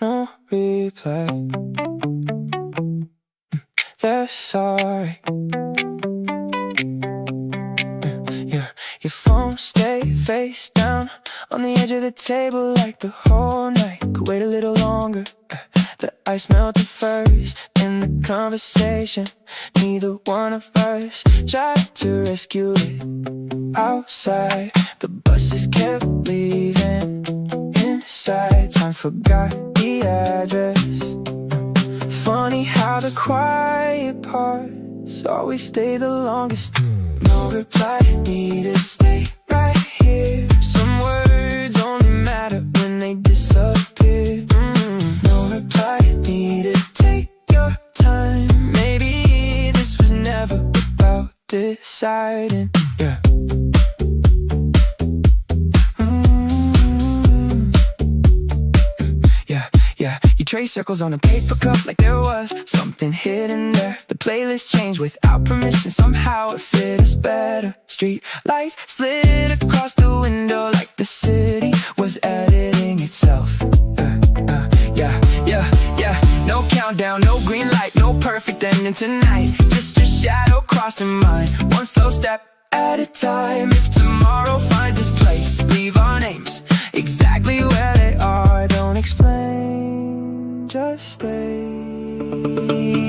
no reply. They're sorry. Yeah, your phone stay face down on the edge of the table like the whole night. Could wait a little longer. The ice melted first in the conversation. Neither one of us tried to rescue it. Outside, the buses kept leaving. Inside, time forgot the address. Funny how the quiet parts always stay the longest. No reply, needed to stay right here. Some words only matter when they disappear. No reply, needed to take your time. Maybe this was never about deciding. Yeah. Yeah, you trace circles on a paper cup like there was something hidden there. The playlist changed without permission, somehow it fit us better. Street lights slid across the window like the city was editing itself. Yeah, no countdown, no green light, no perfect ending tonight. Just your shadow crossing mine, one slow step at a time. If tomorrow finds its place, leave our names exactly where they are. Don't explain, just stay.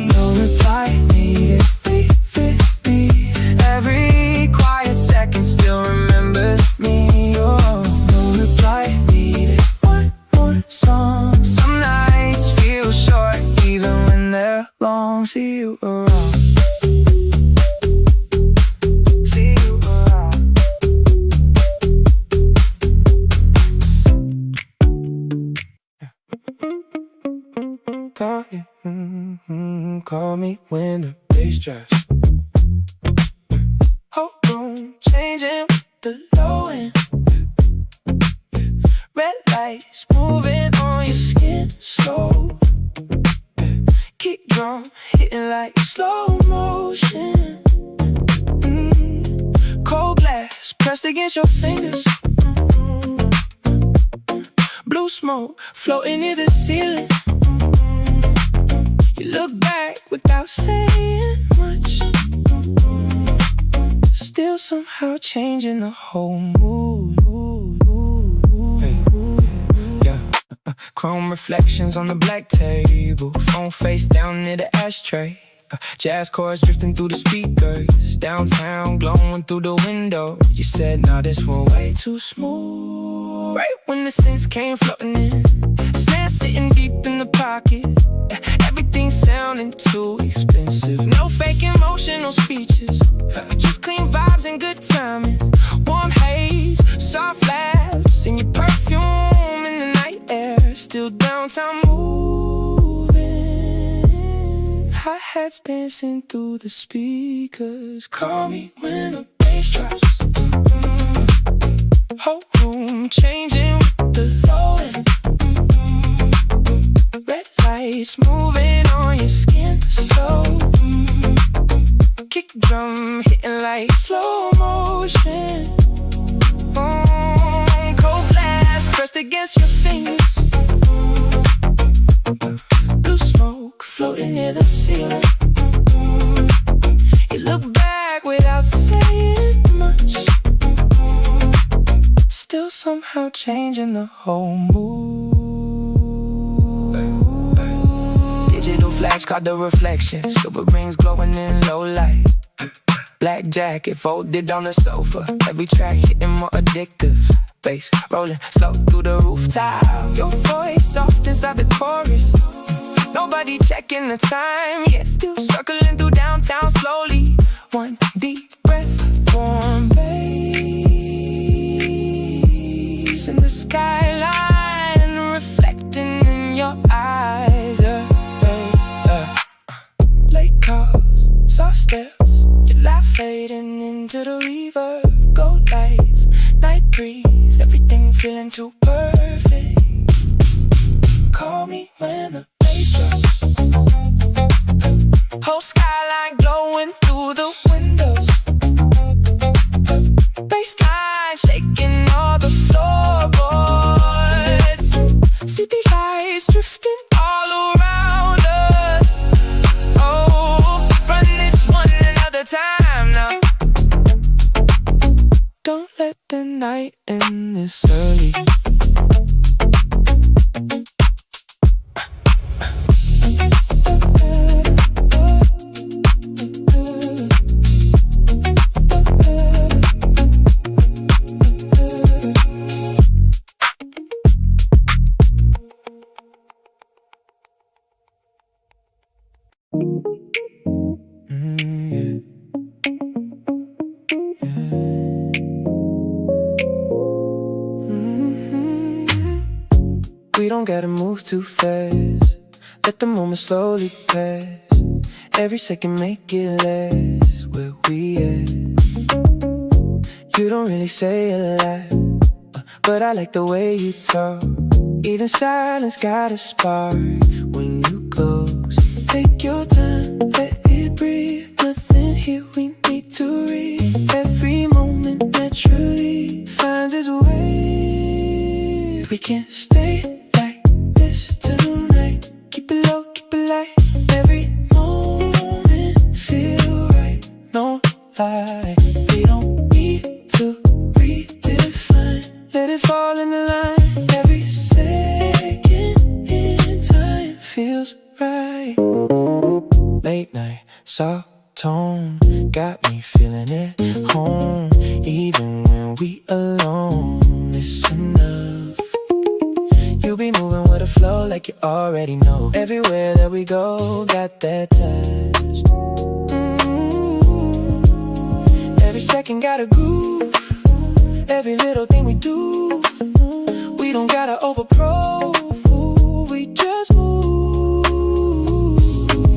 No reply, needed, leave it be. Every quiet second still remembers me. Oh, no reply, needed, one more song. Some nights feel short even when they're long. See you around. Call me when the bass drops. Whole room changing with the low end. Red lights moving on your skin slow. Kick drum hitting like slow motion. Cold glass pressed against your fingers. Blue smoke floating near the ceiling. You look back without saying much, still somehow changing the whole mood. Yeah. Chrome reflections on the black table, phone face down near the ashtray. Jazz chords drifting through the speakers, downtown glowing through the window. You said, nah, this one way too smooth. Right when the synths came floating in, snare sitting deep in the pocket. Everything sounding too expensive. No fake emotional speeches, just clean vibes and good timing. Warm haze, soft laughs, and your perfume in the night air. Still downtown moving, hi-hats dancing through the speakers. Call me when the bass drops. Whole room changing with the low end. Red lights moving on your skin slow. Kick drum hitting like slow motion. Cold glass pressed against your fingers. Blue smoke floating near the ceiling. You look back without saying much, still somehow changing the whole mood. Digital flash caught the reflection, silver rings glowing in low light. Black jacket folded on the sofa, every track hitting more addictive. Bass rolling slow through the rooftop. Your voice soft inside the chorus. Nobody checking the time, yet still circling through downtown slowly. One deep breath, warm bass in the skyline, reflecting in your eyes. Late calls, soft steps, your laugh fading into the reverb. Gold lights, night breeze, everything feeling too perfect. Call me when the bass drops. Whole skyline glowing through the windows. Bassline shaking all the floorboards. this early. We don't gotta move too fast. Let the moment slowly pass. Every second make it last. Where we at? You don't really say a lot, but I like the way you talk. Even silence got a spark when you close. Take your time, let it breathe. Nothing here we need to read. Every moment naturally finds its way. We can't stay like this tonight. Keep it low, keep it light. Every moment feel right. No lie, we don't need to redefine. Let it fall in the line. Every second in time feels right. Late night, soft tone got me feeling at home. Even when we alone, it's enough. You be moving with a flow like you already know. Everywhere that we go, got that touch. Every second got a groove. Every little thing we do, we don't gotta overprove. We just move.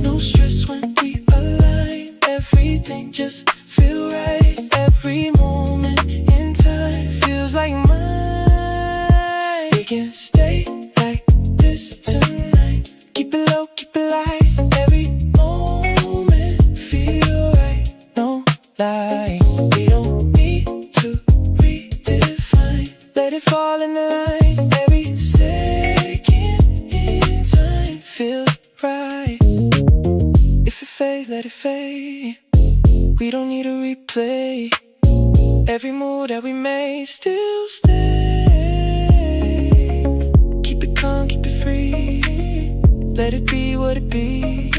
No stress when we align. Everything just feel right. Every moment in time feels like mine. We can stay like this tonight. Keep it low, keep it light. Every moment feel right. No lie, we don't need to redefine. Let it fall in the line. Every second in time feels right. If it fades, let it fade. We don't need to replay. Every move that we made still stays. Keep it calm, keep it free. Let it be what it be.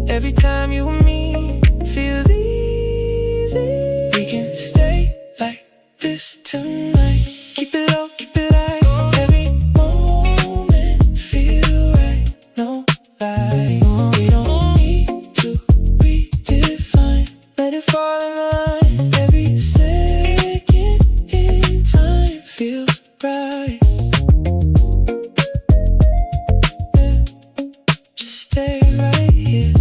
Every time you and me feels easy. We can stay like this tonight. Keep it low, keep it light. Every moment feel right. No lie, we don't need to redefine. Let it fall in line. Every second in time feels right. Yeah. Just stay right here.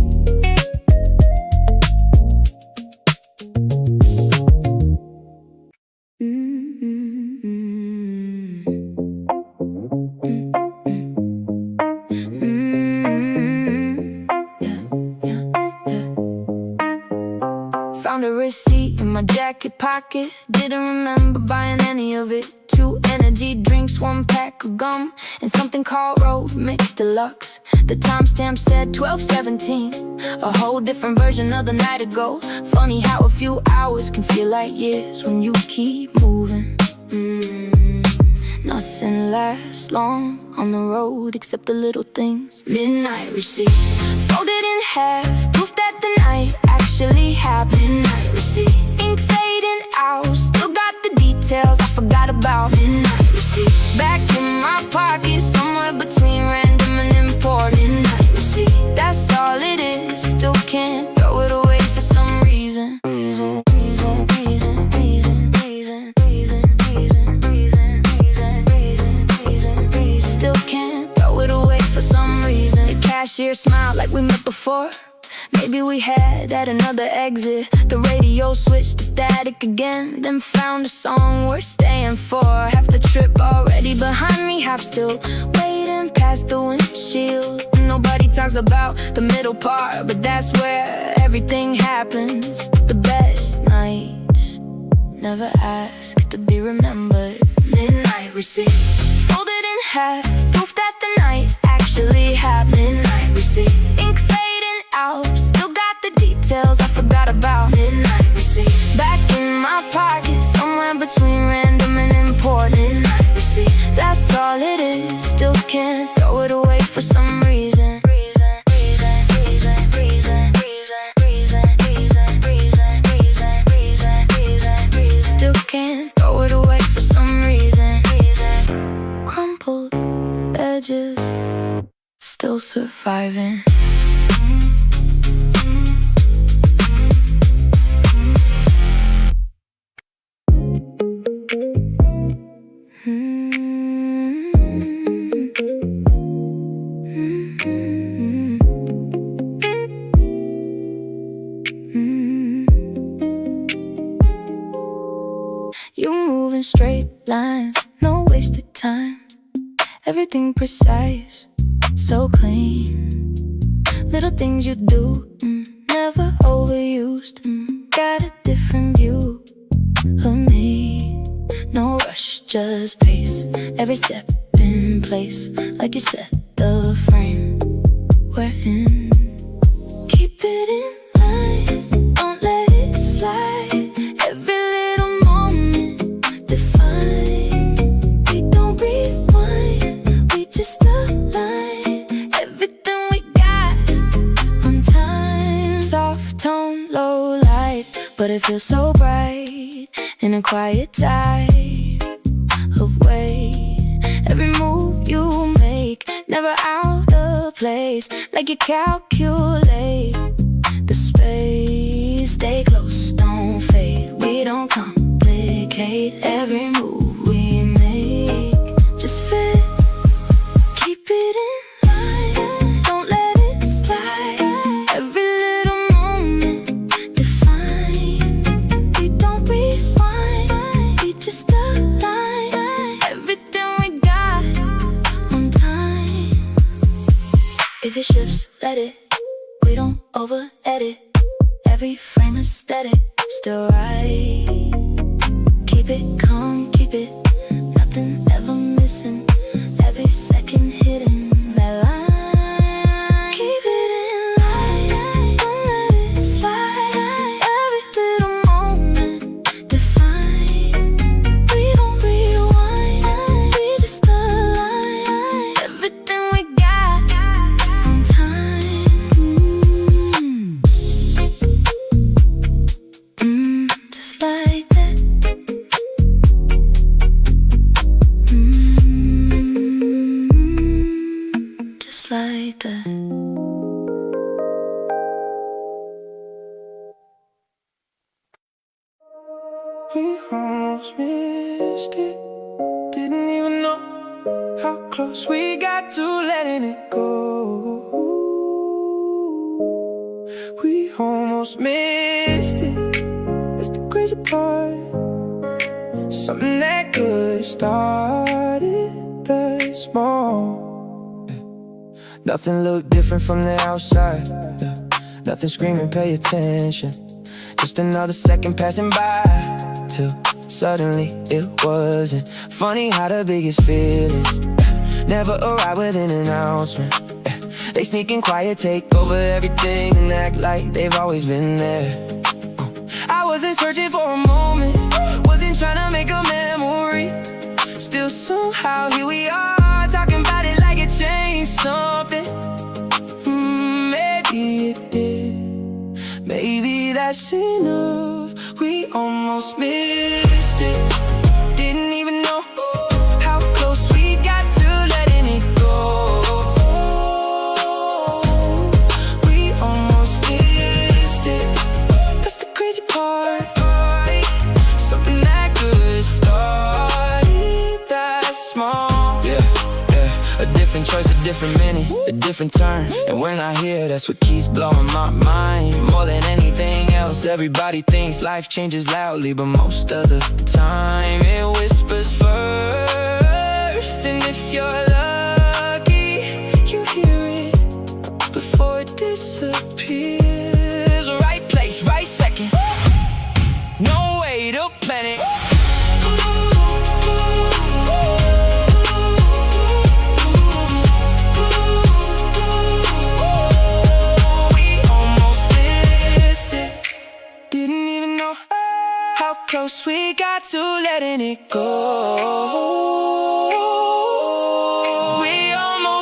Found a receipt in my jacket pocket. Didn't remember buying any of it. 2 energy drinks, 1 pack of gum, and something called Road Mix Deluxe. The timestamp said 12:17. A whole different version of the night ago. Funny how a few hours can feel like years when you keep moving. Nothing lasts long on the road except the little things. Midnight receipt, folded in half, proof that the night actually happened. Midnight receipt, ink fading out, still got the details I forgot about. Midnight receipt, back in my pocket, somewhere between random and important. Midnight receipt, that's all it is, still can't throw it away for some reason. Still can't throw it away for some reason. The cashier smiled like we met before. Maybe we had at another exit. The radio switched to static again, then found a song worth staying for. Half the trip already behind me, half still waiting past the windshield. Nobody talks about the middle part, but that's where everything happens. The best nights never ask to be remembered. Midnight receipt, folded in half, proof that the night actually happened. Midnight receipt, ink fading out, still got the details I forgot about. Midnight receipt, back in my pocket, somewhere between random and important. all it is. Still can't throw it away for some reason. Still can't throw it away for some reason. Crumpled edges, still surviving. You move in straight lines, no wasted time. Everything precise, so clean. Little things you do, never overused. Got a different view of me. No rush, just pace. Every step in place, like you set the frame we're in. Keep it in line, don't let it slide. Every little moment defined. We don't rewind, we just align. Everything we got on time. Soft tone, low light, but it feels so bright in a quiet type of way. Every move you make, never out of place. Like you calculate the space. Stay close, don't fade. We don't complicate. Every move we make just fits. Keep it in line, don't let it slide. Every little moment defined. We don't rewind, we just align. Everything we got on time. If it shifts, let it. We don't over edit. Every frame aesthetic, still right. Keep it calm, keep it, nothing ever missing. Every second hidden, that line. Keep it in line, don't let it slide. Every little moment defined. We don't rewind, we just align. Everything we got on time. Just like that. Just like that. We almost missed it. Didn't even know how close we got to letting it go. We almost missed it. That's the crazy part. Something that good started that small. Nothing looked different from the outside. Nothing screaming, pay attention. Just another second passing by, till suddenly it wasn't. Funny how the biggest feelings never arrive with an announcement. They sneak in quiet, take over everything, and act like they've always been there. I wasn't searching for a moment, wasn't trying to make a memory. Still somehow here we are, talking about it like it changed something. Maybe it did, maybe that's enough. We almost missed it. Didn't even know how close we got to letting it go. We almost missed it. That's the crazy part. Something that good started that small. Yeah, a different choice, a different minute, a different turn. And when I hear, that's what keeps blowing my mind. More than anything else, everybody thinks life changes loudly, but most of the time it whispers first. And if you're lucky, you hear it before it disappears. Right place, right second, no way to plan it. Close we got to letting it go.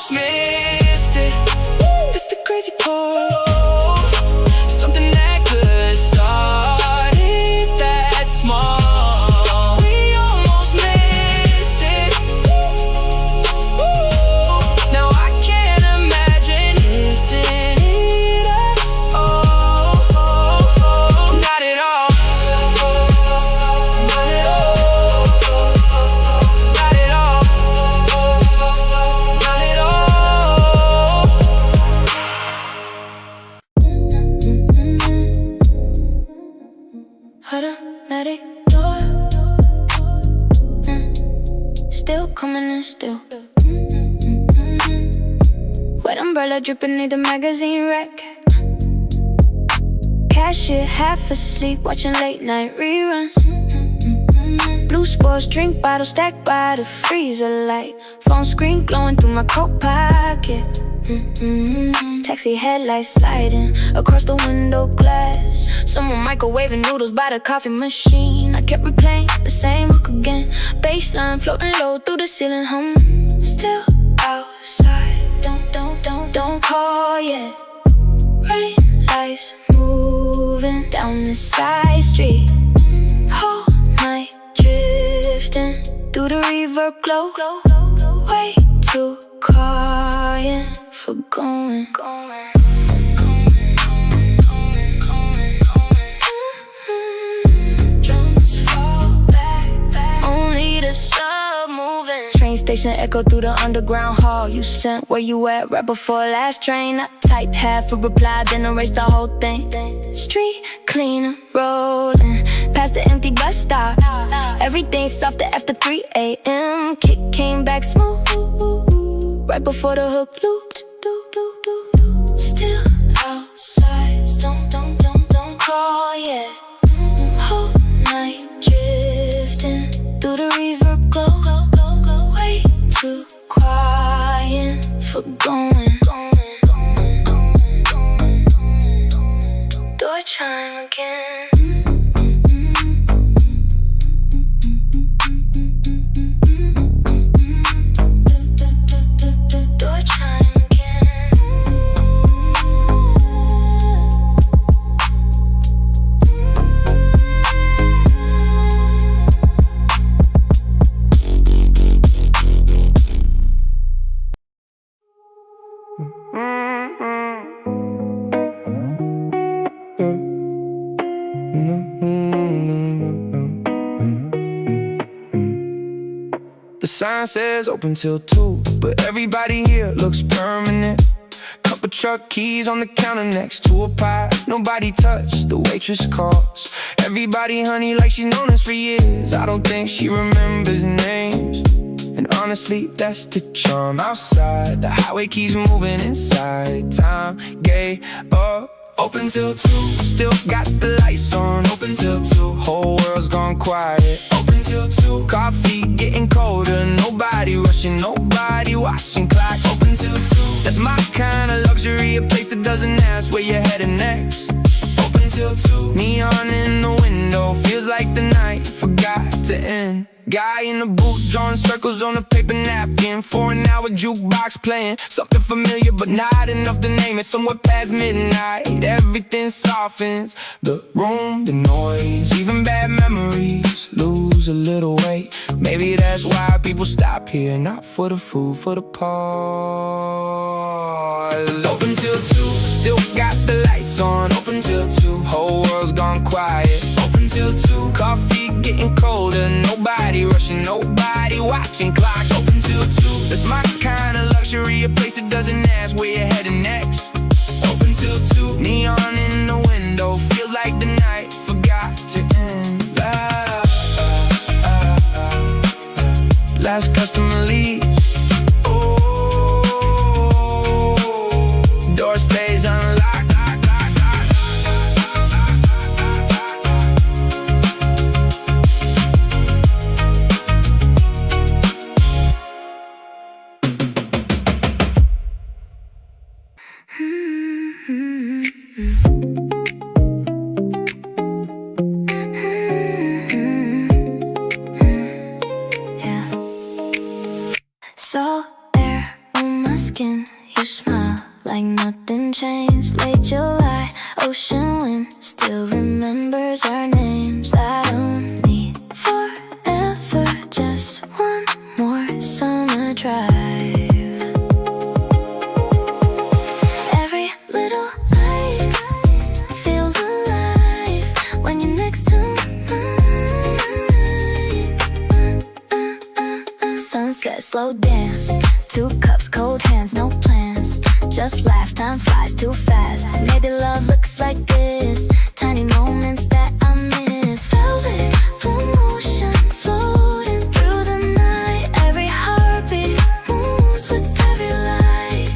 almost missed it. That's the crazy part. Something that could started that small. We almost missed it. Now I can't imagine missing it at all. Not at all. Not at all. Not at all. Not at all. Automatic door. Still coming in, still. Wet umbrella dripping, need the magazine rack. Cashier half asleep, watching late night reruns. Blue sports drink bottle stacked by the freezer light. Phone screen glowing through my coat pocket. Taxi headlights sliding across the window glass. Someone microwaving noodles by the coffee machine. I kept replaying the same hook again. Baseline floating low through the ceiling hum. Still outside, don't call yet. Rain lights moving down the side street. Whole night drifting through the reverb glow. Way too quiet for going. Drums fall back, only the sub moving. Train station echo through the underground hall. You sent where you at right before last train. I typed half a reply, then erased the whole thing. Street cleaner rolling past the empty bus stop. Everything softer after 3 a.m. Kick came back smooth right before the hook looped. Still outside, don't call yet. Whole night drifting through the reverb glow. Way too quiet for going. Door chime again. Door chime again. The sign says open till 2, but everybody here looks permanent. Couple truck keys on the counter next to a pie. Nobody touched, the waitress calls everybody honey like she's known us for years. I don't think she remembers names, and honestly that's the charm. Outside, the highway keeps moving inside. Time gave up. Open till 2, still got the lights on. Open till 2, whole world's gone quiet. Open till 2, coffee getting colder. Nobody rushing, nobody watching clocks. Open till 2, that's my kind of luxury. A place that doesn't ask where you're heading next. Open till 2, neon in the window. Feels like the night forgot to end. Guy in the booth drawing circles on a paper napkin. 4-hour jukebox playing something familiar but not enough to name it. Somewhere past midnight, everything softens. The room, the noise, even bad memories lose a little weight. Maybe that's why people stop here, not for the food, for the pause. Open till 2, still got the lights on. Open till 2, whole world's gone quiet. Open till 2, coffee getting colder. Nobody rushing, nobody watching clocks. Open till 2, that's my kind of luxury. A place that doesn't ask where you're heading next. Open till 2, neon in the window. Feels like the night forgot to end. Last customer leaves. Oh, door stays unlocked. on my skin. You smile like nothing changed. Late July, ocean wind still remembers our names. I don't need forever, just one more summer drive. Every little light feels alive when you're next to mine. Sunset, slow dance, 2 cups, cold hands, no plans. Just laughs, time flies too fast. Maybe love looks like this. Tiny moments that I miss. Velvet blue motion floating through the night. Every heartbeat moves with every light.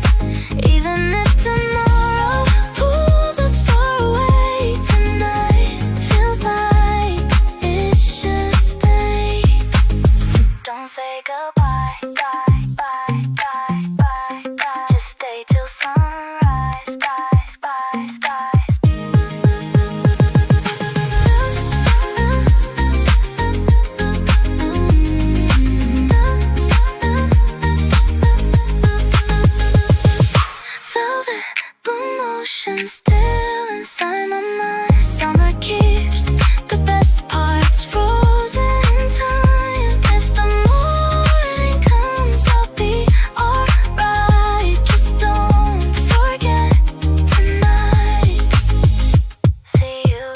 Even if tomorrow pulls us far away, tonight feels like it should stay. Don't say goodbye, bye, bye, bye, bye, bye. Just stay till sunrise, rise, rise, rise. Velvet blue motion still inside my mind. Summer keeps the best parts frozen in time. If the morning comes, I'll be alright. Just don't forget tonight. See you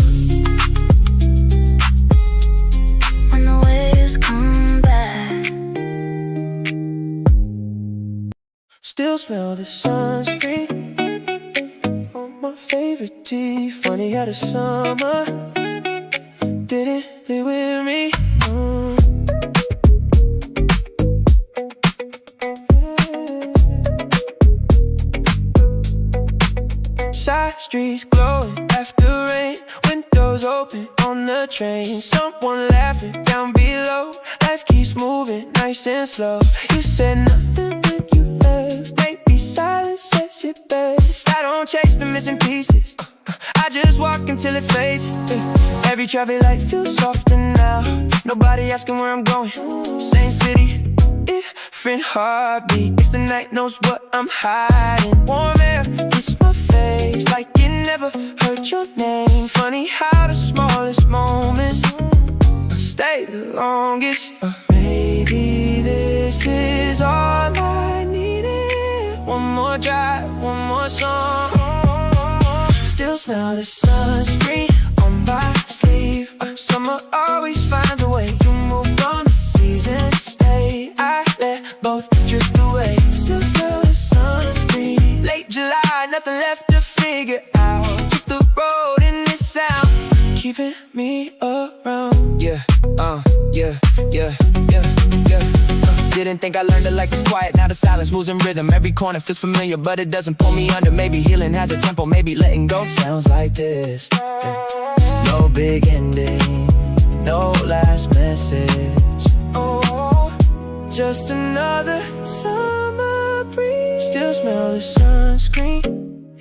when the waves come back. Still smell the sunscreen on my favorite tee. Funny how the summer didn't live with me. Side streets glowing after rain. Windows open on the train. Someone laughing down below. Life keeps moving nice and slow. You said nothing when you left. Maybe silence says it best. I don't chase the missing pieces. I just walk until it fades. Every traffic light feels softer now. Nobody asking where I'm going. Same city, different heartbeat. It's the night knows what I'm hiding. Warm air hits my face like it never heard your name. Funny how the smallest moments stay the longest. Maybe this is all I needed. One more drive, one more song. Still smell the sunscreen on my sleeve. Summer always finds a way. You moved on, the seasons stay. I let both drift away. Still smell the sunscreen. Late July, nothing left to figure out. Just the road and this sound keeping me around. Yeah, yeah, yeah, yeah, yeah. Didn't think I learned to like this quiet. Now the silence moves in rhythm. Every corner feels familiar, but it doesn't pull me under. Maybe healing has a tempo. Maybe letting go sounds like this. No big ending, no last message. Oh, just another summer breeze. Still smell the sunscreen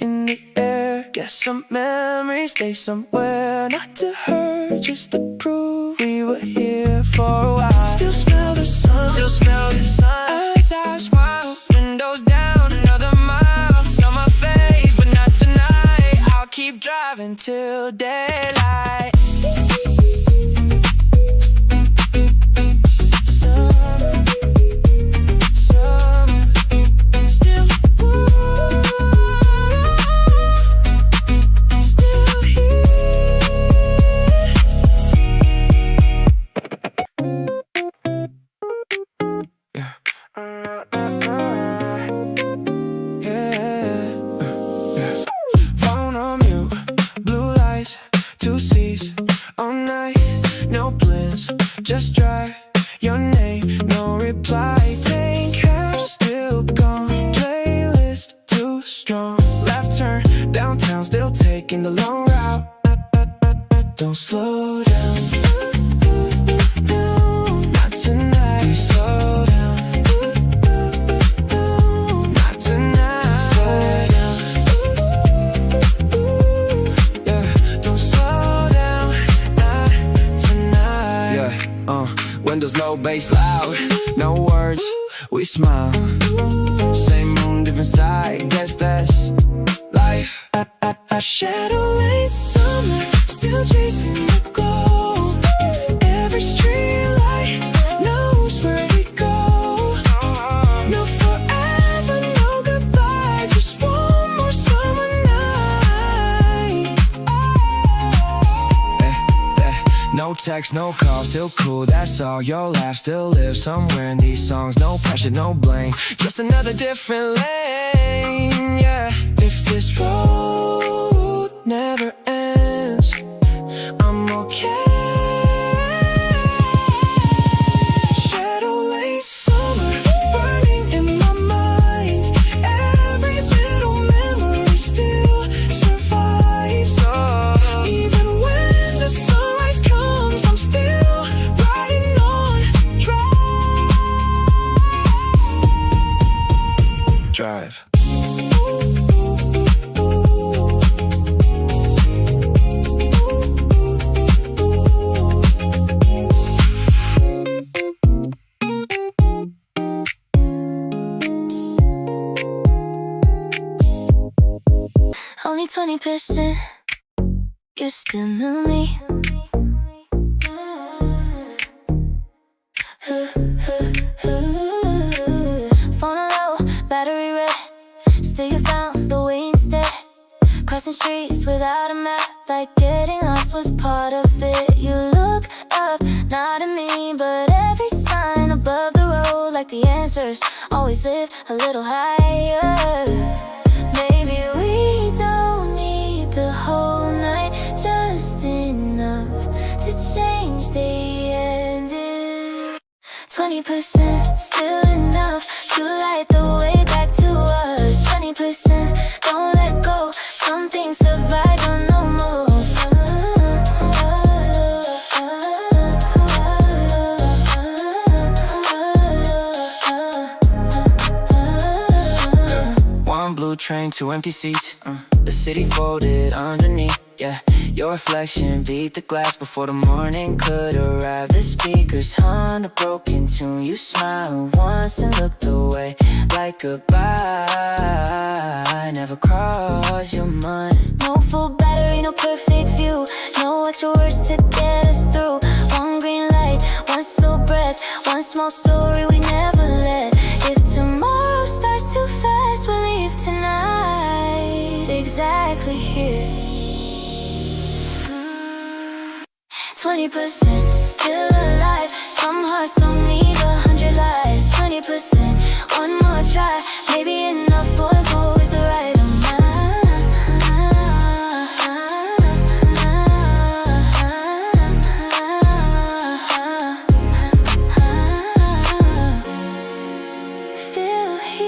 in the air. Guess some memories stay somewhere. Not to hurt, just to prove we were here for a while. Still smell the sun, still smell the sun. As I smile, windows down, another mile. Summer fades, but not tonight. I'll keep driving till daylight. Summer, summer, still still here. Yeah. Yeah. Phone on mute, blue lights, 2 seats all night. No plans, just drive. Your name, no reply. Tank cap still gone. Playlist too strong. Left turn downtown, still taking the long route. Don't slow down. Not tonight. Slow down. Not tonight. Slow down. Yeah, don't slow down. Not tonight. Yeah, windows low, bass loud. No words, we smile. Same mood, different side. Guess that's life. Shadow lane summer, still chasing the glow. Every street light knows where we go. No forever, no goodbye, just one more summer night. No text, no call, still cool, that's all. Your laugh still lives somewhere in these songs. No pressure, no blame, just another different lane. Yeah, if this road never ends, I'm okay. Shadow lane summer, burning in my mind. Every little memory still survives. Even when the sunrise comes, I'm still riding on. Drive. Only 20%, you still know me. Phone low, battery red, still you found the way instead. Crossing streets without a map, like getting lost was part of it. You look up, not at me, but every sign above the road, like the answers always live a little higher. Maybe we don't need the whole night, just enough to change the ending. 20% still enough to light the way back to us. 20% don't let go, some things survive on no more. One blue train, two empty seats. The city folded underneath. Yeah, your reflection beat the glass before the morning could arrive. The speakers hum a broken tune. You smiled once and looked away, like goodbye never crossed your mind. No full battery, no perfect view, no extra words to get us through. One green light, one slow breath, one small story we never let. If tomorrow starts too fast, we'll leave tonight, exactly here. 20% still alive, some hearts don't need 100 lies. 20%, one more try, maybe enough was always the right amount. Still here.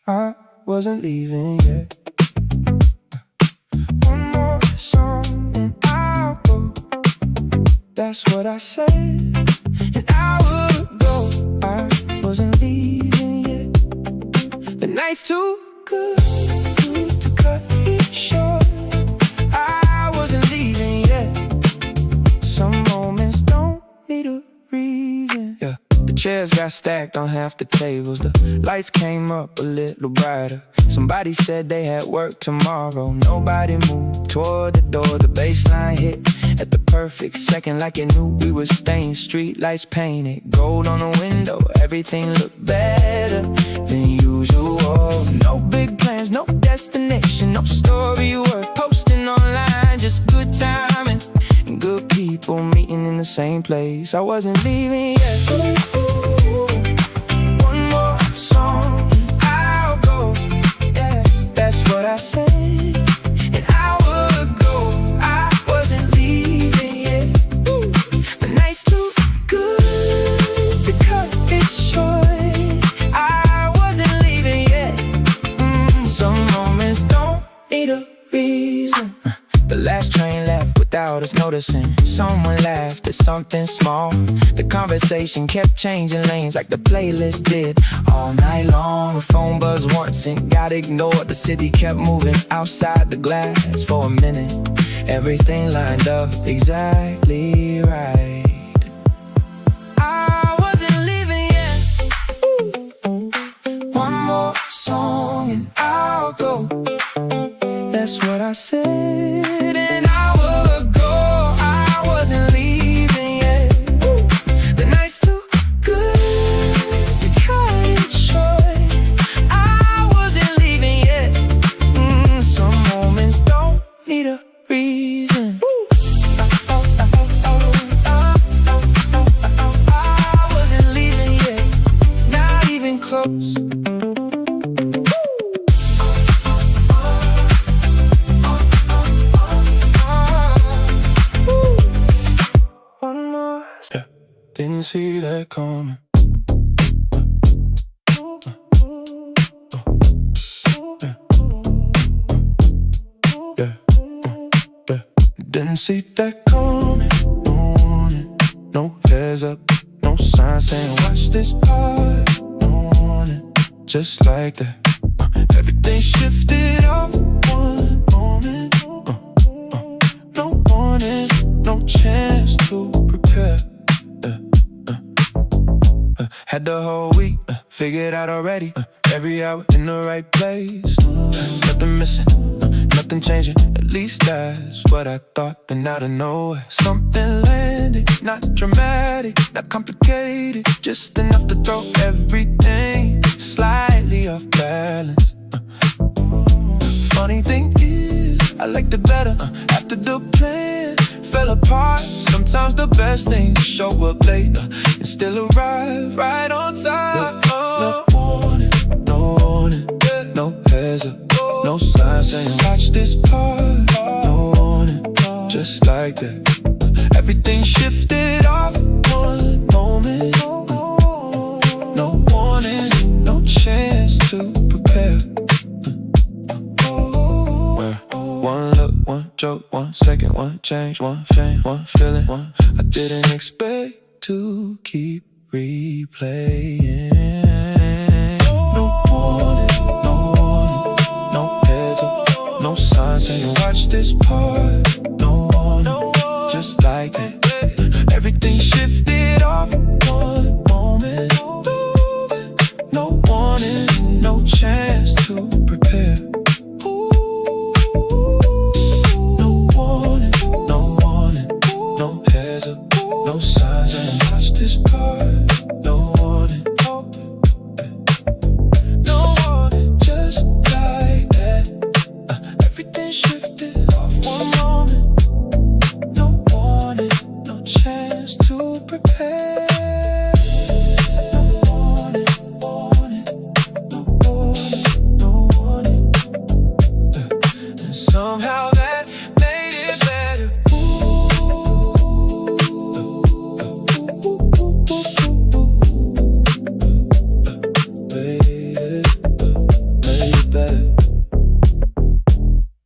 I wasn't leaving yet. One more song and I'll go. That's what I said an hour ago. I wasn't leaving yet. The night's too good to cut it short. I wasn't leaving yet. Some moments don't need a reason. Yeah. The chairs got stacked on half the tables. The lights came up a little brighter. Somebody said they had work tomorrow. Nobody moved toward the door. The baseline hit at the perfect second, like it knew we were staying. Street lights painted gold on the window. Everything looked better than usual. No big plans, no destination, no story worth posting online. Just good timing and good people meeting in the same place. I wasn't leaving yet. One more song and I'll go. Yeah, that's what I said an hour ago. I wasn't leaving yet. The night's too good to cut it short. I wasn't leaving yet. Some moments don't need a reason. The last train left without us. noticing someone laughed at something small. The conversation kept changing lanes like the playlist did all night long. The phone buzzed once and got ignored. The city kept moving outside the glass for a minute. Everything lined up exactly right. I wasn't leaving yet. One more song and I'll go. That's what I said an hour ago. I wasn't leaving yet. The night's too good to cut it short. I wasn't leaving yet. Some moments don't need a reason. I wasn't leaving yet, not even close. Didn't see that coming. Didn't see that coming. No heads up, no sign saying watch this part. Just like that. Everything shifted off one moment. No warning, no chance to prepare. Had the whole week figured out already. Every hour in the right place. Nothing missing, nothing changing. At least that's what I thought. Then out of nowhere something landed. Not dramatic, not complicated. Just enough to throw everything slightly off balance. Funny thing is, I liked it better after the plan fell apart. Sometimes the best things show up later and still arrive right on time. No warning, no warning, no heads up, no sign saying watch this part. No warning, just like that. Everything shifted off one moment. No warning, no chance to prepare. One look, one joke, 1 second, one change, one fame, one feeling, one I didn't expect to keep replaying. No warning, no warning, no heads up, no sign saying watch this part. No warning, just like that. Everything shifted off one moment. No warning, no chance to prepare. No signs and watch this part. No warning, no warning, just like that. Everything shifted off one moment. No warning, no chance to prepare. No warning, warning, no warning, no warning. And somehow that made it better.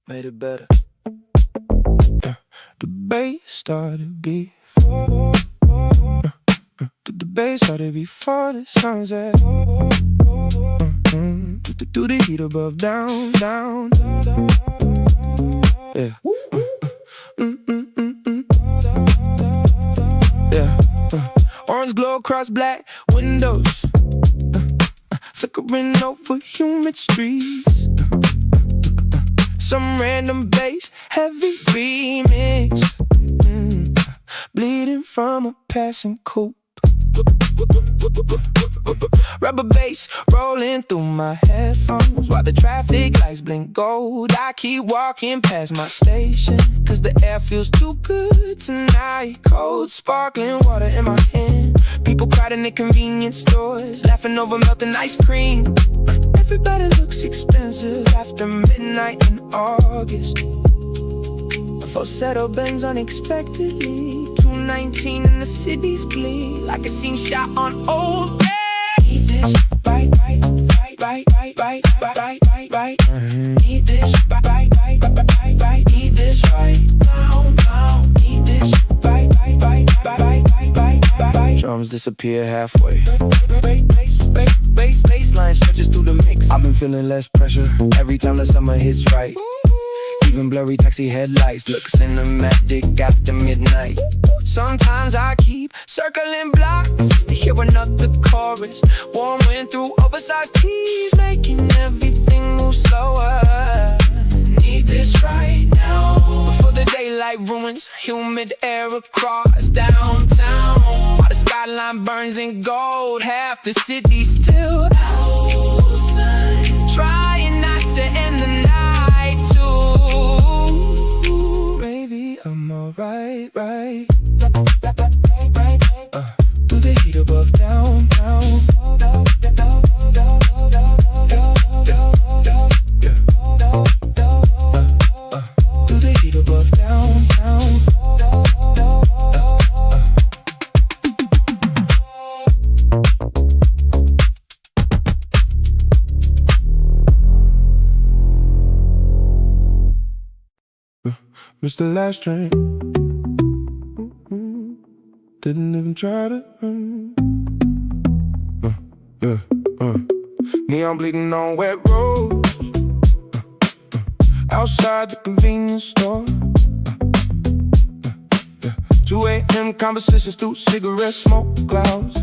Made it better. The bass started before. The bass started before the sunset. Do the heat above, down, down. Yeah. Yeah. Orange glow across black windows. Flickering over humid streets. Some random bass, heavy remix. Bleeding from a passing coupe. Rubber bass rolling through my headphones while the traffic lights blink gold. I keep walking past my station, cause the air feels too good tonight. Cold sparkling water in my hand. People crowding in convenience stores, laughing over melting ice cream. Everybody looks expensive after midnight in August. A falsetto bends unexpectedly. 219 in the city's bleed, like a scene shot on old red. Need this right, right, right, right, right, right, right, right, right. Need this right, right, right, right, right. Need this right now, now. Need this. drums disappear halfway. Bassline stretches through the mix. I've been feeling less pressure every time the summer hits right. Even blurry taxi headlights look cinematic after midnight. Sometimes I keep circling blocks just to hear another chorus. Warm wind through oversized tees, making everything move slower. Need this right now before the daylight ruins humid air across downtown. While the skyline burns in gold, half the city still outside, trying not to end the night too. Maybe I'm alright, right? Through the heat above down, down. Through the heat above down, down. Missed the last train. Didn't even try to run. Neon bleeding on wet roads. Outside the convenience store. 2 a.m. conversations through cigarette smoke clouds.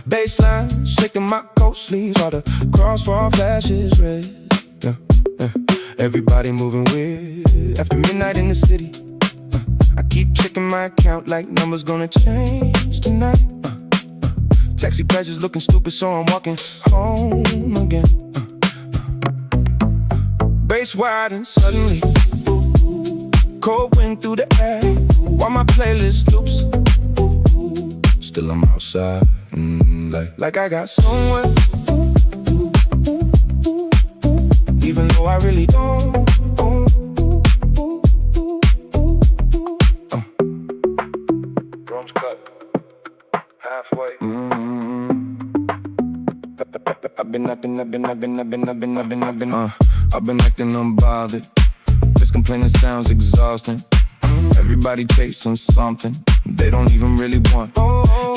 Baseline shaking my coat sleeves while the crosswalk flashes red. Everybody moving weird after midnight in the city. I keep checking my account like numbers gonna change tonight. Taxi prices looking stupid, so I'm walking home again. Bass wide and suddenly cold wind through the air while my playlist loops. Still I'm outside, like I got somewhere, even though I really don't. Drums cut halfway. I've been acting unbothered. This complaining sounds exhausting. Everybody chasing something they don't even really want.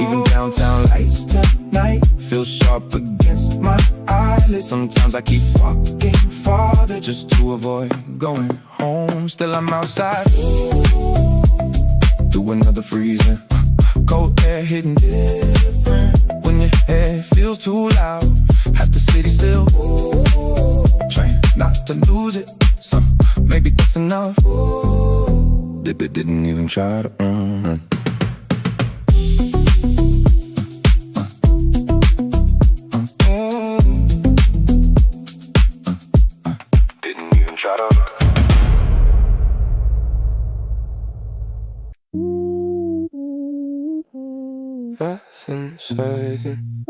Even downtown lights tonight feel sharp against my eyelids. Sometimes I keep walking farther just to avoid going home. Still I'm outside through another freezing. Cold air hitting different when your head feels too loud. Half the city still trying not to lose it. So maybe that's enough. They didn't even try to run. Didn't even try to. Nothing certain.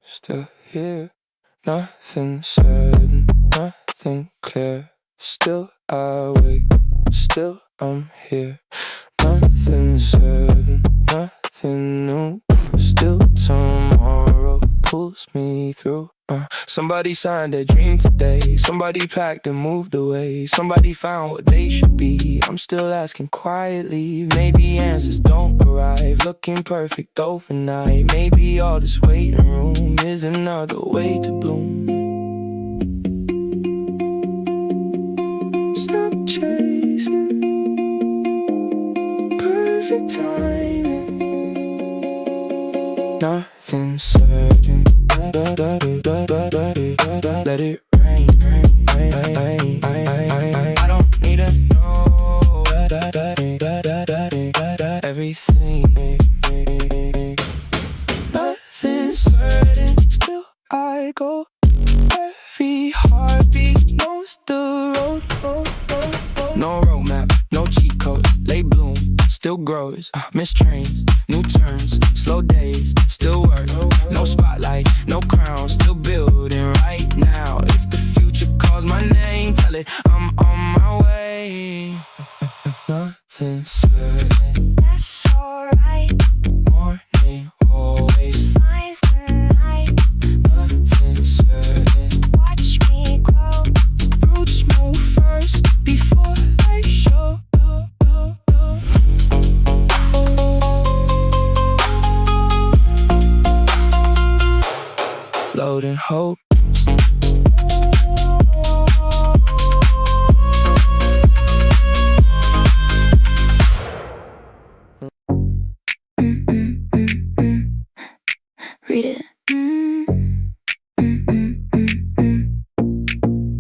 Still here. Nothing certain. Nothing clear. Still I wait. Still I'm here. Nothing certain. Nothing new. Still tomorrow pulls me through. Somebody signed their dream today. Somebody packed and moved away. Somebody found what they should be. I'm still asking quietly. Maybe answers don't arrive. Looking perfect overnight. Maybe all this waiting room is another way to bloom. Stop chasing perfect timing. Nothing certain. Let it rain, rain, rain. I don't need to know everything. Nothing certain. Still I go. Every heartbeat knows the road. No roadmap, no cheat code. Late bloom, still grows. Missed trains, new turns, slow days, still work. No spotlight, no crown, still building right now. If the future calls my name, tell it I'm on my way. Nothing certain. That's alright. Morning always Finds the night. nothing certain. Watch me grow. Roots move first before they show. hope. Read it.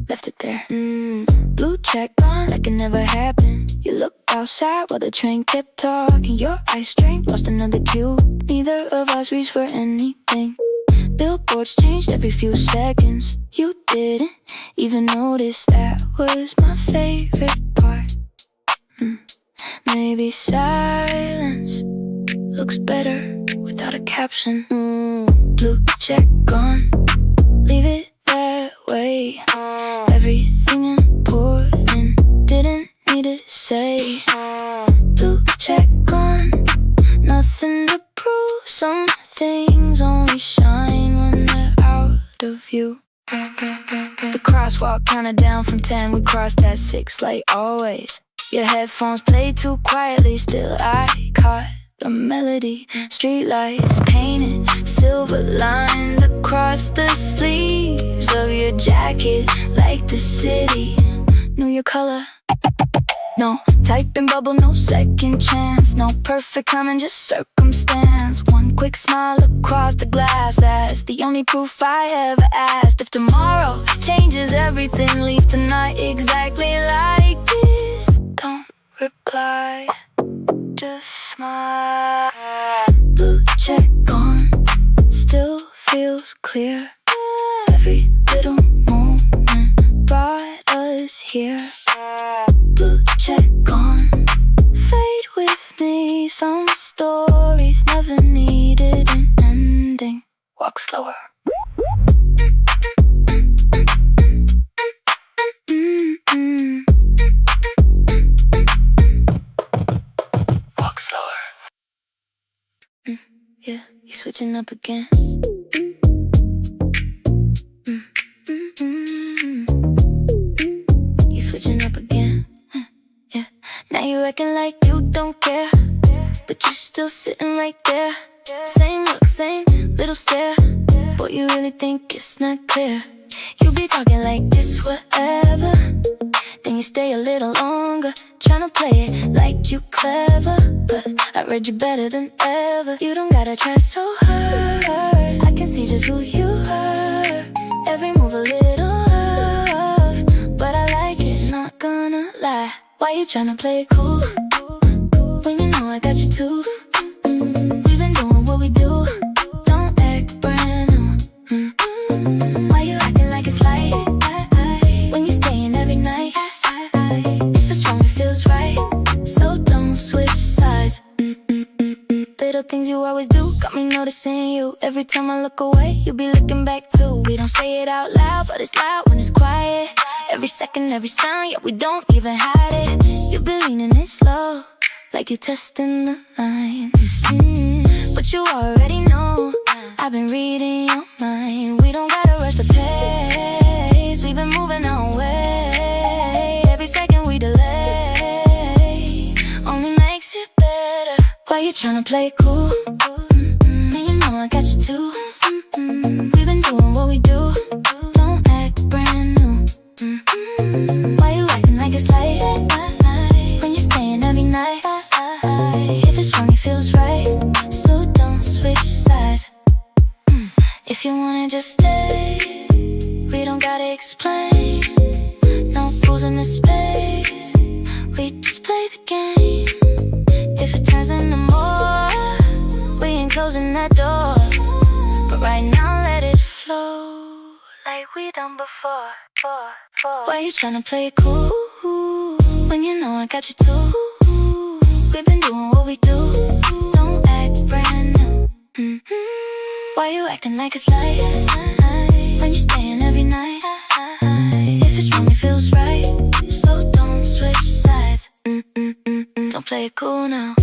Left it there. Blue check on like it never happened. You look outside while the train kept talking. Your eyes strained, lost another cue. Neither of us reached for anything. Billboards changed every few seconds. You didn't even notice that was my favorite part. Maybe silence looks better without a caption. Blue check on, leave it that way. Everything important didn't need to say. Blue check on, nothing to prove. Some things only shine when they're out of view. The crosswalk counted down from 10. We crossed at 6 like always. Your headphones played too quietly. Still I caught the melody. Streetlights painted silver lines across the sleeves of your jacket, like the city knew your color. No typing bubble, no second chance. No perfect timing, just circumstance. One quick smile across the glass, that's the only proof I ever asked. If tomorrow changes everything, leave tonight exactly like this. Don't reply, just smile. Blue check on, still feels clear. Every little moment brought us here. Blue check on, fade with me. Some stories never needed an ending. Walk slower. Walk slower. Yeah, you switching up again. You switching up again. Yeah. Now you acting like you don't care, but you still sitting right there. Same look, same little stare. Boy, you really think it's not clear. You be talking like this forever, then you stay a little longer, tryna play it like you clever. But I read you better than ever. You don't gotta try so hard, I can see just who you are. Every move a little rough, but I like it, not gonna lie. Why you tryna play it cool, when you know I got you too? We've been doing what we do, don't act brand new. Why you acting like it's light, when you're staying every night? If it's wrong, it feels right, so don't switch sides. Little things you always do got me noticing you. Every time I look away, you be looking back too. We don't say it out loud, but it's loud when it's quiet. Every second, every sound, yeah, we don't even hide it. You be leaning it slow, like you testing the line. But you already know, I've been reading your mind. We don't gotta rush the pace, we've been moving our way. Every second we delay only makes it better. Why you tryna play it cool, when you know I got you too? We've been doing what we do, don't act brand new. Why you acting like it's light, when you're staying every night? If it's wrong, it feels right, so don't switch sides. If you wanna just stay, we don't gotta explain. No rules in this space, we just play the game. If it turns into more, we ain't closing that door. But right now let it flow, like we done before. Why you tryna play it cool, when you know I got you too? We've been doing what we do, don't act brand new. Why you acting like it's light, when you're staying every night? If it's wrong, it feels right, so don't switch sides. Don't play it cool now.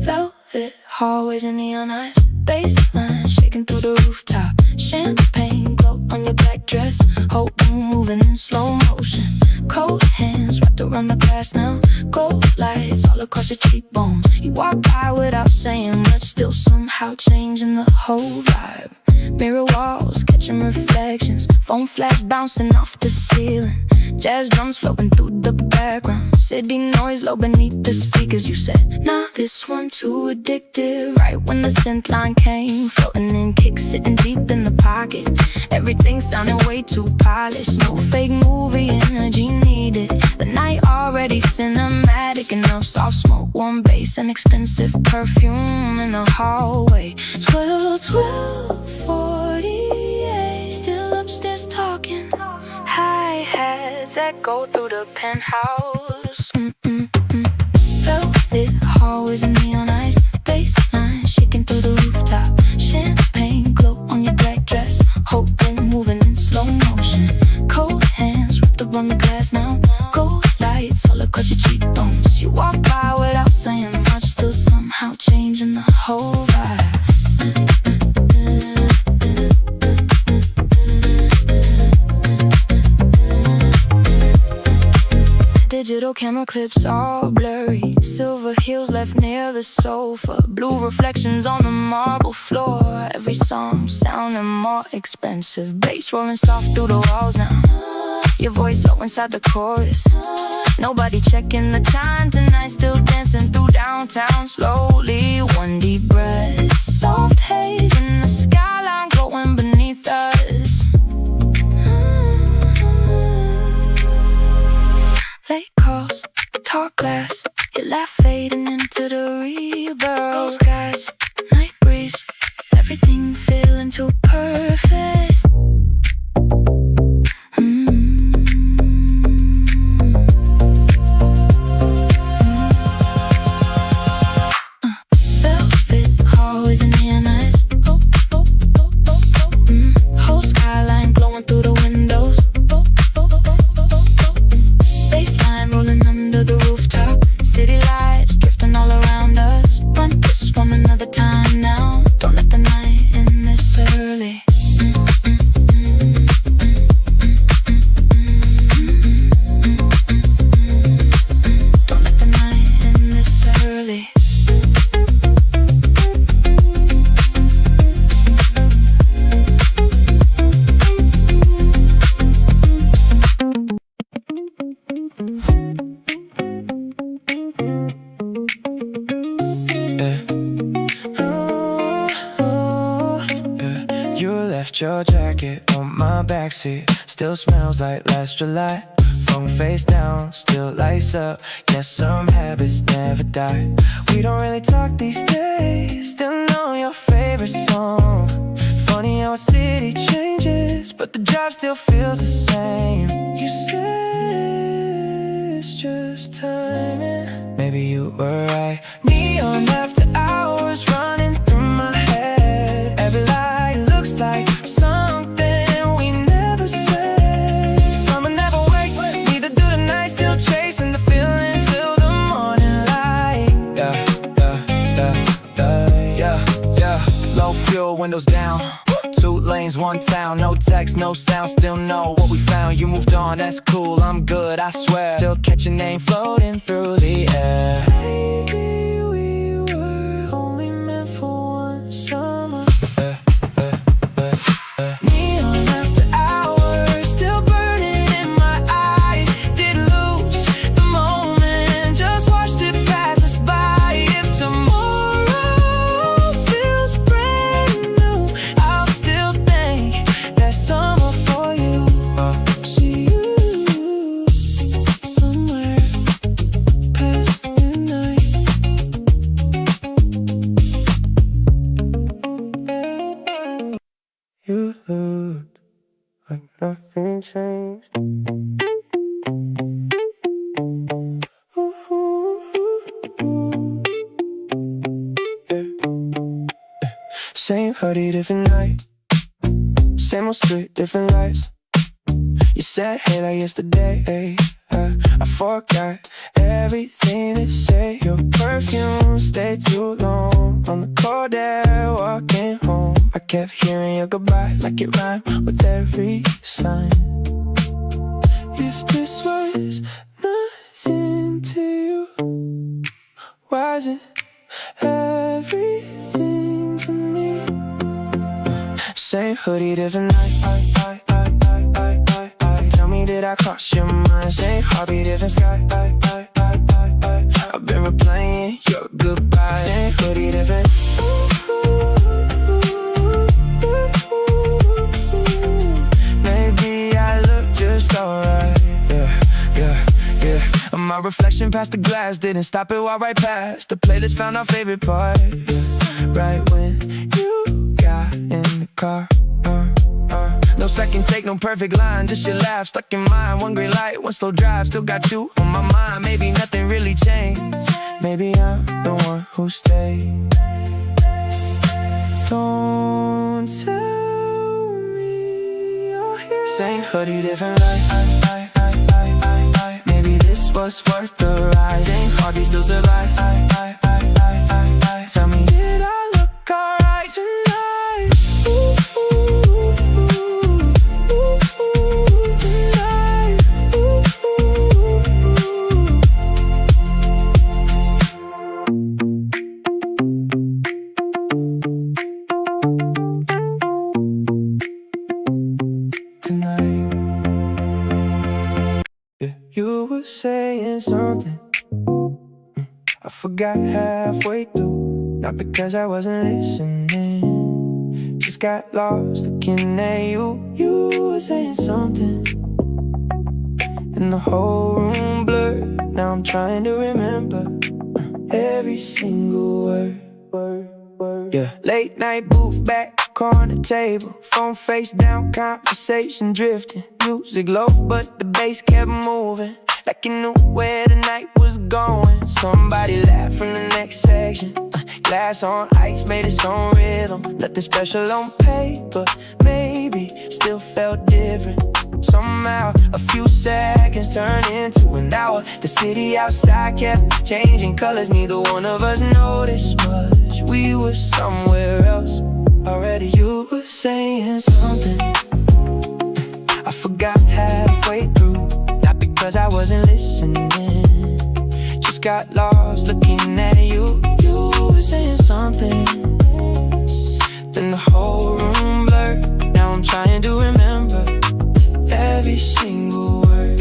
Velvet hallways and neon eyes, Baseline shaking through the rooftop. Champagne glow on your black dress. Whole room moving in slow motion. Cold hands wrapped around the glass now. Gold lights all across your cheekbones. You walk by without saying much, still somehow changing the whole vibe. Mirror walls catching reflections. Phone flash bouncing off the ceiling. Jazz drums floating through the background. City noise low beneath the speakers. You said, nah, this one too addictive. Right when the synth line came, floating in kicks, sitting deep in the pocket. Everything sounded way too polished. No fake movie energy needed. The night already cinematic. Enough soft smoke, warm bass, and expensive perfume in the hallway. 12:48, still upstairs talking. Hi-hats echo through the penthouse. Velvet hallways and neon eyes. Baseline shaking through the rooftop. Champagne glow on your black dress. Whole room moving in slow motion. Cold hands wrapped around the glass now. Gold lights all across your cheekbones. You walk by without saying much, still somehow changing the whole vibe. Digital camera clips all blurry. Silver heels left near the sofa. Blue reflections on the marble floor. Every song sounding more expensive. Bass rolling soft through the walls now. Your voice low inside the chorus. Nobody checking the time tonight. Still dancing through downtown slowly. One deep breath. Soft haze in the skyline glowing beneath us. Late calls, talk glass. Your laugh fading into the rebirth. Gold skies, night breeze. Everything feeling too perfect. Velvet hallways and neon eyes. Whole skyline glowing through the windows. Baseline rolling under the rooftop. City lights drifting all around us. Run this one another time now. Don't let the night end this early. Don't let the night end this early. Your jacket on my backseat still smells like last July. Phone face down, still lights up. Yes, some habits never die. We don't really talk these days. Still know your favorite song. Funny how a city changes, but the drive still feels the same. You say it's just timing. Maybe you were right. Neon after hours running through my head. Every light looks like something we never said. Summer never waits, neither do the night. Still chasing the feeling till the morning light. Yeah. Low fuel, windows down. 2 lanes, 1 town. No text, no sound. Still know what we found. You moved on, that's cool, I'm good, I swear. Still catch your name floating through the air. Maybe we were only meant for one summer. Neon after hours, still burning in my eyes. Did lose the moment, just watched it pass us by. If tomorrow feels brand new, I'll still think there's summer for you. See you somewhere past midnight. You looked like nothing changed. Yeah. Same hoodie, different night. Same old street, different lights. You said hey like yesterday. I forgot everything to say. Your perfume stayed too long on the cold air, walking kept hearing your goodbye like it rhymed with every sign. If this was nothing to you, why is it everything to me? Same hoodie, different night. Tell me, did I cross your mind? Same heartbeat, different sky. I've been replaying your goodbye. Same hoodie, different. Maybe I look just alright. Yeah. My reflection past the glass didn't stop it, walked right past the playlist, found our favorite part. Right when you got in the car. No second take, no perfect line, just your laugh stuck in mine. One green light, one slow drive, still got you on my mind. Maybe nothing really changed. Maybe I'm the one who stayed. Don't tell me you're here. Same hoodie, different light. Maybe this was worth the ride. Same heartbeat, still survives. Tell me, did I look alright tonight? You were saying something, I forgot halfway through. Not because I wasn't listening, just got lost looking at you. You were saying something, and the whole room blurred. Now I'm trying to remember every single word. Yeah. Late night booth, back corner table, phone face down, conversation drifting. Music low, but the bass kept moving, like you knew where the night was going. Somebody laughed from the next section. Glass on ice made its own rhythm. Nothing special on paper, maybe still felt different. Somehow a few seconds turned into an hour. The city outside kept changing colors. Neither one of us noticed much. We were somewhere else already. You were saying something, I forgot halfway through. Not because I wasn't listening, just got lost looking at you. You were saying something, then the whole room blurred. Now I'm trying to remember every single word.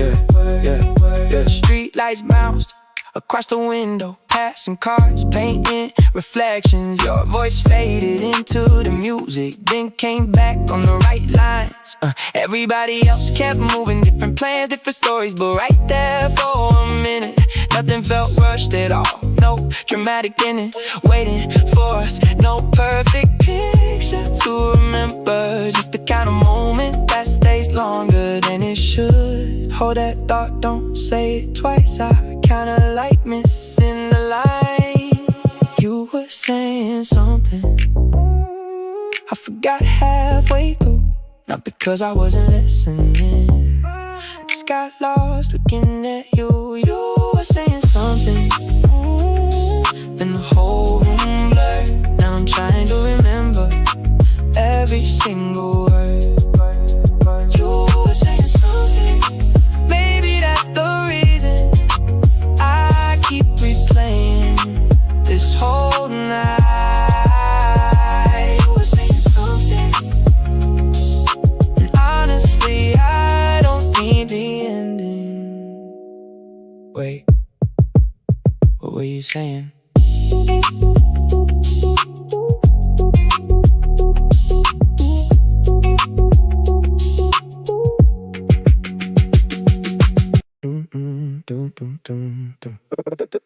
Street lights bounced across the window, passing cars, painting reflections. Your voice faded into the music, then came back on the right lines. Everybody else kept moving, different plans, different stories, but right there for a minute, nothing felt rushed at all. No dramatic ending waiting for us, no perfect picture to remember. Just the kind of moment that stays longer than it should. Hold that thought, don't say it twice. I kinda like missing the line. You were saying something, I forgot halfway through. Not because I wasn't listening, just got lost looking at you. You were saying something, then the whole room blurred. Now I'm trying to remember every single word. You were saying something, maybe that's the reason I keep replaying this whole night. You were saying something, and honestly I don't need the ending. Wait, what were you saying?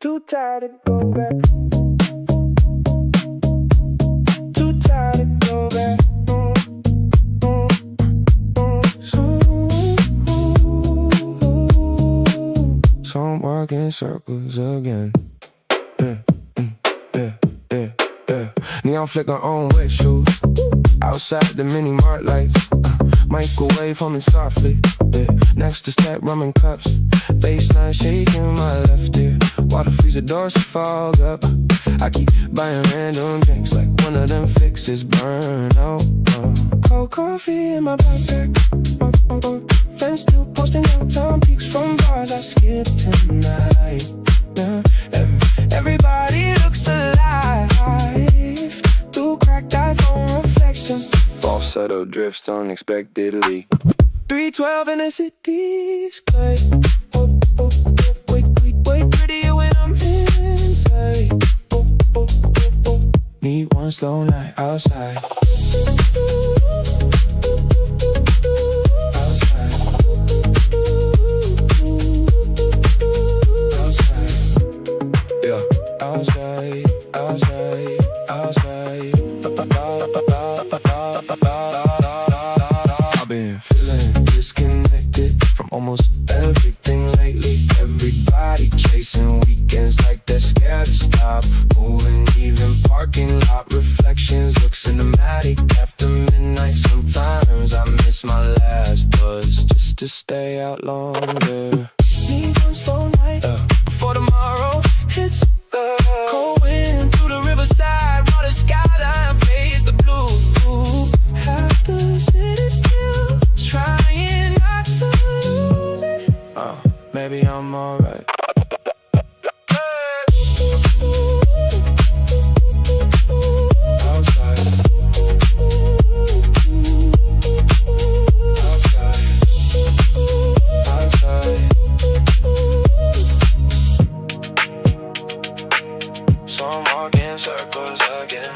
Too tired to go back. Too tired to go back. So I'm walking circles again. Neon flicker on wet shoes, outside the mini mart lights. Microwave humming softly, next to stack ramen cups. Baseline shaking my left ear, water freezer doors fog up. I keep buying random drinks like one of them fixes burn out. Cold coffee in my backpack. Friends still posting downtown pics from bars I skipped tonight. Everybody looks alive through cracked iPhone reflections. Falsetto drifts unexpectedly. 312 in the city's play. Way prettier when I'm inside. Need one slow night outside. I've been feeling disconnected from almost everything lately. Everybody chasing weekends like they're scared to stop moving. Even parking lot reflections look cinematic after midnight. Sometimes I miss my last buzz just to stay out longer. Need one slow night before tomorrow hits. Cold wind through the riverside, while the skyline fades the blue. Half the city still trying not to lose it. Maybe I'm alright. So I'm walking circles again.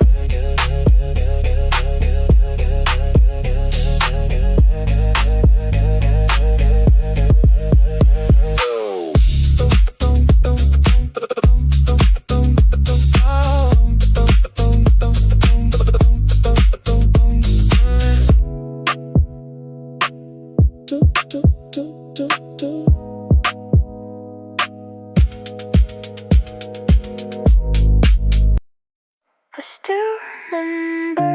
I still remember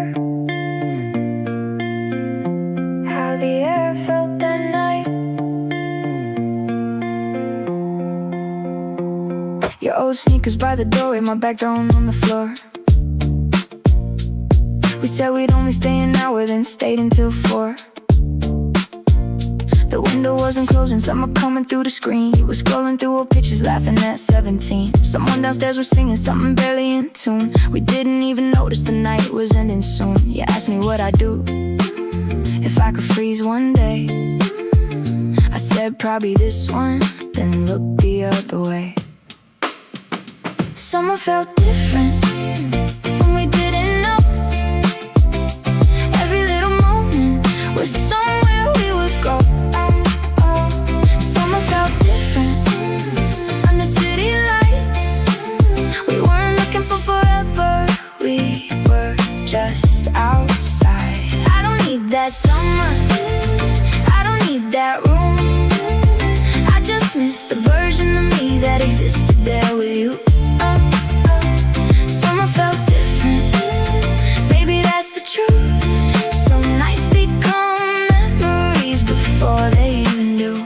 how the air felt that night. Your old sneakers by the doorway, my back thrown on the floor. We said we'd only stay an hour, then stayed until 4. The window wasn't closing, summer coming through the screen. You were scrolling through old pictures, laughing at 17. Someone downstairs was singing something barely in tune. We didn't even notice the night was ending soon. You asked me what I'd do if I could freeze one day. I said probably this one, then looked the other way. Summer felt different when we didn't know. Every little moment was somewhere we would go. Summer felt different under city lights. We weren't looking for forever, we were just outside. I don't need that summer, I don't need that room. I just miss the version of me that existed there with you. Summer felt different, maybe that's the truth. Some nights become memories before they even do.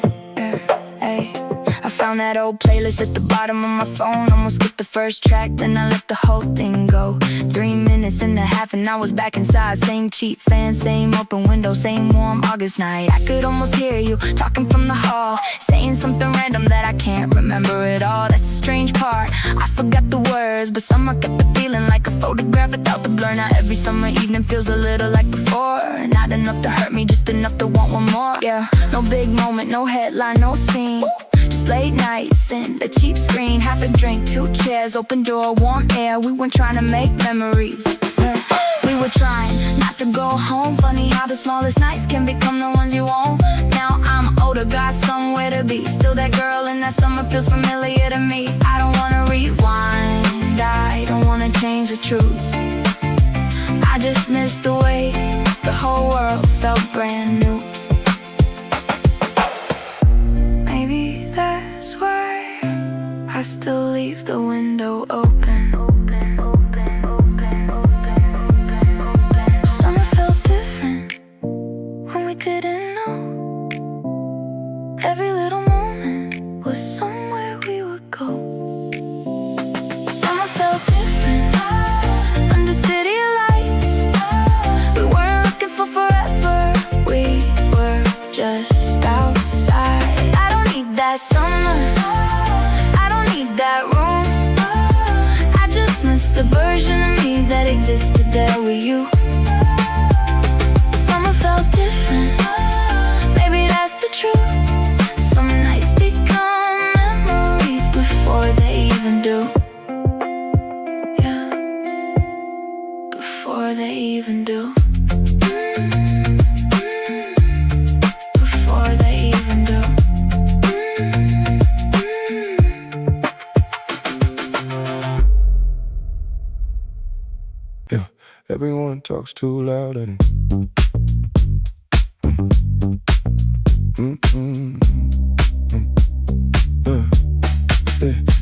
I found that old playlist at the bottom of my phone. Almost skipped the first track, then I let the whole thing go. 3 minutes and a half and I was back inside. Same cheap fan, same open window, same warm August night. I could almost hear you talking from the hall, saying something random that I can't remember at all. That's the strange part, I forgot the words, but somehow kept the feeling like a photograph without the blur. Now every summer evening feels a little like before. Not enough to hurt me, just enough to want one more. Yeah, no big moment, no headline, no scene. Just late nights and a cheap screen. Half a drink, 2 chairs, open door, warm air. We weren't trying to make memories, we were trying not to go home. Funny how the smallest nights can become the ones you own. Now I'm older, got somewhere to be. Still that girl in that summer feels familiar to me. I don't wanna rewind, I don't wanna change the truth. I just miss the way the whole world felt brand new. Maybe that's why I still leave the window open. Summer felt different when we didn't know. Every little moment was somewhere we would go. Summer felt different. they even do. Before they even do. Yeah, everyone talks too loud and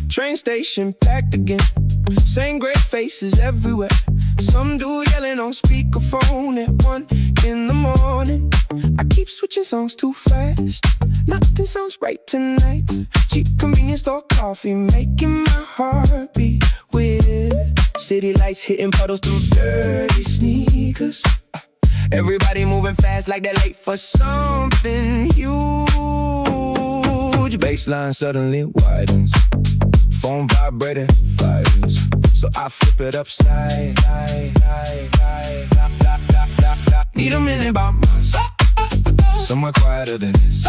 train station packed again. Same great faces everywhere. Some dude yelling on speakerphone at 1 in the morning. I keep switching songs too fast. Nothing sounds right tonight. Cheap convenience store coffee making my heart beat weird. City lights hitting puddles through dirty sneakers. Everybody moving fast like they're late for something huge. Baseline suddenly widens. Phone vibrating, fires. So I flip it upside. Need a minute by myself. Somewhere quieter than this.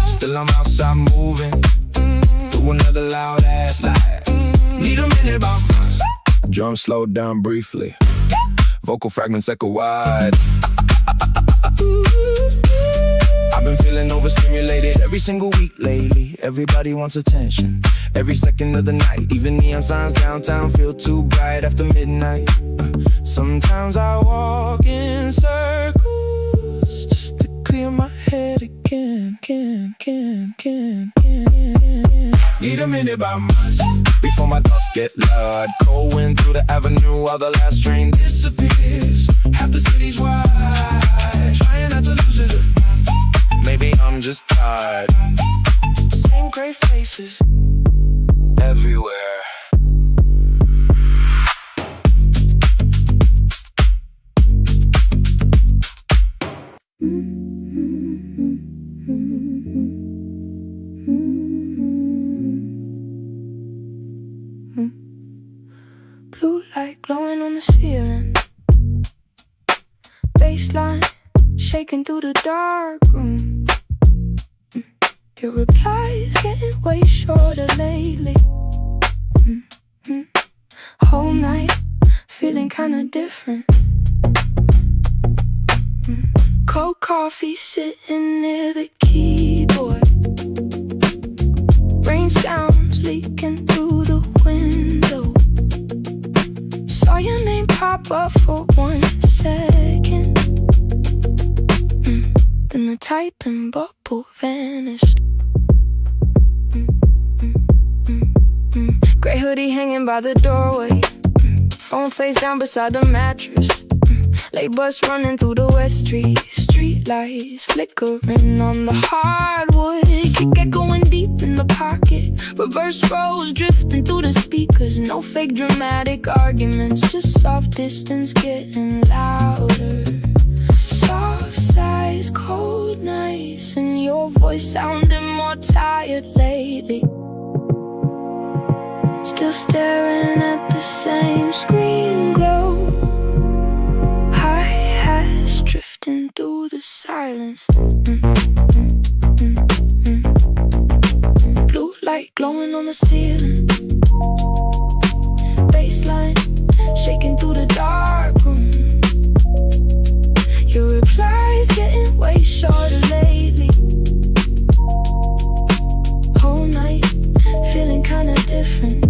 Still I'm outside moving through another loud ass lie. Need a minute by myself. Drum slowed down briefly. Vocal fragments echo wide. I've been feeling overstimulated every single week lately. Everybody wants attention every second of the night. Even neon signs downtown feel too bright after midnight. Sometimes I walk in circles just to clear my head again. Need a minute by myself before my thoughts get loud. Cold wind through the avenue while the last train disappears. Half the city's wide, trying not to lose it. Maybe I'm just tired. Same gray faces everywhere. Blue light glowing on the ceiling. Baseline shaking through the dark room. Your replies getting way shorter lately. Whole night feeling kinda different. Cold coffee sitting near the keyboard. Rain sounds leaking through the window. Saw your name pop up for 1 second. Then the typing bubble vanished. Grey hoodie hanging by the doorway. Phone face down beside the mattress. Late bus running through the West Street. Street lights flickering on the hardwood. Kick echoing deep in the pocket. Reverse rows drifting through the speakers. No fake dramatic arguments, just soft distance getting louder. Soft sighs, cold nights, and your voice sounding more tired lately. Still staring at the same screen glow. Hi-hats drifting through the silence. Blue light glowing on the ceiling. Baseline shaking through the dark room. Your replies getting way shorter lately. Whole night feeling kinda different.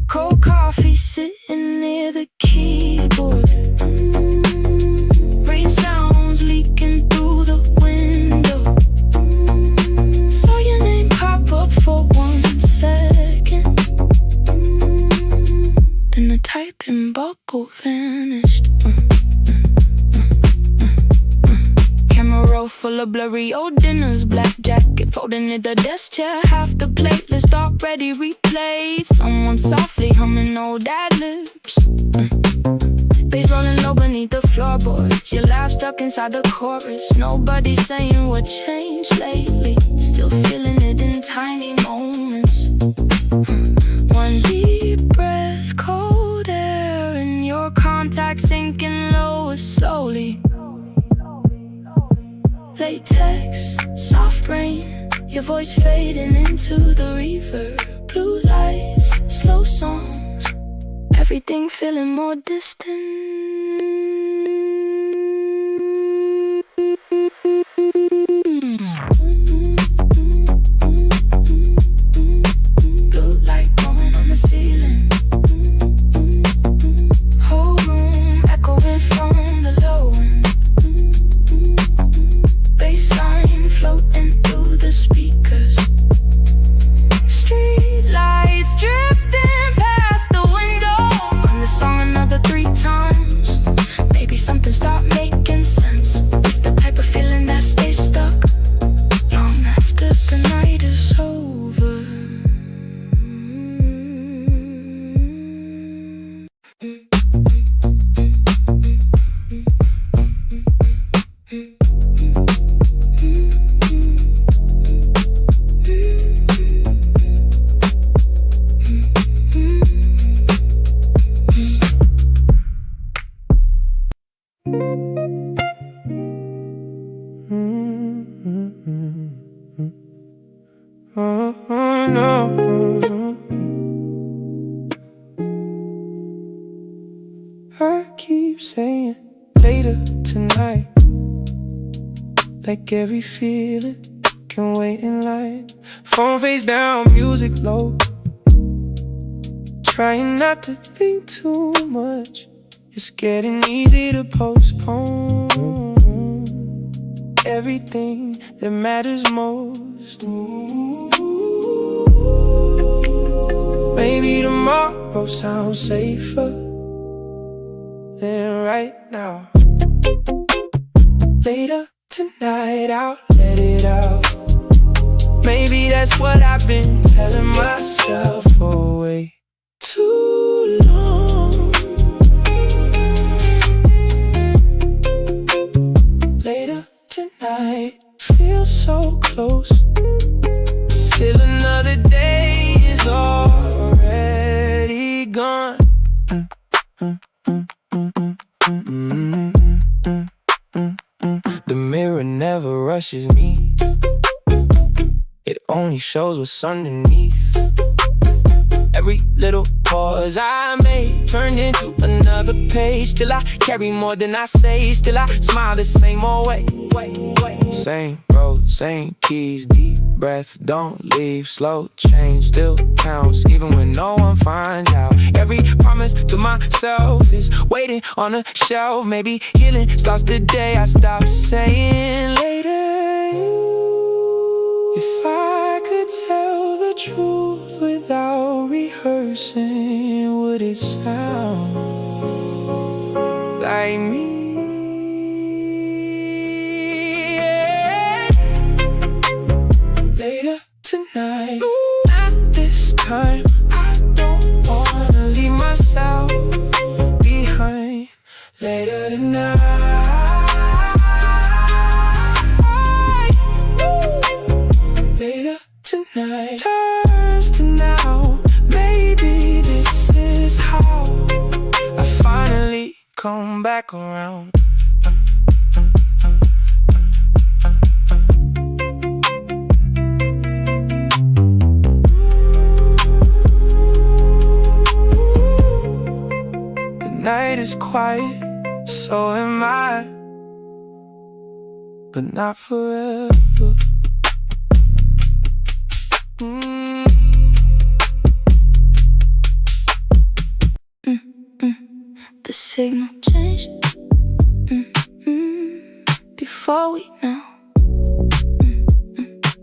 Cold coffee sitting near the keyboard. Rain sounds leaking through the window. Saw your name pop up for 1 second. Then the typing bubble vanished. Camera roll full of blurry old dinners. Black jacket folding in the desk chair. Half the playlist already replayed. Someone softly humming old ad-libs. Bass rolling low beneath the floorboards. Your laugh stuck inside the chorus. Nobody saying what changed lately. Still feeling it in tiny moments. One deep breath, cold air, and your contact sinking lower slowly. Latex, soft rain, your voice fading into the reverb. Blue lights, slow songs, everything feeling more distant. Blue light glowing on the ceiling, whole room echoing from the low end. Bassline floating through the speakers, street lights drifting past the window. Run the song another 3 times, maybe something start making sense. It's the type of feeling that stays stuck long after the night is over. I keep saying later tonight, like every feeling can wait in line. Phone face down, music low, trying not to think too much. It's getting easy to postpone everything that matters most. Maybe tomorrow sounds safer than right now. Later tonight, I'll let it out. Maybe that's what I've been telling myself for way too long. Later tonight, feels so close till another day is already gone. The mirror never rushes me, it only shows what's underneath. Every little pause I made turned into another page. Still I carry more than I say, still I smile the same old way. Same road, same keys, deep breath, don't leave. Slow change still counts, even when no one finds out. Every promise to myself is waiting on a shelf. Maybe healing starts the day I stop saying later. If I could tell the truth without rehearsing, would it sound like me? Later tonight, at this time, I don't wanna leave myself behind. Later tonight, later tonight turns to now. Maybe this is how I finally come back around. The night is quiet, so am I, but not forever. The signal changed before we know,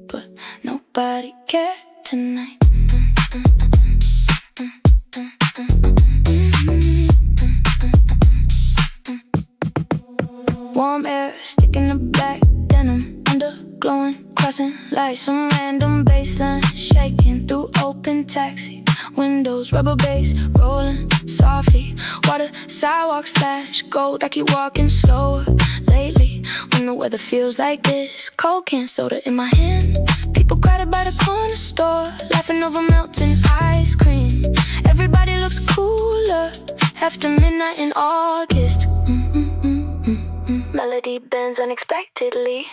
but nobody cared tonight. Warm air sticking the black denim under glowing crossing lights. Some random bassline shaking through open taxi windows. Rubber bass rolling softly, water sidewalks flash gold. I keep walking slower lately when the weather feels like this. Cold can soda in my hand, people crowded by the corner store, laughing over melting ice cream. Everybody looks cooler after midnight in August. Melody bends unexpectedly.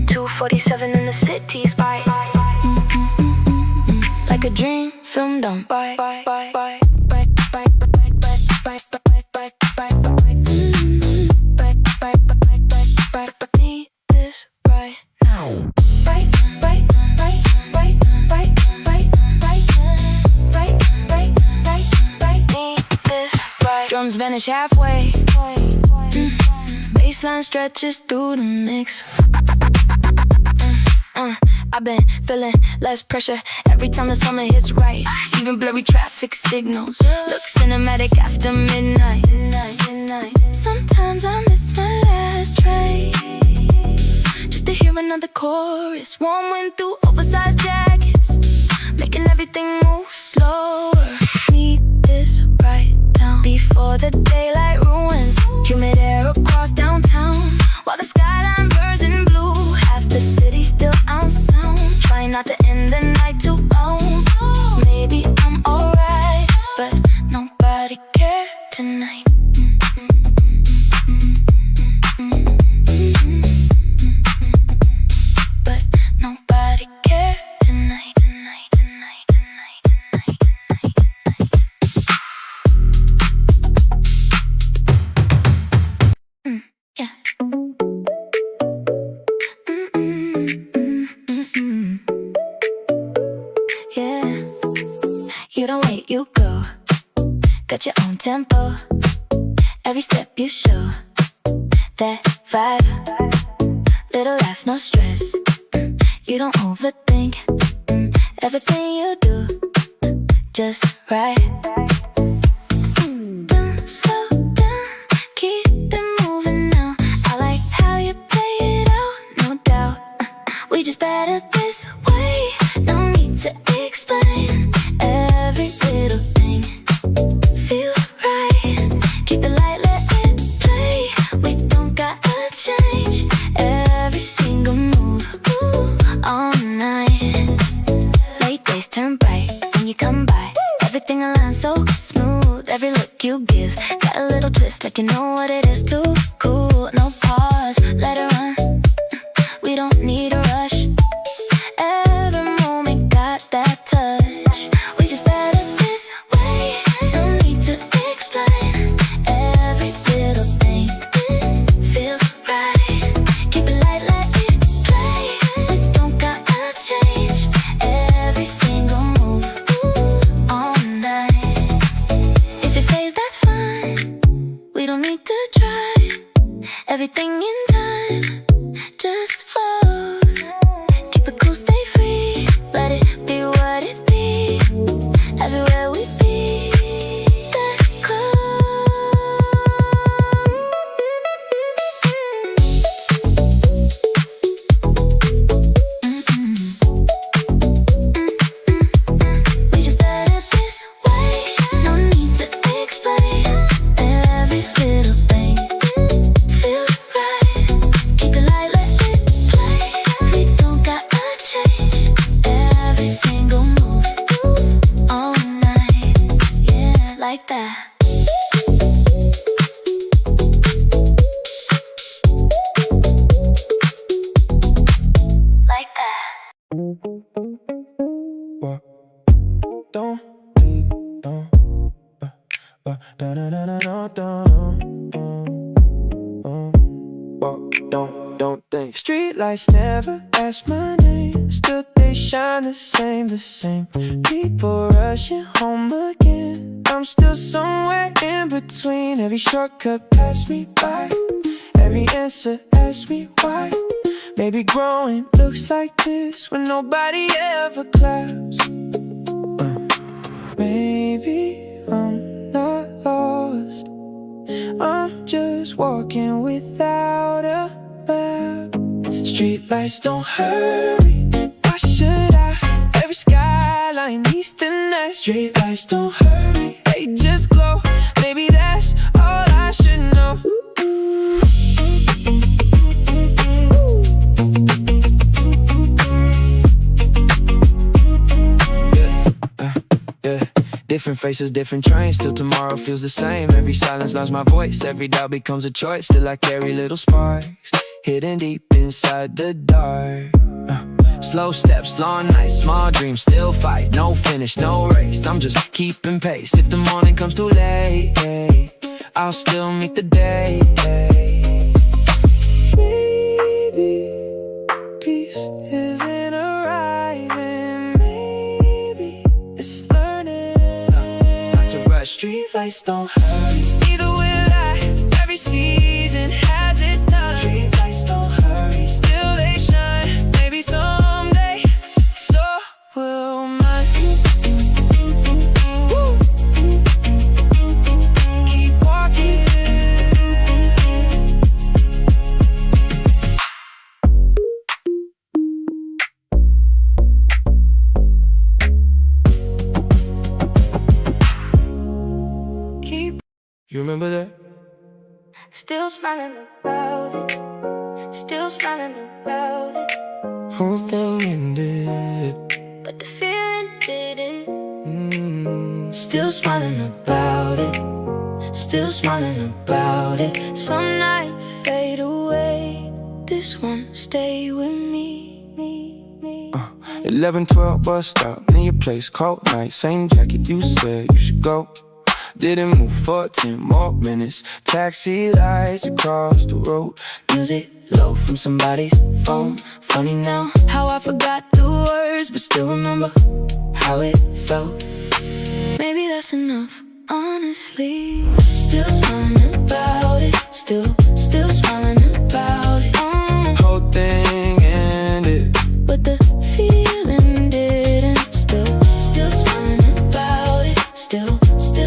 2:47 in the city spot. like a dream filmed on need this right now. Drums vanish halfway. Baseline stretches through the mix. I've been feeling less pressure every time the summer hits right. Even blurry traffic signals look cinematic after midnight. Sometimes I miss my last train just to hear another chorus. Warm wind through oversized jackets, making everything move slower. Need this right down before the daylight ruins. Humid air across downtown while the skyline burns in blue. Half the city still on sound, trying not to end the night too long. Maybe I'm alright, but nobody cared tonight. But nobody cared tonight. Yeah. Yeah. You don't wait, you go. Got your own tempo. Every step you show that vibe. Little laugh, no stress. You don't overthink. Everything you do, just right. Don't slow down, keep it moving now. I like how you play it out, no doubt. We just better this way. No need to explain. Every little thing feels right. Keep it light, let it play. We don't gotta change every single move. All night. Late days turn bright when you come by. Everything aligns so smooth. Every look you give got a little twist, like you know what it is. Too cool, no pause, let it run. We don't need a rush. Every moment got that touch. We just better this way. No need to explain. Every little thing feels right. Keep it light, let it play. We don't gotta change every single move. All night. If it fades, that's fine. We don't need to try. Everything in time just flows. Keep it cool, stay free. Let it be what it be. Everywhere we be, that We just better this way. No need to explain. Every little thing feels right. Keep it light, let it play. We don't gotta change every single move. All night, yeah, like that. Like that. What? Don't think, don't. Da da da da da da. Don't think. Street lights never ask my name. Still they shine the same. People rushing home again. I'm still somewhere in between. Every shortcut passed me by. Every answer asked me why. Maybe growing looks like this when nobody ever claps. Maybe I'm not lost. I'm just walking without a map. Streetlights don't hurry. Why should I? Every skyline needs the night. Streetlights don't hurry. They just glow. Maybe that's all I should know. Different faces, different trains. Still tomorrow feels the same. Every silence learns my voice. Every doubt becomes a choice. Still I carry little sparks hidden deep inside the dark. Slow steps, long nights, small dreams, still fight. No finish, no race, I'm just keeping pace. If the morning comes too late, I'll still meet the day. Maybe peace isn't arriving. Maybe it's learning not to rush. Street lights don't hurry, neither will I. Every season has its time. Street lights don't hurry, still they shine. Maybe someday, so will mine. Woo. Keep walking. You remember that? Still smiling about it. Still smiling about it. Whole thing ended, But the feeling didn't. Still smiling about it. Still smiling about it. Some nights fade away. This one stay with me. 11-12 bus stop near your place, cold night, same jacket. You said you should go. Didn't move for 10 more minutes. Taxi lights across the road. Music low from somebody's phone. Funny now how I forgot the words, but still remember how it felt. Maybe that's enough, honestly. Still smiling about it. Still smiling about it. Whole thing ended, But the feeling didn't. Still smiling about it. Still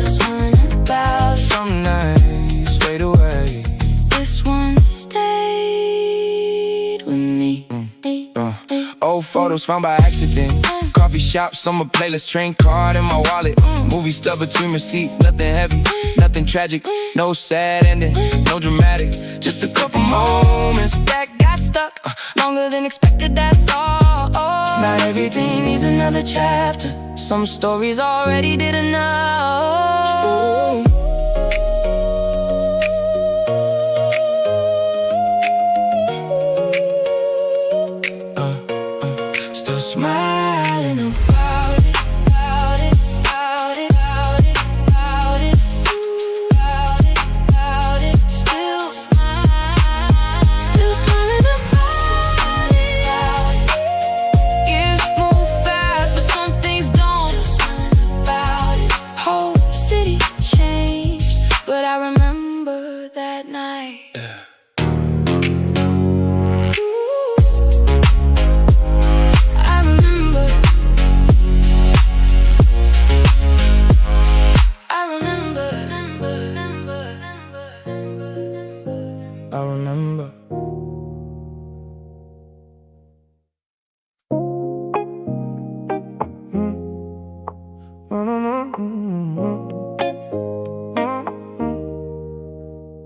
smiling about it. some nights fade away. This one stayed with me. Old photos found by accident. Coffee shop, summer playlist, train card in my wallet. Movie stub between receipts, nothing heavy, nothing tragic, no sad ending, no dramatic. Just a couple moments That got stuck longer than expected, that's all. Not everything Needs another chapter. Some stories already did enough. Still Smiling about it, about it, about it, about it, about it, about it, about it. Still smiling about it. Years move fast, but some things don't. Still smiling about it. Whole city changed, but I remember that night. I remember. I remember.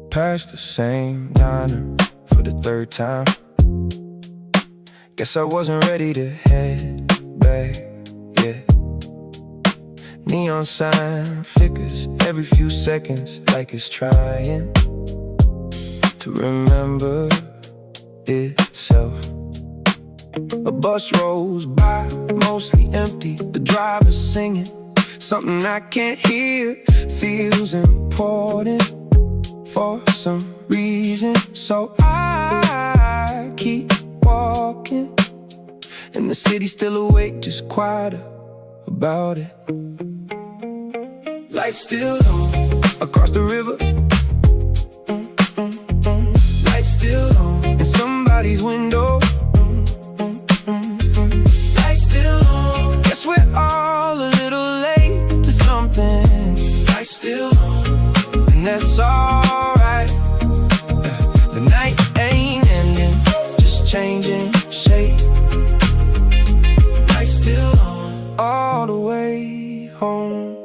Past the same diner for the third time. Guess I wasn't ready to head back yet. Neon sign flickers every few seconds, like it's trying to remember itself. A bus rolls by, mostly empty. The driver's singing something I can't hear. Feels important for some reason, so I keep walking. And the city's still awake, just quieter about it. Lights still on across the river. Lights still on in somebody's window. Lights still on. Guess we're all a little late to something. Lights still on, and that's alright. The night ain't ending, just changing shape. Lights still on all the way home.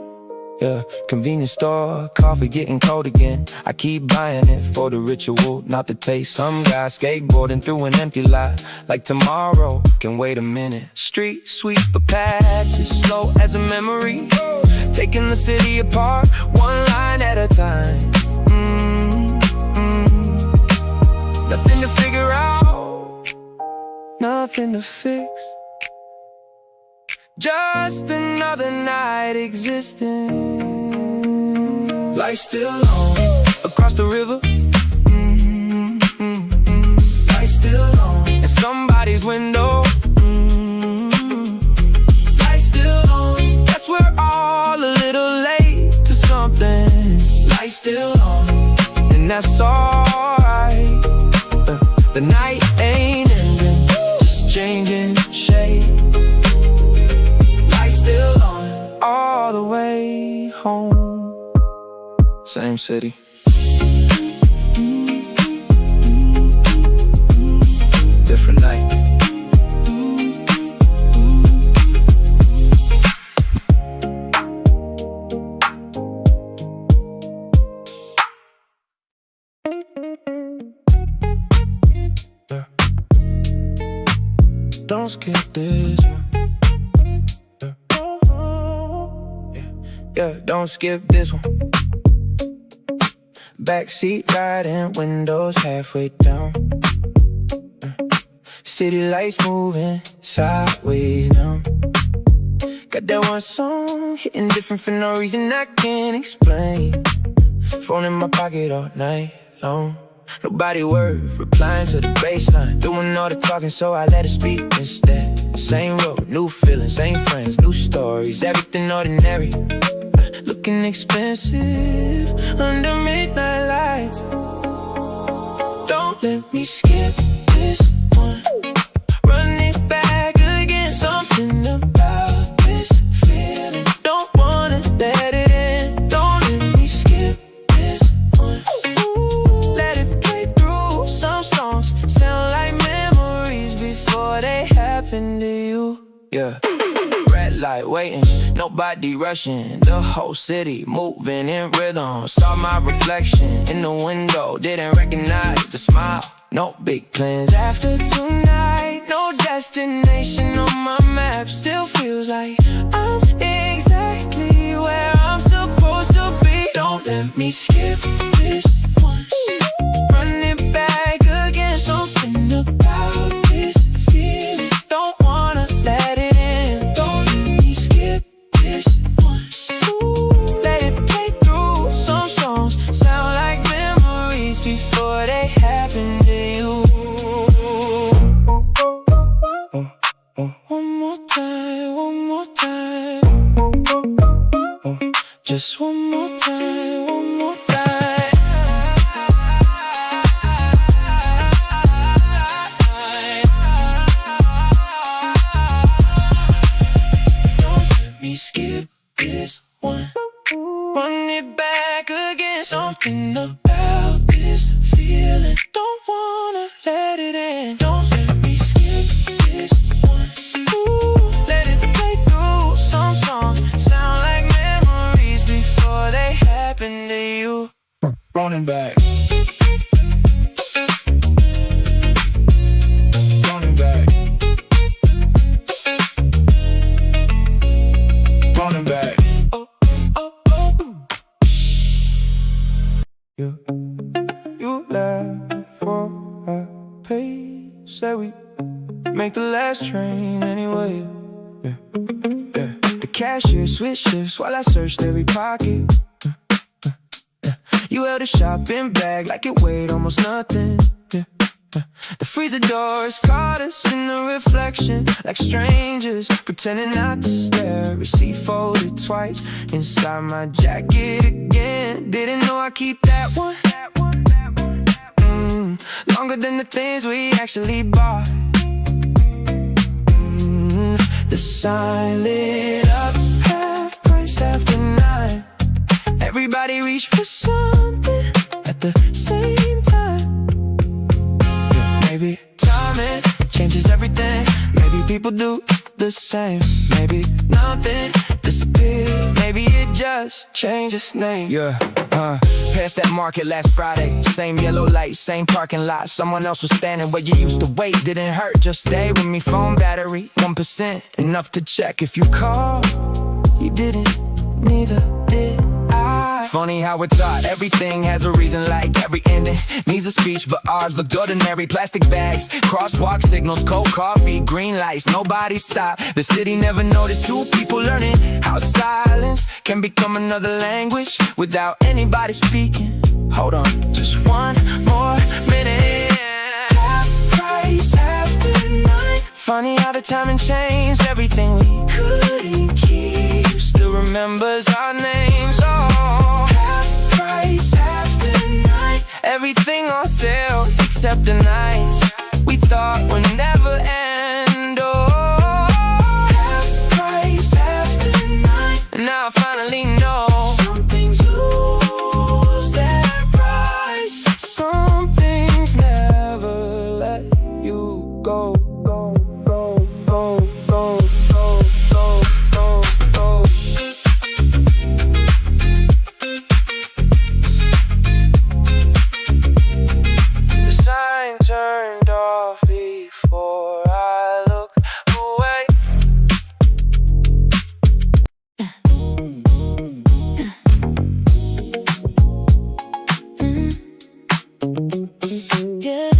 Yeah, convenience store, coffee getting cold again. I keep buying it for the ritual, not the taste. Some guy skateboarding through an empty lot, like tomorrow can wait a minute. Street sweeper passes slow as a memory, taking the city apart, one line at a time. Nothing to figure out, nothing to fix. Just another night existing. Lights still on across the river. Lights still on in somebody's window. Lights still on. Guess we're all a little late to something. Lights still on, and that's alright. The night ain't ending, just changing shape. Lights still on all the way home. Same city. Different night. Don't skip this, yeah, don't skip this one. Backseat riding, windows halfway down. City lights moving sideways now. Got that one song hitting different for no reason I can't explain. Phone in my pocket all night long. Nobody worth replying to the baseline. Doing all the talking, so I let her speak instead. Same road, new feelings, same friends, new stories. Everything ordinary, looking expensive under midnight lights. Don't let me skip this one. Run it back again. Something about this feeling. Don't wanna let it in. Don't let me skip this one. Let it play through. Some songs sound like memories before they happen to you. Yeah. Red light waiting, nobody rushing. The whole city moving in rhythm. Saw my reflection in the window, didn't recognize the smile. No big plans after tonight. No destination on my map. Still feels like I'm exactly where I'm supposed to be. Don't let me skip this one. Run it back again. Something about this feeling. Don't wanna let it in. Don't let me skip this one. Let it play through. Some songs sound like memories before they happen to you. One more time, one more time. Just one more time, one more time. Don't let me skip this one. Run it back again. Something about this feeling. Don't wanna let it in. Don't let me skip this one. Let it play through. Some songs sound like memories before they happen to you. Running back. Running back. Running back. You left for a pay. Said we make the last train anyway. Yeah. The cashier switched shifts while I searched every pocket. You held a shopping bag like it weighed almost nothing. The freezer doors caught us in the reflection, like strangers pretending not to stare. Receipt folded twice inside my jacket again. Didn't know I keep that one. Longer than the things we actually bought. The sign lit up, half price after 9. Everybody reached for something at the same time. Maybe timing changes everything. Maybe people do the same. Maybe nothing disappeared. Maybe it just changed its name. Yeah, past that market last Friday. Same yellow light, same parking lot. Someone else was standing where you used to wait. Didn't hurt, just stay with me. Phone battery 1%, enough to check if you call. You didn't, neither did I. Funny how we're taught everything has a reason, like every ending needs a speech, but ours looked ordinary. Plastic bags, crosswalk signals, cold coffee, green lights, nobody stopped. The city never noticed two people learning how silence can become another language without anybody speaking. Hold on, just one more minute. Half price after 9. Funny how the timing changed. Everything we couldn't keep still remembers our names. Oh, half price after 9. Everything on sale except the nights we thought would never end. Oh, half price after 9. And now I finally know some things lose their price. Some things never let you go. Turned off before I look away. Yeah.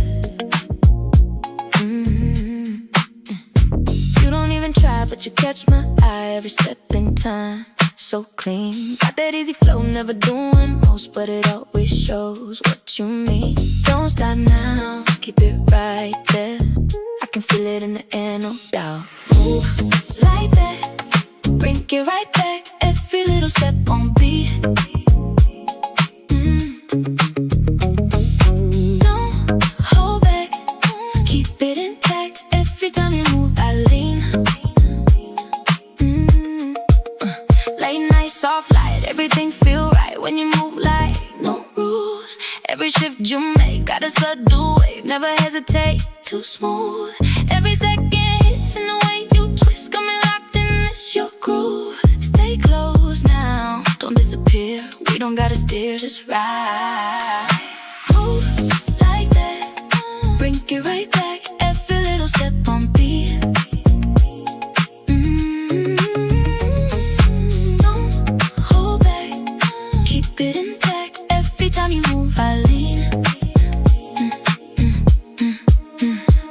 You don't even try, but you catch my eye every step in time. So clean, got that easy flow, never doing most, but it always shows what you mean. Don't stop now, keep it right there. I can feel it in the air, no doubt. Move like that, bring it right back. Every little step on beat. Don't hold back, keep it intact. Every time you move, I lean. Late night, soft light, everything feel right when you move like no rules. Every shift you make, got a subtle wave, never hesitate, too smooth. Every second hits in the way you twist, got me locked in this your groove. Stay close now, don't disappear, we don't gotta steer, just ride. Move like that, bring it right back, every little step on beat. Keep it intact, every time you move I lean.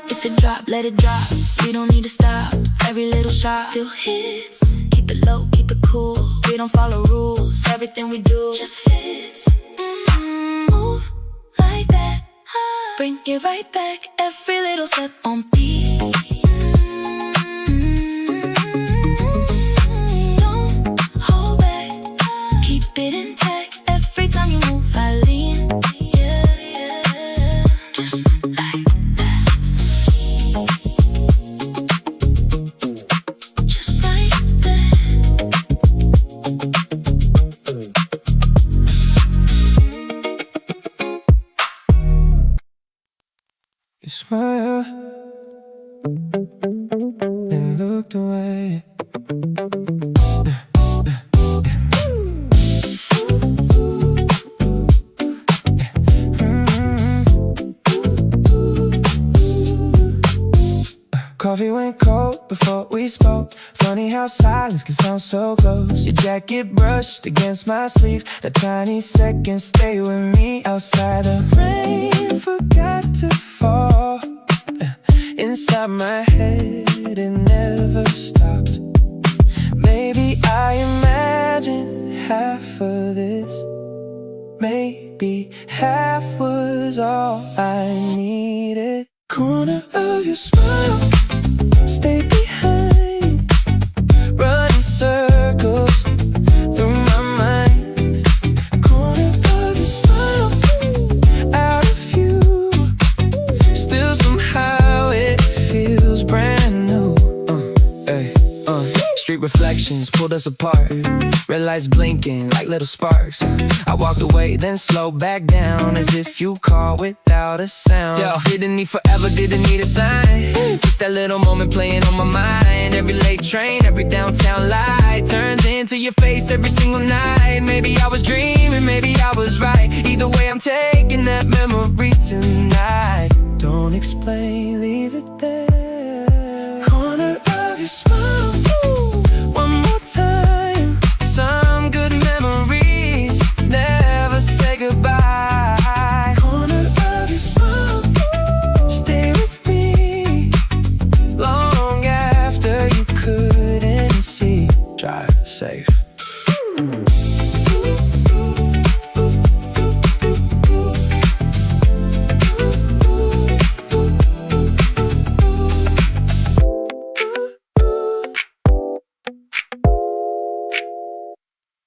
If it drop, let it drop, we don't need to stop. Every little shot still hits. Keep it low, keep it cool, we don't follow rules. Everything we do just fits. Move like that, bring it right back, every little step on beat. Don't hold back, keep it intact. Every time you move, I lean. Yeah, yeah. Just like that. Just like that. You smile, then looked away. Coffee went cold before we spoke. Funny how silence can sound so close. Your jacket brushed against my sleeve. That tiny second stay with me outside. The rain forgot to fall. Inside my head it never stopped. Maybe I imagined half of this. Maybe half was all I needed. Corner of your smile, stay behind, running circles through my mind. Corner of your smile, out of view, still somehow it feels brand new. Street reflections pulled us apart, red lights blinking like little sparks. I walked away, then slowed back down, as if you called without a sound. Yo, didn't need forever, didn't need a sign. Just that little moment playing on my mind. Every late train, every downtown light turns into your face every single night. Maybe I was dreaming, maybe I was right. Either way, I'm taking that memory tonight. Don't explain, leave it there. Corner of your smile, one more time. Some good memories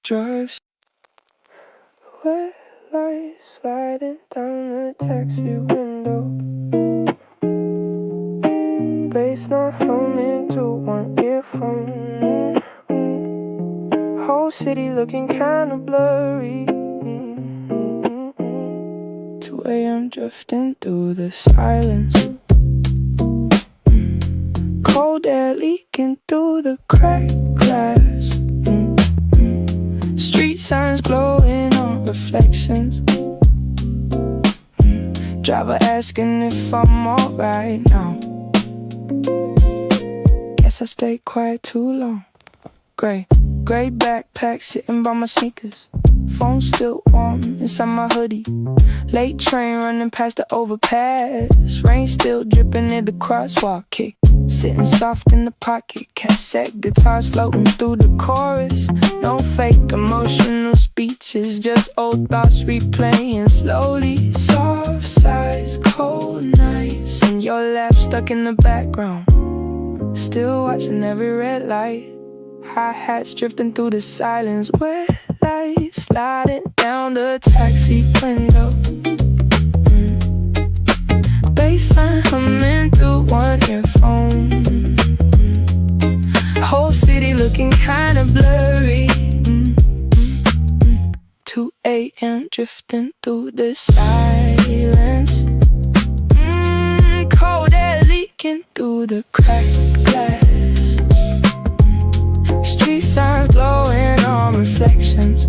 Drives red lights sliding down the taxi window, bass not humming to one earphone. Whole city looking kinda blurry. 2 a.m. drifting through the silence, cold air leaking through the cracked glass. Street signs glowing on reflections. Driver asking if I'm alright now. Guess I stayed quiet too long. Gray backpack sitting by my sneakers. Phone still warm inside my hoodie. Late train running past the overpass. Rain still dripping near the crosswalk. Kick sitting soft in the pocket. Cassette guitars floating through the chorus. No fake emotional speeches, just old thoughts replaying slowly. Soft sighs, cold nights, and your laugh stuck in the background. Still watching every red light. Hi-hats drifting through the silence. Wet lights sliding down the taxi window. Bassline humming through one earphone. Whole city looking kinda blurry. 2 a.m. drifting through the silence. Cold air leaking through the cracked glass. Street signs glowing on reflections.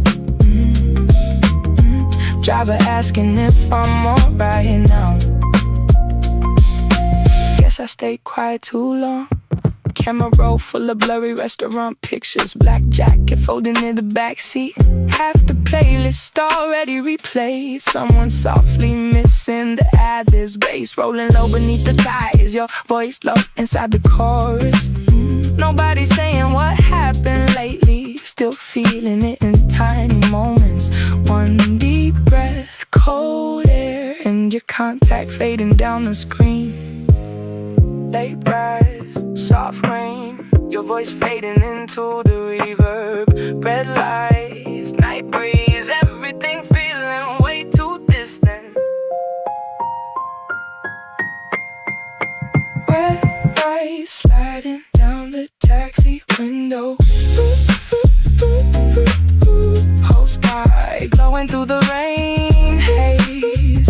Driver asking if I'm alright now. Guess I stayed quiet too long. Camera roll full of blurry restaurant pictures. Black jacket folding in the backseat. Half the playlist already replayed. Someone softly missing the ad-libs. Bass rolling low beneath the thighs. Your voice low inside the chorus. Nobody saying what happened lately. Still feeling it in tiny moments. One deep breath, cold air, and your contact fading down the screen. Late rise, soft rain, your voice fading into the reverb. Red lights, night breeze, everything feeling way too distant. Red lights sliding down the taxi window. Whole sky glowing through the rain haze.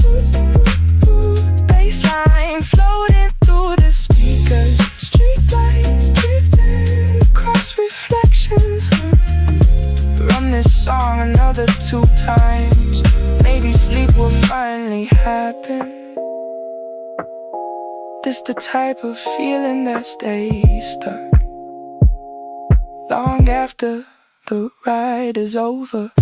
Bassline floating through the speakers. Street lights drifting across reflections. Run this song another 2 times. Maybe sleep will finally happen. This the type of feeling that stays stuck long after the ride is over.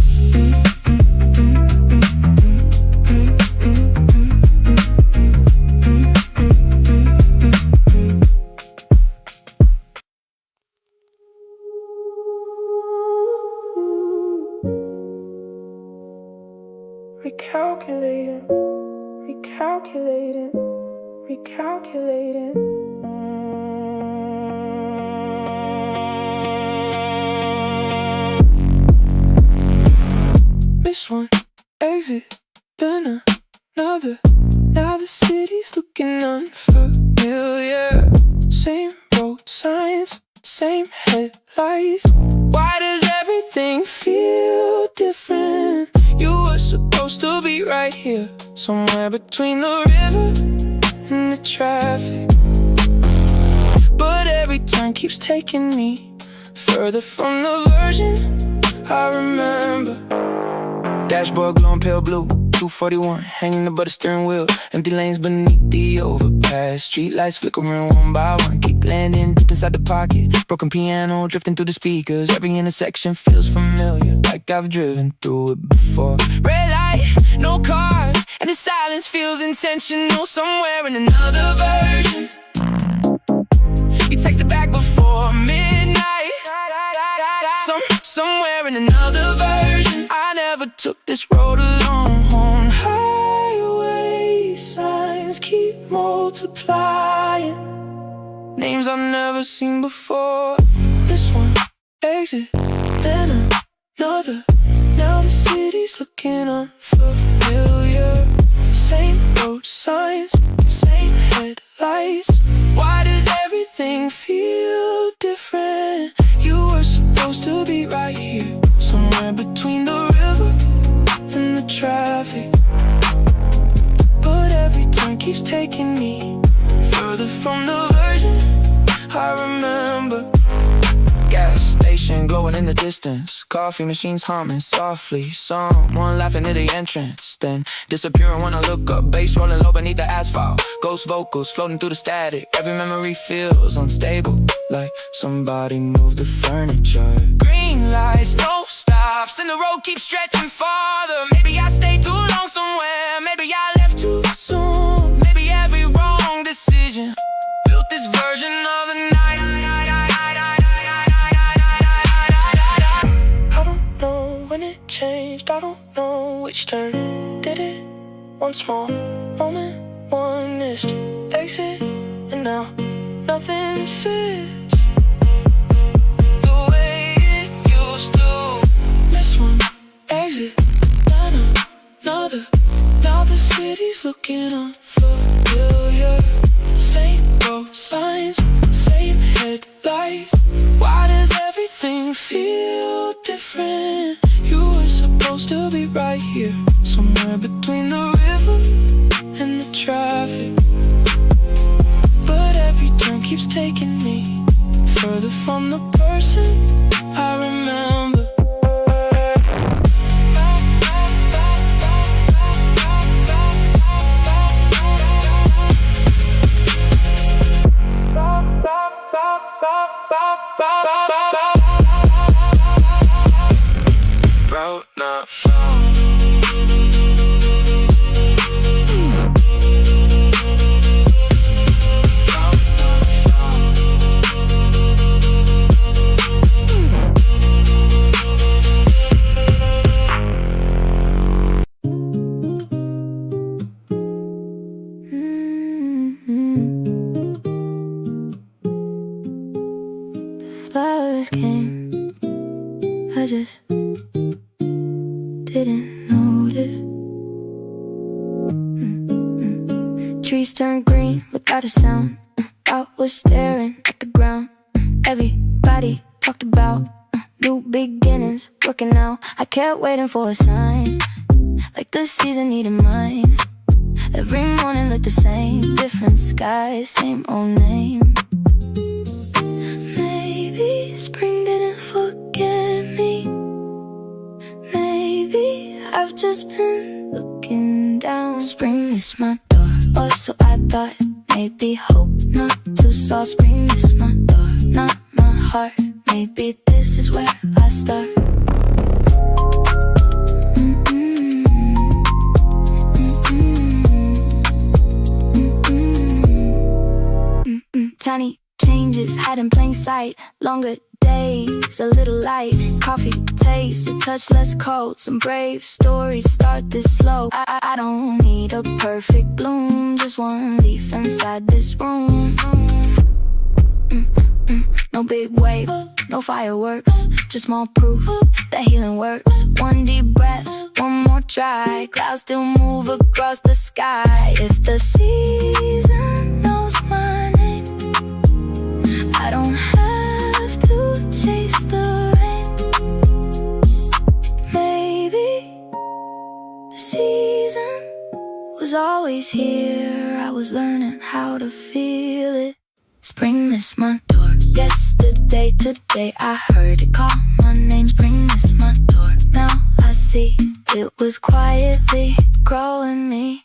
Recalculating, recalculating, recalculating. Miss one exit, then another. Now the city's looking unfamiliar. Same road signs, same headlights. Why does everything feel different? You were supposed to be right here, somewhere between the river and the traffic. But every turn keeps taking me further from the version I remember. Dashboard glowing pale blue, 241 hanging above the steering wheel. Empty lanes beneath the overpass. Street lights flickering one by one. Keep landing deep inside the pocket. Broken piano drifting through the speakers. Every intersection feels familiar, like I've driven through it before. Red light, no cars, and the silence feels intentional. Somewhere in another version. You texted back before midnight. somewhere in another version. I never took this road alone. Highway signs keep multiplying, names I've never seen before. This one, exit, then another. Now the city's looking unfamiliar. Same road signs, same headlights. Why does everything feel different? You were supposed to be right here, somewhere between the river and the traffic. But every turn keeps taking me further from the version I remember. Gas station glowing in the distance, coffee machines humming softly, someone laughing at the entrance, then disappearing when I look up, bass rolling low beneath the asphalt, ghost vocals floating through the static. Every memory feels unstable, like somebody moved the furniture. Green lights, no stops, and the road keeps stretching farther. Maybe I stayed too long somewhere, maybe I left too soon. Maybe every wrong decision built this version of the night. When it changed, I don't know which turn did it. One small moment, one missed exit, and now nothing fits the way it used to. Miss one exit, then another. Now the city's looking unfamiliar. Same road signs, same headlights. Why does everything feel different? You were supposed to be right here, somewhere between the river and the traffic. But every turn keeps taking me further from the person I remember. Route not found. The flowers came, I just didn't notice. Trees turned green without a sound. I was staring at the ground. Everybody talked about new beginnings, working out. I kept waiting for a sign, like the season needed mine. Every morning looked the same, different skies, same old name. Maybe spring didn't forget me. Maybe I've just been looking down. Spring is my door, or so I thought. Maybe hope not too soft. Spring is my door, not my heart. Maybe this is where I start. Tiny changes hide in plain sight. Longer days, a little light. Coffee taste, a touch less cold. Some brave stories start this slow. I don't need a perfect bloom, just one leaf inside this room. No big wave, no fireworks, just small proof that healing works. One deep breath, one more try. Clouds still move across the sky. If the season knows my name, I don't have to chase the rain. Maybe the season was always here. I was learning how to feel it. Spring is my door. Yesterday, today I heard it call my name. Spring is my door. Now I see it was quietly growing me.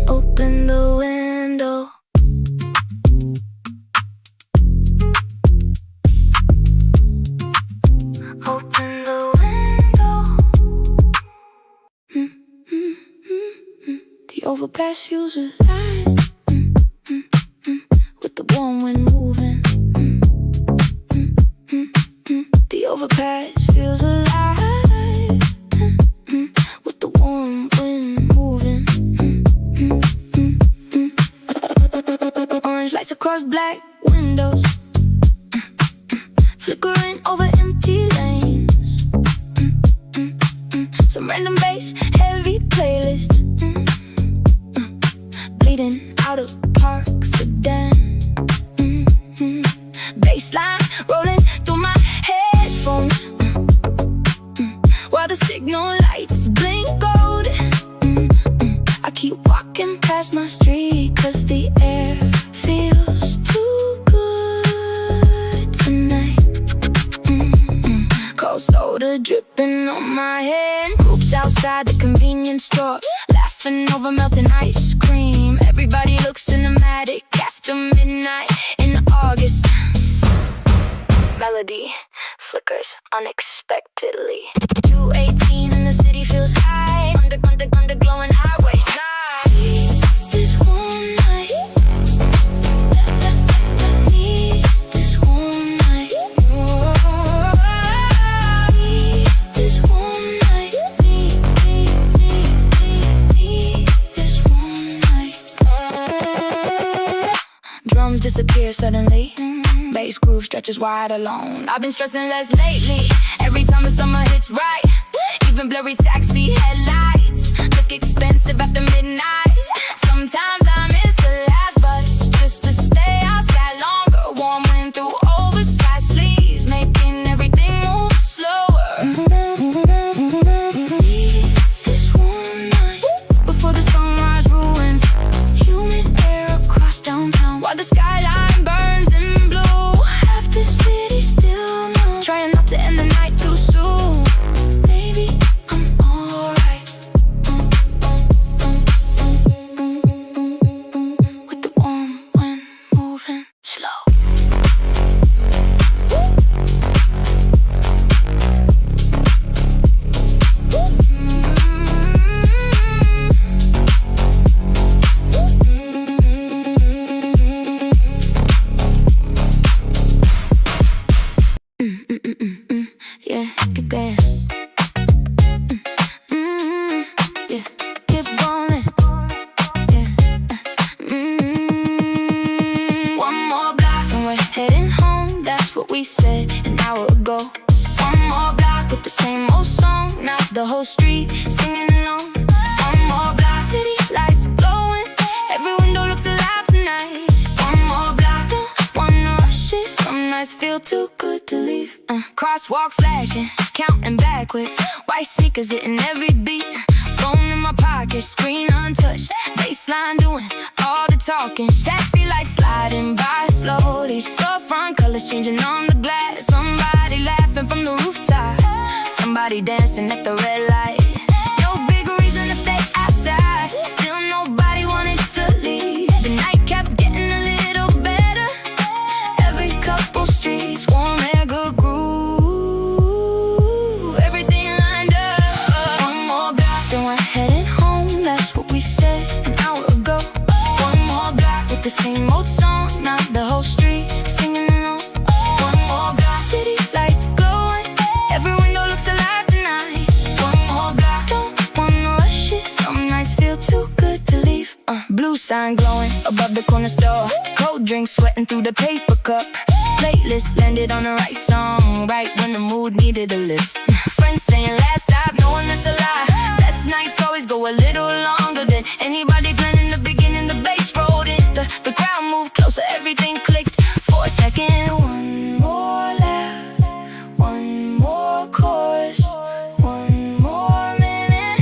Open the window. Open the window. The overpass uses light. orange lights across black windows, flickering over empty lanes. Some random bass, heavy playlist, bleeding out of park sedan. Bassline rolling through my headphones, while the signal lights blink gold. I keep walking past my street, cause the air feels too good tonight. Cold soda dripping on my head. Groups outside the convenience store, laughing over melting ice cream. Everybody looks cinematic after midnight in August. Melody flickers unexpectedly. 218 and the city feels high. Under glowing highways. Need this one night. Need this one night. Need this one night. Need this one night. Drums disappear suddenly. Bass groove stretches wide alone. I've been stressing less lately. Every time the summer hits right, even blurry taxi headlights look expensive after midnight. Sometimes I miss the last bus just to stay outside longer. Warm wind through oversized sleeves, making everything move slower. This one night before the sunrise ruins humid air across downtown, while the skyline burns in blue. Half the city still knows, trying not to end the night too soon. Maybe I'm alright with the warm wind moving slow. Yeah, keep going. Yeah, keep going. Yeah. One more block and we're heading home. That's what we said an hour ago. One more block with the same old song. Now the whole street singing along. One more block, city lights glowing. Every window looks alive tonight. One more block, don't wanna rush it. Some nights feel too good to leave. Crosswalk flashing, counting backwards. White sneakers hitting every beat. Phone in my pocket, screen untouched. Baseline doing all the talking. Taxi lights sliding by slowly. Storefront colors changing on the glass. Somebody laughing from the rooftop. Somebody dancing at the red light. No big reason to stay outside. Still nobody wanted to leave. The night kept getting a little better. Every couple streets, warm air, good groove. Everything lined up. One more block, then we're heading home. That's what we said an hour ago. One more block with the same old song. Now the whole street singing along. One more block, city lights glowing. Every window looks alive tonight. One more block, don't wanna rush it. Some nights feel too good to leave. Blue sign glowing above the corner store. Cold drinks sweating through the paper cup. Playlist landed on the right song, right when the mood needed a lift. Friends saying last stop, knowing that's a lie. Best nights always go a little longer than anybody planned in the beginning. The bass rolled in, the crowd moved closer, everything clicked for a second. One more laugh, one more chorus, one more minute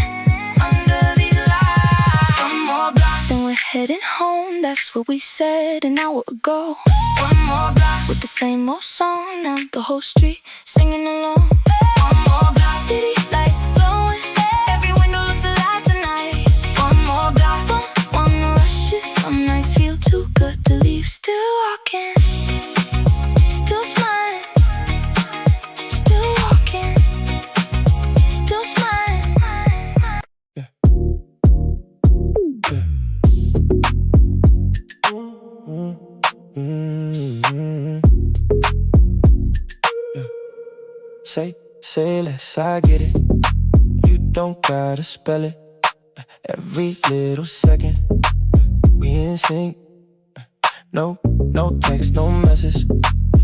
under these lights. One more block, then we're heading home. That's what we said an hour ago. One more block with the same old song. Now the whole street singing along. One more block, city lights glowing. Every window looks alive tonight. One more block, don't wanna rush it. Some nights feel too good to leave. Still walking, still smiling. Still walking, still smiling. Yeah. Say less, I get it. You don't gotta spell it. Every little second, we in sync. No text, no message.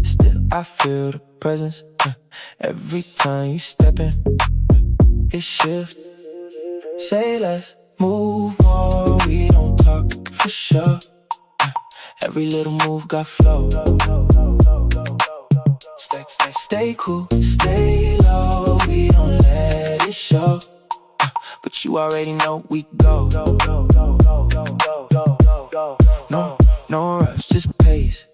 Still I feel the presence. Every time you step in, it shifts. Say let's move more, we don't talk for sure. Every little move got flow. Stay cool, stay low, we don't let it show. But you already know we go. No rush, just pace.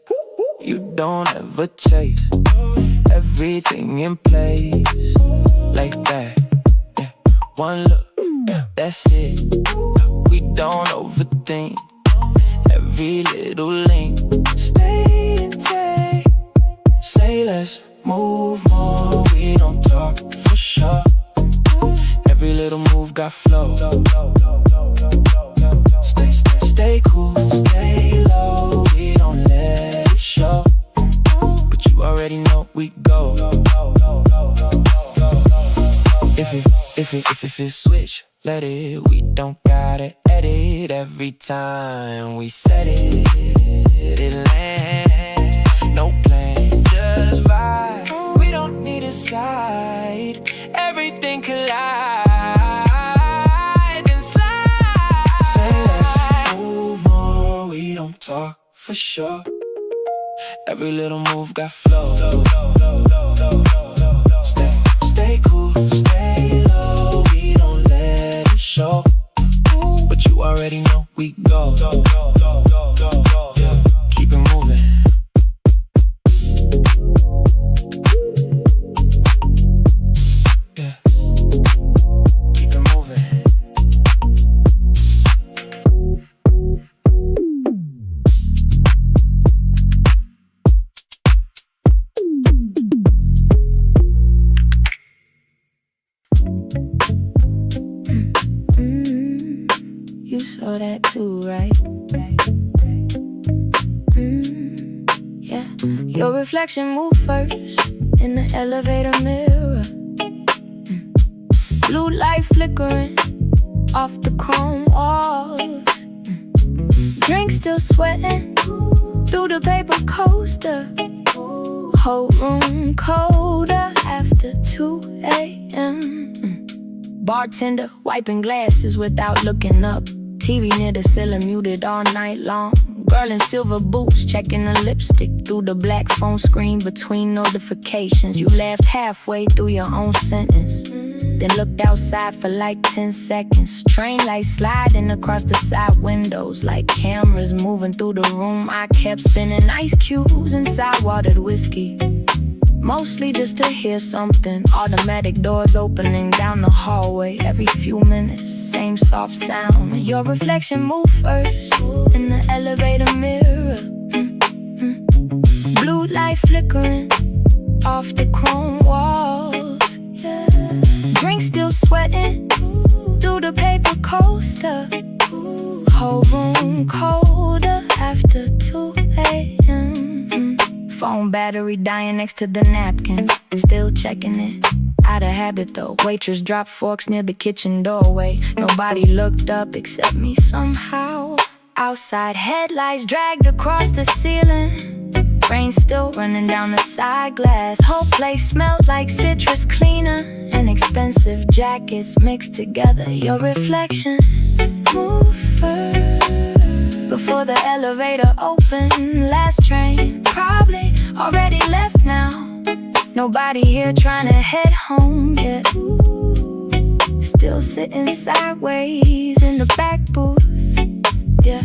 You don't ever chase. Everything in place, like that. Yeah. One look, that's it. We don't overthink. Every little link, stay intact. Say let's move more, we don't talk for sure. Every little move got flow. Stay cool, stay low, we don't let it show. But you already know we go. If it switch, let it. We don't gotta edit. Every time we set it, it land. No plan, just vibe. We don't need a side. Everything collide and slide. Say let's move more, we don't talk for sure. Every little move got flow. Stay cool, stay low, we don't let it show. But you already know we go. Yeah. Keep it moving. Yeah. Keep it moving. You saw that too, right? Yeah. Your reflection moved first in the elevator mirror. Blue light flickering off the chrome walls. Drink still sweating through the paper coaster. Whole room colder after 2 a.m. Bartender wiping glasses without looking up. TV near the ceiling muted all night long. Girl in silver boots checking the lipstick through the black phone screen between notifications. You laughed halfway through your own sentence, then looked outside for like 10 seconds. Train lights sliding across the side windows like cameras moving through the room. I kept spinning ice cubes inside watered whiskey, mostly just to hear something. Automatic doors opening down the hallway every few minutes, same soft sound. Your reflection moved first in the elevator mirror. Blue light flickering off the chrome walls. Yeah. Drink still sweating through the paper coaster. Whole room colder after 2 a.m. Phone battery dying next to the napkins, still checking it. Out of habit though, waitress dropped forks near the kitchen doorway. Nobody looked up except me somehow. Outside headlights dragged across the ceiling. Rain still running down the side glass. Whole place smelled like citrus cleaner and expensive jackets mixed together. Your reflection moved first before the elevator opened. Last train probably already left now. Nobody here trying to head home yet. Still sitting sideways in the back booth. Yeah,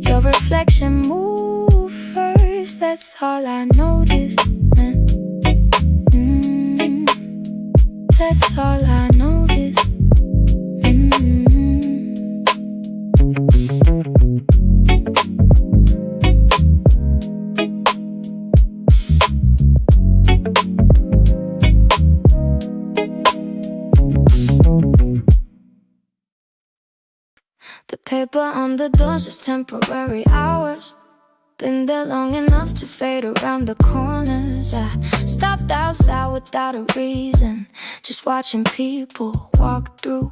your reflection moved first. That's all I noticed. That's all I noticed. The paper on the door's just temporary hours. Been there long enough to fade around the corners. I stopped outside without a reason, just watching people walk through.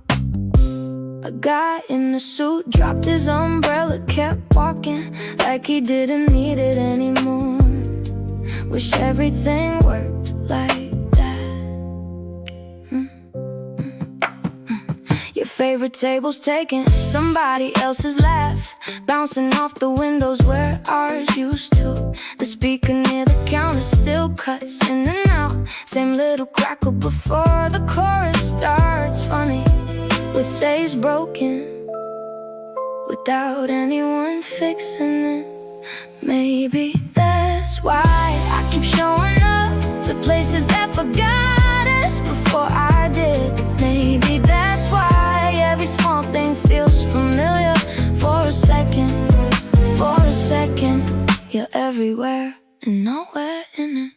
A guy in a suit dropped his umbrella, kept walking like he didn't need it anymore. Wish everything worked like that. Your favorite table's taking somebody else's laugh, bouncing off the windows where ours used to. The speaker near the counter still cuts in and out, same little crackle before the chorus starts. Funny, what stays broken without anyone fixing it. Maybe that's why I keep showing up to places that forgot us before I did. Maybe that's why every small thing feels familiar. For a second, you're everywhere and nowhere in it.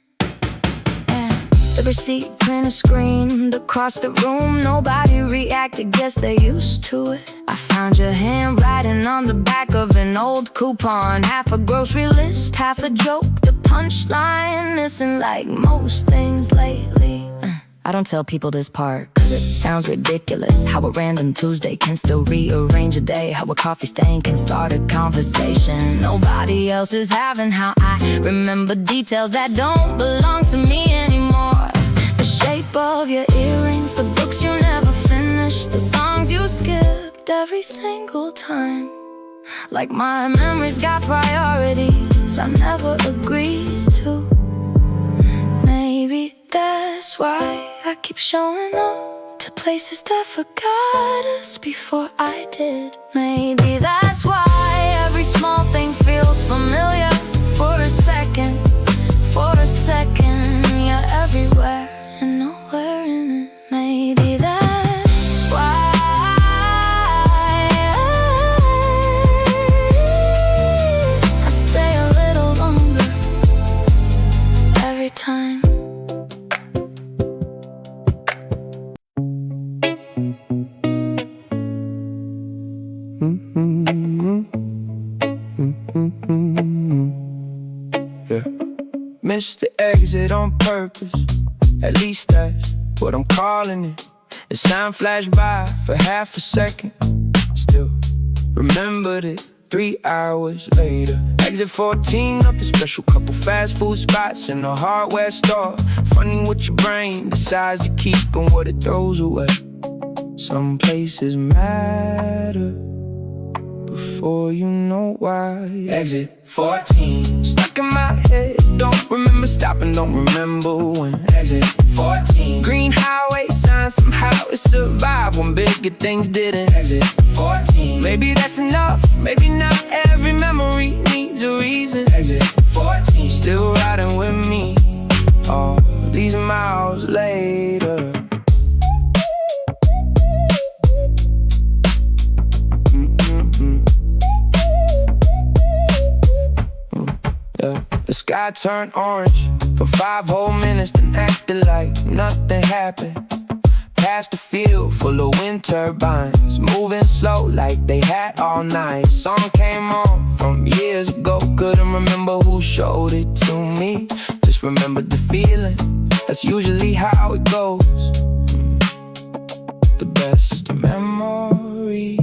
The receipt printer screamed across the room. Nobody reacted, guess they used to it. I found your handwriting on the back of an old coupon. Half a grocery list, half a joke, the punchline missing like most things lately. I don't tell people this part, cause it sounds ridiculous. How a random Tuesday can still rearrange a day. How a coffee stain can start a conversation nobody else is having. How I remember details that don't belong to me anymore. The shape of your earrings, the books you never finished, the songs you skipped every single time. Like my memories got priorities I never agreed to. Maybe that's why I keep showing up to places that forgot us before I did. Maybe that's why every small thing feels familiar. For a second, you're everywhere and nowhere in it. Maybe that's why I stay a little longer every time. Yeah. Missed the exit on purpose, at least that's what I'm calling it. The time flashed by for half a second, still remembered it 3 hours later. Exit 14 up the special couple fast food spots in a hardware store. Funny what your brain decides to keep and what it throws away. Some places matter before you know why. Exit 14, stuck in my head, don't remember stopping, don't remember when. Exit 14, green highway sign, somehow it survived when bigger things didn't. Exit 14, maybe that's enough, maybe not every memory needs a reason. Exit 14, still riding with me all these miles later. The sky turned orange for 5 whole minutes, then acted like nothing happened. Past a field full of wind turbines, moving slow like they had all night. Song came on from years ago, couldn't remember who showed it to me. Just remembered the feeling, that's usually how it goes. The best memories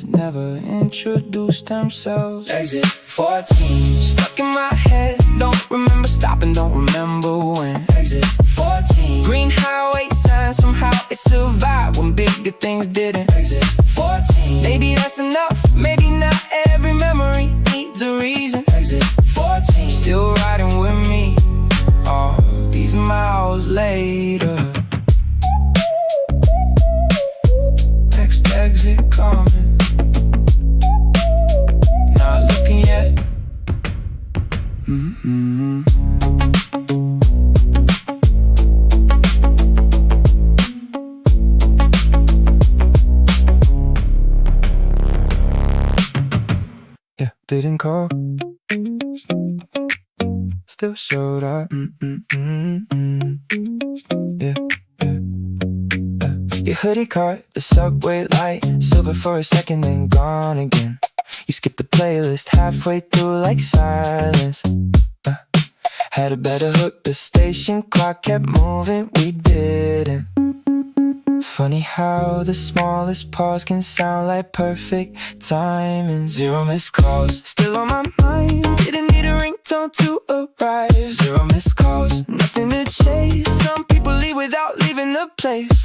never introduced themselves. Exit 14, stuck in my head, don't remember stopping, don't remember when. Exit 14, green highway sign, somehow it survived when bigger things didn't. Exit 14, maybe that's enough, maybe not every memory needs a reason. Exit 14, still riding with me all these miles later. Next exit coming, not looking yet. Yeah, didn't call, still showed up. Yeah. Your hoodie caught the subway light, silver for a second then gone again. You skipped the playlist halfway through like silence. Had a better hook, the station clock kept moving, we didn't. Funny how the smallest pause can sound like perfect timing. 0 missed calls, still on my mind. Didn't need a ringtone to arrive. 0 missed calls, nothing to chase. Some people leave without leaving the place.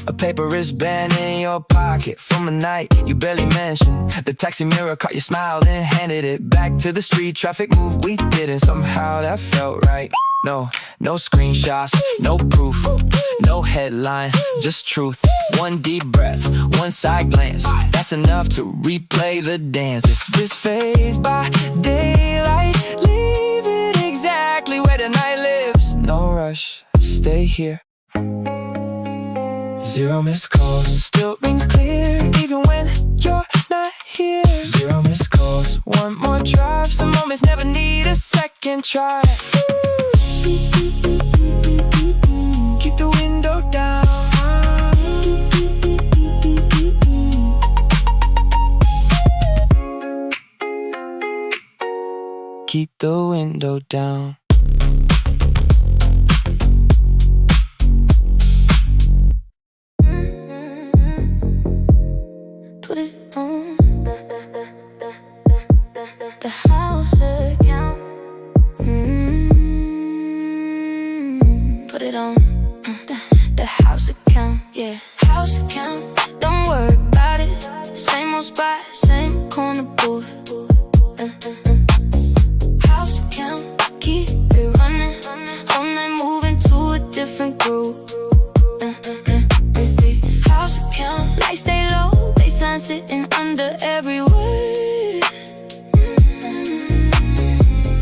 A paper wristband in your pocket from a night you barely mentioned. The taxi mirror caught your smile, then handed it back to the street. Traffic moved, we didn't. Somehow that felt right. No screenshots, no proof, no headline, just truth. One deep breath, one side glance. That's enough to replay the dance. If this fades by daylight, leave it exactly where the night lives. No rush, stay here. 0 missed calls, still rings clear even when you're not here. 0 missed calls, one more drive. Some moments never need a second try. Keep the window down. Keep the window down. Put it on the house account. Put it on the house account, yeah. House account, don't worry about it. Same old spot, same corner booth. House account, keep it running. Whole night moving to a different groove. House account, lights stay low, baseline sitting under every word.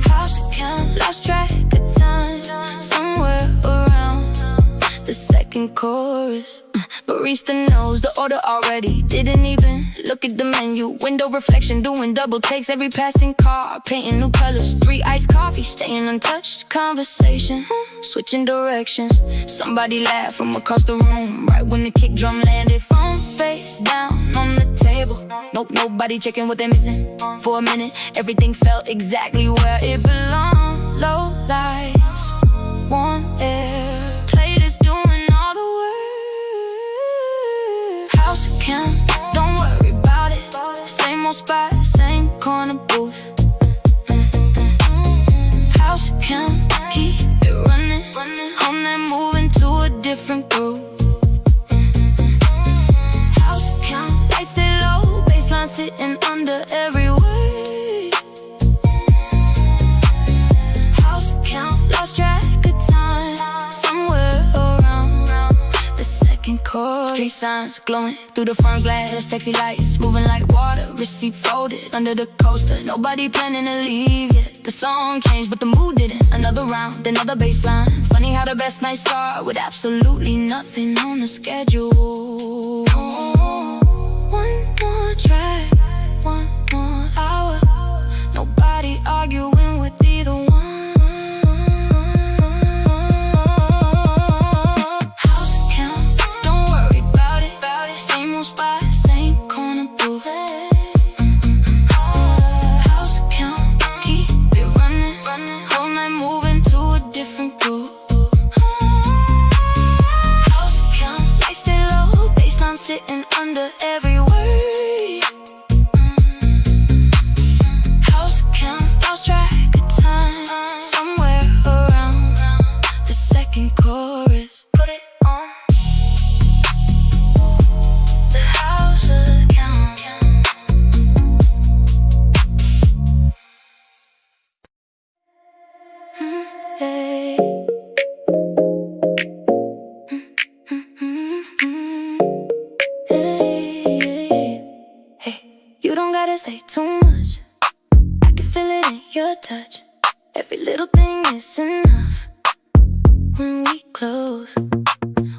House account, lost track of time, somewhere around the second chorus. Barista knows the order already, didn't even look at the menu. Window reflection, doing double takes, every passing car, painting new colors. 3 iced coffees, staying untouched. Conversation, switching directions. Somebody laughed from across the room, right when the kick drum landed. Phone face down on the table. Nope, nobody checking what they're missing. For a minute, everything felt exactly where it belonged. Low lights, warm air, playlist doing all the work. House account, don't worry about it. Same old spot, same corner booth. House account, keep it running. Whole night moving to a different groove. House account, lights stay low, baseline sitting under every word. House account, lost track of time, somewhere around the second chorus. Street signs glowing through the front glass, taxi lights moving like water, receipt folded under the coaster. Nobody planning to leave yet. The song changed but the mood didn't. Another round, another baseline. Funny how the best nights start with absolutely nothing on the schedule. One more track, one more hour. Nobody arguing with either one. House account, don't worry about it. Same old spot, same corner booth. House account, keep it running. Whole night moving to a different groove. House account, lights stay low, baseline sitting under every word. House account, lost track of time, somewhere around the second chorus. Put it on the house account. Hey. Hey, you don't gotta say too much. I can feel it in your touch. Every little thing is enough. When we close,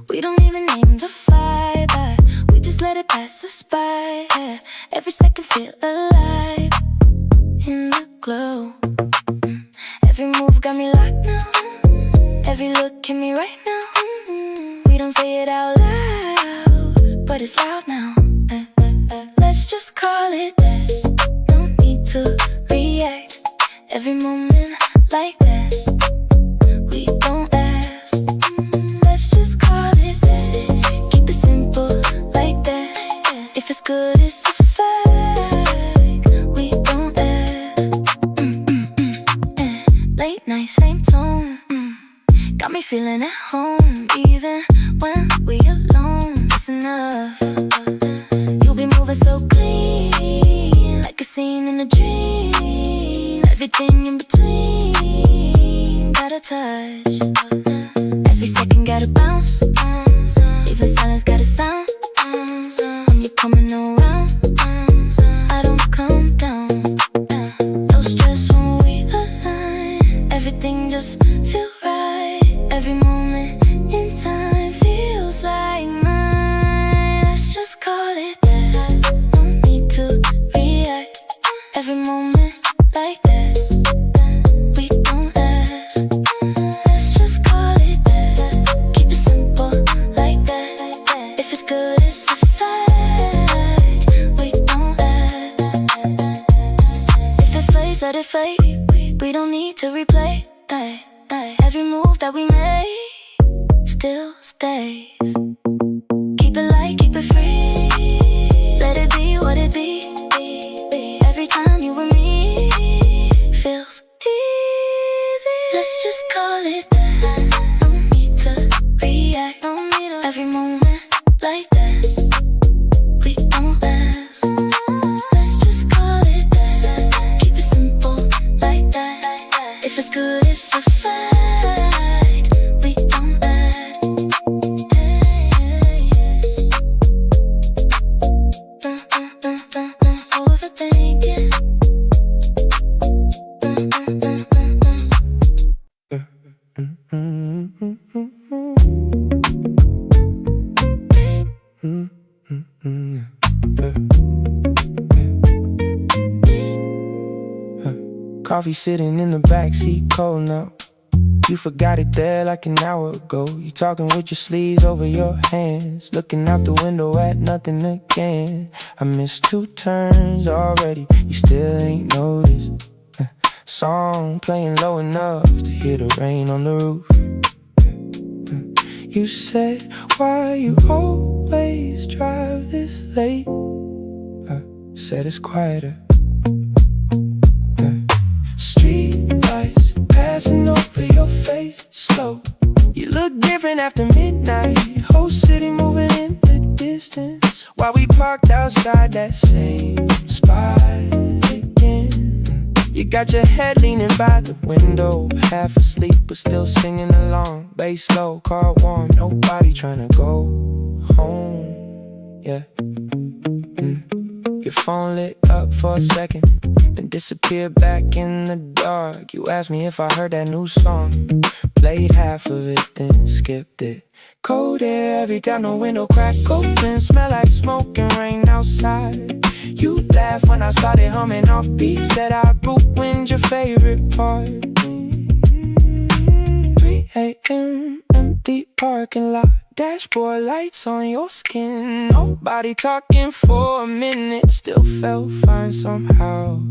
we don't even name the vibe, but we just let it pass us by. Every second feel alive in the glow. Every move got me locked now. Every look hit me right now. We don't say it out loud, but it's loud now. Let's just call it that. No need to react. every moment like that. We don't ask, let's just call it that. Keep it simple like that. If it's good, it's a fact. We don't ask. Late night, same tone. Got me feeling at home, even when we alone. It's enough. You'll be moving so clean, like a scene in a dream. Everything in between, got a touch. Every second gotta bounce. Even silence got a sound. When you're coming around, I don't come down. No stress when we align. Everything just feels right. Every moment in time feels like mine. Let's just call it that. No need to react. Every moment like that. We don't ask. Let's just call it that. Keep it simple like that. If it's good, it's a fact. We don't ask. If it fades, let it fade. We don't need to replay. Every move that we make still stays. Keep it light, keep it free. Let it be what it be. Every time you and me feels easy. Let's just call it that. No need to react. Every moment like that. We don't ask. Let's just call it that. Keep it simple like that. If it's good, it's a fact. We don't act. Overthinking. Coffee sitting in the backseat, cold now. You forgot it there like an hour ago. You talking with your sleeves over your hands, looking out the window at nothing again. I missed 2 turns already, you still ain't noticed. Song playing low enough to hear the rain on the roof. You said, why you always drive this late? I said it's quieter. Street lights passing over your face slow. You look different after midnight. Whole city moving in the distance while we parked outside that same spot again. You got your head leaning by the window, half asleep but still singing along. Bass low, car warm, nobody trying to go home. Yeah. Your phone lit up for a second, then disappeared back in the dark. You asked me if I heard that new song, played half of it, then skipped it. Cold air every time the window crack open, smell like smoke and rain outside. You laughed when I started humming off beat, said I ruined your favorite part. 3 a.m. empty parking lot, dashboard lights on your skin. Nobody talking for a minute, still felt fine somehow.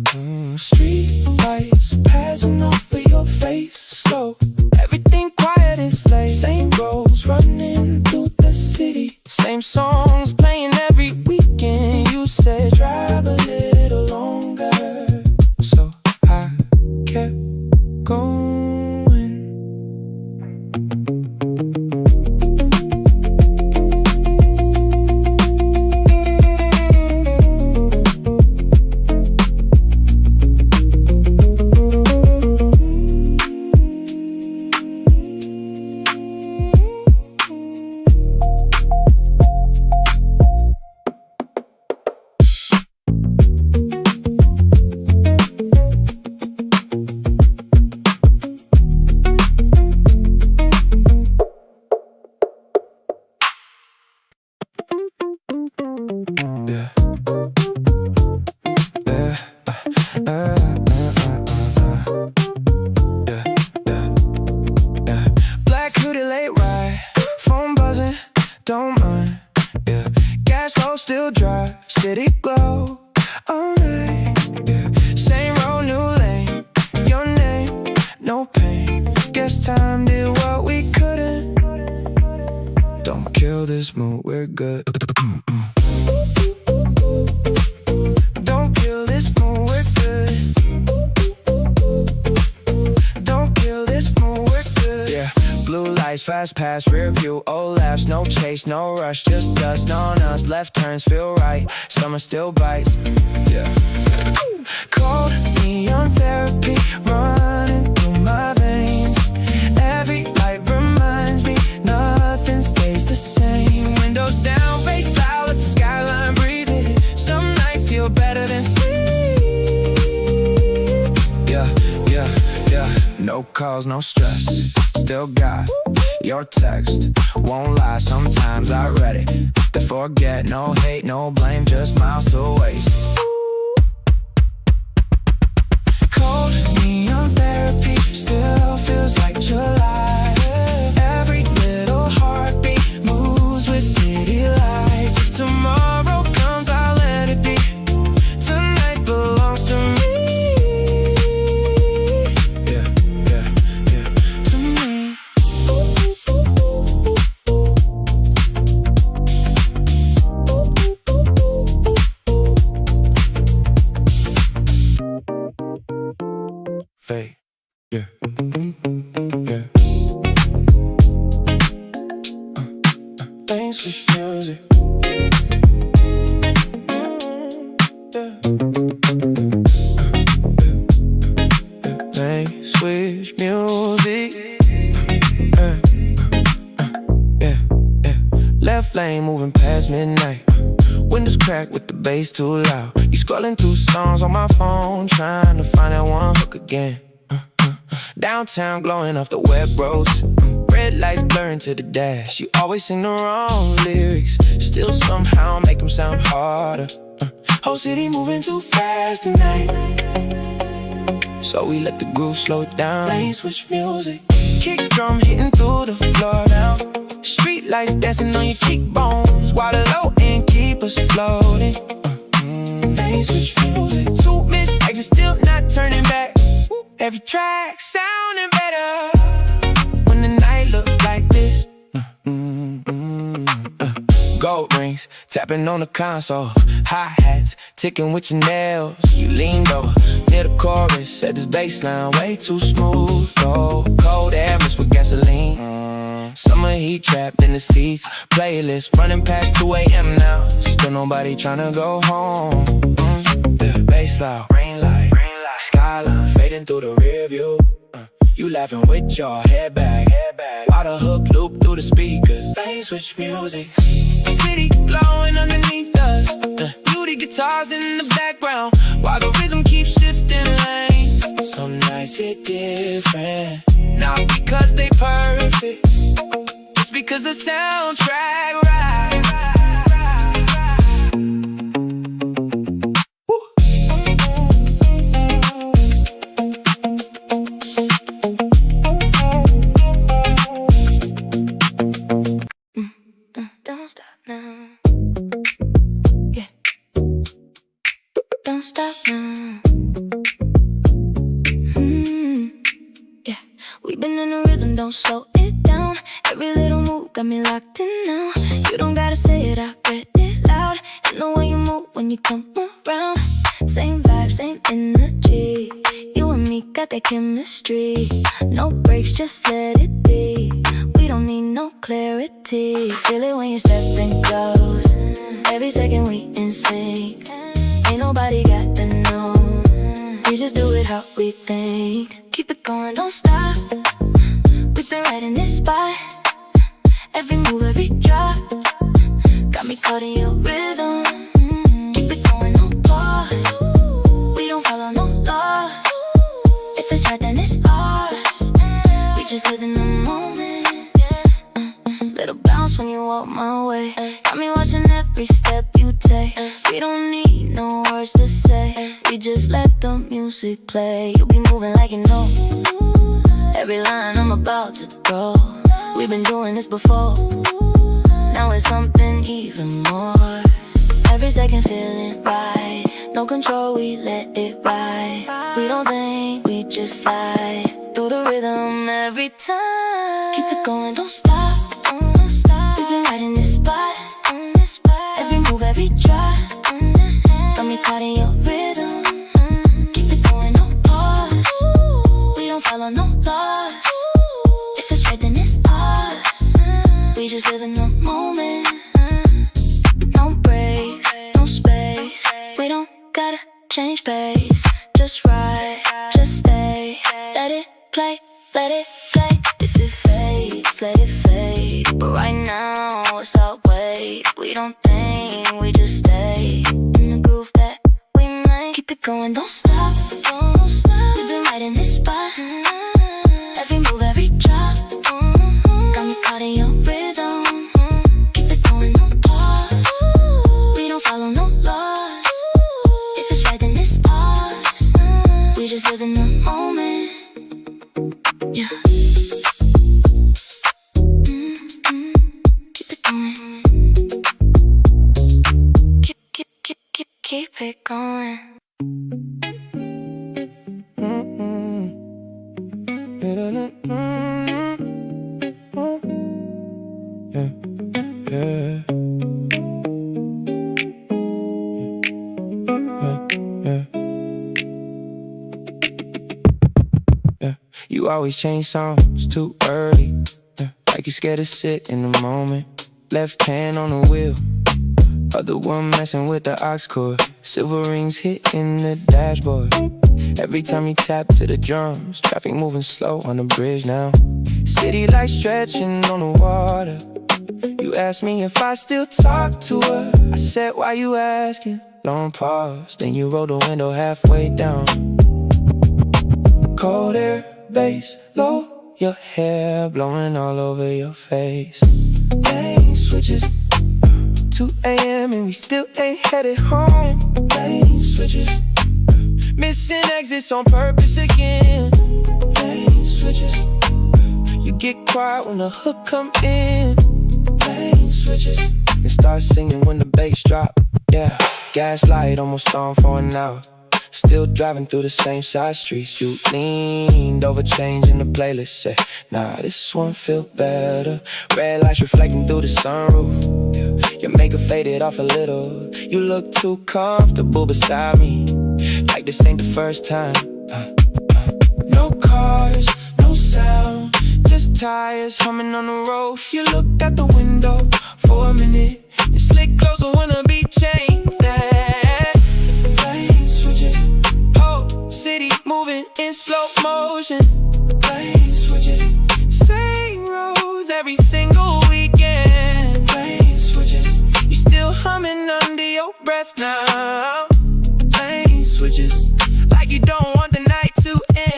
Street lights passing over your face slow. Everything quiet is late. Same roads running through the city, same songs playing every weekend. You said drive a little longer, so I kept going. Black hoodie late ride, phone buzzing, don't mind. Yeah, gas low, still dry, city glow all night. Yeah, same road, new lane. Your good. Don't kill this mood, we're good. Don't kill this mood, we're good. Yeah, blue lights, fast pass, rear view, old laughs, no chase, no rush, just dust on us. Left turns feel right, summer still bites. Yeah. Cold neon therapy running through my veins. Every light reminds me nothing stays the same. Windows down, bass loud, let the skyline breathe in. Some nights feel better than sleep. Yeah, yeah, yeah. No calls, no stress. Still got your text. Won't lie, sometimes I read it to forget. No hate, no blame, just miles to waste. Cold neon therapy still feels like July. Every little heartbeat moves with city lights. If tomorrow comes, I'll let it be. Tonight belongs to me. Yeah, yeah, yeah, to me. Fade. Yeah, yeah. Lane switch music. Lane switch music. Yeah, yeah. Left lane moving past midnight. Windows cracked with the bass too loud. You scrolling through songs on my phone, trying to find that one hook again. Downtown glowing off the web roads. Red lights blurring to the dash. You always sing the wrong lyrics, still somehow make them sound harder. Whole city moving too fast tonight, so we let the groove slow it down. Lane switch music. Kick drum hitting through the floor now. Street lights dancing on your cheekbones, while the low end keep us floating. Lane switch music. 2 missed exits, still not turning back. Every track sounding better when the night look like this. Gold rings tapping on the console, hi-hats ticking with your nails. You leaned over near the chorus, said this bass line way too smooth. Cold air mixed with gasoline. Summer heat trapped in the seats. Playlist running past 2 a.m. now. Still nobody tryna go home. The bass loud, rain light, skyline fading through the rear view. You laughing with your head back, while the hook loop through the speakers. Lane switch music. City glowing underneath us. Beauty guitars in the background, while the rhythm keeps shifting lanes. Some nights hit different, not because they perfect, just because the soundtrack right. Don't stop now. Yeah. Don't stop now. Yeah. We've been in a rhythm, don't slow it down. Every little move got me locked in now. You don't gotta say it, I read it loud. And the way you move when you come around. Same vibe, same energy. You and me got that chemistry. No breaks, just let it be. We don't need no clarity. Feel it when you're stepping close. Every second we in sync. Ain't nobody got the know. We just do it how we think. Keep it going, don't stop. We've been right in this spot. Every move, every drop got me caught in your rhythm. Keep it going, no pause. We don't follow no laws. If it's right, then it's ours. We just live in the moment. Little bounce when you walk my way. Got me watching every step you take. We don't need no words to say. We just let the music play. You be moving like you know every line I'm about to throw. We've been doing this before. Now it's something even more. Every second feeling right. No control, we let it ride. We don't think, we just slide through the rhythm every time. Keep it going, don't stop. We've been right in this spot. every drop. Got me caught in your rhythm. Keep it going, no pause. We don't follow no laws. If it's right, then it's ours. We just live in the moment. No breaks, no space. We don't gotta change pace. Just ride, just stay. Let it play, let it play. If it fades, let it fade. But right now, it's our way. We don't think, we just stay in the groove that we make. Keep it going, don't stop, don't stop. We've been right in this spot. Every move, every drop. Got me caught in your rhythm. Keep it going, no pause. We don't follow no laws. If it's right, then it's ours. We just live in the moment. Yeah. Keep it going. Keep it going. Yeah, yeah. You always change songs too early, like you scared to sit in the moment. Left hand on the wheel, other one messing with the aux cord. Silver rings hitting the dashboard. Every time you tap to the drums, traffic moving slow on the bridge now. City lights stretching on the water. You asked me if I still talk to her. I said, why you asking? Long pause, then you roll the window halfway down. Cold air, bass, low, your hair blowing all over your face. Lane switches, 2 a.m. and we still ain't headed home. Lane switches, missing exits on purpose again. Lane switches, you get quiet when the hook come in. Lane switches, and start singing when the bass drop. Yeah, gaslight almost on for an hour. Still driving through the same side streets. You leaned over, changing the playlist. Say, nah, this one feel better. Red lights reflecting through the sunroof. Your makeup faded off a little. You look too comfortable beside me, like this ain't the first time. No cars, no sound, just tires humming on the road. You looked out the window for a minute. Your slick clothes will wanna be changed. Lane switches, whole city moving in slow motion. Lane switches, same roads every single weekend. Lane switches, you still humming under your breath now. Lane switches, like you don't want the night to end.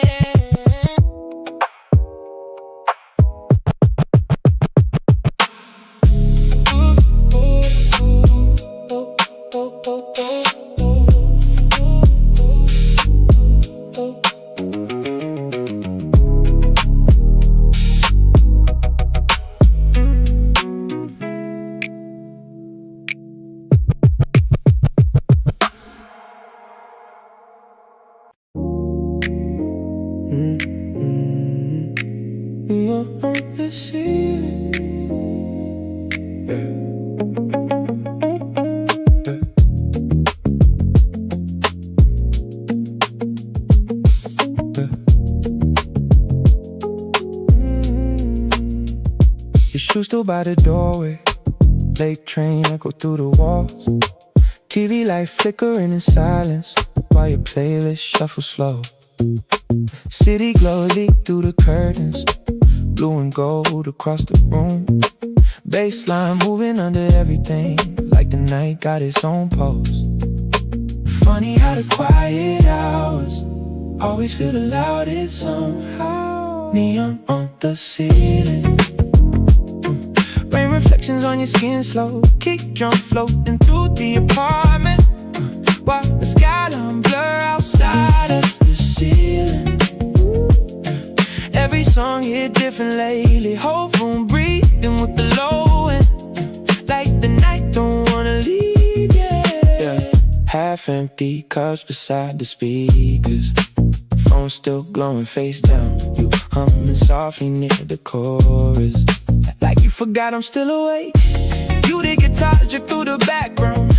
You're on the ceiling. Your shoes still by the doorway. Late train echo through the walls. TV light flickering in silence while your playlist shuffles slow. City glow leak through the curtains, blue and gold across the room. Bassline moving under everything, like the night got its own pulse. Funny how the quiet hours always feel the loudest somehow. Neon on the ceiling, rain reflections on your skin slow. Kick drum floating through the apartment, while the skyline blur outside us. The ceiling, every song hit different lately. Whole room breathing with the low end, like the night don't wanna leave, yeah. Half empty cups beside the speakers, phone still glowing face down. You humming softly near the chorus, like you forgot I'm still awake. You the guitars drift through the background,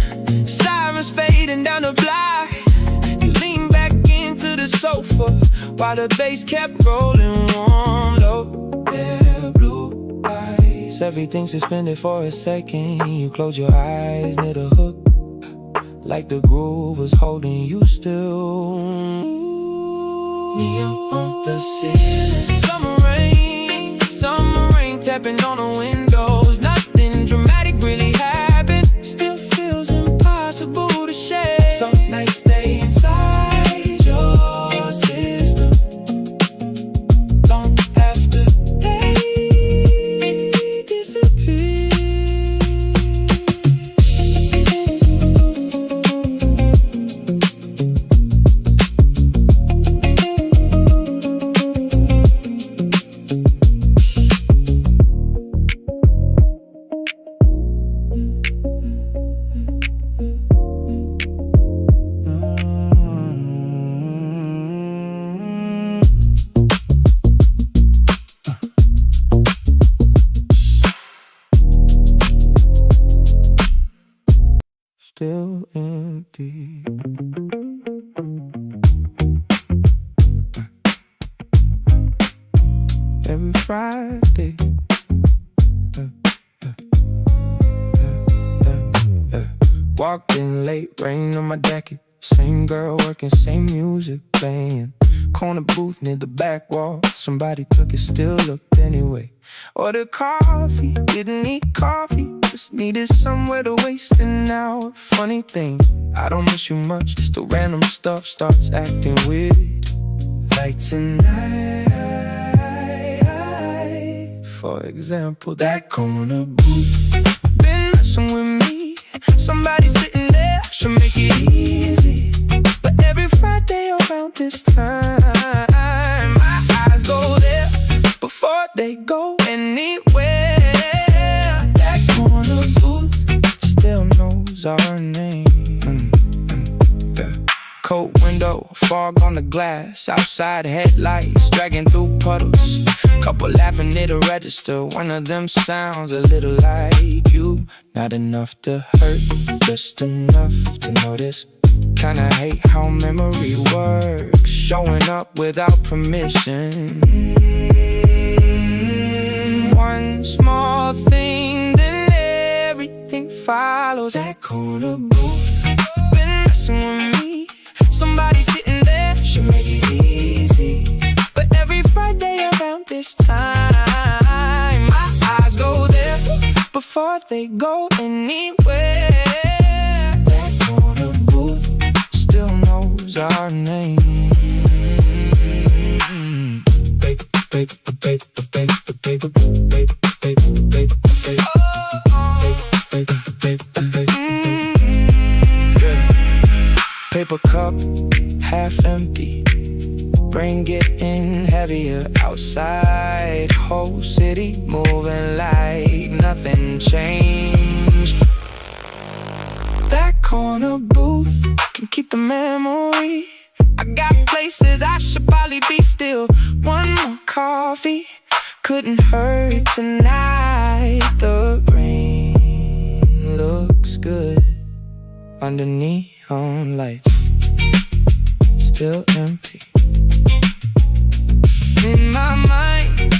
while the bass kept rolling warm. Low, yeah, blue eyes, everything suspended for a second. You close your eyes near the hook, like the groove was holding you still. Neon on the ceiling, summer rain tapping on the windows. Nothing dramatic really happened, still feels impossible to shake. Some nights stay inside your system long after they disappear. Still empty. Every Friday, walked in late, rain on my jacket. Same girl working, same music playing. Corner booth near the back wall, somebody took it, still looked anyway. Ordered coffee, didn't need coffee, just needed somewhere to waste an hour. Funny thing, I don't miss you much, just the random stuff starts acting weird. Like tonight, for example, that corner booth been messing with me. Somebody sitting there should make it easy. But every Friday around this time, my eyes go there before they go anywhere. That corner booth still knows our name. Yeah. Cold window, fog on the glass, outside headlights dragging through puddles. Couple laughing at the register, one of them sounds a little like you. Not enough to hurt, just enough to notice. Kinda hate how memory works, showing up without permission. One small thing, then everything follows. That corner booth been messing with me. Somebody sitting there should make it easy. But every Friday around this time, my eyes go there before they go anywhere. That corner booth still knows our name. Paper, paper, paper, paper, paper, paper, paper, paper, paper. Paper cup, half empty, brain getting heavier outside. Whole city moving like nothing changed. That corner booth can keep the memory. I got places I should probably be still. One more coffee couldn't hurt tonight. The rain looks good under neon lights, still empty in my mind.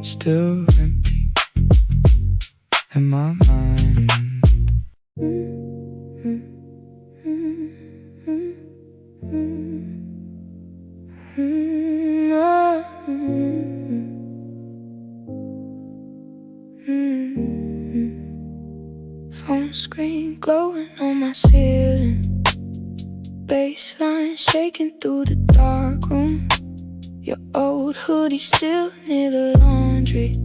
Still empty in my mind. Phone screen glowing on my ceiling, baseline shaking through the dark room. Your old hoodie still near the laundry,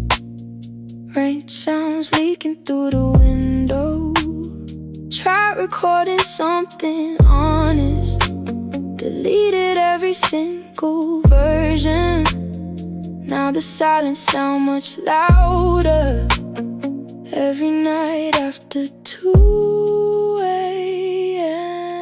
rain sounds leaking through the window. Try recording something honest, deleted every single version. Now the silence sound much louder. Every night after 2 a.m.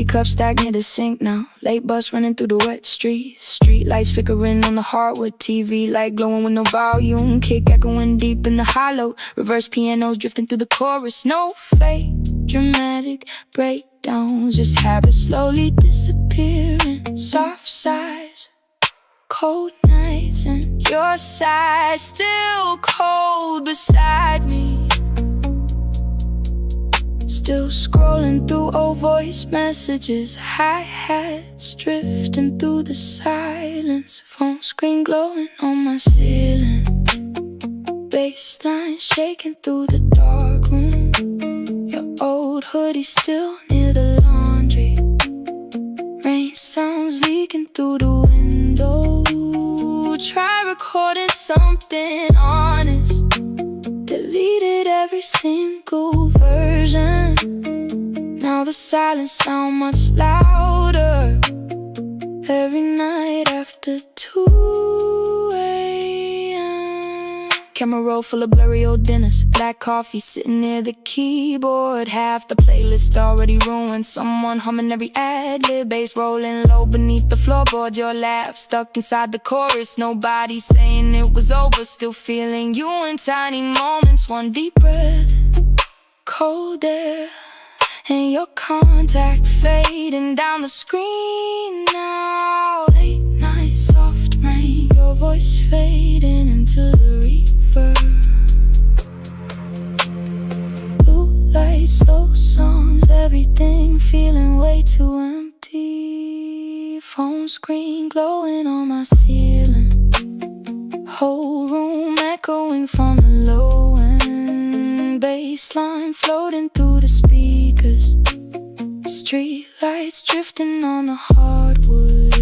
Teacup stacked near the sink now. Late bus running through the wet streets. Street lights flickering on the hardwood. TV light glowing with no volume. Kick echoing deep in the hollow. Reverse pianos drifting through the chorus. No fake dramatic breakdowns. Just habits slowly disappearing. Soft sighs, cold nights, and your side still cold beside me. Still scrolling through old voice messages. Hi-hats drifting through the silence. Phone screen glowing on my ceiling. Bassline shaking through the dark room. Your old hoodie still near the laundry. Rain sounds leaking through the window. Try recording something honest. Deleted every single version. Now the silence sound much louder. Every night after 2 a.m. Camera roll full of blurry old dinners. Black coffee sitting near the keyboard. Half the playlist already ruined. Someone humming every ad-lib. Bass rolling low beneath the floorboard. Your laugh stuck inside the chorus. Nobody saying it was over. Still feeling you in tiny moments. One deep breath, cold air, and your contact fading down the screen now. Late night soft rain, your voice fading into the reverb. Blue lights, slow songs, everything feeling way too empty. Phone screen glowing on my ceiling. Whole room echoing from the low end. Bassline floating through the speakers. Street lights drifting on the hardwood.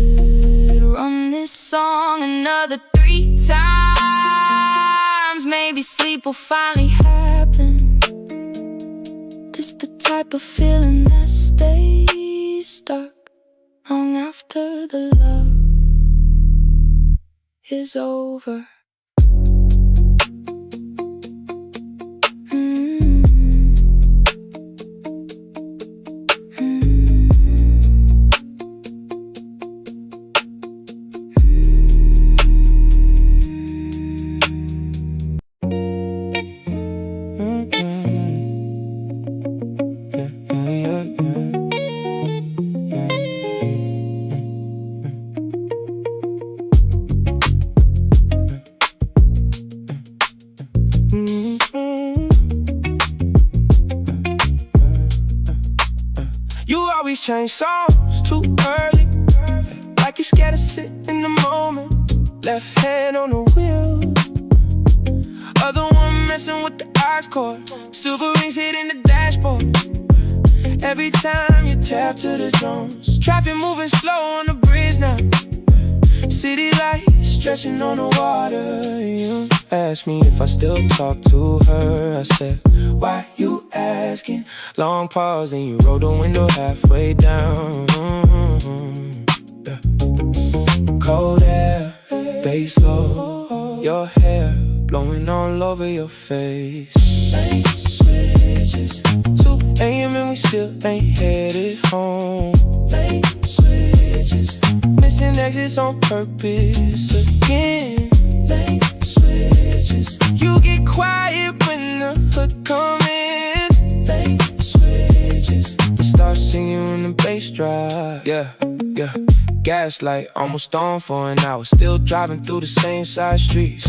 Run this song another 3 times. Maybe sleep will finally happen. This the type of feeling that stays stuck long after the love is over. You always change songs too early, like you scared to sit in the moment. Left hand on the wheel, other one messing with the aux cord. Silver rings hitting the dashboard. Every time you tap to the drums. Traffic moving slow on the bridge now. City lights stretching on the water. You asked me if I still talk to her. I said, why you asking? Long pause and you roll the window halfway down. Yeah. Cold air, bass low, your hair blowing all over your face. Lane switches, 2 a.m. and we still ain't headed home. Lane switches, missing exits on purpose again. Lane switches, you get quiet when the hood come in. Lane switches, we start singing when the bass drop. Yeah, yeah. Gaslight almost on for an hour, still driving through the same side streets.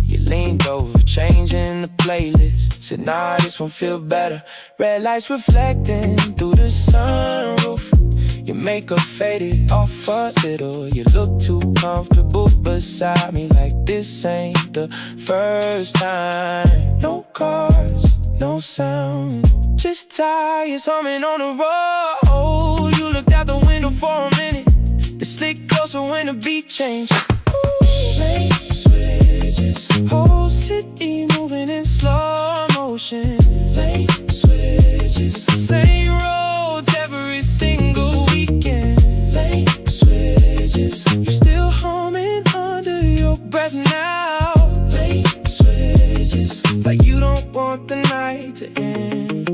You leaned over, changing the playlist. Said, nah, this one feel better. Red lights reflecting through the sunroof. Your makeup faded off a little. You look too comfortable beside me, like this ain't the first time. No cars, no sound, just tires humming on the road. You looked out the window for a minute. The slick closer when the beat changed. Lane switches, whole city moving in slow motion. Lane switches, same roads every single weekend. Lane switches, you still humming under your breath now. Lane switches, like you don't want the night to end.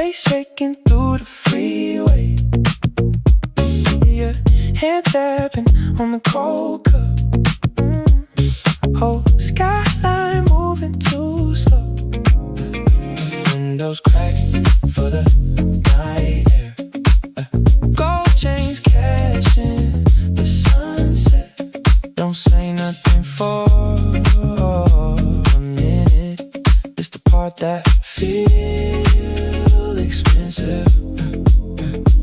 bass shaking through the freeway. Yeah, hand tapping on the cold cup. Oh, skyline moving too slow. Windows crack for the night air. Gold chains catching the sunset. Don't say nothing for a minute. It's the part that feel expensive.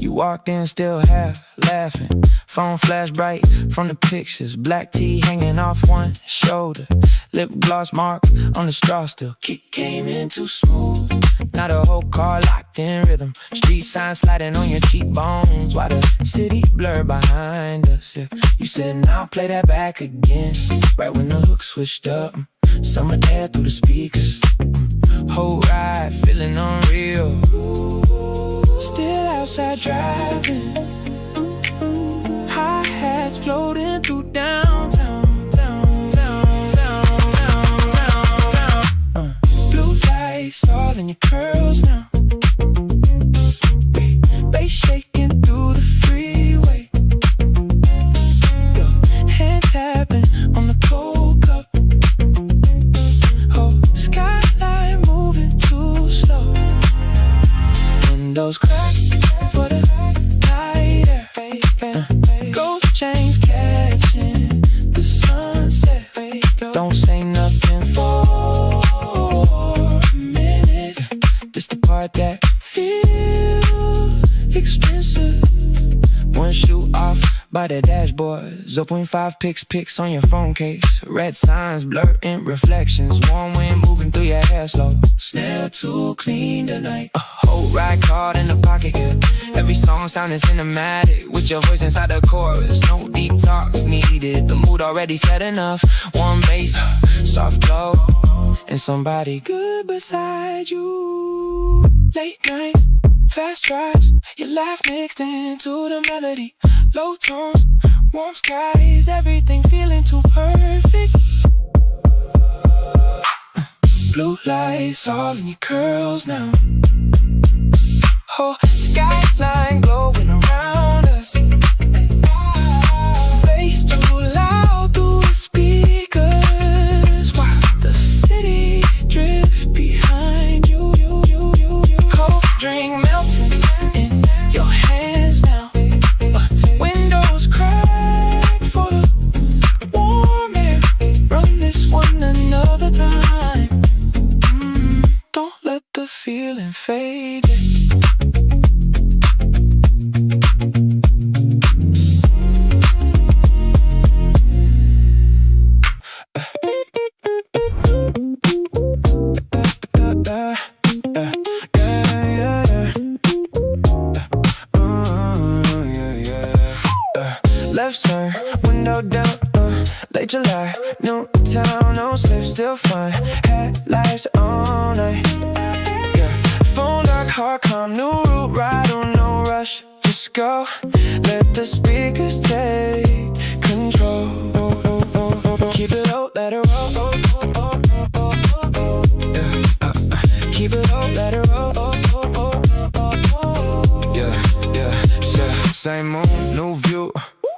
You walked in still half laughing. Phone flash bright from the pictures. Black tee hanging off one shoulder. Lip gloss mark on the straw still. Kick came in too smooth. Now the whole car locked in rhythm. Street signs sliding on your cheekbones while the city blurred behind us. Yeah. You said now play that back again. Right when the hook switched up. Summer air through the speakers. Whole ride feeling unreal. Still outside driving. Hi-hats floating through downtown, down. Blue lights all in your curls now. Bass shaking through the freeway. Yo, hand tapping on the cold cup. Oh, skyline moving too slow. Windows crack for the night air. Gold chains catching the sunset. Don't say nothing for a minute. This the part that feel expensive. One shoe off by the dashboard. 0.5 pics on your phone case. Red signs blurring reflections. Warm wind moving through your hair slow. Snail too clean tonight. A whole ride card in the pocket, yeah. Every song sounding cinematic with your voice inside the chorus. No deep talks needed. The mood already set enough. Warm bass, soft glow, and somebody good beside you. Late nights, fast drives, your laugh mixed into the melody. Low tones, warm skies, everything feeling too perfect. Blue lights all in your curls now. Oh, skyline glowing around us. Bass too loud through the speakers while the city drifts behind you. Cold drink melting in your hands now. Windows crack for the warm air. Run this one another time. Don't let the feeling fade. Left turn, window down, late July, new town, no sleep, still fine. Headlights all night, yeah. Phone dark, heart calm, new route, ride on no rush. Just go, let the speakers take control. Keep it low, let it roll. Yeah. Keep it low, let it roll. Yeah. Same moon, new view.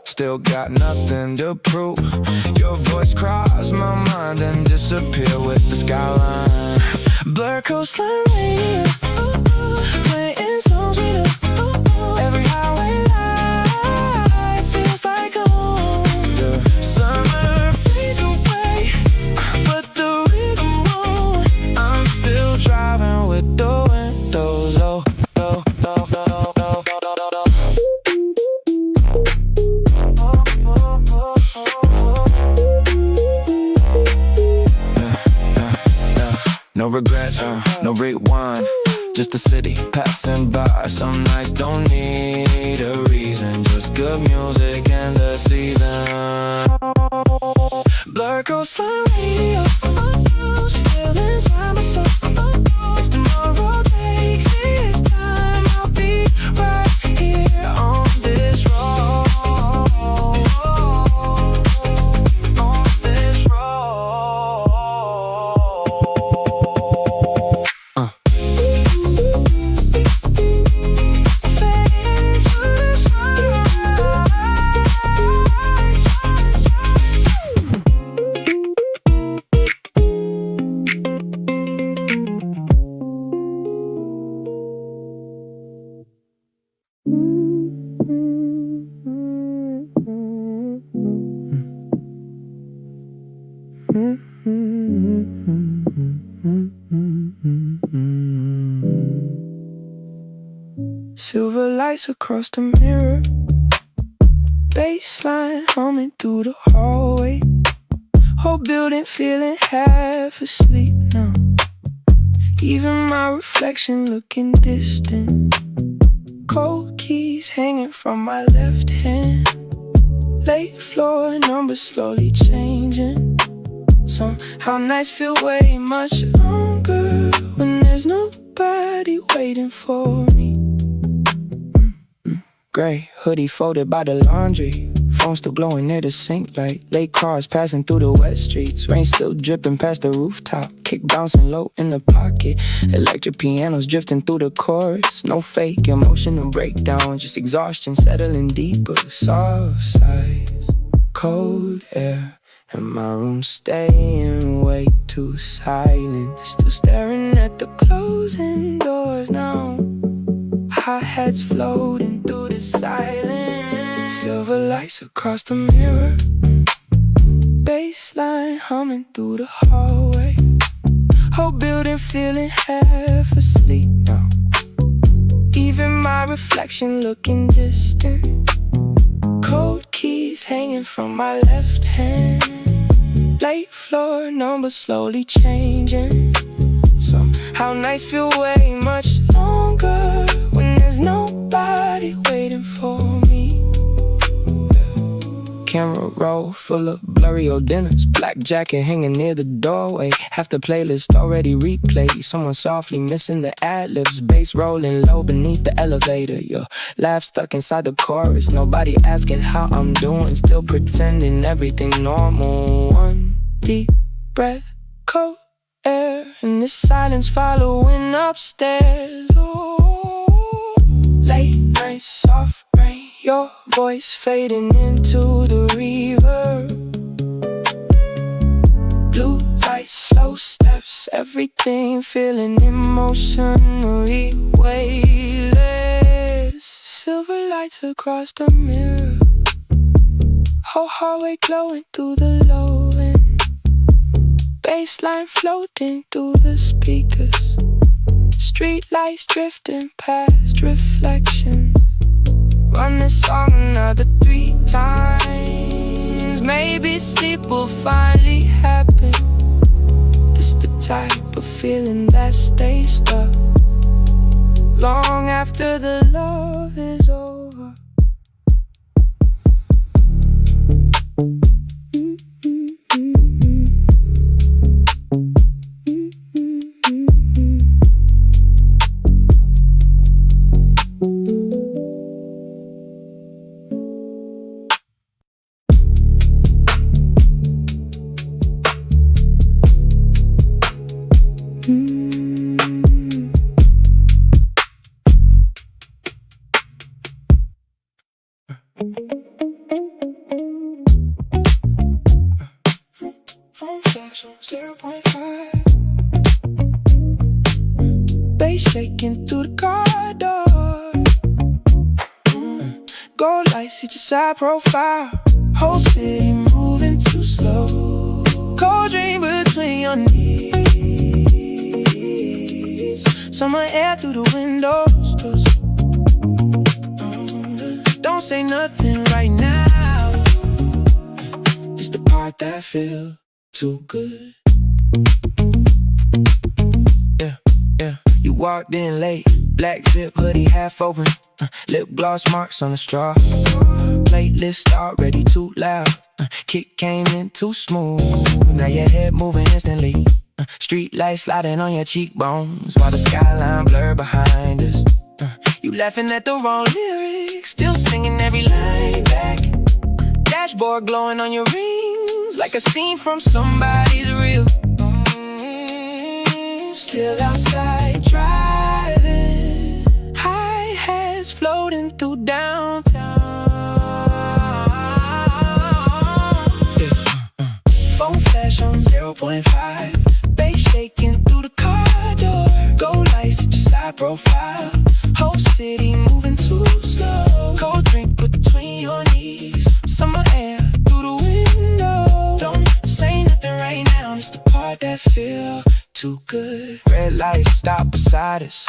Still got nothing to prove. Your voice crossed my mind and disappear with the skyline. Blur coastline radio, playing songs we know. Every highway light feels like home. Summer fades away, but the rhythm won't. I'm still driving with the windows low. No regrets, no rewind. Just the city passing by. Some nights don't need a reason. Just good music and the season. Blur coastline radio, still inside my soul. If tomorrow takes its time, I'll be right here on this road. On this road. Silver lights across the mirror, bassline humming through the hallway. Whole building feeling half asleep now. Even my reflection looking distant. Cold keys hanging from my left hand. Late floor numbers slowly changing. Somehow nights feel way much longer when there's nobody waiting for me. Gray hoodie folded by the laundry. Phone still glowing near the sink light. Late cars passing through the wet streets. Rain still dripping past the rooftop. Kick bouncing low in the pocket. Electric pianos drifting through the chorus. No fake emotional breakdown, just exhaustion settling deeper. Soft sighs, cold air, and my room staying way too silent. Still staring at the closing doors now. Hi-hats floating through the silence. Silver lights across the mirror, bassline humming through the hallway. Whole building feeling half asleep now. Even my reflection looking distant. Cold keys hanging from my left hand. Late floor numbers slowly changing. Somehow nights feel way much longer when there's nobody waiting for me. Camera roll full of blurry old dinners. Black jacket hanging near the doorway. Half the playlist already replayed. Someone softly missing the ad-libs. Bass rolling low beneath the elevator. Your laugh stuck inside the chorus. Nobody asking how I'm doing. Still pretending everything normal. One deep breath, cold air, and this silence following upstairs. Oh, late night, soft rain, your voice fading into the reverb. Blue lights, slow steps, everything feeling emotionally weightless. Silver lights across the mirror, whole hallway glowing through the low end. Bassline floating through the speakers. Street lights drifting past reflections. Run this song another 3 times. Maybe sleep will finally happen. This the type of feeling that stays stuck long after the love is over. Bass shaking through the car door. Gold lights hit your side profile. Whole city moving too slow. Cold dream between your knees. Summer air through the windows. Don't say nothing right now. It's the part that feels too good. Yeah. You walked in late, black zip hoodie half open, lip gloss marks on the straw. Playlist already too loud, kick came in too smooth. Now your head moving instantly, street lights sliding on your cheekbones while the skyline blur behind us. You laughing at the wrong lyrics, still singing every line back. Dashboard glowing on your rings like a scene from somebody's reel. Still outside driving, hi-hats floating through downtown. Phone flash on 0.5, bass shaking through the car door. Gold lights at your side profile, whole city moving too slow. Cold drink between your knees, summer air through the window. Don't say nothing right now, it's the part that feel too good. Red lights stop beside us,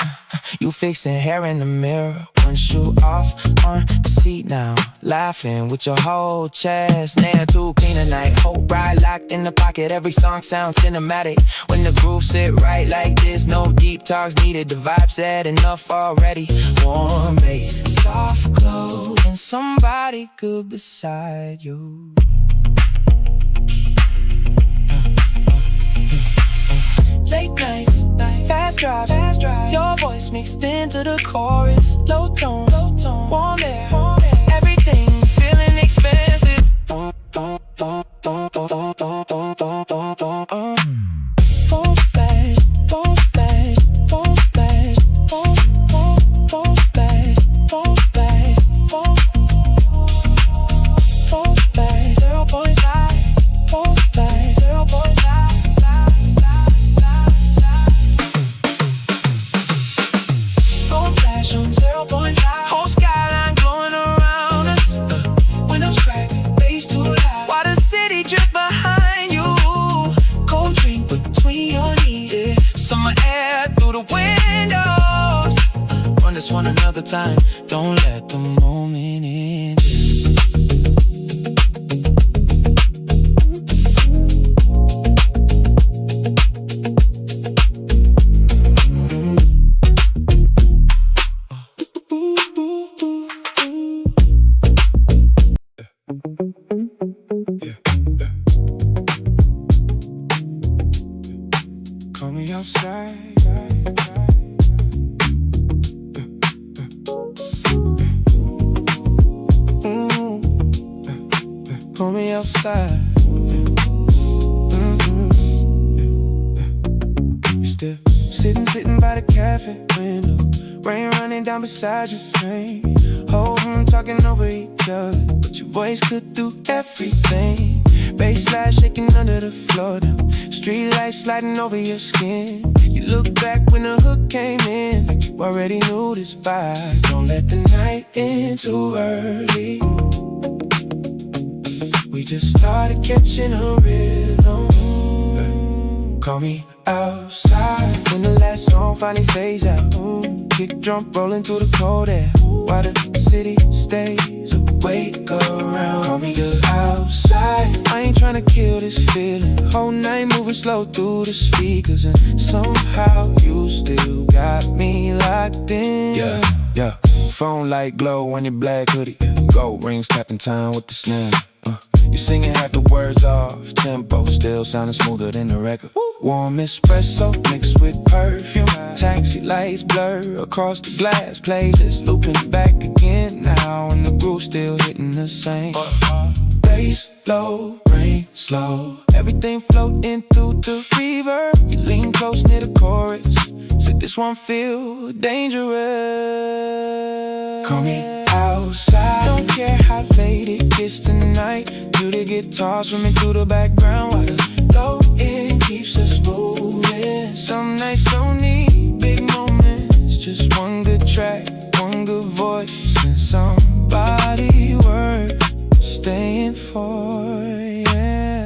You fixing hair in the mirror, one shoe off on the seat now. Laughing with your whole chest, nail too clean tonight. Whole ride locked in the pocket, every song sounds cinematic. When the groove sit right like this, no deep talks needed. The vibe said enough already. Warm bass, soft glow, and somebody good beside you. Late nights, fast drive, your voice mixed into the chorus. Low tones, warm air, everything feeling expensive. Whole skyline glowing around us. Windows crack, bass too loud. While the city drip behind you. Cold drink between your knees. Yeah. Summer air through the windows. Run this one another time. Don't let the moment end. Call me outside. Call me outside. You still sitting by the cafe window. Rain running down beside your train. Holding, talking over each other, but your voice could do everything. Bass slide shaking under the floor now. Street lights sliding over your skin. You look back when the hook came in, like you already knew this vibe. Don't let the night end too early. We just started catching a rhythm. Call me outside when the last song finally fades out. Kick drum rolling through the cold air while the city stays awake around. Call me outside. I ain't tryna kill this feeling. Whole night moving slow through the speakers, and somehow you still got me locked in. Yeah. Phone light glow on your black hoodie. Gold rings tapping time with the snare. You singing half the words off tempo, still sounding smoother than the record. Warm espresso mixed with perfume. Taxi lights blur across the glass. Playlist looping back again now, and the groove still hitting the same. Bass low, rain slow, everything floating through the reverb. You lean close near the chorus, said this one feel dangerous. Call me outside. Don't care how late it gets tonight. Do the guitars swimming through the background while the low end keeps us moving. Some nights don't need big moments, just one good track, one good voice, and somebody worth staying for, yeah.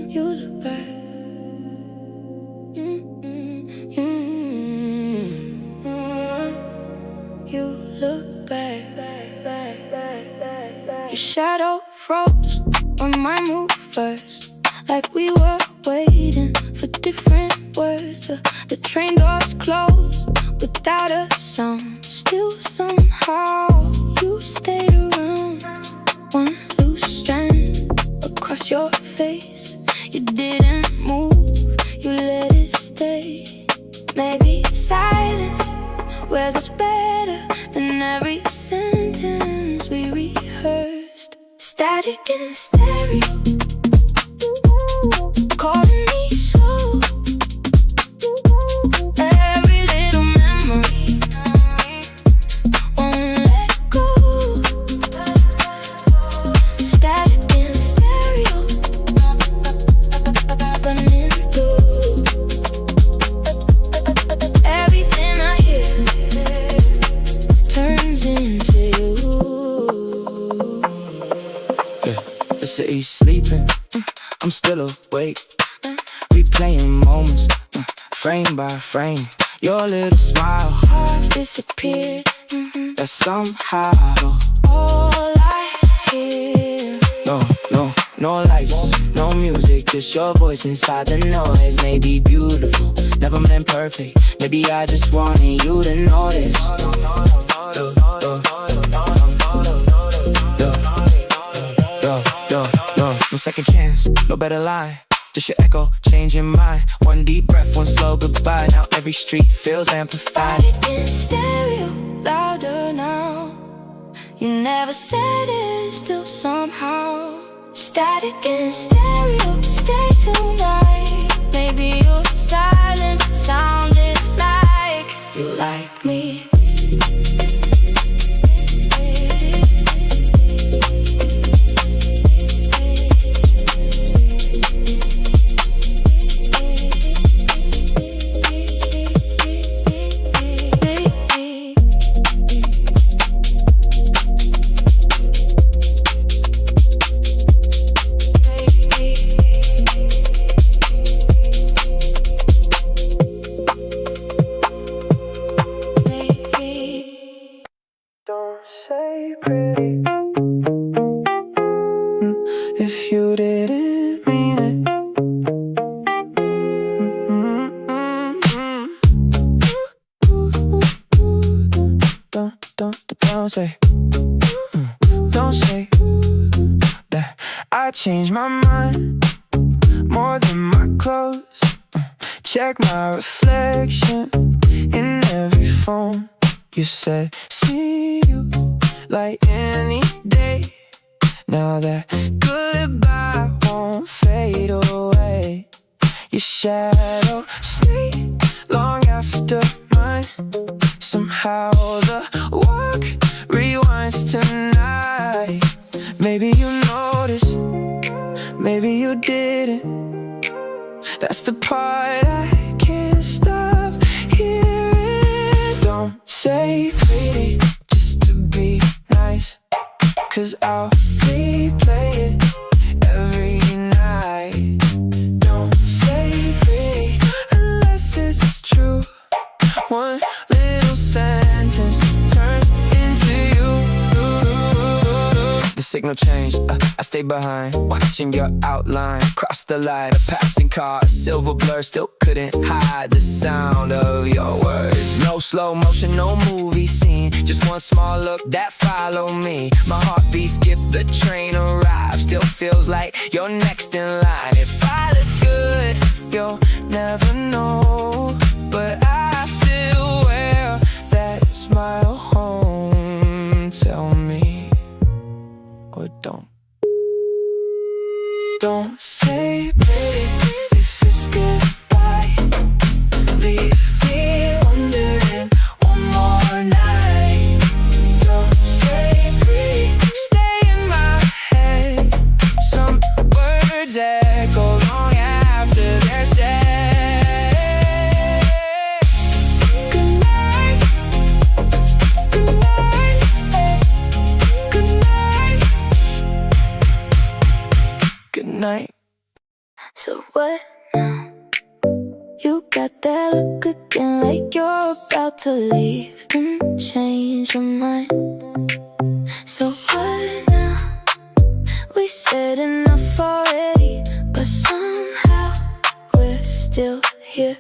You look back. You look back. Your shadow froze when mine moved first, like we were waiting for different words. The train doors closed without a sound. Still somehow you stayed around. One loose strand across your face. You didn't move, you let it stay. Maybe silence wears us better than every sentence we rehearsed. Static in stereo, calling still awake, replaying moments, frame by frame. Your little smile half disappeared. that somehow All I hear. No lights, no music, just your voice inside the noise. Maybe beautiful, never meant perfect. Maybe I just wanted you to notice. No second chance, no better line. Just your echo, changing mind. One deep breath, one slow goodbye. Now every street feels amplified. Static in stereo, louder now. You never said it, still somehow. Static in stereo, stay tonight. Maybe your silence sounded like you like me. Don't say pretty if you didn't mean it. Don't say that I changed my mind more than my clothes. Check my reflection in every phone. You said, see you like any day. Now that goodbye won't fade away. Your shadow stayed long after mine. Somehow the walk rewinds tonight. Maybe you noticed, maybe you didn't. That's the part I can't stop hearing. Don't say pretty just to be nice, 'cause I'll replay it every night. Don't say pretty unless it's true. One little sentence turns into you. The signal changed, I stayed behind, watching your outline cross the light. A passing car, a silver blur, still couldn't hide the sound of your words. No slow motion, no movie scene, just one small look that followed me. My heartbeat skipped the train arrived, still feels like you're next in line. If I look good, you'll never know, but I still wear that smile home. Tell me, or don't say pretty if it's goodbye. Leave me wondering one more night. Don't say pretty, stay in my head. Some words echo long after they're said. Good night, good night, good night, good night. So what now? You got that look again, like you're about to leave and change your mind. So what now? We said enough already, but somehow we're still here.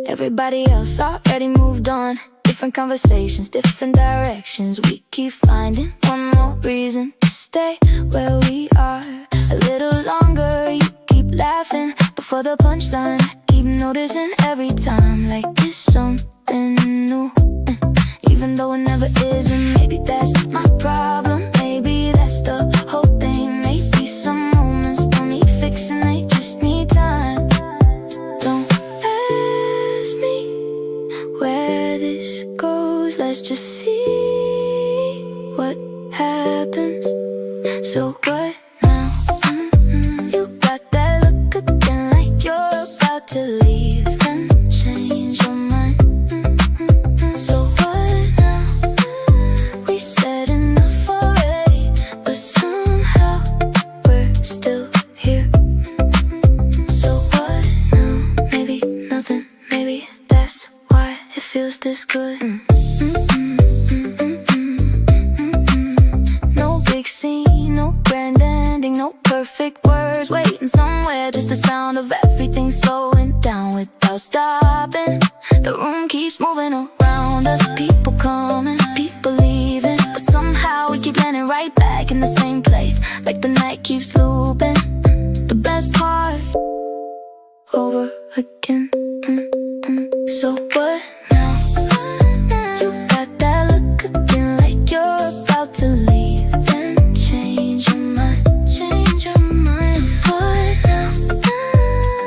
Everybody else already moved on. Different conversations, different directions. We keep finding one more reason to stay where we are. A little longer, you keep laughing before the punchline. Keep noticing every time like it's something new, even though it never is. And maybe that's my problem, maybe that's the whole thing. Maybe some moments don't need fixing, they just need time. Don't ask me where this goes, let's just see what happens. So what now? You got that look again, like you're about to leave and change your mind. So what now? We said enough already, but somehow we're still here. feels this good. No big scene, no grand ending, no perfect words waiting somewhere. Just the sound of everything slowing down without stopping. The room keeps moving around us. People coming, people leaving, but somehow we keep landing right back in the same place, like the night keeps looping. The best part, over again. So what now? You got that look again, like you're about to leave, then change your mind, change your mind. So what now?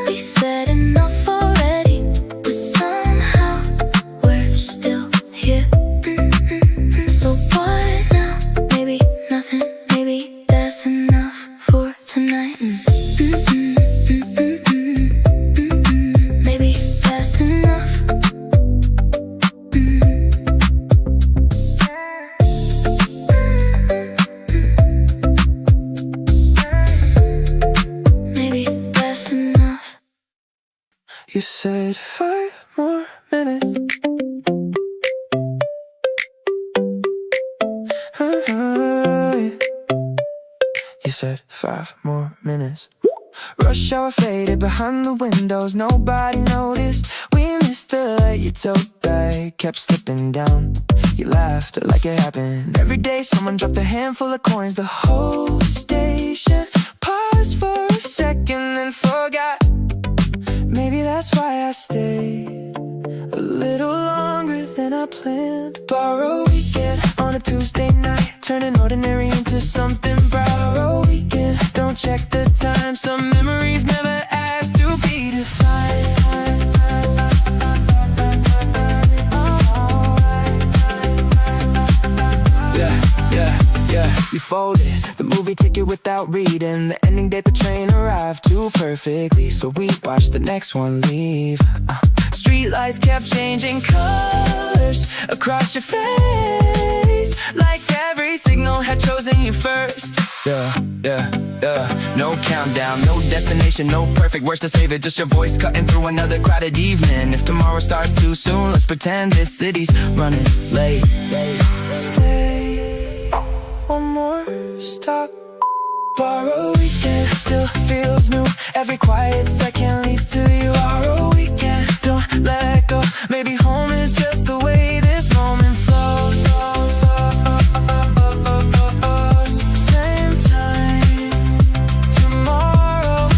We said enough already, but somehow we're still here. So what now? Maybe nothing, maybe that's enough for tonight. Maybe that's enough. Maybe that's enough. You said 5 more minutes. You said 5 more minutes. Rush hour faded behind the windows, nobody noticed. We missed the light, you tote bag kept slipping down. You laughed like it happened every day. Someone dropped a handful of coins. The whole station paused for a second and forgot. Maybe that's why I stayed a little longer than I planned. Borrow weekend on a Tuesday night, turning ordinary into something bright. Borrow weekend, don't check the time. Some memories never asked to be defined. Yeah. We folded the movie ticket without reading the ending date. The train arrived too perfectly, so we watched the next one leave. Street lights kept changing colors across your face, like every signal had chosen you first. No countdown, no destination, no perfect words to save it. Just your voice cutting through another crowded evening. If tomorrow starts too soon, let's pretend this city's running late. Stay, one more stop. Borrow weekend still feels new. Every quiet second leads to you. Borrow weekend, don't let go. Maybe home is just the way this moment flows. Same time tomorrow.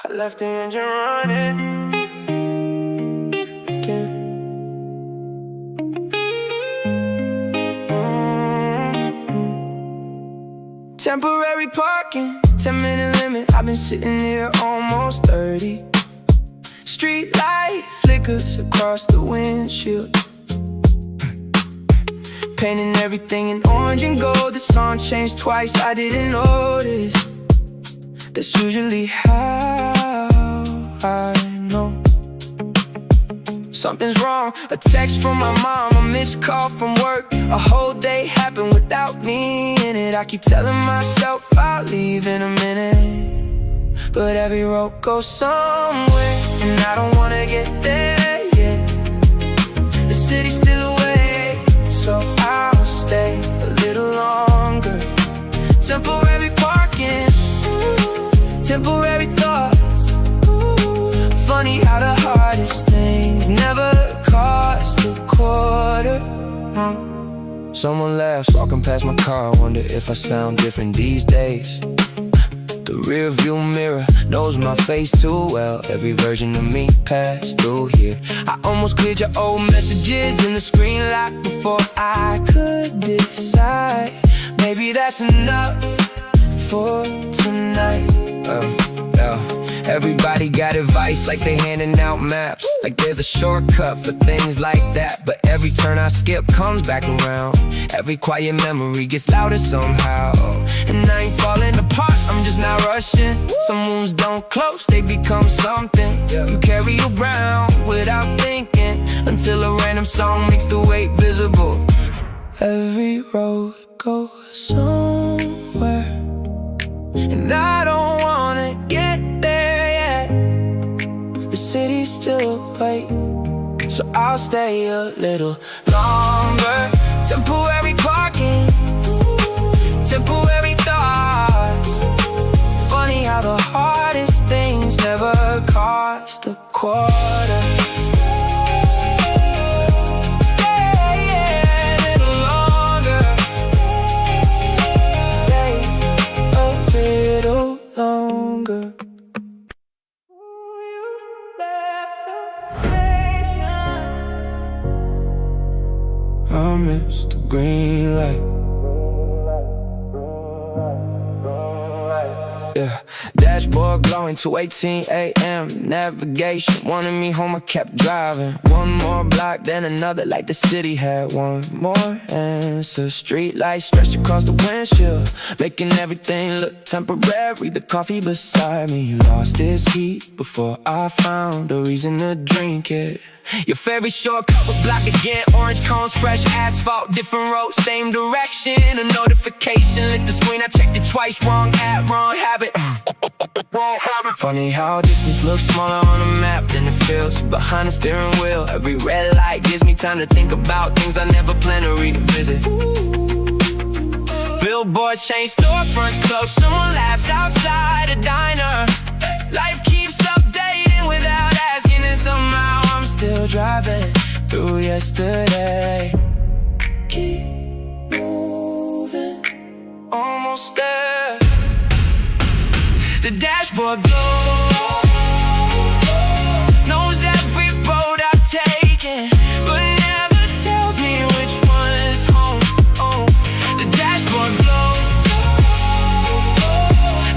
I left the engine running again. Temporary parking, 10-minute limit. I've been sitting here almost 30. Street light flickers across the windshield, painting everything in orange and gold. The song changed twice, I didn't notice. That's usually how I know something's wrong. A text from my mom, a missed call from work. A whole day happened without me in it. I keep telling myself I'll leave in a minute, but every road goes somewhere, and I don't wanna get there yet. The city's still awake, so I'll stay a little longer. Temporary parking, temporary thoughts. Funny how the hardest things never cost a quarter. Someone laughs walking past my car. Wonder if I sound different these days. The rear view mirror knows my face too well. Every version of me passed through here. I almost cleared your old messages in the screen lock before I could decide. Maybe that's enough for tonight. Everybody got advice like they handing out maps, like there's a shortcut for things like that. But every turn I skip comes back around. Every quiet memory gets louder somehow. And I ain't falling apart, I'm just not rushing. Some wounds don't close, they become something you carry around without thinking, until a random song makes the weight visible. Every road goes somewhere, and I don't wanna get there yet. The city's still waiting, so I'll stay a little longer. Temporary parking, temporary thoughts. Funny how the hardest things never cost a quarter. I miss the green light. Yeah, dashboard glowing, 2:18 a.m. Navigation wanted me home, I kept driving. One more block, then another, like the city had one more answer. Street lights stretched across the windshield, making everything look temporary. The coffee beside me lost its heat before I found a reason to drink it. Your favorite shortcut would block again. Orange cones, fresh asphalt, different roads, same direction. A notification lit the screen, I checked it twice. Wrong app, wrong habit. Funny how distance looks smaller on a map than it feels behind the steering wheel. Every red light gives me time to think about things I never plan to revisit. Billboards change, storefronts close, someone laughs outside a diner. Life keeps updating without asking, and somehow I'm still driving through yesterday. Keep moving, almost there. The dashboard glows, knows every road I've taken, but never tells me which one is home. Oh, the dashboard glows,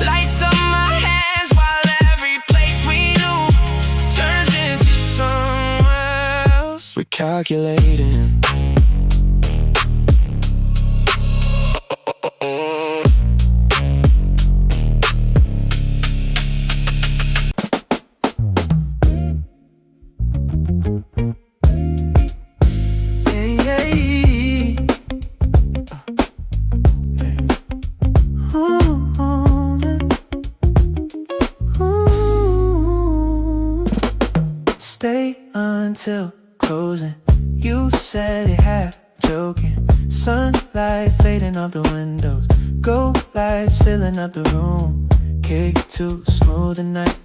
lights up my hands while every place we knew turns into somewhere else. Recalculating. Stay until closing. You said it half joking. Sunlight fading off the windows, go lights filling up the room. Kick too smooth at night,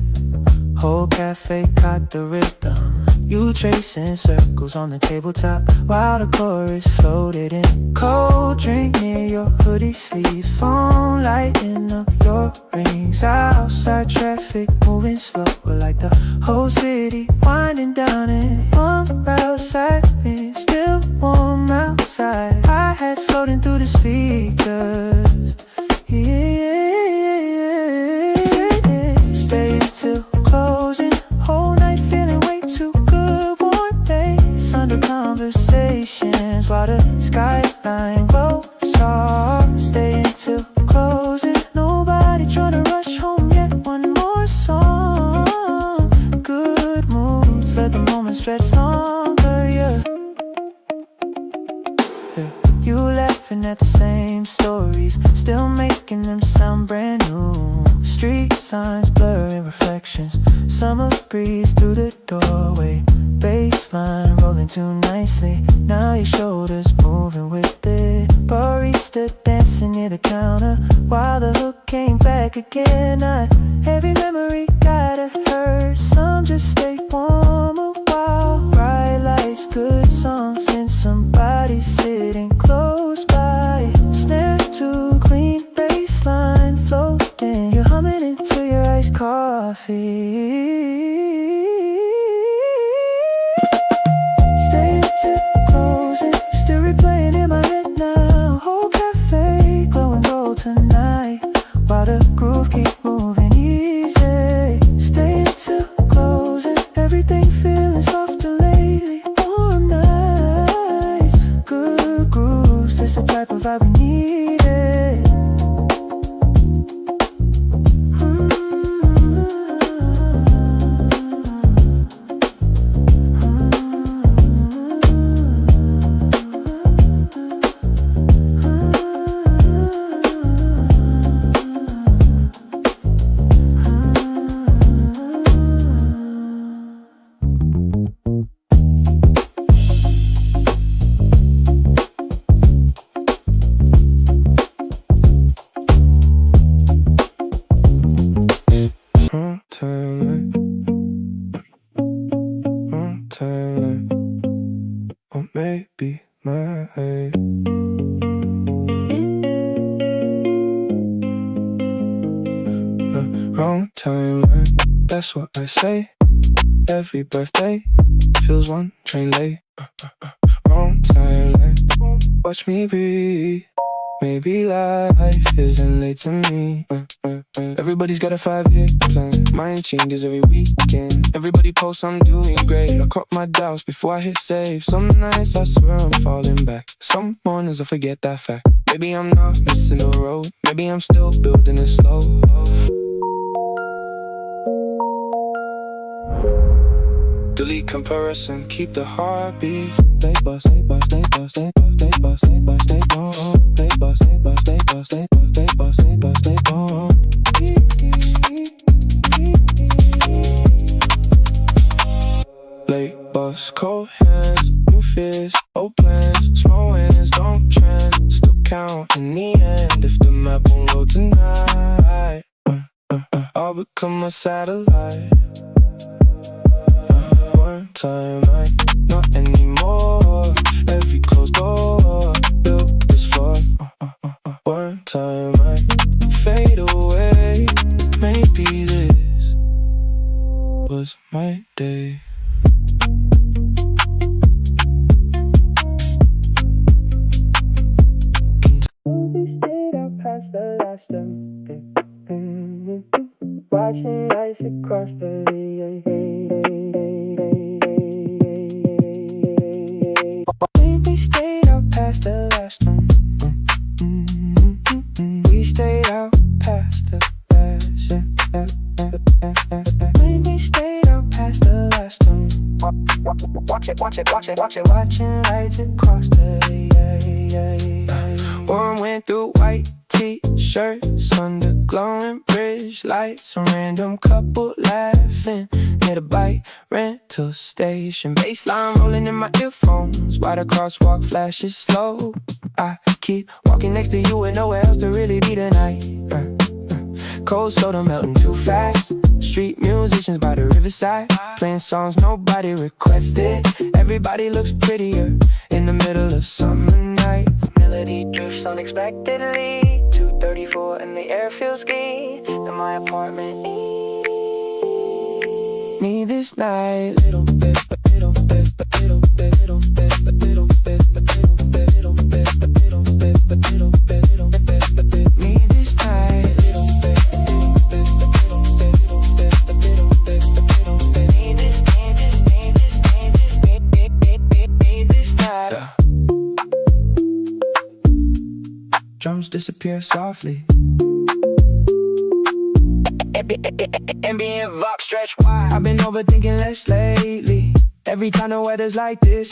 whole cafe caught the rhythm. You tracing circles on the tabletop while the chorus floated in. Cold drink near your hoodie sleeve, phone lighting up your rings. Outside traffic moving slower, like the whole city winding down. And warm outside, it's still warm outside. Hi-hats floating through the speakers. Stay till closing, whole night feeling way too good. Warm days under conversations while the skyline glows off. Stay till closing, nobody trying to rush home yet. One more song, good moods, let the moment stretch longer, yeah. You laughing at the same stories, still making them sound brand new. Street signs blurring reflections, summer breeze through the doorway. Baseline rolling too nicely, now your shoulders moving with it. Barista dancing near the counter while the hook came back again. Not every memory gotta hurt, some just stay warm a while. Bright lights, good songs, and somebody sitting close by. Snare too clean, baseline floating, you're humming into your iced coffee. Stay till closing, still replaying in my head now. Whole cafe glowing gold tonight while the groove keep moving easy. That's what I say. Every birthday feels one train late. Wrong time late. Watch me breathe. Maybe life isn't late to me. Everybody's got a 5-year plan. Mine changes every weekend. Everybody posts I'm doing great. I caught my doubts before I hit save. Some nights I swear I'm falling back. Some mornings I forget that fact. Maybe I'm not missing the road. Maybe I'm still building it slow. Delete comparison, keep the heartbeat. Stay bust, stay bust, stay bust, stay bust, stay bust, stay bust, stay bust, stay bust, stay bust, stay bust, stay bust, stay bust, stay bust, stay bust. Late bus, cold hands, new fears, old plans, small wins, don't trend. Still count in the end if the map won't load tonight. I'll become a satellite. One time, not anymore. Every closed door built this floor. One time, fade away. Maybe this was my day. We stayed out past the last watching lights across the we stayed out past the last one. We stayed out past the last. We stayed out past the last one. Watching lights across the One went through white t-shirts under glowing bridge lights. A random couple laughing near the bike rental station. Bassline rolling in my earphones while the crosswalk flashes slow. I keep walking next to you with nowhere else to really be tonight. Cold soda melting too fast. Street musicians by the riverside playing songs nobody requested. Everybody looks prettier in the middle of summer nights. Melody drifts unexpectedly. 2:34 and the air feels clean in my apartment. Need this night. Little bit, little bit, little bit, little bit, little bit, little bit, little bit, little bit, little bit, little bit. Need this night. Little bit, little bit, little bit, little bit, little bit, little bit. Need this, need this, need this, need this, need this night. Drums disappear softly. Ambient Vox stretch wide. I've been overthinking less lately. Every time the weather's like this,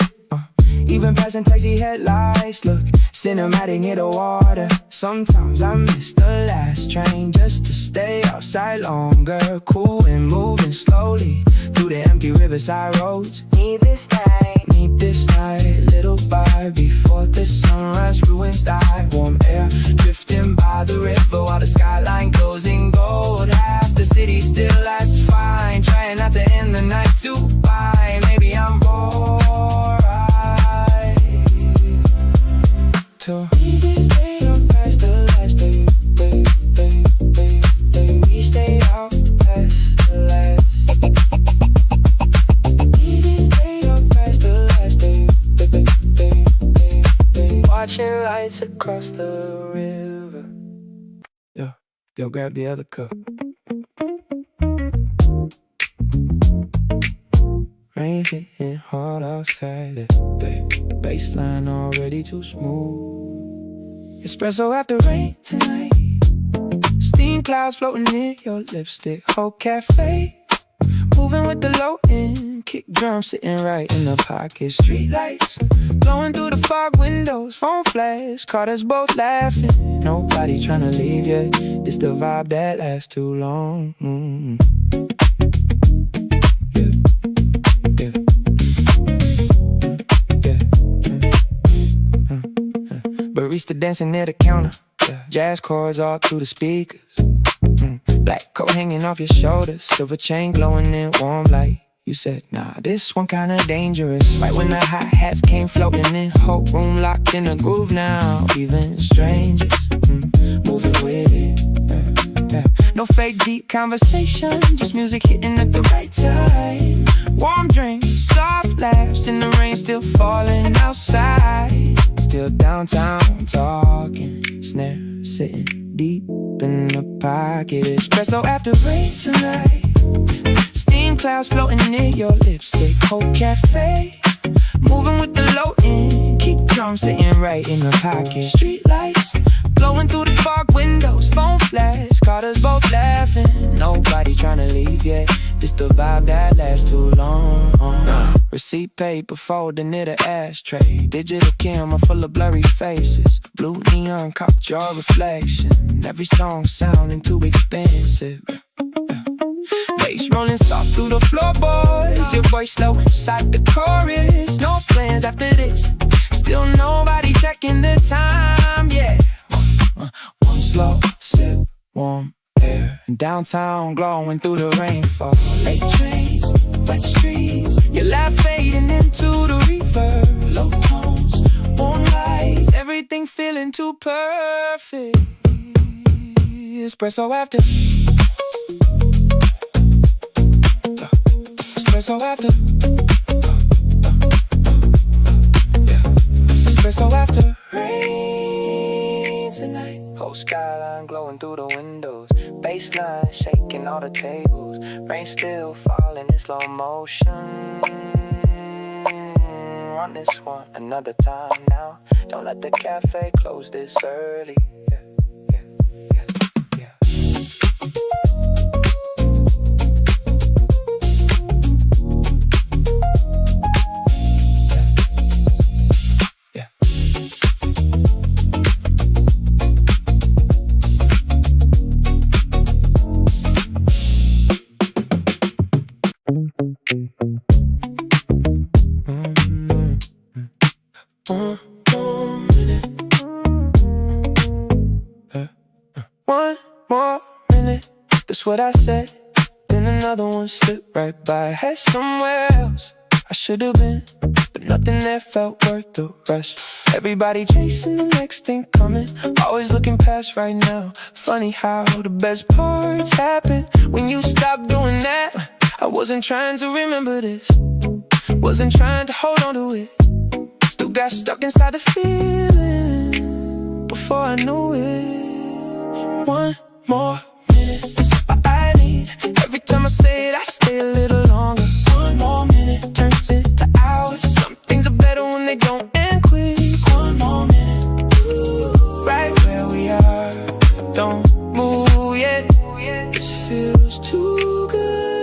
even passing taxi headlights look cinematic near the water. Sometimes I miss the last train just to stay outside longer. Cool and moving slowly through the empty riverside roads. Need this night, little by before the sunrise ruins die. Warm air drifting by the river while the skyline goes in gold. Half the city still lasts fine, trying not to end the night too fine. Maybe I'm alright till we stay out past the last day. We stay out past the last. Watching lights across the river. Yo, grab the other cup. Rain hitting hard outside. Baseline already too smooth. Espresso after rain tonight. Steam clouds floating in your lipstick. Whole cafe. Moving with the low end, kick drum sitting right in the pocket. Street lights blowing through the fog windows. Phone flash, caught us both laughing. Nobody tryna leave yet. It's the vibe that lasts too long. Barista dancing near the counter. Jazz chords all through the speakers. Black coat hanging off your shoulders, silver chain glowing in warm light. You said, nah, this one kinda dangerous. Right when the hi-hats came floating in, whole room locked in a groove now. Even strangers moving with it. No fake deep conversation, just music hitting at the right time. Warm drinks, soft laughs in the rain, still falling outside. Still downtown talking, snare sitting deep in the pocket. Espresso after rain tonight, steam clouds floating near your lipstick. Cold cafe, moving with the low end. Kick drum sitting right in the pocket. Street lights glowing through the fog windows. Phone flash caught us both laughing. Nobody trying to leave yet. This the vibe that lasts too long. Receipt paper folding near the ashtray. Digital camera full of blurry faces. Blue neon caught your reflection. Every song sounding too expensive. Bass rolling soft through the floorboards. Your voice slow inside the chorus. No plans after this. Still nobody checking the time, yeah. One slow sip, warm air. Downtown glowing through the rainfall. Late trains, wet streets. Your laugh fading into the reverb. Low tones, warm lights. Everything feeling too perfect. Espresso after. Espresso after. Espresso after rain tonight. Whole skyline glowing through the windows. Bassline shaking all the tables. Rain still falling in slow motion. Run this one another time now. Don't let the cafe close this early. One more minute, that's what I said. Then another one slipped right by. Head somewhere else I should have been, but nothing there felt worth the rush. Everybody chasing the next thing coming, always looking past right now. Funny how the best parts happen when you stop doing that. I wasn't trying to remember this, wasn't trying to hold on to it. Still got stuck inside the feeling before I knew it. One more minute, that's all I need. Every time I say it, I stay a little longer. One more minute turns into hours. Some things are better when they don't end quick. One more minute, right where we are. Don't move yet, this feels too good.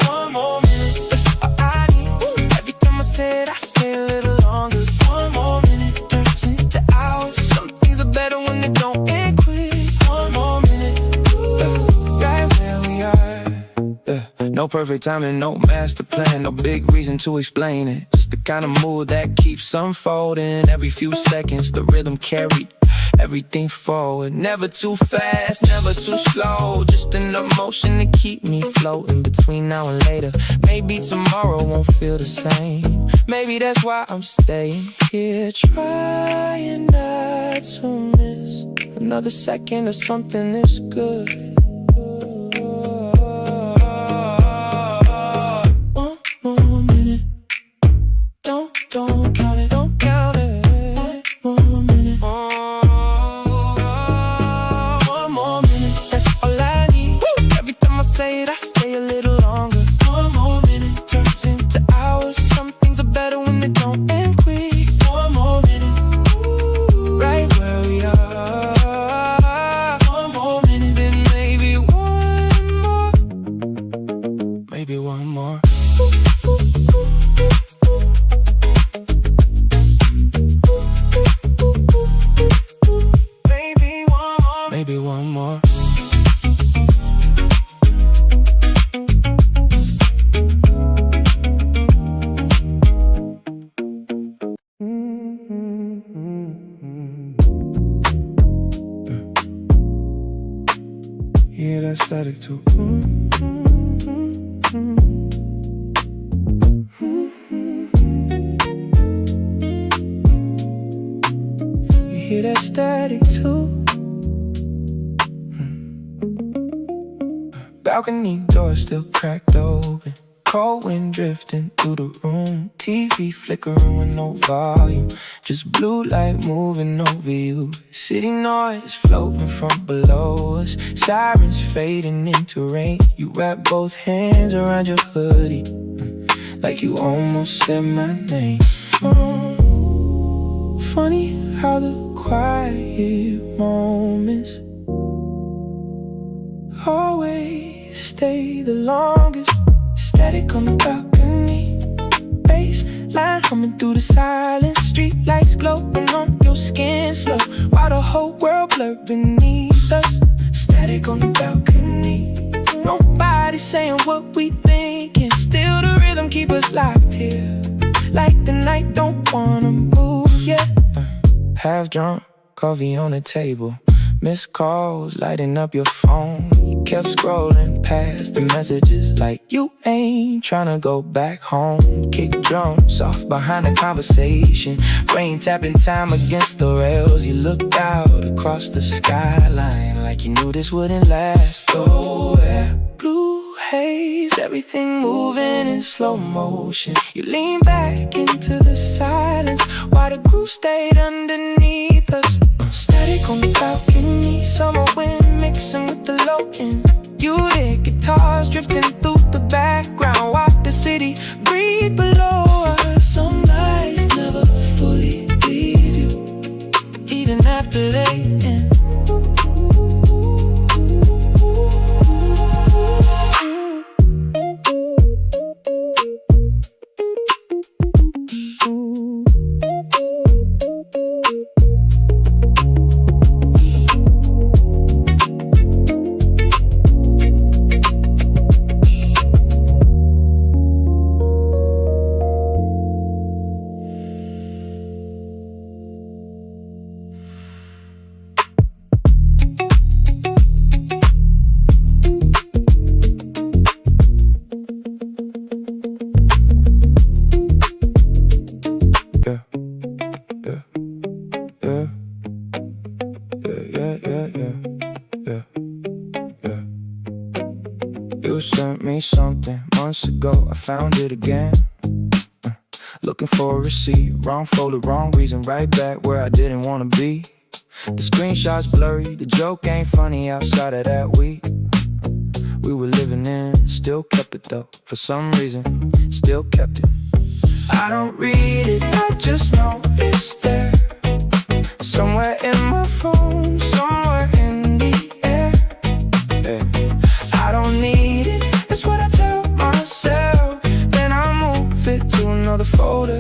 One more minute, that's all I need. Every time I say it, I stay a little longer. One more minute turns into hours. Some things are better when they don't end quick. One more minute, right where we are. No perfect timing, no master plan, no big reason to explain it. Just the kind of mood that keeps unfolding. Every few seconds the rhythm carried everything forward. Never too fast, never too slow. Just enough motion to keep me floating between now and later. Maybe tomorrow won't feel the same. Maybe that's why I'm staying here, trying not to miss another second of something this good. One more minute, don't count it, don't count it. One more minute, one more minute, that's all I need. Every time I say it, I stay a little longer. One more minute turns into hours. Some things are better when they don't end quick. One more minute, right where we are. One more minute, then maybe one more. Maybe one more. Maybe one more. Yeah, that's static too. You hear that static too? balcony door still cracked open. Cold wind drifting through the room. TV flickering with no volume. Just blue light moving over you. City noise floating from below us. Sirens fading into rain. You wrap both hands around your hoodie, like you almost said my name. Oh, funny how the quiet moments always stay the longest. Static on the balcony, bass line humming through the silence. Street lights glowing on your skin slow, while the whole world blurred beneath us. Static on the balcony, nobody saying what we thinking. Still the rhythm keep us locked here, like the night don't wanna move yet. Half drunk, coffee on the table, missed calls lighting up your phone. You kept scrolling past the messages like you ain't tryna go back home. Kick drums soft behind the conversation, brain tapping time against the rails. You looked out across the skyline like you knew this wouldn't last. Oh yeah, blue haze, everything moving in slow motion. You lean back into the silence while the groove stayed underneath us. Static on the balcony, summer wind mixing with the low end. You hear guitars drifting through the background, watch the city breathe below us. Some nights never fully leave you, even after they end. You sent me something months ago, I found it again. Looking for a receipt, wrong folder, wrong reason, right back where I didn't wanna be. The screenshot's blurry, the joke ain't funny outside of that week we were living in. Still kept it though, for some reason, still kept it. I don't read it, I just know it's there, somewhere in my phone, somewhere in the air. I don't need it, that's what I tell myself. Then I move it to another folder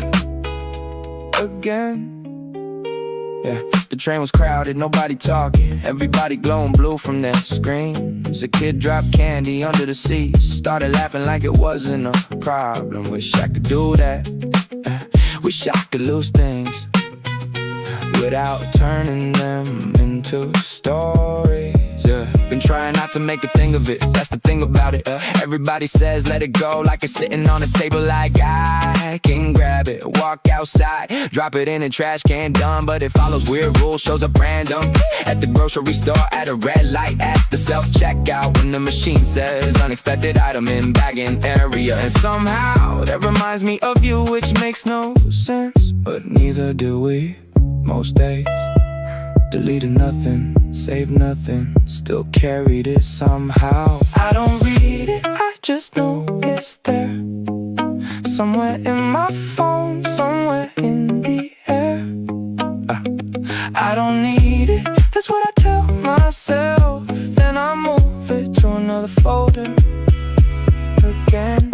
again. Yeah, the train was crowded, nobody talking, everybody glowing blue from their screens. A kid dropped candy under the seats, started laughing like it wasn't a problem. Wish I could do that, wish I could lose things without turning them into stories. Yeah, been trying not to make a thing of it, that's the thing about it. Everybody says let it go, like it's sitting on the table, like I can grab it, walk outside, drop it in a trash can, done. But it follows weird rules, shows up random at the grocery store, at a red light, at the self-checkout, when the machine says unexpected item in bagging area. And somehow that reminds me of you, which makes no sense, but neither do we most days. Deleted nothing, saved nothing, still carried it somehow. I don't read it, I just know it's there, somewhere in my phone, somewhere in the air. I don't need it, that's what I tell myself. Then I move it to another folder again.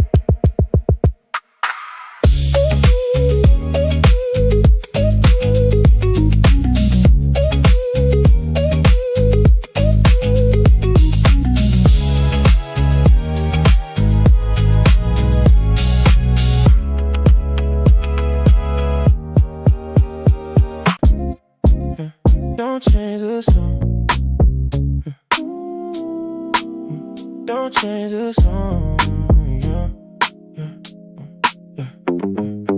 Don't change the song, don't change the song,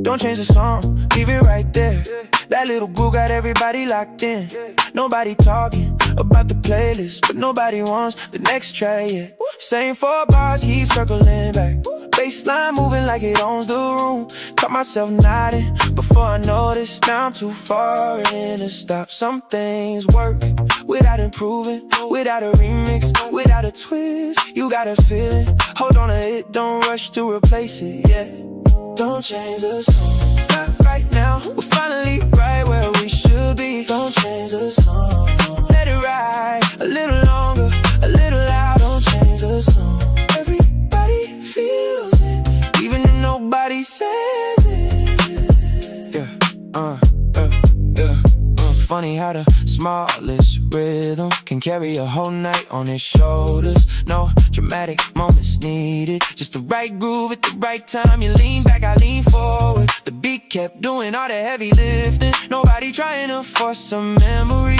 don't change the song, leave it right there. That little groove got everybody locked in. Nobody talking about the playlist, but nobody wants the next track yet. Same 4 bars, keep circling back. Baseline moving like it owns the room. Caught myself nodding before I noticed. Now I'm too far in to stop. Some things work without improving, without a remix, without a twist. You gotta feel it, hold on to it, don't rush to replace it, yeah. Don't change the song, not right now. We're finally right where we should be. Don't change the song, let it ride a little longer, a little loud. Don't change the song, everybody feels it, even if nobody says it. Yeah, funny how the smallest rhythm can carry a whole night on its shoulders. No dramatic moments needed, just the right groove at the right time. You lean back, I lean forward. The beat kept doing all the heavy lifting. Nobody trying to force a memory,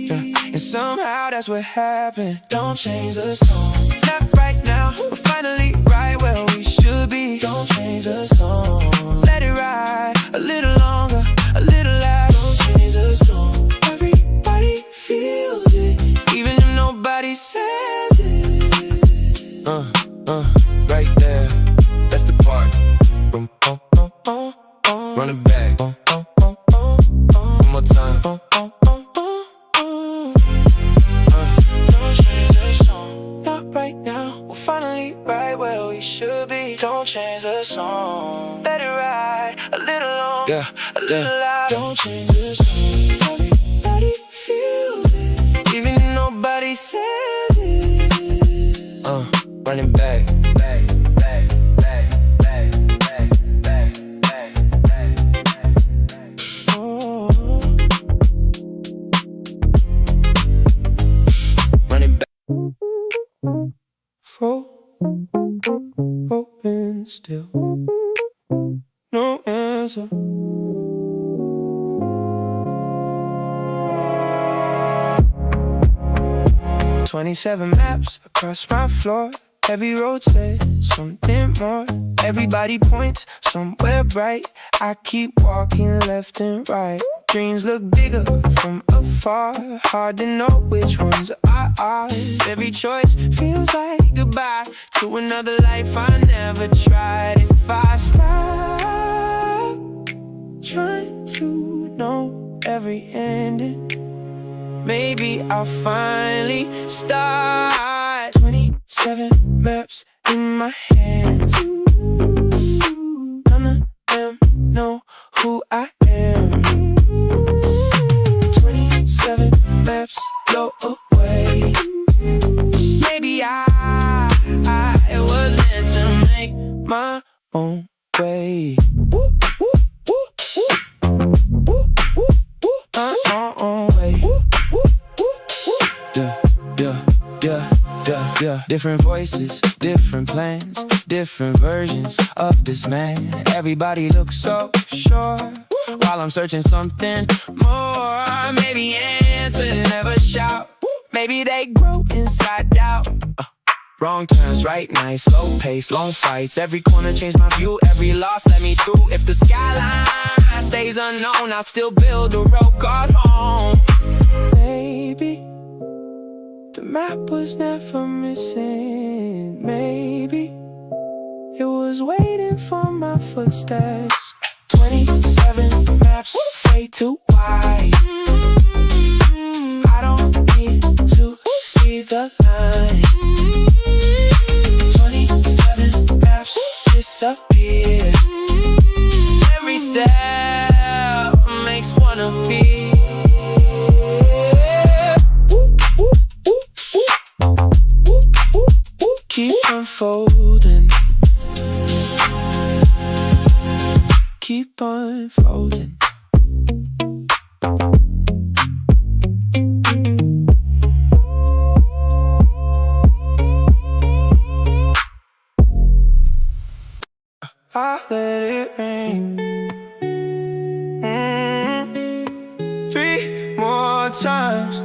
and somehow that's what happened. Don't change the song, not right now. We're finally right where we should be. Don't change the song, let it ride a little longer, a little loud. Don't change the song, everybody feels it, even if nobody says it. Right there, that's the part. Boom, run it back. One more time. Don't change the song, not right now. We're finally right where we should be. Don't change the song, let it ride a little longer, a little loud. Don't change the song, everybody feels it, even if nobody says it. Running back. Open still, no answer. "27 maps across my floor. Every road says something more. Everybody points somewhere bright. I keep walking left and right. Dreams look bigger from afar. Hard to know which ones are ours. Every choice feels like goodbye to another life I never tried. If I stop trying to know every ending, maybe I'll finally start. 27 maps in my hands. None of them know who I am. 27 maps blow away. Maybe I was meant to make my own way. Way. Different voices, different plans, different versions of this man. Everybody looks so sure while I'm searching something more. Maybe answers never shout. Maybe they grow inside out. Wrong turns, right nights, slow pace, long fights. Every corner changed my view, every loss let me through. If the skyline stays unknown, I'll still build a road called home. Maybe the map was never missing. Maybe it was waiting for my footsteps. 27 maps, way too wide. I don't need to see the line. 27 maps disappear. Every step makes one appear. Keep unfolding, keep unfolding. I let it rain. 3 more times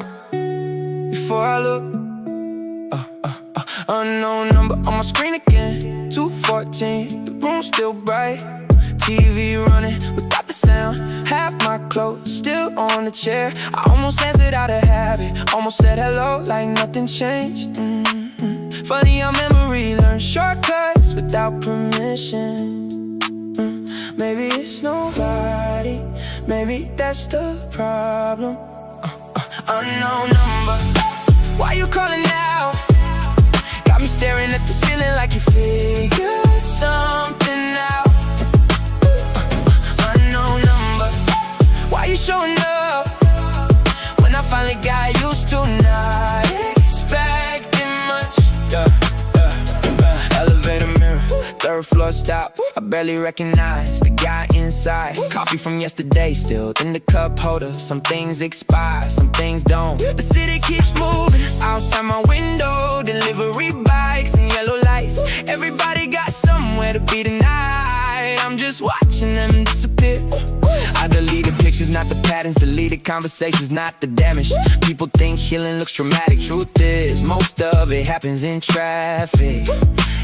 before I look. Unknown number on my screen again. 2:14, the room's still bright. TV running without the sound. Half my clothes still on the chair. I almost answered out of habit. Almost said hello like nothing changed. Funny how memory learns shortcuts without permission. Maybe it's nobody, maybe that's the problem. Unknown number, why you calling now? Got me staring at the ceiling like you figured something out. Unknown number, why you showing up when I finally got used to not expecting much? Elevator mirror, third floor stop. I barely recognize the guy inside. Coffee from yesterday still in the cup holder. Some things expire, some things don't. The city keeps moving outside my window. Delivery bikes and yellow lights. Everybody got somewhere to be tonight. I'm just watching them disappear. I deleted pictures, not the patterns. Deleted conversations, not the damage. People think healing looks traumatic. Truth is, most of it happens in traffic.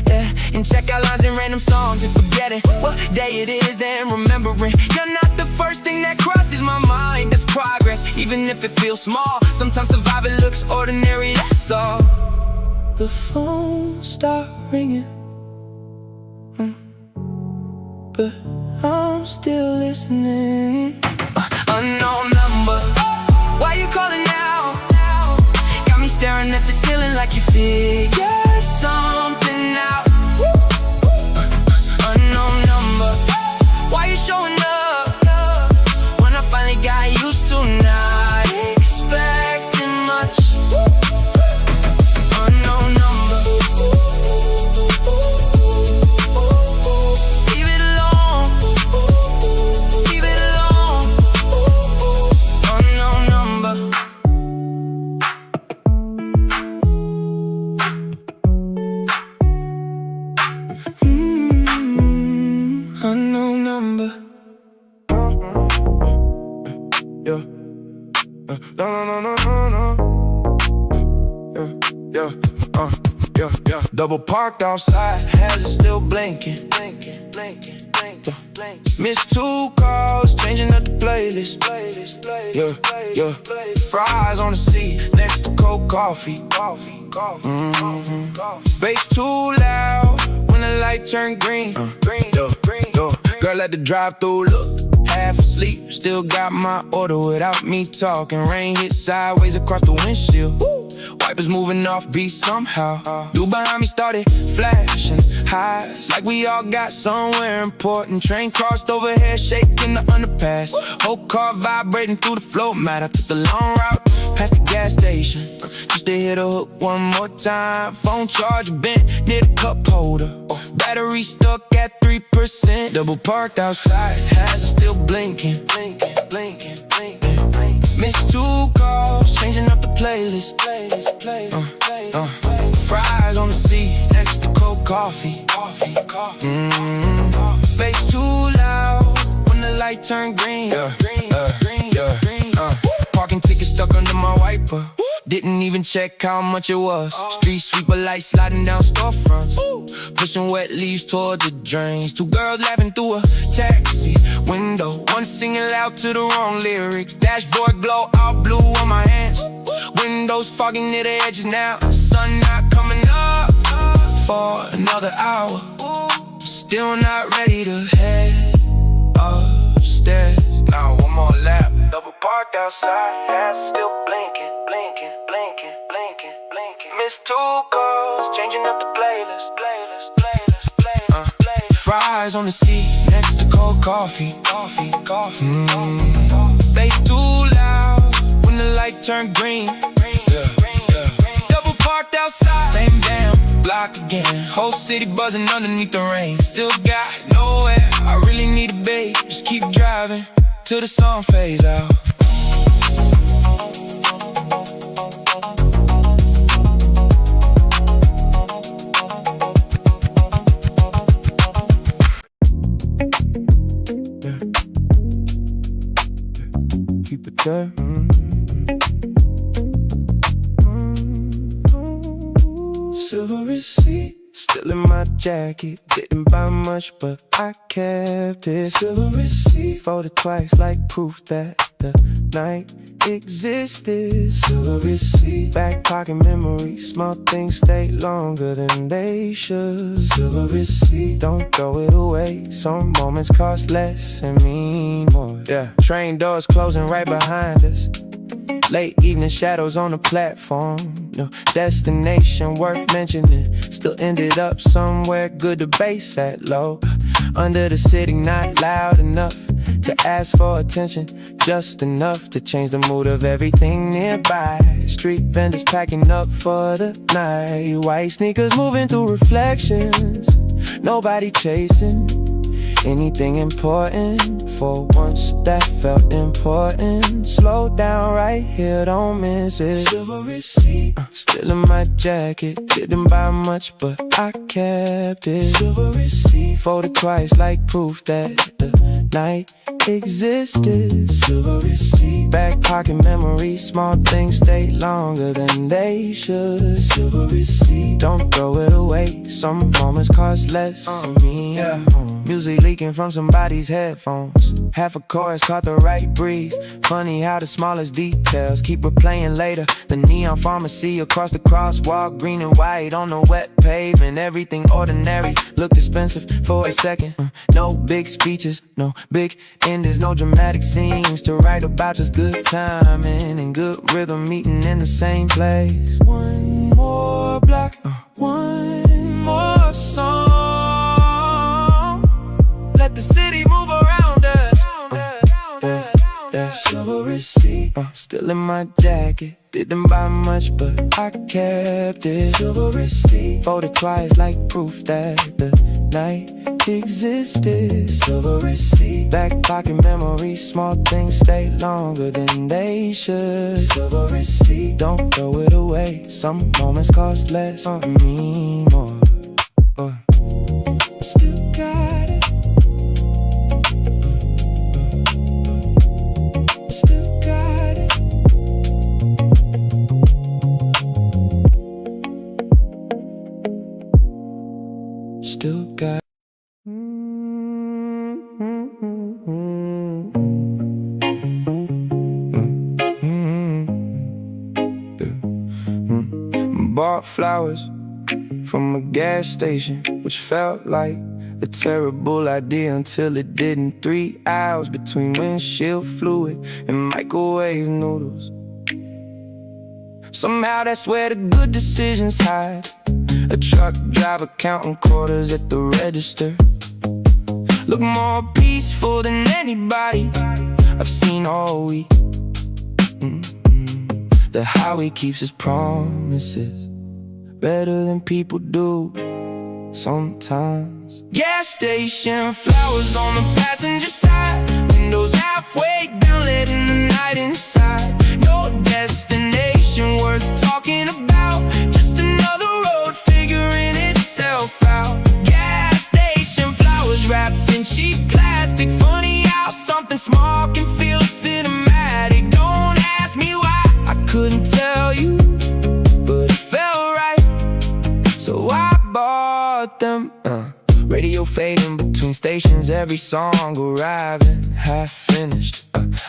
Yeah, and check out lines in random songs and forgetting what day it is, then remembering. You're not the first thing that crosses my mind. That's progress, even if it feels small. Sometimes surviving looks ordinary, that's all. The phone stopped ringing, but I'm still listening. Unknown number, why you calling now? Got me staring at the ceiling like you figured something out. Unknown number, why you showing up when I finally got used to not expecting much? Unknown number, leave it alone, leave it alone. Unknown number. Unknown number. Yeah. No. Yeah. Double parked outside, hazard still blinking. Missed 2 calls, changing up the playlist. Yeah. Fries on the seat, next to cold coffee. Bass too loud when the light turn green. Girl at the drive-thru, look, half asleep. Still got my order without me talking. Rain hit sideways across the windshield. Wipers moving off beat somehow. Dude behind me started flashing highs like we all got somewhere important. Train crossed overhead, shaking the underpass. Whole car vibrating through the floor mat. I took the long route past the gas station just to hit a hook one more time. Phone charger bent near the cup holder. Battery stuck at 3%. Double parked outside, hazard still blinking. Missed 2 calls, changing up the playlist. Fries on the seat, next to cold coffee. Bass too loud when the light turn green. Parking ticket stuck under my wiper. Didn't even check how much it was. Street sweeper lights sliding down storefronts. Pushing wet leaves toward the drains. 2 girls laughing through a taxi window. One singing loud to the wrong lyrics. Dashboard glow out blue on my hands. Windows fogging near the edges now. Sun not coming up for another hour. Still not ready to head upstairs. Now one more lap. Double parked outside, hazard still blinking. Missed 2 calls, changing up the playlist. Fries on the seat, next to cold coffee. Bass too loud when the light turn green. Double parked outside, same damn block again. Whole city buzzing underneath the rain. Still got nowhere, I really need a babe. Just keep driving till the song fades out. Keep it there. Silver receipt still in my jacket. Didn't buy much, but I kept it. Silver receipt folded twice like proof that the night existed. Silver receipt, back pocket memory. Small things stay longer than they should. Silver receipt, don't throw it away. Some moments cost less and mean more. Yeah, train doors closing right behind us. Late evening shadows on the platform. No destination worth mentioning. Still ended up somewhere good, the bass sat low. Under the city, not loud enough to ask for attention, just enough to change the mood of everything nearby. Street vendors packing up for the night. White sneakers moving through reflections. Nobody chasing anything important. For once that felt important. Slow down right here, don't miss it. Silver receipt, still in my jacket. Didn't buy much, but I kept it. Silver receipt, folded twice like proof that the night existed. Silver receipt, back pocket memory. Small things stay longer than they should. Silver receipt, don't throw it away. Some moments cost less than me. Music leaking from somebody's headphones. Half a chorus caught the right breeze. Funny how the smallest details keep replaying later. The neon pharmacy across the crosswalk, green and white on the wet pavement. Everything ordinary looked expensive for a second. No big speeches, no big endings, no dramatic scenes to write about. Just good timing and good rhythm meeting in the same place. One more block, one more song. Let the city move around us. Silver receipt, still in my jacket. Didn't buy much, but I kept it. Silver receipt, folded twice like proof that the night existed. Silver receipt, back pocket memory. Small things stay longer than they should. Silver receipt, don't throw it away. Some moments cost less, mean more. Still got it. Still got it. Still got it. Bought flowers from a gas station, which felt like a terrible idea until it didn't. 3 hours between windshield fluid and microwave noodles. Somehow that's where the good decisions hide. A truck driver counting quarters at the register. Look more peaceful than anybody I've seen all week. The highway keeps its promises better than people do sometimes. Gas station, flowers on the passenger side. Windows halfway down, letting the night inside. No destination worth talking about. Just another road figuring itself out. Gas station, flowers wrapped in cheap plastic. Funny how something small can feel cinematic. Don't ask me why, I couldn't tell you, but it felt right, so I bought them. Radio fading between stations, every song arriving half finished.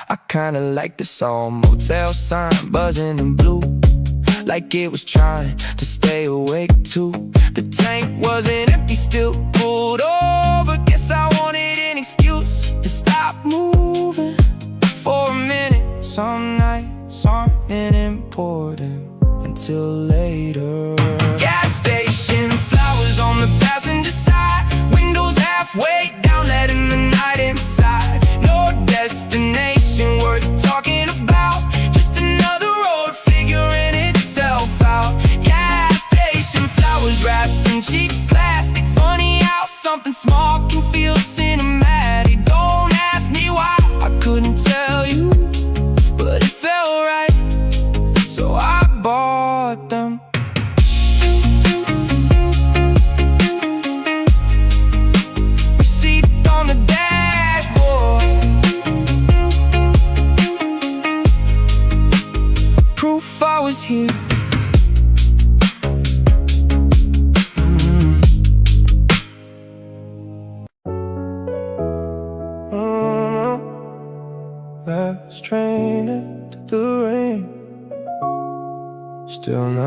I kinda like the song. Motel sign buzzing in blue, like it was trying to stay awake too. The tank wasn't empty, still pulled over. Guess I wanted an excuse to stop moving for a minute. Some nights aren't important until later. Gas station, flowers on the passenger side. Windows halfway down, letting the night inside. No destination worth talking about. Just another road figuring itself out. Gas station, flowers wrapped in cheap plastic. Funny how something small can feel cinematic. Don't ask me why, I couldn't tell you, but it felt right, so I bought them. Receipt on the dashboard, proof I was here.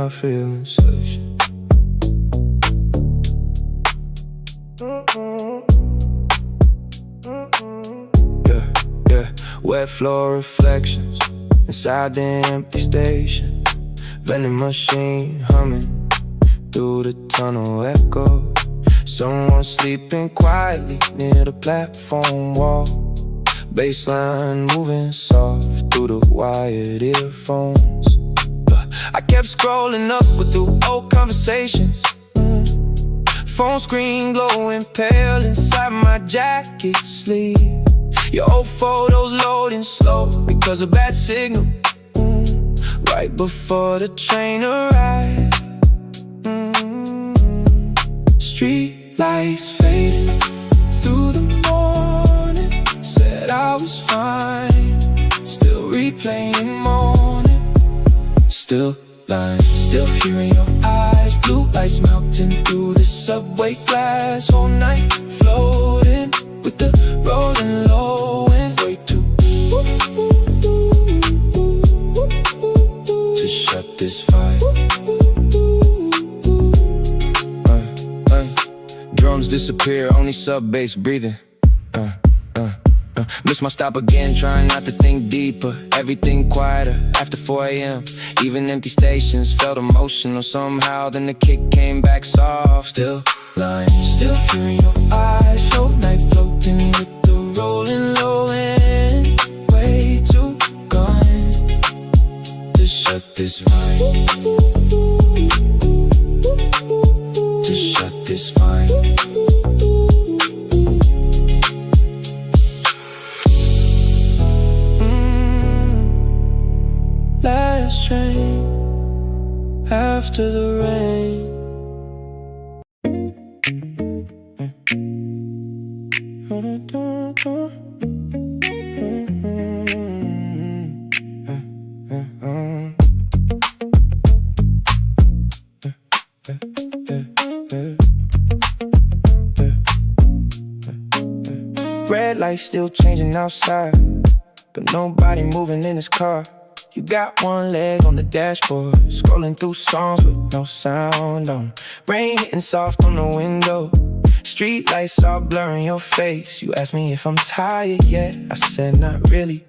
my feelings section. Yeah, wet floor reflections inside the empty station. Vending machine humming through the tunnel echo. Someone sleeping quietly near the platform wall. Bassline moving soft through the wired earphones. I kept scrolling up with the old conversations. Phone screen glowing pale inside my jacket sleeve. Your old photos loading slow because of bad signal. Right before the train arrived. Street lights fading through the morning. Said I was fine. Still replaying morning. Still lying, still hearing your eyes. Blue lights melting through the subway glass. Whole night floating with the rolling low and way too to shut this fire. Drums disappear, only sub bass breathing. Miss my stop again, trying not to think deeper. Everything quieter after 4 a.m. Even empty stations felt emotional somehow. Then the kick came back soft. Still lying, still hearing your eyes. Whole night floating with the rolling low and way too gone to shut this fire. To shut this fire. Last train after the rain. Red light still changing outside, but nobody moving in this car. You got one leg on the dashboard, scrolling through songs with no sound on. Rain hitting soft on the window. Street lights all blurring your face. You asked me if I'm tired yet. I said not really.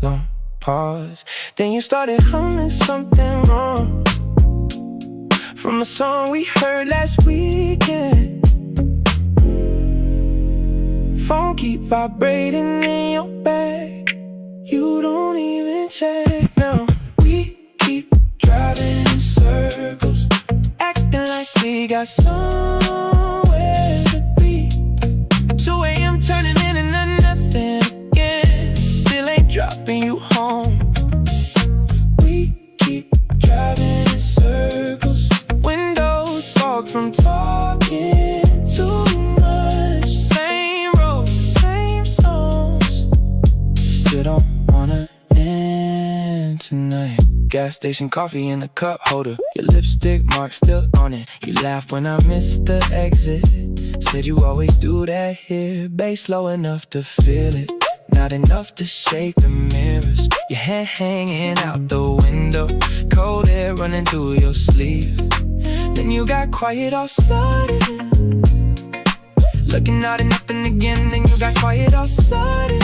Long pause. Then you started humming something wrong from a song we heard last weekend. Phone keep vibrating in your bag. You don't even check. Now we keep driving in circles, acting like we got somewhere to be. 2 a.m. turning into nothing again. Still ain't dropping you home. We keep driving in circles, windows fog from talking too much. Same road, same songs. Still don't wanna end tonight. Gas station coffee in the cup holder. Your lipstick mark still on it. You laughed when I missed the exit. Said you always do that here. Bass low enough to feel it, not enough to shake the mirrors. Your hand hanging out the window, cold air running through your sleeve. Then you got quiet all sudden, looking out at nothing again. Then you got quiet all sudden,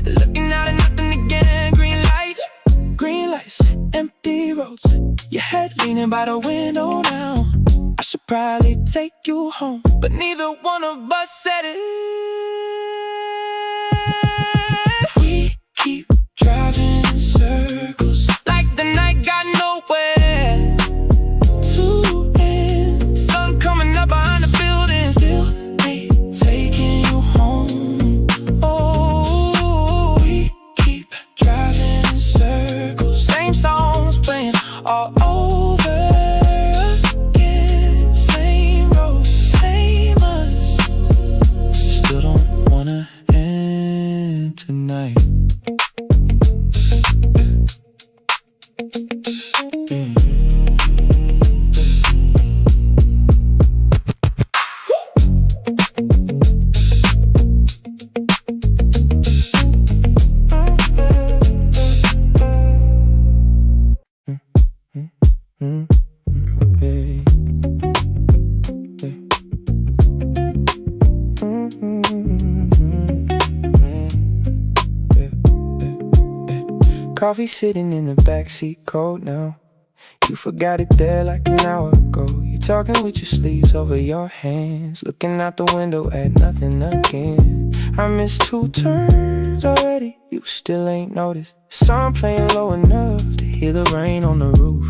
looking out at nothing again. Green lights, empty roads. Your head leaning by the window now. I should probably take you home, but neither one of us said it. We keep driving in circles, like the night got nowhere to end. Sun coming up behind the building, still ain't taking you home. Oh, we keep driving in circles, same songs playing all over again. Same road, same us. Still don't wanna end tonight. coffee sitting in the backseat cold now. You forgot it there like an hour ago. You're talking with your sleeves over your hands, looking out the window at nothing again. I missed 2 turns already, you still ain't noticed. Sun playing low enough to hear the rain on the roof.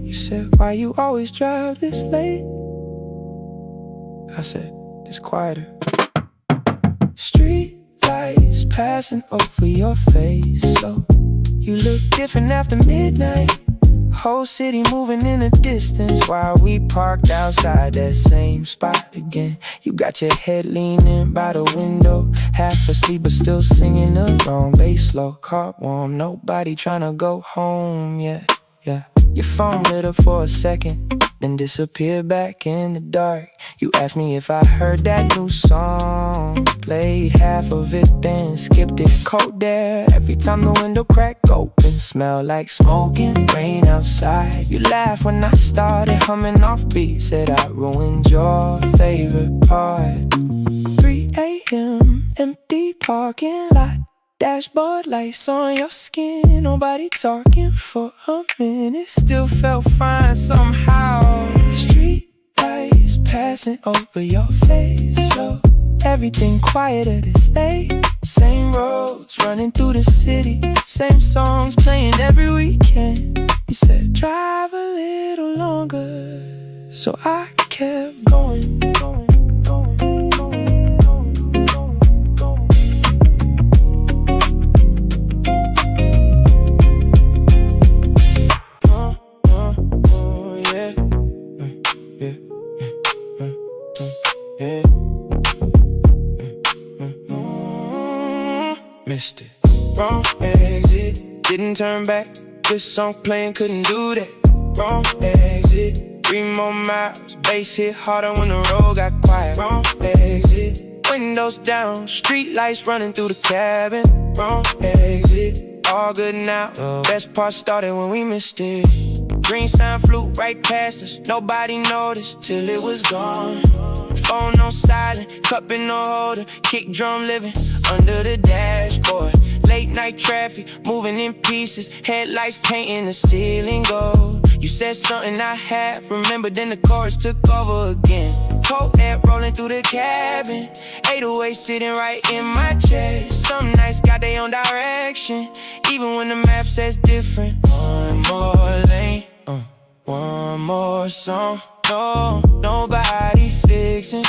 You said, why you always drive this late? I said, it's quieter. Street lights passing over your face, so you look different after midnight. Whole city moving in the distance while we parked outside that same spot again. You got your head leaning by the window, half asleep but still singing the wrong bass slow. Car warm, nobody tryna go home, yeah. Your phone lit up for a second, then disappeared back in the dark. You asked me if I heard that new song, played half of it then skipped it. Cold there every time the window cracked open, smell like smoking rain outside. You laughed when I started humming off beat, said I ruined your favorite part. 3 a.m. empty parking lot, dashboard lights on your skin, nobody talking for a minute. Still felt fine somehow. Street lights passing over your face, so everything quiet at this late. Same roads running through the city, same songs playing every weekend. You said drive a little longer, so I kept going. Missed it. Wrong exit, didn't turn back. This song playing, couldn't do that. Wrong exit, 3 more miles. Bass hit harder when the road got quiet. Wrong exit, windows down, street lights running through the cabin. Wrong exit, all good now. Best part started when we missed it. Green sign flew right past us, nobody noticed till it was gone. Phone on silent, cup in the holder, kick drum living under the dashboard. Late night traffic, moving in pieces, headlights painting the ceiling gold. You said something I had remembered, then the chorus took over again. Cold air rolling through the cabin, 808 sitting right in my chest. Some nights got their own direction, even when the map says different. One more lane, one more song. No, nobody fixing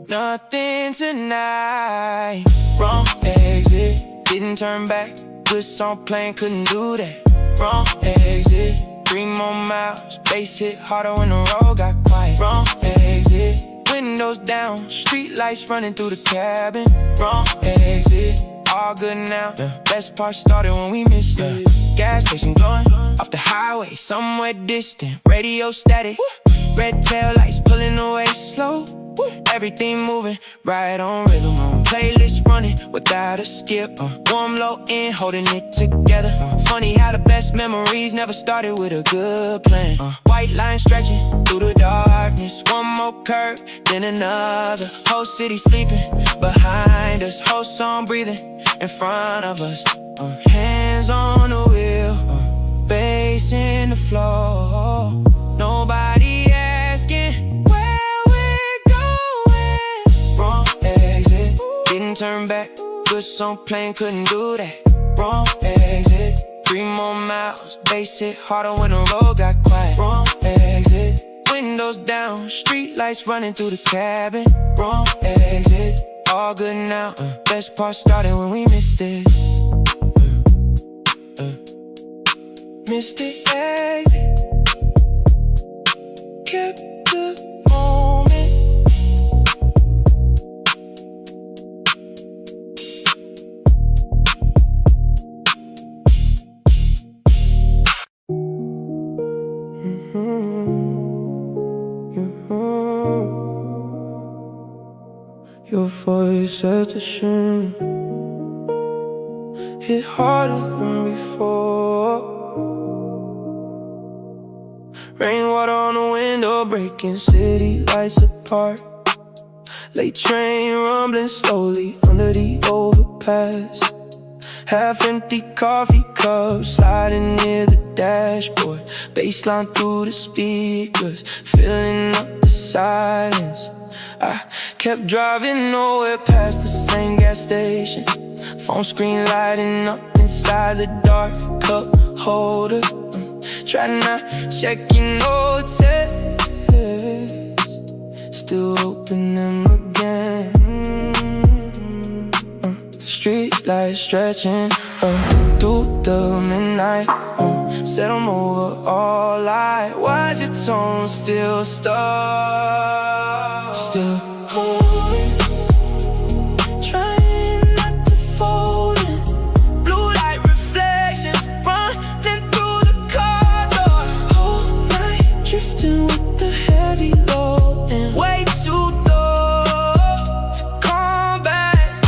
nothing tonight. Wrong exit, didn't turn back. Good song playing, couldn't do that. Wrong exit, 3 more miles. Bass hit harder when the road got quiet. Wrong exit, windows down, street lights running through the cabin. Wrong exit, all good now. Best part started when we missed it. Gas station glowing off the highway, somewhere distant. Radio static, red tail lights pulling away slow. Everything moving right on rhythm. Playlist running without a skip. Warm low in, holding it together. Funny how the best memories never started with a good plan. White line stretching through the darkness. One more curve, then another. Whole city sleeping behind us. Whole song breathing in front of us. Hands on the wheel, bass in the floor. Nobody asking where we're going. Wrong exit, didn't turn back. Good song playing, couldn't do that. Wrong exit, 3 more miles. Bass hit harder when the road got quiet. Wrong exit, windows down, street lights running through the cabin. Wrong exit, all good now. Best part started when we missed it. Missed the exit, kept the moment. Your voice at the sheen hit harder than before. Rainwater on the window, breaking city lights apart. Late train rumbling slowly under the overpass. half-empty coffee cups sliding near the dashboard, bassline through the speakers, filling up the silence. I kept driving nowhere past the same gas station, phone screen lighting up inside the dark cup holder. Try not checking no text, still open them again. Street lights stretching through the midnight. Said I'm over all light. Why is your tone still stuck? Still holding, trying not to fold in. Blue light reflections running through the car door. Whole night drifting with the heavy load and way too low to come back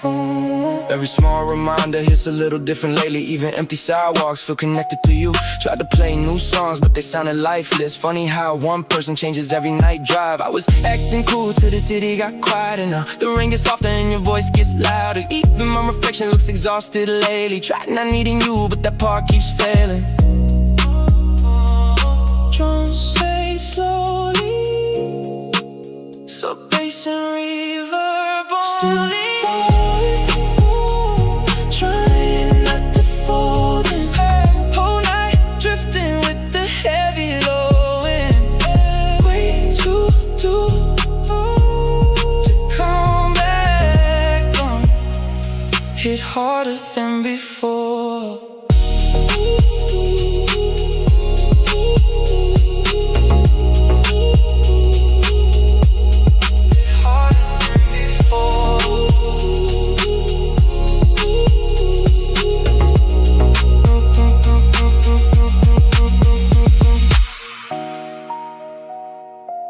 home. Every small reminder hits a little different lately. Even empty sidewalks feel connected to you. Tried to play new songs but they sounded lifeless. Funny how one person changes every night drive. I was acting cool till the city got quieter. Now the rain gets softer and your voice gets louder. Even my reflection looks exhausted lately. Tried not needing you but that part keeps failing. Drums fade slowly, so bass and reverb only. Trying not to fold in. Whole night drifting with the heavy low and way too low to come back on. Hit harder than before.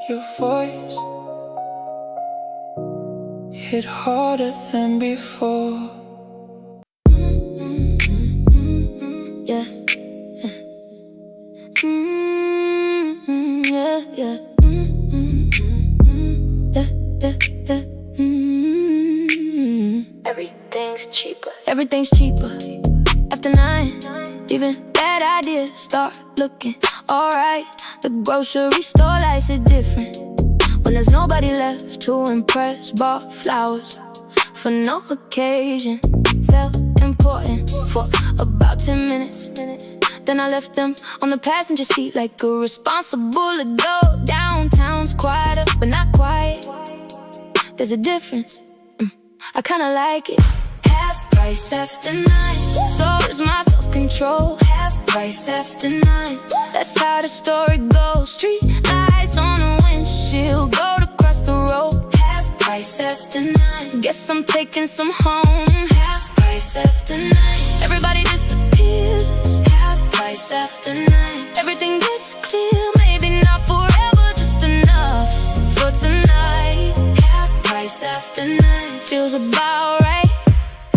Your voice hit harder than before. Yeah. Yeah, yeah. Yeah. Everything's cheaper. Everything's cheaper. After 9, even bad ideas start looking alright. The grocery store lights are different when there's nobody left to impress. Bought flowers for no occasion. Felt important for about 10 minutes. Then I left them on the passenger seat like a responsible adult. Downtown's quieter, but not quiet. There's a difference. I kinda like it. Half price after 9, so is my self-control. Half price after 9, that's how the story goes. Street lights on the windshield, go to cross the road. Half price after 9, guess I'm taking some home. Half price after 9, everybody disappears. Half price after 9, everything gets clear. Maybe not forever, just enough for tonight. Half price after 9, feels about right.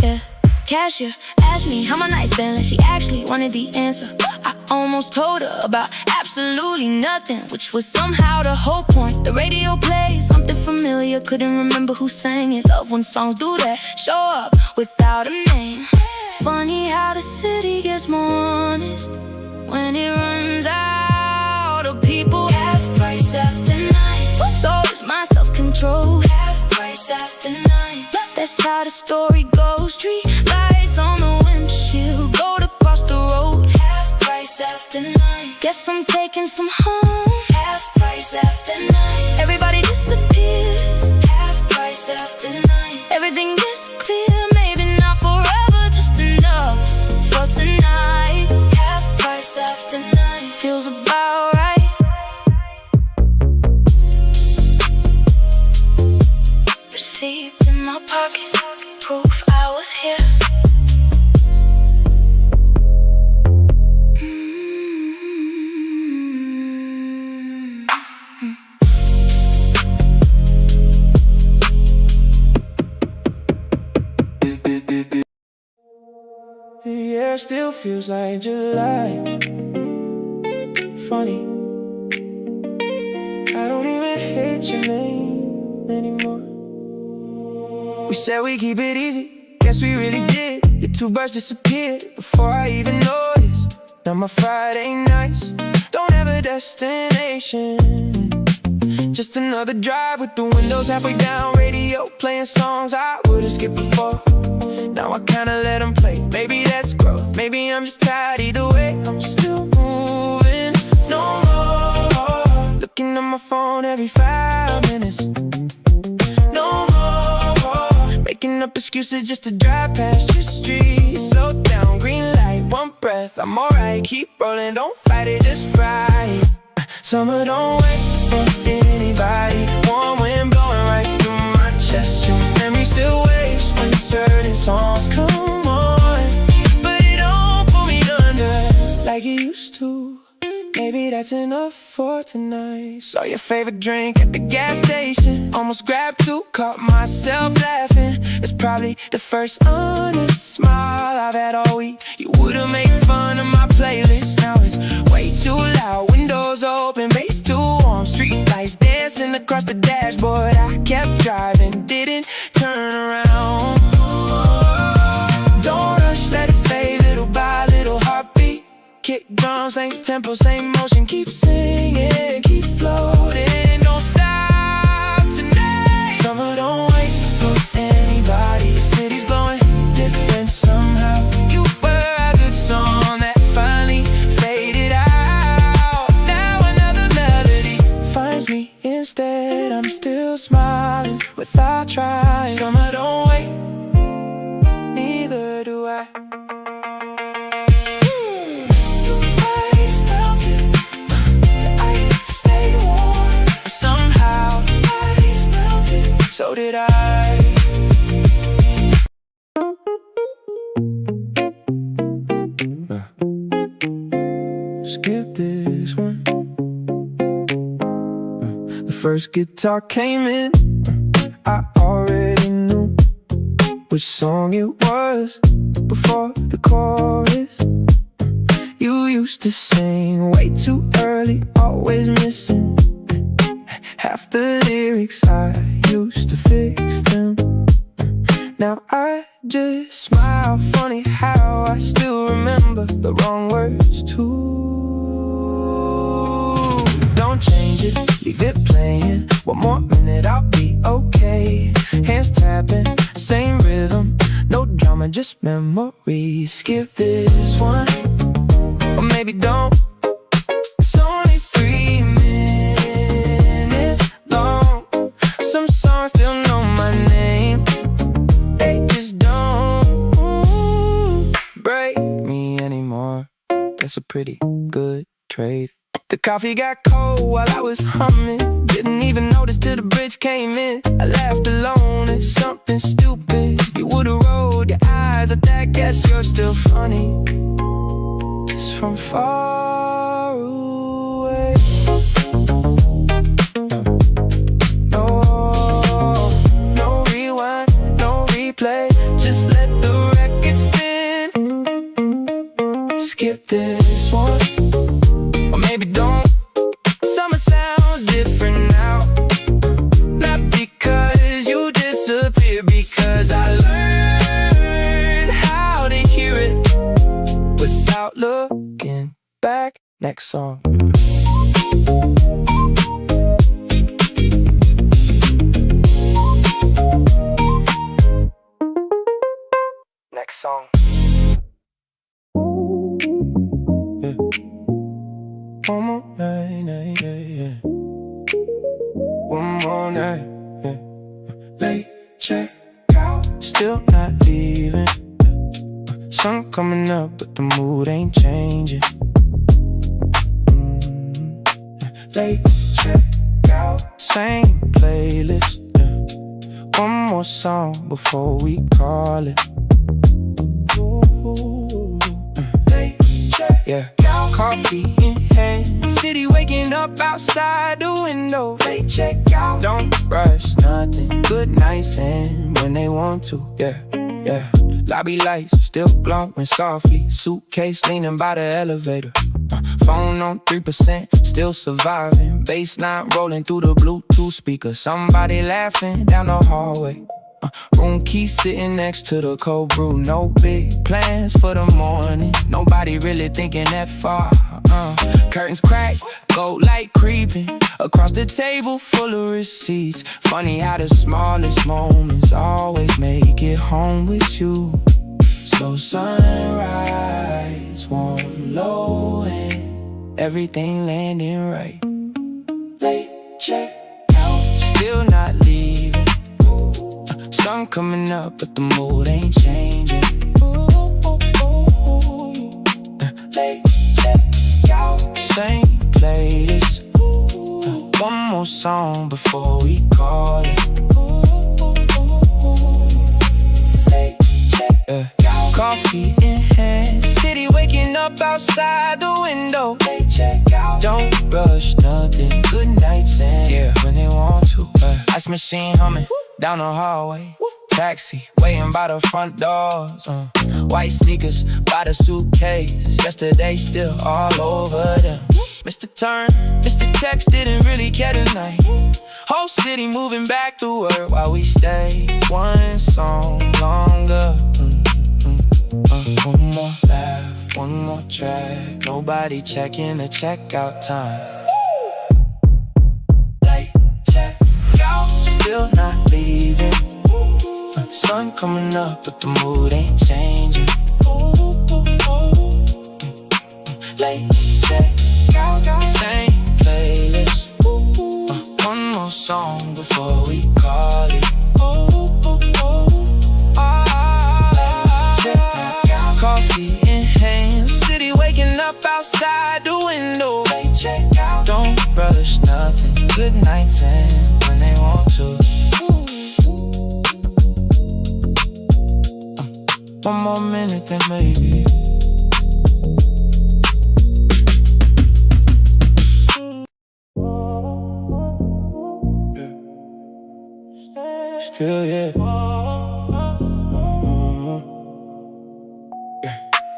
Yeah. Cashier asked me how my night's been, like she actually wanted the answer. I almost told her about absolutely nothing, which was somehow the whole point. The radio plays something familiar, couldn't remember who sang it. Love when songs do that, show up without a name. Funny how the city gets more honest when it runs out of people. Half price after 9, so is my self-control. Half price after 9, that's how the story goes. Street lights on the windshield, go to cross the road. Half price after 9, guess I'm taking some home. Half price after 9, everybody disappears. Half price after 9, everything gets clear. Maybe not forever, just enough for tonight. Half price after 9, feels about right. Receipt in my pocket, proof I was here. The air still feels like July. Funny, I don't even hate your name anymore. We said we keep it easy, guess we really did. Your two birds disappeared before I even noticed. Now my Friday nights don't have a destination, just another drive with the windows halfway down, radio playing songs I would've skipped before. Now I kinda let them play, maybe that's growth, maybe I'm just tired. Either way, I'm still moving. No more looking at my phone every 5 minutes. No more making up excuses just to drive past your street. Slow down, green light, one breath, I'm alright. Keep rolling, don't fight it, just ride. Summer don't wait for anybody. Warm wind blowing right through my chest. Your memory still waves when certain songs come on, but it don't pull me under like it used to. Maybe that's enough for tonight. Saw your favorite drink at the gas station, almost grabbed two, caught myself laughing. It's probably the first honest smile I've had all week. You would've made fun of my playlist, now it's way too loud. Windows open, bass too warm, street lights dancing across the dashboard. I kept driving, didn't turn around. Don't rush, let it fade, little by little, heartbeat. Kick drums, same tempo, same motion. Keep singing, keep floating. Don't stop tonight. Summer don't wait for anybody. The city's glowing different somehow. You were a good song that finally faded out. Now another melody finds me instead. I'm still smiling without trying. Summer don't wait, neither do I. So did I. Skip this one. The first guitar came in, I already knew which song it was before the chorus. You used to sing way too early, always missing half the lyrics. I used to fix them. Now I just smile. Funny how I still remember the wrong words too. Don't change it, leave it playing. One more minute, I'll be okay. Hands tapping, same rhythm, no drama, just memory. Skip this one, or maybe don't. It's only 3 minutes long. Some songs still know my name, they just don't break me anymore. That's a pretty good trade. The coffee got cold while I was humming, didn't even notice till the bridge came in. I laughed alone at something stupid. You would've rolled your eyes at that, guess you're still funny, just from far away. No rewind, no replay, just let the record spin. Skip this one, or maybe don't. Summer sounds different now, not because you disappeared, because I learned how to hear it without looking back. Next song. Next song. Yeah. One more night, yeah. One more night, yeah. Late check out, still not leaving. Sun coming up, but the mood ain't changing. Late check out, same playlist, yeah. One more song before we call it. Late check, yeah. Coffee in hand, city waking up outside the window. Late check out, don't rush nothing. Good nights and when they want to, yeah, yeah. Lobby lights still glowing softly. Suitcase leaning by the elevator. Phone on 3%, still surviving. Bass line rolling through the Bluetooth speaker. Somebody laughing down the hallway. Room key sitting next to the cold brew. No big plans for the morning. Nobody really thinking that far. Curtains crack, gold light creeping across the table full of receipts. Funny how the smallest moments always make it home with you. Slow sunrise, warm low, and everything landing right. Late check out, still not leaving. Sun coming up, but the mood ain't changing. Late check out, same playlist. One more song before we call it. Late check out, coffee in hand, city waking up outside the window. Late check out, don't rush nothing. Good nights and yeah, when they want to. Ice machine humming down the hallway. Taxi waiting by the front doors. White sneakers by the suitcase. Yesterday still all over them. Mr. Turn, Mr. Text didn't really care tonight. Whole city moving back to work while we stay one song longer. One more laugh, one more track. Nobody checking the checkout time. Late check out, still not leaving. Sun coming up, but the mood ain't changing. Late check out, same playlist. One more song before we call it. Late check out, coffee in hand, city waking up outside the window. Late check out, don't rush nothing. Good nights and when they want to. One more minute, then maybe. Still, yeah.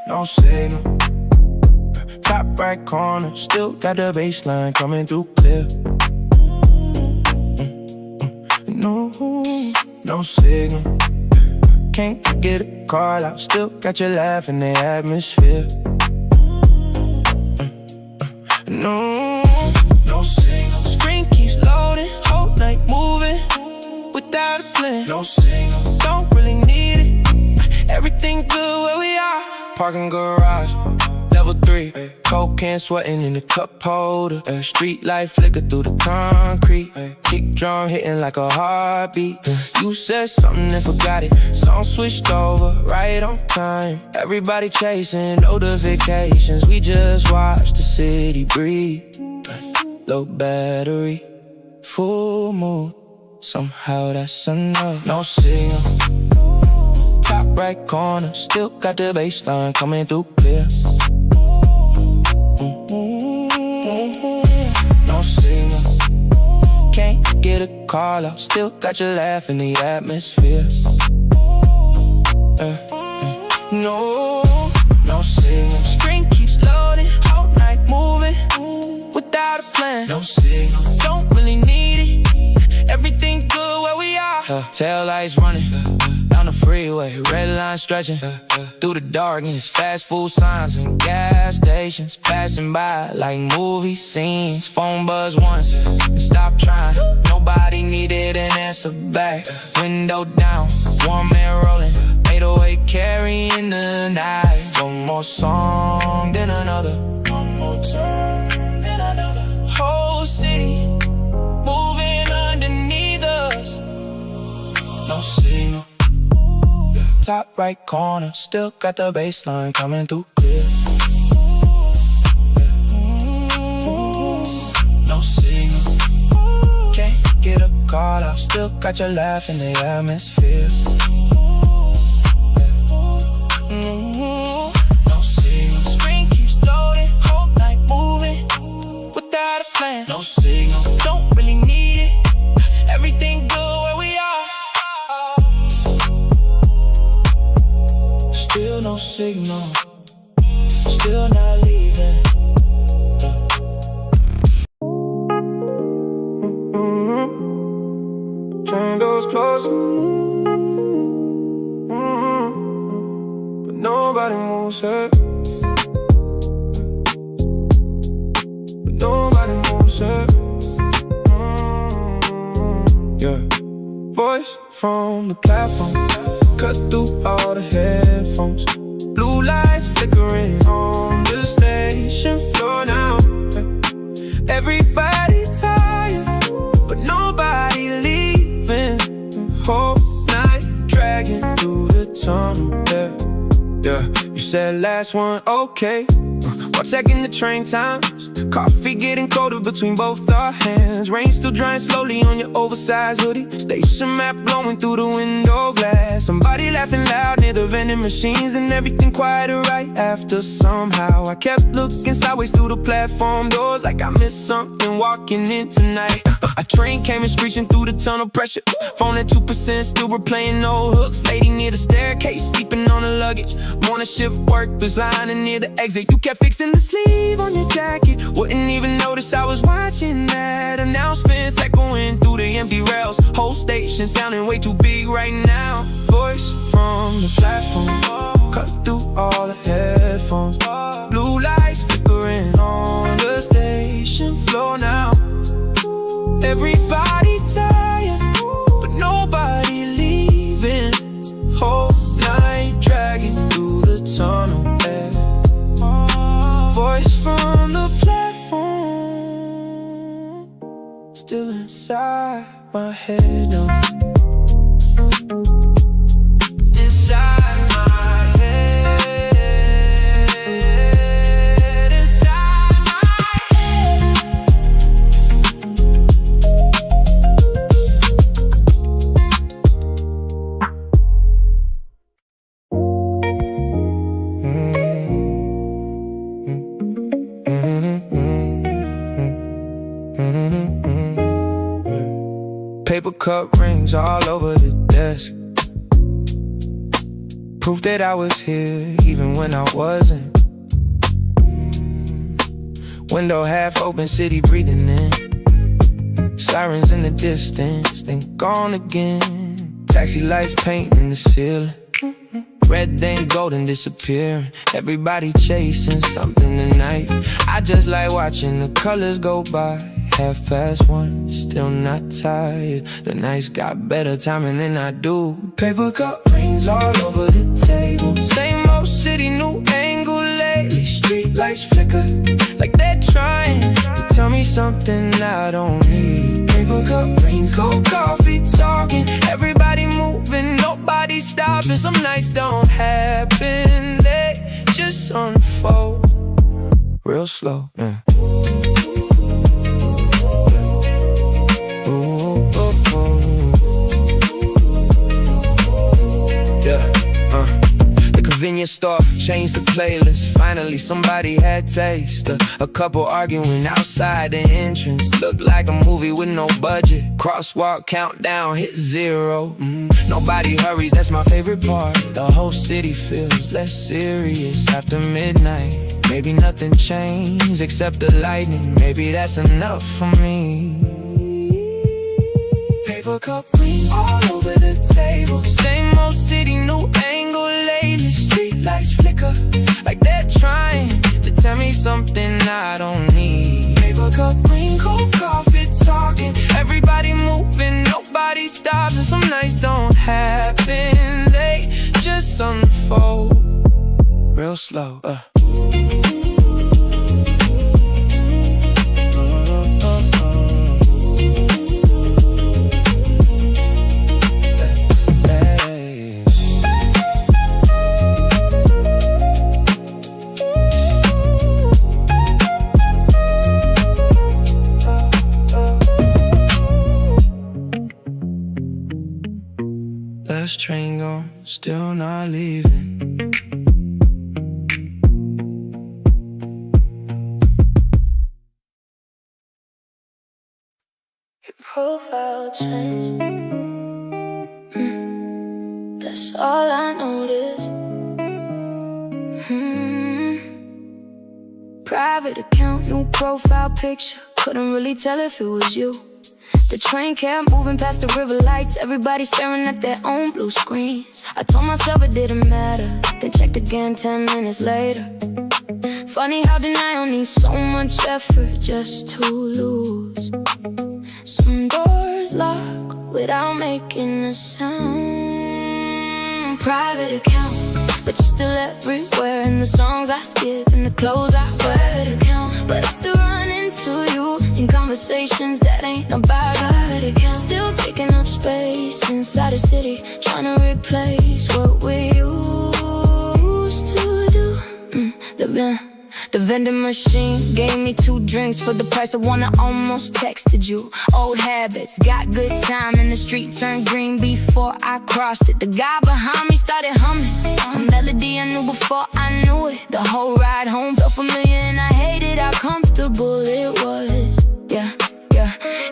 No signal. Top right corner, still got the bass line coming through clear. No signal. Can't get a call out, still got you laughing in the atmosphere. No signal. Screen keeps loading, whole night moving without a plan. No signal. Don't really need it. Everything good where we are. Parking garage, level 3. Cocaine sweating in the cup holder. Street light flicker through the concrete. Kick drum hitting like a heartbeat. You said something and forgot it. Song switched over right on time. Everybody chasing notifications. We just watch the city breathe. Low battery, full mood. Somehow that's enough. No signal. Top right corner, still got the bass line coming through clear. No signal. Can't get a call out, still got you laughing in the atmosphere. No signal. Screen keeps loading, whole night moving without a plan. No signal. Don't really need it. Everything good where we are. Tail lights running down the freeway, red line stretching through the darkness. Fast food signs and gas stations passing by like movie scenes. Phone buzz once and stop trying. Nobody needed an answer back. Window down, one man rolling, 808 carrying the night. One more song, then another. One more turn, then another. Whole city moving underneath us. No signal. Top right corner, still got the bass line coming through clear. No signal. Can't get a call out, still got you laughing in the atmosphere. No signal. Screen keeps loading, whole night moving without a plan. No signal. Don't really need it. Everything good where we are. Still no signal. Still not leaving. Chain doors closing. nobody moves her. But nobody moves her. Yeah. Voice from the platform, cut through all the headphones. Blue lights flickering on the station floor now. Everybody tired, but nobody leaving. Whole night dragging through the tunnel. Yeah, you said last one, okay. While checking the train times, coffee getting colder between both our hands. Rain still drying slowly on your oversized hoodie. Station map glowing through the window glass. Somebody laughing loud near the vending machines. And everything quieter right after. Somehow I kept looking sideways through the platform doors, like I missed something walking in tonight. A train came and screeching through the tunnel pressure. Phone at 2%, still replaying old hooks. Lady near the staircase, sleeping on the luggage. Morning shift workers lining near the exit. You kept fixing the sleeve on your jacket. Wouldn't even notice I was watching that. Announcements echoing through the empty rails. Whole station sounding way too big right now. Voice from the platform, cut through all the headphones. Blue lights flickering on the station floor now. Everybody tired, but nobody leaving. Whole night dragging through the tunnel bed. Voice from the platform, still inside my head now. Inside my head, inside my head. Paper cup rings all over the desk. Proof that I was here even when I wasn't. Window half open, city breathing in. Sirens in the distance, then gone again. Taxi lights painting the ceiling. Red then golden disappearing. Everybody chasing something tonight. I just like watching the colors go by. 1:30, still not tired. The nights got better timing than I do. Paper cup rings all over the table. Same old city, new angle lately. Street lights flicker like they're trying to tell me something I don't need. Paper cup rings, cold coffee talking. Everybody moving, nobody stopping. Some nights don't happen, they just unfold real slow, yeah. Convenience store, changed the playlist. Finally somebody had taste. A couple arguing outside the entrance. Looked like a movie with no budget. Crosswalk countdown hit 0. Nobody hurries, that's my favorite part. The whole city feels less serious after midnight. Maybe nothing changed except the lightning. Maybe that's enough for me. Paper cup rings all over the table. Same old city, new angle lately. Street lights flicker like they're trying to tell me something I don't need. Paper cup ring, cold coffee talking. Everybody moving, nobody stopping. Some nights don't happen, they just unfold real slow. Last train gone, still not leaving. Your profile change. That's all I noticed. Private account, new profile picture. Couldn't really tell if it was you. The train kept moving past the river lights, everybody staring at their own blue screens. I told myself it didn't matter, then checked again 10 minutes later. Funny how denial needs so much effort just to lose. Some doors lock without making a sound. Private account, but you're still everywhere. In the songs I skip, in the clothes I wear to count. But I still run into you in conversations that ain't about private account. Still taking up space inside the city, trying to replace what we used to do. The vending machine gave me 2 drinks for the price of one. I almost texted you. Old habits, got good time, and the street turned green before I crossed it. The guy behind me started humming a melody I knew before I knew it. The whole ride home felt familiar, and I hated how comfortable it was. Yeah.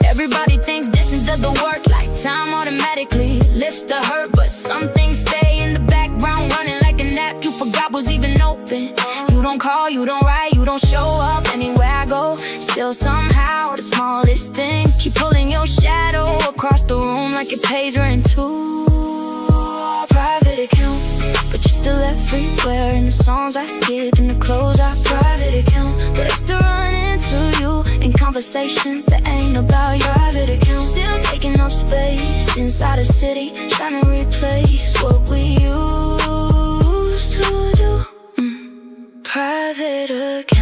Everybody thinks distance does the work, like time automatically lifts the hurt. But some things stay in the background, running like an app you forgot was even open. You don't call, you don't write, you don't show up anywhere I go. Still somehow the smallest things keep pulling your shadow across the room like it pays rent too. Private account, but you're still everywhere. In the songs I skip, in the clothes I private account. But I still run into you in conversations that ain't about your private account. Still taking up space inside the city, trying to replace what we used to do. Private account.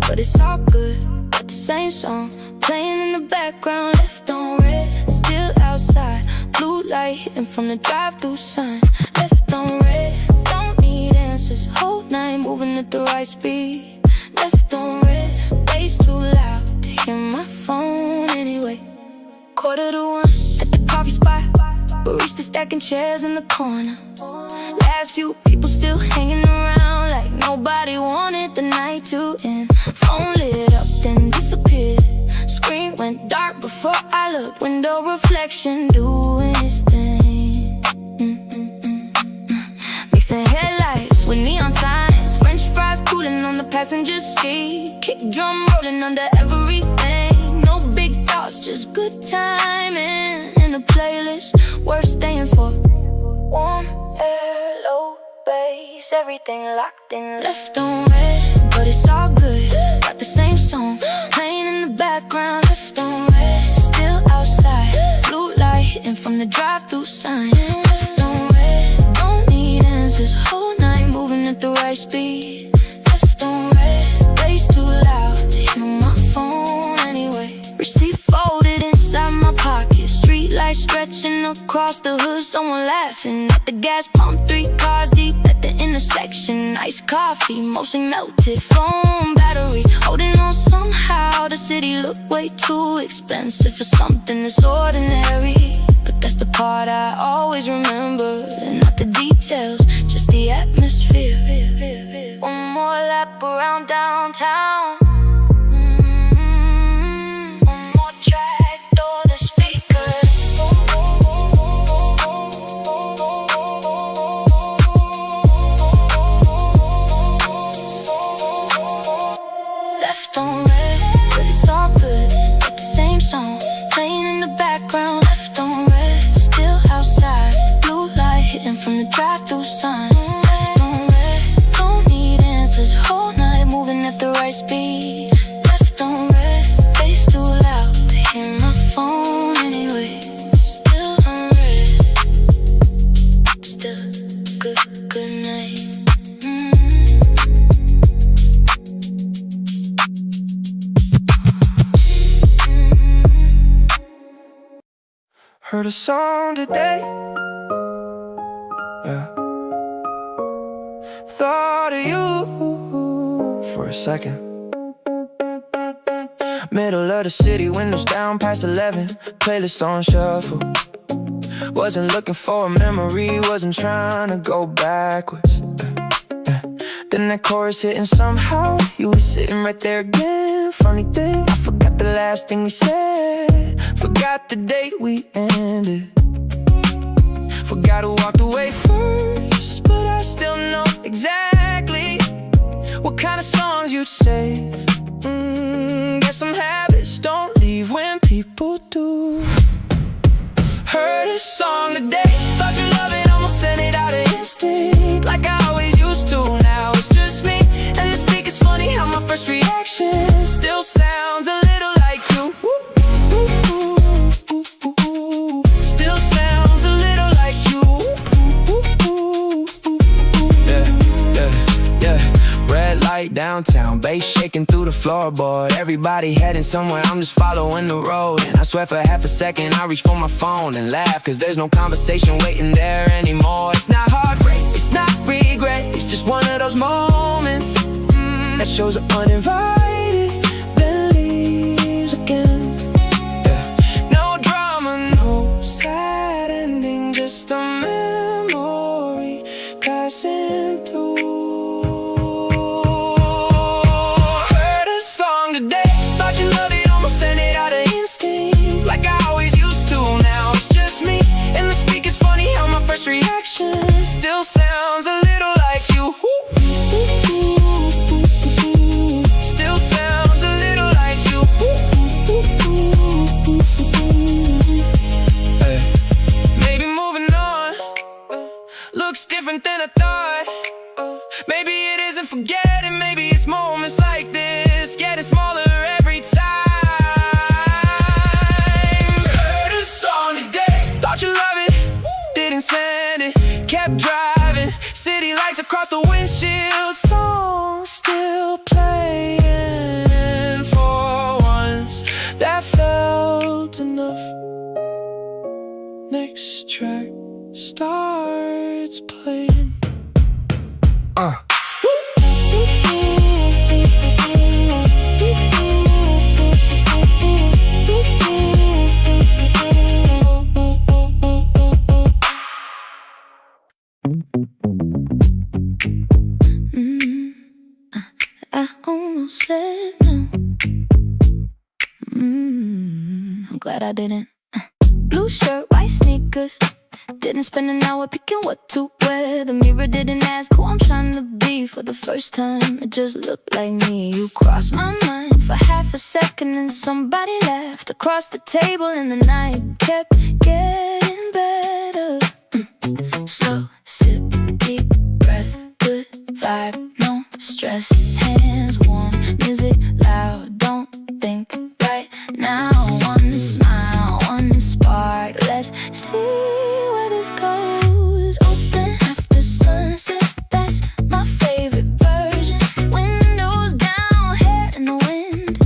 But it's all good, got the same song playing in the background. Left on red, still outside. Blue light hitting from the drive-through sign. Left on red, don't need answers. Whole night moving at the right speed. Left on red, bass too loud to hear my phone anyway. 1:45 at the coffee spot, barista stacking chairs in the corner. Last few people still hanging around like nobody wanted the night to end. Phone lit up then disappeared. Screen went dark before I looked. Window reflection doing its thing. Mixing headlights with neon signs. French fries cooling on the passenger seat. Kick drum rolling under everything. No big thoughts, just good timing. In a playlist worth staying for. Warm air, low bass, everything locked in. Left on red, but it's all good. Got the same song playing in the background. Left on red, still outside. Blue light hitting from the drive-through sign. Left on red, don't need answers. Whole night moving at the right speed. Left on red, bass too loud to hear my phone anyway. Receipt folded inside my pocket. Street lights stretching across the hood. Someone laughing at the gas pump. 3 cars deep at the intersection. Iced coffee, mostly melted. Phone battery, holding on somehow. The city looked way too expensive for something that's ordinary. But that's the part I always remember, and not the details, just the atmosphere. One more lap around downtown. One more track, throw the speakers. Left on red, but it's all good. Got the same song playing in the background. Left on red, still outside. Blue light hitting from the drive-through sign. Left on red, don't need answers. Whole night moving at the right speed. Left on red, bass too loud to hear my phone anyway. Still on red, still good night. Heard a song today, yeah. Thought of you for a second. Middle of the city, windows down past 11. Playlist on shuffle. Wasn't looking for a memory, wasn't trying to go backwards. Then that chorus hit and somehow you were sitting right there again. Funny thing, I forgot the last thing we said. Forgot the date we ended. Forgot who walked away first, but I still know exactly what kind of songs you'd save. Guess some habits don't leave when people do. Heard a song today, thought you love it, almost sent it out of instinct, like I always used to. Now it's just me and the speaker's funny how my first reaction still sounds a little like you. Still sounds a little like you. Yeah. Red light downtown, bass shaking through the floorboard. Everybody heading somewhere, I'm just following the road. And I swear for half a second I reach for my phone and laugh, cause there's no conversation waiting there anymore. It's not heartbreak, it's not regret, it's just one of those moments that shows up uninvited, then leaves again. No drama, no sad ending, just a memory passing through. Still sounds a little like you. Still sounds a little like you. Hey. Maybe moving on looks different than I thought. Maybe it isn't forgetting, maybe it's moments like this getting smaller every time. Heard a song today, thought you love it, didn't send it. Kept driving, city lights across the windshield, songs still playing. For once, that felt enough. Next track starts playing. I almost said no. I'm glad I didn't. Blue shirt, white sneakers. Didn't spend an hour picking what to wear. The mirror didn't ask who I'm trying to be. For the first time, it just looked like me. You crossed my mind for half a second, and somebody laughed across the table, and the night kept getting better. Slow sip, deep breath, good vibe, no stress. Hands warm, music loud, don't think right now. One smile, one spark, let's see where this goes. Open after sunset, that's my favorite version. Windows down, hair in the wind.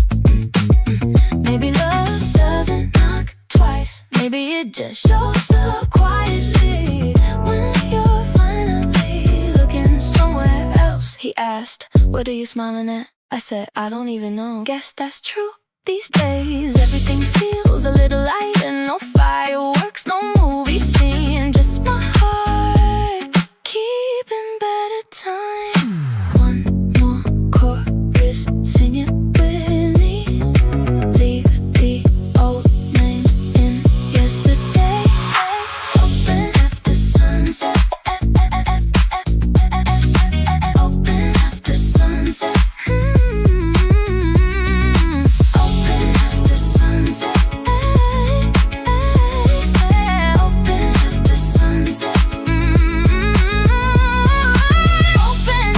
Maybe love doesn't knock twice, maybe it just shows up quietly when you're finally looking somewhere else. He asked, what are you smiling at? I said, I don't even know. Guess that's true. These days, everything feels a little lighter. No fireworks, no movie scene, just my heart keeping better time. One more chorus, sing it with me. Leave the old names in yesterday. Open after sunset. Open after sunset. Open after sunset. Open after sunset. Open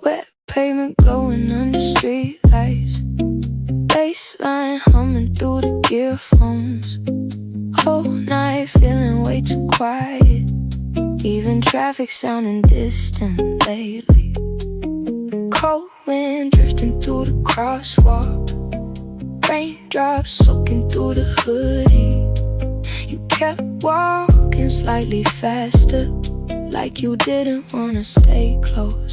Wet pavement glowing under street lights. Bassline humming through the earphones. Whole night feeling way too quiet. Even traffic sounding distant lately. Cold wind drifting through the crosswalk. Raindrops soaking through the hoodie. You kept walking slightly faster, like you didn't wanna stay close.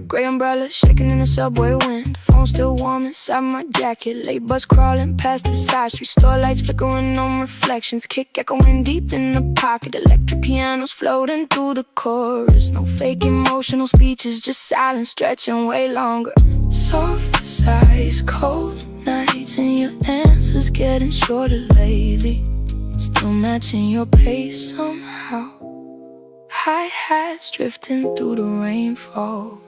Gray umbrella shaking in the subway wind. Phone still warm inside my jacket. Late bus crawling past the side street. Store lights flickering on reflections. Kick echoing deep in the pocket. Electric pianos floating through the chorus. No fake emotional speeches, just silence stretching way longer. Soft sighs, cold nights, and your answers getting shorter lately. Still matching your pace somehow. Hi-hats drifting through the rainfall.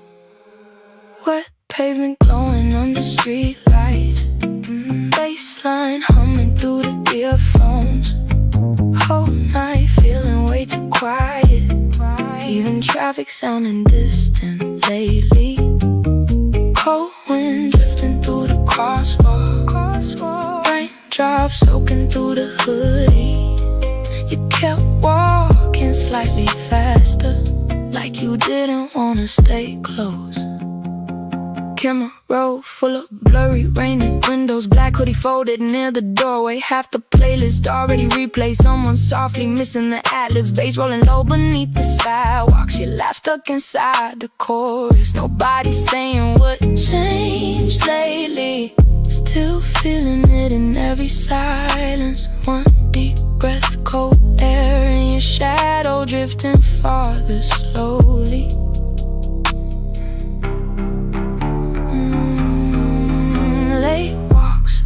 Wet pavement glowing under street lights. Bassline humming through the earphones. Whole night feeling way too quiet. Even traffic sounding distant lately. Cold wind drifting through the crosswalk. Raindrops soaking through the hoodie. You kept walking slightly faster, like you didn't wanna stay close. Camera roll full of blurry raining windows. Black hoodie folded near the doorway. Half the playlist already replayed. Someone softly missing the ad-libs. Bass rolling low beneath the sidewalk. She laughed stuck inside the chorus. Nobody saying what changed lately. Still feeling it in every silence. One deep breath, cold air, and your shadow drifting farther slowly. Late walks,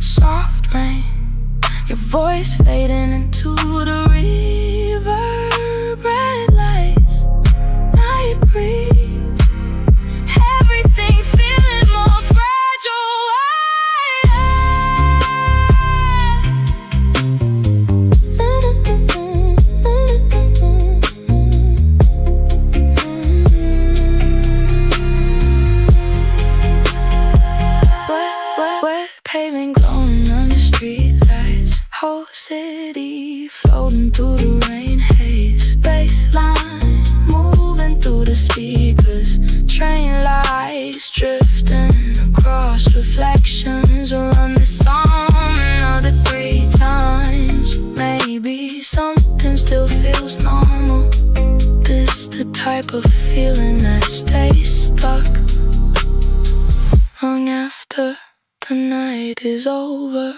soft rain, your voice fading into the river. Red lights, night breeze, everything feeling more fragile. Wet pavement glowing under street lights. Whole city floating through the rain haze. Bassline moving through the speakers. Train lights drifting across reflections. Run this song another 3 times. Maybe something still feels normal. This the type of feeling that stays stuck long after the night is over.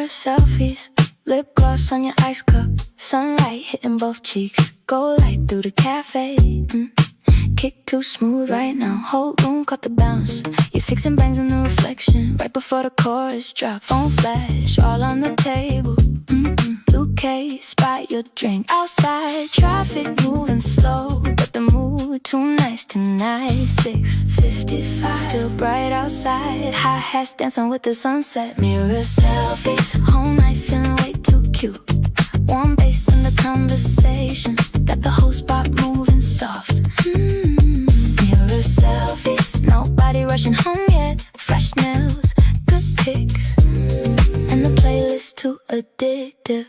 Selfies, lip gloss on your ice cup. Sunlight hitting both cheeks. Go light through the cafe. Kick too smooth right now. Whole room caught the bounce. You're fixing bangs in the reflection. Right before the chorus drop. Phone flash, all on the table. Blue case, buy your drink. Outside, traffic moving slow, but the mood too nice tonight. 6:55, still bright outside. High hats dancing with the sunset. Mirror selfies, whole night feeling way too cute. Warm bass in the conversations. Got the whole spot moving soft. Mirror selfies, nobody rushing home yet. Fresh nails, good pics, and the playlist too addictive.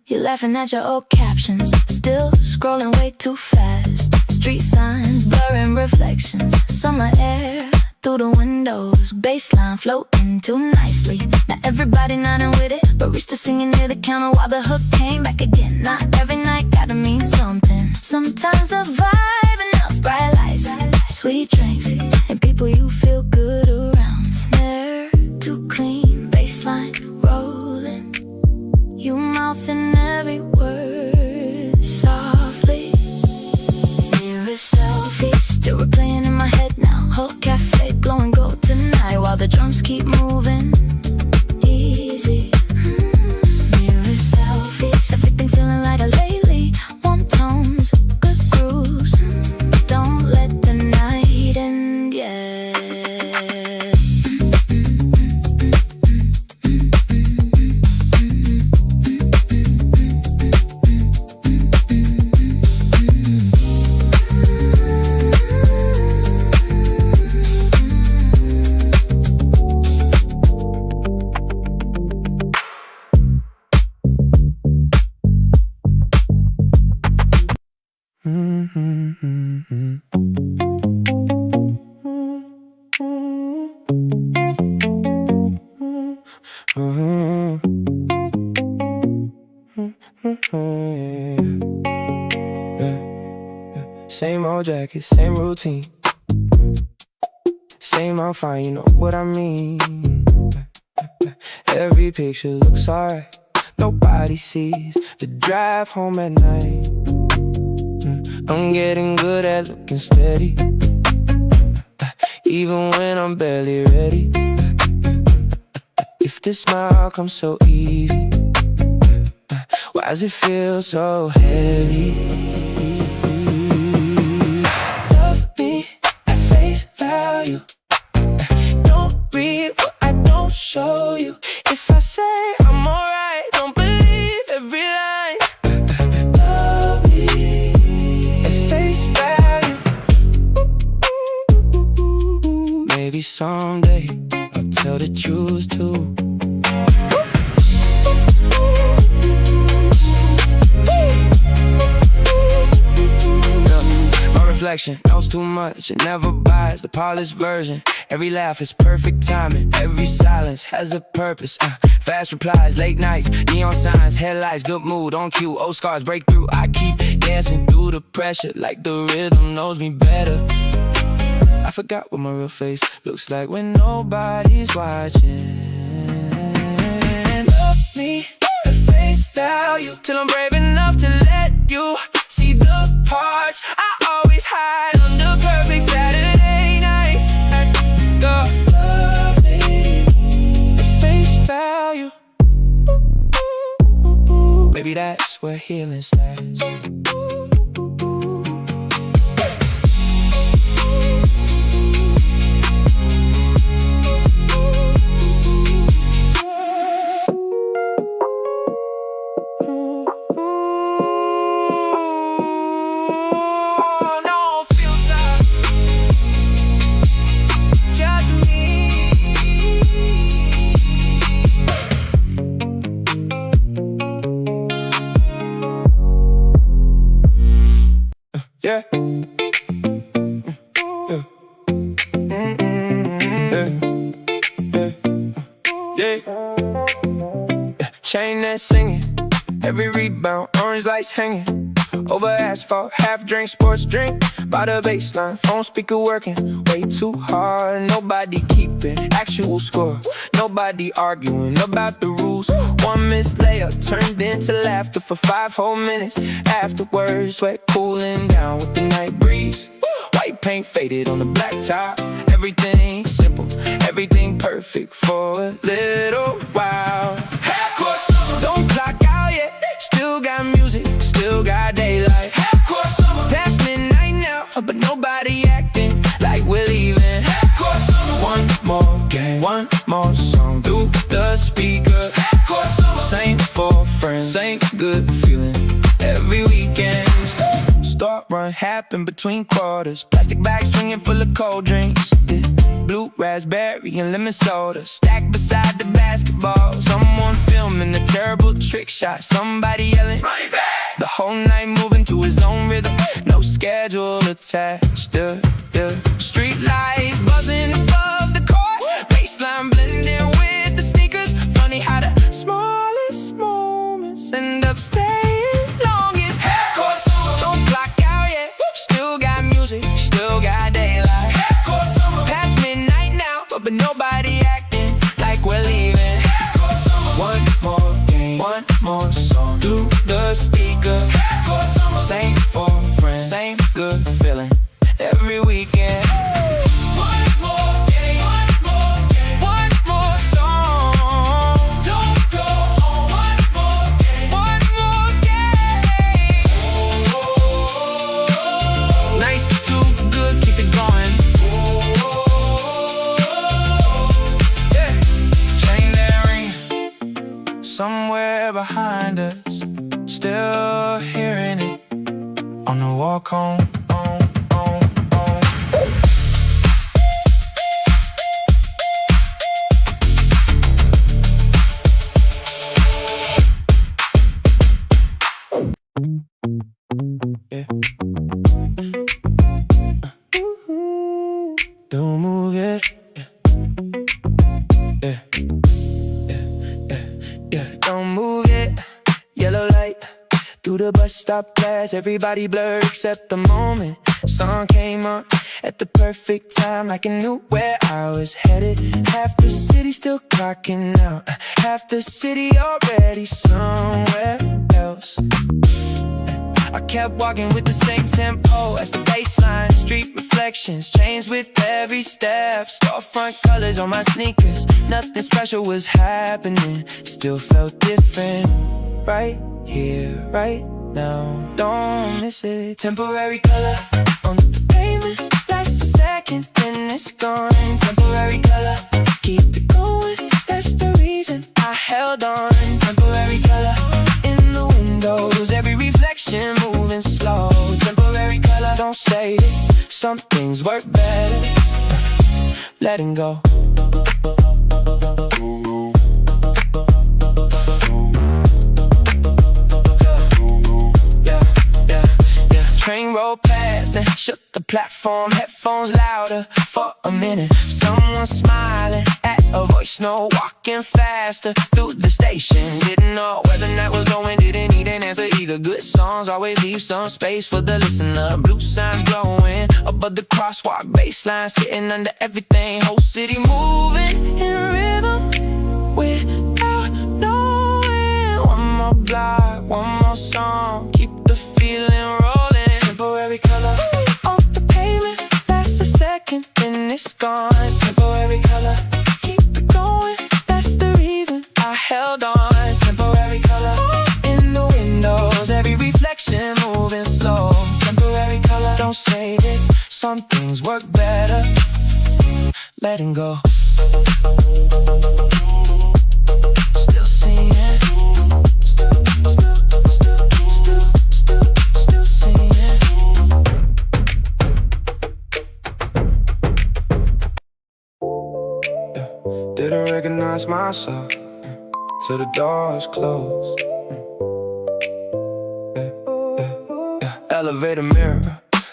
You're laughing at your old captions, still scrolling way too fast. Street signs, blurring reflections. Summer air through the windows. Bassline floating too nicely. Now everybody nodding with it, but Rich still singing near the counter while the hook came back again. Not every night gotta mean something. Sometimes the vibe, enough bright lights, sweet drinks, and people you feel good around. Snare too clean, bassline rolling. You mouth Same old jacket, same routine. Same old fine, you know what I mean. Every picture looks alright. Nobody sees the drive home at night. I'm getting good at looking steady, even when I'm barely ready. If this smile comes so easy, why does it feel so heavy? Love me at face value. Don't read what I don't show you. If I say I'm alright, don't believe every line. Love me at face value. Maybe someday I'll tell the truth too. My reflection knows too much, it never buys the polished version. Every laugh is perfect timing, every silence has a purpose. Fast replies, late nights, neon signs, headlights, good mood on cue, old scars break through. I keep dancing through the pressure like the rhythm knows me better. I forgot what my real face looks like when nobody's watching. Love me at face value till I'm brave enough to let you see the parts I always hide under perfect Saturday nights. Love me at face value. Maybe that's where healing starts. Yeah. Yeah. Chain that's singing, every rebound, orange lights hanging over asphalt, half drink, sports drink by the baseline, phone speaker working way too hard. Nobody keeping actual score, nobody arguing about the rules. One missed layup turned into laughter for 5 whole minutes. Afterwards, sweat cooling down with the night breeze. White paint faded on the black top. Everything simple, everything perfect for a little while. Half course summer, don't clock out yet. Still got music, still got daylight. Half course summer, past midnight now, but nobody acting like we're leaving. Half course summer, one more game, one more song through the speaker. Half course summer, same for friends, same good feeling every weekend. Start run happen between quarters. Plastic bag swinging full of cold drinks. Blue raspberry and lemon soda stacked beside the basketball. Someone filming a terrible trick shot. Somebody yelling, "Run it back!" The whole night moving to his own rhythm. No schedule attached. Street lights buzzing above the court. Baseline blending with the sneakers. Funny how the smallest moments end up staying longest. Half course summer, don't clock out yet. Still got music, still got daylight. Half course summer, past midnight now, but nobody acting like we're leaving. Half course summer, one more game, one more song through the speaker. Half course summer, same for friends, same good feeling every weekend. One more game, one more game, one more song. Don't go home. One more game, one more game. Nice, too good, keep it going. Yeah, chain that ring somewhere behind us. Still hearing it on the walk home. Yeah. Don't move it. Yeah. Don't move it. Yellow light, the bus stop glass, everybody blurred except the moment. Sun came up at the perfect time, like it knew where I was headed. Half the city still clocking out, half the city already somewhere else. I kept walking with the same tempo as the baseline. Street reflections changed with every step. Storefront colors on my sneakers, nothing special was happening. Still felt different, right here, right now. Don't miss it. Temporary color on the pavement, lasts a second, then it's gone. Temporary color, keep it going, that's the reason I held on. Temporary color in the windows, every reflection moving slow. Temporary color, don't say it, some things work better letting go. Train rolled past and shook the platform, headphones louder for a minute. Someone smiling at a voice note, walking faster through the station. Didn't know where the night was going, didn't need an answer either. Good songs always leave some space for the listener. Blue signs glowing above the crosswalk, baseline sitting under everything. Whole city moving in rhythm without knowing. One more block, one more song, keep the feeling rolling. Temporary color on the pavement, lasts a second, then it's gone. Temporary color, keep it going, that's the reason I held on. Temporary color in the windows, every reflection moving slow. Temporary color, don't save it, some things work better letting go. Still seeing it. Didn't recognize myself till the doors closed. Elevator mirror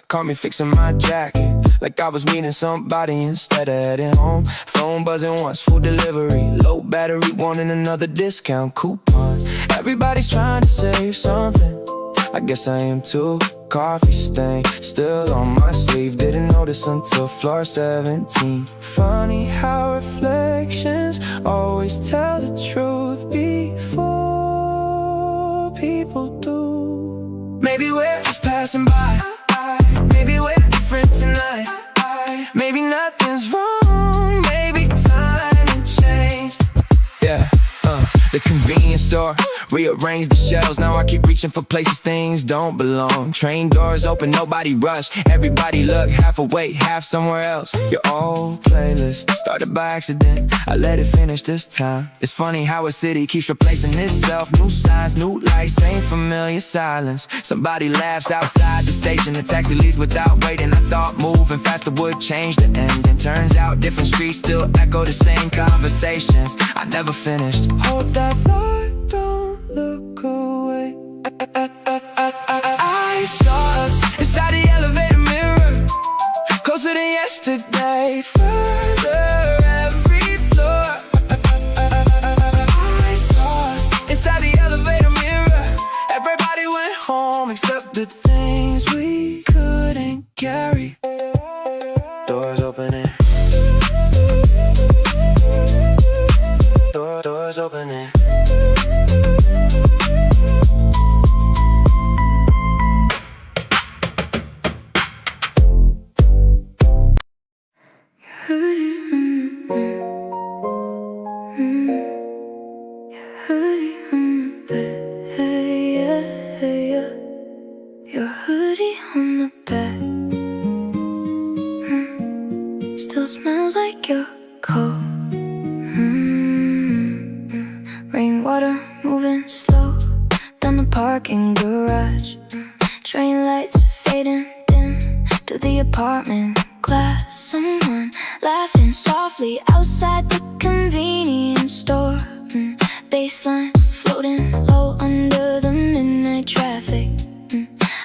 caught me fixing my jacket, like I was meeting somebody instead of heading home. Phone buzzing once, food delivery, low battery, wanting another discount coupon. Everybody's trying to save something, I guess I am too. Coffee stain still on my sleeve, didn't notice until floor 17. Funny how reflections always tell the truth before people do. Maybe we're just passing by, maybe we're different tonight, maybe nothing's wrong, maybe time and change. Yeah, the convenience store rearrange the shelves, now I keep reaching for places things don't belong. Train doors open, nobody rush, everybody look half awake, half somewhere else. Your old playlist started by accident, I let it finish this time. It's funny how a city keeps replacing itself. New signs, new lights, same familiar silence. Somebody laughs outside the station, the taxi leaves without waiting. I thought moving faster would change the ending. Turns out different streets still echo the same conversations I never finished. Hold that thought, don't look away. I saw us inside the elevator mirror, closer than yesterday, further every floor. I saw us inside the elevator mirror, everybody went home except the things we couldn't carry. Doors opening, doors opening. Your hoodie on the bed, still smells like your coat. Rainwater moving slow down the parking garage. Train lights fading dim to the apartment glass. Someone laughing softly outside the convenience store. Baseline floating low under the midnight traffic.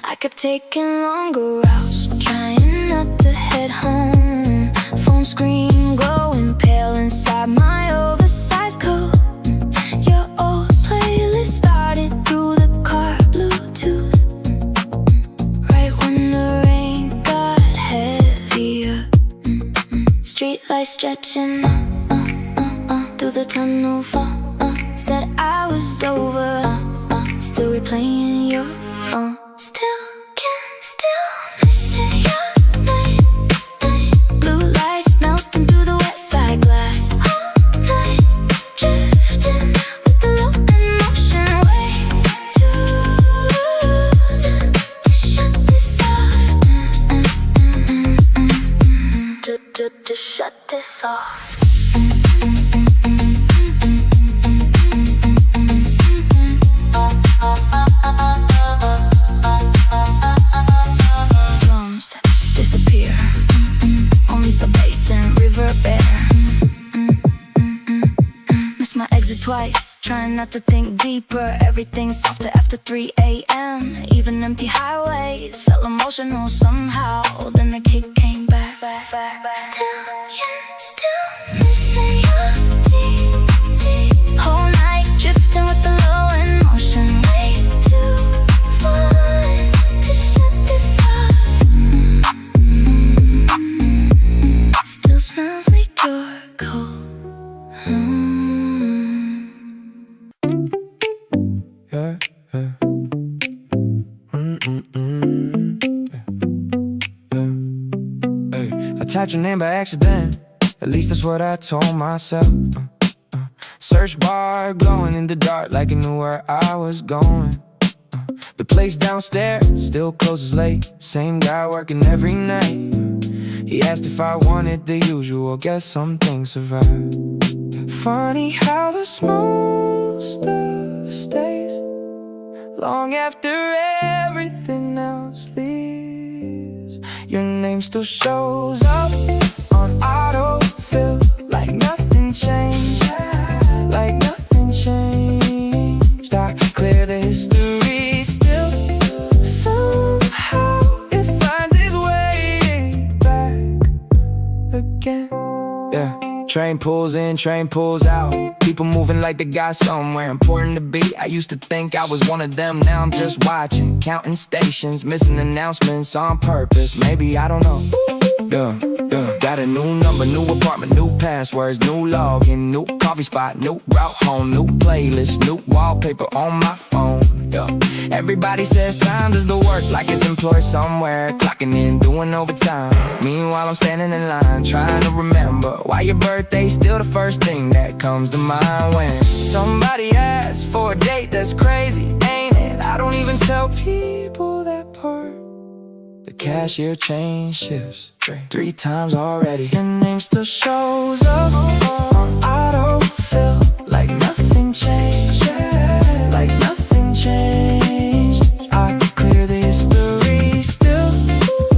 I kept taking longer routes, trying not to head home. Phone screen glowing pale inside my oversized coat. Your old playlist started through the car, Bluetooth stretching through the tunnel fog. Said I was over, still replaying your still missing your night. Blue lights melting through the wet side glass. All night drifting with the low emotion. Way too soon to shut this off. To shut this off. Drums disappear, only some bass and reverb. Miss my exit twice, trying not to think deeper. Everything's softer after 3 a.m. Even empty highways felt emotional somehow. Then the kick came back. Still missing your deep. Whole night drifting with the low emotion. Way too fun to shut this off. Still smells like your cold. Yeah, yeah. I typed your name by accident. At least that's what I told myself. Search bar glowing in the dark like I knew where I was going. The place downstairs still closes late. Same guy working every night. He asked if I wanted the usual. Guess some things survive. Funny how the smoke still stays long after everything else leaves. Your name still shows up on autofill, like nothing changed, like nothing changed. I clear the history still. Somehow it finds its way back again. Yeah. Train pulls in, train pulls out. People moving like they got somewhere important to be. I used to think I was one of them. Now I'm just watching, counting stations, missing announcements on purpose. Maybe I don't know. Got a new number, new apartment, new passwords, new login, new coffee spot, new route home, new playlist, new wallpaper on my phone. Everybody says time does the work, like it's employed somewhere, clocking in, doing overtime. Meanwhile I'm standing in line, trying to remember why your birthday's still the first thing that comes to mind. When somebody asks for a date, that's crazy, ain't it? I don't even tell people that part. The cashier change shifts 3 times already. Your name still shows up on autofill, like nothing changed, like nothing changed. I can clear the history still.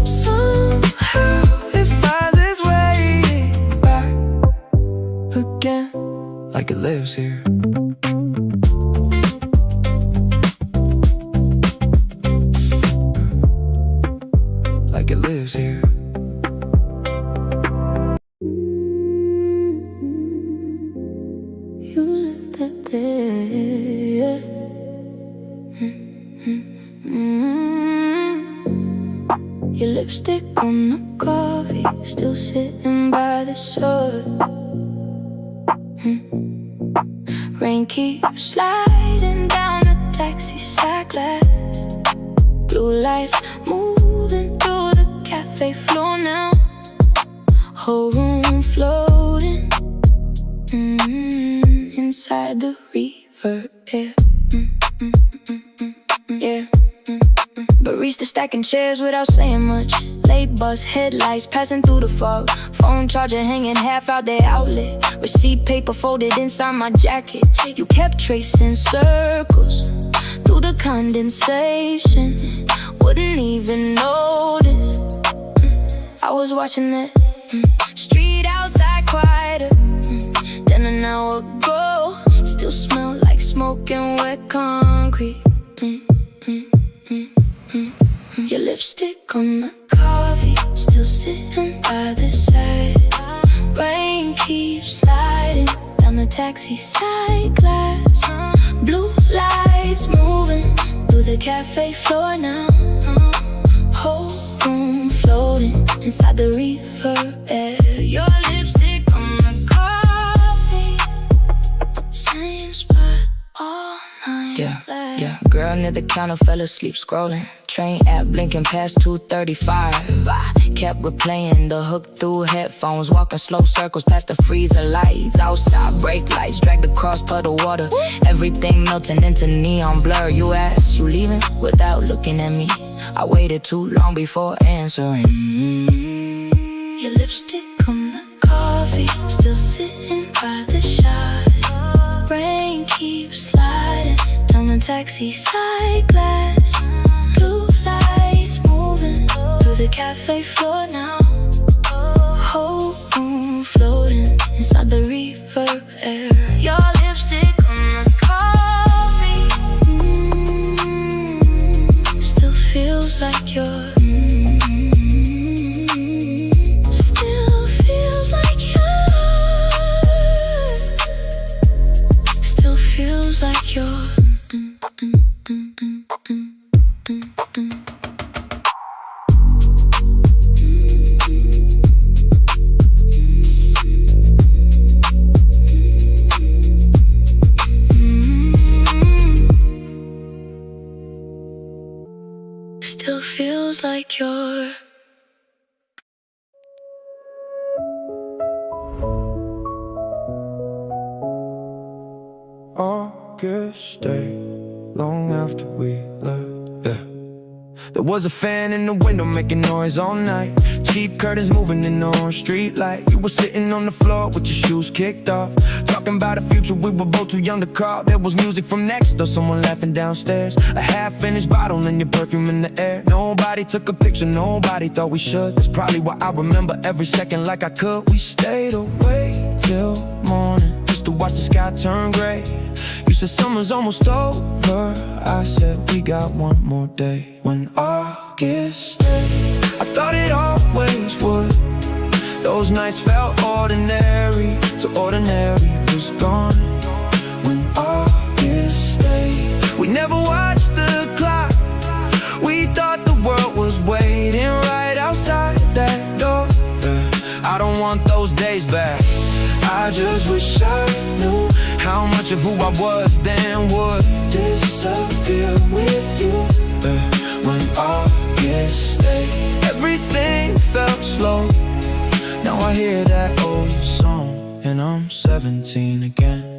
Somehow it finds its way back again, like it lives here. Like it lives here. You live that there. Your lipstick on the coffee, still sitting by the shore. Rain keeps sliding down the taxi side glass. Blue lights moving through the cafe floor now. Whole room floating inside the reverb. Yeah. Barista stacking chairs without saying much. Late bus headlights passing through the fog. Phone charger hanging half out the outlet. Receipt paper folded inside my jacket. You kept tracing circles through the condensation. Wouldn't even notice. I was watching that street outside quieter than an hour ago. Still smell like smoke and wet concrete. Your lipstick on the coffee, still sitting by the side. Rain keeps sliding down the taxi side glass. Blue lights moving through the cafe floor now. Whole room floating inside the reverb air. Your lipstick Yeah, girl near the counter fell asleep scrolling. Train app blinking past 2:35. I kept replaying the hook through headphones, walking slow circles past the freezer lights. Outside brake lights dragged across puddle water, everything melting into neon blur. You asked, you leaving without looking at me. I waited too long before answering. Your lipstick on the coffee, still sitting by the shot. Rain keeps sliding down the taxi side glass. Blue lights moving through the cafe floor now. Whole room floating inside the reverb air. Your lipstick on the coffee, still feels like you're. Still feels like you're. Still feels like you're. Still feels like you're. August day, long after we left. Yeah. There was a fan in the window making noise all night. Cheap curtains moving in the orange street light. You were sitting on the floor with your shoes kicked off, talking about a future we were both too young to call. There was music from next door, someone laughing downstairs. A half-finished bottle and your perfume in the air. Nobody took a picture, nobody thought we should. That's probably why I remember every second like I could. We stayed awake till morning just to watch the sky turn gray. You said summer's almost over, I said we got one more day. When August stayed, I thought it always would. Those nights felt ordinary, so ordinary was gone. When August stayed, we never watched the clock. We thought the world was waiting right outside that door. I don't want those days back. I just wish I knew how much of who I was then would disappear with you. When August stayed, everything felt slow. Now I hear that old song and I'm 17 again.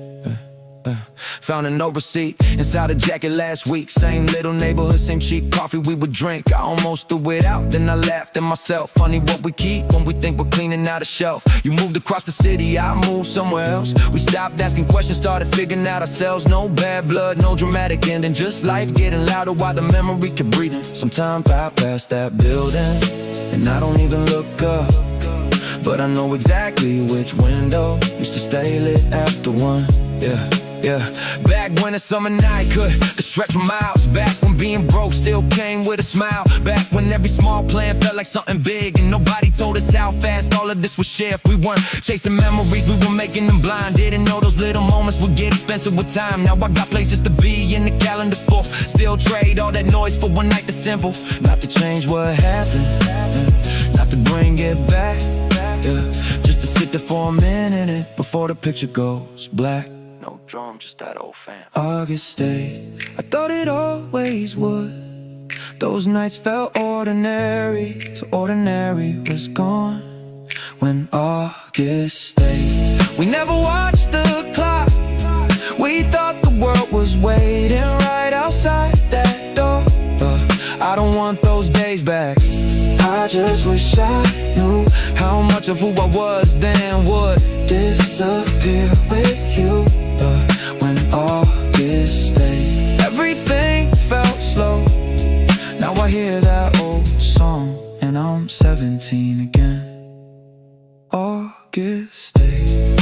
Found a no receipt inside a jacket last week. Same little neighborhood, same cheap coffee we would drink. I almost threw it out, then I laughed at myself. Funny what we keep when we think we're cleaning out a shelf. You moved across the city, I moved somewhere else. We stopped asking questions, started figuring out ourselves. No bad blood, no dramatic ending, just life getting louder while the memory kept breathing. Sometimes I pass that building and I don't even look up, but I know exactly which window used to stay lit after one. Yeah, back when a summer night could stretch for miles. Back when being broke still came with a smile. Back when every small plan felt like something big, and nobody told us how fast all of this would shift. We weren't chasing memories, we were making them blind. Didn't know those little moments would get expensive with time. Now I got places to be in the calendar full. Still trade all that noise for one night that's simple. Not to change what happened, not to bring it back, just to sit there for a minute before the picture goes black. No drum, just that old fan. August stayed, I thought it always would. Those nights felt ordinary, so ordinary was gone. When August stayed, we never watched the clock. We thought the world was waiting right outside that door. I don't want those days back. I just wish I knew how much of who I was then would disappear with you. When August stayed, everything felt slow. Now I hear that old song and I'm 17 again. August stayed,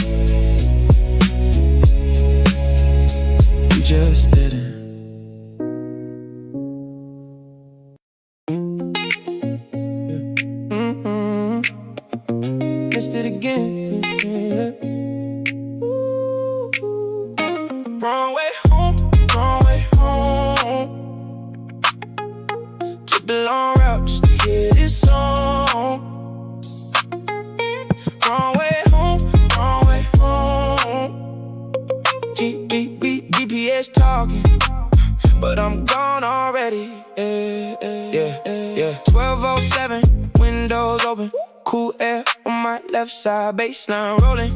you just didn't. Missed it again. Wrong way home, wrong way home. Took the long route just to hear this song. Wrong way home, wrong way home. GPS talking, but Northside baseline rolling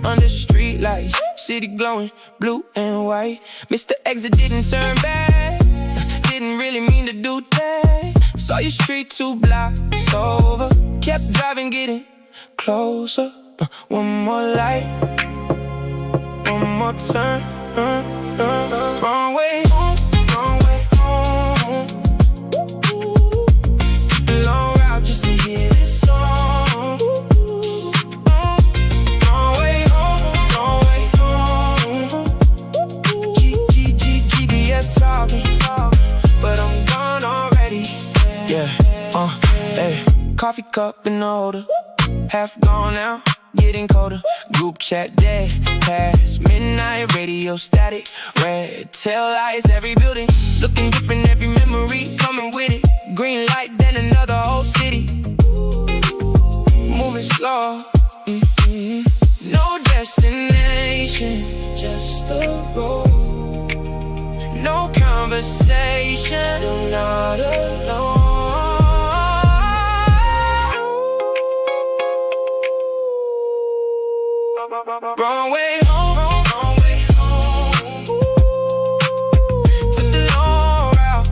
under street lights, city glowing blue and white. Mr. Exit didn't turn back, didn't really mean to do that. Saw your street 2 blocks over, kept driving, getting closer. One more light, one more turn, wrong way home, wrong way home. Long route just to hear this song. Wrong way home, wrong way home. GPS talking, but I'm gone already. Yeah, hey, coffee cup in the holder, half gone now, getting colder. Group chat dead past midnight, radio static, red tail lights, every building looking different, every memory coming with it. Green light, then another whole city, moving slow. No destination, just the road. No conversation, still not alone. Wrong way home, wrong way home. Took the long route,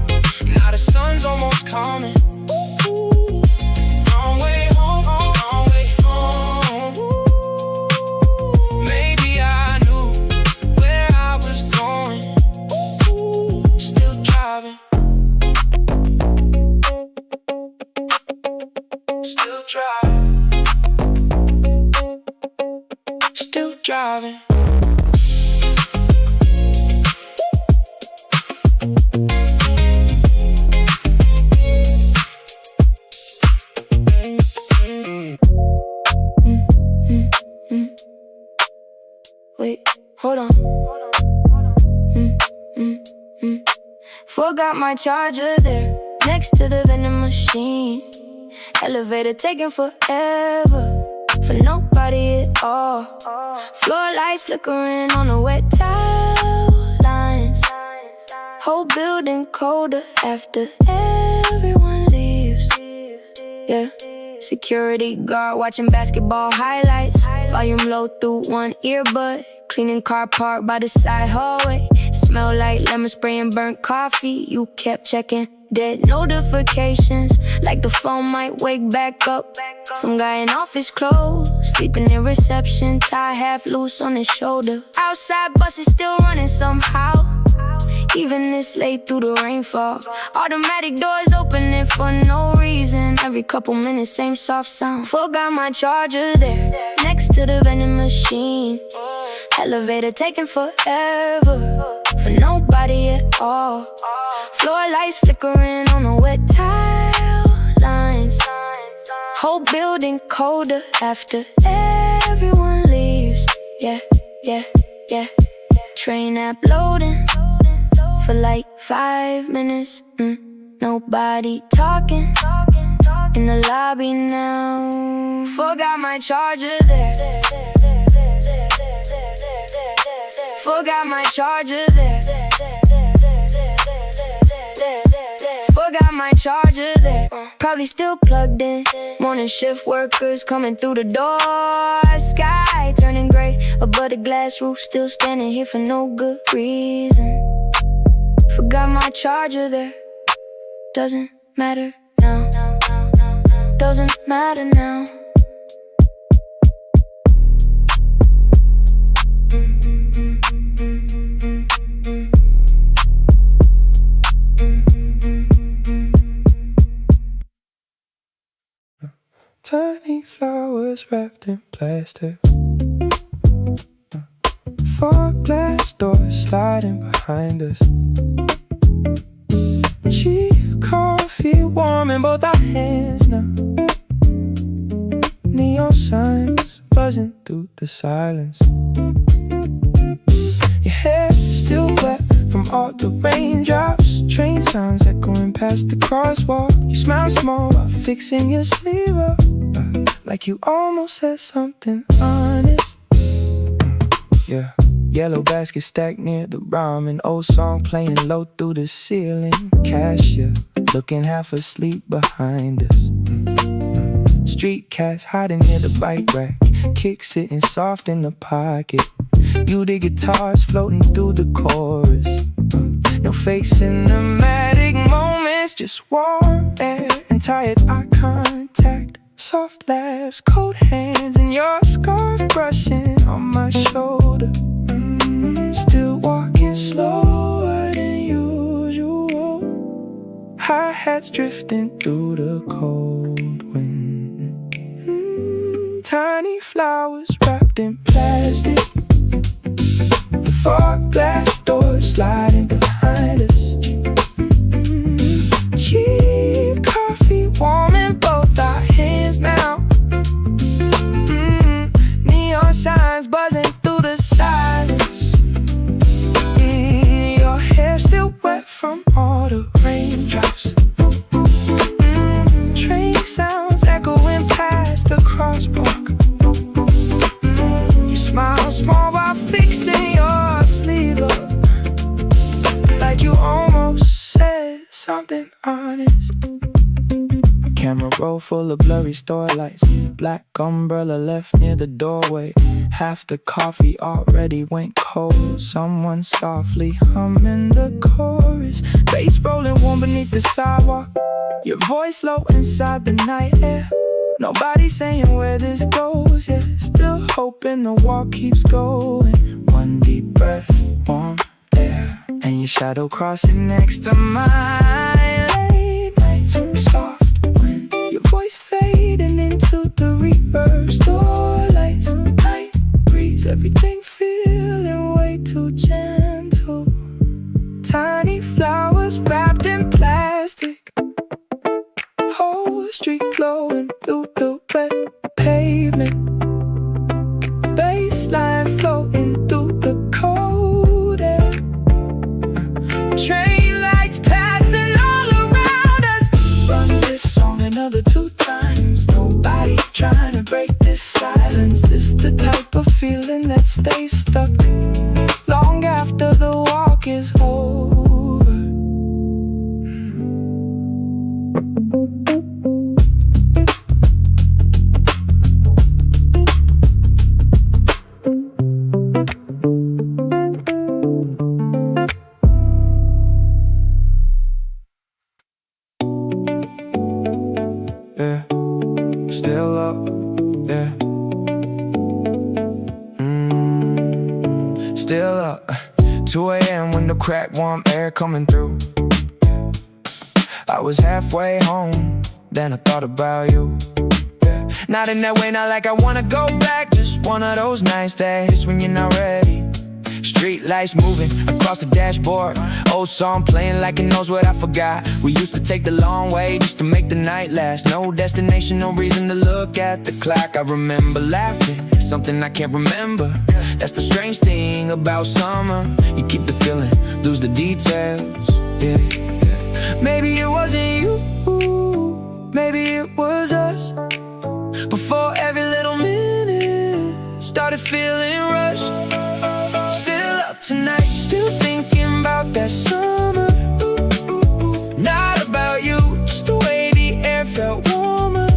now the sun's almost coming. Wrong way home, wrong way home. Maybe I knew where I was going. Still driving, still driving, still driving. Wait, hold on. Forgot my charger there, next to the vending machine. Elevator taking forever, for nobody at all. Floor lights flickering on the wet tile lines. Whole building colder after everyone leaves. Yeah, security guard watching basketball highlights. Volume low through one earbud. Cleaning car park by the side hallway. Smell like lemon spray and burnt coffee. You kept checking dead notifications, like the phone might wake back up. Some guy in office clothes, sleeping in reception, tie half loose on his shoulder. Outside bus is still running somehow, even this late through the rainfall. Automatic doors opening for no reason. Every couple minutes, same soft sound. Forgot my charger there, next to the vending machine. Elevator taking forever, for nobody at all. Floor lights flickering on the wet tile lines. Whole building colder after everyone leaves. Yeah, yeah, yeah. Train app loading for like 5 minutes. Nobody talking in the lobby now. Forgot my charger there. Forgot my charger there. Forgot my charger there. Probably still plugged in. Morning shift workers coming through the door. Sky turning gray above the glass roof, still standing here for no good reason. Forgot my charger there. Doesn't matter now. Doesn't matter now. Tiny flowers wrapped in plastic. 4 glass doors sliding behind us. Cheap coffee warm in both our hands now. Neon signs buzzing through the silence. Your hair still wet from all the raindrops. Train sounds echoing past the crosswalk. You smile small while fixing your sleeve up, like you almost said something honest. Yeah, yellow basket stacked near the ramen. Old song playing low through the ceiling. Cashier looking half asleep behind us. Street cats hiding near the bike rack. kick sitting soft in the pocket. You the guitars floating through the chorus. No fake cinematic moments, just warm air and tired eye contact. Soft laughs, cold hands, and your scarf brushing on my shoulder. Still walking slower than usual. Hi-hats drifting through the cold wind. Tiny flowers wrapped in plastic. The fog glass doors sliding behind us. Cheap coffee warming both our hands now. Neon signs buzzing through the silence. Your hair still wet from all the raindrops. Train sounds echoing past the crosswalk. You smile small while fixing your sleeve up, like you almost said something honest. Camera roll full of blurry store lights. Black umbrella left near the doorway. Half the coffee already went cold. Someone softly humming the chorus. Bass rolling warm beneath the sidewalk. Your voice low inside the night air. Nobody saying where this goes, yeah. Still hoping the walk keeps going. One deep breath, warm air, and your shadow crossing next to mine. Late nights, soft wind, your voice fading into the reverb. Store lights, night breeze, everything feeling way too gentle. Tiny flowers wrapped in plastic. Whole street glowing through the wet pavement. Baseline floating through the cold air. Train lights passing all around us. Run this song another 2 times. Nobody trying to break this silence. This the type of feeling that stays stuck long after the walk is over. Yeah, still up, yeah. Still up. 2 a.m. window crack, warm air coming through. I was halfway home, then I thought about you. Yeah. Not in that way, not like I wanna go back. Just one of those nights that hits when you're not ready. Street lights moving across the dashboard. Old song playing like it knows what I forgot. We used to take the long way just to make the night last. No destination, no reason to look at the clock. I remember laughing at something I can't remember. That's the strange thing about summer. You keep the feeling, lose the details. Yeah, yeah. Maybe it wasn't you, maybe it was us. Before every little minute started feeling rushed. Still up tonight, still thinking about that summer. Not about you, just the way the air felt warmer.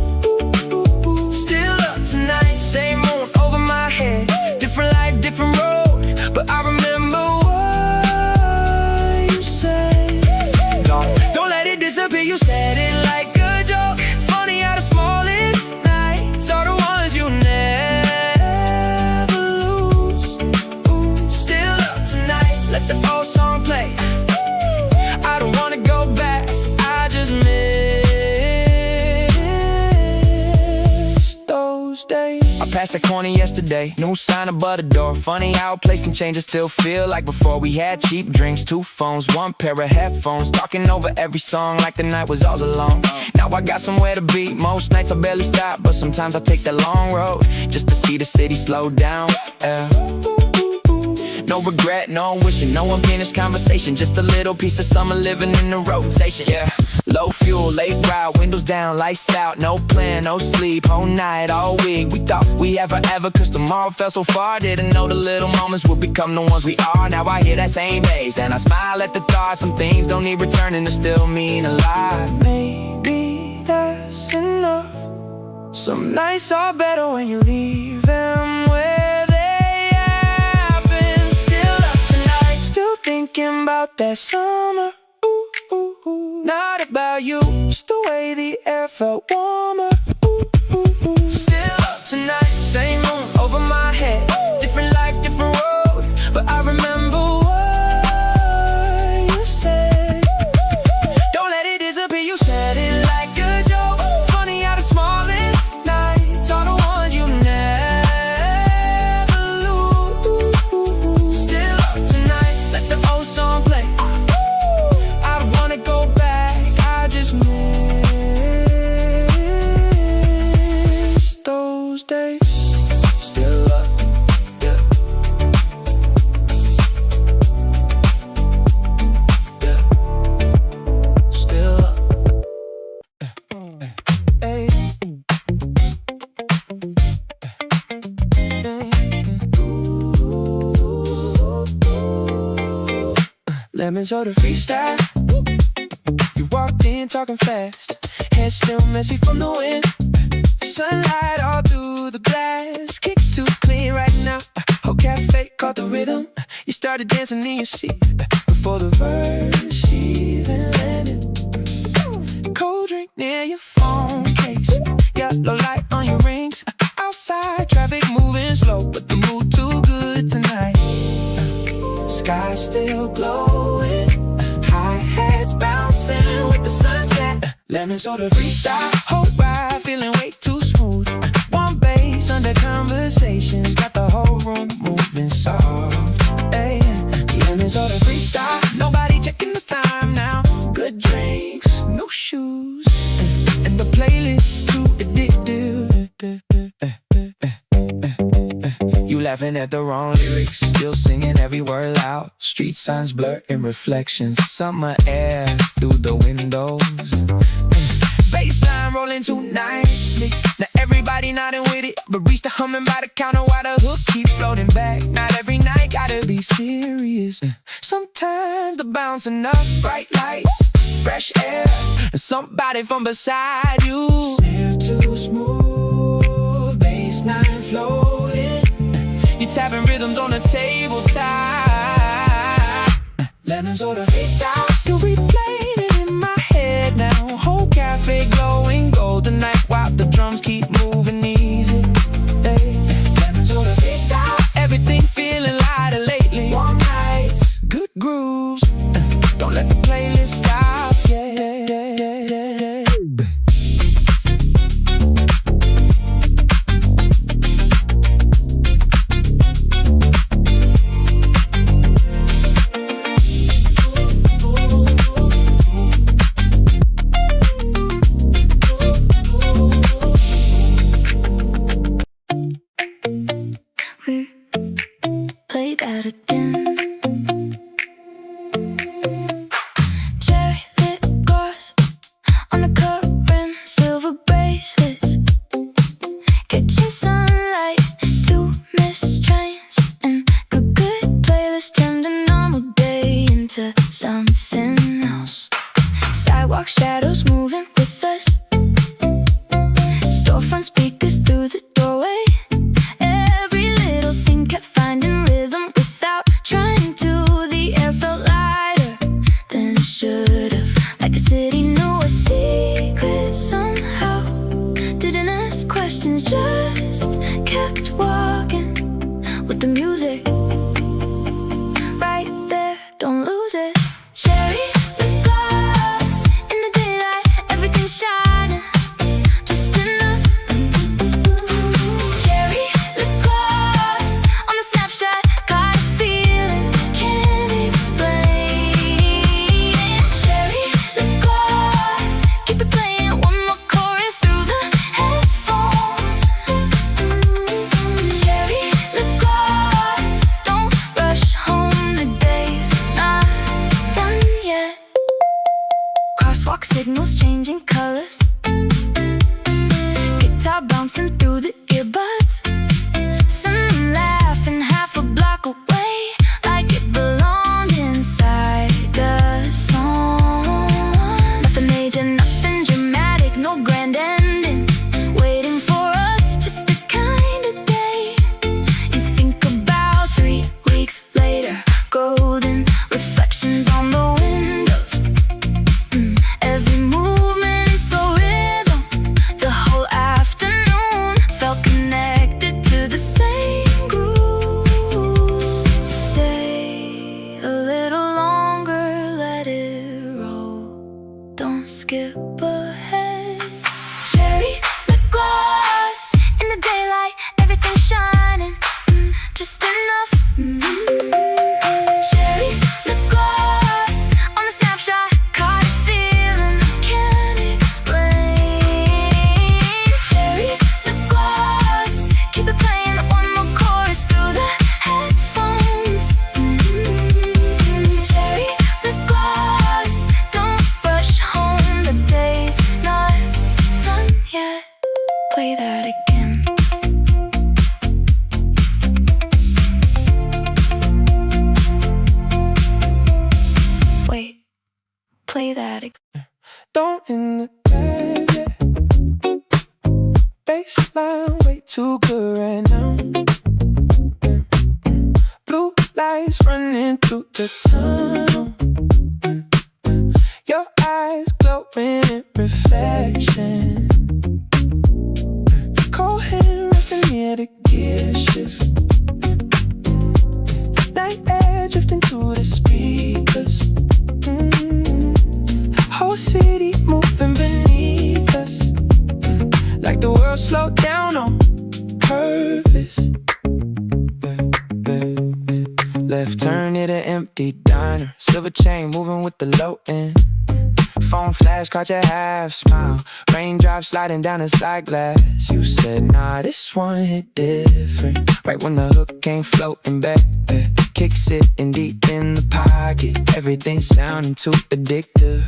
Still up tonight, same moon over my head. Different life, different road, but I remember what you said. Don't let it disappear, you said it like a joke. Funny how the smallest nights are the ones you never lose. Still up tonight, let the old song play. I don't wanna go back, I just miss those days. I passed that corner yesterday, new sign above the door. Funny how a place can change and still feel like before. We had cheap drinks, 2 phones, 1 pair of headphones, talking over every song like the night was ours alone. Now I got somewhere to be, most nights I barely stop, but sometimes I take that long road just to see the city slow down. No regret, no wishing, no unfinished conversation. Just a little piece of summer living in the rotation, yeah. Low fuel, late ride, windows down, lights out. No plan, no sleep, whole night, all week. We thought we had forever, cause tomorrow felt so far. Didn't know the little moments would become the ones we are. Now I hear that same bass and I smile at the thought. Some things don't need returning to still mean a lot. Maybe that's enough. Some nights are better when you leave them where they happen. Still up tonight, still thinking about that summer. Ooh, ooh, ooh. Not about you, just the way the air felt warmer. Ooh, ooh, ooh. Still up tonight, same moon over my head. Different life, different road, but I remember what you said. Don't let it disappear, you said it like a joke. Funny how the smallest nights are the ones you never lose. Still up tonight, let the old song play. I don't wanna go back, I just miss those days. Still up, yeah. Yeah. Still up. Hey. Lemons or the freestyle. You walked in talking fast, hair still messy from the wind. Sunlight all through the glass, kick too clean right now. Whole cafe caught the rhythm. You started dancing in your seat before the verse even landed. Cold drink near your phone case, yellow light on your rings. Outside traffic moving slow, but the mood too good tonight. Sky still glowing, high hats bouncing with the sunset. Lemons or the freestyle, whole ride feeling way too smooth. One bass under conversations, got the whole room moving soft. Hey, lemons or the freestyle, nobody checking the time now. Good drinks, no shoes, and the playlist too addictive. You laughing at the wrong lyrics, still singing every word loud. Street signs blur in reflections, summer air through the windows. Bassline rolling too nicely, now everybody nodding with it, but reach the humming by the counter while the hook keep floating back. Not every night gotta be serious. Sometimes the bouncing up, bright lights, fresh air, and somebody from beside you. Snare too smooth, bassline floating. You tapping rhythms on the tabletop. Lemons or the freestyle, still replaying it in my head now. Whole cafe glowing golden night while the drums keep moving easy. Hey. Lemons or the freestyle, everything feeling lighter lately. Warm nights, good grooves, don't let the playlist stop. Yeah. Play that again. Cherry lip gloss on the current, silver bracelets, catching sunlight to miss trains, and good playlist turned a normal day into something else. Sidewalk shadows moving with us, storefront speakers through the doorway. Every little thing kept finding rhythm without trying to. The air felt lighter than it should have, like the city knew a secret somehow. Didn't ask questions, just kept walking with the music right there, don't lose it. Cherry lip gloss in the daylight, everything shining just enough. Cherry lip gloss on the snapshot, got a feeling, can't explain. Cherry lip gloss, keep it playing, one more chorus through the headphones. Cherry lip gloss, don't rush home, the day's not done yet. Crosswalk signals changing colors, guitar bouncing through the earbuds. Someone laughing half a block away, like it belonged inside the song. Nothing major, nothing dramatic, no grand ending, waiting for don't skip ahead. Cherry lip gloss in the daylight, everything shining, just enough. Cherry lip gloss on the snapshot, caught a feeling I can't explain. Cherry lip gloss, keep it playing one more chorus through the headphones. Cherry lip gloss, don't rush home, the day's not done yet. Play that again. Wait, play that again. Don't in the bed yet. Baseline way too good right now. Blue lights running through the tunnel. Your eyes glowing in reflection. Cold hand resting near the gear shift. Night air drifting through the speakers. Whole city moving beneath us, like the world slowed down on purpose. Left turn at an empty diner, silver chain moving with the low end. Phone flash caught your half smile, raindrops sliding down the side glass. You said, nah, this one hit different. Right when the hook came floating back, kick sitting deep in the pocket, everything sounding too addictive.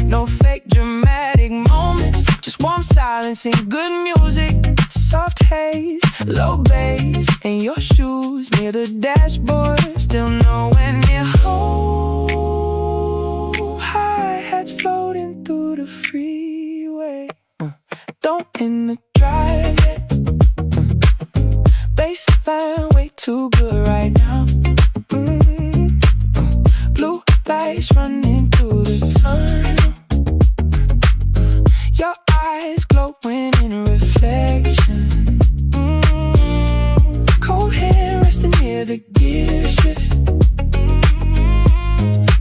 No fake dramatic moments, just warm silence and good music. Soft haze, low bass, and your shoes near the dashboard, still nowhere near home. Hi-hats floating through the freeway. Don't in the drive yet. Baseline way too good right now. Blue lights running through the tunnel. Your eyes glowing in reflection. Cold hair resting near the gear shift.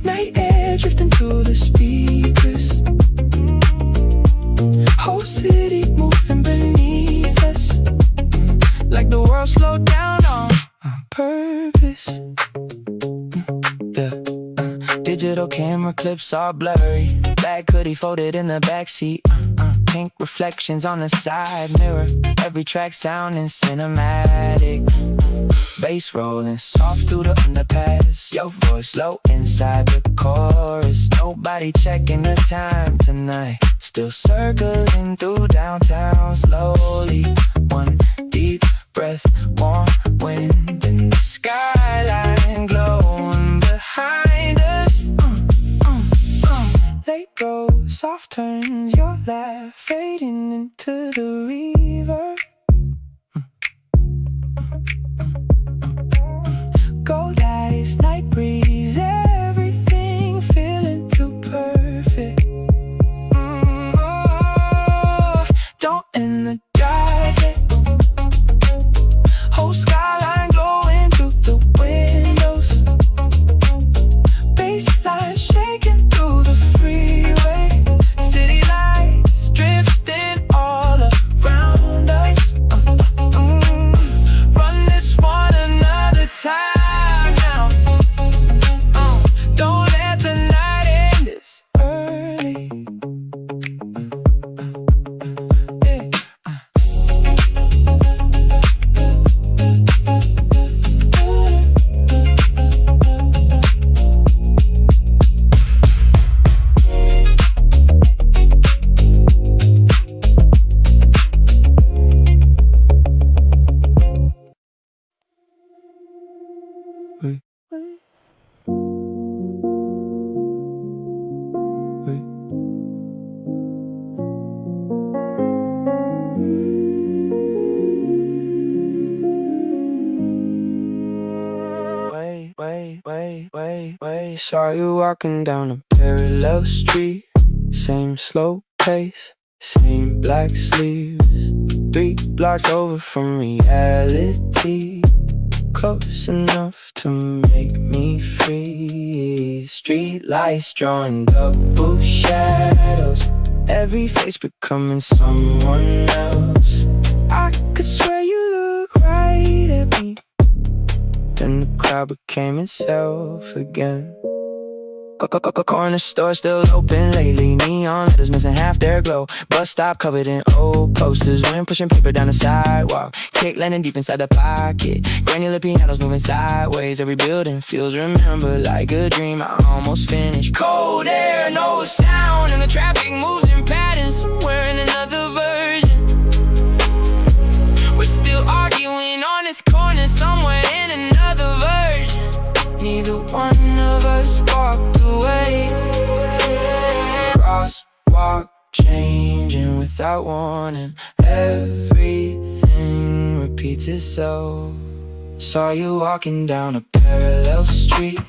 Night air drifting through the speakers. Whole city moving beneath us, like the world slowed down on purpose. Digital camera clips all blurry, black hoodie folded in the backseat. Pink reflections on the side mirror, every track sounding cinematic. Bass rolling soft through the underpass, your voice low inside the chorus. Nobody checking the time tonight, still circling through downtown slowly. One deep breath, warm wind in the skyline glowing behind us. Late road, soft turns, your laugh fading into the reverb. Gold eyes, night breeze, everything feeling too perfect. Don't in the drive yet. Whole skyline glowing through the windows. Baseline shaking through the freeway. City lights drifting all around us. Run this one another time now. Don't let the night end this early. Saw you walking down a parallel street. Same slow pace, same black sleeves. 3 blocks over from reality. close enough to make me freeze. Street lights drawing double shadows, every face becoming someone else. I could swear you look right at me, then the crowd became itself again. Corner store still open lately, neon letters missing half their glow. Bus stop covered in old posters, wind pushing paper down the sidewalk. Cake landing deep inside the pocket, granular pianos moving sideways. Every building feels remembered like a dream I almost finished. Cold air, no sound, and the traffic moves in patterns. Somewhere in another version, we're still arguing on this corner. Somewhere in another version, neither one of us walked away. Crosswalk changing without warning, everything repeats itself. Saw you walking down a parallel street,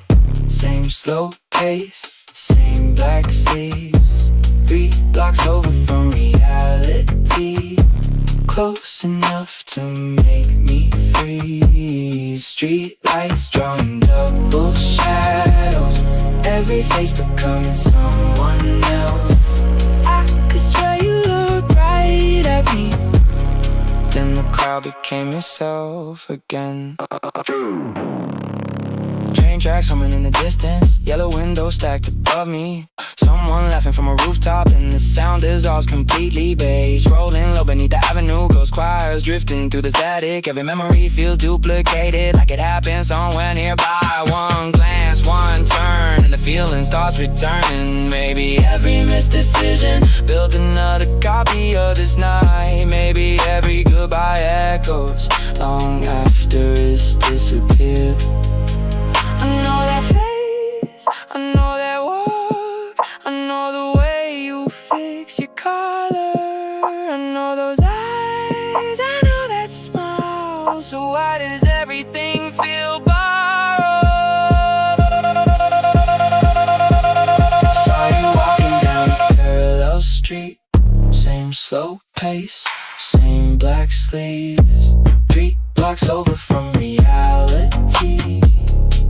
same slow pace, same black sleeves. 3 blocks over from reality, close enough to make me freeze. Street lights drawing double shadows, every face becoming someone else. I could swear you look right at me, then the crowd became yourself again. Train tracks humming in the distance, yellow windows stacked above me. Someone laughing from a rooftop and the sound dissolves completely. Bass rolling low beneath the avenue, ghost choirs drifting through the static. Every memory feels duplicated, like it happened somewhere nearby. One glance, one turn, and the feeling starts returning. Maybe every missed decision built another copy of this night. Maybe every goodbye echoes long after it's disappeared. I know that face, I know that walk, I know the way you fix your collar, I know those eyes, I know that smile. So why does everything feel borrowed? Saw you walking down a parallel street, same slow pace, same black sleeves. 3 blocks over from reality,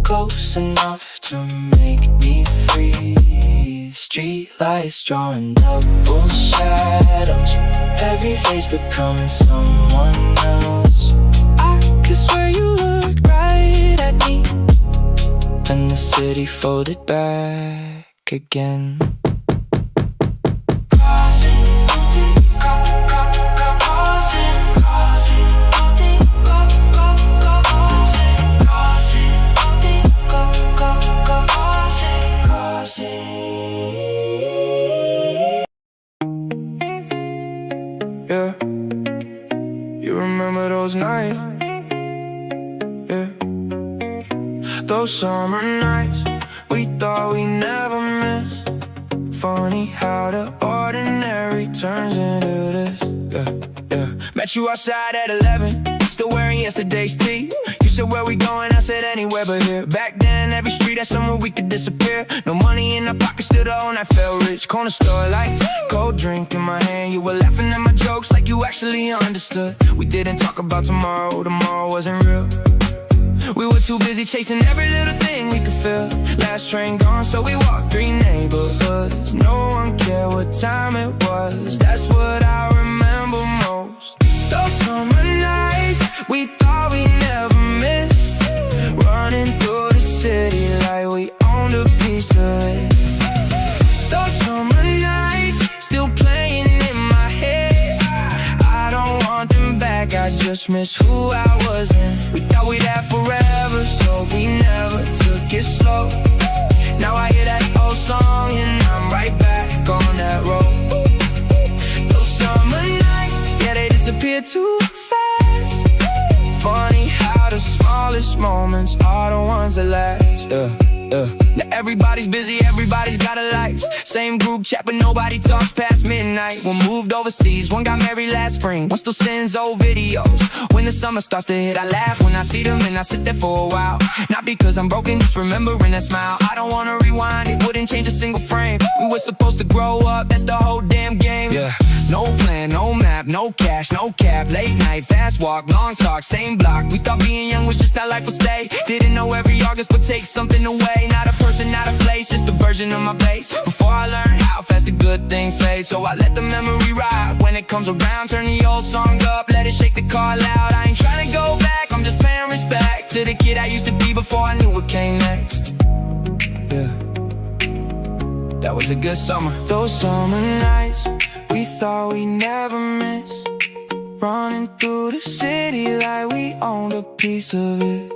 close enough to make me free. Street lights drawing double shadows, every face becoming someone else. I could swear you looked right at me, and the city folded back again. Yeah, you remember those nights? Yeah, those summer nights we thought we never miss. Funny how the ordinary turns into this. Yeah, yeah. Met you outside at 11, still wearing yesterday's tee. You said where we going, I said anywhere but here. Back then every street had somewhere we could disappear. No money in our pockets, still the whole night felt rich. Corner store lights, cold drink in my hand. You were laughing at my jokes like you actually understood. We didn't talk about tomorrow, tomorrow wasn't real. We were too busy chasing every little thing we could feel. Last train gone, so we walked 3 neighborhoods. No one cared what time it was, that's what I remember most. Those summer nights we thought we never missed, running through the city like we owned a piece of it. Those summer nights still playing in my head, I don't want them back, I just miss who I was then. We thought we'd have forever, so we never took it slow. Now I hear that old song and I'm right back on that road. Those summer nights, yeah, they disappear too fast. Funny how the smallest moments are the ones that last. Now everybody's busy, everybody's got a life. Same group chat, but nobody talks past midnight. One moved overseas, one got married last spring, one still sends old videos. When the summer starts to hit, I laugh when I see them and I sit there for a while. Not because I'm broken, just remembering that smile. I don't wanna rewind, it wouldn't change a single frame. We were supposed to grow up, that's the whole damn game. Yeah, No plan, no map, no cash, no cab. Late night, fast walk, long talk, same block. We thought being young was just how life would stay. Didn't know every August would take something away. Not a person, not a place, just a version of my face. Before I learned how fast a good thing fades, so I let the memory ride. When it comes around, turn the old song up, let it shake the car loud. I ain't trying to go back, I'm just paying respect to the kid I used to be before I knew what came next. Yeah, that was a good summer. Those summer nights we thought we'd never miss, running through the city like we owned a piece of it.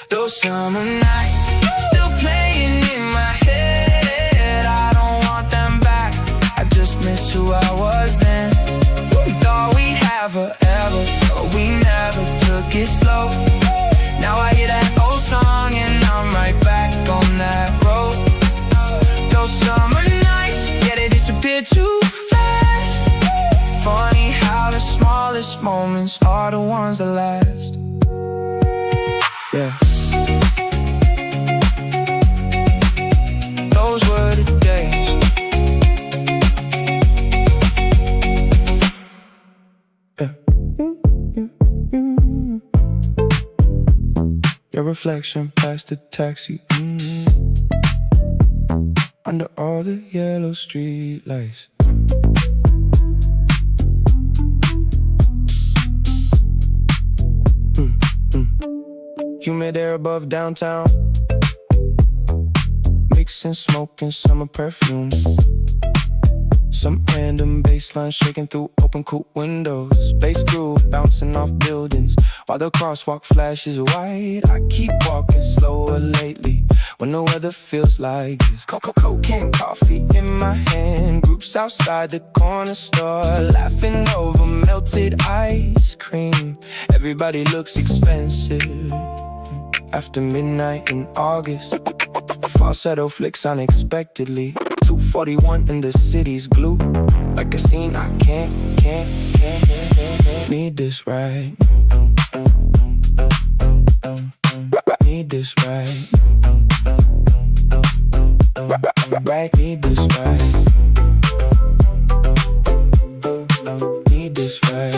Those summer nights still playing in my head. I don't want them back, I just miss who I was then. We thought we'd have forever, but we never took it slow. Now I hear that old song and I'm right back on that road. Those summer nights, yeah, they disappear too fast. Funny how the smallest moments are the ones that last. Yeah, those were the days. Yeah. Your reflection past the taxi, under all the yellow street lights. Humid air above downtown, mixing smoke and summer perfume. Some random bassline shaking through open coupe windows. Bass groove bouncing off buildings while the crosswalk flashes white. I keep walking slower lately when the weather feels like this. Cocaine coffee in my hand, groups outside the corner store laughing over melted ice cream. Everybody looks expensive after midnight in August. Falsetto flicks unexpectedly. 241 in the city's glue. Like a scene I can't need this right. Need this right. Right, need this right. Need this right.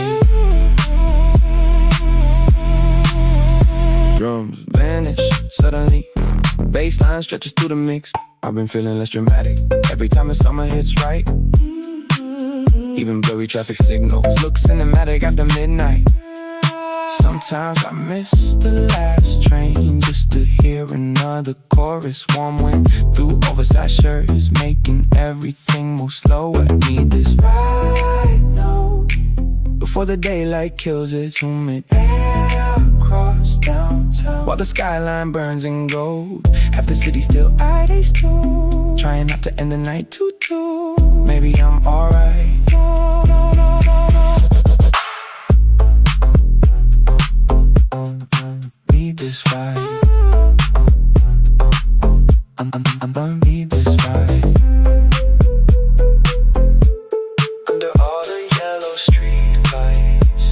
Drums vanish suddenly, bassline stretches through the mix. I've been feeling less dramatic every time the summer hits right. Even blurry traffic signals look cinematic after midnight. Sometimes I miss the last train just to hear another chorus. Warm wind through oversized shirts, making everything move slow. I need this right now before the daylight kills it. Humid air across downtown while the skyline burns in gold. Half the city still eyes too, trying not to end the night too. Maybe I'm alright. Need this right. I'm gonna need this right. Under all the yellow street lights.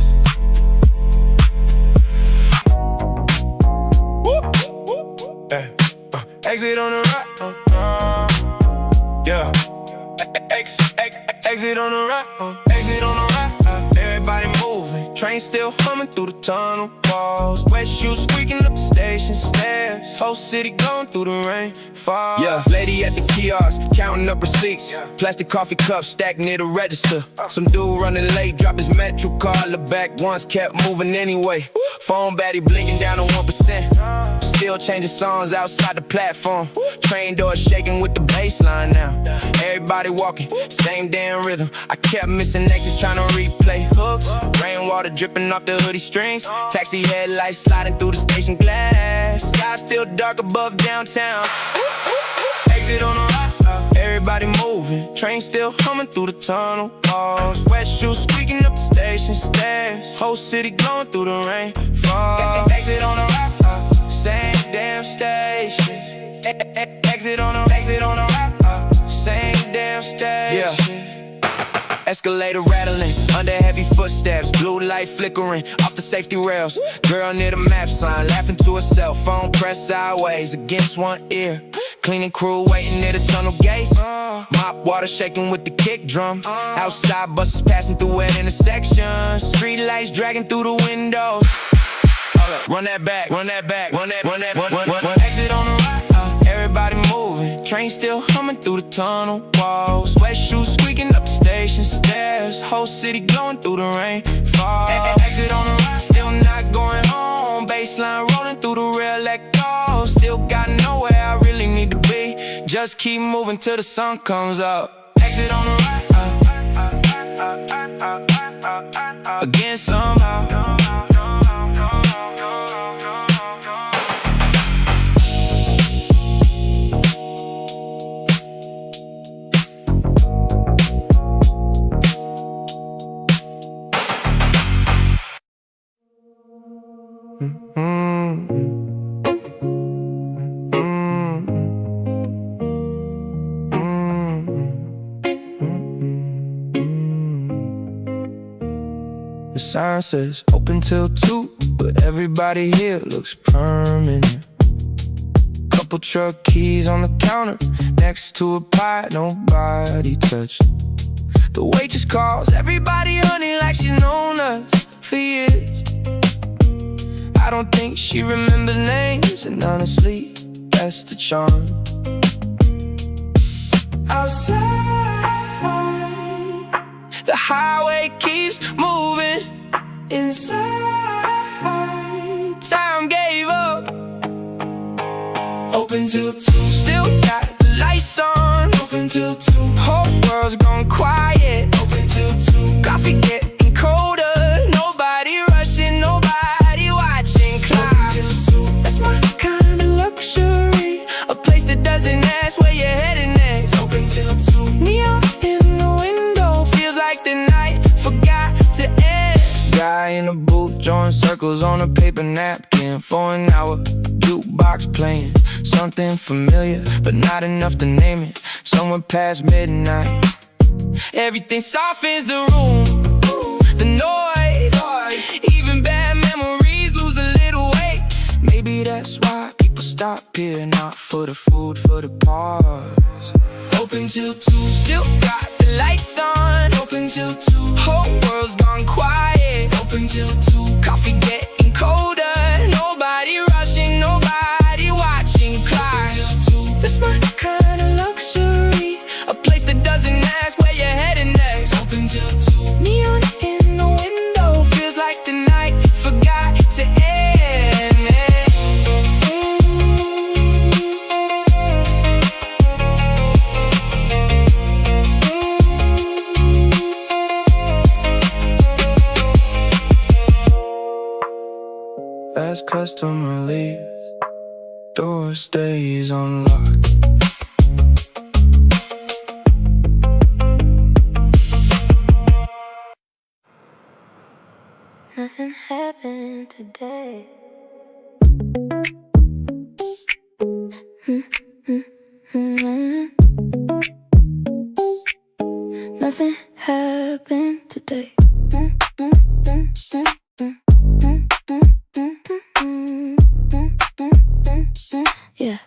Exit on the right. Yeah. Exit on the right. Exit on the right. Everybody moving. Train still humming through the tunnel walls. Wet shoes squeaking up the station stairs. Whole city going through the rain. Fall. Yeah. Lady at the kiosk counting up receipts. Plastic coffee cups stacked near the register. Some dude running late, drop his metro card. Look back once, kept moving anyway. Phone battery blinking down to 1%. Still changing songs outside the platform. Train doors shaking with the bass line now. Everybody walking, same damn rhythm. I kept missing exits trying to replay hooks. Rainwater dripping off the hoodie strings. Taxi headlights sliding through the station glass. Sky still dark above downtown. Exit on the right. Everybody moving. Train still humming through the tunnel walls. Wet shoes squeaking up the station stairs. Whole city glowing through the rain. Fall. Exit on the right. Same damn station. Exit on the right. Same damn station. Yeah. Escalator rattling under heavy footsteps. Blue light flickering off the safety rails. Girl near the map sign laughing to herself. Phone pressed sideways against one ear. Cleaning crew waiting near the tunnel gates. Mop water shaking with the kick drum. Outside buses passing through at intersections. Street lights dragging through the windows. Run that back, run that back, run that, run that, run. Exit on the right, everybody moving. Train still humming through the tunnel walls. Wet shoes squeaking up the station stairs. Whole city glowing through the rain fall. Exit on the right, still not going home. Baseline rolling through the real echo. Still got nowhere I really need to be. Just keep moving till the sun comes up. Exit on the right, again somehow. The sign says open till 2, but everybody here looks permanent. Couple truck keys on the counter, next to a pie nobody touched. The waitress calls everybody honey like she's known us for years. I don't think she remembers names, and honestly, that's the charm. Outside, the highway keeps moving. Inside, time gave up. Open till 2, still got the lights on. Open till 2, whole world's gone quiet. Open till 2, coffee getting colder. Nobody rushing, nobody watching clock. That's my kind of luxury, a place that doesn't ask where you're heading next. Open till 2, neon in the window, feels like the night forgot to end. Guy in a booth drawing circles on a paper napkin for an hour. Jukebox playing something familiar, but not enough to name it. Somewhere past midnight, everything softens the room. The noise, even bad memories lose a little weight. Maybe that's why people stop here, not for the food, for the pause. Open till 2, still got the lights on. Open till 2, whole world's gone quiet. Open till 2, coffee getting colder. Nobody rushing, nobody watching clock. That's my kind of luxury, a place that doesn't ask where you're heading next. Open till 2, neon in the window, feels like the night forgot to end. As customer leaves, door stays unlocked. Nothing happened today. Nothing happened today. Yeah.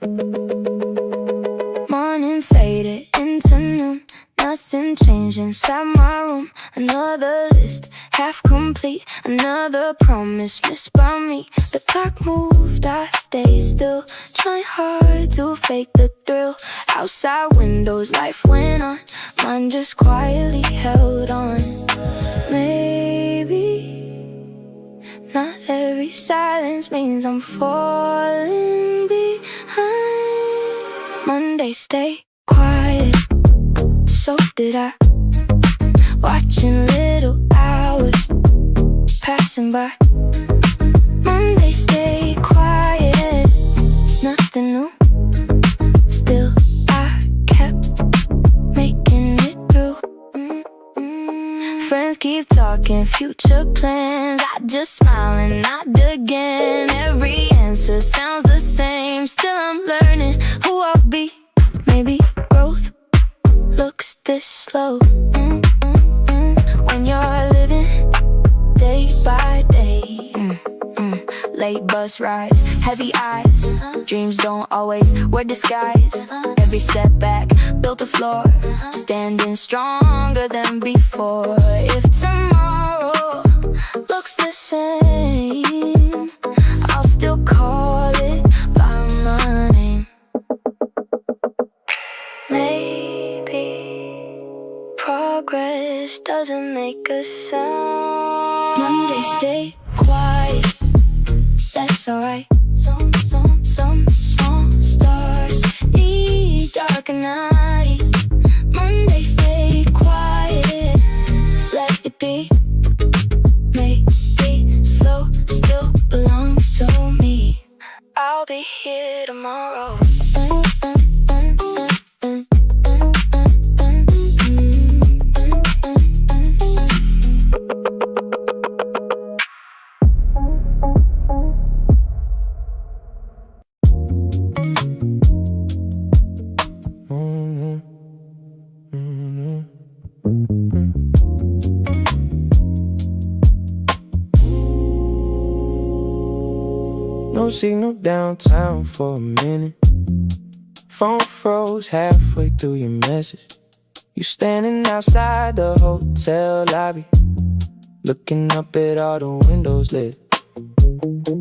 Morning faded into noon. Nothing changed inside my room. Another list, half complete. Another promise missed by me. The clock moved, I stayed still, trying hard to fake the thrill. Outside windows, life went on. Mine just quietly held on. Maybe not every silence means I'm falling behind. Monday, stay quiet. So did I. Watching little hours passing by. Monday, stay quiet. Nothing new. Still, I kept making it through. Friends keep talking future plans. I just smile and nod again. Every answer sounds the same. Still, I'm learning who I'll be. Maybe growth looks this slow. When you're living day by day, late bus rides, heavy eyes. Dreams don't always wear disguise. Every setback built a floor, standing stronger than before. If tomorrow looks the same, I'll still call it by my name. Maybe progress doesn't make a sound. Monday stay quiet, that's alright. Some small stars need darker nights. Monday stay quiet, let it be. Maybe slow still belongs to me. I'll be here tomorrow. No signal downtown for a minute. Phone froze halfway through your message. You standing outside the hotel lobby, looking up at all the windows lit.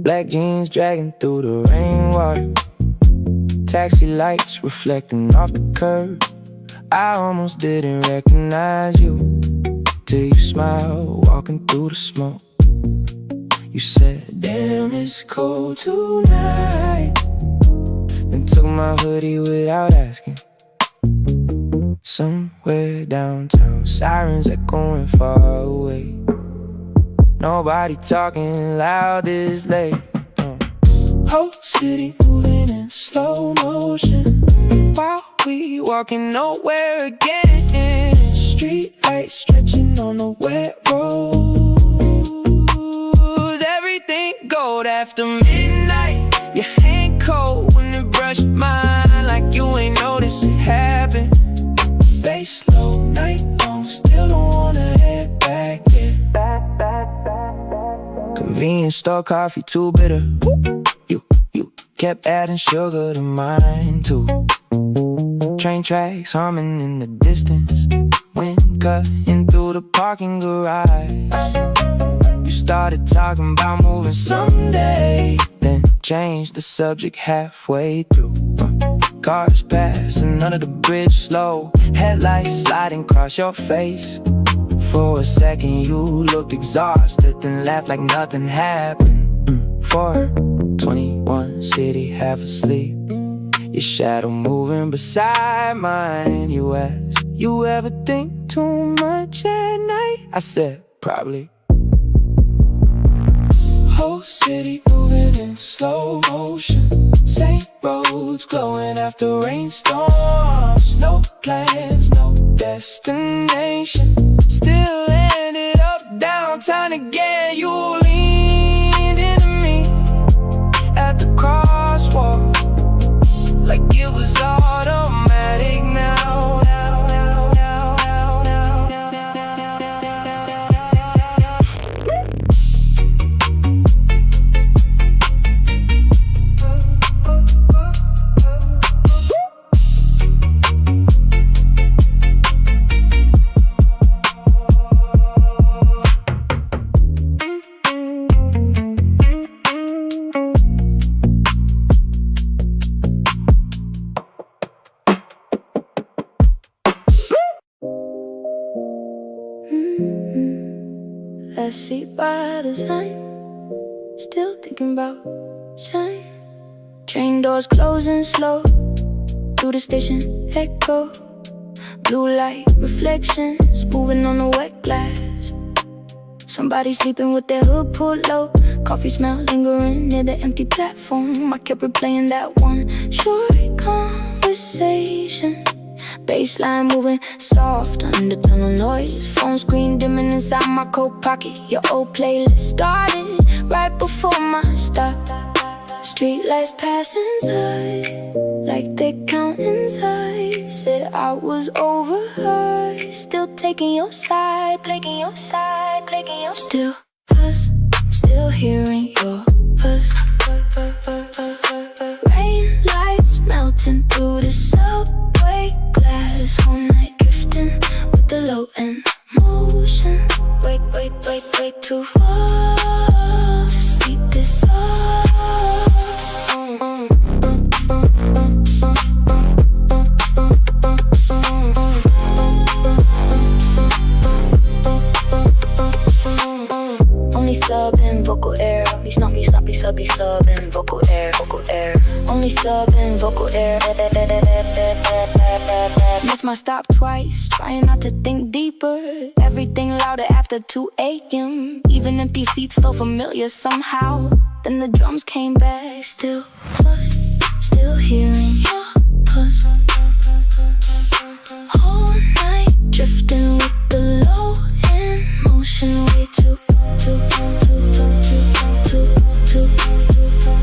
Black jeans dragging through the rainwater, taxi lights reflecting off the curb. I almost didn't recognize you till you smiled walking through the smoke. You said, damn, it's cold tonight, then took my hoodie without asking. Somewhere downtown, sirens echoing far away. Nobody talking loud this late. Whole city moving in slow motion while we walking nowhere again. Street lights stretching on the wet road. Everything gold after midnight. Your hand cold when it brushed mine, like you ain't noticed it happened. Bass low, night long, still don't wanna head back yet. Convenience store coffee too bitter. You kept adding sugar to mine too. Train tracks humming in the distance, wind cutting through the parking garage. You started talking about moving someday, then changed the subject halfway through. Cars passing under the bridge slow, headlights sliding across your face. For a second you looked exhausted, then laughed like nothing happened. 421 city half asleep, your shadow moving beside mine. You asked, you ever think too much at night? I said, probably. Whole city moving in slow motion, same roads glowing after rainstorms. No plans, no destination, still ended up downtown again. You leaned into me at the crosswalk, like it was automatic now. Last seat by design, still thinking about shine. Train doors closing slow, through the station echo. Blue light reflections moving on the wet glass. Somebody sleeping with their hood pulled low, coffee smell lingering near the empty platform. I kept replaying that one short conversation. Bassline moving soft under tunnel noise. Phone screen dimming inside my coat pocket. Your old playlist started right before my stop. Streetlights passing by, like they count inside. Said I was overheard, still taking your side, plaguing your side, plaguing your. Still hearing your 'cause rain lights melting through the subway glass. Whole night drifting with the low end motion. Wait too far to sleep this off. Only sub in vocal air. Only sub in vocal air. Only sub in vocal air. Miss my stop twice, trying not to think deeper. Everything louder after 2 a.m. Even empty seats felt familiar somehow. Then the drums came back, still hearing your push. Whole night drifting with the low end motion. Way too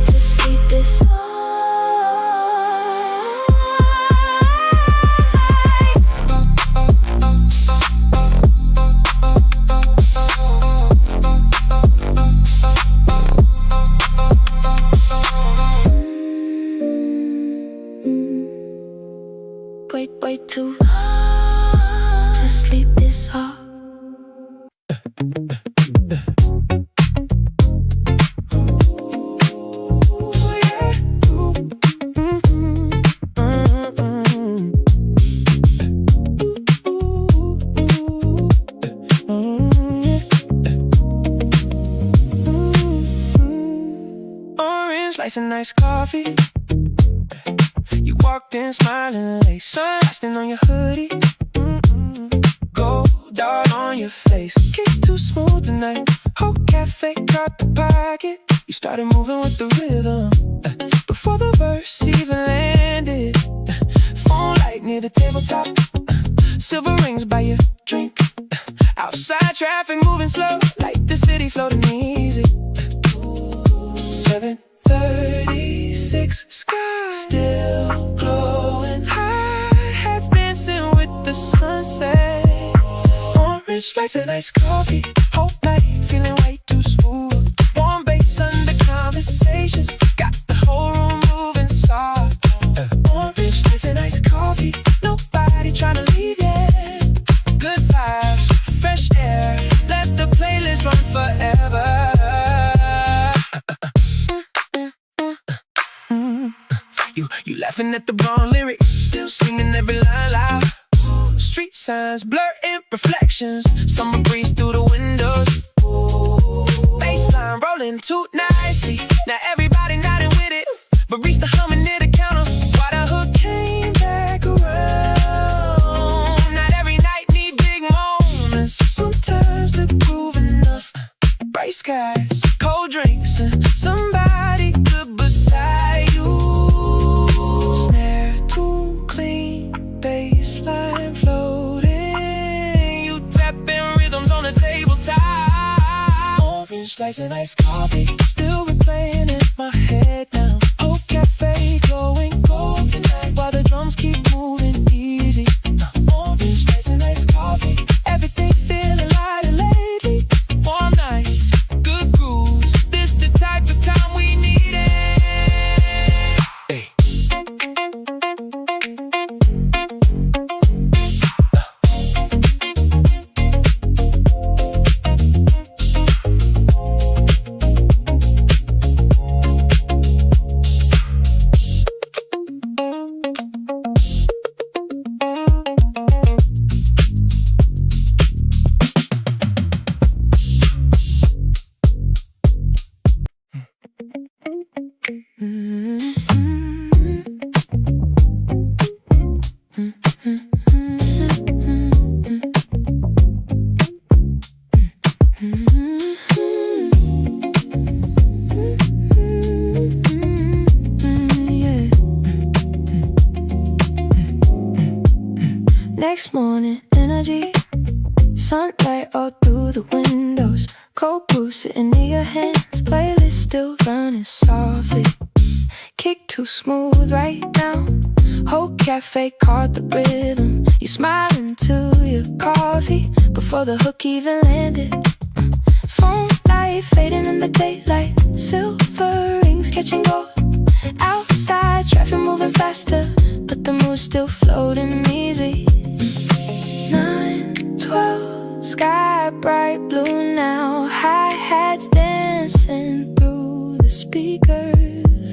to sleep this off. Wait too long to sleep this off. Orange slice and iced coffee. You walked in smiling late, sun lasting on your hoodie. Gold dot on your face, kick too smooth tonight. Whole cafe caught the pocket. You started moving with the rhythm before the verse even landed. Phone light near the tabletop, silver rings by your drink. Outside traffic moving slow, like the city floating easy. 7:36, sky still glowing. High hats dancing with the sunset. Orange lights and iced coffee. Whole night feeling way too smooth. Warm bass under conversations, got the whole room moving soft. Orange lights and iced coffee. Nobody tryna leave yet. Good vibes, fresh air. Let the playlist run forever. You laughing at the wrong lyrics, still singing every line loud. Street signs, blurring reflections, summer breeze through the windows. Bassline rolling too nicely, now everybody nodding with it. Barista humming near the counter, while the hook came back around. Not every night need big moments, sometimes the groove enough. Bright skies, cold drinks, and somebody good beside you. Snare too clean, bassline floating. You tapping rhythms on the tabletop. Orange lights and iced coffee, still replaying in my head now. Whole cafe glowing gold tonight, while the drums keep moving easy. Orange lights and iced coffee, everything feeling lighter lately. Warm nights, good grooves, this the type of time we need it. Hey. Next morning, energy, sunlight all through the windows. Cold brew sitting in your hands, playlist still running softly. Kick too smooth right now, whole cafe caught the rhythm. You smiling to your coffee before the hook even landed. Phone light light fading in the daylight. Silver rings catching gold. Outside, traffic moving faster, but the mood's still floating easy. 9:12, sky bright blue now. Hi-hats dancing through the speakers.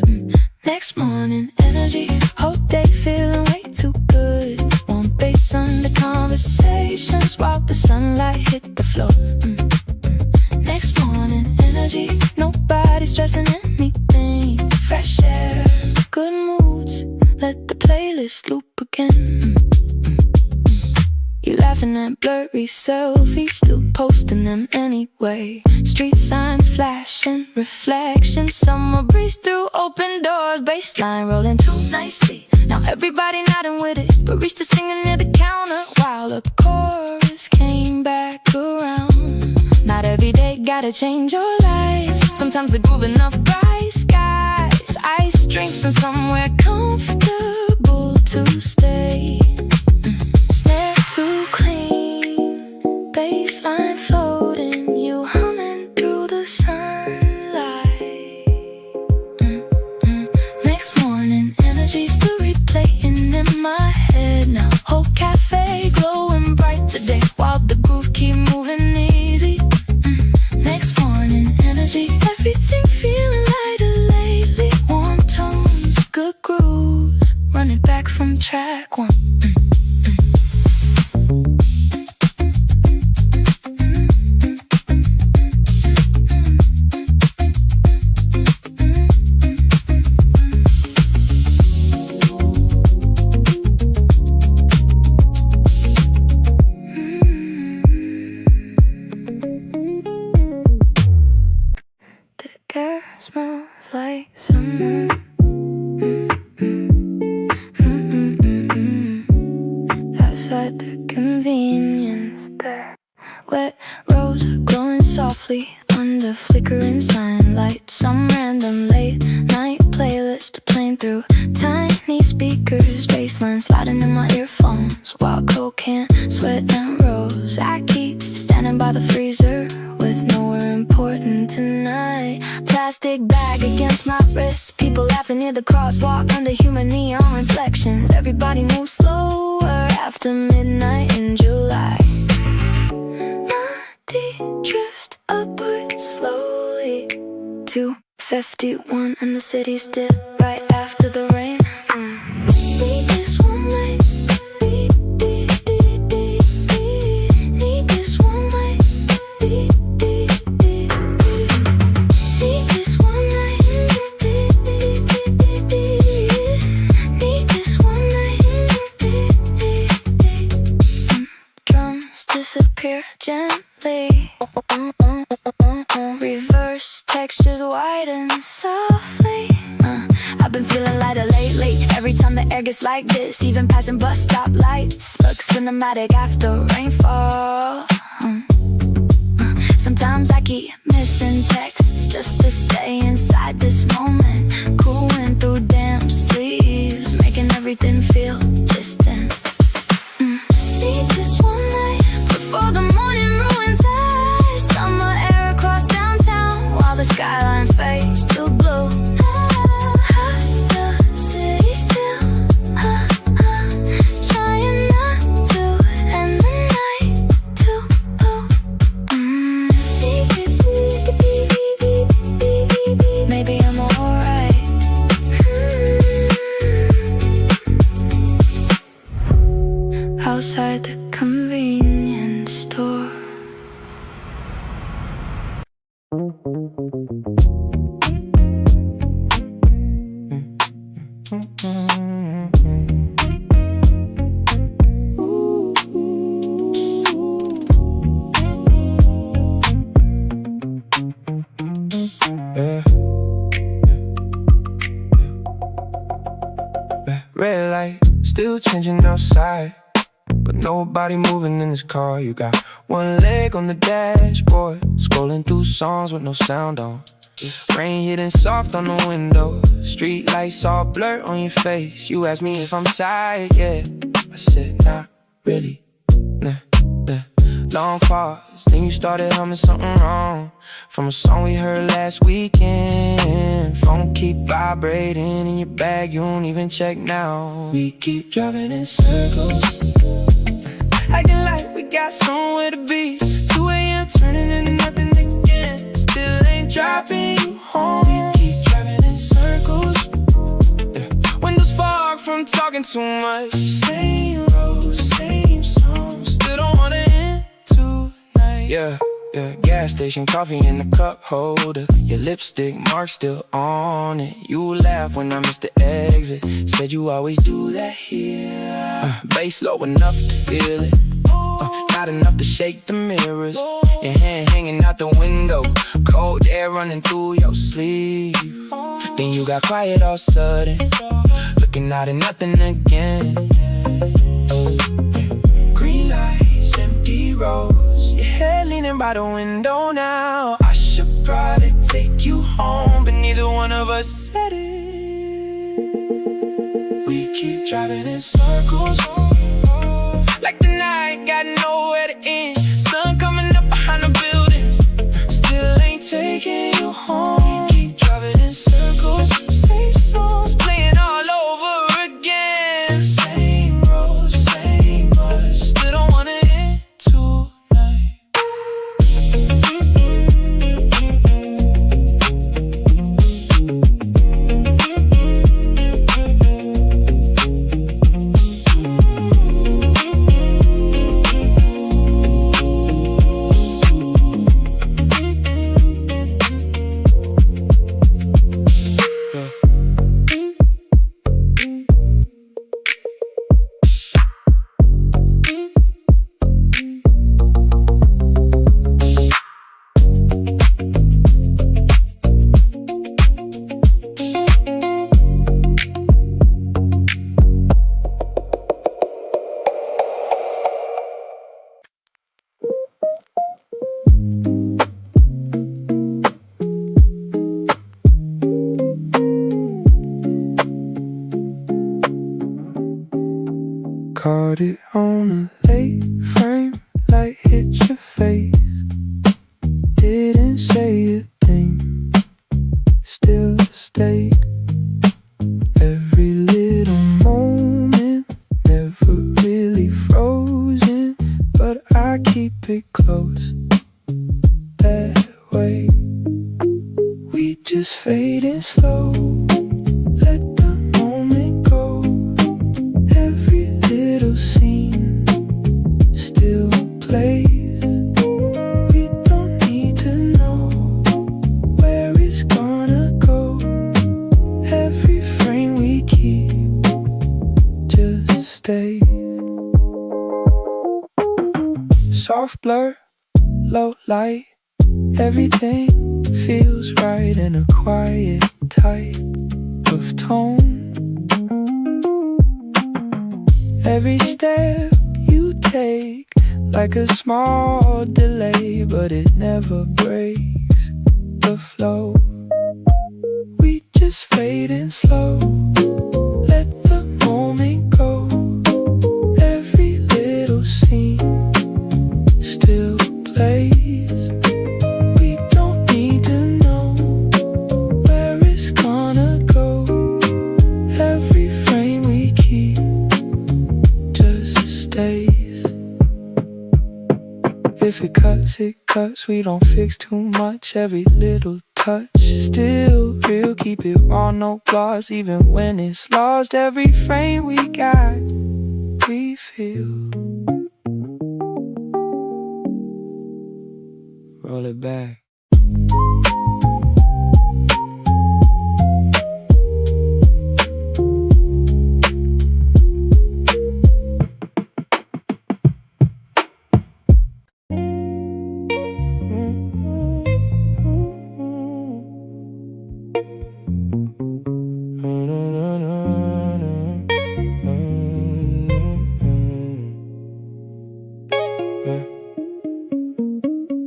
Next morning, energy, whole day feeling way too good. Warm bass under conversations while the sunlight hit the floor. Next morning, energy, nobody stressing anything. Fresh air, good moods, let the playlist loop again. You laughing at blurry selfies, still posting them anyway. Street signs flashing, reflections, summer breeze through open doors. Bassline rolling too nicely, now everybody nodding with it. Barista singing near the counter while the chorus came back around. Not every day gotta change your life. Sometimes the groove enough bright skies, ice drinks and somewhere comfortable to stay. Snare too clean, bassline floating, you humming through the sunlight. Next morning, energy still replaying in my head now. Whole cafe glowing bright today while the groove keep moving easy. Next morning, energy, everything feeling lighter lately. Warm tones, good grooves, running back from track one. Air smells like summer. Outside the convenience store, wet rose glowing softly under flickering sign lights. Some random late night playlist playing through tiny speakers. Bassline sliding in my earphones while cocaine, sweat and rose. I keep standing by the freezer with nowhere important tonight. Plastic bag against my wrist, people laughing near the crosswalk under human neon reflections. Everybody moves slower after midnight in July. Melody drifts upward slowly. 2:51 and the city's still right after the rain. Need this one night. Need this one night. Need this one night. Need this one night. Drums disappear gently. Reverse textures widen softly. I've been feeling lighter lately. Every time the air gets like this, even passing bus stop lights look cinematic after rainfall. Sometimes I keep missing texts just to stay inside this moment. Cooling through damp sleeves, making everything feel distant. Need this one night before the morning ruins us. Summer air across downtown while the skyline fades to blue. The city still, trying not to end the night too. Maybe I'm alright. Outside the convenience store. Red light, still changing outside, but nobody moving in this car. You got one leg on the dashboard, scrolling through songs with no sound on. Rain hitting soft on the window, street lights all blur on your face. You ask me if I'm tired, yeah, I said not really. Nah. long pause. Then you started humming something wrong from a song we heard last weekend. Phone keep vibrating in your bag, you don't even check now. We keep driving in circles, acting like we got somewhere to be. 2 a.m. turning into nothing again. Still ain't dropping you home. We keep driving in circles, windows fog from talking too much. Same road, same song. Still don't wanna end tonight. Yeah, gas station coffee in the cup holder. Your lipstick mark still on it. You laugh when I miss the exit. Said you always do that here. Bass low enough to feel it, not enough to shake the mirrors. Your hand hanging out the window, cold air running through your sleeve. Then you got quiet all sudden, looking out at nothing again. Green lights, empty roads, your head leaning by the window now. I should probably take you home, but neither one of us said it. We keep driving in circles, like the night got nowhere to end. Sun coming up behind the buildings, still ain't taking you home. We keep driving in circles, same songs playing all over again. Same road, same bus, still don't wanna end tonight. Caught it on a late frame, light hit your face. Didn't say a thing, still stayed. Every little moment, never really frozen, but I keep it close, that way. We just fading slow, let the moment go. Every little scene still plays. We don't need to know where it's gonna go. Every frame we keep just stays. Soft blur, low light, everything feels right in a quiet type of tone. Every step you take, like a small delay, but it never breaks the flow. We just fade in slow, let the moment go. Every little scene still plays. We don't need to know where it's gonna go. Every frame we keep just stays. If it cuts, it cuts. We don't fix too much. Every little touch still real. Keep it raw, no gloss. Even when it's lost, every frame we got, we feel. Roll it back.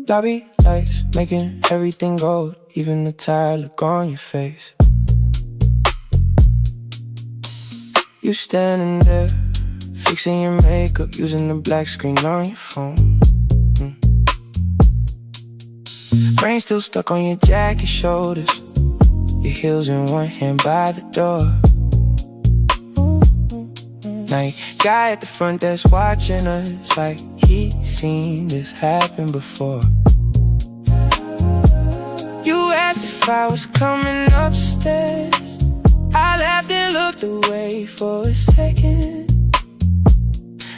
Lobby lights making everything gold, even the tired look on your face. You standing there, fixing your makeup, using the black screen on your phone. Brain still stuck on your jacket shoulders, your heels in one hand by the door. Now you guy at the front desk watching us like he seen this happen before. You asked if I was coming upstairs. I laughed and looked away for a second.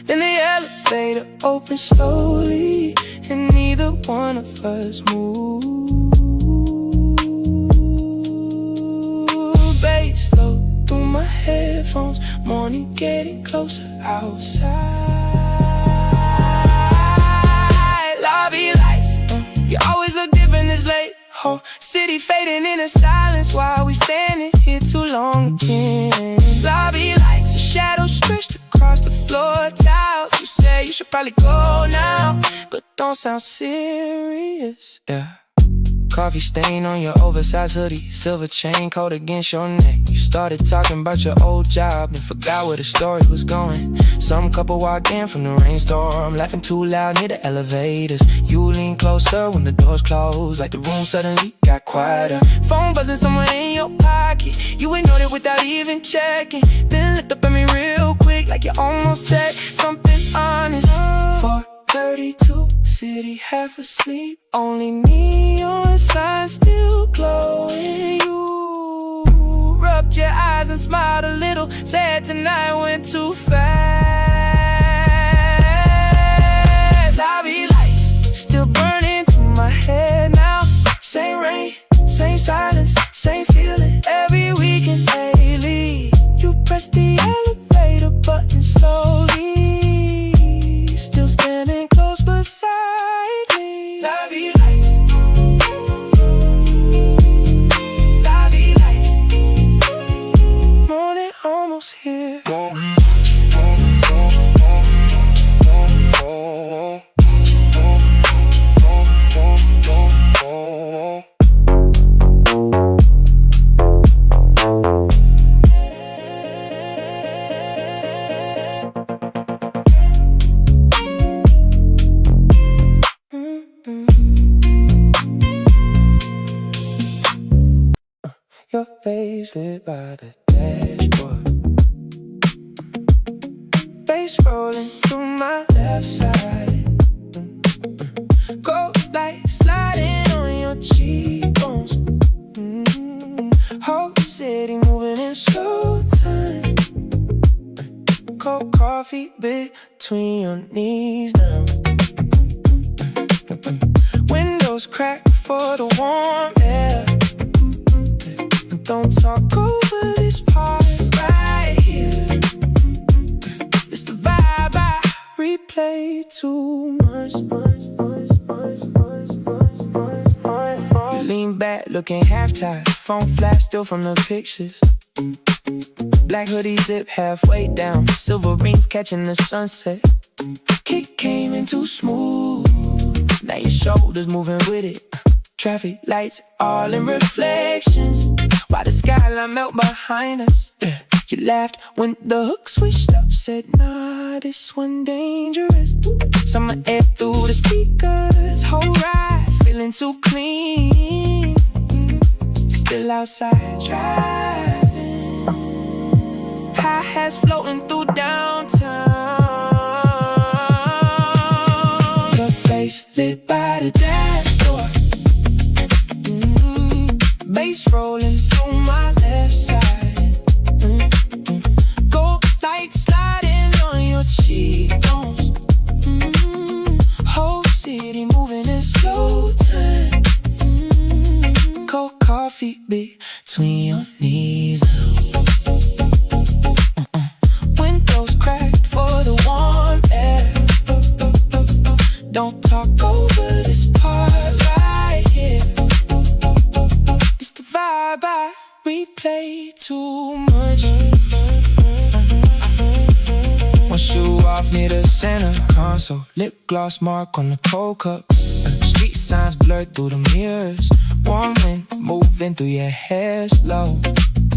Then the elevator opened slowly, and neither one of us moved. Bass low through my headphones, morning getting closer outside. Lobby lights, you always look different this late. Whole city fading into silence while we standing here too long again. Lobby lights, your shadow stretched across the floor tiles. You say you should probably go now, but don't sound serious. Yeah. Coffee stain on your oversized hoodie, silver chain coat against your neck. You started talking about your old job and forgot where the story was going. Some couple walked in from the rainstorm, laughing too loud near the elevators. You leaned closer when the doors closed, like the room suddenly got quieter. Phone buzzing somewhere in your pocket, you ignored it without even checking. Then looked up at me real quick, like you almost said something honest. 4:32, city half asleep, only neon signs still glowing. You rubbed your eyes and smiled a little, said tonight went too fast. Lobby lights still burning through my head now. Same rain, same silence, same feeling every weekend lately. You press the elevator button slowly, still standing close beside me. Lobby lights, lobby lights, morning almost here. Your face lit by the dashboard, bass rolling through my left side. Cold light sliding on your cheekbones. Whole city moving in slow time. Cold coffee between your knees now. Windows crack for the warm air. Don't talk over this part right here. It's the vibe I replay too much. You lean back looking half-tired, phone flash still from the pictures. Black hoodie zip halfway down, silver rings catching the sunset. Kick came in too smooth, now your shoulders moving with it. Traffic lights all in reflections, while the skyline melt behind us. You laughed when the hook switched up, said, nah, this one dangerous. Summer air through the speakers, whole ride feeling too clean. Still outside driving, high hats floating through downtown. Your face lit by the dashboard, bass rolling through my left side. Gold light sliding on your cheekbones. Whole city moving in slow time. Cold coffee between your knees. Windows cracked for the warm air. Don't talk over this part right here. Vibe I replay too much. One shoe off near the center console, lip gloss mark on the cold cup. Street signs blurred through the mirrors, warm wind moving through your hair slow.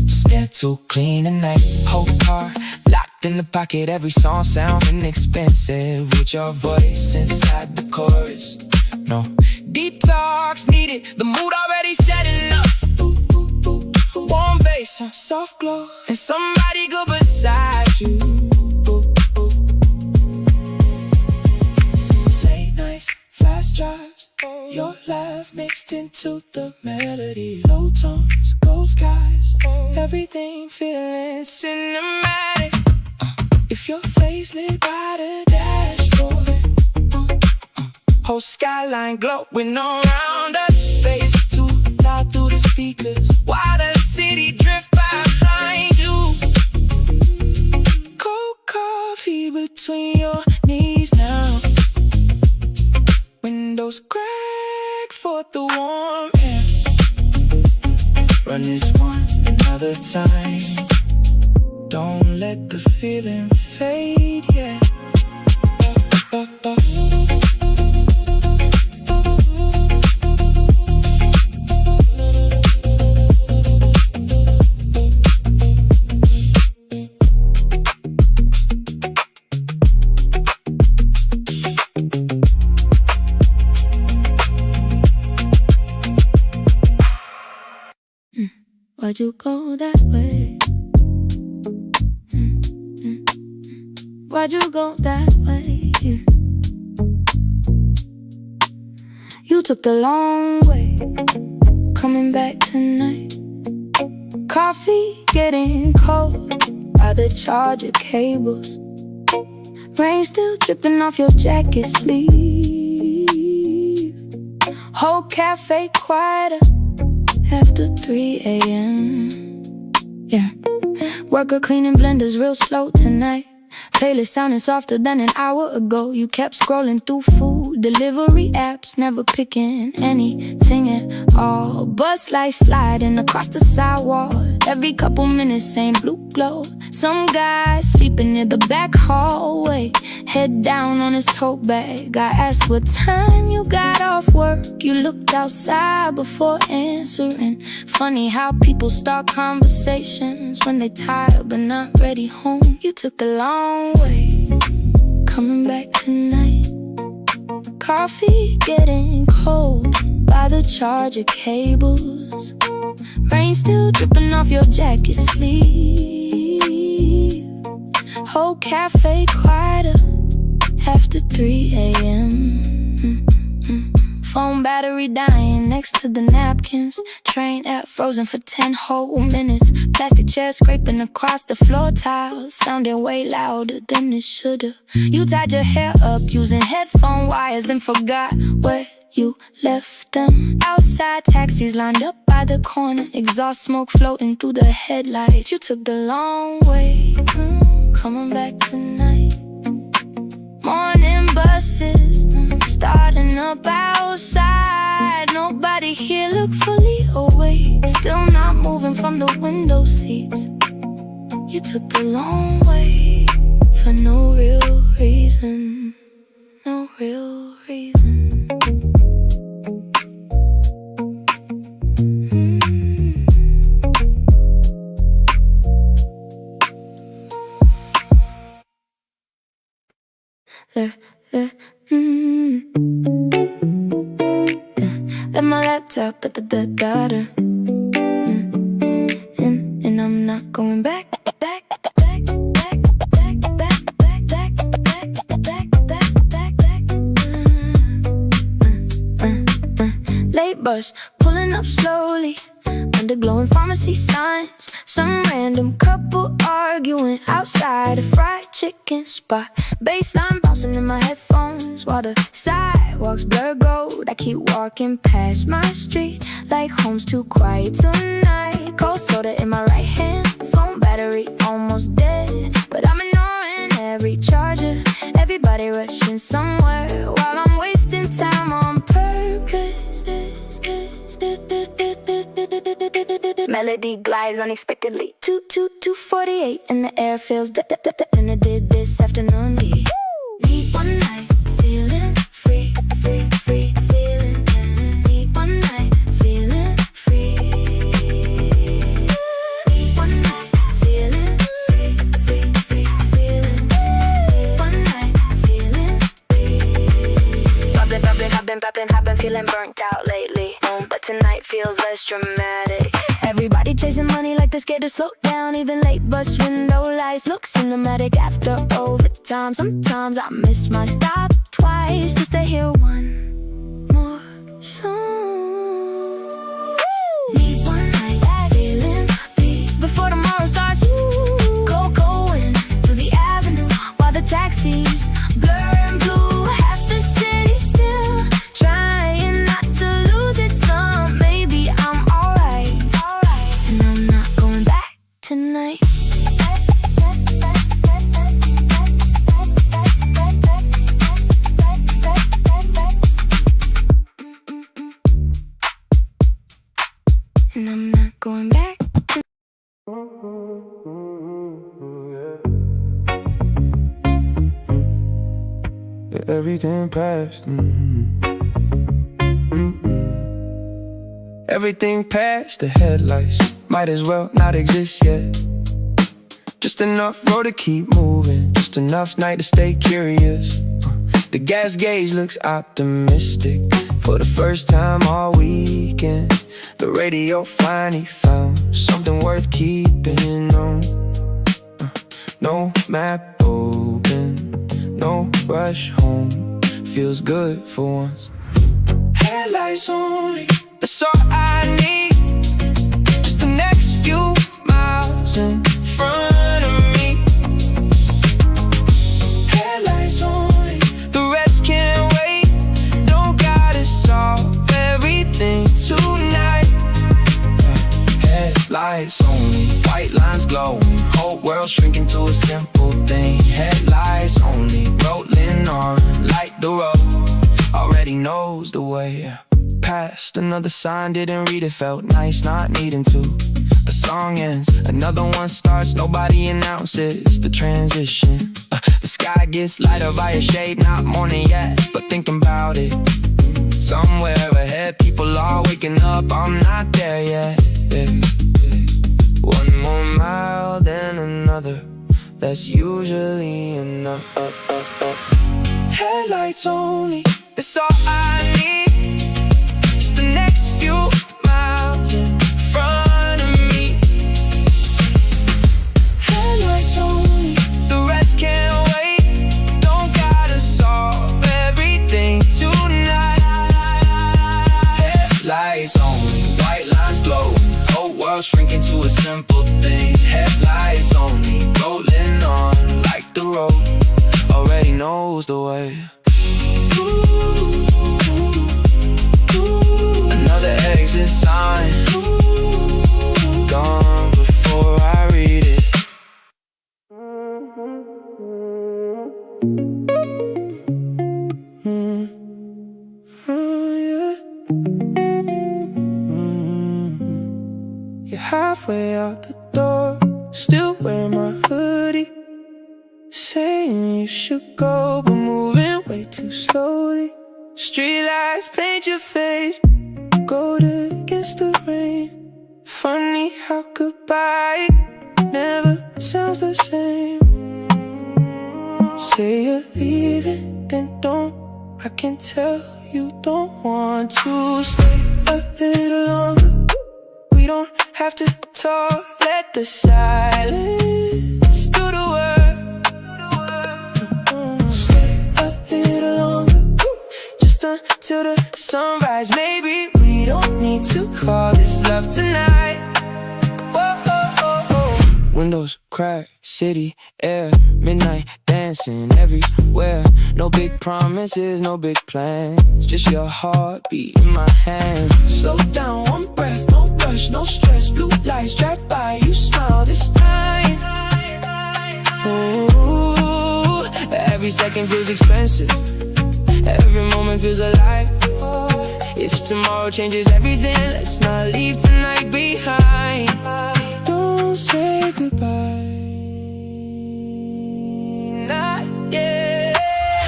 Smear too clean tonight, whole car locked in the pocket. Every song sounding expensive with your voice inside the chorus. No deep talks some soft glow, and somebody good beside you. Late nights, fast drives, your laugh mixed into the melody. Low tones, gold skies, everything feeling cinematic. If your face lit by the dashboard, whole skyline glowing around us. Bass too loud through the speakers, while the city drift behind you. Cold coffee between your knees now. Windows crack for the warm air. Run this one another time. Don't let the feeling fade yet. Why'd you go that way? Why'd you go that way? You took the long way, coming back tonight. Coffee getting cold by the charger cables. Rain still dripping off your jacket sleeve. Whole cafe quieter after 3 a.m. Yeah, worker cleaning blenders real slow tonight. Playlist sounding softer than an hour ago. You kept scrolling through food delivery apps, never picking anything at all. Bus lights sliding across the sidewalk. Every couple minutes, same blue glow. Some guy sleeping near the back hallway, head down on his tote bag. I asked what time you got off work. You looked outside before answering. Funny how people start conversations when they tired but not ready home. You took the long way, coming back tonight. Coffee getting cold by the charger cables. Rain still dripping off your jacket sleeve. Whole cafe quieter after 3 a.m. Phone battery dying next to the napkins. Train app frozen for 10 whole minutes. Plastic chairs scraping across the floor tiles, sounding way louder than it should've. You tied your hair up using headphone wires, then forgot where you left them. Outside taxis lined up by the corner, exhaust smoke floating through the headlights. You took the long way, coming back tonight. Morning buses starting up outside. Nobody here look fully awake, still not moving from the window seats. You took the long way for no real reason. No real reason. Left my laptop at the data, and I'm not going back. Late bus pulling up slowly under glowing pharmacy signs. Some random couple arguing outside a fried chicken spot. Bassline bouncing in my headphones while the sidewalks blur gold. I keep walking past my street like home's too quiet tonight. Cold soda in my right hand, phone battery almost dead, but I'm ignoring every charger. Everybody rushing somewhere while I'm wasting time on purpose. Melody glides unexpectedly. 2:48 and the air feels and I did this afternoon. Need one night, feeling free, free, free, feeling. Need one night, feeling free. Need one night, feeling free, free, free, feeling. Need one night, feeling free. I've been feeling burnt out lately. But tonight feels less dramatic. Everybody chasing money like they're scared to slow down. Even late bus window lights look cinematic after overtime. Sometimes I miss my stop twice just to hear one more song. Need one night feeling beat before tomorrow starts. Going through the avenue while the taxis blur and blue. Half the city still trying not to lose its some. Maybe I'm alright, and I'm not going back tonight. And I'm not going back. Everything past. Everything past the headlights might as well not exist yet. Just enough road to keep moving, just enough night to stay curious. The gas gauge looks optimistic for the first time all weekend. The radio finally found something worth keeping on. No map open, no rush home. Feels good for once. Headlights only, that's all I need. Just the next few miles in front of me. Headlights only, the rest can't wait. Don't gotta solve everything tonight. Headlights only, white lines glowing, whole world shrinking to a simple thing. Headlights only, rolling on like the road already knows the way. Past another sign, didn't read it, felt nice not needing to. The song ends, another one starts, nobody announces the transition. The sky gets lighter by a shade, not morning yet, but thinking about it. Somewhere ahead, people are waking up, I'm not there yet. One more mile, then another, that's usually enough. Headlights only, that's all I need. Just the next few miles in front of me. Headlights only, the rest can't wait. Don't gotta solve everything tonight. Headlights only, white lines glowing, whole world shrinking to a simple thing. Headlights only, rolling on like the road already knows the way. Another exit sign, gone before I read it. You're halfway out the door, still wearing my hoodie, saying you should go, but moving way too slowly. Streetlights paint your face, gold against the rain. Funny how goodbye never sounds the same. Say you're leaving, then don't. I can tell you don't want to stay a little longer. We don't have to talk, let the silence do the work. Stay a little longer, just until the sunrise. Maybe we don't need to call this love tonight. Whoa, oh, oh, oh. Windows crack, city air, midnight dancing everywhere. No big promises, no big plans, just your heartbeat in my hands. Slow down, one breath, no rush, no stress. Blue lights drive by, you smile this time. Ooh, every second feels expensive, every moment feels alive. If tomorrow changes everything, let's not leave tonight behind. Don't say goodbye, not yet.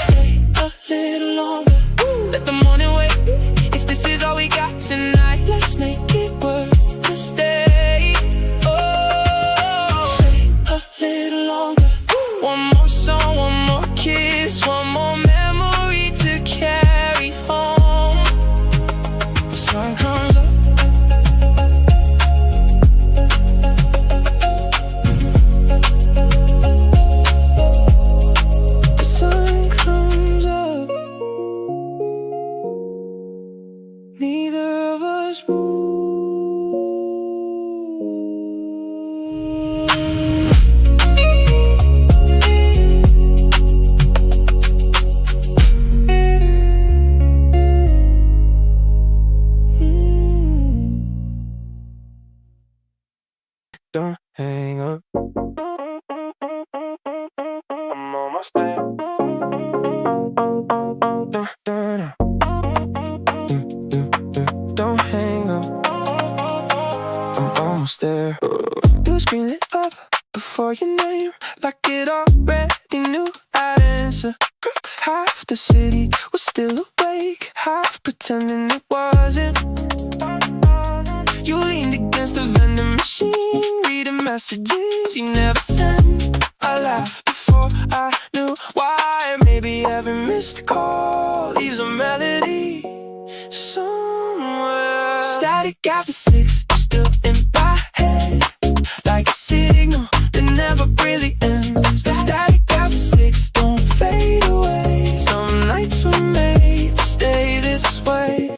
Stay a little longer, let the morning wait. If this is all we got tonight, let's make it worth the stay. Oh, stay a little longer. One more song, one more kiss, one more memory to carry home. just move. Don't hang up. I'm almost there. Don't hang up. I'm almost there. The screen lit up before your name, like it already knew I'd answer. Half the city was still awake, half pretending it wasn't. You leaned against the vending machine, reading messages you never sent. I laughed before I knew why. Maybe every missed call leaves a melody somewhere. Static after 6, still in my head, like a signal that never really ends. The static after 6 don't fade away. Some nights were made to stay this way.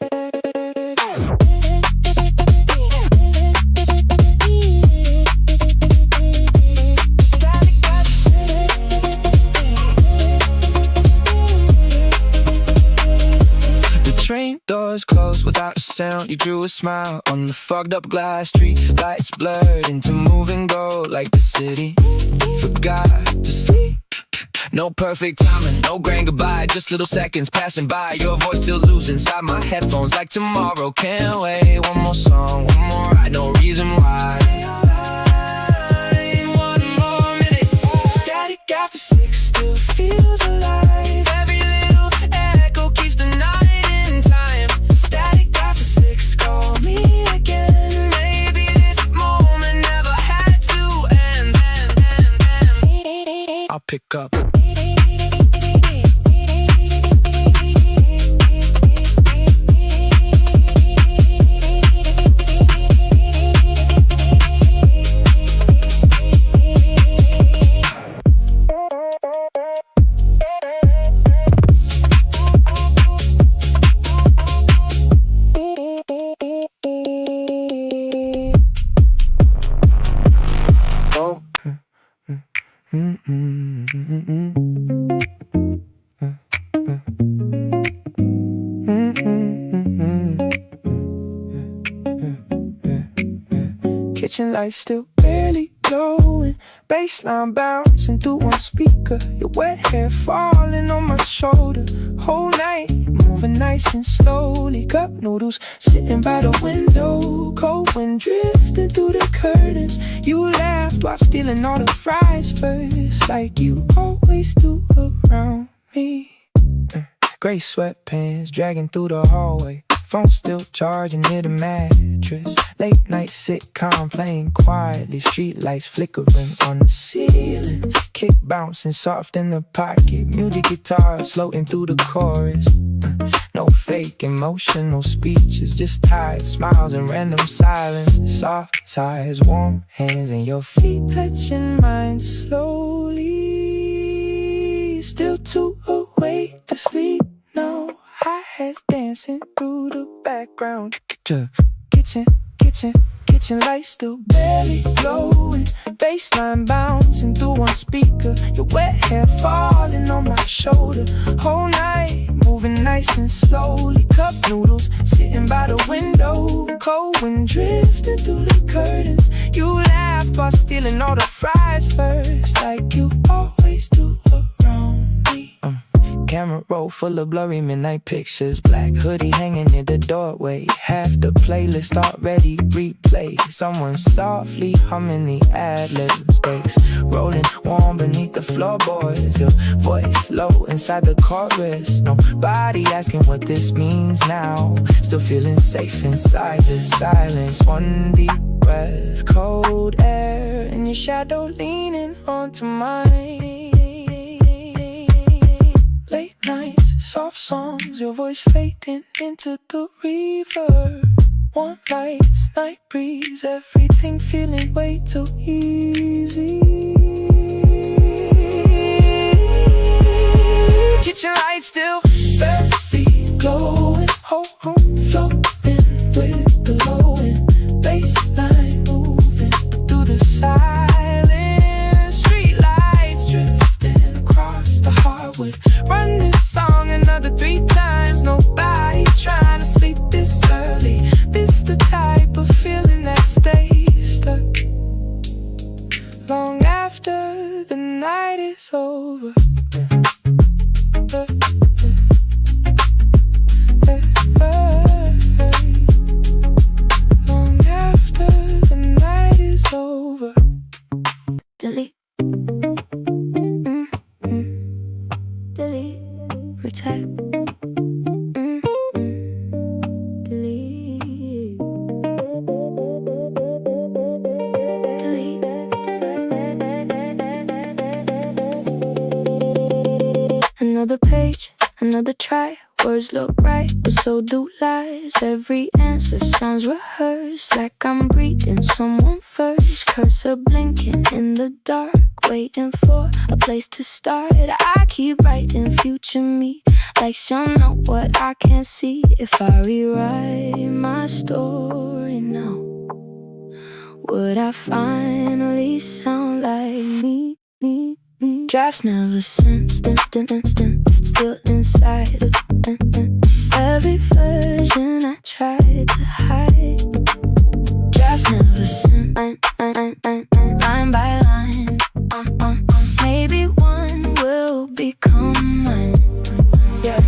Train doors closed without a sound. You drew a smile on the fogged up glass. Street lights blurred into moving gold, like the city forgot to sleep. No perfect timing, no grand goodbye, just little seconds passing by. Your voice still lives inside my headphones like tomorrow. Can't wait, one more song, one more ride, no reason why. Stay online, one more minute. Static after 6 still feels alive. Every little echo keeps the night in time. Static after 6, call me again. Maybe this moment never had to end. I'll pick up. Kitchen lights still barely glowing, bassline bouncing through one speaker. Your wet hair falling on my shoulder. Whole night moving nice and slowly. Cup noodles sitting by the window. Cold wind drifting through the curtains. You laughed while stealing all the fries first, like you always do around me. Gray sweatpants dragging through the hallway. Phone still charging near the mattress. Late night sitcom playing quietly. Street lights flickering on the ceiling. Kick bouncing soft in the pocket. Music guitars floating through the chorus. No fake emotional speeches, just tired smiles and random silence. Soft sighs, warm hands, and your feet touching mine slowly. Still too awake to sleep. No hi-hats dancing through the background. Kitchen lights still barely glowing. Bassline bouncing through one speaker. Your wet hair falling on my shoulder. Whole night moving nice and slowly. Cup noodles sitting by the window. Cold wind drifting through the curtains. You laughed while stealing all the fries first, like you always do around me. Camera roll full of blurry midnight pictures. Black hoodie hanging near the doorway. Half the playlist already replayed. Someone softly humming the ad-libs. Bass rolling warm beneath the floorboards. Your voice low inside the chorus. Nobody asking what this means now. Still feeling safe inside the silence. One deep breath, cold air, and your shadow leaning onto mine. Late nights, soft songs, your voice fading into the reverb. Warm lights, night breeze, everything feeling way too easy. Kitchen lights still barely glowing. Whole room floating with the another try. Words look right, but so do lies. Every answer sounds rehearsed, like I'm breathing someone first. Cursor blinking in the dark, waiting for a place to start. I keep writing future me, like she'll know what I can't see. If I rewrite my story now, would I finally sound like me? Drafts never sent, still inside. Every version I tried to hide. Drafts never sent, line by line. Maybe one will become mine. Yeah.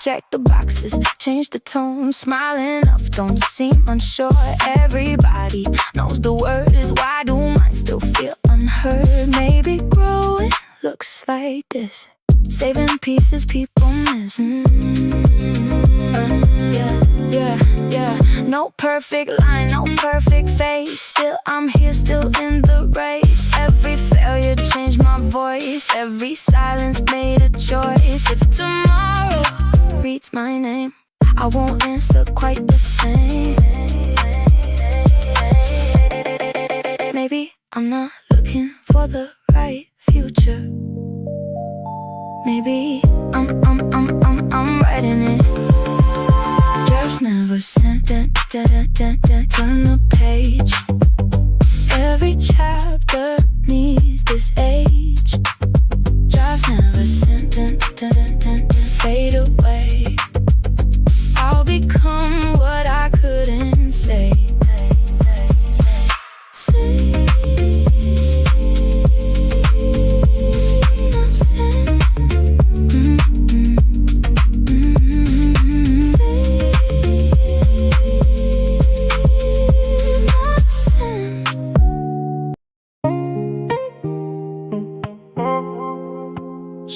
Check the boxes, change the tone. Smile enough, don't seem unsure. Everybody knows the word is why do mine still feel unheard? Maybe growing looks like this, saving pieces people miss. Yeah. No perfect line, no perfect face. Still I'm here, still in the race. Every failure changed my voice. Every silence made a choice. If tomorrow reads my name, I won't answer quite the same. Maybe I'm not looking for the right future. Maybe I'm writing it. Drafts never sent, turn the page. Every chapter needs this age. Drafts never sent, fade away. I'll become what I couldn't say.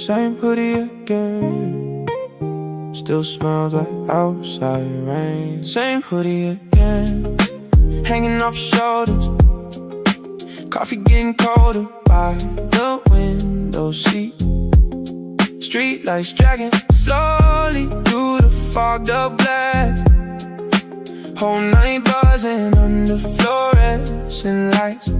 Same hoodie again, still smells like outside rain. Same hoodie again, hanging off your shoulders. Coffee getting colder by the window seat. Street lights dragging slowly through the fogged up glass. Whole night buzzing under fluorescent lights.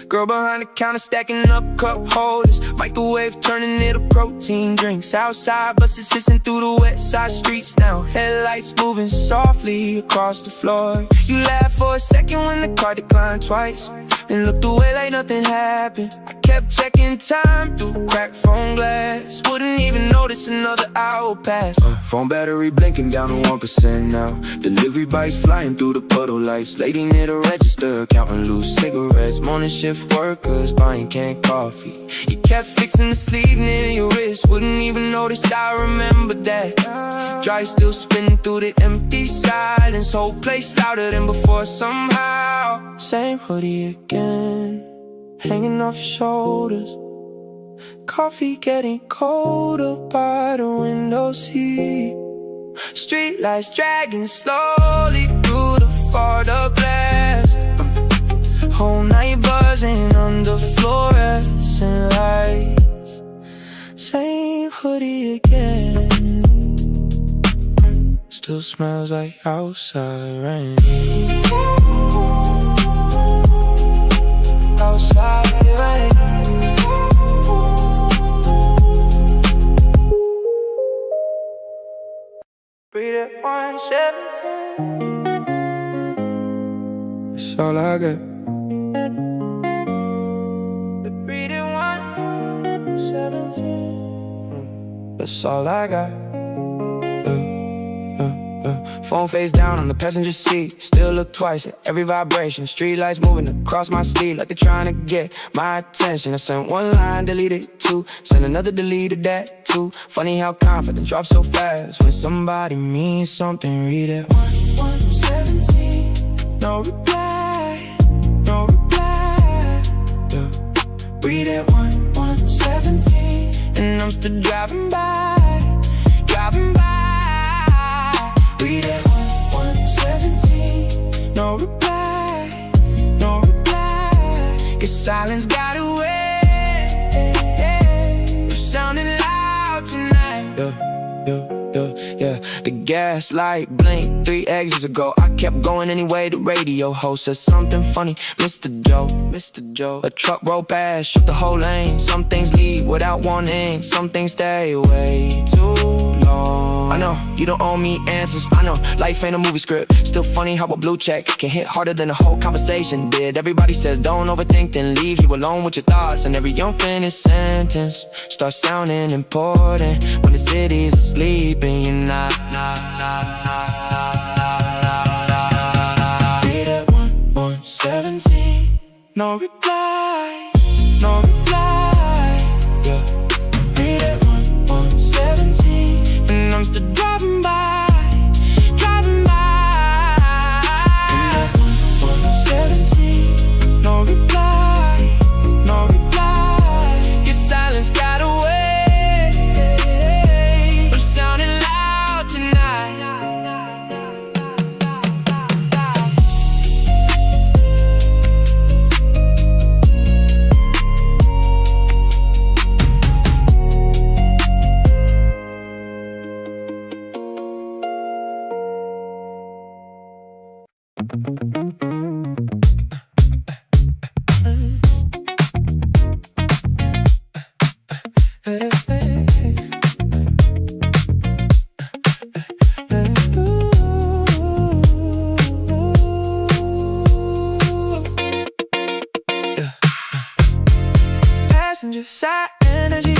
Girl behind the counter stacking up cup holders. Microwave turning into protein drinks. Outside buses hissing through the wet side streets now. Headlights moving softly across the floor. You laughed for a second when the car declined twice, then looked away like nothing happened. I kept checking time through cracked phone glass. Wouldn't even notice another hour passed. Phone battery blinking down to 1% now. Delivery bikes flying through the puddle lights. Lady near the register counting loose cigarettes. Morning shift workers buying canned coffee. You kept fixing the sleeve near your wrist. Wouldn't even notice I remember that. Dry still spinning through the empty silence. Whole place louder than before somehow. Same hoodie again, hanging off your shoulders. Coffee getting colder by the window seat. Street lights dragging slowly through the fogged up glass. Whole night buzzing under fluorescent lights. Same hoodie again, still smells like outside rain. Outside rain. Breathe at 117. That's all I got. Breathe at 117. That's all I got. Phone face down on the passenger seat. Still look twice at every vibration. Street lights moving across my sleeve like they're trying to get my attention. I sent one line, deleted two. Sent another, deleted that too. Funny how confidence drops so fast when somebody means something. Read it 117. No reply, no reply. Yeah. Read it 117. And I'm still driving by, driving by. Read it 117. No reply, no reply. Your silence got away. You're sounding loud tonight. The gas light blinked 3 exits ago. I kept going anyway. The radio host said something funny. Mr. Joe. A truck rolled past, shook the whole lane. Some things leave without warning. Some things stay way too long. I know you don't owe me answers. I know life ain't a movie script. Still funny how a blue check can hit harder than the whole conversation did. Everybody says don't overthink, then leaves you alone with your thoughts. And every unfinished sentence starts sounding important when the city's asleep and you're not. Read at 1:17. No reply, no reply. Yeah. Read at 1:17. And I'm still driving by, driving by. Read at 1:17. No reply, no reply. Your silence got away. I'm sounding loud tonight. Passenger side energy.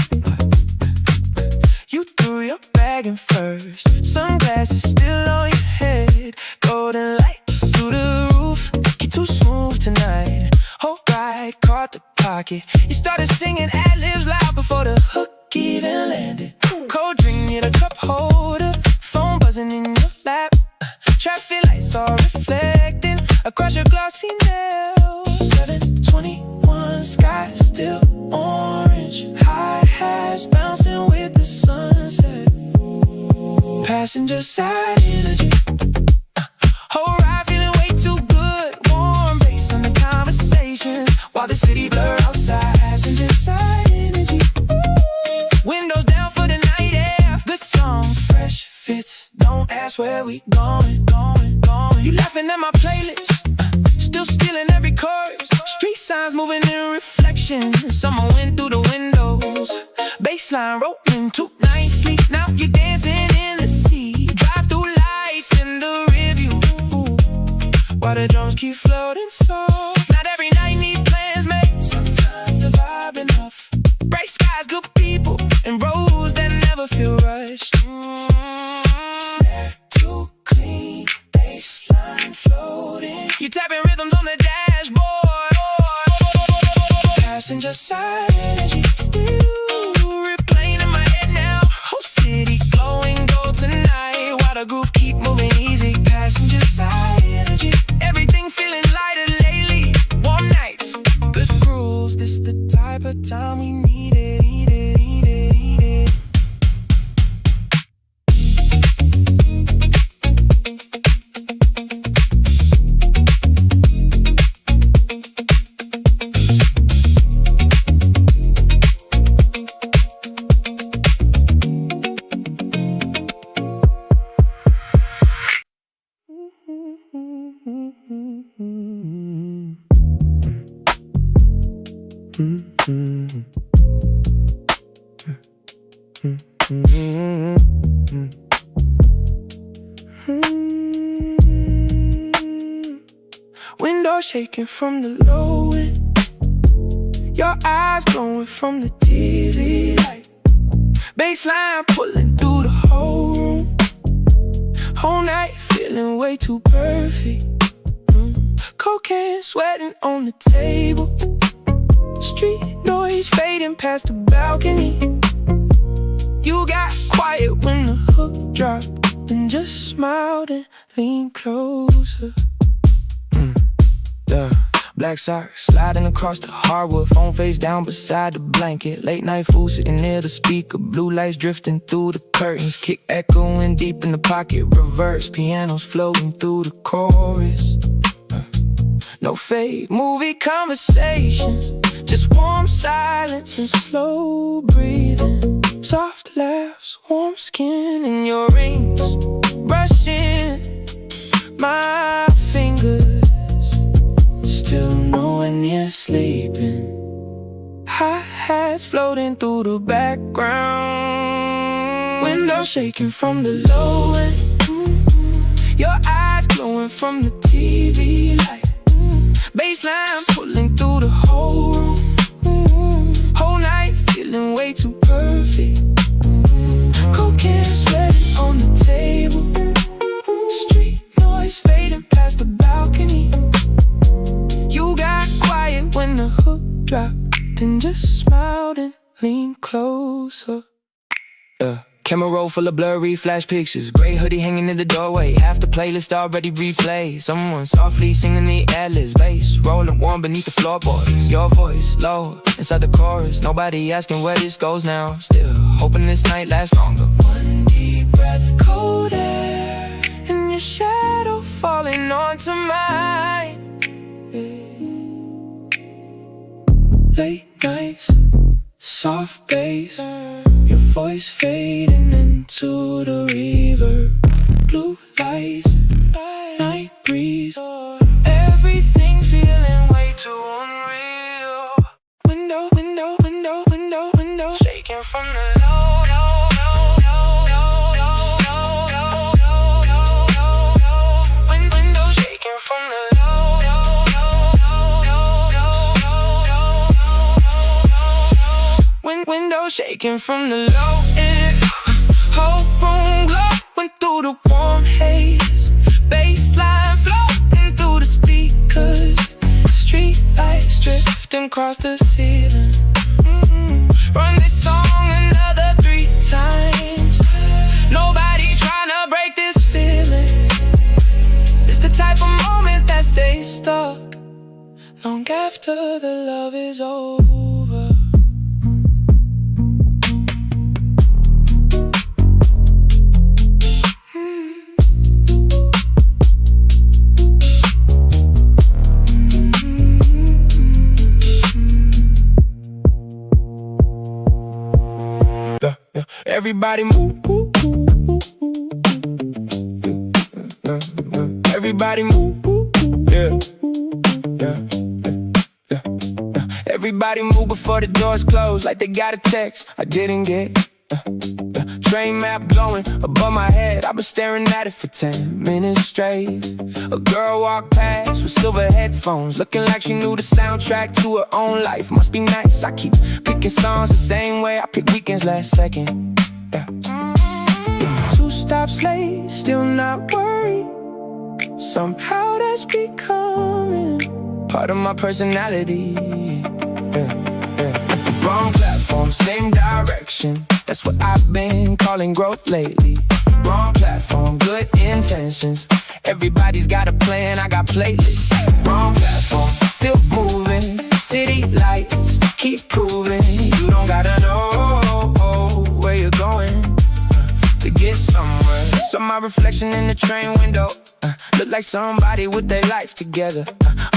You threw your bag in first. Sunglasses still on your head. Golden light through the roof. You're too smooth tonight. Whole ride caught the pocket. You started singing ad-libs loud before the hook even landed. Cold drink near the cup holder. Phone buzzing in your lap. Traffic lights all reflecting across your glossy nails. 7:21, sky still orange. High hats bouncing with the sunset. Passenger side energy. Whole ride feeling way too good. Warm bass on the conversations while the city blur outside. Passenger side energy. Windows down for the night air. Good songs, fresh fits. Don't ask where we going. You laughing at my playlist. Still stealing every chorus. Street signs moving in reflection. Summer wind through the windows. Bassline rolling too nicely. Now you're dancing in the sea. Drive through lights in the review. While the drums keep floating soft. Not every night need plans made. Sometimes the vibe enough. Bright skies, good people, and roads that never feel rushed. Snare too clean. Bassline floating. You tapping rhythms on the dashboard. Passenger side energy. Still replaying in my head now. Whole city glowing gold tonight. While the groove keep moving easy. Passenger side energy. Everything feeling lighter lately. Warm nights, good grooves. This the type of time we need it. Window shaking from the low end. Your eyes glowing from the TV light. Bassline pulling through the whole room. Whole night feeling way too perfect. Cocaine sweating on the table. Street noise fading past the balcony. You got quiet when the hook dropped. Then just smiled and leaned closer. Black socks sliding across the hardwood. Phone face down beside the blanket. Late night food sitting near the speaker. Blue lights drifting through the curtains. Kick echoing deep in the pocket. Reverse pianos floating through the chorus. No fade movie conversations. Just warm silence and slow breathing. Soft laughs, warm skin, and your rings brushing my fingers. Still knowing you're sleeping. Hi-hats floating through the background. Window shaking from the low end. Your eyes glowing from the TV light. Bassline pulling through the whole room. Whole night feeling way too perfect. Cocaine sweating on the table. Street noise fading past the balcony. You got quiet when the hook dropped, and just smiled and leaned closer. Camera roll full of blurry flash pictures. Gray hoodie hanging in the doorway. Half the playlist already replayed. Someone softly singing the Atlas bass, rolling warm beneath the floorboards. Your voice low inside the chorus. Nobody asking where this goes now. Still hoping this night lasts longer. One deep breath, cold air, and your shadow falling onto mine. Late nights, soft bass, your voice fading into the reverb. Blue lights, night breeze, everything feeling way too unreal. Window, window, window, window, window, shaking from the low, low, low, low, low, low, low, low, low, low, low. Window shaking from the low, low, low, low, low, low, low, low. Window shaking from the low end. Whole room glowing through the warm haze. Bassline floating through the speakers. Street lights drifting across the ceiling. Run this song another 3 times. Nobody trying to break this feeling. It's the type of moment that stays stuck long after the love is over. Everybody move, everybody move, yeah. Everybody move before the doors close, like they got a text I didn't get. Train map glowing above my head, I've been staring at it for 10 minutes straight. A girl walked past with silver headphones, looking like she knew the soundtrack to her own life. Must be nice, I keep picking songs the same way I picked Weekends last second. 2 stops late, still not worried. Somehow that's becoming part of my personality. Wrong platform, same direction. That's what I've been calling growth lately. Wrong platform, good intentions. Everybody's got a plan, I got playlists. Wrong platform, still moving. City lights keep proving you don't gotta know where you're going to get somewhere. Saw my reflection in the train window. Look like somebody with their life together.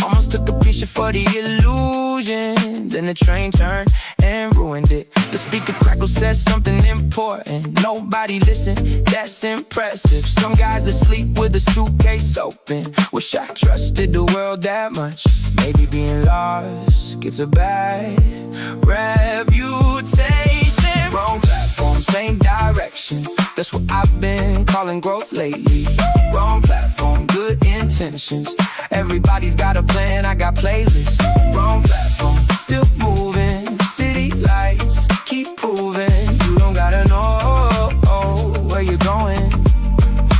Almost took a picture for the illusion. Then the train turned and ruined it. The speaker crackle says something important. Nobody listened, that's impressive. Some guys asleep with a suitcase open. Wish I trusted the world that much. Maybe being lost gets a bad reputation. Wrong platform, same direction. That's what I've been calling growth lately. Wrong platform, good intentions. Everybody's got a plan, I got playlists. Wrong platform, still moving. City lights keep proving you don't gotta know where you're going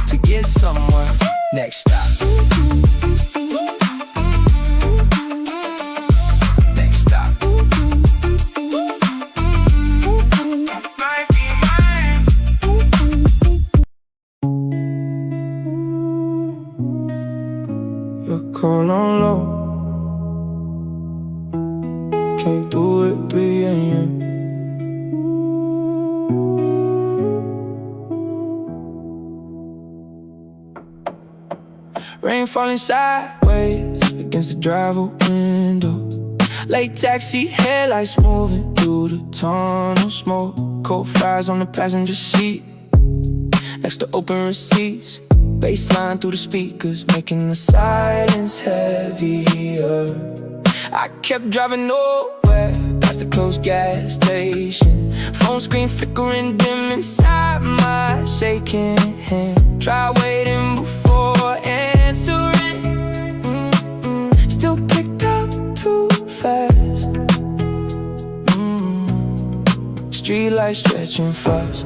to get somewhere. Next stop. Next stop. You're cold on low. Can't do it 3 a.m. Rain falling sideways against the driver window. Late taxi headlights moving through the tunnel smoke. cold fries on the passenger seat, next to open receipts. Bassline through the speakers, making the silence heavier. I kept driving nowhere, past the closed gas station. Phone screen flickering dim inside my shaking hand. Try waiting before answering, still picked up too fast. Street lights stretching fast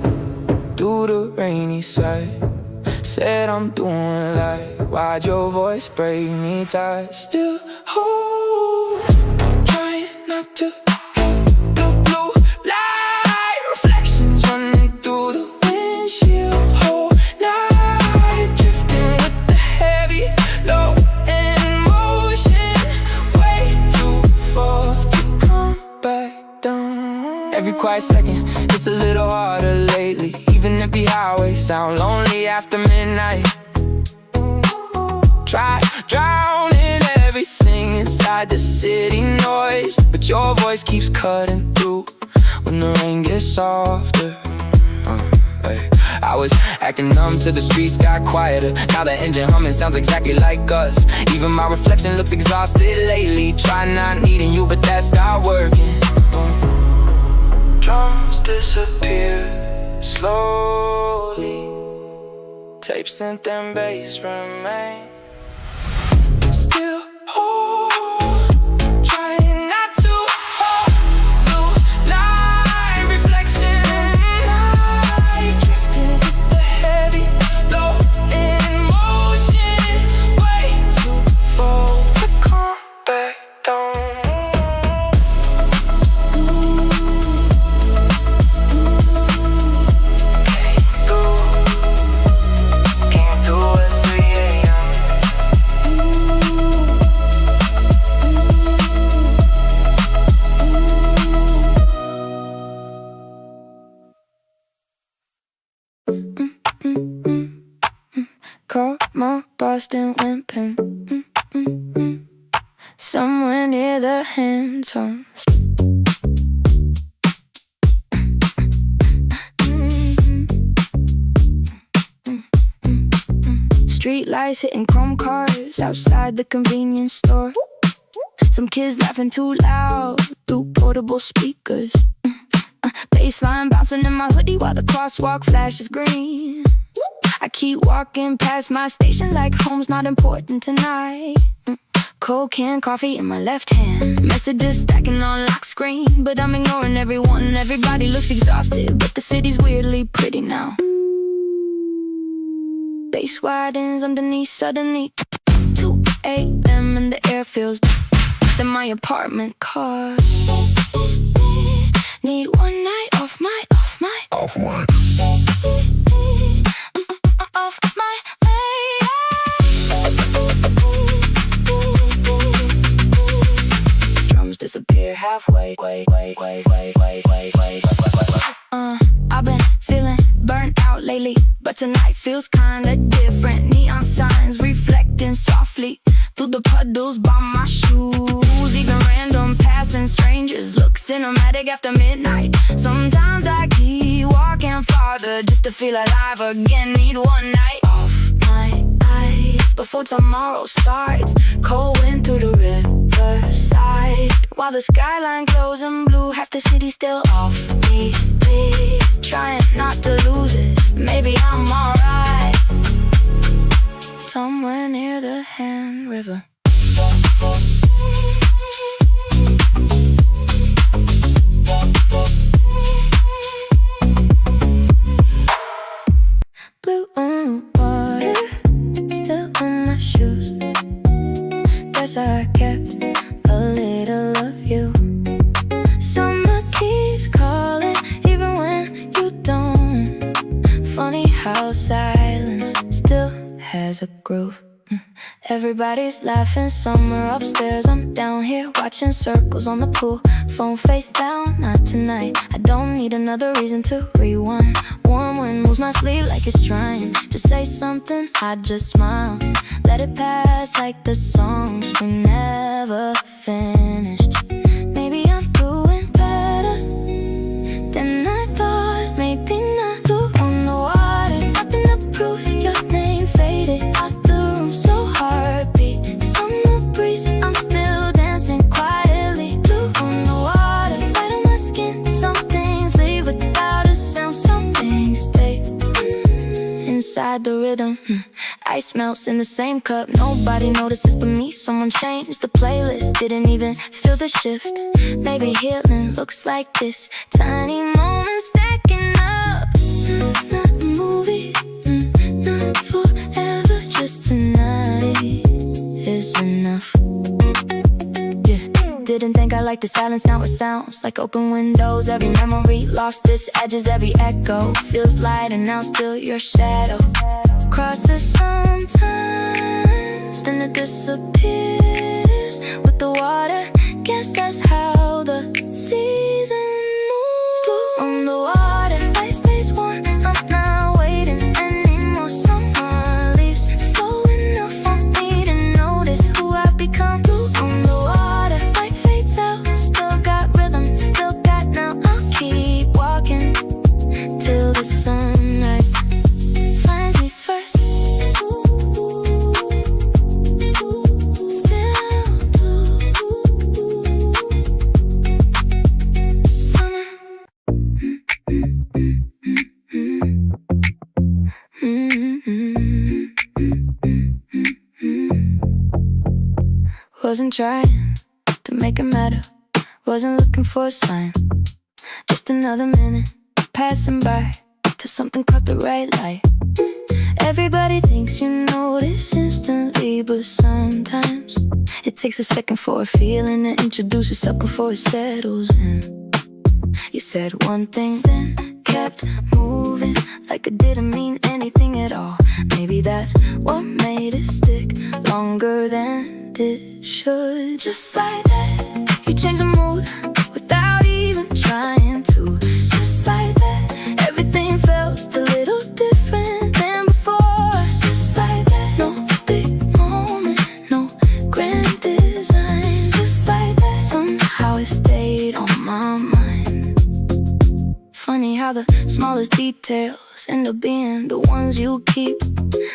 through the rainy side. Said I'm doing like, why'd your voice break me tight? Still hold, trying not to hit the blue light. Reflections running through the windshield. Whole night drifting with the heavy, low in motion. Way too far to come back down. Every quiet second, it's a little harder lately. Even empty highways sound lonely after midnight. Try drowning everything inside the city noise, but your voice keeps cutting through when the rain gets softer. I was acting numb till the streets got quieter. Now the engine humming sounds exactly like us. Even my reflection looks exhausted lately. Try not needing you, but that's not working. Drums disappear slowly, tape, synth, and bass remain. Still hold, trying not to hold blue light. Reflection light drifting with the heavy, low in motion. Way too far to come back down. Call my Boston wimpin', somewhere near the hands on. Street lights hitting chrome cars outside the convenience store. Some kids laughing too loud through portable speakers. Bassline bouncing in my hoodie while the crosswalk flashes green. I keep walking past my station like home's not important tonight. Cold canned coffee in my left hand, messages stacking on lock screen. But I'm ignoring everyone and everybody looks exhausted, but the city's weirdly pretty now. Bass widens underneath suddenly 2 a.m. and the air feels then my apartment car. Need one night off my off my drums disappear halfway. I've been feeling burnt out lately, but tonight feels kinda different. Neon signs reflecting softly through the puddles by my shoes. Even random passing strangers look cinematic after midnight. Sometimes I keep walking farther just to feel alive again. Need one night off my eyes before tomorrow starts. Cold wind through the riverside while the skyline glows in blue. Half the city still off me, trying not to lose it. Maybe I'm alright somewhere near the Hand River. Blue water still on my shoes. Guess I kept a little of you. Summer keeps calling even when you don't. Funny how silence still has a groove. Everybody's laughing somewhere upstairs. I'm down here watching circles on the pool. Phone face down, not tonight. I don't need another reason to rewind. Warm wind moves my sleeve like it's trying to say something. I just smile, let it pass like the songs we never finished. Maybe I'm doing better than I thought ride the rhythm. Ice melts in the same cup, nobody notices but me. Someone changed the playlist, didn't even feel the shift. Maybe healing looks like this, tiny moments stacking up. Not a movie, not forever, just tonight is enough. Didn't think I liked the silence, now it sounds like open windows. Every memory lost its edges, every echo feels light, and now still your shadow crosses sometimes, then it disappears with the water. Guess that's how the season moves on the water. Ice stays warm, I'm not waiting anymore. Summer leaves slow enough for me to notice who I've become. On the water, light fades out, still got rhythm, still got now. I'll keep walking till the sunrise finds me first. Wasn't trying to make it matter, wasn't looking for a sign. Just another minute passing by till something caught the right light. Everybody thinks you notice instantly, but sometimes it takes a second for a feeling to introduce itself before it settles in. You said one thing, then kept moving like it didn't mean anything at all. Maybe that's what made it stick longer than it should. Just like that, you change the mood without even trying to. Just like that, everything felt a little different than before. Just like that, no big moment, no grand design. Just like that, somehow it stayed on my mind. Funny how the smallest details end up being the ones you keep.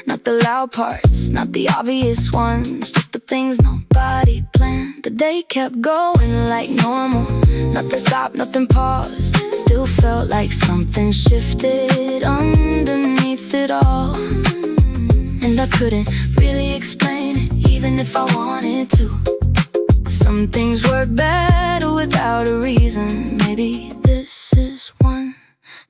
Not the loud parts, not the obvious ones, just the things nobody planned. The day kept going like normal, nothing stopped, nothing paused. Still felt like something shifted underneath it all, and I couldn't really explain it, even if I wanted to. Some things work better without a reason. Maybe this is one.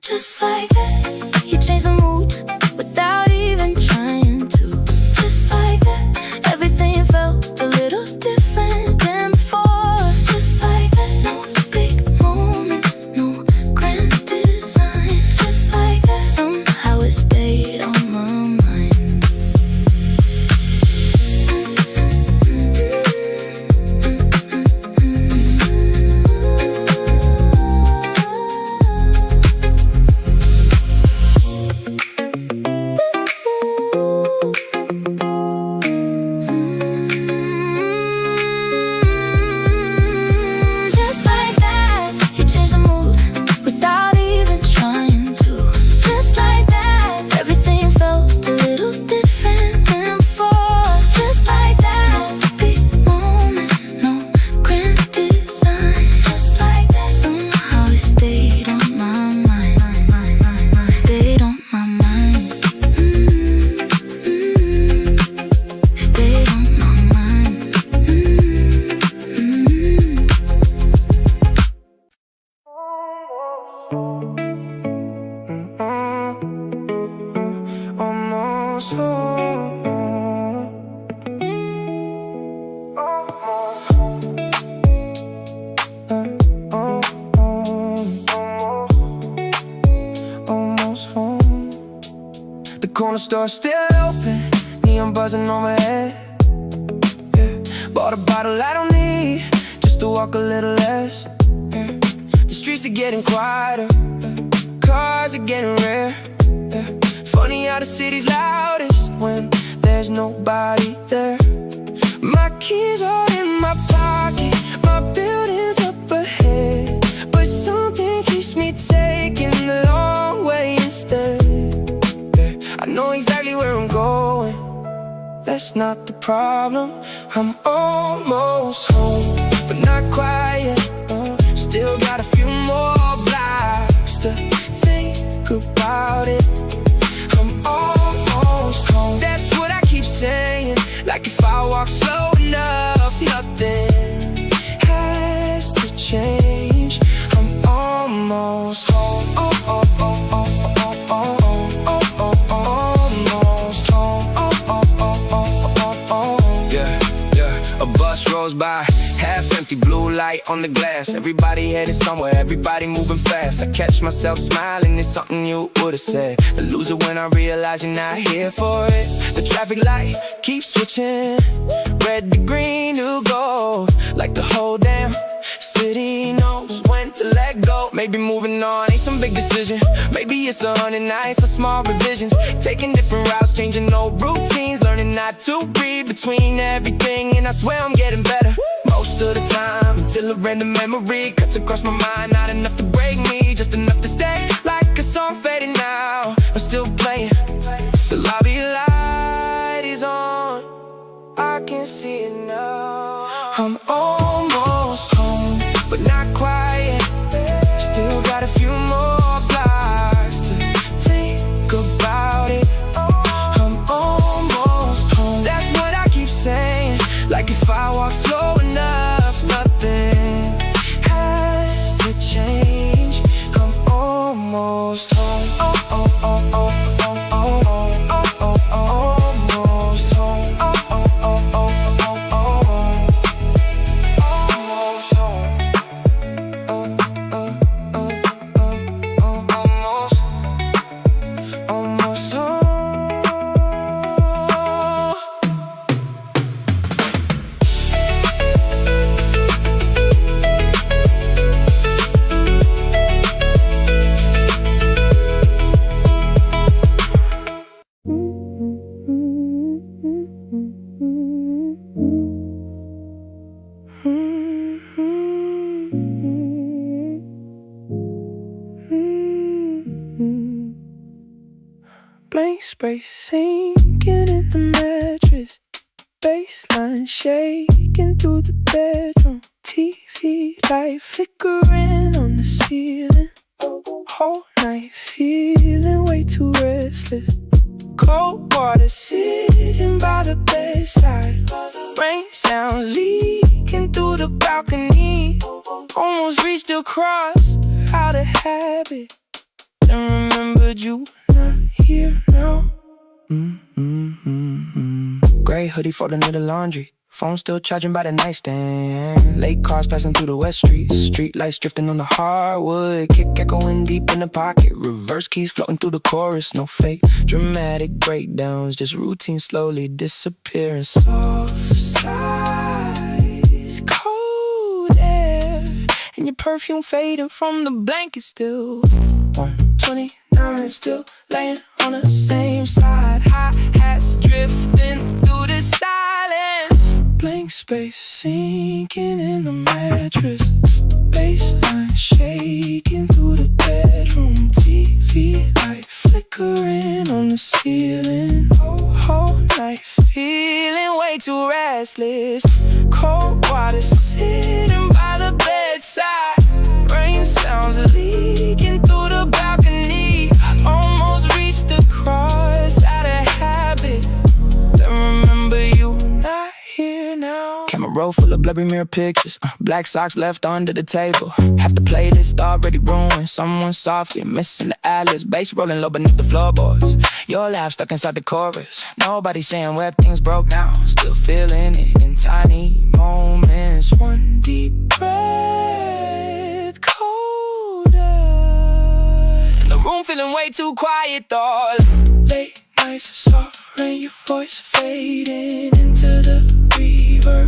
Just like that, you change the mood without even trying to. Just like that, everything felt a little different than before. Just like that, no big moment, no grand design. Just like that, somehow it stayed on my mind. Corner store still open, neon buzzing on my head. Yeah. Bought a bottle I don't need, just to walk a little less. Yeah. The streets are getting quieter, cars are getting rare. Yeah. Funny how the city's loudest when there's nobody there. My keys are in my pocket, my building's up ahead, but something keeps me taking the long way instead. I know exactly where I'm going, that's not the problem. I'm almost home, but not quite yet. Still got a few more blocks to think about it. I'm almost walk slow enough, nothing has to change. I'm almost home. Oh, oh, oh, oh, oh, oh, oh, oh, oh, almost home. Oh, oh, oh, oh, oh, oh. Yeah, yeah. A bus rolls by, half empty, blue light on the glass. Everybody headed somewhere, everybody moving fast. I catch myself smiling, it's something you would've said. A loser when I realize you're not here for it. The traffic light keeps switching, red to green to gold. Like the whole damn city knows when to let go. Maybe moving on ain't some big decision. Maybe it's 100 nights or small revisions. Taking different routes, changing old routines. Learning not to read between everything. And I swear I'm getting better most of the time, until a random memory cuts across my mind. Not enough to break me, just enough to stay. Like a song fading now, I'm still playing. The lobby light is on, I can see it now. I'm almost home, but not quite yet. Still got a few more blocks to think about it. I'm almost home, that's what I keep saying. Like if I walk slow enough, nothing has to change. I'm almost home. Oh, oh, oh, oh, oh, oh, oh, oh, oh, almost home. Oh, oh, oh, oh, oh, oh, almost home. Almost home. Blank space sinking in the mattress, baseline shaking through the bedroom, TV light flickering on the ceiling. Whole night feeling way too restless. Cold water sitting by the bedside, rain sounds leaking through the balcony. Almost reached across out of habit, then remembered you not here now. Gray hoodie folding in the laundry, phone still charging by the nightstand. Late cars passing through the west streets, street lights drifting on the hardwood. Kick echoing deep in the pocket, reverse keys floating through the chorus. No fake dramatic breakdowns, just routine slowly disappearing. Soft sighs, cold air, and your perfume fading from the blanket still. 129 still laying on the same side. Hi-hats drifting through the silence. Blank space sinking in the mattress, baseline shaking through the bedroom, TV light flickering on the ceiling. Whole night feeling way too restless. Cold water sitting by the bedside, rain sounds leaking through the balcony. Almost reached across out of habit, then remember you not here now. Camera roll full of blurry mirror pictures, black socks left under the table. Half the playlist already ruined, someone softly missing the ad-libs. Bass rolling low beneath the floorboards, your laugh stuck inside the chorus. Nobody saying where things broke now, still feeling it in tiny moments. One deep breath, colder. The room feeling way too quiet though. Late nights, soft rain, your voice fading into the reverb.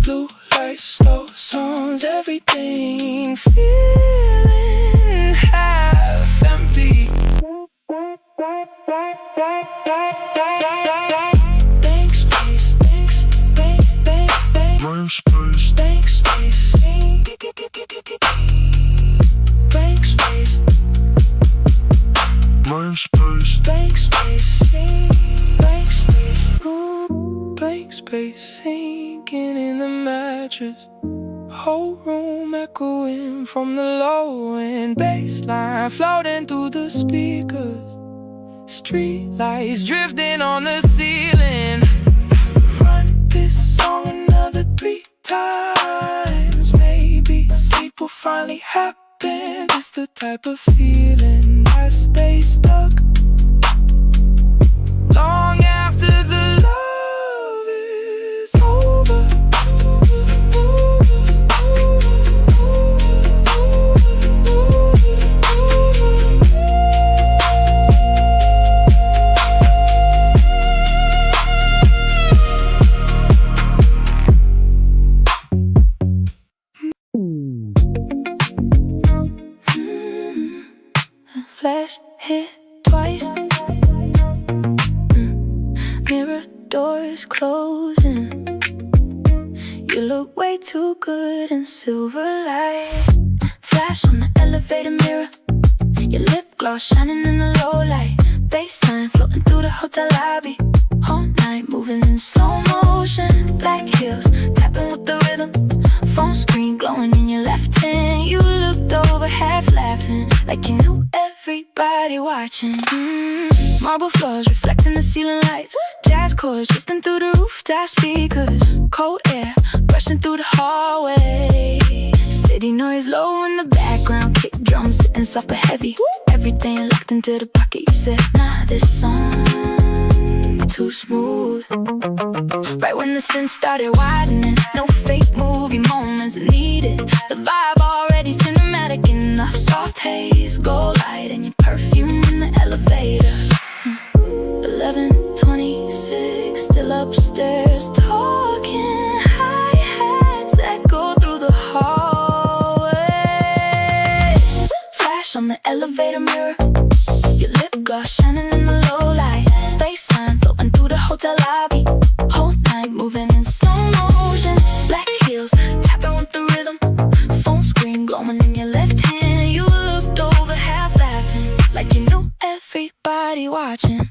Blue lights, slow songs, everything feeling half empty. Blank space, blank space, blank space, blank space, blank space, blank space, blank space, blank space sinking in the mattress. Whole room echoing from the low end, bass line floating through the speakers. street lights drifting on the ceiling. Run this song another 3 times. Maybe sleep will finally happen. It's the type of feeling that stays stuck long after the love is over. Flash hit twice. Mirror doors closing. You look way too good in silver light. Flash on the elevator mirror. Your lip gloss shining in the low light. Baseline floating through the hotel lobby. Whole night moving in slow motion. Black heels tapping with the rhythm. Phone screen glowing in your left hand. You looked over half laughing, like you knew everybody watching. Marble floors reflecting the ceiling lights. Jazz chords drifting through the rooftop speakers. Cold air rushing through the hallway. City noise low in the background. Kick drums sitting soft but heavy. Everything locked into the pocket. You said, nah, this song too smooth. Right when the scene started widening. No fake movie moments needed. The vibe already cinematic enough. Soft haze, gold light, and your perfume in the elevator. 11:26, still upstairs talking. Hi-hats echo through the hallway. Flash on the elevator mirror. Your lip gloss shining in the low light. Baseline floating through the hotel lobby. Whole night moving in slow motion. Black heels tapping with the rhythm. Phone screen glowing in your left hand. You looked over half laughing, like you knew everybody watching.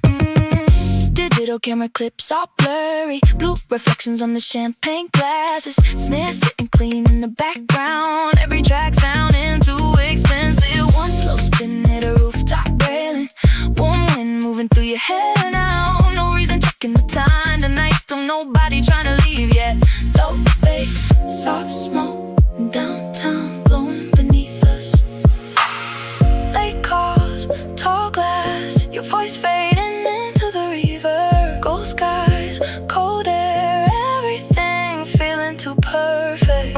Digital camera clips all blurry. Blue reflections on the champagne glasses. Snare sitting clean in the background. Every track sounding too expensive. One slow spin at a rooftop railing. Warm wind moving through your hair now. No reason checking the time. Tonight still nobody trying to leave yet. Low bass, soft smoke, downtown blowing beneath us. Late calls, tall glass, your voice fading into the reverb. Gold skies, cold air, everything feeling too perfect.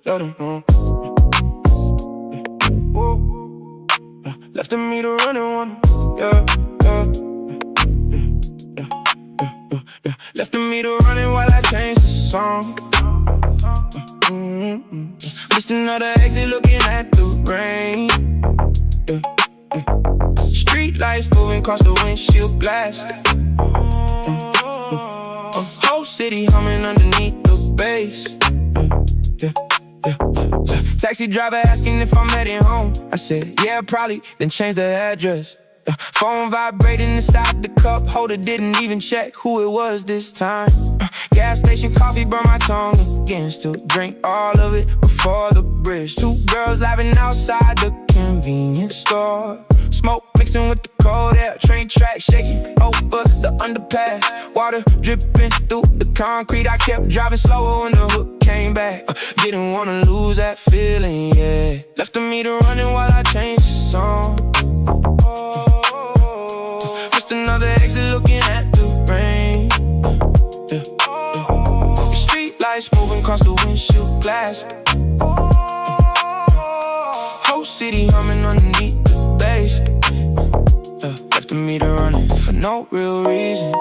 Let 'em know. Left me to run and one. Left me to run it while I change the song. Missed another exit looking at the rain. Street lights moving across the windshield glass. Whole city humming underneath the bass. Taxi driver asking if I'm heading home. I said, yeah, probably, then change the address. Phone vibrating inside the cup holder, didn't even check who it was this time. Gas station coffee burned my tongue again. Still drink all of it before the bridge. 2 girls laughing outside the convenience store. Smoke mixing with the cold air. Train track shaking over the underpass. Water dripping through the concrete. I kept driving slower when the hook came back. Didn't wanna lose that feeling, yeah. Left me to running while I changed the song. Just another exit looking at the rain. across the windshield glass. Whole city humming underneath the bass. Left the meter running for no real reason.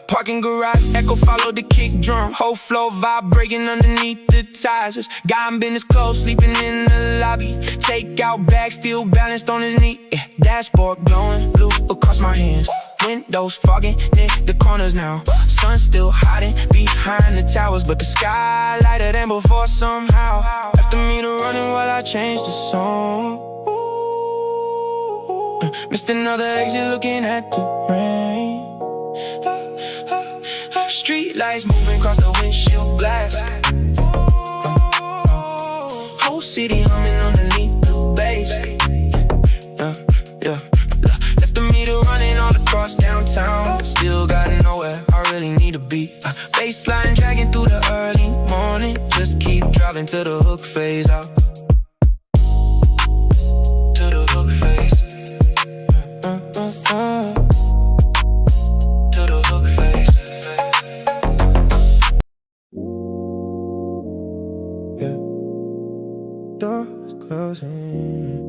Parking garage, echo follow the kick drum. Whole floor vibrating underneath the tires. Guy in business clothes, sleeping in the lobby. Take out bag, still balanced on his knee. Dashboard glowing blue across my hands. Windows fogging near the corners now. Sun still hiding behind the towers, but the sky lighter than before somehow. Left the meter running while I changed the song. Missed another exit looking at the rain. Street lights moving across the windshield glass. Whole city humming underneath the bass. Left the meter running all across downtown. Still got nowhere I really need to be. Baseline dragging through the early morning. Just keep driving till the hook phase out. Till the hook phase. Till the hook phase. Doors closing.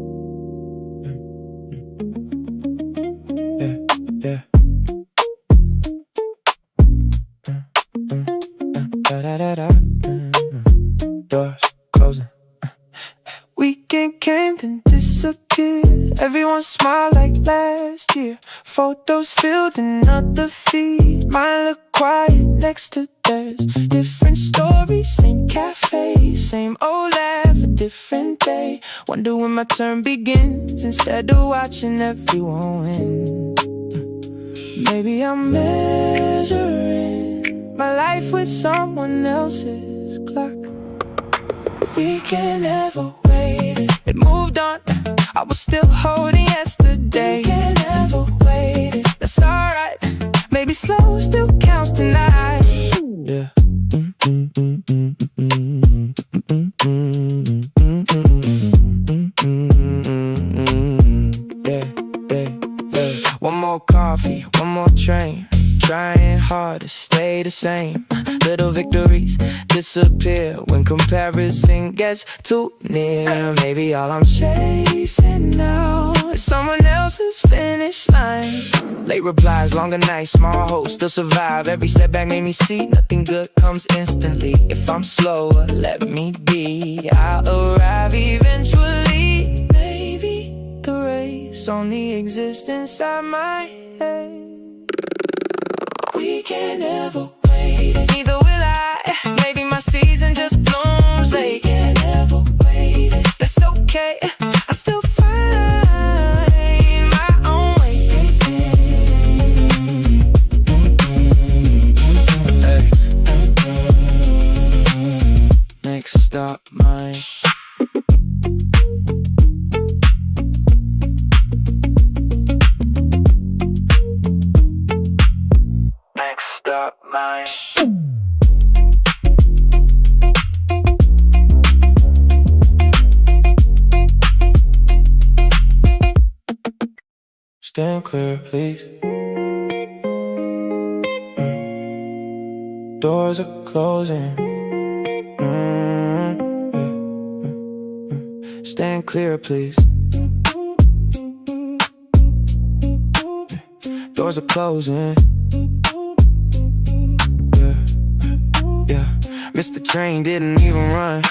Yeah. Doors closing. Weekend came then disappeared. Everyone smiled like last year. Photos filled another feed. Mine look quiet next to theirs. Different stories, same cafe, same old laugh, a different day. Wonder when my turn begins instead of watching everyone win. Maybe I'm measuring my life with someone else's clock. We can never wait. It moved on. I was still holding yesterday. We can never wait. That's alright. Maybe slow still counts tonight. Yeah. One more coffee, one more train. Trying hard to stay the same. Little victories disappear when comparison gets too near. Maybe all I'm chasing now is someone else's finish line. Late replies, longer nights, small hopes still survive. Every setback made me see nothing good comes instantly. If I'm slower, let me be. I'll arrive eventually. Maybe the race only exists inside my head. We can never wait. Neither will I. Maybe my season just blooms late. We can never wait. That's okay. I still find my own way. Hey. Next stop, mine. Mine. Stand clear, please. Doors are closing. Stand clear, please. Doors are closing. Missed the train, didn't even run.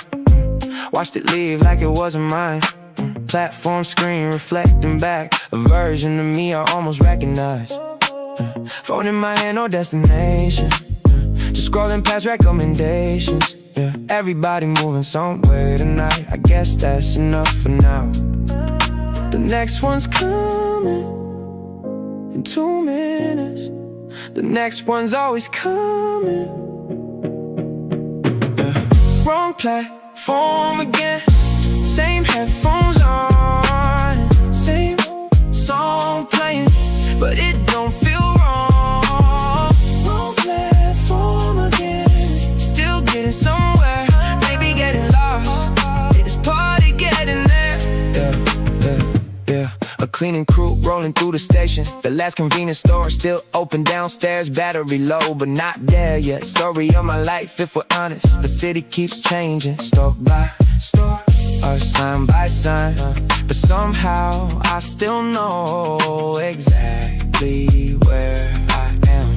Watched it leave like it wasn't mine. Platform screen reflecting back a version of me I almost recognize. Phone in my hand, no destination. Just scrolling past recommendations. Everybody moving somewhere tonight. I guess that's enough for now. The next one's coming in 2 minutes. The next one's always coming. Wrong platform again. Same headphones on. Same song playing, but it don't feel wrong. Wrong platform again. Still getting somewhere, maybe getting lost. It is party getting there. Yeah. A cleaning crew rolling through the station. The last convenience store still open downstairs, battery low but not there yet. Story of my life if we're honest, the city keeps changing. Store by store, or sign by sign, but somehow I still know exactly where I am.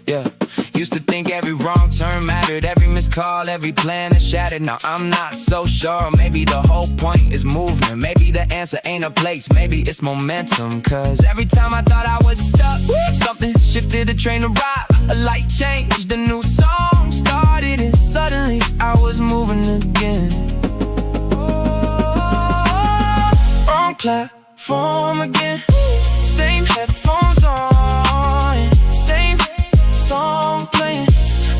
Yeah. Used to think every wrong turn mattered, every missed call, every plan is shattered. Now I'm not so sure, maybe the whole point is movement. Maybe the answer ain't a place, maybe it's momentum. Cause every time I thought I was stuck, something shifted, the train arrived, a light changed, a new song started, and suddenly I was moving again. Wrong platform again, same headphones on, same song playing,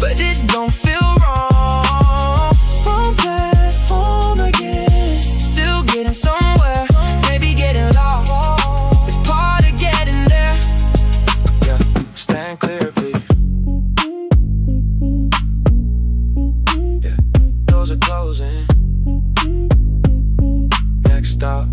but it don't feel wrong. Wrong platform again, still getting somewhere, maybe getting lost, it's part of getting there. Yeah, stand clear, please. Yeah, doors are closing. Next stop.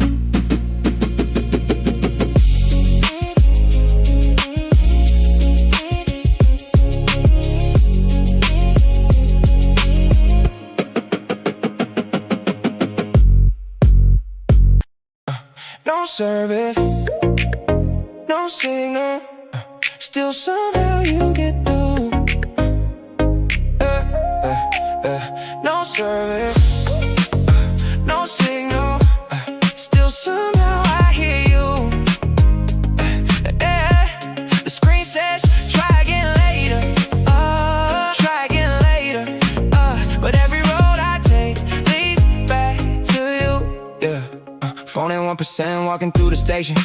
No service, no signal, still somehow you get through. No service, no signal, still somehow I hear you. The screen says try again later, try again later, but every road I take leads back to you. Yeah. Phone at 1%, walking through the station.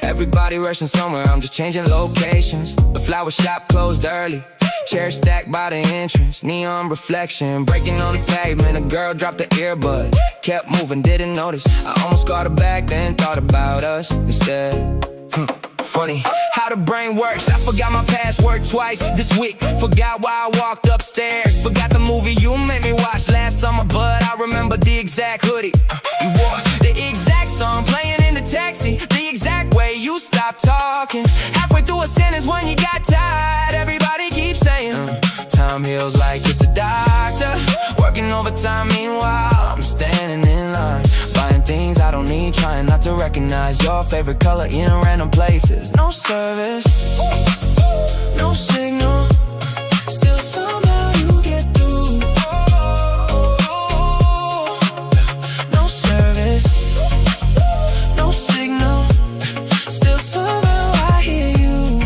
Everybody rushing somewhere, I'm just changing locations. The flower shop closed early, chairs stacked by the entrance. Neon reflection, breaking on the pavement. A girl dropped the earbud, kept moving, didn't notice. I almost got her back, then thought about us instead. Funny how the brain works, I forgot my password twice this week. Forgot why I walked upstairs, forgot the movie you made me watch last summer, but I remember the exact hoodie you wore, the exact song playing in the taxi, the exact way you stopped talking halfway through a sentence when you got tired. Everybody keeps saying time heals like it's a doctor, working overtime meanwhile I'm standing in line, buying things I don't need, trying not to recognize your favorite color in random places. No service, no signal, still somehow you get through. No service, no signal, still somehow I hear you.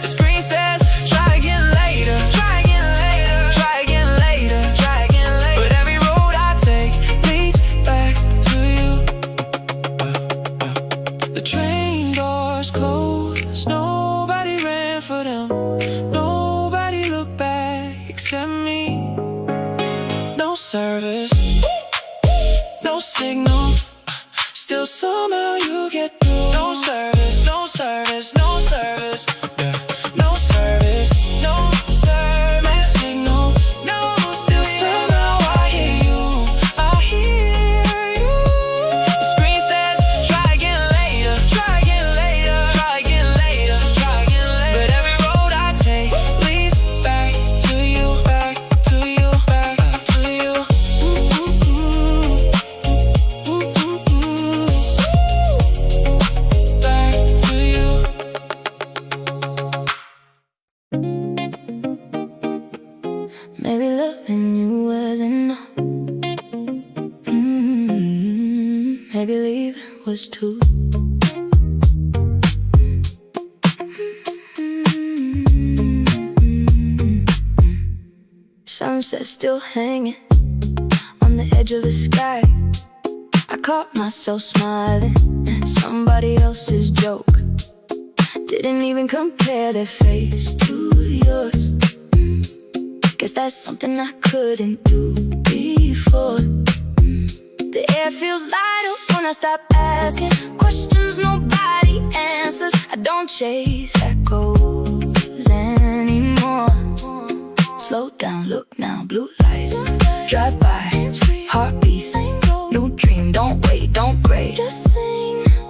The screen says try again later, try again later, try again later, try again later, but every road I take leads back to you. The train doors closed, nobody ran for them, nobody looked back except me. No service, no signal, still somehow you get through. No service, no service, no service, yeah. No service, no service, signal, no, still somehow I hear you, I hear you. The screen says try again later, try again later, try again later, try again later, but every road I take leads back to you, back to you, back to you. Back to you. Maybe loving you wasn't enough. Maybe leaving was too. Sunset still hanging on the edge of the sky. I caught myself smiling at somebody else's joke. Didn't even compare their face to yours. Guess that's something I couldn't do before. The air feels lighter when I stop asking questions nobody answers. I don't chase echoes anymore. Slow down, look now, blue lights drive by, heartbeats, new dream, don't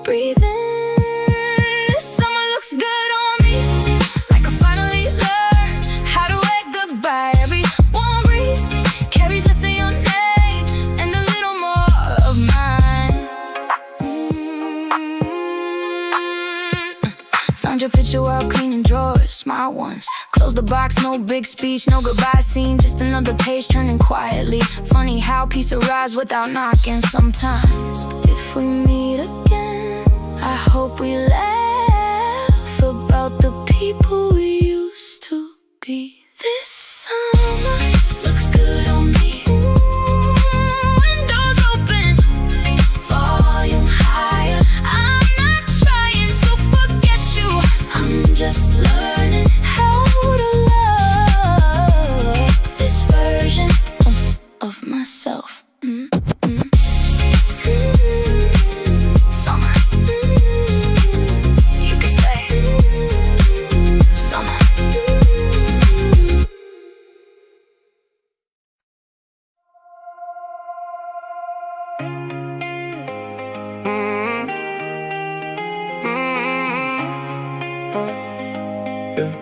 breathe in. This summer looks good on me, like I finally learned how to wave goodbye. Every warm breeze carries less of your name and a little more of mine. Found your picture while cleaning drawers, smile once. Close the box, no big speech, no goodbye scene, just another page turning quietly. Funny how peace arrives without knocking. Sometimes, if we meet again, I hope we laugh about the people we used to be. This summer looks good on me. Windows open, volume higher. I'm not trying to forget you, I'm just learning how to love this version of myself. Summer, you can stay. Summer. Yeah.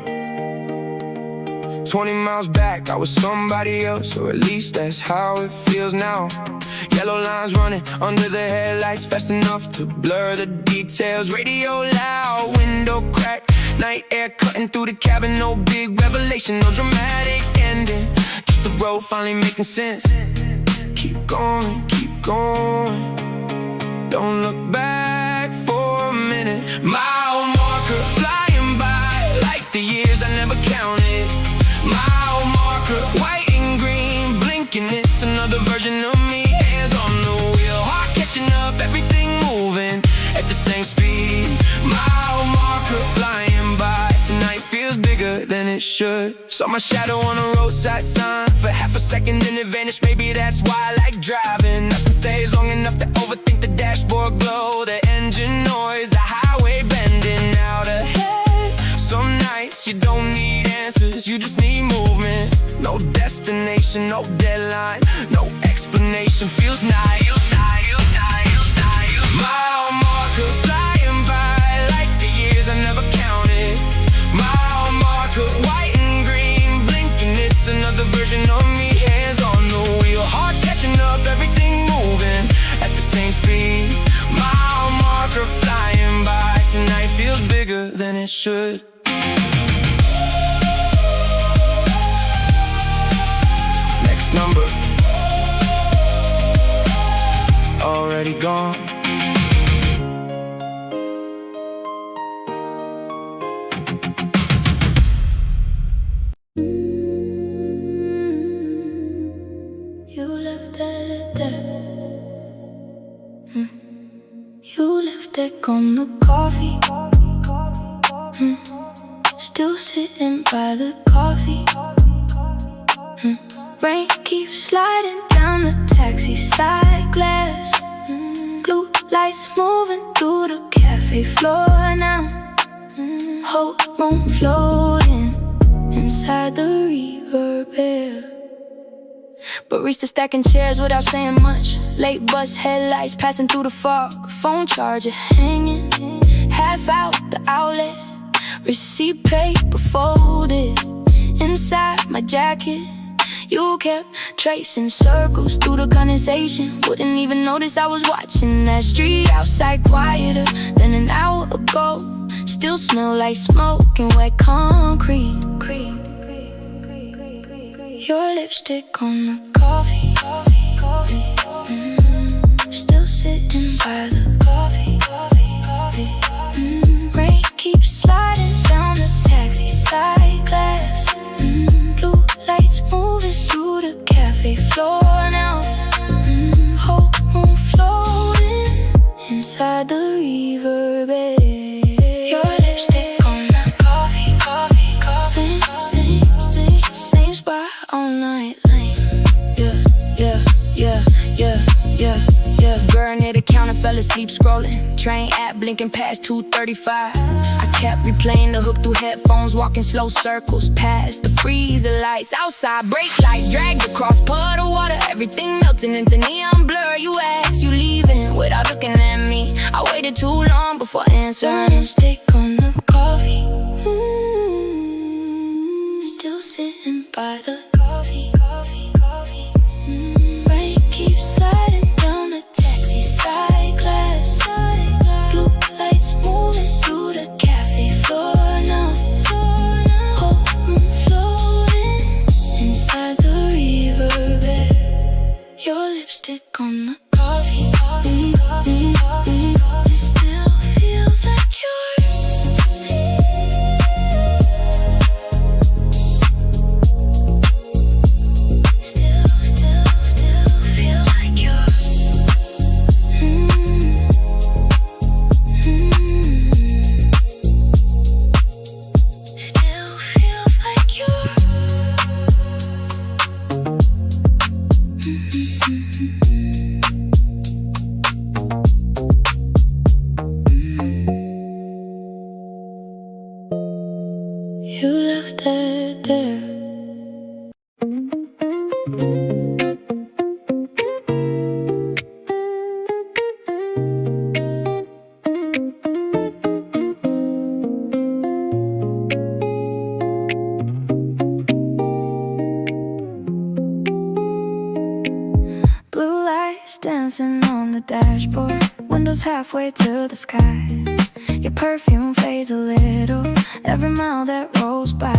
20 miles back, I was somebody else, or at least that's how it feels now. Yellow lines running under the headlights, fast enough to blur the details. Radio loud, window crack, night air cutting through the cabin. No big revelation, no dramatic ending, just the road finally making sense. Keep going, don't look back for a minute. Mile marker flying by, like the years I never counted. Mile marker, white and green, blinking, it's another version of me. Hands on the wheel, heart catching up, everything moving at the same speed. Mile marker flying by, tonight feels bigger than it should. Saw my shadow on a roadside sign for half a second, then it vanished. Maybe that's why I like driving. Nothing stays long enough to overthink the dashboard glow, the engine noise, the highway bending out ahead. Some nights you don't need answers, you just need movement. No destination, no deadline, no explanation. Feels nice. Mile marker flying by, like the years I never counted. Mile marker, white and green, blinking, it's another version of me. Hands on the wheel, heart catching up, everything moving at the same speed. Mile marker flying by, tonight feels bigger than it should. Next number, already gone. You left it there. You left it on the coffee. Still sitting by the coffee. Rain keeps sliding down the taxi side glass. Blue lights moving through the cafe floor now. Whole room floating inside the reverb air. Barista stacking chairs without saying much. Late bus headlights passing through the fog. Phone charger hanging half out the outlet. Receipt paper folded inside my jacket. You kept tracing circles through the condensation. Wouldn't even notice I was watching that street outside quieter than an hour ago. Still smell like smoke and wet concrete. Your lipstick on the coffee. Still sitting by the coffee. Rain keeps sliding down the taxi side glass. Blue lights moving through the cafe floor now. Whole room floating inside the reverb air. Your lipstick on the coffee. Same spot all night. Yeah. Girl near the counter fell asleep scrolling. Train app blinking past 2:35. I kept replaying the hook through headphones, walking slow circles past the freezer lights. Outside, brake lights dragged across puddle water. Everything melting into neon blur. You asked, you leaving without looking at me. I waited too long before answering. Stick on the coffee. Still sitting by the coffee. Rain keeps sliding down the taxi side glass. Blue lights moving through the cafe floor now. Whole room floating inside the reverb. Your lipstick on the coffee. It still feels like yours. You left it there. Blue lights dancing on the dashboard. Windows halfway to the sky. Your perfume fades a little every mile that rolls by.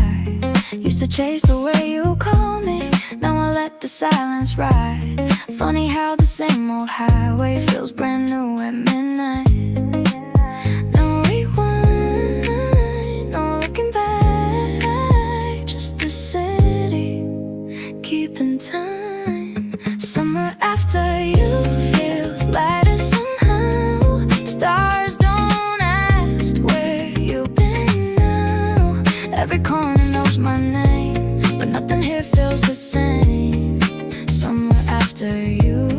Used to chase the way you call me. Now I let the silence ride. Funny how the same old highway feels brand new at midnight. No rewind, no looking back. Just the city keeping time. Summer after you feels lighter somehow. Stars don't ask where you've been now. Every corner knows my name, but nothing here feels the same. Summer after you.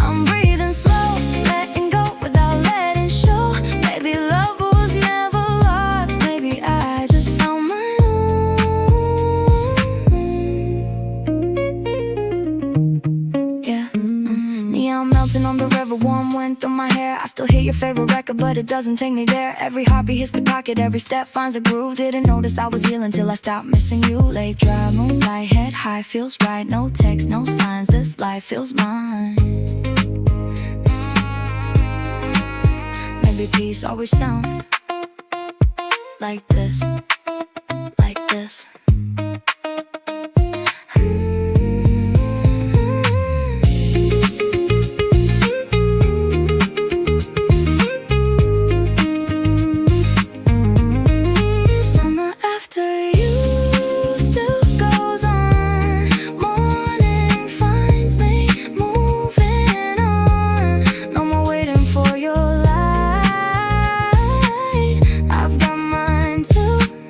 I'm breathing slow, letting go without letting show. Maybe love was never lost. Maybe I just found my own. Yeah. Neon melting on the river, warm wind through my hair. I still hear your favorite record, but it doesn't take me there. Every heartbeat hits the pocket, every step finds a groove. Didn't notice I was healing till I stopped missing you. Late dry moonlight, head high, feels right. No text, no signs, this life feels mine. Maybe peace always sounded like this, like this. Summer after you still goes on. Morning finds me moving on. No more waiting for your light. I've got mine tonight.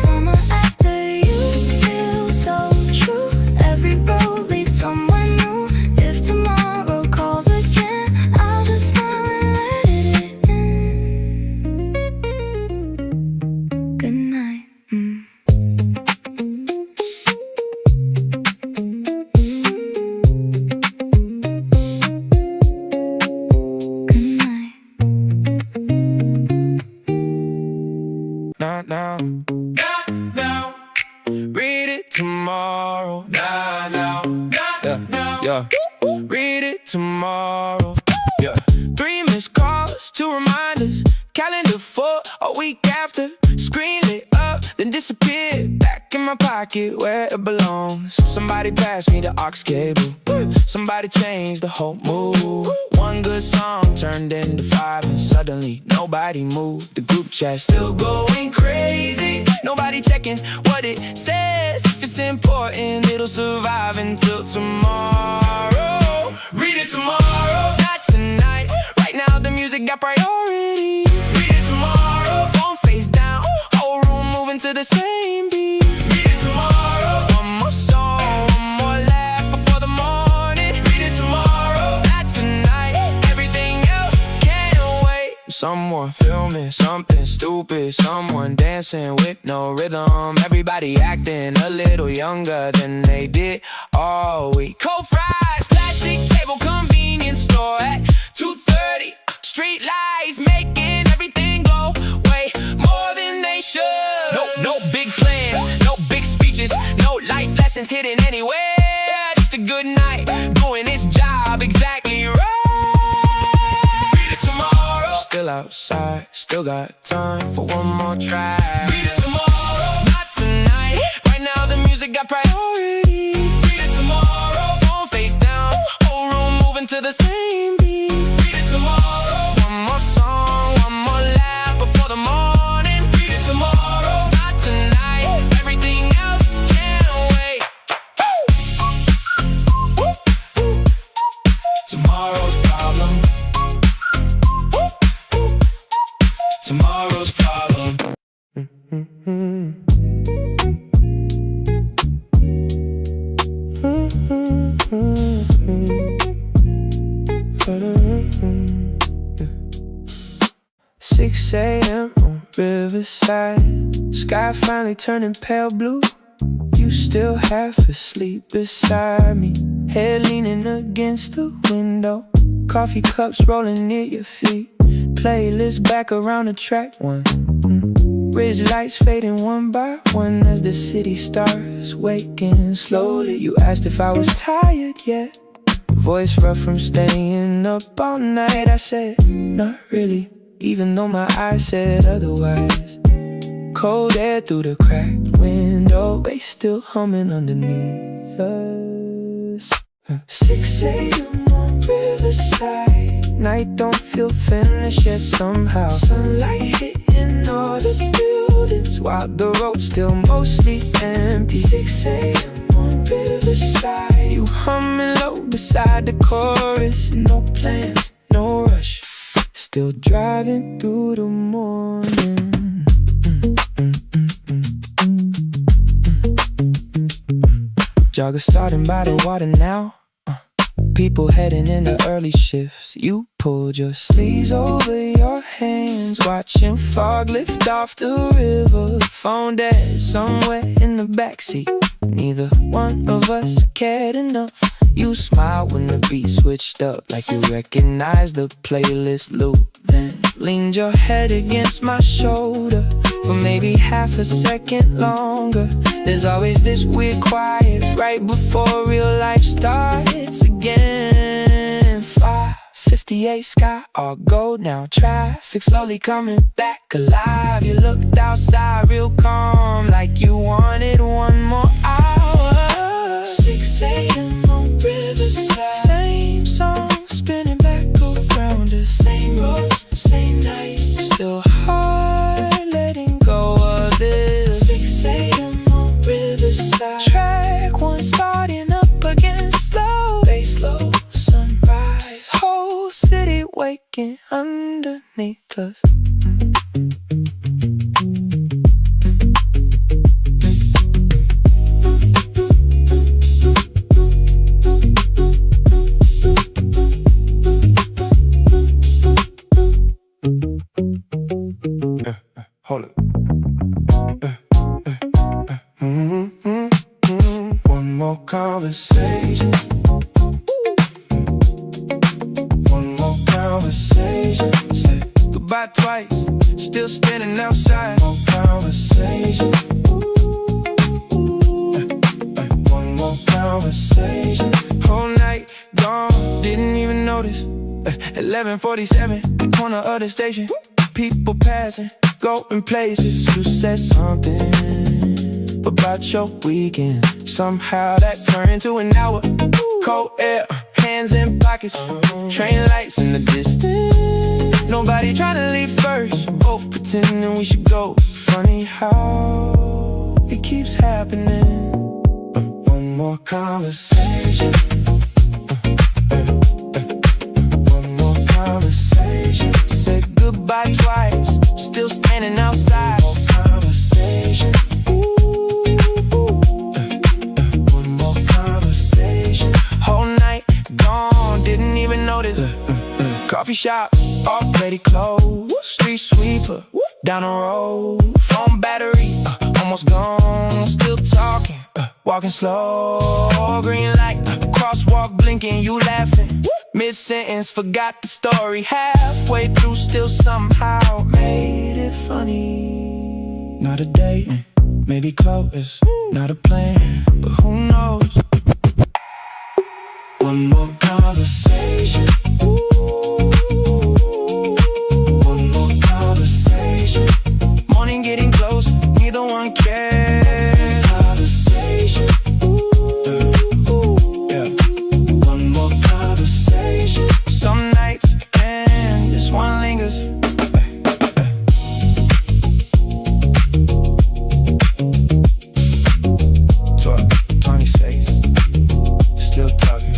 Summer after you feels so true. Every road leads somewhere new. If tomorrow calls again, I'll just smile and let it in. Good night. Good night. Not now. Not now. Read it tomorrow. Not now. Not now. Yeah. Read it tomorrow. Yeah. 3 missed calls, 2 reminders. Calendar for a week after. Screen lit up, then disappeared. Back in my pocket where it belongs. Somebody passed me the aux cable. Somebody changed the whole mood. One good song turned into 5, and suddenly nobody moved. The group chat still going crazy. Nobody checking what it says. If it's important, it'll survive until tomorrow. Read it tomorrow, not tonight. Right now the music got priority. Read it tomorrow, phone face down. Whole room moving to the same beat. Read it tomorrow, one more song. someone filming something stupid, someone dancing with no rhythm, everybody acting a little younger than they did all week. Cold fries, plastic table, convenience store at 2:30. Street lights making everything glow way more than they should. No big plans, no big speeches, no life lessons hidden anywhere. Just a good night, doing its job exactly right. Read it tomorrow. Still outside, still got time for one more try. Read it tomorrow, not tonight. Right now the music got priority. Read it tomorrow, phone face down, whole room moving to the same beat. Read it tomorrow. One more song, one more laugh before the morning. Read it tomorrow, not tonight. Everything else can't wait. Tomorrow's problem. Tomorrow's problem. Six a.m. on Riverside, sky finally turning pale blue. You still half asleep beside me, head leaning against the window, coffee cups rolling near your feet, playlist back around the track one. Ridge lights fading one by one as the city starts waking slowly. You asked if I was tired yet, voice rough from staying up all night. I said, not really, even though my eyes said otherwise. Cold air through the cracked window, bass still humming underneath us. 6 a.m. on Riverside, night don't feel finished yet somehow. Sunlight hitting all the buildings while the road's still mostly empty. 6 a.m. on Riverside, you humming low beside the chorus. No plans, no rush, still driving through the morning. Jogger starting by the water now, people heading in the early shifts. You pulled your sleeves over your hands, watching fog lift off the river. Phone dead somewhere in the backseat, neither one of us cared enough. You smiled when the beat switched up, like you recognized the playlist loop. Then leaned your head against my shoulder for maybe half a second longer. There's always this weird quiet right before real life starts again. 5:58 sky all gold now, traffic slowly coming back alive. You looked outside real calm, like you wanted one more hour. 6 a.m. on Riverside, same song spinning back around us. Same roads, same night, still hard letting go of this. 6 a.m. on Riverside, track one starting up again slow. Bass low, sunrise, whole city waking underneath us. Hold it. One more conversation. One more conversation. Say goodbye twice, still standing outside. One more conversation. One more conversation. Whole night gone, didn't even notice. 11:47, corner of the station. People passing, going places. You said something about your weekend. Somehow that turned into an hour. Cold air, hands in pockets, train lights in the distance. Nobody trying to leave first, both pretending we should go. Funny how it keeps happening. One more conversation. One more conversation. Said goodbye twice, still standing outside. One more conversation. One more conversation. Whole night gone, didn't even notice. Coffee shop, already closed. Street sweeper, down the road. Phone battery, almost gone. Still talking, walking slow. Green light, crosswalk blinking, you laughing. Mid-sentence, forgot the story. Halfway through, still somehow made it funny. Not a date, maybe close. Not a plan, but who knows? One more conversation. One more conversation. Morning getting close, neither one cares. Conversation. Yeah. One more conversation. Some nights and this one lingers. So 26, still talking.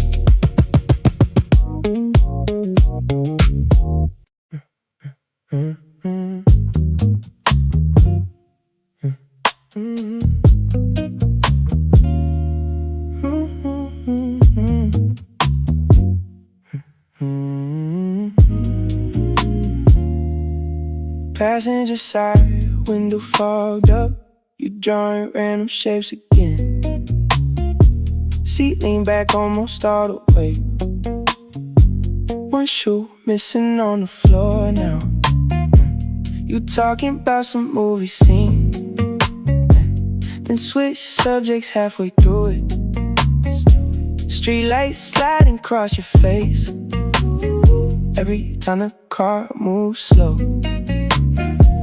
Passenger side, window fogged up. You drawing random shapes again. Seat lean back, almost all the way. One shoe missing on the floor now. You talking about some movie scene, then switch subjects halfway through it. Street lights sliding across your face every time the car moves slow.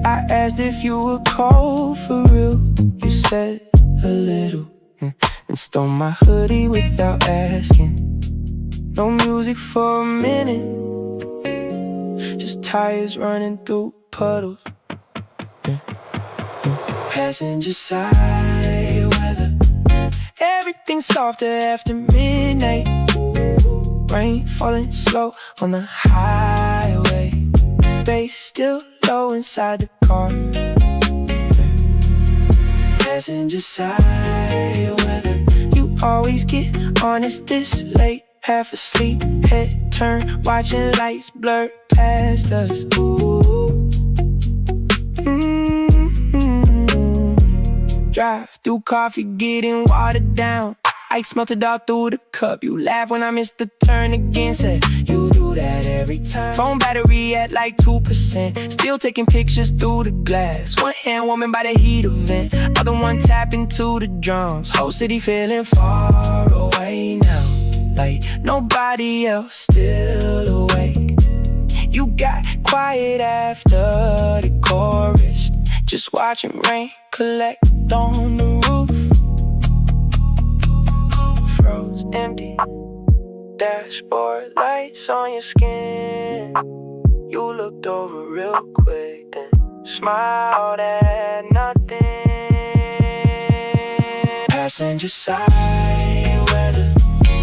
I asked if you were cold for real. You said a little, and stole my hoodie without asking. No music for a minute, just tires running through puddles. Passenger side weather, everything softer after midnight. Rain falling slow on the highway. Bass still low inside the car. Passenger side weather, you always get honest this late. Half asleep, head turned, watching lights blur past us. Ooh. Drive through coffee, getting watered down. Ice melted all through the cup. You laugh when I miss the turn again. Said you do that every time. Phone battery at like 2%. Still taking pictures through the glass. One hand warming by the heat event, other one tapping to the drums. Whole city feeling far away now, like nobody else still awake. You got quiet after the chorus, just watching rain collect on the roof. Froze empty, dashboard lights on your skin. You looked over real quick, then smiled at nothing. Passenger side weather,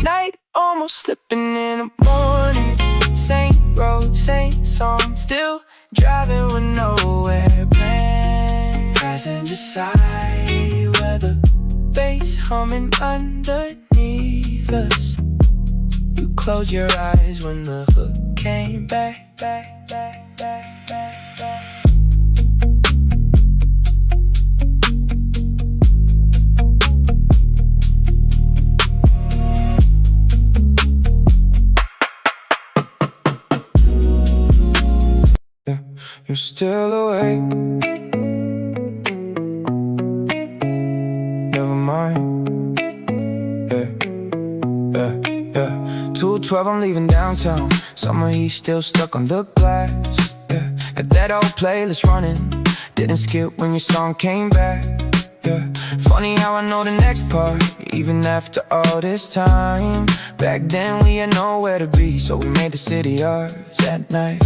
night almost slipping in the morning. Same road, same song, still driving with nowhere planned. Passenger side weather, bass humming underneath us. You close your eyes when the hook came back, back, back, back, back, back. You're still awake. Never mind. Yeah. 2:12, I'm leaving downtown. Summer heat still stuck on the glass. Yeah. Got that old playlist running. Didn't skip when your song came back. Yeah. Funny how I know the next part, even after all this time. Back then we had nowhere to be, so we made the city ours at night.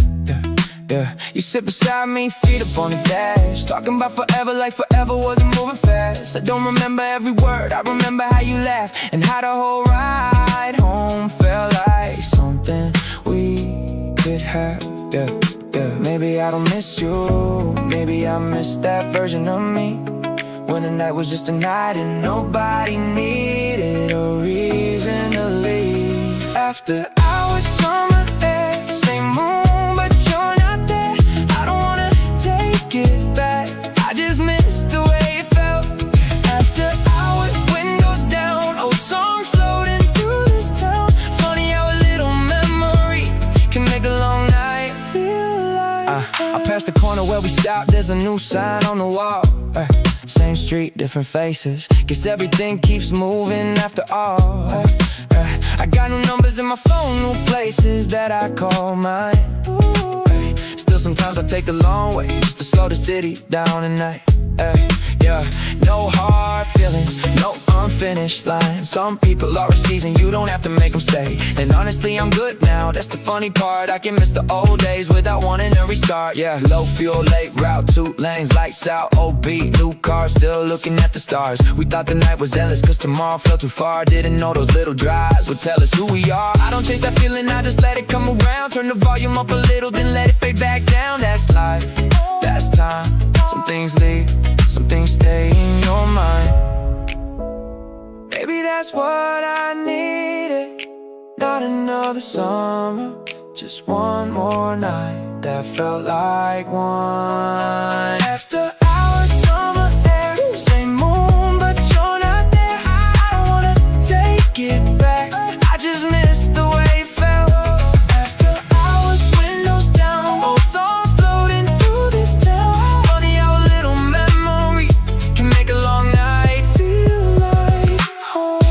Yeah, you sit beside me, feet up on the dash, talking about forever like forever wasn't moving fast. I don't remember every word, I remember how you laughed, and how the whole ride home felt like something we could have. Yeah. Maybe I don't miss you, maybe I miss that version of me, when the night was just a night and nobody needed a reason to leave. After hours, summer air, same moon, but you're corner where we stop, there's a new sign on the wall. Same street, different faces. Guess everything keeps moving after all. I got new numbers in my phone, new places that I call mine. Still sometimes I take the long way just to slow the city down at night. Yeah, no hard feelings, no unfinished lines. Some people are a season, you don't have to make them stay. And honestly, I'm good now, that's the funny part. I can miss the old days without wanting to restart. Yeah, low fuel, late route, 2 lanes, lights out, OB, new car, still looking at the stars. We thought the night was endless, cause tomorrow felt too far. Didn't know those little drives would tell us who we are. I don't chase that feeling, I just let it come around. Turn the volume up a little, then let it fade back down. That's life, that's time. Some things leave, some things stay in your mind. Maybe that's what I needed. Not another summer, just one more night that felt like one. After hours, summer air, same moon, but you're not there. I don't wanna take it back, I just miss the way it felt. After hours, windows down, old songs floating through this town. Funny how a little memory can make a long night feel like home.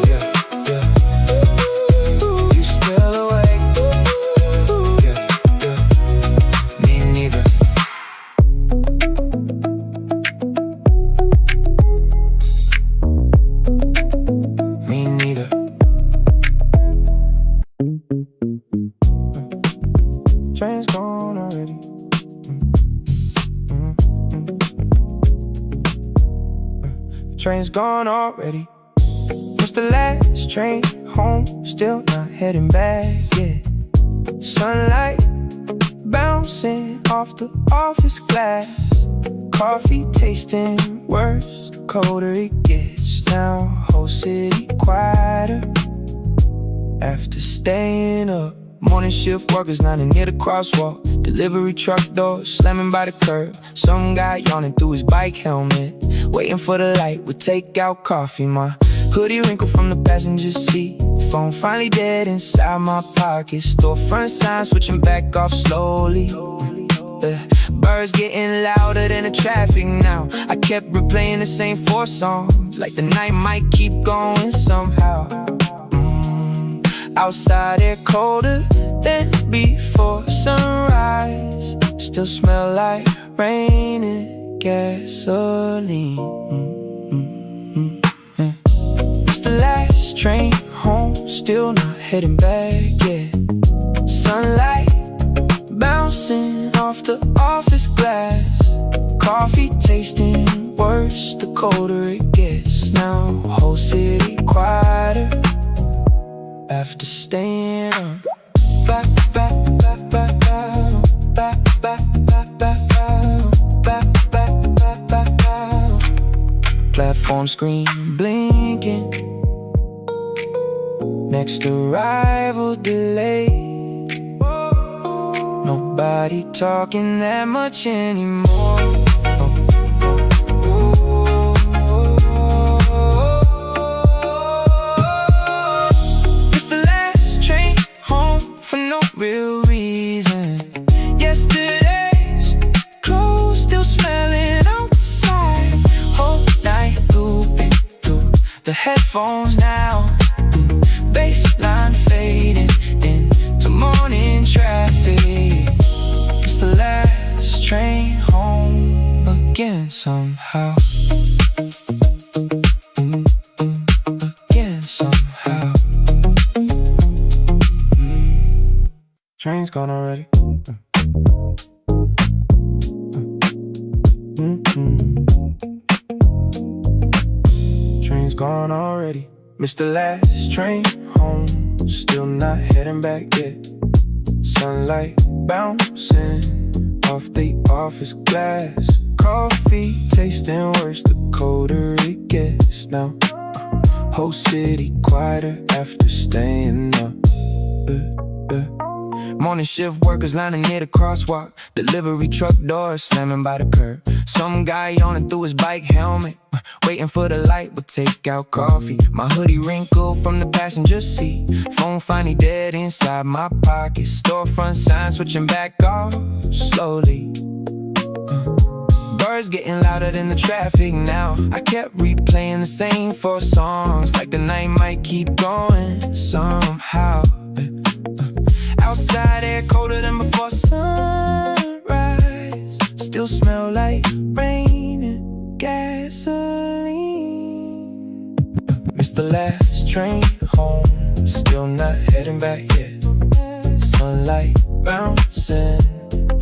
Yeah, yeah. You still awake? Yeah, yeah. Me neither. Me neither. Train's gone already. Train's gone already. It's the last train home, still not heading back yet. Sunlight bouncing off the office glass. Coffee tasting worse the colder it gets. Now whole city quieter after staying up. Morning shift workers lining near the crosswalk. Delivery truck doors slamming by the curb. Some guy yawning through his bike helmet, waiting for the light with takeout coffee. My hoodie wrinkled from the passenger seat. Phone finally dead inside my pocket. Storefront sign switching back off slowly. Birds getting louder than the traffic now. I kept replaying the same 4 songs, like the night might keep going somehow. Outside air colder than before sunrise. Still smell like rain and gasoline. It's the last train home, still not heading back yet. Sunlight bouncing off the office glass. Coffee tasting worse the colder it gets. Now whole city quieter after staying up. Platform screen blinking, next arrival delayed. Nobody talking that much anymore. Real reason. Yesterday's clothes still smelling outside. Whole night looping through the headphones now. Bassline fading into morning traffic. It's the last train home again somehow. Again somehow. Train's gone already. Train's gone already. Missed the last train home, still not heading back yet. Sunlight bouncing off the office glass. Coffee tasting worse the colder it gets. Now whole city quieter after staying up. Morning shift workers lining near the crosswalk. Delivery truck doors slamming by the curb. Some guy yawning through his bike helmet, waiting for the light, but take out coffee. My hoodie wrinkled from the passenger seat. Phone finally dead inside my pocket. Storefront sign switching back off slowly. Birds getting louder than the traffic now. I kept replaying the same 4 songs, like the night might keep going somehow. Outside air colder than before sunrise. Still smell like rain and gasoline. Missed the last train home, still not heading back yet. Sunlight bouncing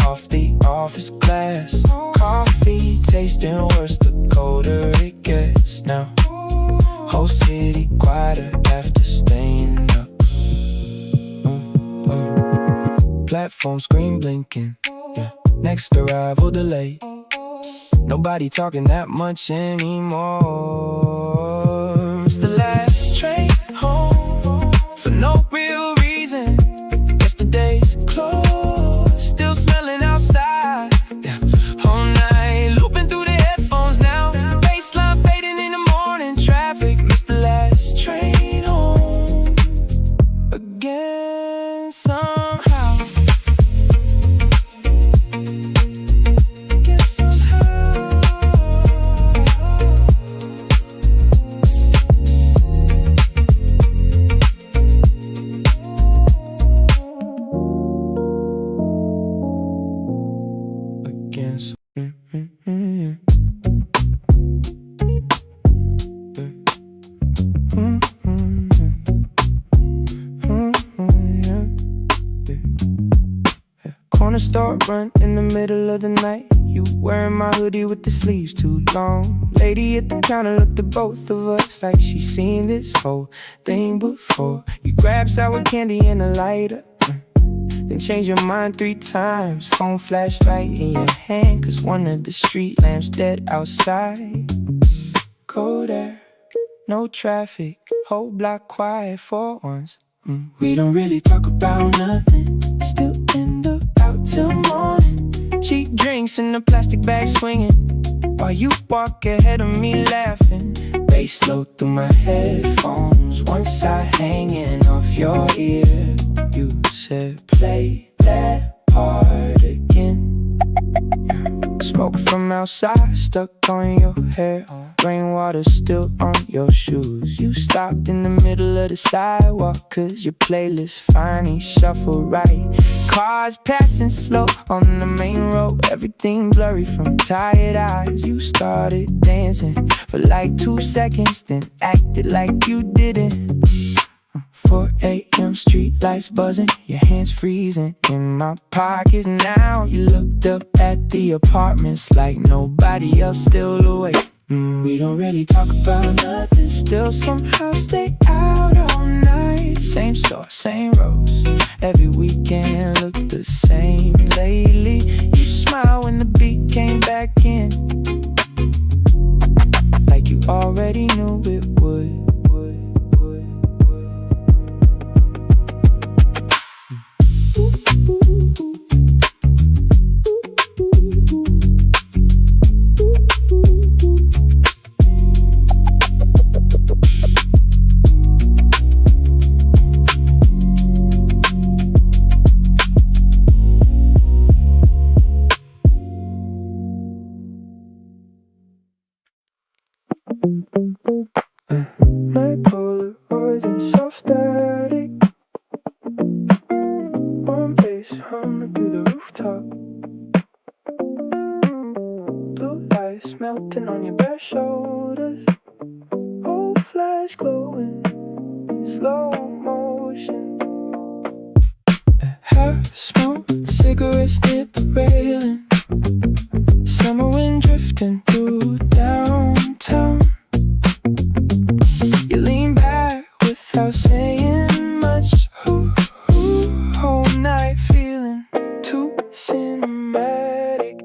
off the office glass. Coffee tasting worse the colder it gets now. Whole city quieter after staying up. Platform screen blinking, yeah. Next arrival delayed. Nobody talking that much anymore. It's the last train home for no real reason. Yesterday's clothes still smelling outside, yeah. Whole night looping through the headphones now. Baseline fading in the morning traffic. Missed the last train home again somehow. Corner store run in the middle of the night. You wearing my hoodie with the sleeves too long. Lady at the counter looked at both of us like she seen this whole thing before. You grab sour candy and a lighter, then change your mind 3 times. Phone flashlight in your hand, cause one of the street lamps dead outside. Go there, no traffic, whole block quiet for once. We don't really talk about nothing, still end up out till morning. Cheap drinks in a plastic bag swinging, while you walk ahead of me laughing. Bass low through my headphones, one side hanging off your ear. You said play that part again. Smoke from outside stuck on your hair. Rainwater still on your shoes. You stopped in the middle of the sidewalk, cause your playlist finally shuffled right. Cars passing slow on the main road, everything blurry from tired eyes. You started dancing for like 2 seconds, then acted like you didn't. 4 a.m. street lights buzzing, your hands freezing in my pockets now. You looked up at the apartments like nobody else still awake. We don't really talk about nothing, still somehow stay out all night. Same store, same rows, every weekend look the same lately. You smile when the beat came back in, like you already knew it would. Night Polaroids and soft static, warm bass humming through the rooftop. Blue lights melting on your bare shoulders, whole flash glowing, slow motion. Half-smoked cigarettes near the railing, summer wind drifting through downtown. You lean back without saying much, whole night feeling too cinematic.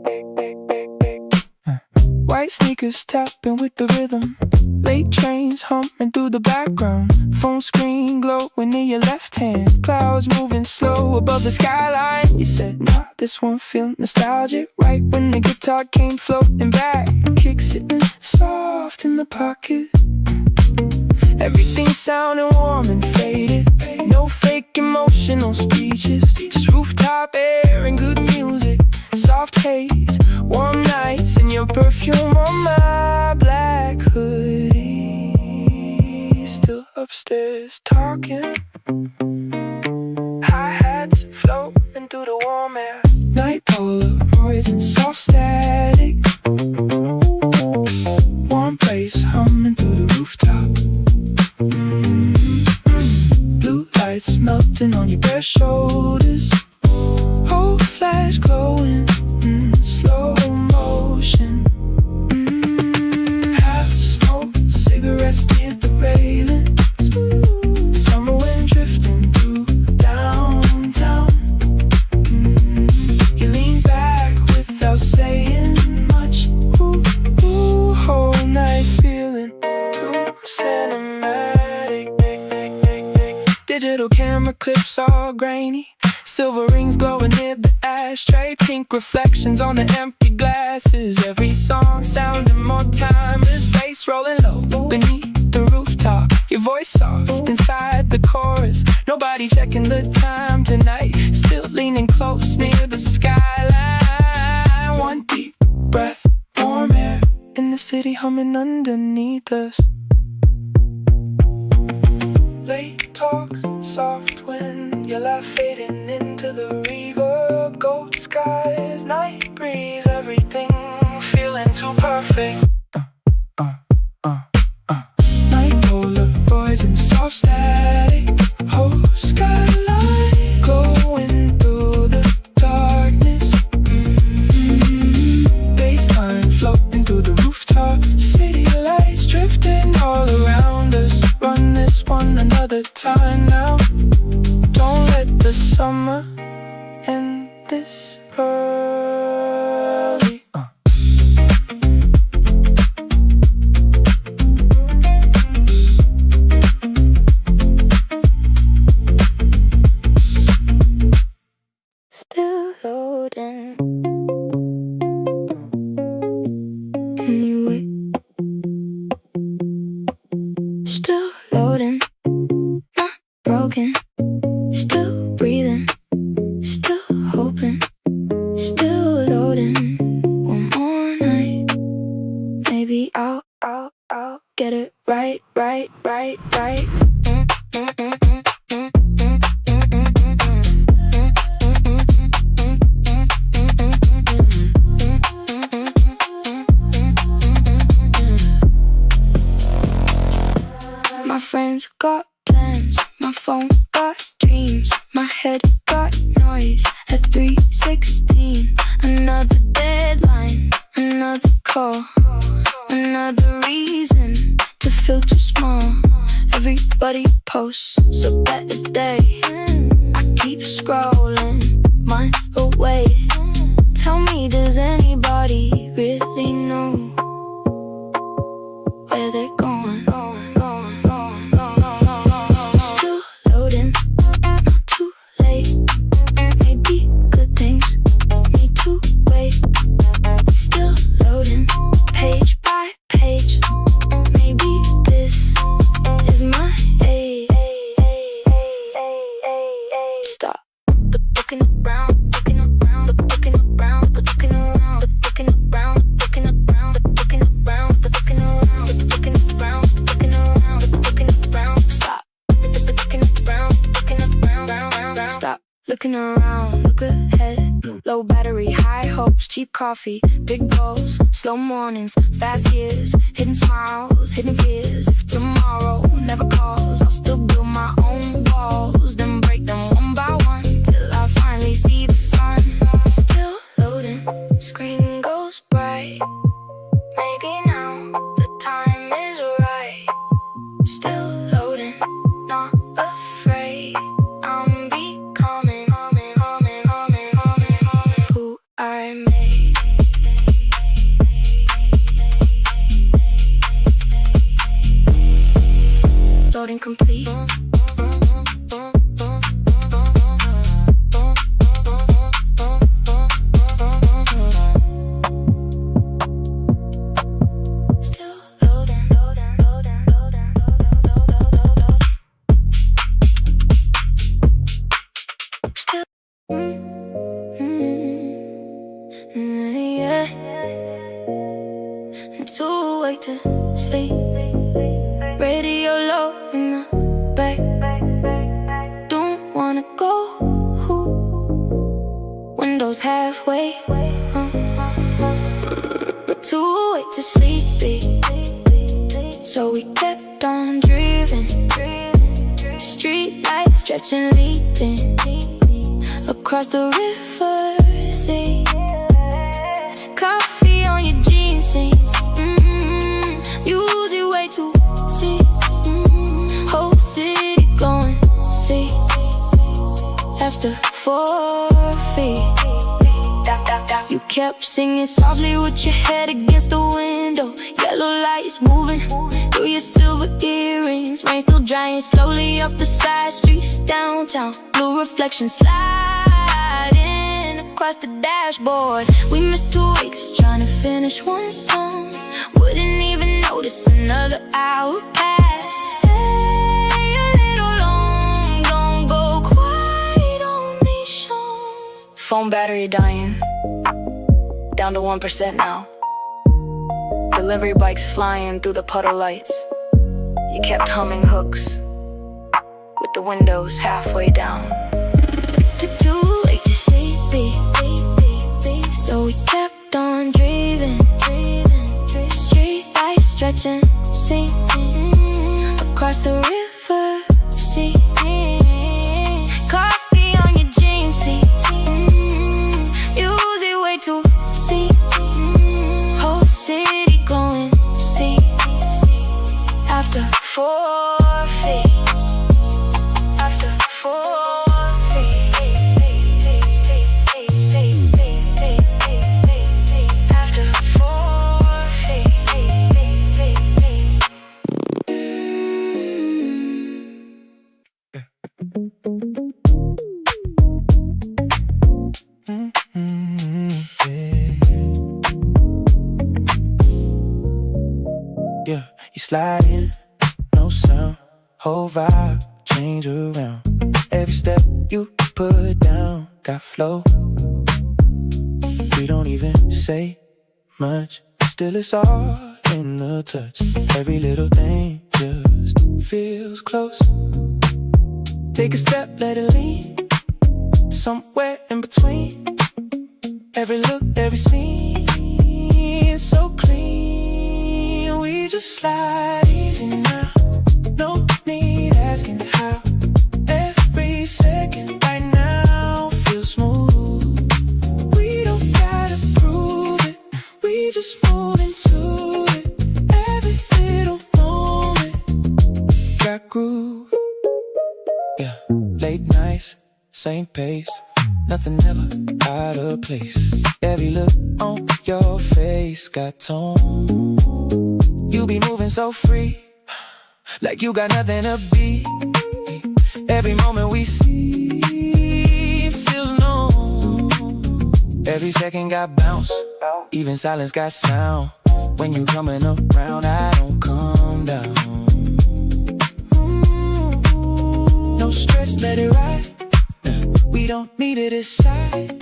White sneakers tapping with the rhythm, late trains humming through the background. Phone screen glowing in your left hand. hand. Clouds moving slow above the skyline. You said, nah, this one feel nostalgic. Right when the guitar came floating back, kicks sitting soft in the pocket. Everything sounded warm and faded. No fake emotional speeches, just rooftop air and good music. Soft haze, warm nights, and your perfume on my black hoodie. Still upstairs talking. Hi-hats floating through the warm air. Night Polaroids and soft static. Warm place humming through the rooftop. Blue lights melting on your bare shoulders. Whole flash glowing, slow motion. Half smoked cigarettes near the railing. Summer wind drifting through downtown. You lean back without saying much. Whole night feeling too cinematic. Digital camera clips all grainy. Silver rings glowing near the ashtray. Pink reflections on the empty glasses. Every song sounding more timeless. Bass rolling low beneath the rooftop. Your voice soft inside the chorus. Nobody checking the time tonight. Still leaning close near the skyline. One deep breath, warm air in the city humming underneath us. Late talks, soft wind, your laugh fading into the reverb. Gold skies, night breeze, everything feeling too perfect. Night Polaroids and soft static. Whole skyline glowing through the darkness. Baseline floating through the rooftop. City lights drifting all around us. Run this one another time now. Don't let the summer end this early. Still loading. Can you wait? Still loading. Not broken. Still breathing. Still hoping. Still loading. One more night. Maybe I'll get it right. My friends got plans, my phone got dreams, my head got noise at 3:16. Another deadline, another call, another reason to feel too small. Everybody posts a better day. I keep scrolling, mind away. Tell me, does anybody really know where they're going? Still loading, not too late. Maybe good things need to wait. Still loading, page by page. Maybe this is my age. Stop looking around, looking around, looking around, looking around, looking around, looking around, looking around, looking around, looking around, looking around, looking around. Stop looking around, looking around. Stop looking around, look ahead. Low battery, high hopes, cheap coffee, big goals, slow mornings, fast years, hidden smiles, hidden fears. If tomorrow never calls, I'll still build my own walls, then break them one by one till I finally see the sun. Still loading, screen goes bright. Maybe now the time is right. Still loading, not afraid. I'm becoming who I made. Loading complete. to sleep. Radio low in the back. Don't wanna go. Windows halfway. Too late to sleepy, so we kept on driving. Street lights stretching, leaping across the river. See, coffee on your jeans, music way too see. Whole city glowing, see. After 4 feet, you kept singing softly with your head against the window. Yellow lights moving through your silver earrings. Rain still drying slowly off the side streets downtown. Blue reflections sliding across the dashboard. We missed 2 weeks trying to finish one song. Wouldn't even notice another hour passed. Stay a little long, don't go quiet on me, Sean. Phone battery dying, down to 1% now. Delivery bikes flying through the puddle lights. You kept humming hooks with the windows halfway down. Too late to sleepy, so we kept on driving. Street lights stretching, see, across the river. See, coffee on your jeans, see, use it way too see. Whole city glowing, see. After 4 feet, after 4 feet, after 4 feet. Yeah, you slide in, no sound. Whole vibe change around. Every step you put down got flow. We don't even say much, still it's all in the touch. Every little thing just feels close. Take a step, let it lean. Somewhere in between. Every look, every scene is so clean. We just slide easy now. No need asking how. Every second right now feels smooth. We don't gotta prove it. We just move into it. Every little moment got groove. Yeah, late nights, same pace. Nothing ever out of place. Every look on your face got tone. You be moving so free, like you got nothing to be. Every moment we see feels known. Every second got bounce, even silence got sound. When you coming around, I don't come down. No stress, let it ride. We don't need to decide.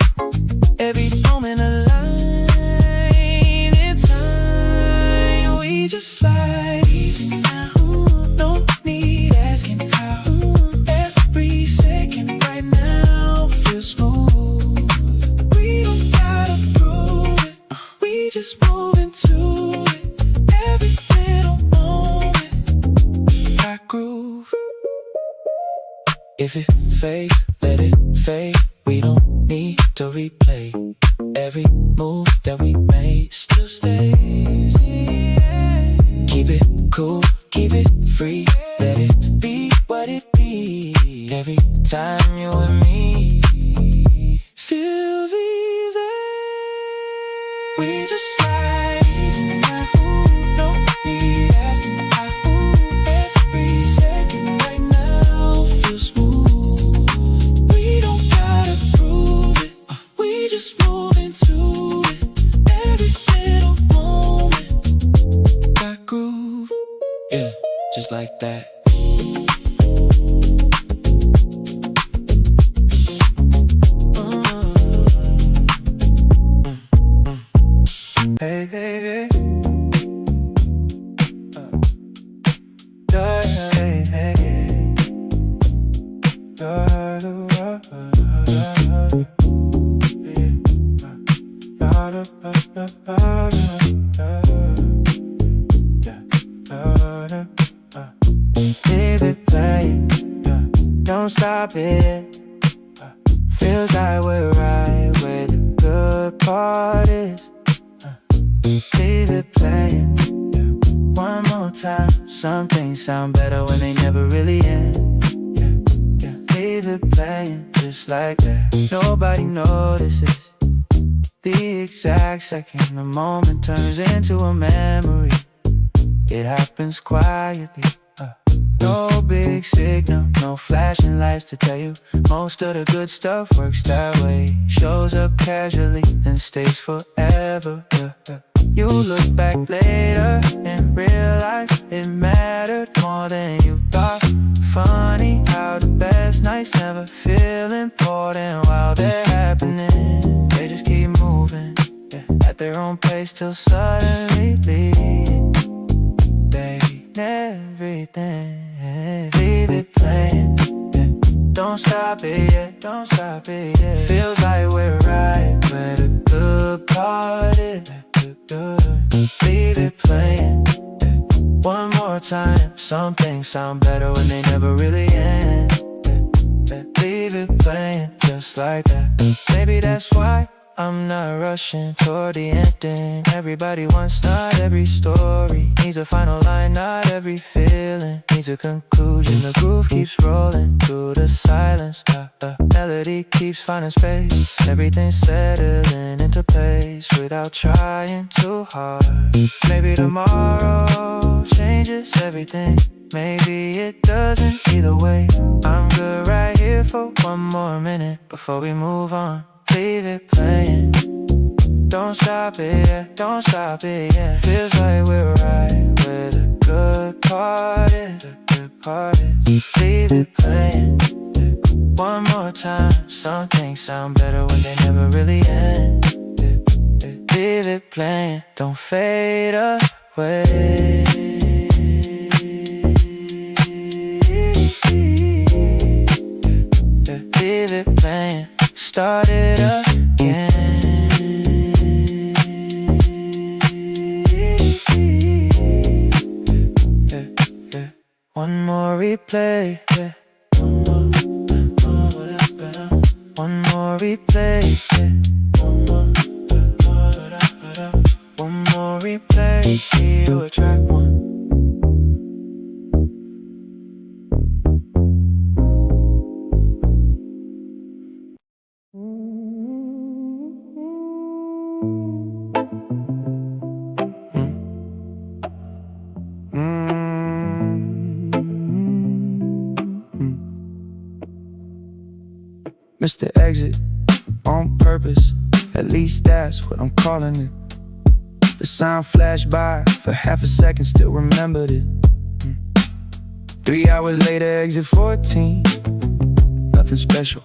Every moment align in time. We just slide easy now. No need asking how. Every second right now feels smooth. We don't gotta prove it. We just move into it. Every little moment I groove. If it fades, let it fade. We don't need to replay. Every move that we made still stays. Keep it cool, keep it free. Let it be what it be. Every time you and me feels easy. We just slide easy now. No need asking how. Every second right now feels smooth. We don't gotta prove it. We just move into it. Every little moment got groove. Yeah, just like that. Leave it playing, don't stop it. Feels like we're right where the good part is. Leave it playing, one more time. Some things sound better when they never really end. Leave it playing just like that. Nobody notices the exact second the moment turns into a memory. It happens quietly. No big signal, no flashing lights to tell you. Most of the good stuff works that way. Shows up casually, then stays forever. You look back later and realize it mattered more than you thought. Funny how the best nights never feel important while they're happening. They just keep moving, at their own pace till suddenly they everything. Leave it playing, don't stop it yet, don't stop it yet. Feels like we're right where the good part is. Leave it playing, one more time. Some things sound better when they never really end. Leave it playing just like that. Maybe that's why I'm not rushing toward the ending. Everybody wants, not every story needs a final line, not every feeling needs a conclusion. The groove keeps rolling through the silence. The melody keeps finding space. Everything's settling into place without trying too hard. Maybe tomorrow changes everything. Maybe it doesn't. Either way, I'm good right here for one more minute before we move on. Leave it playing, don't stop it yet, don't stop it yet. Feels like we're right where the good part is, the good part is. Leave it playing, one more time. Some things sound better when they never really end. Leave it playing, don't fade away. Leave it playing, start it again. One more replay, one more replay, one more replay. See you at track one. Mr. Exit, on purpose, at least that's what I'm calling it. The sound flashed by for half a second, still remembered it. 3 hours later, exit 14, nothing special.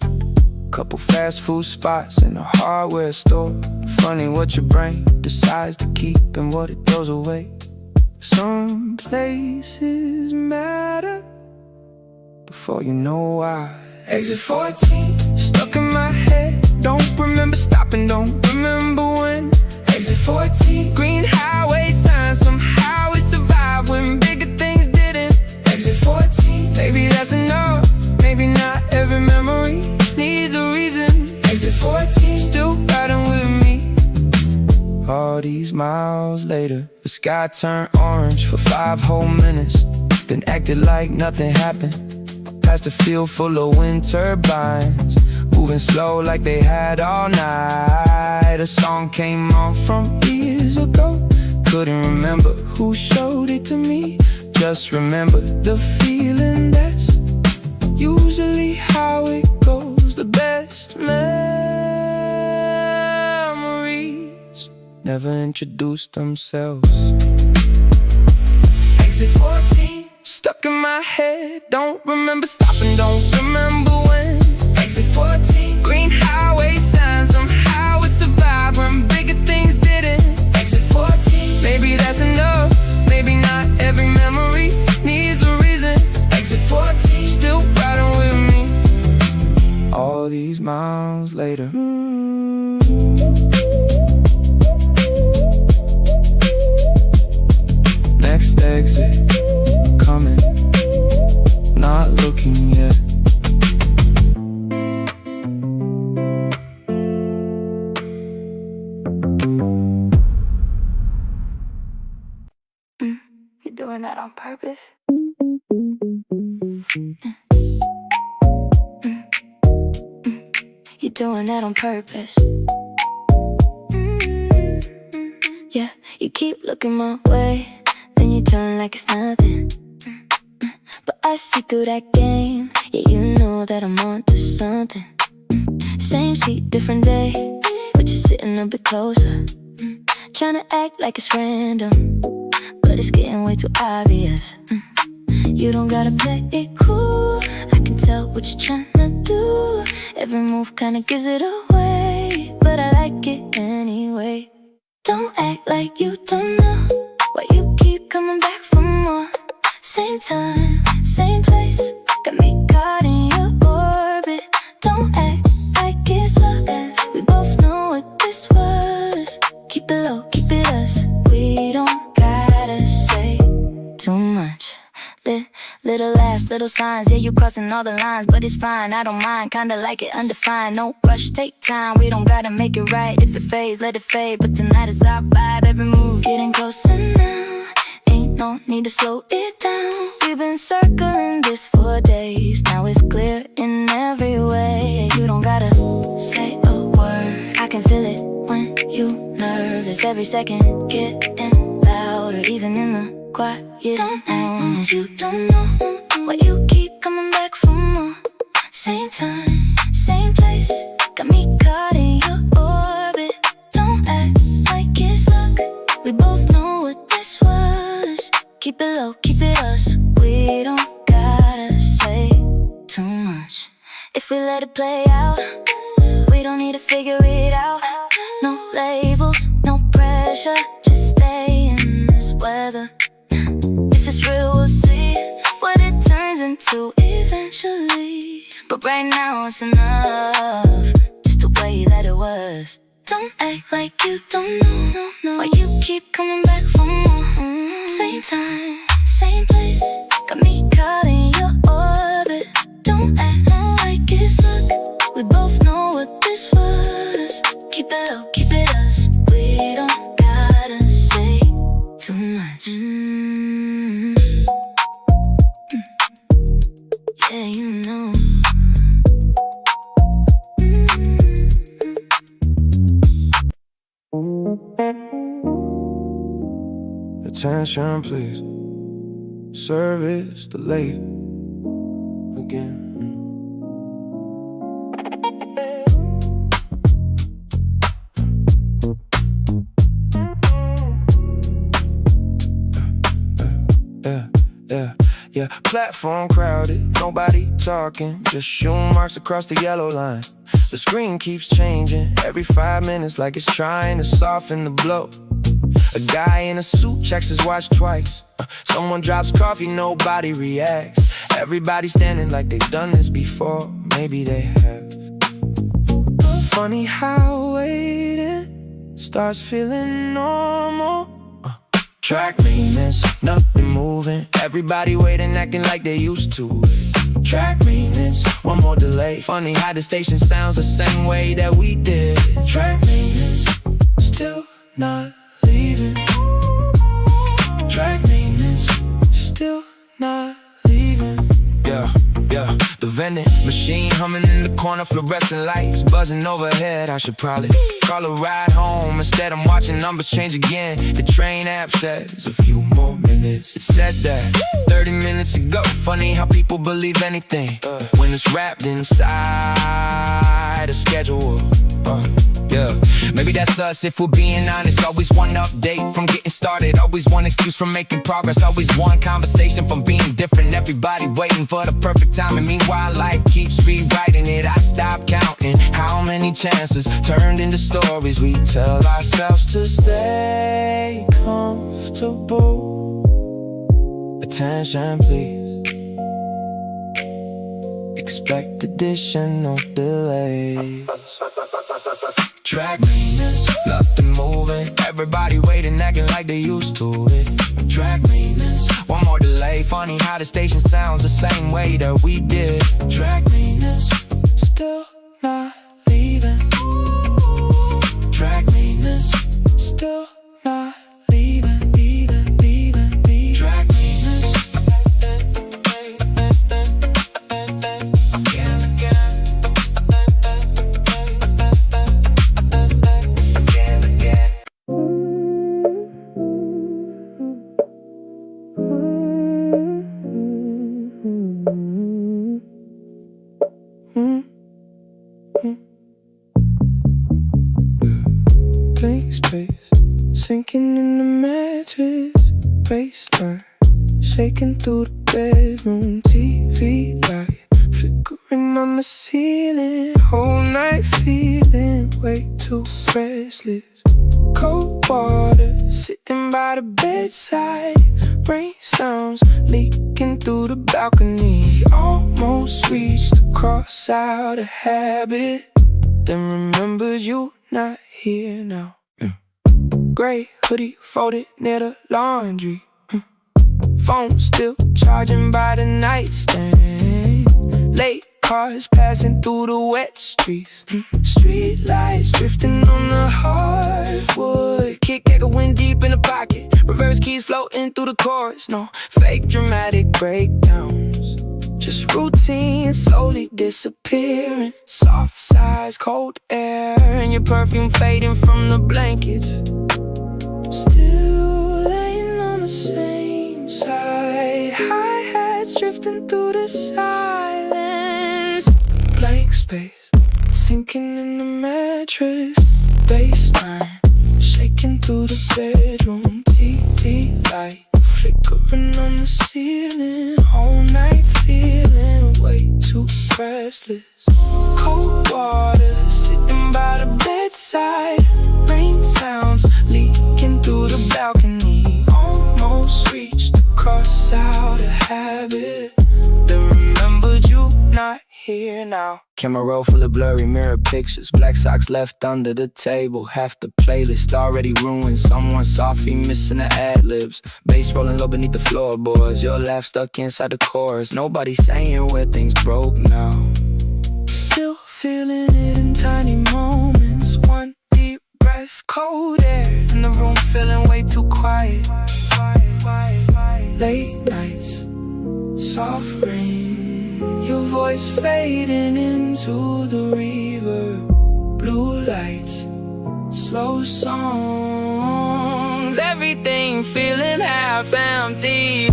Couple fast food spots and a hardware store. Funny what your brain decides to keep and what it throws away. Some places matter before you know why. Exit 14, stuck in my head. Don't remember stopping, don't remember when. Exit 14, green highway sign. Somehow we survived when bigger things didn't. Exit 14, maybe that's enough. Maybe not every memory needs a reason. Exit 14, still riding with me. All these miles later, the sky turned orange for 5 whole minutes, then acted like nothing happened. Past a field full of wind turbines, moving slow like they had all night. A song came on from years ago. Couldn't remember who showed it to me. Just remember the feeling. That's usually how it goes. The best memories never introduced themselves. Exit 14, stuck in my head. Don't remember stopping, don't remember when. Exit 14, green highway signs. Somehow we survived when bigger things didn't. Exit 14, maybe that's enough. Maybe not every memory needs a reason. Exit 14, still riding with me. all these miles later. Next exit, coming, not looking yet. You're doing that on purpose? You're doing that on purpose. Yeah, you keep looking my way, then you turn like it's nothing. But I see through that game, yeah, you know that I'm onto something. Same seat, different day, but you're sitting a bit closer. Tryna act like it's random, but it's getting way too obvious. You don't gotta play it cool, I can tell what you're tryna do. Every move kinda gives it away, but I like it anyway. Don't act like you don't know why you keep coming back for more. Same time, same place, got me caught in your orbit. Don't act like it's luck, we both know what this was. Keep it low, keep it us, we don't gotta say too much. Little laughs, little signs, yeah, you crossing all the lines, but it's fine, I don't mind, kinda like it undefined. No rush, take time, we don't gotta make it right. If it fades, let it fade, but tonight is our vibe. Every move getting closer now, ain't no need to slow it down. We've been circling this for days, now it's clear in every way. You don't gotta say a word, I can feel it when you nervous. Every second getting louder, even in the quiet. Don't act like you don't know why you keep coming back for more. Same time, same place, got me caught in your orbit. Don't act like it's luck, we both know what this was. Keep it low, keep it us, we don't gotta say too much. If we let it play out, we don't need to figure it out. No labels, no pressure, just stay in this weather. If it's real, we'll see what it turns into eventually. But right now it's enough, just the way that it was. Don't act like you don't know why you keep coming back for more. Same time, same place, got me caught in your orbit. Don't act like it's luck, we both know what this was. Keep it low, keep it us, we don't gotta say too much. Yeah, you know. Attention please, service delayed again. Yeah, platform crowded, nobody talking, just shoe marks across the yellow line. The screen keeps changing every 5 minutes, like it's trying to soften the blow. A guy in a suit checks his watch twice. Someone drops coffee, nobody reacts. Everybody standing like they've done this before. Maybe they have. Funny how waiting starts feeling normal. Track maintenance, nothing moving. Everybody waiting, acting like they used to. Track maintenance, one more delay. Funny how the station sounds the same way that we did. Track maintenance, still not leaving. Track maintenance, still not leaving. Yeah, the vending machine humming in the corner, fluorescent lights buzzing overhead. I should probably call a ride home. Instead I'm watching numbers change again. The train app says a few more minutes. It said that 30 minutes ago. Funny how people believe anything when it's wrapped inside a schedule. Yeah, maybe that's us if we're being honest. Always one update from getting started, always one excuse from making progress, always one conversation from being different. Everybody waiting for the perfect time, and meanwhile life keeps rewriting it. I stop counting how many chances turned into stories we tell ourselves to stay comfortable. Attention please, expect additional delays. Track maintenance, Nothing moving, everybody waiting, acting like they used to it. track maintenance, One more delay, funny how the station sounds the same way that we did. track maintenance, Still not leaving, track maintenance, still not leaving, leaving. track maintenance. Blank space, sinking in the mattress, waistline, shaking through the bedroom, TV light, flickering on the ceiling, whole night feeling way too restless. Cold water, sitting by the bedside, rain sounds leaking through the balcony, almost reached across out of habit, then remembered you not here now. Gray hoodie folded near the laundry. Phone still charging by the nightstand. Late cars passing through the wet streets. Street lights drifting on the hardwood. Kick echoing deep in the pocket. Reverse keys floating through the chorus. No fake dramatic breakdowns. Just routine slowly disappearing. Soft sighs, cold air, and your perfume fading from the blankets. Still laying on the same side. Hi-hats drifting through the silence. Blank space, sinking in the mattress. Baseline, shaking through the bedroom. TV light, flickering on the ceiling. Whole night feeling way too restless. Cold water, sitting by the bedside. Rain sounds leaking through the balcony. Almost reached across out of habit, then remembered you not here now. Camera roll full of blurry mirror pictures. Black socks left under the table. Half the playlist already ruined. Someone softly missing the ad-libs. Bass rolling low beneath the floorboards. Your laugh stuck inside the chorus. Nobody saying where things broke now. Still feeling it in tiny moments. One deep breath, cold air in the room feeling way too quiet. Late nights, soft rain, your voice fading into the reverb. Blue lights, slow songs, everything feeling half empty.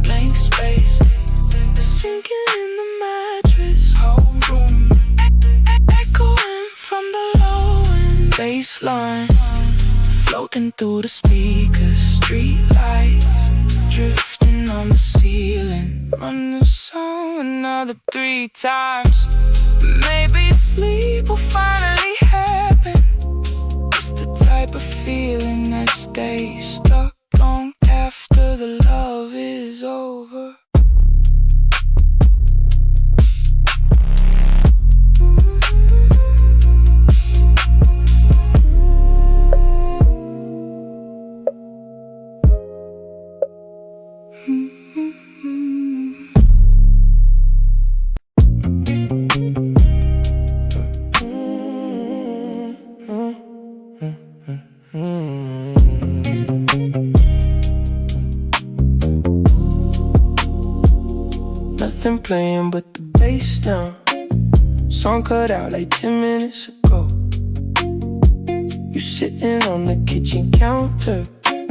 Blank space, sinking in the mattress, whole room echoing from the low end baseline, floating through the speakers. Street lights drifting on the ceiling. Run the song another 3 times. Maybe sleep will finally happen. It's the type of feeling that stays stuck long after the love is over. Nothing playing but the bass now. Song cut out like 10 minutes ago. You sitting on the kitchen counter,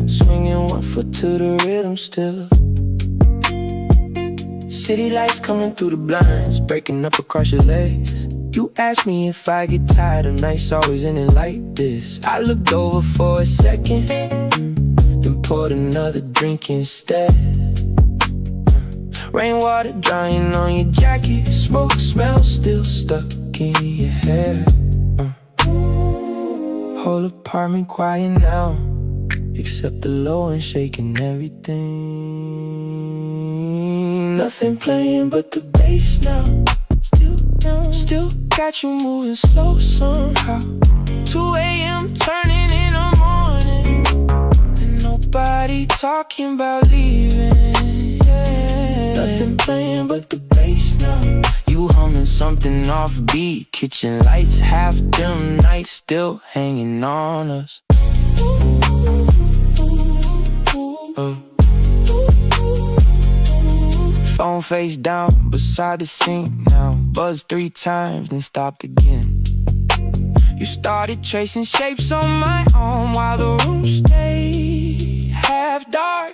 swinging one foot to the rhythm still. City lights coming through the blinds, breaking up across your legs. You asked me if I get tired of nights always ending like this. I looked over for a second, then poured another drink instead. Rainwater drying on your jacket, smoke smell still stuck in your hair. Whole apartment quiet now, except the low and shaking everything. Nothing playing but the bass now. Still got you moving slow somehow. 2 a.m. turning in the morning, and nobody talking about leaving. Yeah. Nothing playing but the bass now. You humming something off beat, kitchen lights half dim, nights still hanging on us. Phone face down beside the sink now. Buzzed 3 times, then stopped again. You started tracing shapes on my arm while the room stayed half dark.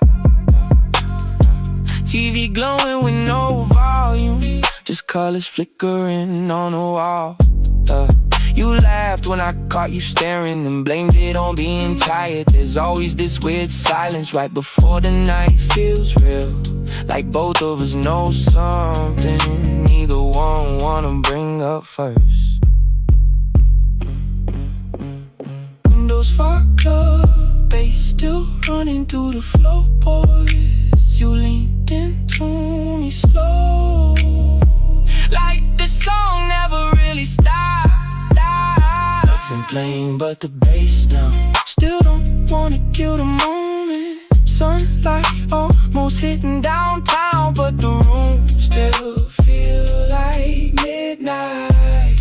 TV glowing with no volume, just colors flickering on the wall. You laughed when I caught you staring and blamed it on being tired. There's always this weird silence right before the night feels real, like both of us know something neither one wanna bring up first. Windows fogged up, bass still running through the floorboards. You leaned into me slow, like the song never really stopped. Nothing playing but the bass now. Still don't wanna kill the moment. Sunlight almost hitting downtown, but the room still feel like midnight.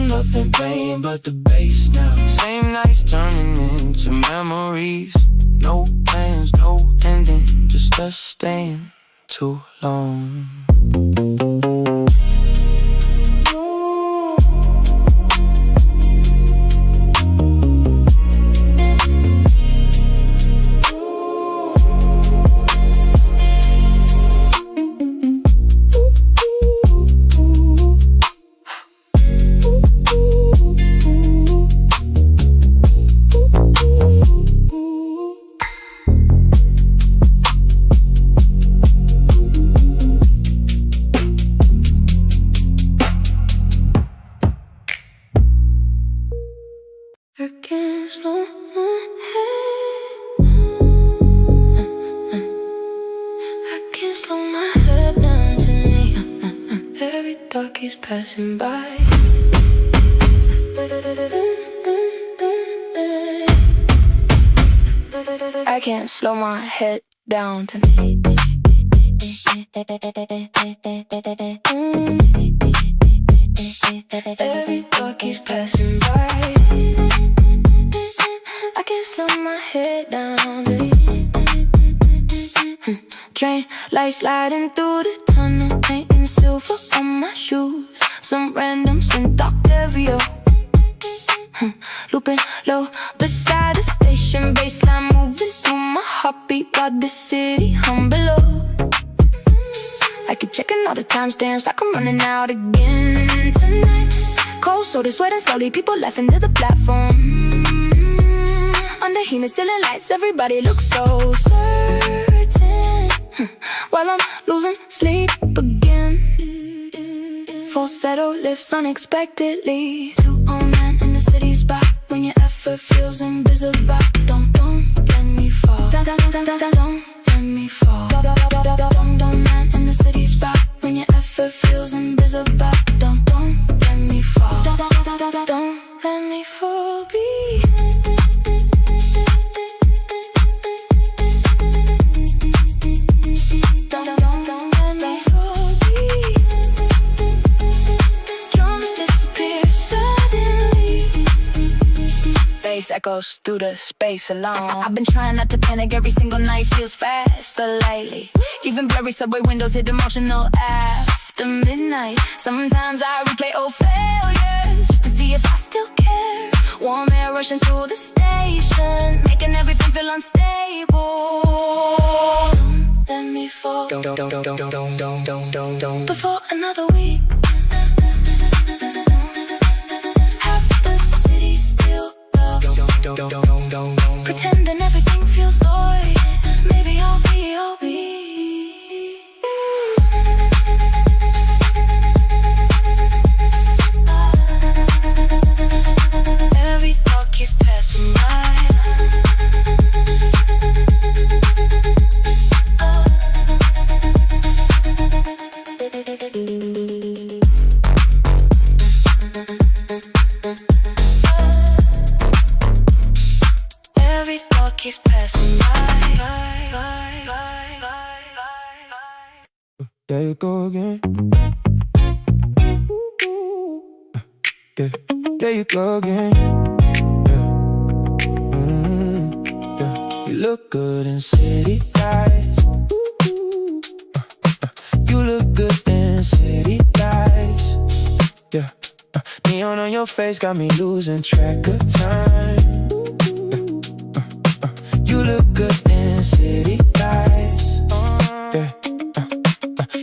Nothing playing but the bass now. Same nights turning into memories. No plans, no ending, just us staying too long. I can't slow my head. I can't slow my head down to me. Every thought keeps passing by. I can't slow my head down to me. Every thought keeps passing by. I can't slow my head down. Train lights sliding through the tunnel, painting silver on my shoes. Some random synth stereo, looping low beside the station. Bassline moving through my heartbeat while the city hum below. I keep checking all the timestamps like I'm running out again tonight. Cold soda sweating slowly, people laughing to the platform. Under heated ceiling lights, everybody looks so certain, while I'm losing sleep again. Falsetto lifts unexpectedly. 209 in the city spot. When your effort feels invisible, don't let me fall. Don't let me fall. 209 in the city spot. When your effort feels invisible, don't let me fall. Don't let me fall. Echoes through the space alone. I've been trying not to panic, every single night feels faster lately. Even blurry subway windows hit emotional after midnight. Sometimes I replay old failures just to see if I still care. Warm air rushing through the station, making everything feel unstable. Don't let me fall. Don't before another week. Pretending everything feels void. Maybe I'll be Every thought keeps passing by. There you go again. Yeah, there you go again. Yeah. Yeah. You look good in city lights. You look good in city lights. Yeah. Neon on your face got me losing track of time. You look good in city lights. Yeah.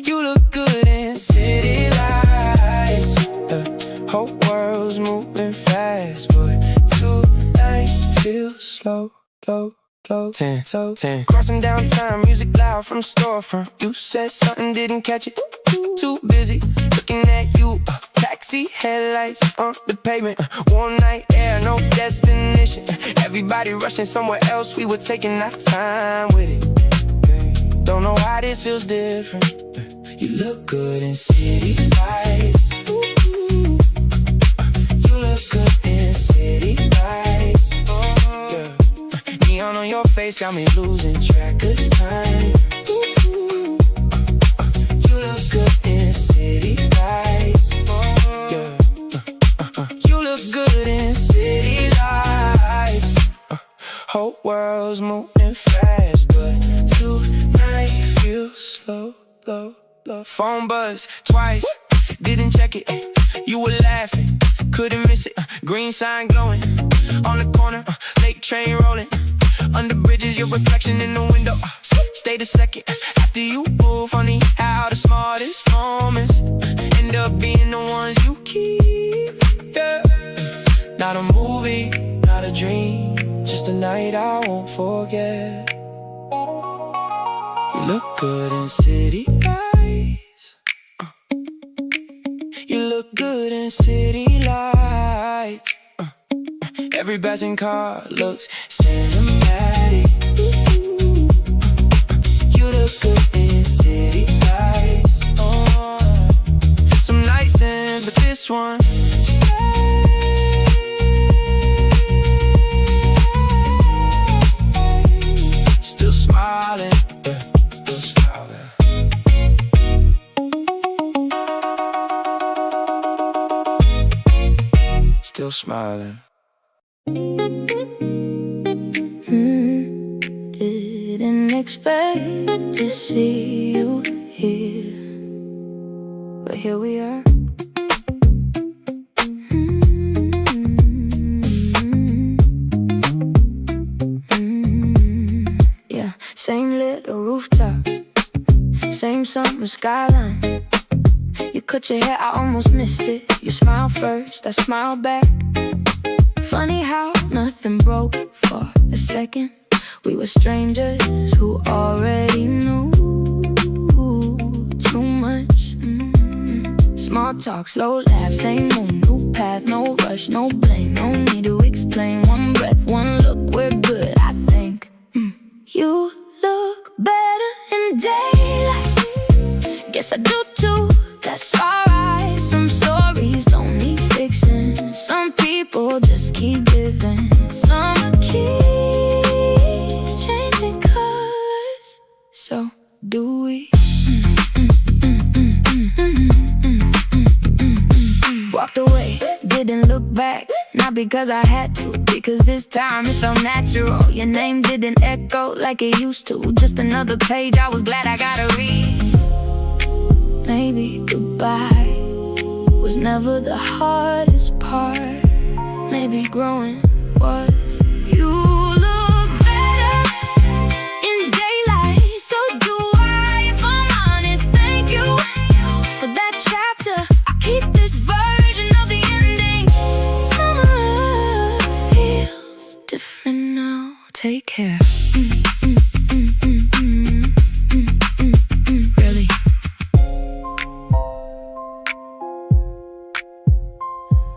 You look good in city lights. The whole world's moving fast, but tonight feels slow, slow, slow. 10, so 10. Crossing downtown, music loud from storefront. You said something, didn't catch it. Too busy looking at you. Taxi headlights on the pavement. One night air, no destination. Everybody rushing somewhere else. We were taking our time with it. Don't know why this feels different. You look good in city lights. You look good in city lights. Yeah. Neon on your face got me losing track of time. You look good in city lights. Yeah. You look good in city lights. Whole world's moving fast, but tonight feels slow, slow. Phone buzz twice, didn't check it. You were laughing, couldn't miss it. Green sign glowing on the corner, late train rolling. Under bridges, your reflection in the window. Stayed a second after you move. Funny how the smartest moments end up being the ones you keep. Yeah. Not a movie, not a dream, just a night I won't forget. You look good in city lights. You look good in city lights. Every passing car looks cinematic. You look good in city lights. Some nights in, but this one still smiling. Still smiling. Didn't expect to see you here, but here we are. Yeah, same little rooftop, same summer skyline. You cut your hair, I almost missed it. You smile first, I smile back. Funny how nothing broke for a second. We were strangers who already knew too much. Small talk, slow laugh, same mood, new path, no rush, no blame, no need to explain. One breath, one look, we're good, I think. You look better in daylight. Guess I do too. That's alright, some stories don't need fixing. Some people just keep living. Summer keeps changing colors. So do we. Walked away, didn't look back. Not because I had to, because this time it felt natural. Your name didn't echo like it used to. Just another page I was glad I gotta read. Maybe goodbye was never the hardest part. Maybe growing was. You look better in daylight, so do I. If I'm honest, thank you for that chapter. I keep this version of the ending. Summer feels different now. Take care. Really.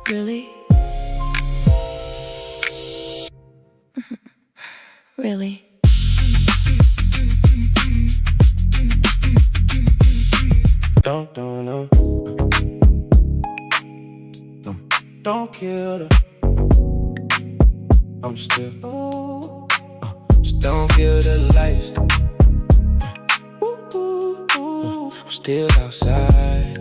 Really? Really? Don't kill her. I'm still don't kill the lights. I'm still outside.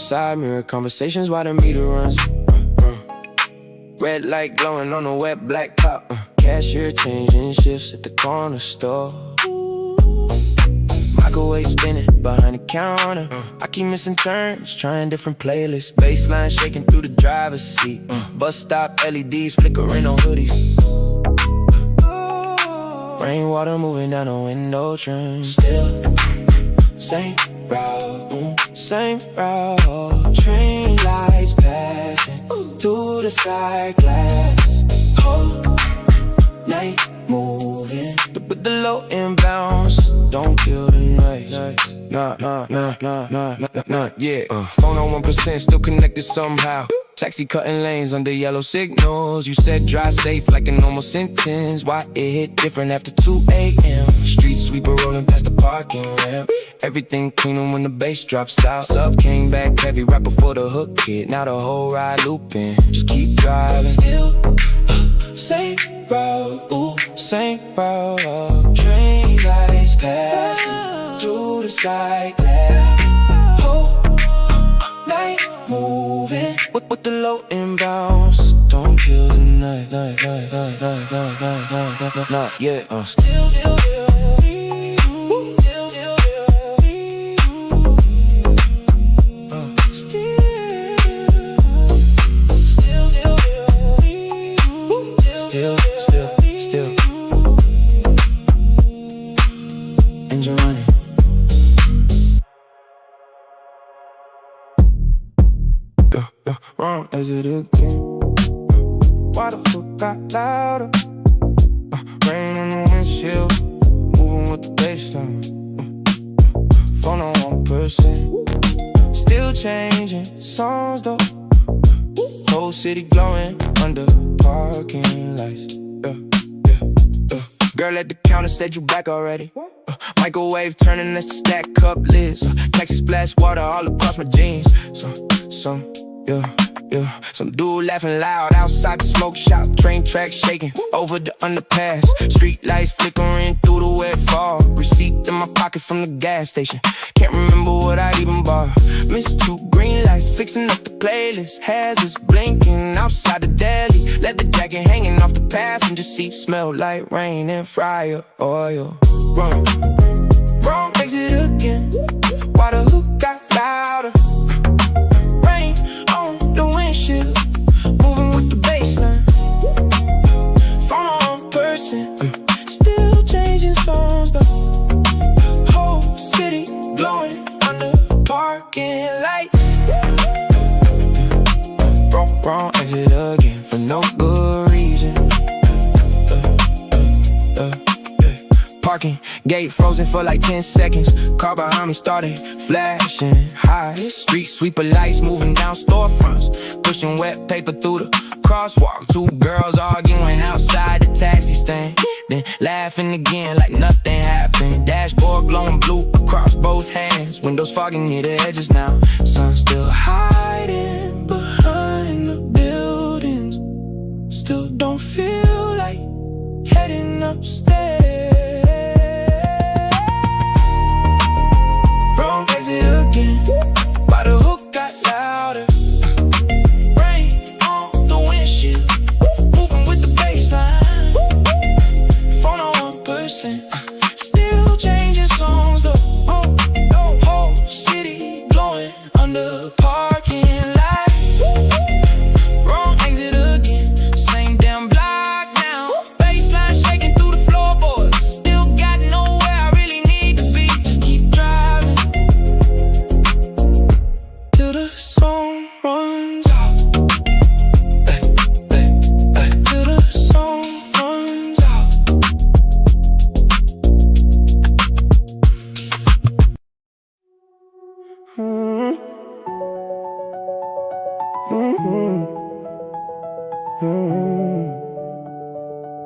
Side mirror conversations while the meter runs. Red light glowing on a wet black top. Cashier changing shifts at the corner store. Microwave spinning behind the counter. I keep missing turns, trying different playlists. Bassline shaking through the driver's seat. Bus stop LEDs flickering on hoodies. Rainwater moving down the window trim. Still, same route, same route. Train lights passing through the side glass. Whole night moving, but the low inbounds don't kill the noise. Nah, yeah. Phone on 1%, still connected somehow. Taxi cutting lanes under yellow signals. You said drive safe like a normal sentence. Why it hit different after 2 a.m.? Street sweeper rolling past the parking ramp. Everything cleaning when the bass drops out. Sub came back heavy right before the hook hit. Now the whole ride looping. Just keep driving. Still, same route, ooh, same route. Train lights passing through the side glass. Whole night moving with the low inbounds. Don't kill the night, yeah. Still, engine running. Wrong exit again. Why the hook got louder? Rain on the windshield, moving with the bassline. Phone on 1%, still changing songs though. Whole city glowing under parking lights. Girl at the counter said you back already. Microwave turning us to stack up lids. Taxi splash water all across my jeans. Some dude laughing loud outside the smoke shop. Train tracks shaking over the underpass. Street lights flickering through the wet fog. Receipt in my pocket from the gas station. Can't remember what I even bought. Missed 2 green lights, fixing up the playlist. Hazards blinking outside the deli. Leather jacket hanging off the passenger seat. Smell like rain and fryer oil. Wrong exit again. Why the hook got louder? Rain on the windshield, moving with the bassline. Phone on 1%, still changing songs though. Whole city glowing under parking lights. Wrong exit again for no good reason. Parking gate frozen for like 10 seconds. Car behind me started flashing high. Street sweeper lights moving down storefronts, pushing wet paper through the crosswalk. 2 girls arguing outside the taxi stand, then laughing again like nothing happened. Dashboard glowing blue across both hands. Windows fogging near the edges now. Sun still hiding behind the buildings. Still don't feel like heading upstairs. Wrong exit again. Why the hook got louder? Rain on the windshield, moving with the bassline. Phone on 1%, still changing songs though. Whole city glowing under parking lights. Wrong exit again. Same damn block now. Bassline shaking through the floorboards. Still got nowhere I really need to be. Just keep driving till the song runs out. Till the song runs out.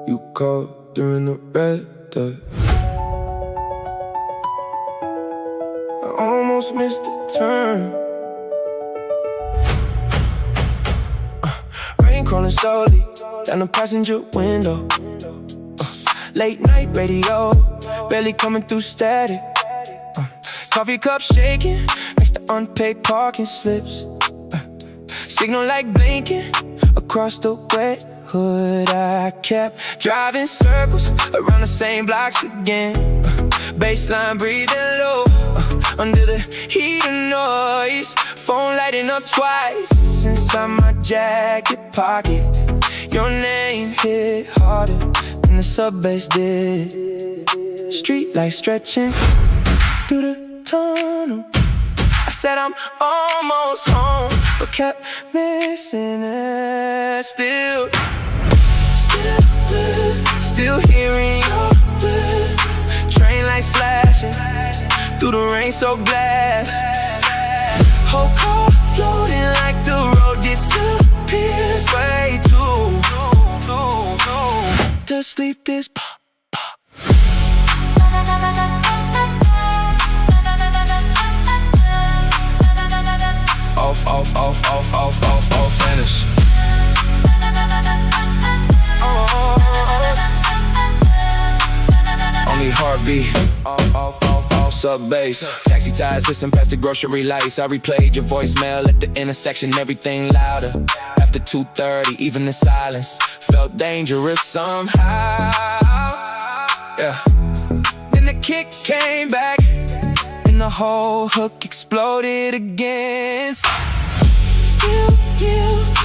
You called during the red light. I almost missed the turn. Rain crawling slowly, down the passenger window. Late night radio, barely coming through static. Coffee cup shaking next to unpaid parking slips. Signal light blinking across the wet hood. I kept driving circles around the same blocks again. Baseline breathing low under the heat of noise. Phone lighting up twice inside my jacket pocket. Your name hit harder than the sub bass did. Street lights stretching through the tunnel. I said I'm almost home, but kept missing it. Still hearing your breath. Train lights flashing through the rain soaked glass. Whole car floating like the road disappeared. Way too to sleep this pop. Off, finish. Only heartbeat, off, sub bass. Taxi ties, listen past the grocery lights. I replayed your voicemail at the intersection, everything louder. After 2:30, even the silence felt dangerous somehow. Yeah. Then the kick came back, and the whole hook exploded again.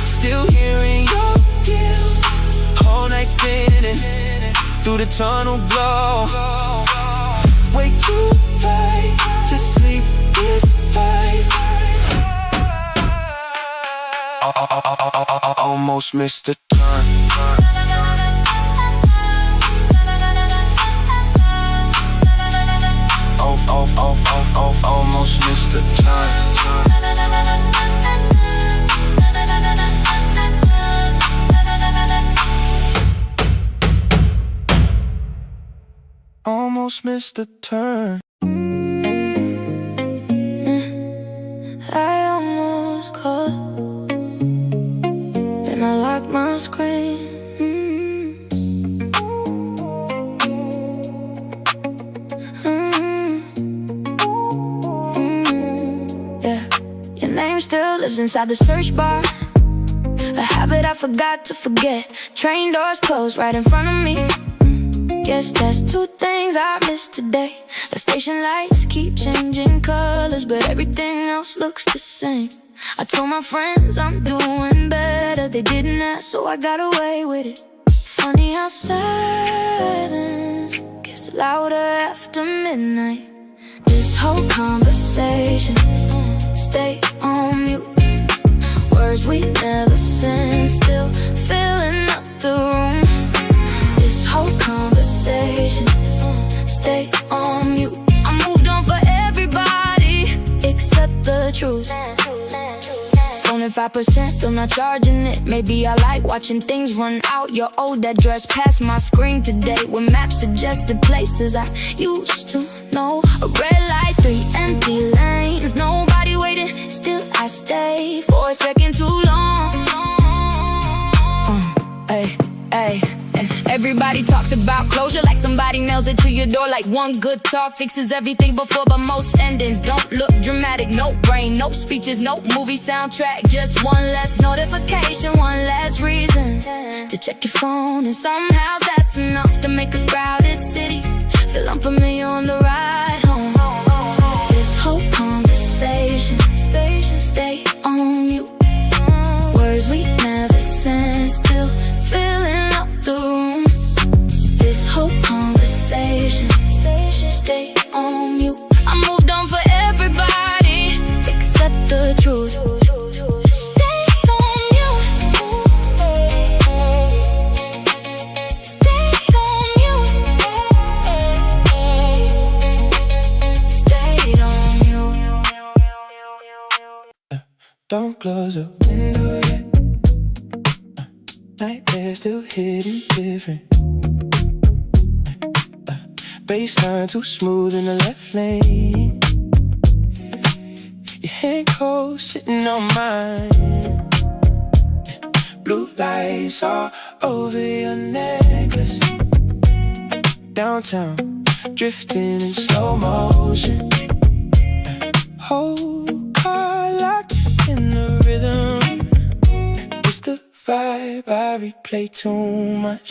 Still hearing your guilt. Whole night spinning through the tunnel glow. Way too late to sleep this fight. Almost missed the turn. Off, almost missed the turn. Almost missed the turn. I almost caught, then I locked my screen. Yeah, your name still lives inside the search bar. A habit I forgot to forget. Train doors closed right in front of me. Guess that's two things I missed today. The station lights keep changing colors, but everything else looks the same. I told my friends I'm doing better. They didn't ask, so I got away with it. Funny how silence gets louder after midnight. This whole conversation stay on mute. Words we never sent still filling up the room. This whole conversation stay on mute. I moved on for everybody except the truth. Phone at 5%, still not charging it. Maybe I like watching things run out. Your old address passed my screen today, with maps suggested places I used to know. A red light, 3 empty lanes, nobody waiting. Still I stay for a second too long. Hey. Everybody talks about closure like somebody nails it to your door. Like one good talk fixes everything before, but most endings don't look dramatic. No brain, no speeches, no movie soundtrack. Just one less notification, one less reason to check your phone. And somehow that's enough to make a crowded city feel unfamiliar on the ride home. This whole conversation stay on mute. Words we never sent still filling up the room. This whole conversation stay on mute. I moved on for everybody except the truth. Stay on mute. Stay on mute. Stay on mute. Don't close the window yet. Night there still hitting different. Baseline too smooth in the left lane. Your hand cold sitting on mine. Blue lights all over your necklace. Downtown, drifting in slow motion. Whole car locked in the rhythm. It's the vibe I replay too much.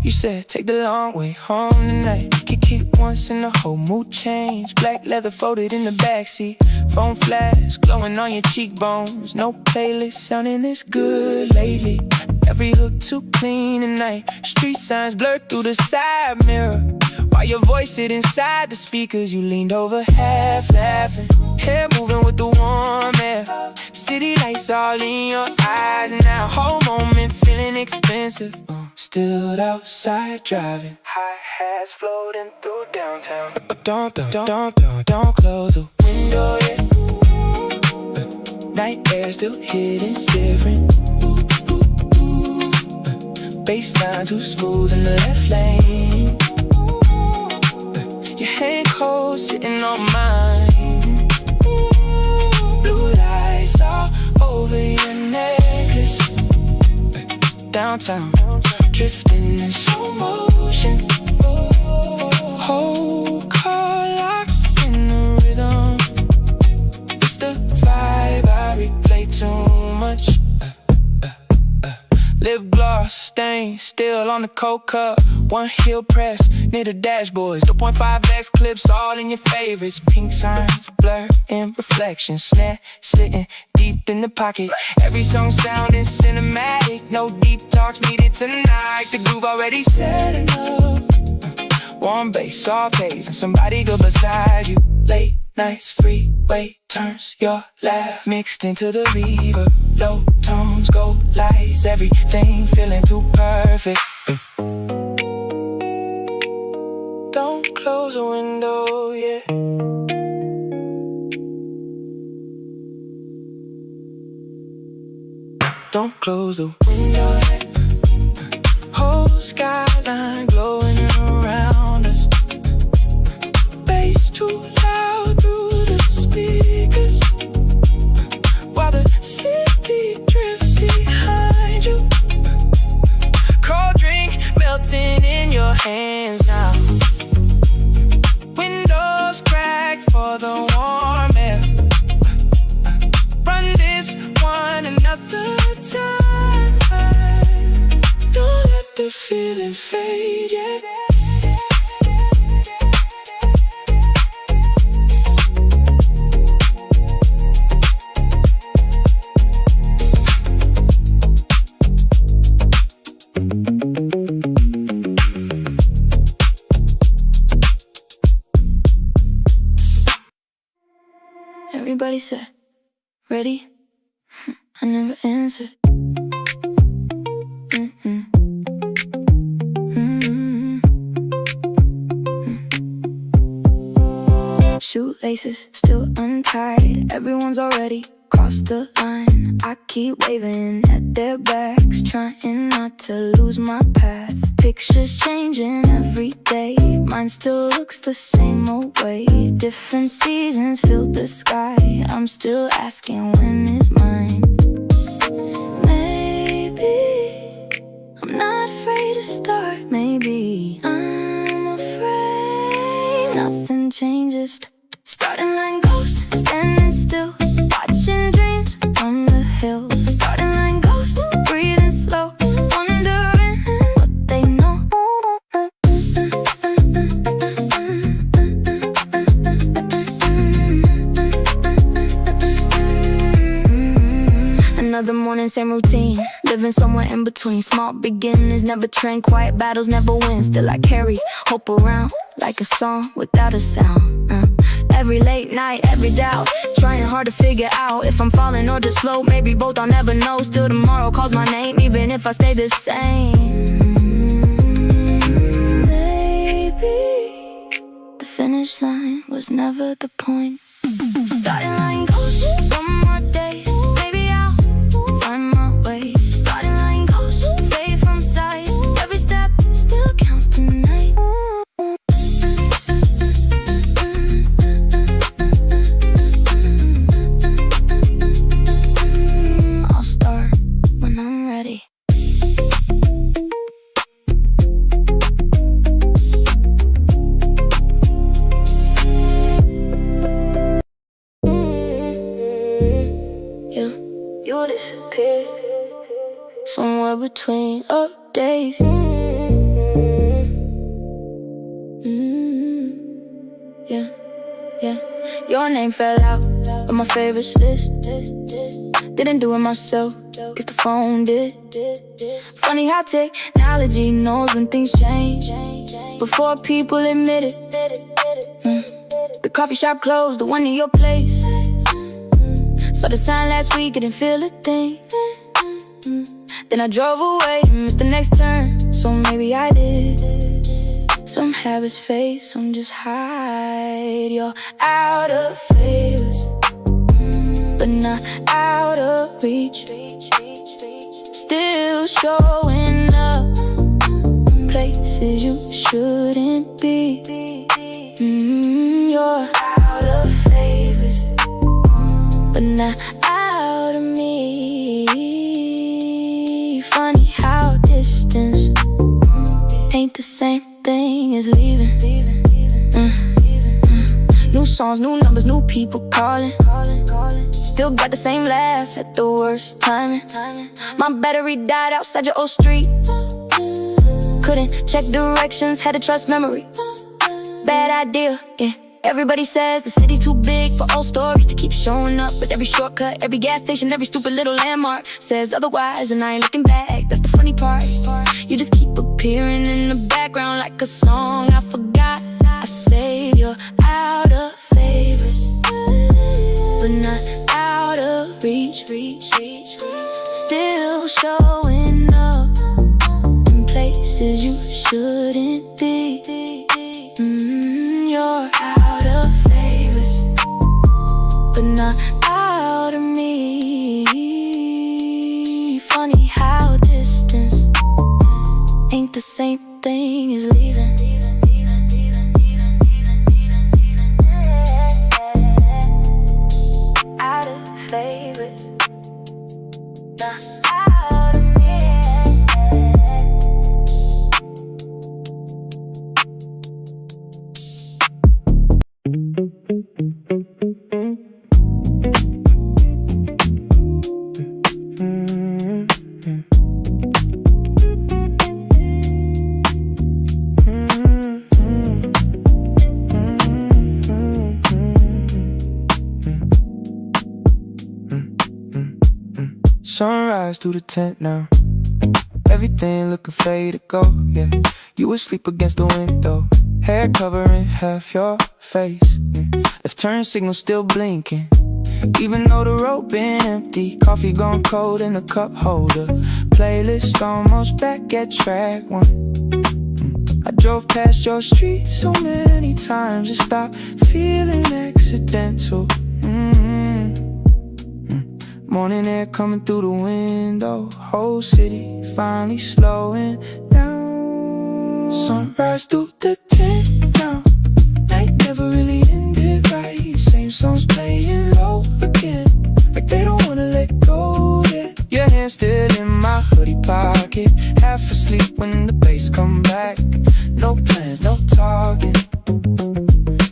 You said take the long way home tonight. Kick it once and the whole mood change. Black leather folded in the backseat. Phone flash glowing on your cheekbones. No playlist sounding this good lately. Every hook too clean tonight. Street signs blurred through the side mirror. While your voice hid inside the speakers, you leaned over half laughing. Hair moving with the warm air. City lights all in your eyes. And that whole moment feeling expensive. Still outside driving. Hi-hats floating through downtown. Don't close the window yet. Night air still hitting different. Bassline too smooth in the left lane. Your hand cold sitting on mine. Blue lights all over your necklace. Downtown, drifting in slow motion. Whole car locked in the rhythm. It's the vibe I replay too much. Lip gloss stain still on the cold cup. One heel press near the dashboards. 2.5x clips all in your favorites. Pink signs blur in reflection. Snare sitting deep in the pocket. Every song sounding cinematic. No deep talks needed tonight. The groove already set enough. Warm bass, soft haze, and somebody good beside you. Late nights, freeway turns, your laugh mixed into the reverb. Low tones, gold lights, everything feeling too perfect. Don't close the window yet. Don't close the window yet. Whole skyline glowing around us. Bass too loud through the speakers, while the city drifts behind you. Cold drink melting in your hands now. Windows cracked for the warm air. Run this one another time. Don't let the feeling fade yet. Everybody said, ready? I never answered. Shoelaces still untied. Everyone's already crossed the line. I keep waving at their backs, trying not to lose my path. Pictures changing every day. Mine still looks the same old way. Different seasons fill the sky. I'm still asking, when is mine? Maybe I'm not afraid to start. Maybe I'm afraid nothing changes. Starting like ghosts, standing still, watching dreams from the hill. Starting like ghosts, breathing slow, wondering what they know. Another morning, same routine. Living somewhere in between. Small beginnings never train, quiet battles never win. Still I carry hope around like a song without a sound. Every late night, every doubt, trying hard to figure out if I'm falling or just slow. Maybe both, I'll never know. Still tomorrow calls my name, even if I stay the same. Maybe the finish line was never the point. Starting line goes, one more day, maybe I'll find my way. Starting line goes, fade from sight. Every step still counts tonight. days. Yeah, yeah. Your name fell out of my favorites list. Didn't do it myself, guess the phone did. Funny how technology knows when things change before people admit it. The coffee shop closed, the one in your place. Saw the sign last week, I didn't feel a thing. Then I drove away and missed the next turn, so maybe I did. Some habits fade, some just hide. You're out of favors, but not out of reach. Still showing up places you shouldn't be. You're out of favors, but not out of me. Funny how distance ain't the same thing as leaving. New songs, new numbers, new people calling. Still got the same laugh at the worst timing. My battery died outside your old street. Couldn't check directions, had to trust memory. Bad idea, yeah. Everybody says the city's too big for old stories to keep showing up. But every shortcut, every gas station, every stupid little landmark says otherwise, and I ain't looking back, that's the funny part. You just keep appearing in the background like a song I forgot I saved. You're out of favors, but not out of reach. Still showing up in places you shouldn't be. You're out of favors, but not out of me. Funny how distance ain't the same thing as leaving. Out of favors, not out of me. Sunrise through the tent now. Everything looking fade to go, yeah. You asleep against the window, hair covering half your face, yeah. Left turn signal still blinking, even though the road been empty. Coffee gone cold in the cup holder. Playlist almost back at track one. I drove past your street so many times it stopped feeling accidental. Morning air coming through the window. Whole city finally slowing down. Sunrise through the tent now. Night never really ended right. Same songs playing low again, like they don't wanna let go yet. Your hand still in my hoodie pocket, half asleep when the bass come back. No plans, no talking,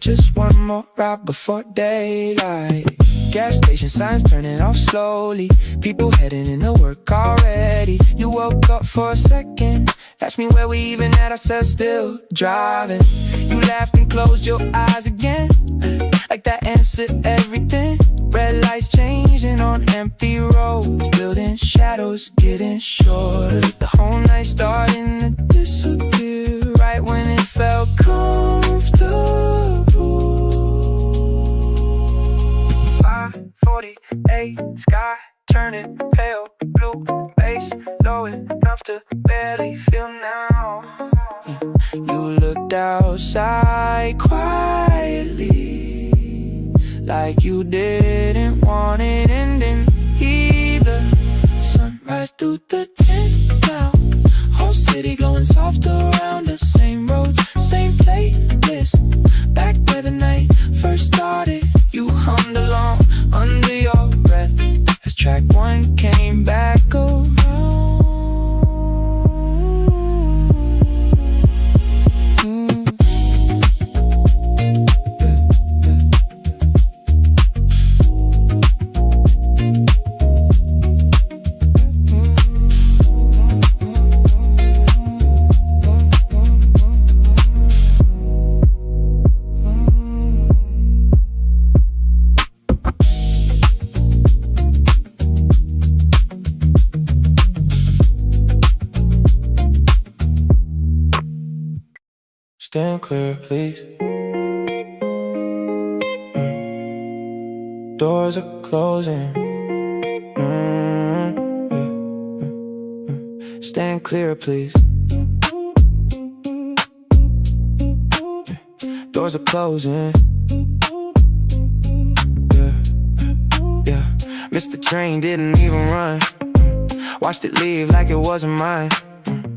just one more ride before daylight. Gas station signs turning off slowly, people heading into work already. You woke up for a second, asked me where we even at, I said still driving. You laughed and closed your eyes again, like that answered everything. Red lights changing on empty roads, building shadows getting shorter. The whole night starting to disappear, right when it felt comfortable. 5:48, sky turning pale blue, bass low enough to barely feel now. You looked outside quietly, like you didn't want it ending either. Sunrise through the tent now, whole city glowing soft around us. Same roads, same playlist, back where the night first started. You hummed along under your breath as track one came back around. Stand clear, please. Doors are closing. Stand clear, please. Doors are closing. Yeah. Missed the train, didn't even run. Watched it leave like it wasn't mine.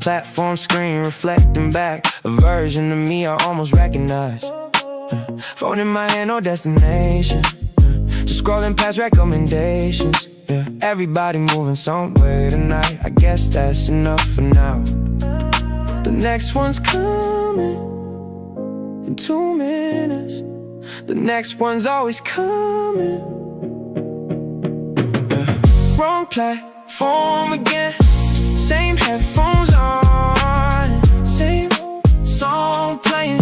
Platform screen reflecting back a version of me I almost recognize. Phone in my hand, no destination. Just scrolling past recommendations. Yeah. Everybody moving somewhere tonight. I guess that's enough for now. The next one's coming in 2 minutes. The next one's always coming. Wrong platform again. Same headphones on, same song playing,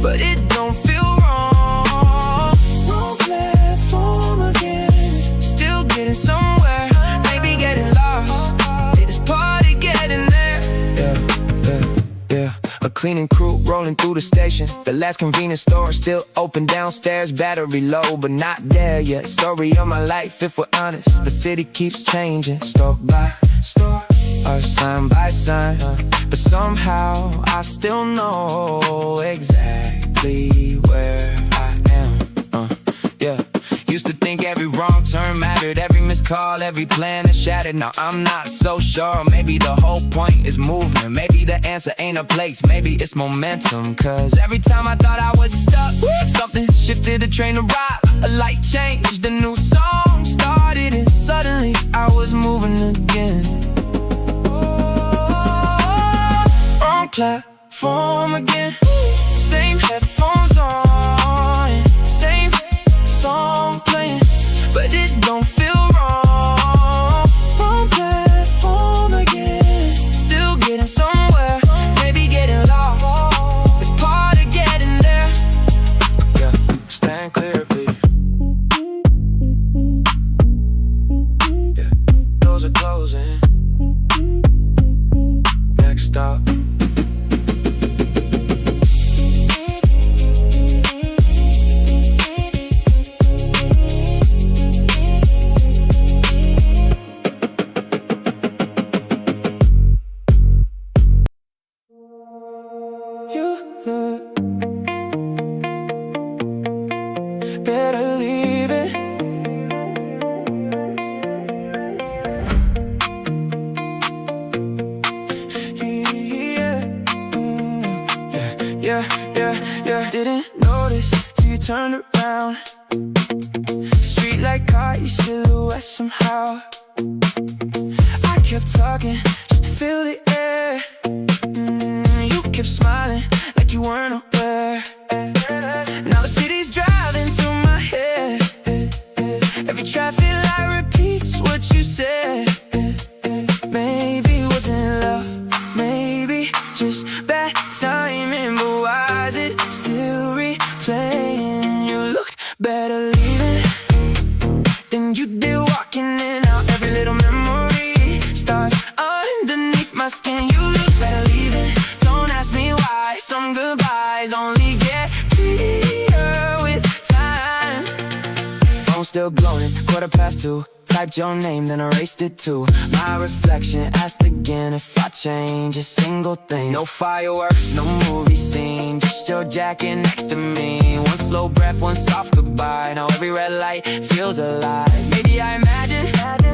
but it don't feel wrong. Wrong platform again. Still getting somewhere, maybe getting lost. It is party getting there. Yeah. A cleaning crew rolling through the station. The last convenience store still open downstairs. Battery low, but not there yet. Story of my life, if we're honest. The city keeps changing, store by store, or sign by sign, but somehow I still know exactly where I am. Yeah. Used to think every wrong turn mattered, every missed call, every plan is shattered. Now I'm not so sure. Maybe the whole point is movement. Maybe the answer ain't a place, maybe it's momentum. Cause every time I thought I was stuck, something shifted, the train arrived, a light changed, a new song started, and suddenly I was moving again. Wrong platform again. Same headphones on, same song playing, but it don't feel wrong. Wrong platform again. Still getting somewhere, maybe getting lost. It's part of getting there. Yeah, stand clear, please. Yeah, doors are closing. Next stop. Better leave it. Yeah. Didn't notice till you turned around. Street light caught your silhouette somehow. I kept talking just to fill the air. You kept smiling like you weren't aware. Now the city's driving through my head. Every traffic light repeats what you said. Maybe it wasn't love, maybe just bad timing. But why is it still replaying? You looked better leaving than you did walking in. Now every little memory starts underneath my skin. You look better leaving. Don't ask me why. Some goodbyes only get clearer with time. Phone still glowing, 2:15. Typed your name, then erased it too. My reflection asked again if I change a single thing. No fireworks, no movie scene, just your jacket next to me. One slow breath, one soft goodbye. Now every red light feels alive. Maybe I imagine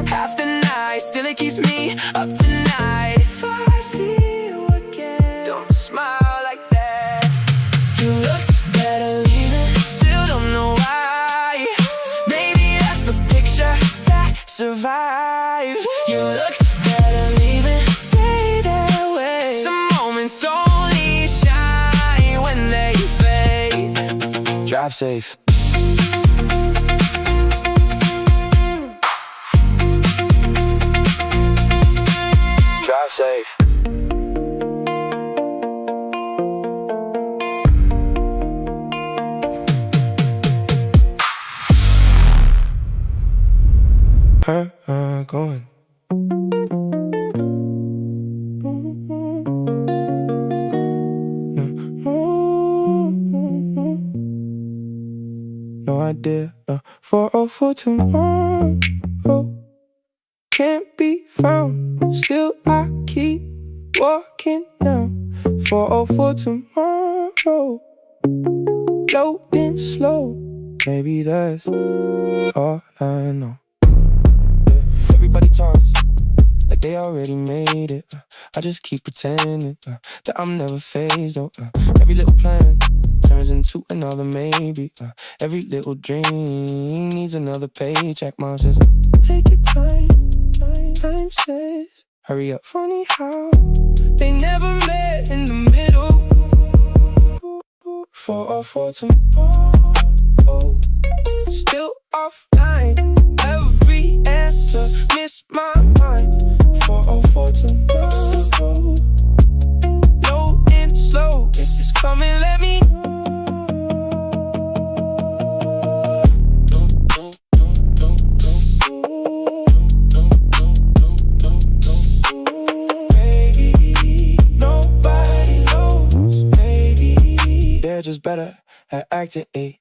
half the night, still it keeps me up tonight. If I see you again, don't smile like that. You looked better leaving, still don't know why. Maybe that's the picture that survived. You looked better leaving, stay that way. Some moments only shine when they fade. Drive safe. Drive safe. Going. dear. 404 tomorrow can't be found. Still I keep walking now. 404 tomorrow, loading slow. Maybe that's all I know. Everybody talks like they already made it. I just keep pretending that I'm never phased. Every little plan turns into another maybe. Every little dream needs another paycheck. Mom says, take your time. Time says, hurry up. Funny how they never met in the middle. 404 tomorrow, still offline. Every answer miss my mind. 404 tomorrow, low and slow. If it's coming, let me know. Maybe nobody knows. Maybe they're just better at acting.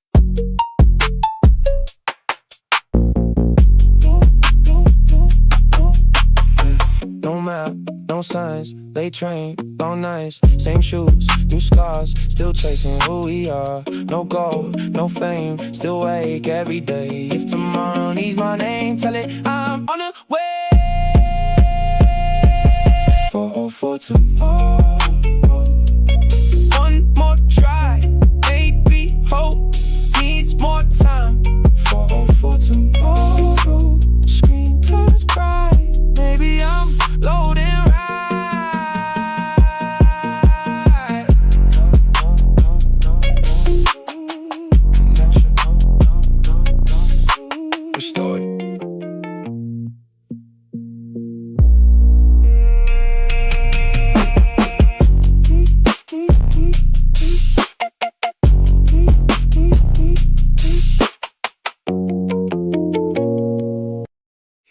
No map, no signs, late train, long nights, same shoes, new scars, still chasing who we are. No gold, no fame, still wake every day. If tomorrow needs my name, tell it I'm on the way. 404 tomorrow, one more try, maybe hope needs more time. 404 tomorrow, screen turns bright. Maybe I'm loading right. Restored.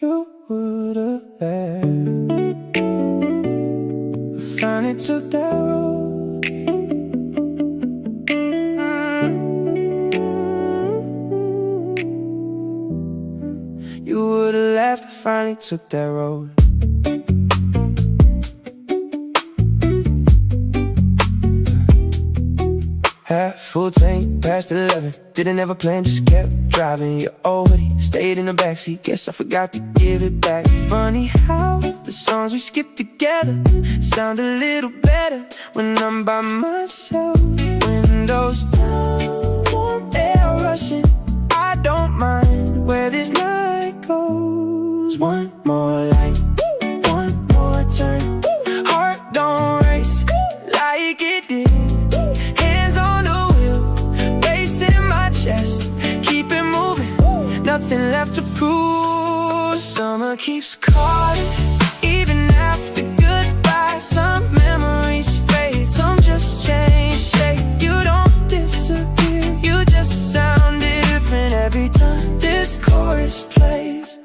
You would've left. Finally took that road. You would've left. Finally took that road. Half full tank, past 11. Didn't ever plan, just kept driving. Your old hoodie stayed in the backseat. Guess I forgot to give it back. Funny how the songs we skipped together sound a little better when I'm by myself. Windows down, warm air rushing. I don't mind where this night goes. One more light, one more turn. Heart don't race like it did. Keep it moving, nothing left to prove. Summer keeps calling, even after goodbye. Some memories fade, some just change shape. You don't disappear, you just sound different every time this chorus plays.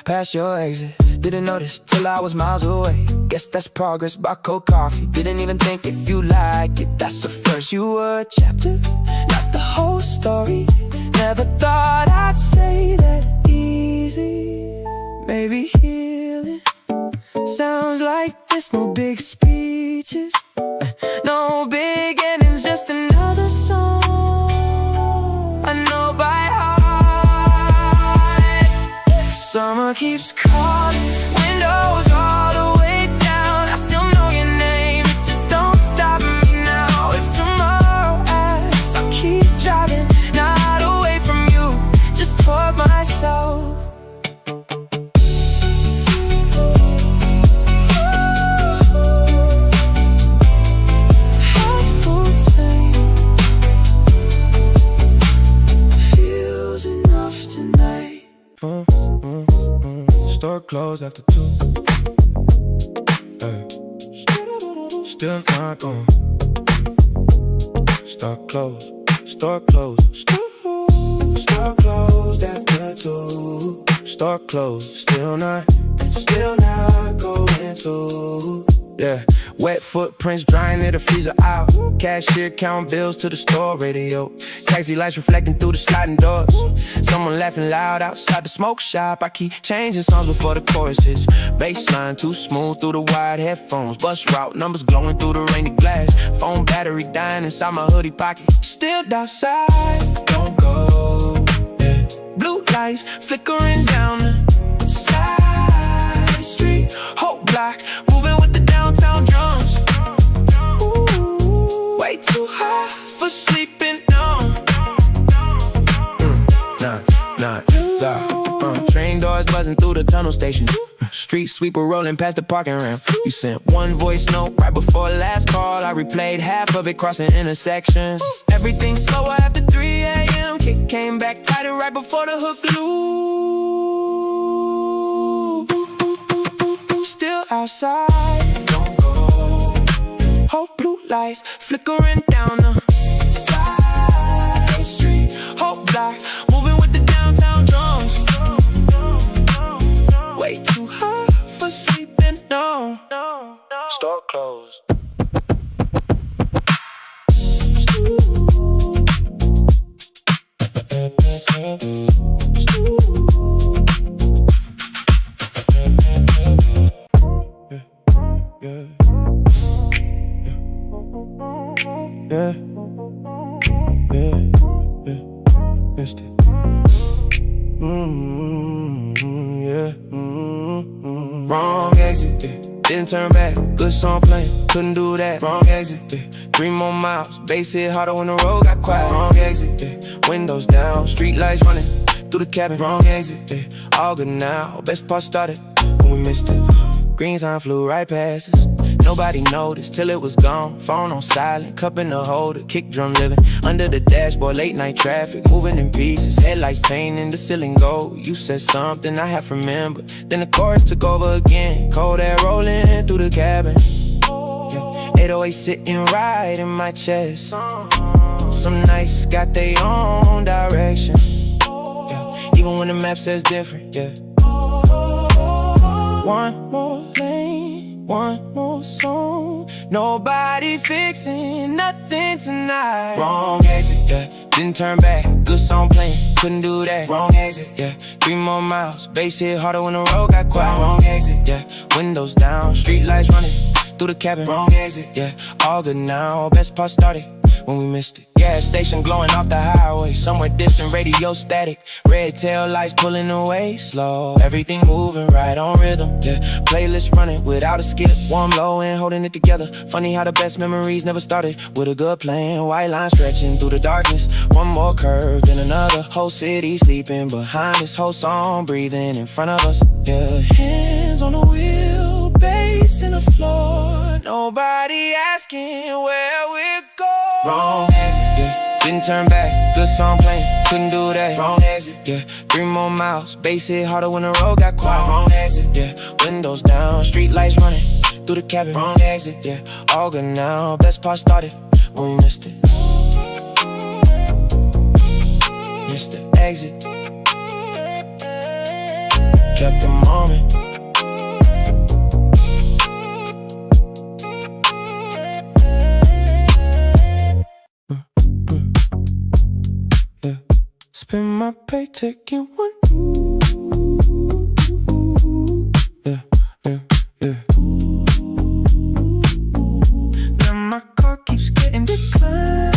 Past your exit, didn't notice till I was miles away. Guess that's progress by cold coffee. Didn't even think if you like it, that's the first. You were a chapter, not the whole story. Never thought I'd say that easy. Maybe healing sounds like this. No big speeches, no big endings, just another song I know by heart. Summer keeps calling, windows all the way down. I still know your name, it just don't stop me now. If tomorrow asks, I'll keep driving, not away from you, just toward myself. Half full tank feels enough tonight. Store closed after 2. Hey. Still not gone. Store closed. Store closed. Store closed after 2. Store closed. Still not going to. Yeah, wet footprints drying near the freezer out. Cashier count bills to the store radio. Taxi lights reflecting through the sliding doors. Someone laughing loud outside the smoke shop. I keep changing songs before the chorus hits. Bassline too smooth through the wired headphones. Bus route numbers glowing through the rainy glass. Phone battery dying inside my hoodie pocket. Still outside, don't go. Yeah. Blue lights flickering down the side street. Hope block moving with the downtown drums. Ooh, way too high for sleeping on. Train doors buzzing through the tunnel stations. Street sweeper rolling past the parking ramp. You sent one voice note right before last call. I replayed half of it crossing intersections. Everything slower after 3 a.m. Kick came back tighter right before the hook loop. Still outside, don't go. Hope blue lights flickering down the side street. Hope block moving with the downtown drums. Way too high for sleeping, no. Store closed. Missed it. Wrong exit, yeah. Didn't turn back, good song playing, couldn't do that. Wrong exit, yeah. 3 more miles, bass hit harder when the road got quiet. Wrong exit, yeah. Windows down, street lights running through the cabin. Wrong exit, yeah. All good now, best part started when we missed it. Green sign flew right past us. Nobody noticed till it was gone. Phone on silent, cup in the holder. Kick drum living under the dashboard. Late night traffic, moving in pieces. Headlights painting the ceiling gold. You said something I half remembered. Then the chorus took over again. Cold air rolling through the cabin. Yeah. 808 sitting right in my chest. Some nights got their own direction. Yeah. Even when the map says different. Yeah. One more lane, one more song. Nobody fixing nothing tonight. Wrong exit, yeah. Didn't turn back, good song playing, couldn't do that. Wrong exit, yeah. 3 more miles, bass hit harder when the road got quiet. Wrong exit, yeah. Windows down, street lights running through the cabin. Wrong exit, yeah. All good now, best part started when we missed it. Gas station glowing off the highway. Somewhere distant, radio static. Red tail lights pulling away slow. Everything moving right on rhythm, yeah. Playlist running without a skip. Warm low and holding it together. Funny how the best memories never started with a good plan. White line stretching through the darkness. One more curve, then another. Whole city sleeping behind this whole song. Breathing in front of us, yeah. Hands on the wheel, bass in the floor. Nobody asking where we're going. Wrong exit, yeah. Didn't turn back, good song playing, couldn't do that. Wrong exit, yeah. 3 more miles, bass hit harder when the road got quiet. Wrong exit, yeah. Windows down, street lights running through the cabin. Wrong exit, yeah. All good now, best part started when we missed it. Missed the exit. Kept the moment. Spend my pay taking one. Yeah, yeah, yeah. Now my car keeps getting declined.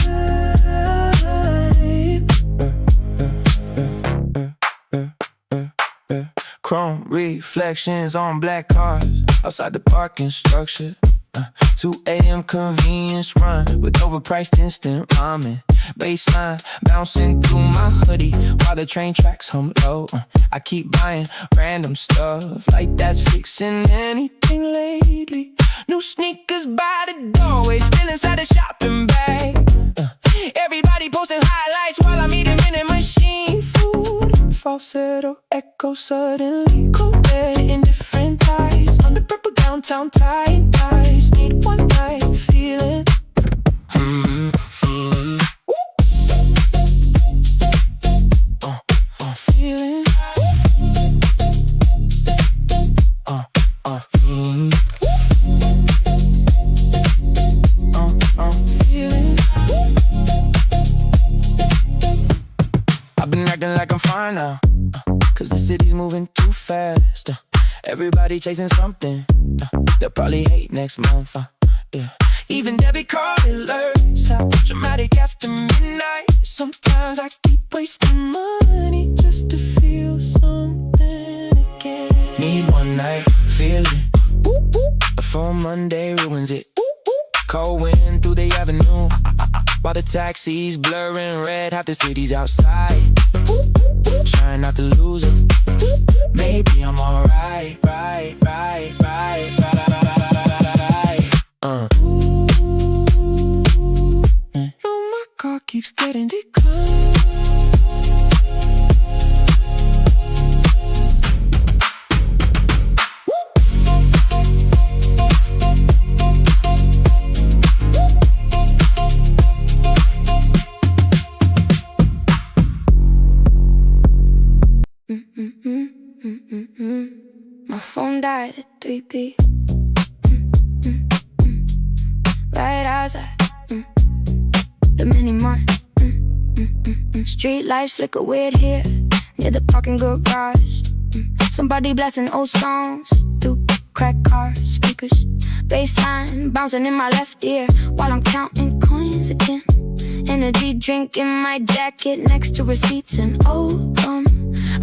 Chrome reflections on black cars outside the parking structure. 2 a.m. convenience run with overpriced instant ramen. Baseline bouncing through my hoodie while the train tracks hum low. I keep buying random stuff like that's fixing anything lately. New sneakers by the doorway, still inside the shopping bag. Everybody posting highlights while I'm eating vending machine food. Falsetto echo suddenly coded in different ties. On the purple downtown tie ties. Need one night feeling. Feeling. like I'm fine now, cause the city's moving too fast. Everybody chasing something, they'll probably hate next month. Yeah. Even debit card alerts how dramatic after midnight. Sometimes I keep wasting money just to feel something again. Need one night, feel it. A full Monday ruins it. Cold wind through the avenue, while the taxis blurring red, half the city's outside. Trying not to lose it. Maybe I'm alright, right. My car keeps getting declined. My phone died at 3 p. Right outside the mini mart. Street lights flicker weird here near the parking garage. Somebody blasting old songs through cracked car speakers. Bassline bouncing in my left ear while I'm counting coins again. Energy drink in my jacket next to receipts and old gum.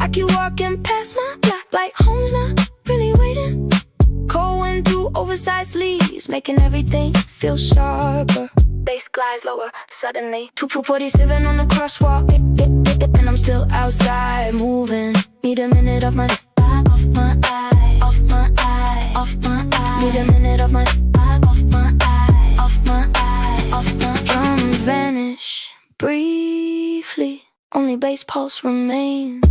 I keep walking past my block like home's not really waiting. Cold wind through oversized sleeves, making everything feel sharper. Bass glides lower suddenly. 247 on the crosswalk, and I'm still outside moving. Need a minute of my off my eye, off my eye, off my eye. Need a minute of my off my eye, off my eye, off my eye. Drums vanish briefly, only bass pulse remains.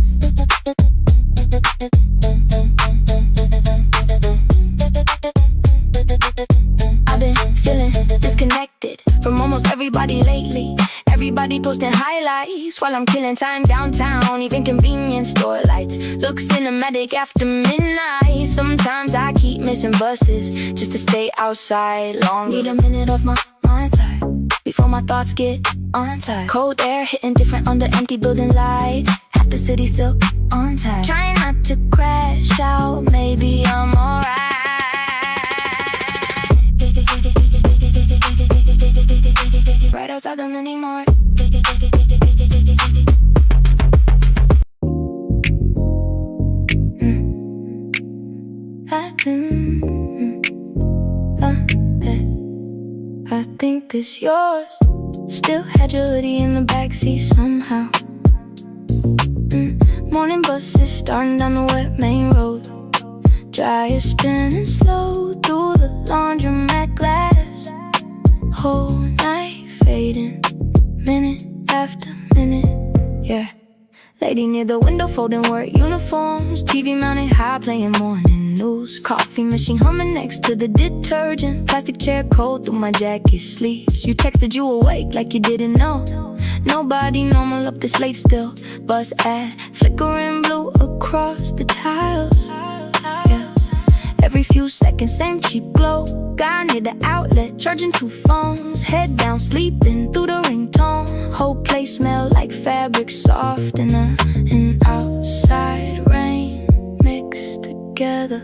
I've been feeling disconnected from almost everybody lately. Everybody posting highlights while I'm killing time downtown. Even convenience store lights look cinematic after midnight. Sometimes I keep missing buses just to stay outside longer. Need a minute of my mind time before my thoughts get untied. Cold air hitting different under empty building lights. Half the city still on time. Trying not to crash out, maybe I'm alright. Right outside the mini mart. I think this yours. Still had your hoodie in the backseat somehow. Morning buses starting down the wet main road. Dryer spinning slow through the laundromat glass. Whole night fading, minute after minute, yeah. Lady near the window folding work uniforms. TV mounted high playing morning news. Coffee machine humming next to the detergent. Plastic chair cold through my jacket sleeves. You texted you awake like you didn't know. Nobody normal up this late still. Bus ad flickering blue across the tiles, yeah. Every few seconds same cheap glow. Guy near the outlet charging 2 phones. Head down sleeping through the ringtone. Whole place smell like fabric soft and outside rain mixed together.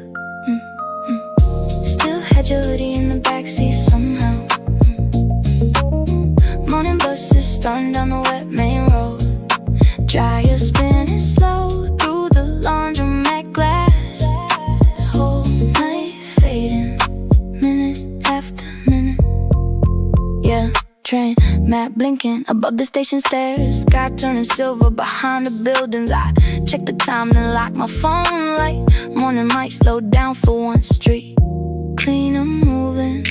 Still had your hoodie in the backseat somehow. Morning buses starting down the wet main road. Dryer spinning slow through the laundromat glass. Whole night fading, minute after minute, yeah. Train map blinking above the station stairs. Sky turning silver behind the buildings. I check the time then lock my phone like morning might slow down for one street. Clean and moving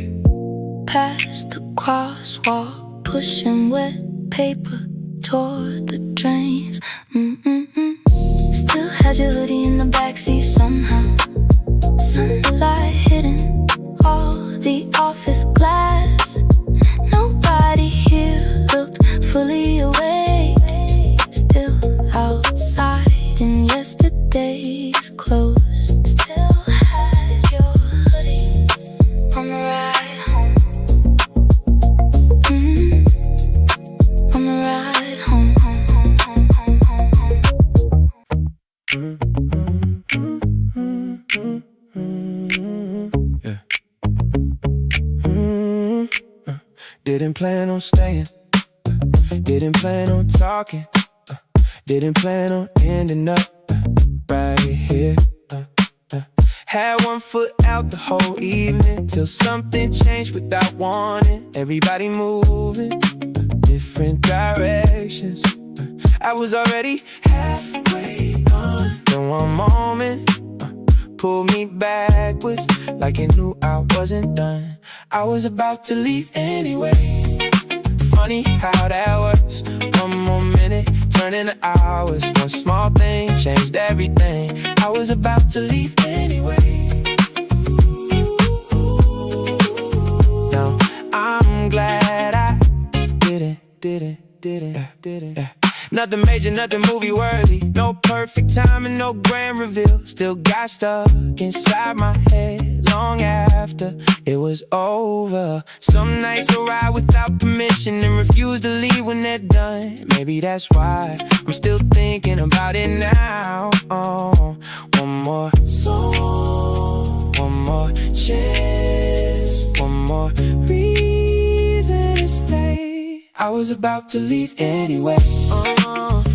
past the crosswalk, pushing wet paper toward the drains. Still had your hoodie in the backseat somehow. Sunlight hitting all the office glass. Nobody here looked fully awake. Still outside in yesterday's clothes. Still had your hoodie on the ride home. On the ride home. Didn't plan on staying, didn't plan on talking, didn't plan on ending up right here. Had one foot out the whole evening till something changed without warning. Everybody moving different directions. I was already halfway gone. Then one moment pulled me backwards like it knew I wasn't done. I was about to leave anyway. Funny how that works. One more minute turned into hours. One small thing changed everything. I was about to leave anyway. Now I'm glad I didn't. Nothing major, nothing movie worthy. No perfect timing, no grand reveal. Still got stuck inside my head long after it was over. Some nights I ride without permission and refuse to leave when they're done. Maybe that's why I'm still thinking about it now. Oh, one more song, one more chance, one more reason to stay. I was about to leave anyway.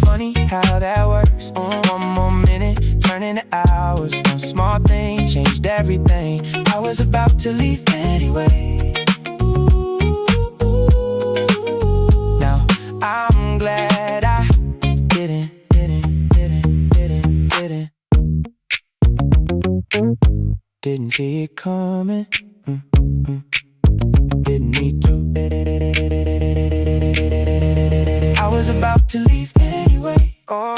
Funny how that works. One more minute turned into hours. One small thing changed everything. I was about to leave anyway. Now I'm glad I didn't. Didn't see it coming. Didn't need to. I was about to leave anyway. Oh,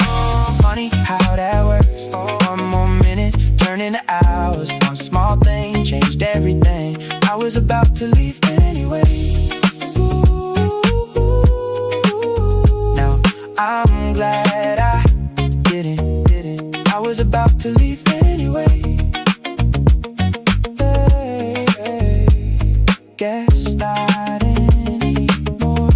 funny how that works. One more minute turned into hours. One small thing changed everything. I was about to leave anyway. Now I'm glad I didn't. I was about to leave anyway. Guess not anymore.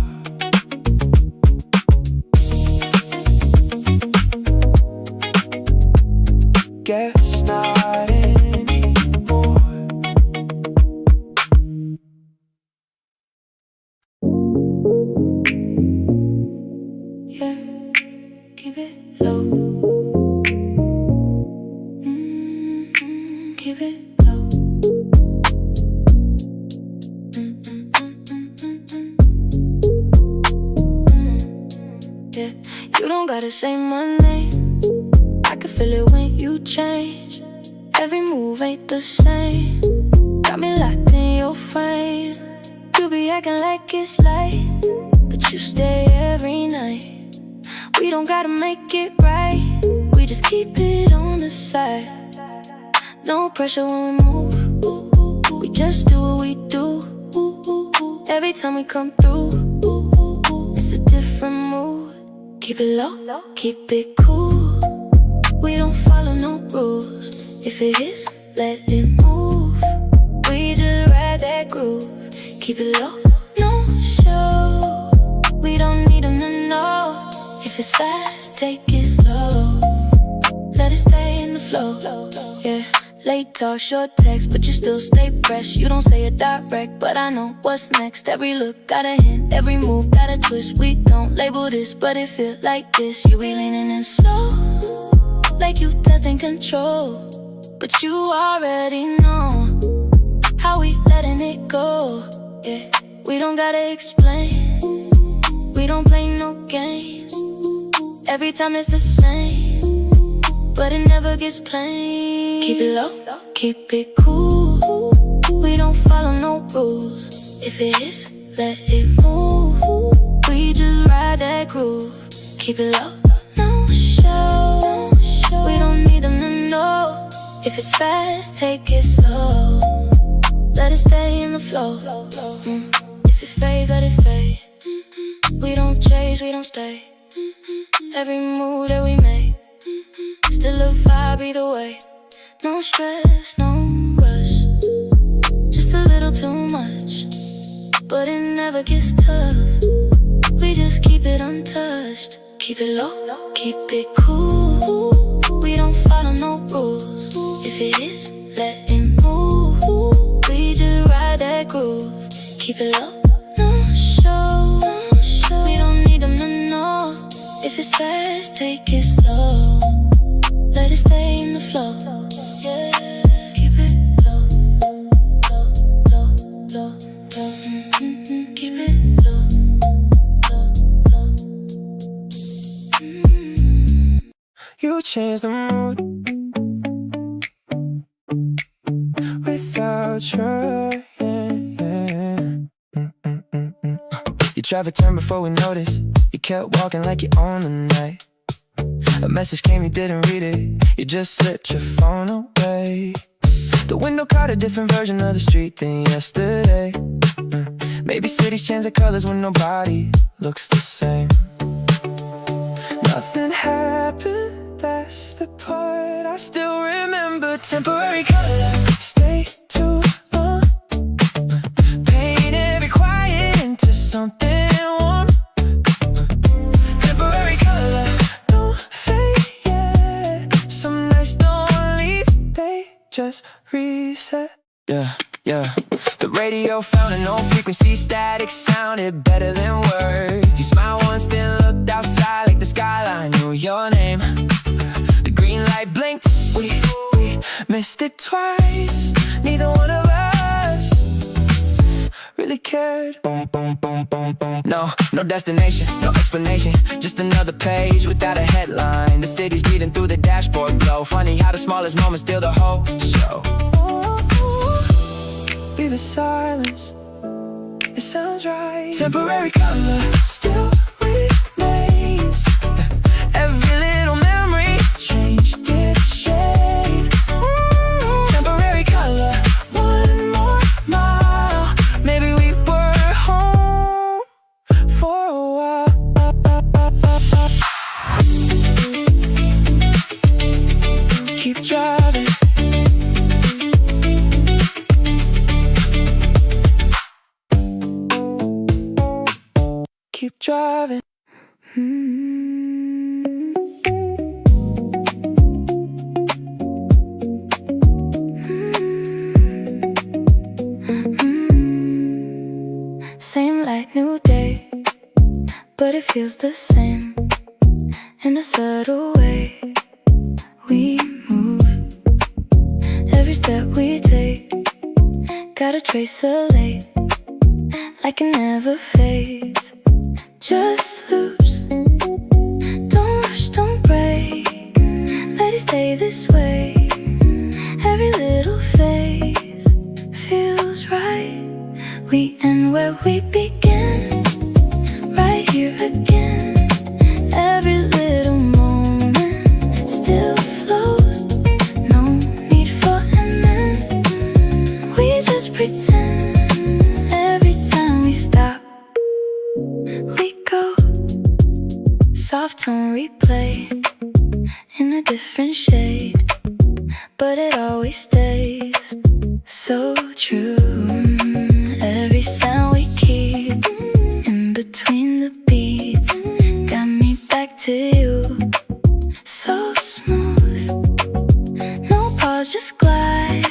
Guess not anymore. Yeah, keep it low. Keep it low. Yeah, you don't gotta say my name. I can feel it when you change. Every move ain't the same. Got me locked in your frame. You be acting like it's light, but you stay every night. We don't gotta make it right. We just keep it on the side. No pressure when we move. We just do what we do. Every time we come through, it's a different mood. Keep it low, keep it cool. We don't follow no rules. If it hits, let it move. We just ride that groove. Keep it low, no show. We don't need them to know. If it's fast, take it slow. Let it stay in the flow. Yeah, late talk, short text, but you still stay fresh. You don't say it direct, but I know what's next. Every look got a hint, every move got a twist. We don't label this, but it feel like this. You be leaning in slow, like you testing control, but you already know how we letting it go. Yeah, we don't gotta explain. We don't play no games. Every time it's the same, but it never gets plain. Keep it low, keep it cool. We don't follow no rules. If it hits, let it move. We just ride that groove. Keep it low, no show. We don't need them to know. If it's fast, take it slow. Let it stay in the flow. If it fades, let it fade. We don't chase, we don't stay. Every move that we make, still a vibe either way. No stress, no rush, just a little too much, but it never gets tough. We just keep it untouched. Keep it low, keep it cool. We don't follow no rules. If it is, let it move. We just ride that groove. Keep it low, no fast, take it slow. Let it stay in the flow. Yeah, keep it low, low, low, low, low. Keep it low, low, low. You change the mood without trying. You drive a turn before we noticed. You kept walking like you owned the night. A message came, you didn't read it. You just slipped your phone away. The window caught a different version of the street than yesterday. Maybe cities change their colors when nobody looks the same. Nothing happened, that's the part I still remember. Temporary color, stay too long. Paint every quiet into something warm. Temporary color, don't fade, yeah. Some nights don't leave, they just reset. Yeah, yeah. The radio found an old frequency, static sounded better than words. You smiled once, then looked outside like the skyline knew your name. The green light blinked, we missed it twice. Neither one of us really cared. Boom, boom, boom, boom, boom. No destination, no explanation. Just another page without a headline. The city's breathing through the dashboard glow. Funny how the smallest moments steal the whole show. Be the silence, it sounds right. Temporary color still remains. Every little memory changed its shade. Temporary color, one more mile. Maybe we were home for a while. Keep driving. Keep driving. Same like new day, but it feels the same. In a subtle way, we move. Every step we take, got a trace of late, like it never fades. Just lose, don't rush, don't break. Let it stay this way. Every little phase feels right. We end where we begin, right here again. Every little moment still flows. No need for an end. We just pretend. Every time we stop, we go. Soft tone replay in a different shade, but it always stays so true. Every sound we keep in between the beats got me back to you. So smooth, no pause, just glide.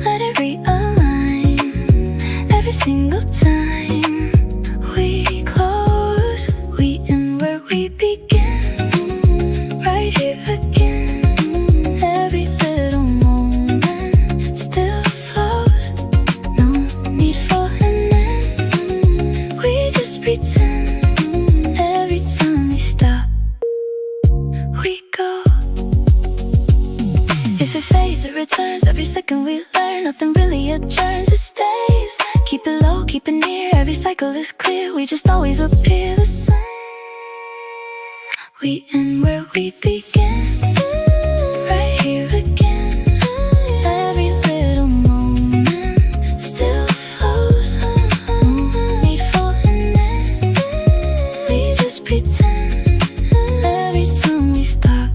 Let it realign. Every single time we close, we end where we begin, right here again. Every little moment still flows. No need for an end. We just pretend. Every time we stop, we go. If it fades, it returns. Every second we learn, nothing really adjourns, it stays. Keep it low, keep it near. Every cycle is clear. We just always appear the same. We end where we begin, right here again. Every little moment still flows. No need for an end. We just pretend. Every time we stop,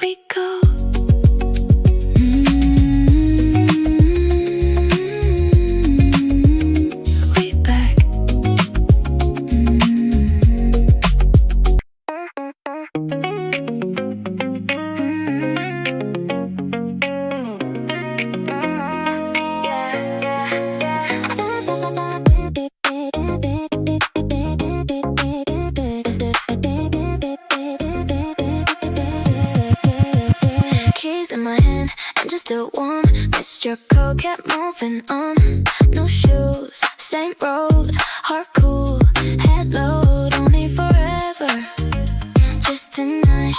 we go. We back. your code kept moving on. No shoes, same road, heart cool, head low, don't need forever. Just tonight,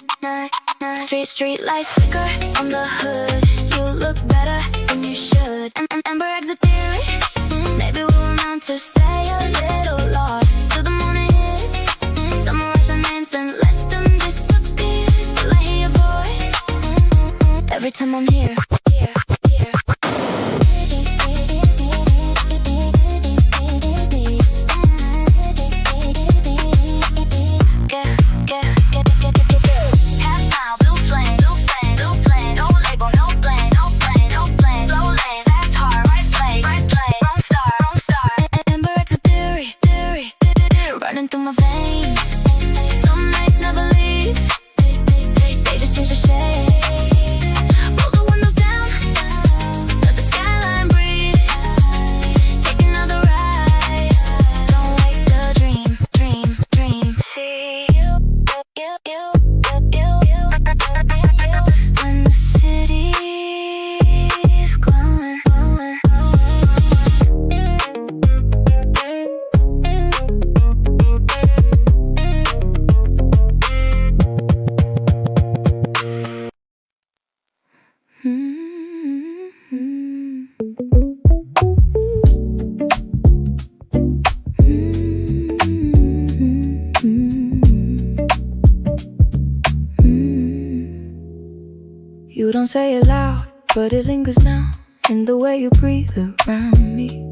street lights flicker on the hood. You look better than you should. And Amber exit theory. Maybe we're meant to stay a little lost till the morning hits. Summarize our names, then let them disappear. Still I hear your voice every time I'm here. Through my veins, some nights never leave. They just change the shade. Roll the windows down, let the skyline breathe. Take another ride. Don't wake the dream. See you. When the city's glowing. You don't say it loud, but it lingers now in the way you breathe around me.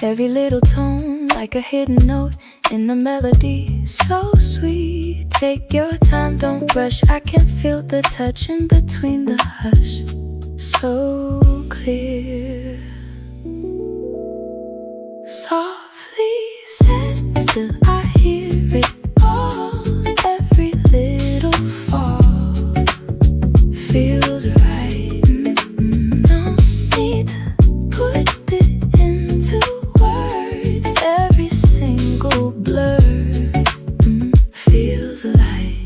Every little tone like a hidden note in the melody, so sweet. Take your time, don't rush. I can feel the touch in between the hush, so clear. Softly said, still I hear it all. Every little fall feels right. No need to put it into words. Every single blur feels alive.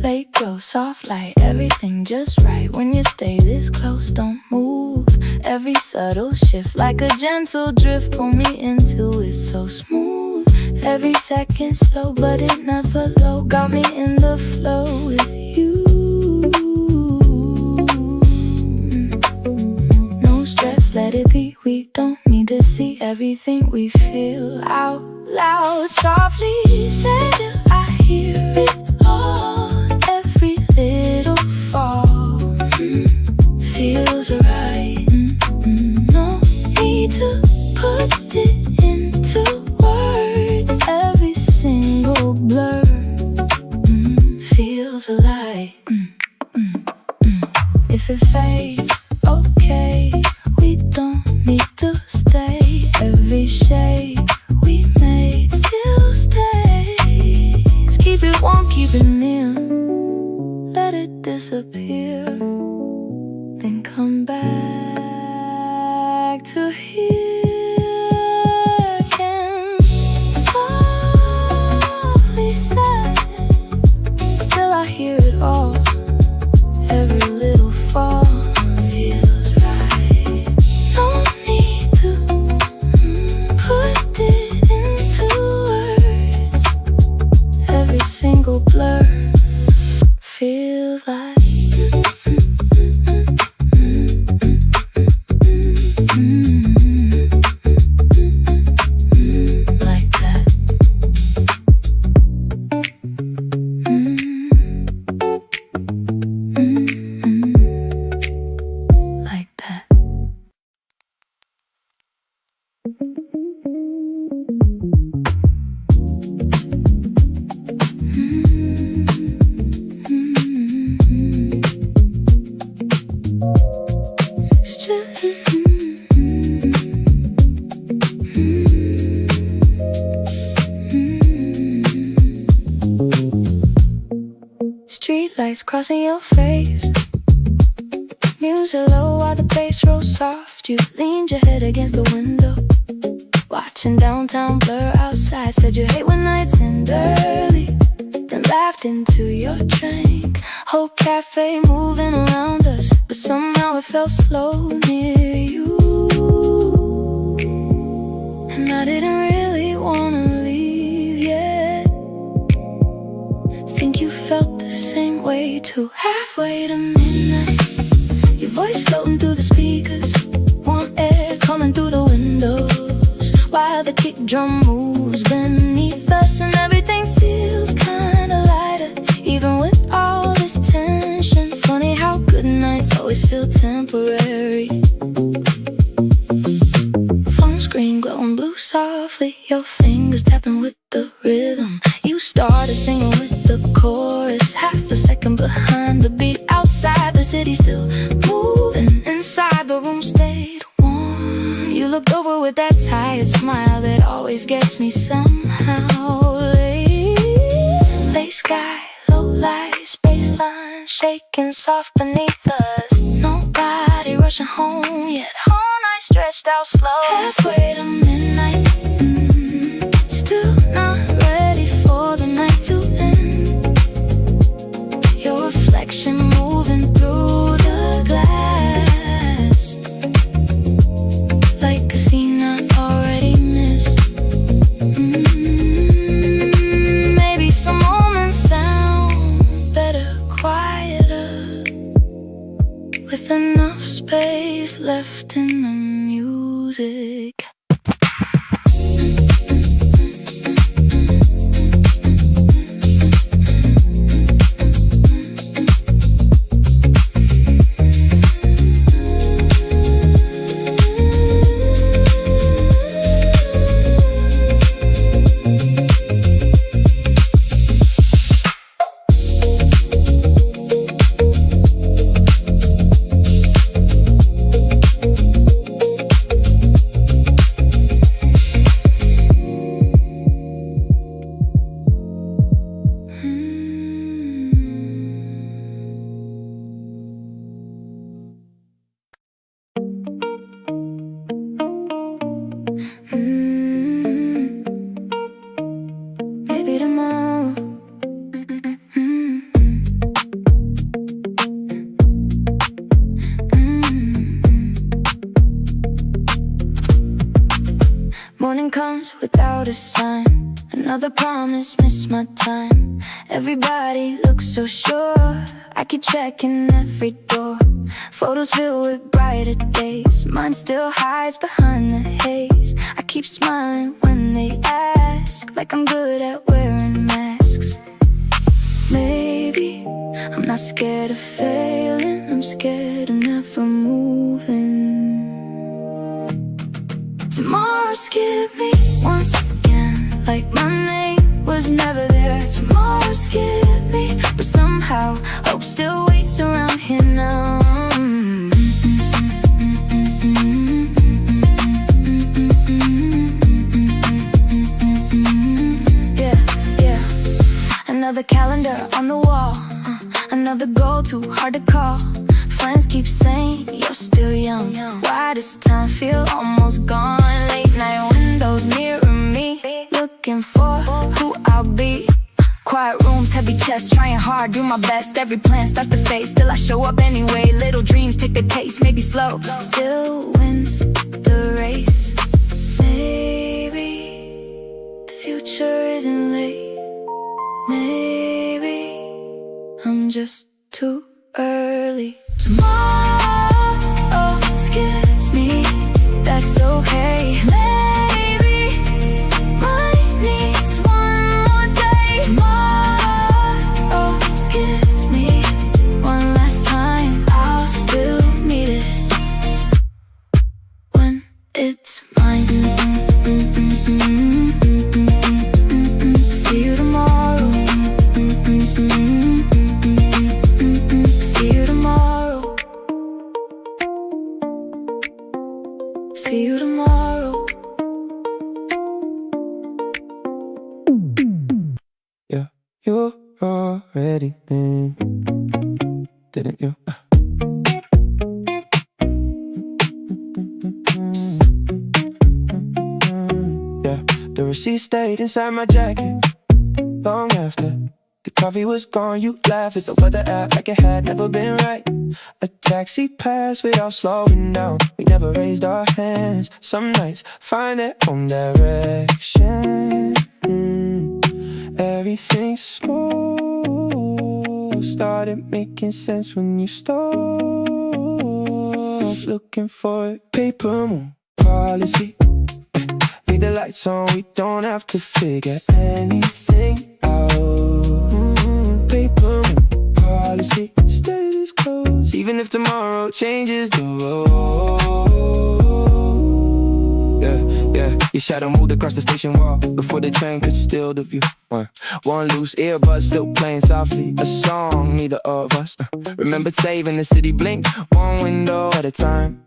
Late glow, soft light, everything just right. When you stay this close, don't move. Every subtle shift like a gentle drift, pull me into it so smooth. Every second slow, but it never low. Got me in the flow with you. No stress, let it be. We don't need to see everything we feel out loud. Softly said, still I hear it all. Every little fall feels right. No need to put it into words. Every single blur feels alive. If it fades, okay, we don't need to stay. Every shade we made still stays. Keep it warm, keep it near. Let it disappear, then come back to here again. Softly said, still I hear it all. Every little fall feels right. No need to put it into words. Every single blur feels like streetlights crossing your face. Music low while the bass rolls soft. You leaned your head against the window, watching downtown blur outside. Said you hate when nights end early, then laughed into your drink. Whole cafe moving around us, but somehow it felt slow near you. And I didn't really wanna leave yet. Think you felt the same way too. Halfway to midnight, your voice floating through the speakers, warm air coming through the windows, while the kick drum moves beneath us, and everything feels kinda lighter, even with all this tension. Funny how good nights always feel temporary. Phone screen glowing blue softly, your fingers tapping with the rhythm. You started singing with the chorus, half a second behind the beat. Outside the city still moving, inside the room stayed warm. You looked over with that tired smile that always gets me somehow. Late sky, low lights, baseline shaking soft beneath us. Nobody rushing home yet, whole night stretched out slow. Halfway to midnight, still not ready for the night to end. Your reflection moving through the glass, like a scene I already missed. Maybe some moments sound better, quieter, with enough space left in the music. Maybe tomorrow. Morning comes without a sign, another promise, miss my time. Everybody looks so sure, I keep checking every door. Photos filled with brighter days, mine still hides behind the haze. I keep smiling when they ask, like I'm good at wearing masks. Maybe I'm not scared of failing, I'm scared of never moving. Tomorrow scared me once again, like my name was never there. Tomorrow scared me, but somehow hope still waits around here now. Another calendar on the wall, another goal too hard to call. Friends keep saying you're still young, why does time feel almost gone? Late night windows mirror me, looking for who I'll be. Quiet rooms, heavy chest, trying hard, do my best. Every plan starts to fade, still I show up anyway. Little dreams take their pace, maybe slow, still wins the race. Maybe the future isn't late. Maybe I'm just too early. Tomorrow scares me, that's okay. Maybe mine needs one more day. Tomorrow scares me, one last time, I'll still need it when it's mine. See you tomorrow. See you tomorrow. See you tomorrow. Yeah, you already knew, didn't you? Yeah, the receipt stayed inside my jacket long after The coffee was gone, you laughed at the weather app like it had never been right. A taxi passed without slowing down. We never raised our hands. Some nights find their own direction. Everything small started making sense when you stopped looking for it. Paper moon policy. Leave the lights on, we don't have to figure anything out. Paper moon policy. Status close, even if tomorrow changes the road. Yeah, your shadow moved across the station wall before the train could steal the view. One loose earbud still playing softly, a song neither of us remembered saving the city blink, one window at a time.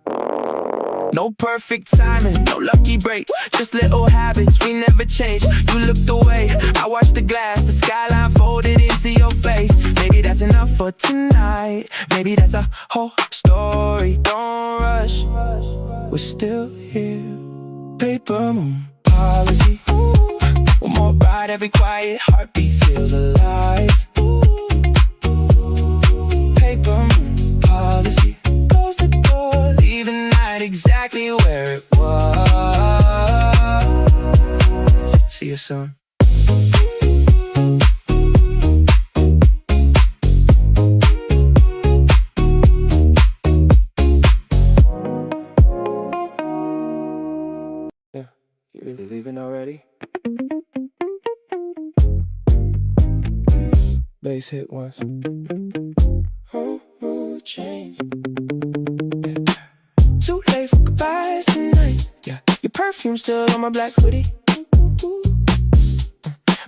No perfect timing, no lucky break, just little habits we never change. You looked away, I watched the glass, the skyline folded into your face. Maybe that's enough for tonight, maybe that's a whole story. Don't rush, we're still here. Paper moon policy. One more ride, every quiet heartbeat feels alive. Paper moon policy. Close the door, leave the night exactly where it was. See you soon. Yeah, you really leaving already? Bass hit once. Oh, mood change. Yeah. Too late for goodbyes tonight. Yeah, your perfume still on my black hoodie.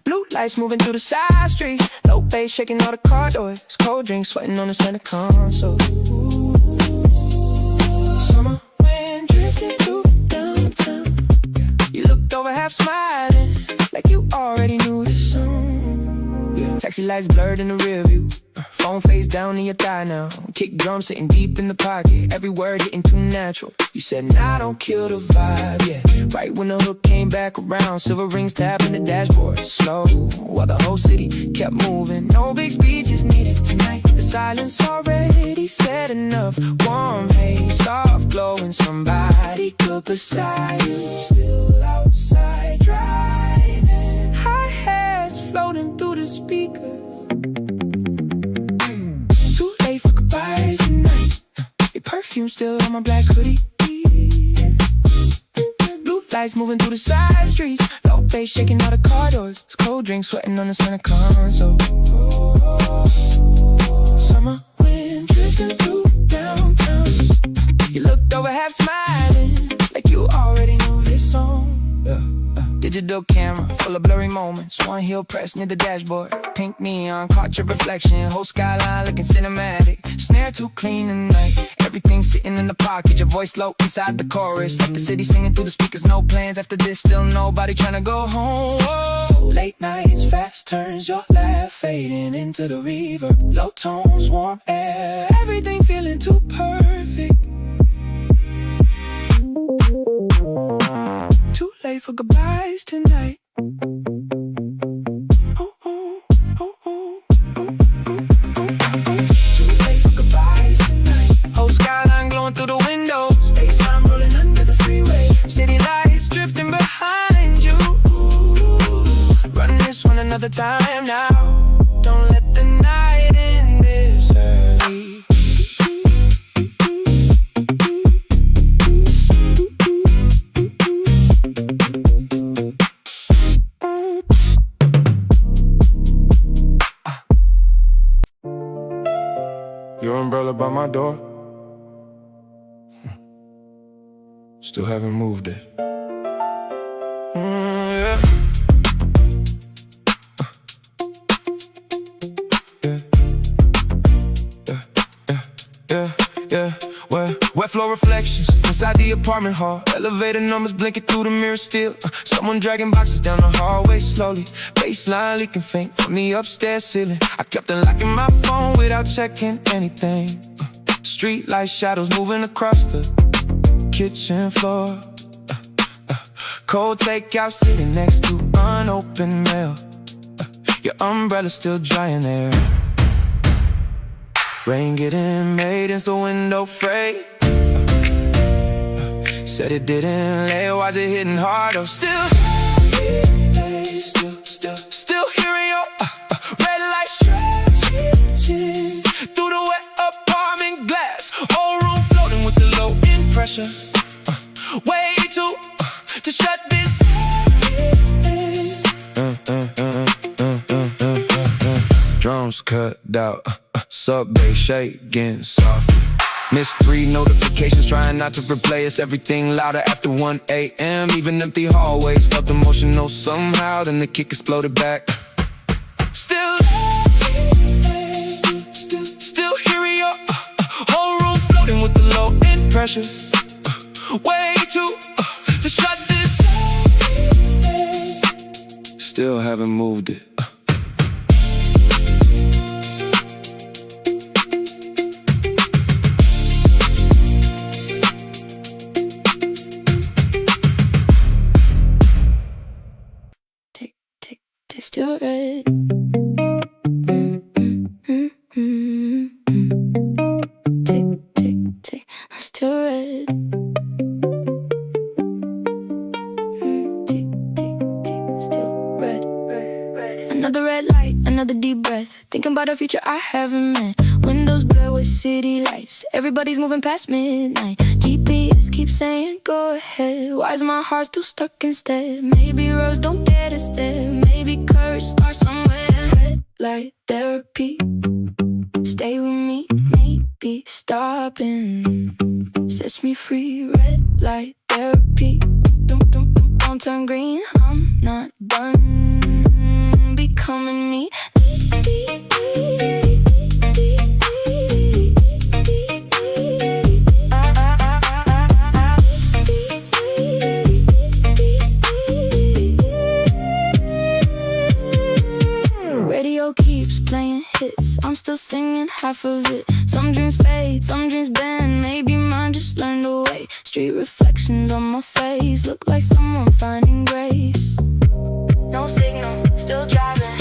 Blue lights moving through the side streets. Low bass shaking all the car doors. Cold drinks sweating on the center console. Summer wind drifting through downtown. You looked over half smiling, like you already knew this song. Yeah. Taxi lights blurred in the rear view. Phone face down in your thigh now. Kick drum sitting deep in the pocket. Every word hitting too natural. You said, nah, don't kill the vibe, yeah. Right when the hook came back around, silver rings tapping the dashboard. Slow, while the whole city kept moving. No big speeches needed tonight. The silence already said enough. Warm haze, soft glow, and somebody good beside you. Still outside driving. High hats floating through the speakers. Too late for goodbyes tonight. Your perfume still on my black hoodie. Blue lights moving through the side streets. Low bass shaking all the car doors. Cold drinks sweating on the center console. Summer wind drifting through downtown. You looked over half smiling, like you already knew this song. Digital camera full of blurry moments. One heel pressed near the dashboard. Pink neon caught your reflection. Whole skyline looking cinematic. Snare too clean tonight. Everything sitting in the pocket. Your voice low inside the chorus. Like the city singing through the speakers. No plans after this. Still nobody trying to go home. Whoa. Late nights, fast turns. Your laugh fading into the reverb. Low tones, warm air. Everything feeling too perfect. Too late for goodbyes tonight. Oh, oh, oh, oh, oh, oh, oh. Too late for goodbyes tonight. Whole skyline glowing through the windows. Baseline rolling under the freeway. City lights drifting behind you. Run this one another time now. Don't let the night end this early. Your umbrella by my door. Still haven't moved it. Yeah. Yeah. Wet floor reflections inside the apartment hall. Elevator numbers blinking through the mirror still. Someone dragging boxes down the hallway slowly. Baseline leaking faint from the upstairs ceiling. I kept unlocking my phone without checking anything. Street light shadows moving across the kitchen floor. Cold takeout sitting next to unopened mail. Your umbrella's still drying there. Rain getting made into the window frame. Said it didn't lay, why's it hitting harder? Still hearing your red light stretching through the wet apartment glass. Whole room floating with the low end pressure. Way to shut this. Drums cut out, subway shaking softly. Missed 3 notifications, trying not to replay us. Everything louder after 1 a.m. Even empty hallways felt emotional somehow. Then the kick exploded back. Still hearing your whole room floating with the low end pressure. Way to shut this. Still haven't moved it. Still red. Tick, tick, tick. Still red. Tick, tick, tick. Still red. Another red light, another deep breath. Thinking about a future I haven't met. Windows blur with city lights. Everybody's moving past midnight. GPS keeps saying go ahead. Why is my heart still stuck instead? Maybe roads don't get us there. Maybe courage starts somewhere. Red light therapy. Stay with me. Maybe stopping sets me free. Red light therapy. Don't turn green. I'm not done becoming me. Radio keeps playing hits. I'm still singing half of it. Some dreams fade, some dreams bend. Maybe mine just learned away. Street reflections on my face look like someone finding grace. No signal, still driving.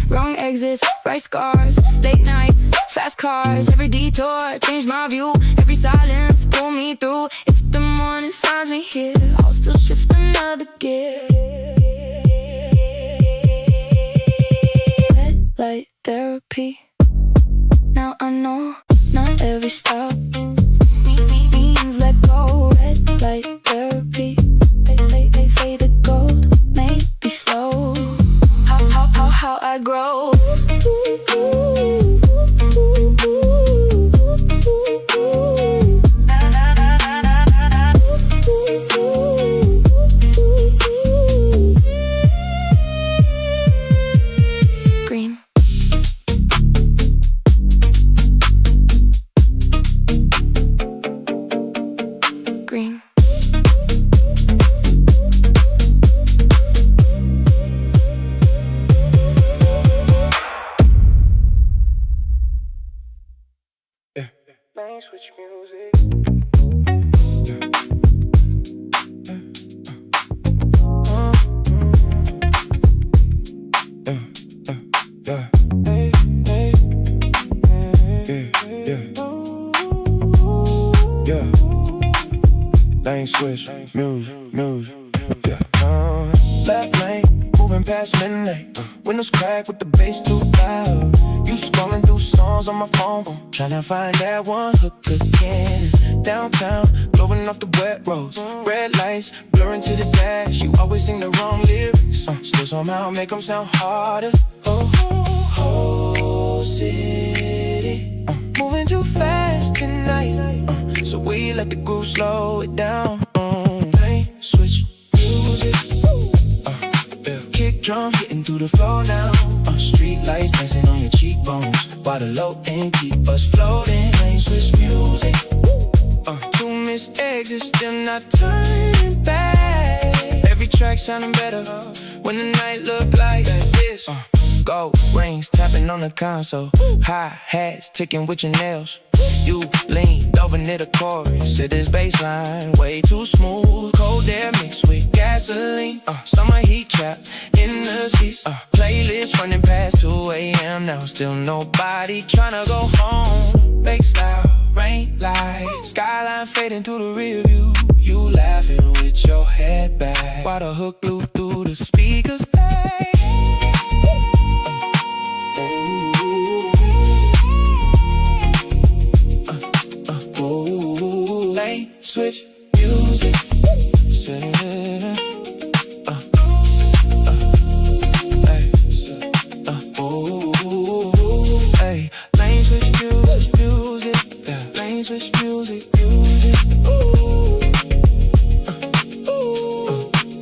Wrong exits, right scars. Late nights, fast cars. Every detour changed my view. Every silence pulled me through. If the morning finds me here, I'll still shift another gear. Red light therapy. Now I know not every stop means let go. Red light therapy. They faded gold. Maybe slow. How I grow. Green. Green. Switch music. Lane switch music. Left lane, moving past midnight. Windows crack with the bass too loud. You scrolling through songs on my phone, tryna find that one hook again. Downtown, blowing off the wet roads. Red lights, blurring to the dash. You always sing the wrong lyrics. Still somehow make them sound harder. Oh, city. Moving too fast tonight. So we let the groove slow it down. Lane switch music. Kick drum hitting through the floor now. Street lights dancing on your cheekbones, while the low end keep us floating. Lane switch music. 2 missed exits, still not turning back. Every track sounding better when the night look like this. Gold rings tapping on the console. Hi-hats ticking with your nails. You leaned over near the chorus. Said this bass line way too smooth. Cold air mixed with gasoline. Summer heat trap in the seats. Play still nobody tryna go home. Bass loud, rain light, skyline fading through the rear view. You laughing with your head back while the hook loop through the speakers. Hey. Lane switch music. Hey, lane switch music. Yeah, lane switch music.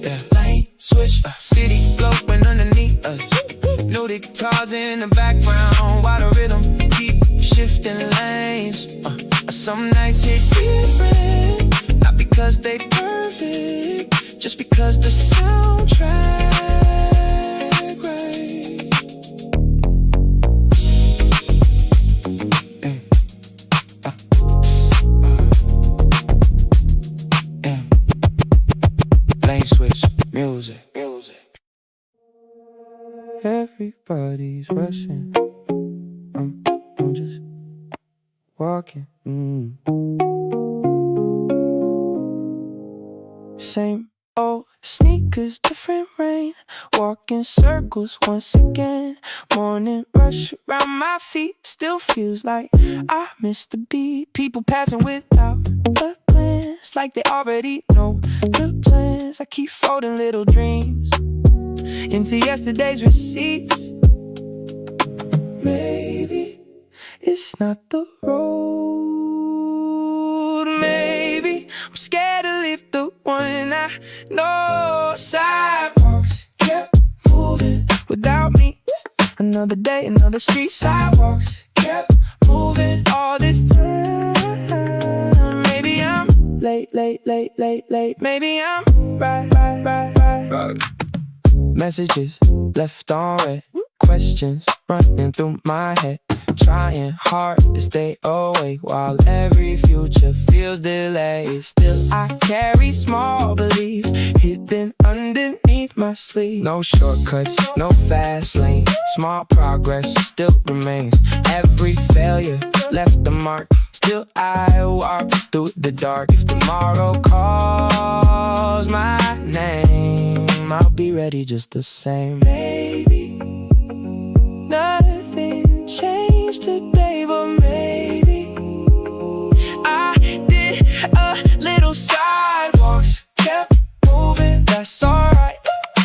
Yeah, lane switch. City glowing underneath us. Know the guitars in the background while the rhythm keep shifting lanes. Some nights hit different, not because they perfect, just because the soundtrack right. Lane switch music. Everybody's rushing. I'm just walking. Same old sneakers, different rain. Walking circles once again. Morning rush around my feet. Still feels like I missed the beat. People passing without a glance, like they already know the plans. I keep folding little dreams into yesterday's receipts. Maybe it's not the road. Maybe I'm scared to leave the one I know. Sidewalks kept moving without me. Another day, another street. Sidewalks kept moving all this time. Maybe I'm late. Maybe I'm right. Messages left on red. Questions running through my head. Trying hard to stay awake while every future feels delayed. Still I carry small belief hidden underneath my sleeve. No shortcuts, no fast lane. Small progress still remains. Every failure left a mark. Still I walk through the dark. If tomorrow calls my name, I'll be ready just the same. Maybe nothing changed today, but maybe I did a little. Sidewalks kept moving, that's alright.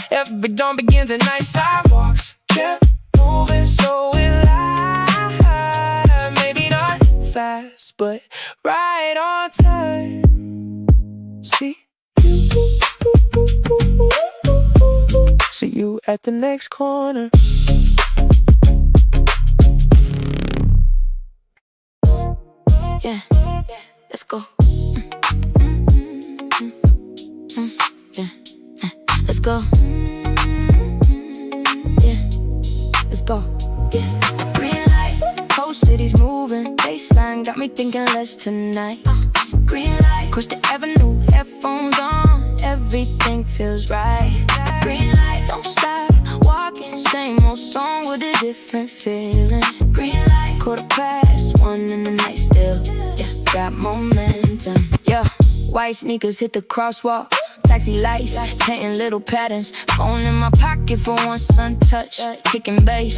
Every dawn begins at night. Sidewalks kept moving, so will I. Maybe not fast, but right on time. See you at the next corner. Yeah, let's go. Yeah, let's go. Yeah, let's go. Yeah, green light, whole city's moving. Baseline got me thinking less tonight. Green light, cross the avenue, headphones on, everything feels right. Green light, don't stop walking, same old song with a different feeling. Green light, 1:15 in the night still. Yeah, got momentum. Yeah, white sneakers hit the crosswalk. Taxi lights, painting little patterns. Phone in my pocket for one untouched. Kicking bass,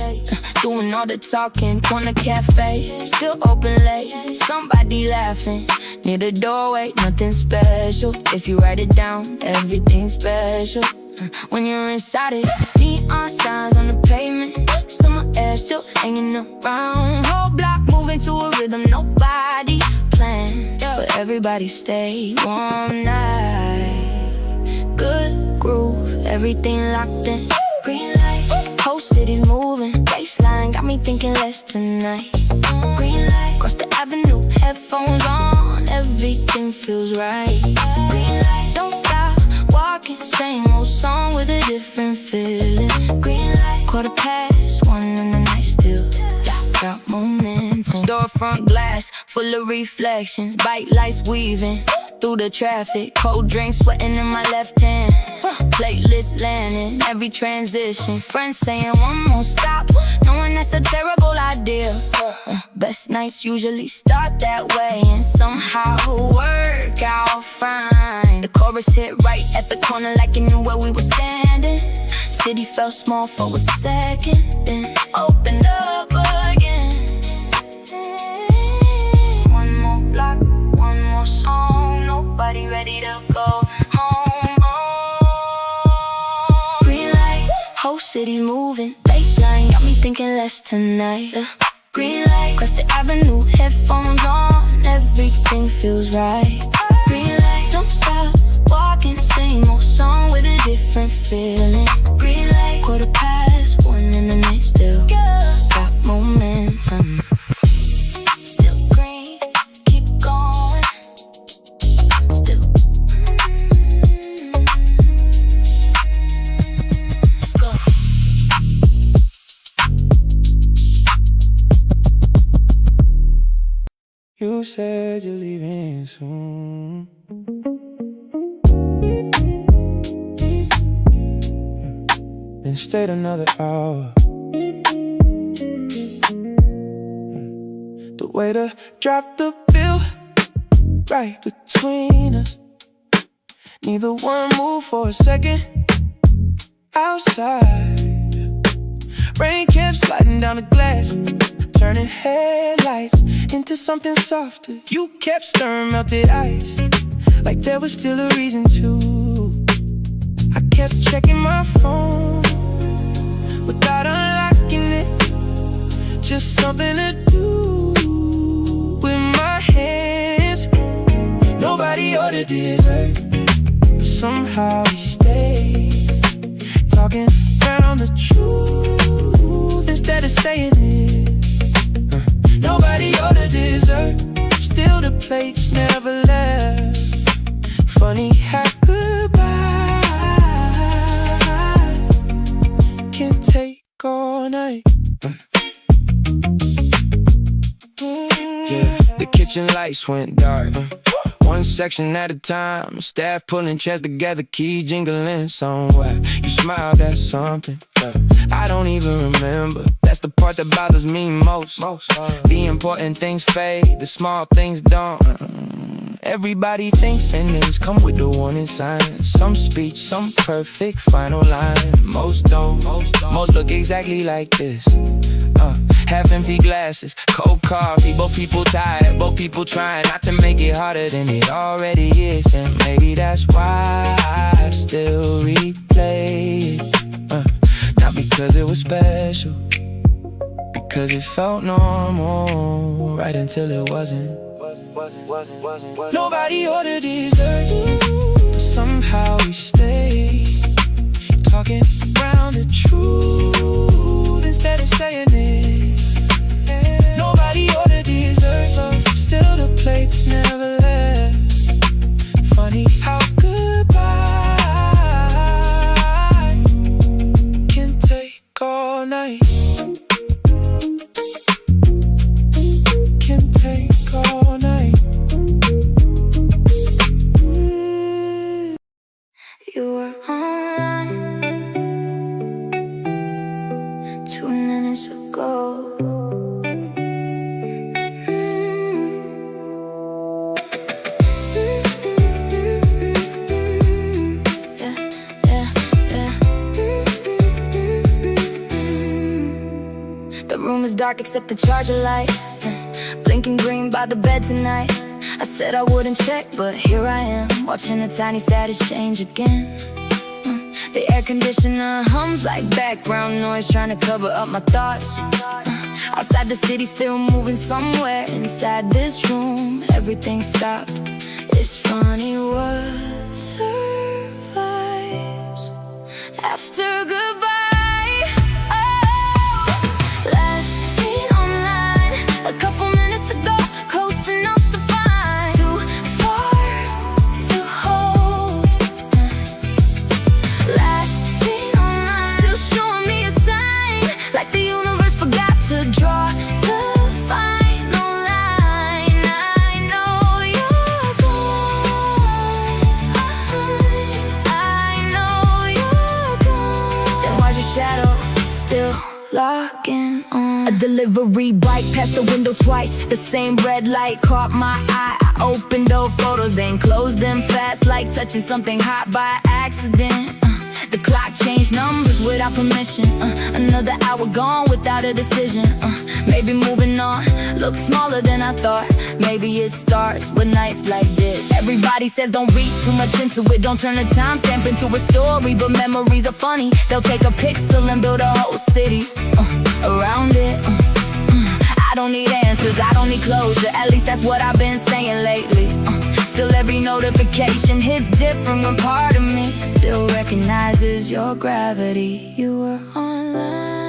doing all the talking. Corner cafe, still open late. Somebody laughing near the doorway, nothing special. If you write it down, everything's special. When you're inside it, neon signs on the pavement. Summer air still hanging around. Whole block moving to a rhythm nobody planned, but everybody stay warm night. Good groove, everything locked in. Green light, whole city's moving. Baseline got me thinking less tonight. Green light, cross the avenue, headphones on, everything feels right. Green light, don't stop walking, same old song with a different feeling. Green light, 1:15 in the night still. Got momentum. Storefront glass full of reflections. Bike lights weaving through the traffic. Cold drink sweating in my left hand. Playlist landing, every transition. Friends saying one more stop, knowing that's a terrible idea. Best nights usually start that way and somehow work out fine. The chorus hit right at the corner like you knew where we were standing. City felt small for a second, then opened up again. One more block, one more song, nobody ready to go home. Green light, whole city's moving. Baseline got me thinking less tonight. Green light, cross the avenue, headphones on, everything feels right. Green light, don't stop walking, same old song with a different feeling. Green light, 1:15 in the night, still got momentum. Still green, keep going. Still let's go. You said you're leaving soon. Then stayed another hour. The waiter dropped the bill right between us. Neither one moved for a second. Outside, rain kept sliding down the glass, turning headlights into something softer. You kept stirring melted ice like there was still a reason to. I kept checking my phone without unlocking it. Just something to do with my hands. Nobody ordered dessert, but somehow we stayed talking around the truth instead of saying it. Nobody ordered dessert, still the plates never left. Funny how goodbye can take all night. Yeah, the kitchen lights went dark. One section at a time, staff pulling chairs together, keys jingling somewhere. You smiled at something, I don't even remember. That's the part that bothers me most. The important things fade, the small things don't. Everybody thinks endings come with the warning signs. Some speech, some perfect final line. Most don't, most look exactly like this. Half empty glasses, cold coffee, both people tired, both people trying not to make it harder than it already is. And maybe that's why I still replay it. Not because it was special, because it felt normal, right until it wasn't. Nobody ordered dessert, but somehow we stayed talking around the truth instead of saying it. Nobody ordered dessert, still the plates never left. Funny how goodbye can take all night. Can take all night. You were on 2 minutes ago. The room is dark except the charger light, blinking green by the bed tonight. I said I wouldn't check, but here I am, watching a tiny status change again. The air conditioner hums like background noise, trying to cover up my thoughts. Outside the city, still moving somewhere. Inside this room, everything stopped. It's funny what survives after goodbye. A couple minutes ago, close enough to find, too far to hold. Last seen online, still showing me a sign, like the universe forgot to draw the final line. I know you're gone. I know you're gone. locking on. A delivery bike passed the window twice. The same red light caught my eye. I opened those photos, then closed them fast, like touching something hot by accident. The clock changed numbers without permission. Another hour gone without a decision. Maybe moving on looks smaller than I thought. Maybe it starts with nights like this. Everybody says don't read too much into it. Don't turn a timestamp into a story. But memories are funny. They'll take a pixel and build a whole city around it. I don't need answers, I don't need closure. At least that's what I've been saying lately. Still every notification hits different when part of me still recognizes your gravity. You were online,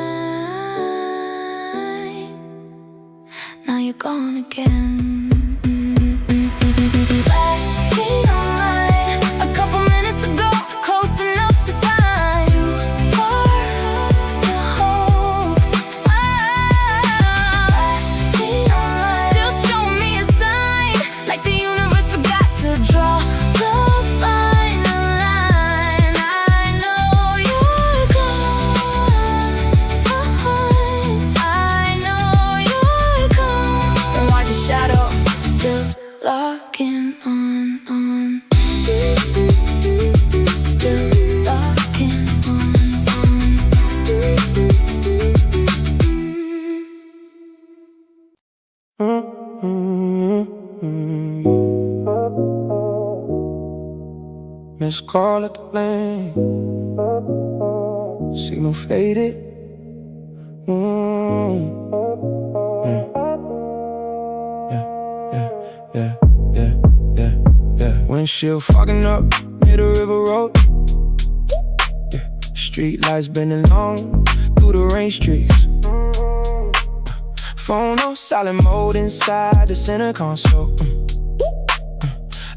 now you're gone again. Last seen online a couple minutes ago, close enough to find, too far to hold. Last seen online, still showing me a sign, like the universe forgot to draw the final line. I know you're gone. I know you're gone. And watch your shadow still locking on. Still locking on. Missed call at the lane, signal faded. Yeah. Windshield fogging up near the river road. Street lights bending long through the rain streaks. Phone on silent mode inside the center console.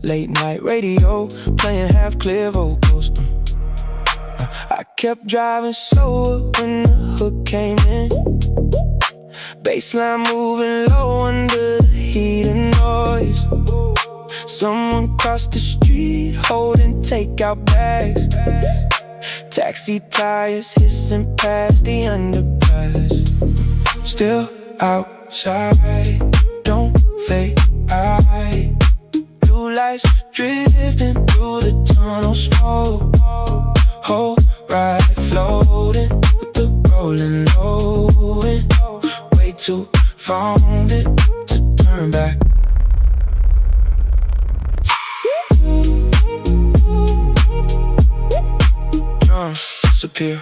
Late night radio playing half clear vocals. I kept driving slower when the hook came in. Bassline moving low under the heat and noise. Someone crossed the street holding takeout bags. Taxi tires hissing past the underpass. Still outside, don't fade out. Blue lights drifting through the tunnel smoke. Whole ride floating with the rolling low. Way too founded to turn back. Drums disappear.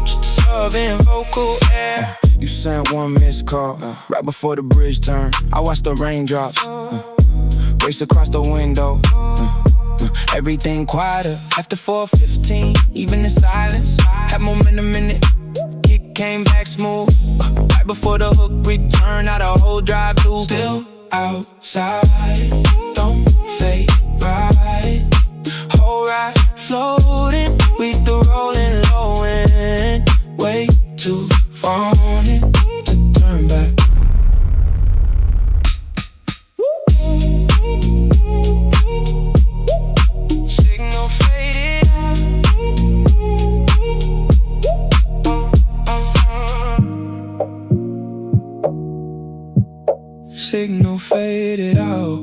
Just a sub in vocal air. You sent one missed call right before the bridge turned. I watched the raindrops race across the window. Everything quieter after 4:15. Even the silence had momentum in it. Kick came back smooth right before the hook returned. Now the whole drive loop. Still outside, don't fade right. Whole ride floating with the rolling low end. Way too far to turn back. Signal faded. Signal faded out.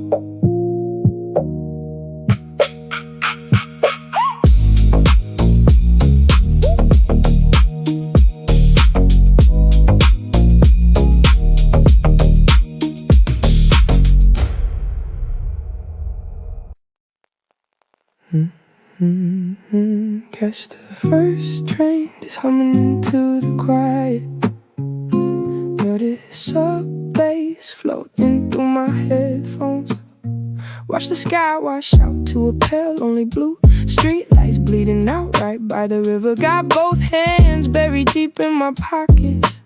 Catch the first train, just humming into the quiet. Notice sub bass floating through my headphones. Watch the sky wash out to a pale only blue. Street lights bleeding out right by the river. Got both hands buried deep in my pockets.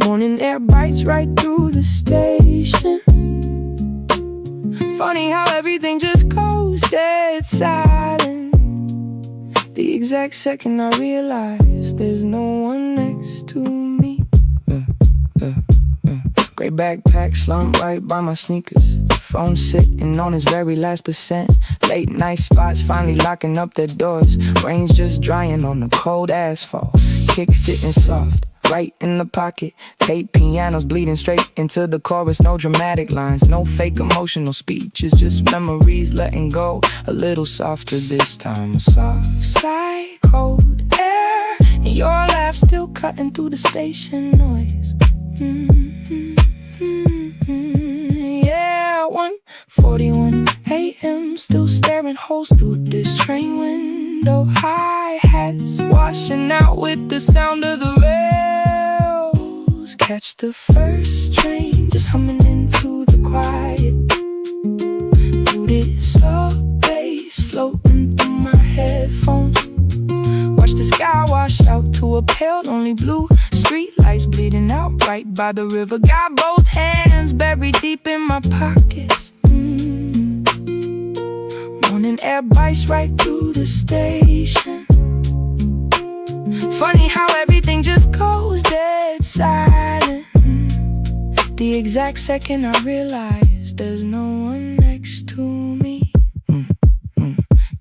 Morning air bites right through the station. Funny how everything just goes dead silent the exact second I realize there's no one next to me. Gray backpack slumped right by my sneakers. Phone sitting on his very last percent. Late night spots finally locking up their doors. Rain's just drying on the cold asphalt. Kick sitting soft, right in the pocket. Tape pianos bleeding straight into the chorus. No dramatic lines, no fake emotional speeches, just memories letting go a little softer this time. A soft sigh, cold air, and your laugh still cutting through the station noise. Yeah, 1:41 a.m. still staring holes through this train window. Hi-hats washing out with the sound of the rails. Catch the first train, just humming into the quiet. Muted slow bass floating through my headphones. Watch the sky wash out to a pale, lonely blue. Street lights bleeding out right by the river. Got both hands buried deep in my pockets. Morning air bites right through the station. Funny how everything just goes dead silent. The exact second I realize there's no one next to me.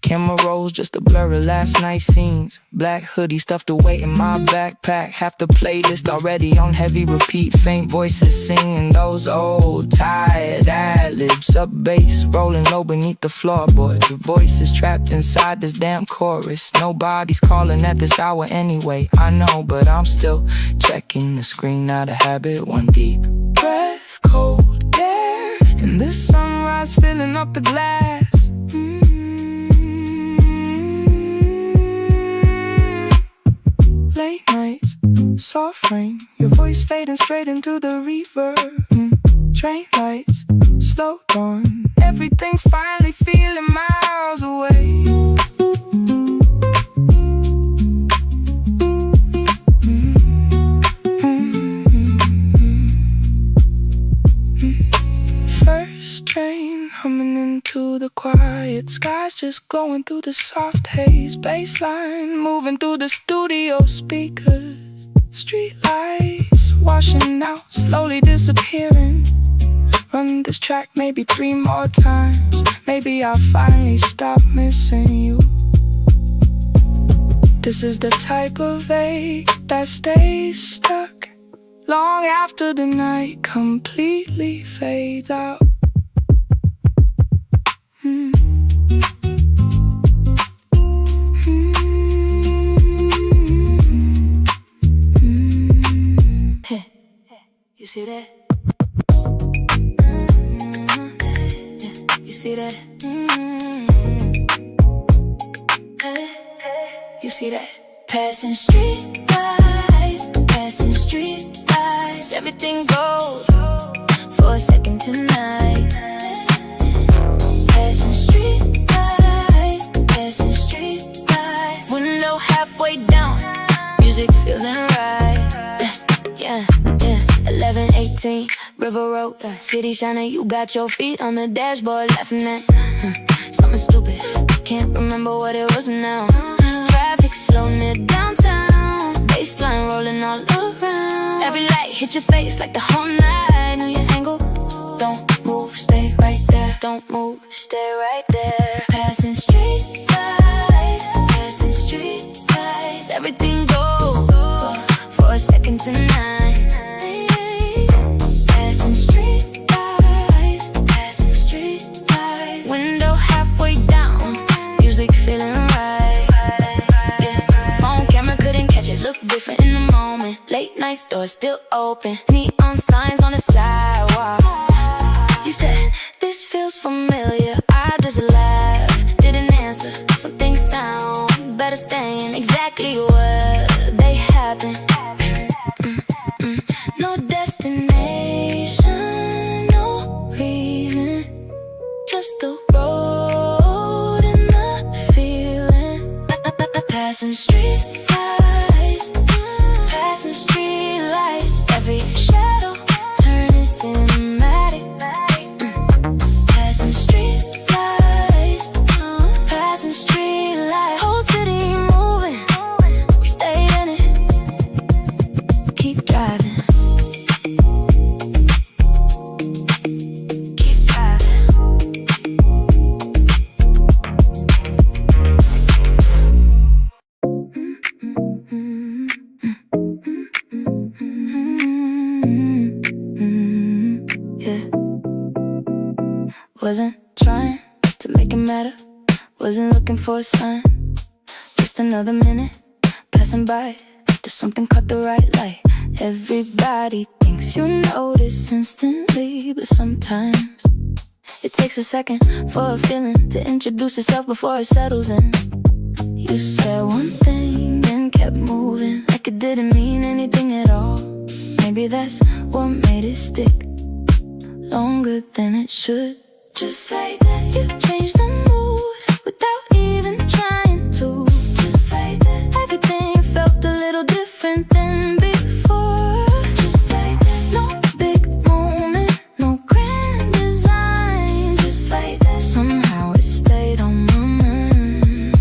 Camera rolls just a blur of last night's scenes. Black hoodie stuffed away in my backpack. Half the playlist already on heavy repeat. Faint voices singing those old tired ad-libs. Up bass rolling low beneath the floorboard. Your voice is trapped inside this damn chorus. Nobody's calling at this hour anyway, I know, but I'm still checking the screen out of habit. One deep breath, cold air, and the sunrise filling up the glass. Late nights, soft rain, your voice fading straight into the reverb. Train lights, slow dawn, everything's finally feeling miles away. First train humming into the quiet. Skies just going through the soft haze. Bassline moving through the studio speakers. Street lights washing out, slowly disappearing. Run this track maybe 3 more times. Maybe I'll finally stop missing you. This is the type of ache that stays stuck long after the night completely fades out. You see that? You see that? You see that? Passing street lights, everything goes for a second tonight. Passing street lights, window halfway down, music feeling right. Yeah. 11:18, River Road, city shining, you got your feet on the dashboard, laughing at something stupid, can't remember what it was now. Traffic slow near downtown, baseline rolling all around. Every light hit your face like the whole night. Knew your angle, don't move, stay right there. Don't move, stay right there. Passing street lights, everything goes for a second tonight. Passing street lights, window halfway down, music feeling right. Yeah. Phone camera couldn't catch it, look different in the moment. Late night store still open, neon signs on the sidewalk. You said, this feels familiar, I just laughed, didn't answer. Some things sound better staying exactly where they happen. No destination, no reason, just the road and the feeling. Passing street lights, every shadow turning cinematic. Passing street lights, whole city moving, we stay in it, keep driving. Keep driving. Wasn't trying to make it matter, wasn't looking for a sign. Just another minute passing by, just something caught the right light. Everybody thinks you notice instantly, but sometimes it takes a second for a feeling to introduce itself before it settles in. You said one thing and kept moving like it didn't mean anything at all. Maybe that's what made it stick longer than it should. Just like that, you changed the mood without even trying to. Just like that, everything felt a little different than before. Just like that, no big moment, no grand design. Just like that, somehow it stayed on my mind.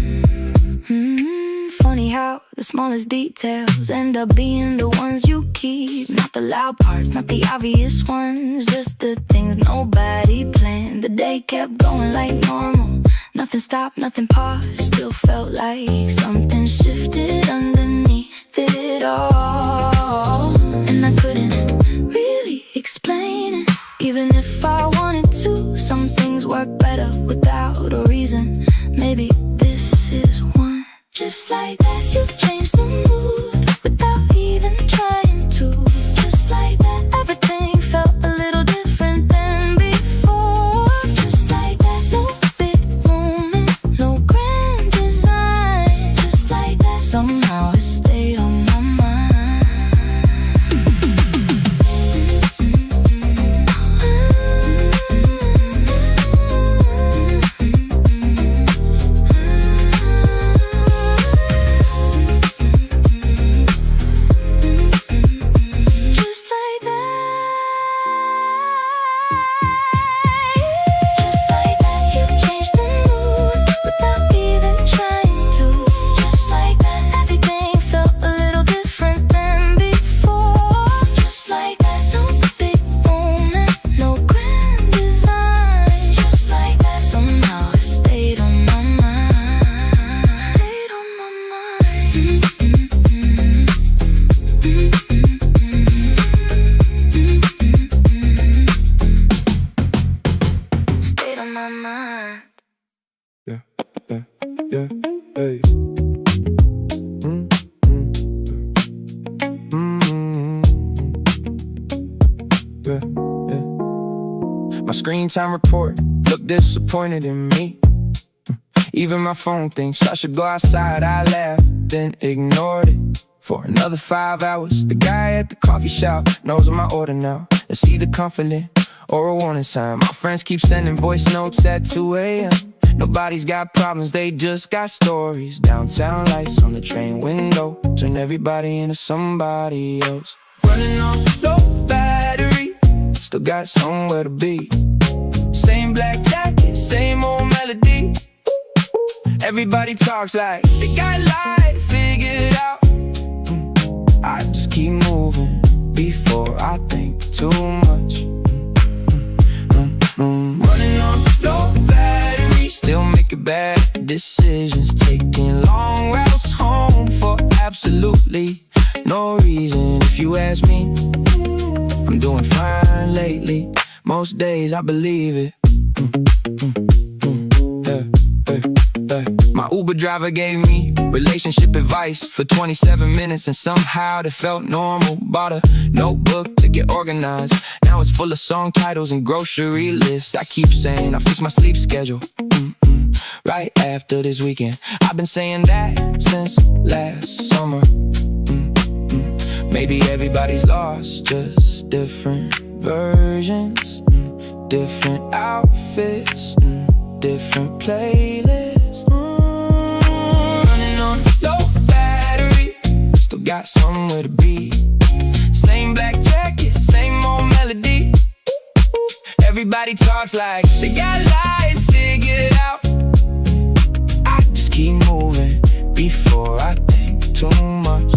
Funny how the smallest details end up being the ones you keep. Not the loud parts, not the obvious ones, just the things nobody planned. The day kept going like normal, nothing stopped, nothing paused. Still felt like something shifted underneath it all. And I couldn't really explain it, even if I wanted to. Some things work better without a reason. Maybe this is one. Just like that, you changed the mood without even trying to. Just like that, everything felt a little different than before. Just like that, no big moment, no grand design. Just like that, somehow it stayed on my mind. Just like that. Just like that, you changed the mood without even trying to. Just like that, everything felt a little different than before. Just like that, no big moment, no grand design. Just like that, somehow it stayed on my mind. Stayed on my mind. Stayed on my mind. Yeah, yeah, yeah, hey. Yeah, yeah. My screen time report looked disappointed in me. Even my phone thinks I should go outside. I laughed, then ignored it. For another 5 hours, the guy at the coffee shop knows what my order now. It's either confident or a warning sign. My friends keep sending voice notes at 2 a.m. Nobody's got problems, they just got stories. Downtown lights on the train window turn everybody into somebody else. Running on low battery, still got somewhere to be. Same black jacket, same old melody. Everybody talks like they got life figured out. I just keep moving before I think too much. Running on low battery, still making bad decisions. Taking long routes home for absolutely no reason. If you ask me, I'm doing fine lately. Most days I believe it. My Uber driver gave me relationship advice for 27 minutes, and somehow that felt normal. Bought a notebook to get organized. Now it's full of song titles and grocery lists. I keep saying I fix my sleep schedule right after this weekend. I've been saying that since last summer. Maybe everybody's lost, just different versions, different outfits, different playlists. Running on low battery, still got somewhere to be. Same black jacket, same old melody. Everybody talks like they got life figured out. I just keep moving before I think too much.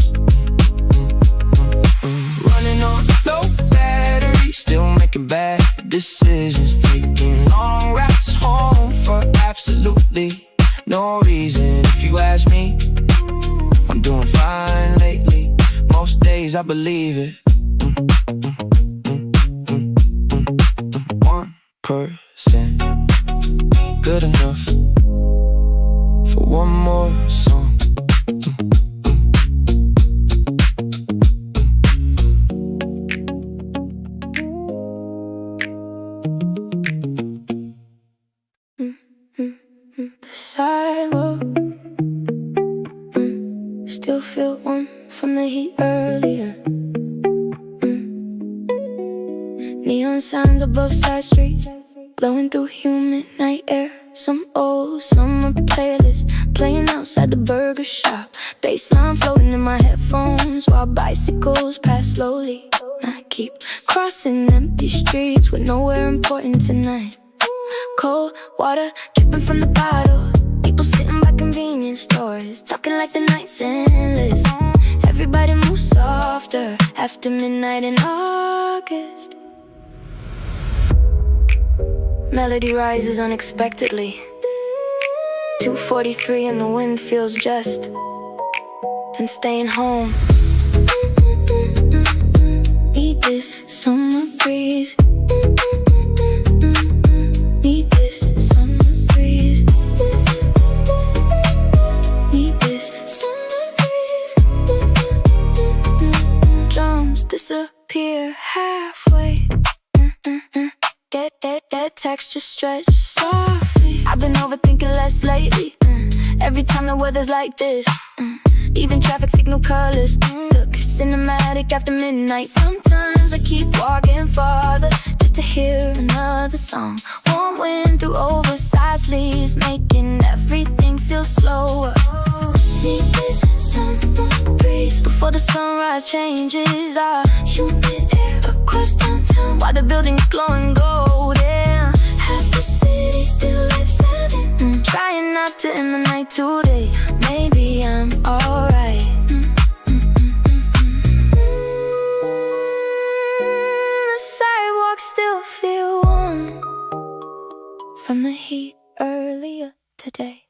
Running on low battery, still making bad decisions. Taking long routes home for absolutely no reason. If you ask me, I'm doing fine lately. Most days I believe it. 1%. for one more song. The sidewalk, still feel warm from the heat earlier. Neon signs above side streets, blowing through humid night air. Some old summer playlist playing outside the burger shop. Bassline floating in my headphones while bicycles pass slowly. I keep crossing empty streets with nowhere important tonight. Cold water dripping from the bottle. People sitting by convenience stores, talking like the night's endless. Everybody moves softer after midnight in August. Melody rises unexpectedly. 2:43 and the wind feels just. Then staying home. Need this summer breeze. Need this summer breeze. Need this summer breeze. Drums disappear halfway. Get texture stretch softly. I've been overthinking less lately. Every time the weather's like this. Even traffic signal colors look cinematic after midnight. Sometimes I keep walking farther just to hear another song. Warm wind through oversized leaves, making everything feel slower. Need this summer breeze before the sunrise changes our humid air across downtown while the building's glowing golden. Half the city still lives seven. Trying not to end the night today. Maybe I'm alright. The sidewalks still feel warm from the heat earlier today.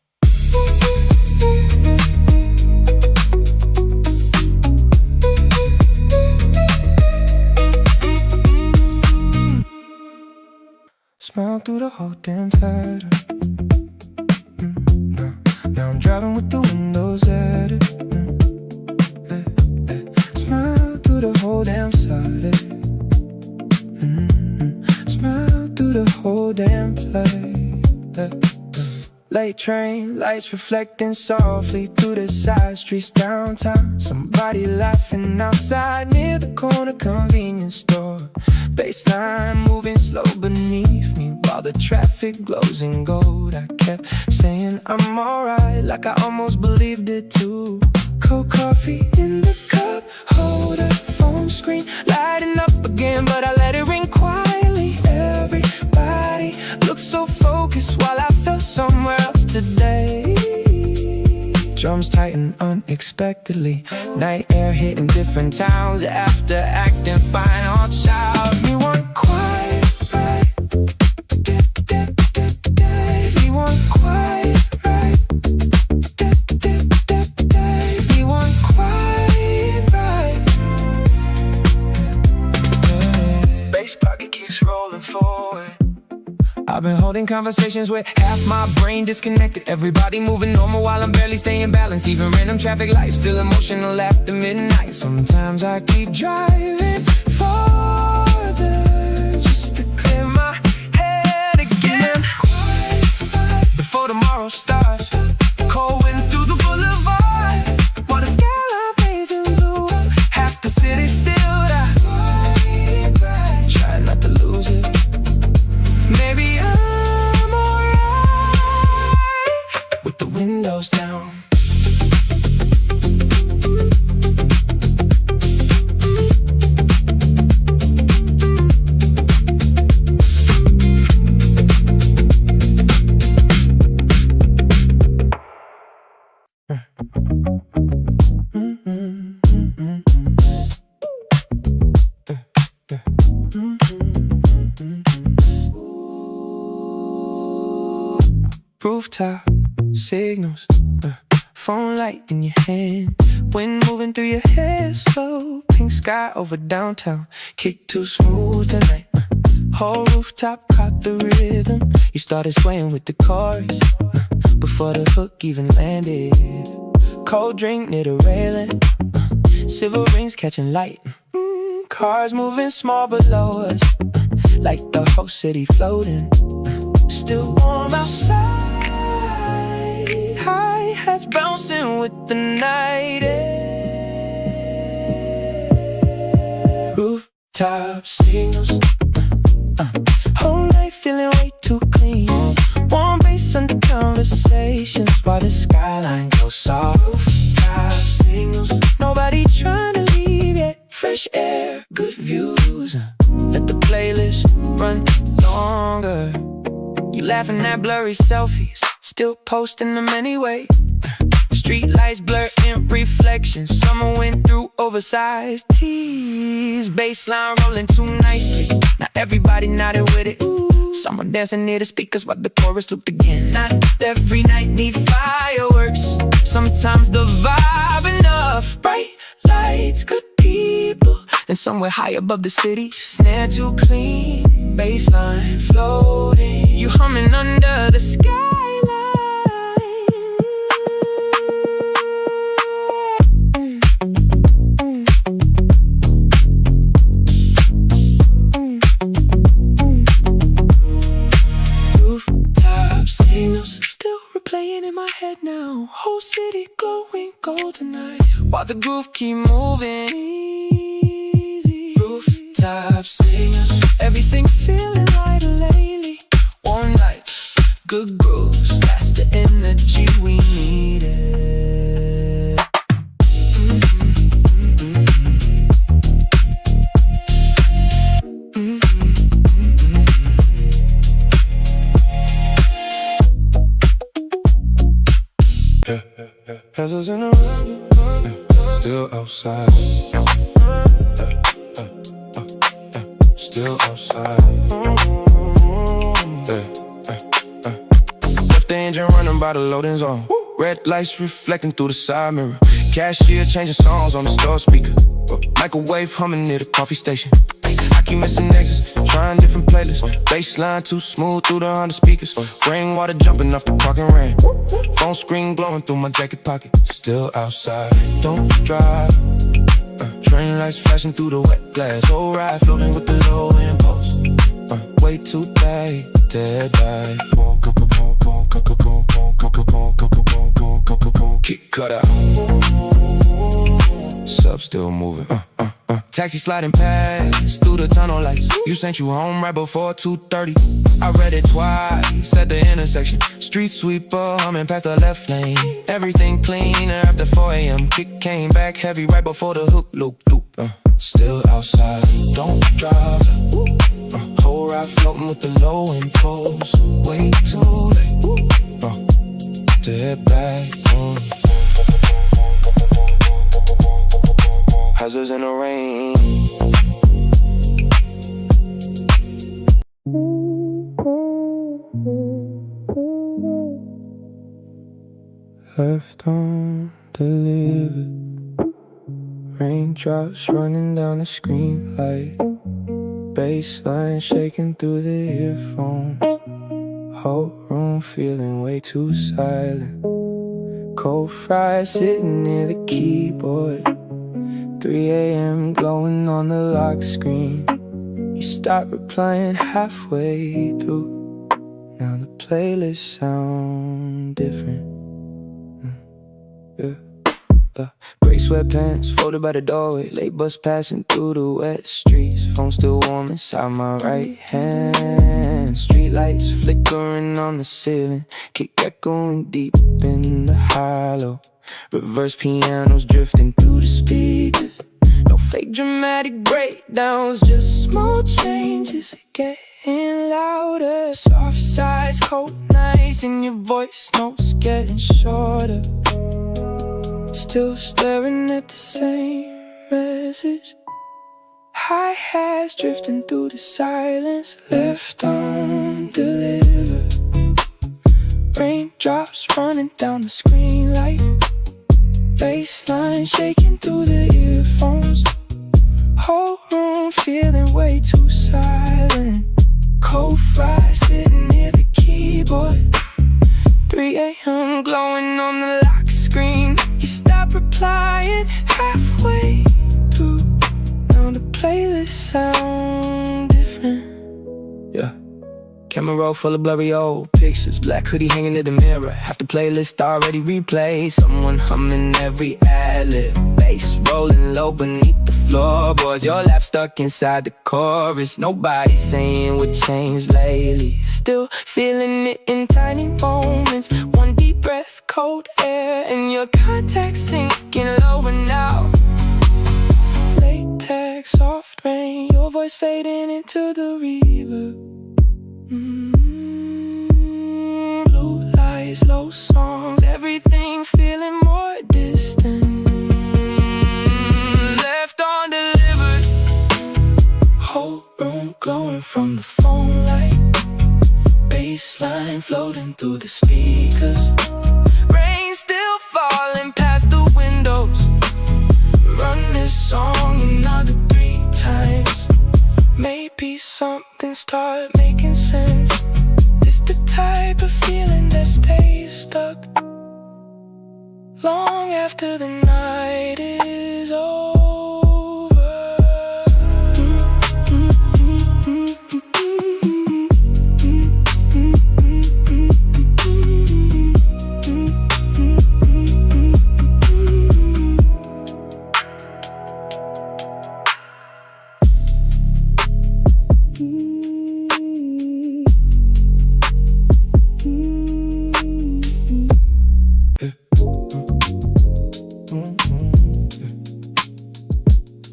Smile through the whole damn title. Now I'm driving with the windows at it. Smile through the whole damn side. Smile through the whole damn play. Late train, lights reflecting softly through the side streets downtown. Somebody laughing outside near the corner convenience store. Bassline moving slow beneath me while the traffic glows in gold. I kept saying I'm alright, like I almost believed it too. Cold coffee in the cup holder, phone screen lighting up again, but I let it ring quietly. Everybody looks so focused while I felt somewhere else today. Drums tighten unexpectedly. Night air hitting different towns. After acting fine, all shouts. Me want quiet, right? Me want quiet, right? Me want quiet, right? Bass pocket keeps rolling forward. I've been holding conversations with half my brain disconnected. Everybody moving normal while I'm barely staying balanced. Even random traffic lights feel emotional after midnight. Sometimes I keep driving farther just to clear my head again. Before tomorrow starts, cold wind through the boulevard while the skyline fades in blue. Half the city still die. Try not to lose it. Maybe I'm alright with the windows down. Rooftop signals, phone light in your hand, wind moving through your hair slow. Pink sky over downtown, kick too smooth tonight. Whole rooftop caught the rhythm. You started swaying with the chorus. before the hook even landed. Cold drink near the railing, silver rings catching light. Cars moving small below us, like the whole city floating. Still warm outside, high hats bouncing with the night air. Rooftop signals, whole night feeling way too clean. Warm bass under conversations while the skyline goes soft. Rooftop signals, nobody trying to leave yet. Fresh air, good views. Let the playlist run longer. You laughing at blurry selfies, still posting them anyway. Street lights blur in reflections. Summer wind through oversized tees. Bassline rolling too nicely. Now everybody nodded with it. Someone dancing near the speakers while the chorus looped again. Not every night need fireworks. Sometimes the vibe enough. Bright lights, good people, and somewhere high above the city. Snare too clean, bassline floating. You humming under the skyline. Rooftop signals still replaying in my head now. Whole city glowing gold tonight, while the groove keep moving easy. Rooftop signals, everything feeling lighter lately. Warm nights, good grooves, that's the energy we needed. Pencils in the room, still outside. Still outside. Left the engine running by the loading zone. Red lights reflecting through the side mirror. Cashier changing songs on the store speaker. Microwave humming near the coffee station. I keep missing exits, trying different playlists. Bassline too smooth through the 100 speakers. Rainwater jumping off the parking ramp. Phone screen glowing through my jacket pocket. Still outside, don't drive. Train lights flashing through the wet glass. Old ride floating with the low impulse. Way too late, dead right. Kick cut out. Sub still moving. Taxi sliding past through the tunnel lights. You sent you home right before 2:30. I read it twice at the intersection. Street sweeper humming past the left lane. Everything cleaner after 4 a.m. Kick came back heavy right before the hook loop. Still outside, don't drive. Whole ride floating with the low impulse. Way too late to head back home. Hazards in the rain. Left undelivered. Raindrops running down the screen light. Bassline shaking through the earphones. Whole room feeling way too silent. Cold fries sitting near the keyboard. 3 a.m. glowing on the lock screen. You start replying halfway through. Now the playlist sound different. Gray sweatpants folded by the doorway. Late bus passing through the wet streets. Phone still warm inside my right hand. Street lights flickering on the ceiling. Kick echoing deep in the hollow. Reverse pianos drifting through the speakers. No fake dramatic breakdowns, just small changes getting louder. Soft sighs, cold nights, and your voice notes getting shorter. Still staring at the same message. Hi-hats drifting through the silence. Left undelivered. Raindrops running down the screen light. Bassline shaking through the earphones. Whole room feeling way too silent. Cold fries sitting near the keyboard. 3 a.m. glowing on the lock screen. You stop replying halfway through. Now the playlist sound different. Yeah. Camera roll full of blurry old pictures. Black hoodie hanging in the mirror. Half the playlist already replayed. Someone humming every ad-lib. Bass rolling low beneath the floorboards. Your lap stuck inside the chorus. Nobody saying what changed lately. Still feeling it in tiny moments. One deep breath, cold air, and your contacts sinking lower now. Latex, soft rain, your voice fading into the reverb. Blue lights, low songs, everything feeling more distant. Left undelivered. Whole room glowing from the phone light. Bassline floating through the speakers. Rain still falling past the windows. Run this song another 3 times. Maybe something start making sense. It's the type of feeling that stays stuck long after the night is over.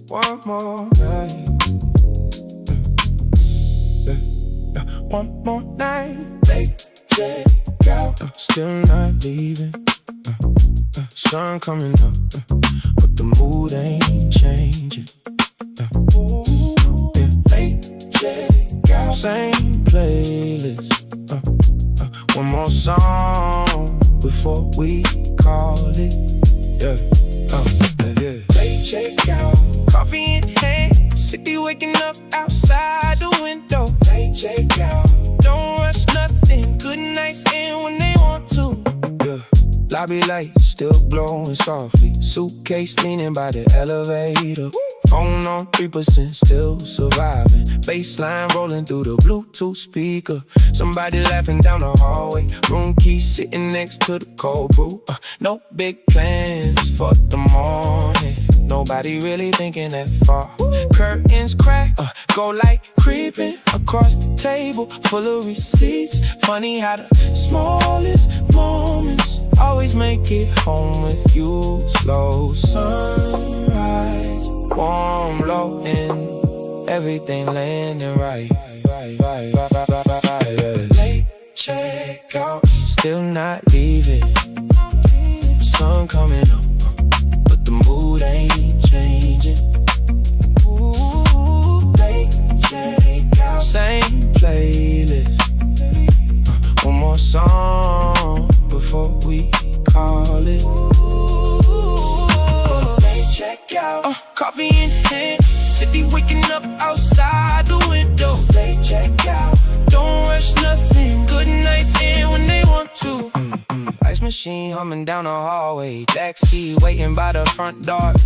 One more night. One more night. Late check out. Still not leaving. Sun coming up, but the mood ain't changing. Late check out. Same playlist. One more song before we call it. Yeah. Late check out. Coffee in hand, city waking up outside the window. Late check out. Don't rush nothing, good nights end when they want to. Yeah. Lobby lights still glowing softly. Suitcase leaning by the elevator. Phone on 3%, still surviving. Bassline rolling through the Bluetooth speaker. Somebody laughing down the hallway. Room key sitting next to the cold brew. No big plans for the morning. Nobody really thinking that far. Curtains crack, go like creeping across the table full of receipts. Funny how the smallest moments always make it home with you. Slow sunrise, warm low end, everything landing right. Late check out, still not leaving. Sun coming up, but the mood ain't changing. Late check out, same playlist. One more song before we call it. Late check out, coffee in hand, city waking up outside the window. Late check out, don't rush nothing, good nights end when they want to. Ice machine humming down the hallway. Taxi waiting by the front doors.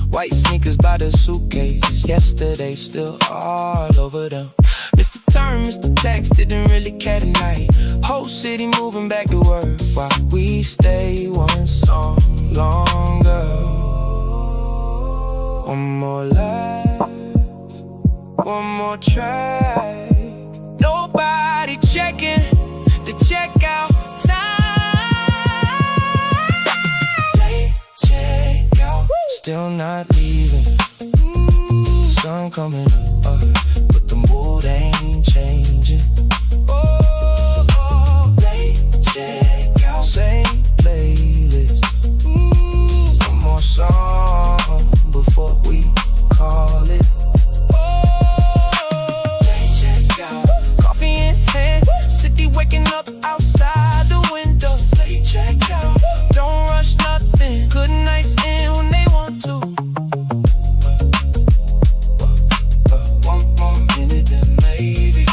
White sneakers by the suitcase. Yesterday still all over them. Mr. Turn, Mr. Tax didn't really care tonight. Whole city moving back to work while we stay one song longer. One more life, one more track. Nobody checking the checkout time. Late check out, still not leaving. Sun coming up, but the mood ain't changing. Late check out, same playlist. One more song before we call it. Late check out, coffee in hand, city waking up outside the window. Late check out, don't rush nothing, good nights end when they want to. One more minute then maybe.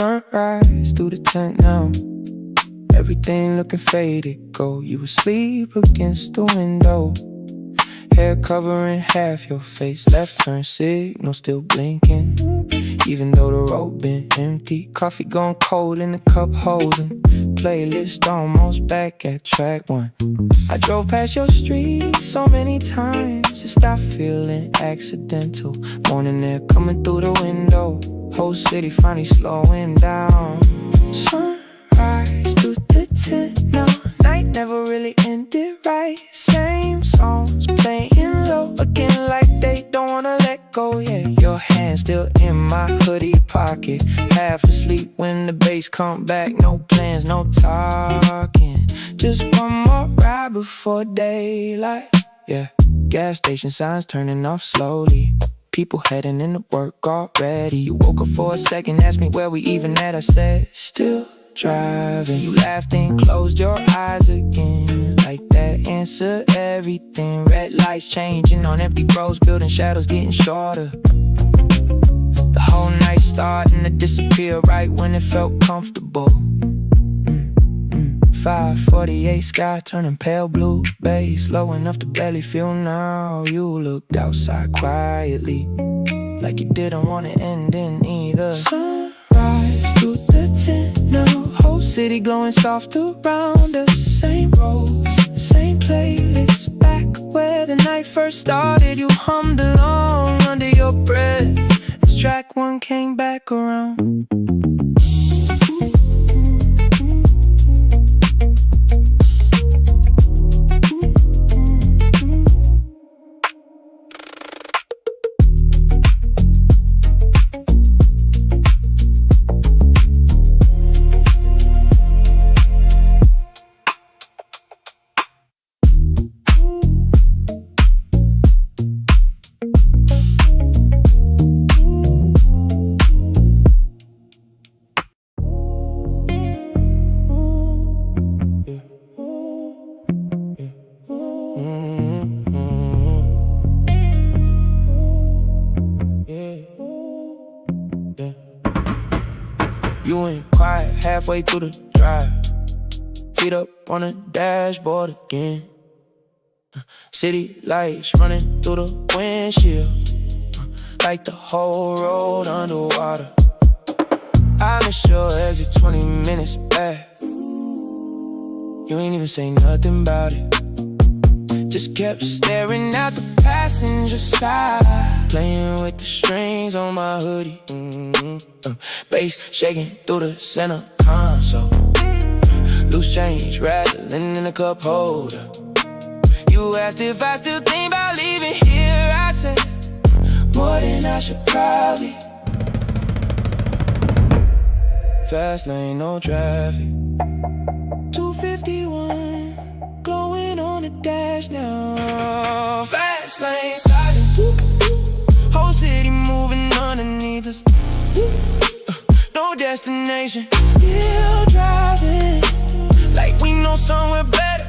Sunrise through the tent now. Everything looking faded, go. You asleep against the window. Hair covering half your face. Left turn signal still blinking. Even though the road been empty. Coffee gone cold in the cup holding. Playlist almost back at track one. I drove past your street so many times. It stopped feeling accidental. Morning air coming through the window. Whole city finally slowing down. Sunrise through the tent now. Night never really ended right. Same songs playing low again like they don't wanna let go. Yeah, your hand still in my hoodie pocket. Half asleep when the bass come back. No plans, no talking. Just one more ride before daylight. Yeah, gas station signs turning off slowly. People heading into work already. You woke up for a second, asked me where we even at. I said, still driving. You laughed and closed your eyes again. Like that answer everything. Red lights changing on empty roads, building shadows getting shorter. The whole night starting to disappear right when it felt comfortable. 5:48 sky turning pale blue. Bass low enough to barely feel now. You looked outside quietly, like you didn't want to end in either. Sunrise through the tent now. Whole city glowing soft around us. Same roads, same playlist. Back where the night first started. You hummed along under your breath as track one came back around. You went quiet halfway through the drive. Feet up on the dashboard again. City lights running through the windshield. Like the whole road underwater. I missed your exit 20 minutes back. You ain't even say nothing about it. Just kept staring out the passenger side. Playing with the strings on my hoodie. Bass shaking through the center console. Loose change rattling in the cup holder. You asked if I still think about leaving here. I said, more than I should probably. Fast lane, no traffic. 251, glowing on the dash now. Fast lane, silence. Whole city moving underneath us. No destination, still driving like we know somewhere better.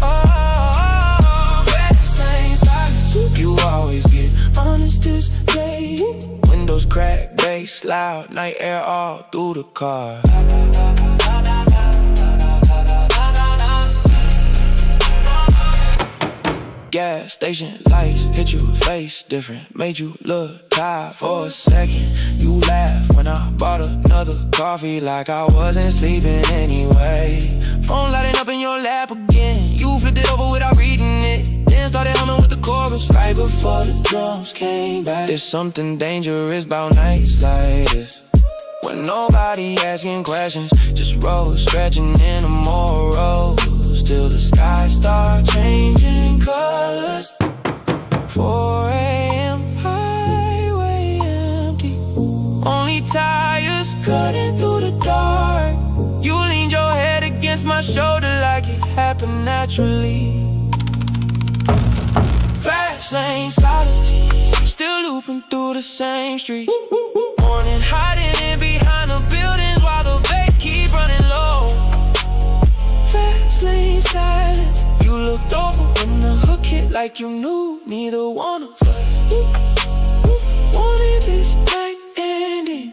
Oh, fast lane silence. You always get honest display. Windows crack, bass loud, night air all through the car. Gas station lights hit you face different. Made you look tired for a second. You laughed when I bought another coffee, like I wasn't sleeping anyway. Phone lighting up in your lap again. You flipped it over without reading it. Then started humming with the chorus right before the drums came back. There's something dangerous about nights like this, when nobody asking questions, just roads stretching into more roads till the sky starts changing colors. 4 a.m. highway empty. Only tires cutting through the dark. You leaned your head against my shoulder like it happened naturally. Fast lane silence, still looping through the same streets. Morning hiding in behind the buildings while the bass keep running low. Fast lane silence. You looked over when the hook hit like you knew neither one of us wanted this night ending.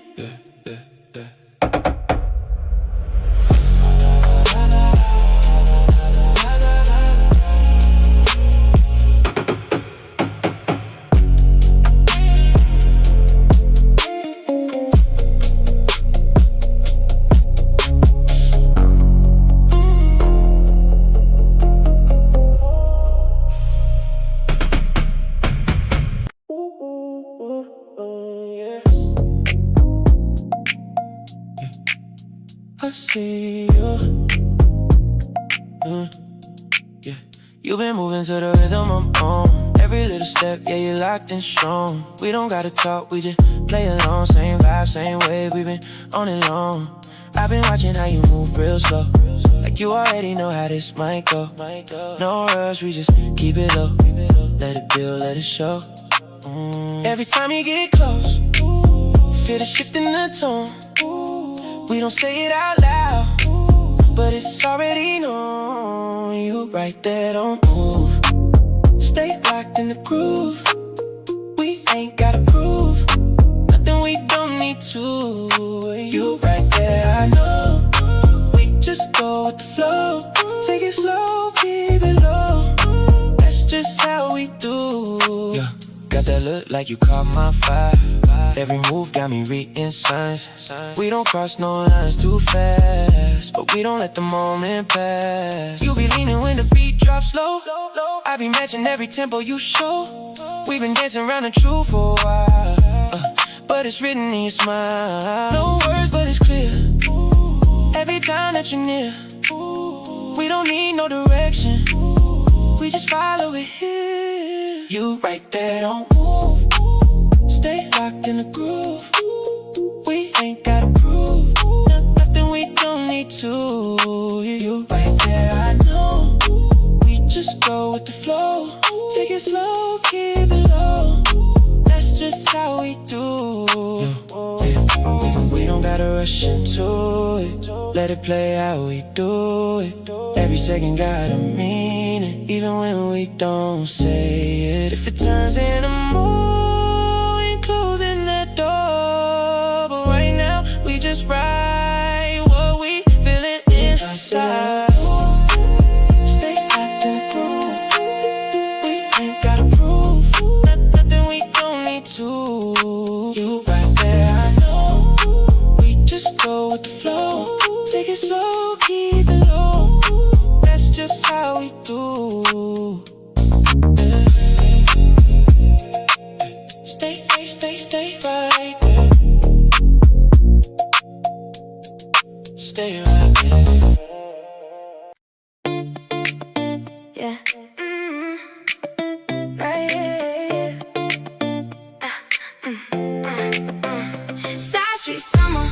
I see you. Yeah. You've been moving to the rhythm I'm on. Every little step, yeah, you're locked and strong. We don't gotta talk, we just play along. Same vibe, same wave, we've been on it long. I've been watching how you move real slow, like you already know how this might go. No rush, we just keep it low. Let it build, let it show. Every time you get close, feel the shift in the tone. We don't say it out loud, but it's already known. You right there, don't move. Stay locked in the groove. We ain't gotta prove nothing we don't need to. You right there, I know. We just go with the flow. Take it slow, keep it low. That's just how we do. Yeah. Got that look like you caught my fire. Every move got me reading signs. We don't cross no lines too fast, but we don't let the moment pass. You be leaning when the beat drops low. I be matching every tempo you show. We've been dancing around the truth for a while, but it's written in your smile. No words, but it's clear. Every time that you're near, we don't need no direction. We just follow it here. You right there, don't move. Stay locked in the groove. We ain't gotta prove nothing we don't need to. You right there, I know. We just go with the flow. Take it slow, keep it low. That's just how we do. We don't gotta rush into it. Let it play how we do it. Every second got a meaning, even when we don't say it. If it turns into more, ain't closing that door. But right now, we just write what we feeling inside. Stay locked in the groove. We ain't gotta prove nothing we don't need to. You right there, I know. We just go with the flow. Take it slow, keep it low. That's just how we do. Stay right there. Stay right there. Yeah. Right here. Side street summer,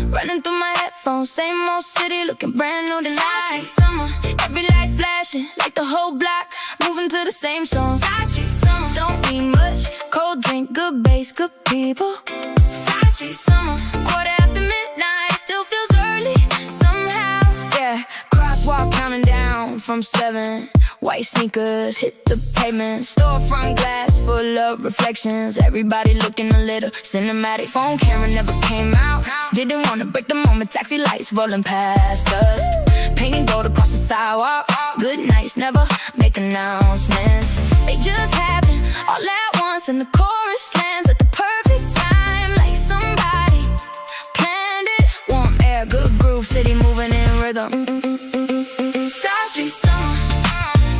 running through my headphones. Same old city, looking brand new tonight. Side street summer, every light flashing like the whole block, moving to the same song. Side street summer, don't need much. Cold drink, good bass, good people. Side street summer, quarter after midnight, still feels early somehow. Yeah, crosswalk counting down from 7. White sneakers hit the pavement. Storefront glass full of reflections. Everybody looking a little cinematic. Phone camera never came out. Didn't wanna break the moment. Taxi lights rolling past us. Painting gold across the sidewalk. Good nights never make announcements. They just happen all at once, and the chorus lands at the perfect time, like somebody planned it. Warm air, good groove, city moving in rhythm. Side street summer,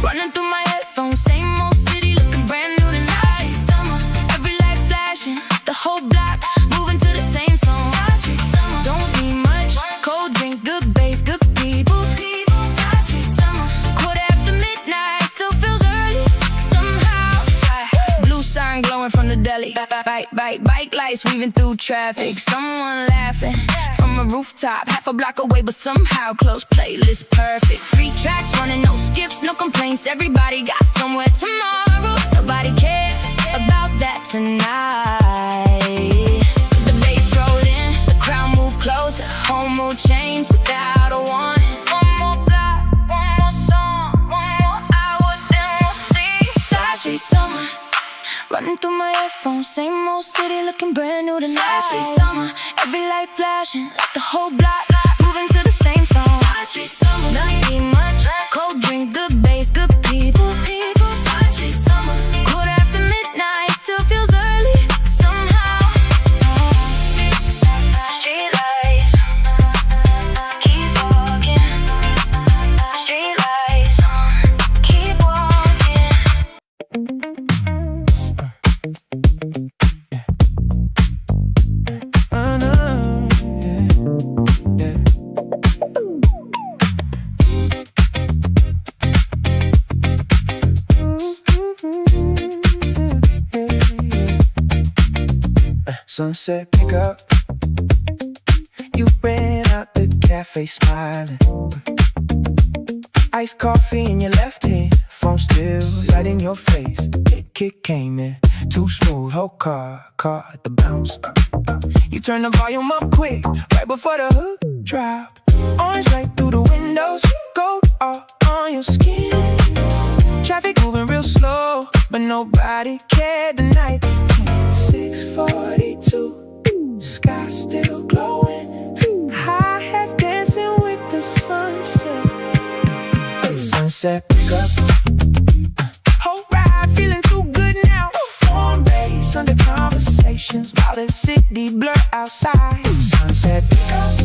running through my headphones. Same old city, looking brand new tonight. Summer, every light flashing, the whole block moving to the same song. Side street summer, don't need much. Cold drink, good bass, good people. Side street summer, quarter after midnight, still feels early somehow. Blue sign glowing from the deli. Bike lights weaving through traffic. Someone laughing from a rooftop, half a block away, but somehow close. Playlist perfect. 3 tracks running, no skips, no complaints. Everybody got somewhere tomorrow. Nobody care about that tonight. The bass rolled in, the crowd moved closer. Whole mood changed without a warning. One more block, one more song, one more hour, then we'll see. Side street summer, running through my headphones. Same old city, looking brand new tonight. Side street summer, every light flashing like the whole block, moving to the same song. Side street summer, nothing much. Cold drink, good bass, good people. Side street summer, quarter after midnight, still feels early somehow. Street lights, keep walking. Street lights, keep walking. I know, yeah. Sunset pickup. You ran out the cafe smiling. Iced coffee in your left hand, phone still right in your face. Kick came in, too smooth, whole car caught the bounce. You turn the volume up quick, right before the hook dropped. Orange light through the windows, gold all on your skin. Traffic moving real slow, but nobody cared tonight. 6:42, sky still glowing. High hats dancing with the sunset. Sunset pickup. Whole ride feeling too good now. Warm bass under conversations while the city blur outside. Sunset pickup.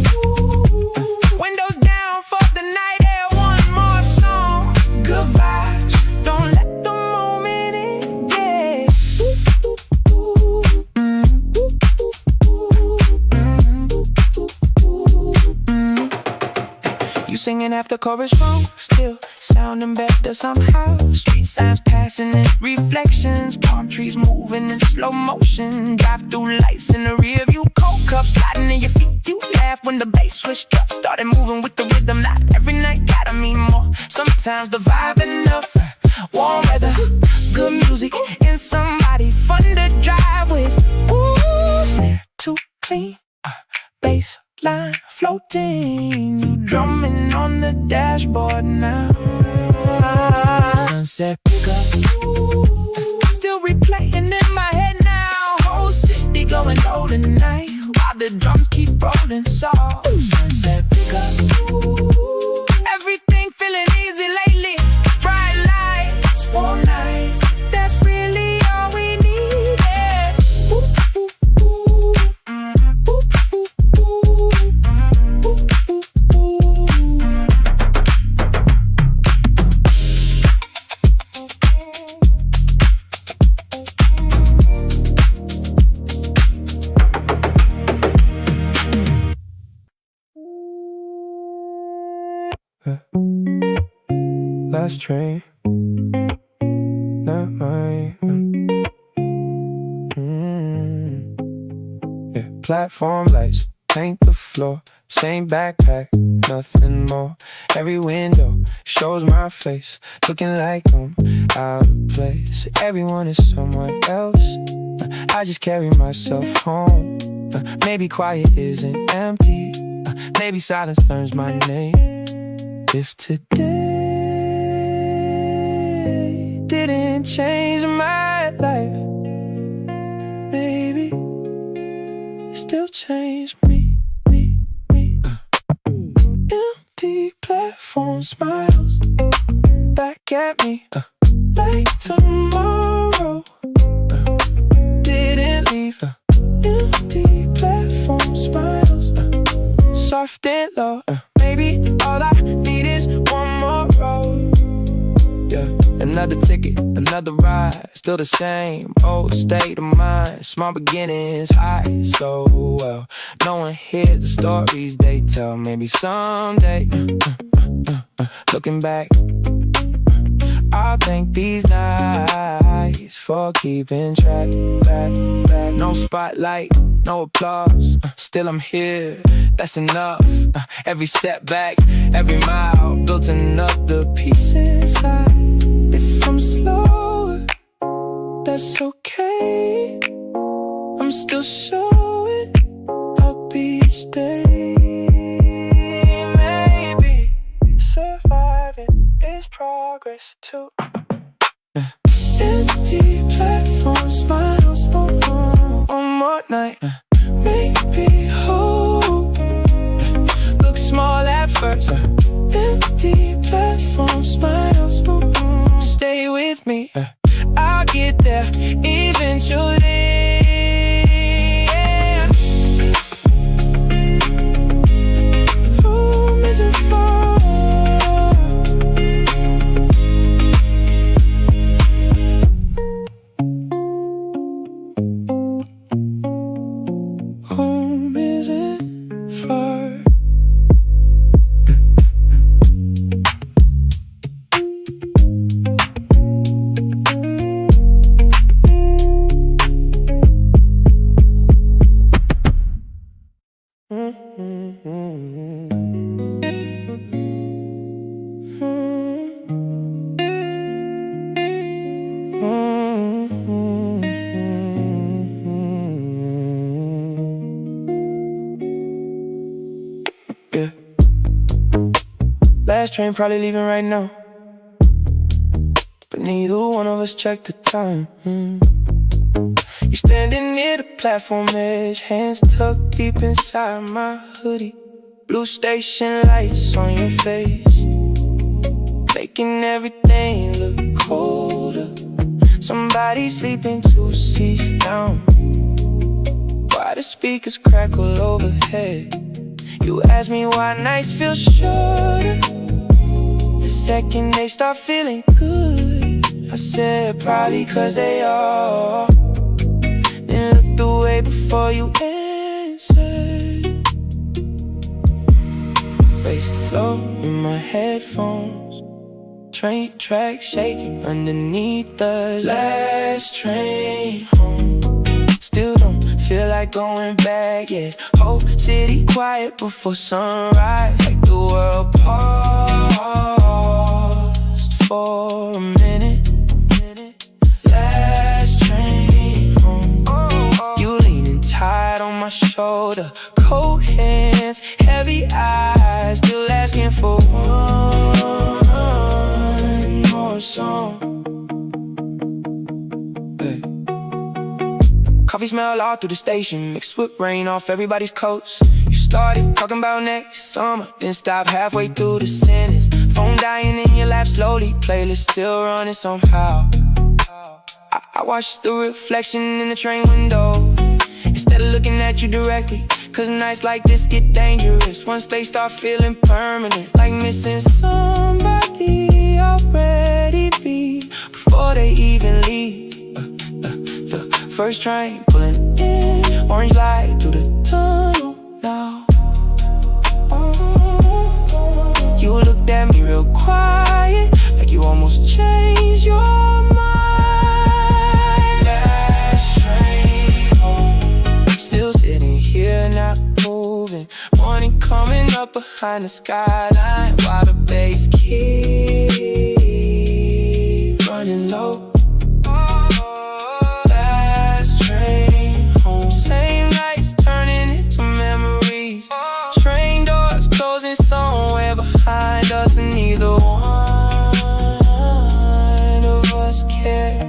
Windows down for the night air. One more song. Good vibes. Don't let the moment end. Yeah. You singing after chorus wrong, still sounding better somehow. Street signs passing in reflections, palm trees moving in slow motion. Drive through lights in the rear view, cold cups sliding in your feet. You laugh when the bass switched up, started moving with the rhythm. Not every night gotta mean more. Sometimes the vibe enough. Warm weather, good music, and somebody fun to drive with. Ooh, snare too clean, bass line floating. You drumming on the dashboard now. Sunset pickup. Still replaying in my head now. Whole city glowing golden night while the drums keep rolling soft. Sunset pickup. Everything feeling easy lately. Bright lights, warm nights. That's really all we need. Yeah. Last train, not mine. Yeah, platform lights paint the floor. Same backpack, nothing more. Every window shows my face, looking like I'm out of place. Everyone is somewhere else. I just carry myself home. Maybe quiet isn't empty. Maybe silence learns my name. If today didn't change my life, maybe it still changed me. Empty platform smiles back at me like tomorrow didn't leave. Empty platform smiles, soft and low. Maybe all I need is one more road. Yeah, another ticket, another ride. Still the same old state of mind. Small beginnings, high, so well. No one hears the stories they tell. Maybe someday, looking back, I'll thank these nights for keeping track. No spotlight, no applause. Still I'm here, that's enough. Every setback, every mile, built another piece inside. If I'm slower, that's okay. I'm still showing up each day. Maybe surviving is progress too. Empty platform smiles one more night. Maybe hope looks small at first. Empty platform smiles. Stay with me, I'll get there eventually. Yeah. Home isn't far. Home isn't far. last train probably leaving right now, but neither one of us checked the time. You're standing near the platform edge, hands tucked deep inside my hoodie. Blue station lights on your face, making everything look colder. Somebody sleeping 2 seats down, why the speakers crackle overhead. You ask me why nights feel shorter the second they start feeling good. I said probably cause they are. Then looked away before you answered. Bass low in my headphones, train tracks shaking underneath us. Last train home, still don't feel like going back yet. Whole city quiet before sunrise, like the world paused for a minute. Last train home, you leaning tight on my shoulder, cold hands, heavy eyes, still asking for one more song. Hey. Coffee smell all through the station, mixed with rain off everybody's coats. You started talking about next summer, then stopped halfway through the sentence. Phone dying in your lap slowly, playlist still running somehow. I watched the reflection in the train window instead of looking at you directly, cause nights like this get dangerous once they start feeling permanent, like missing somebody already be before they even leave. The first train pulling in, orange light through the tunnel now. You looked at me real quiet, like you almost changed your mind. Last train home, still sitting here not moving. Morning coming up behind the skyline, while the bass keep running low. Same nights turning into memories, train doors closing somewhere behind us, and neither one of us cared.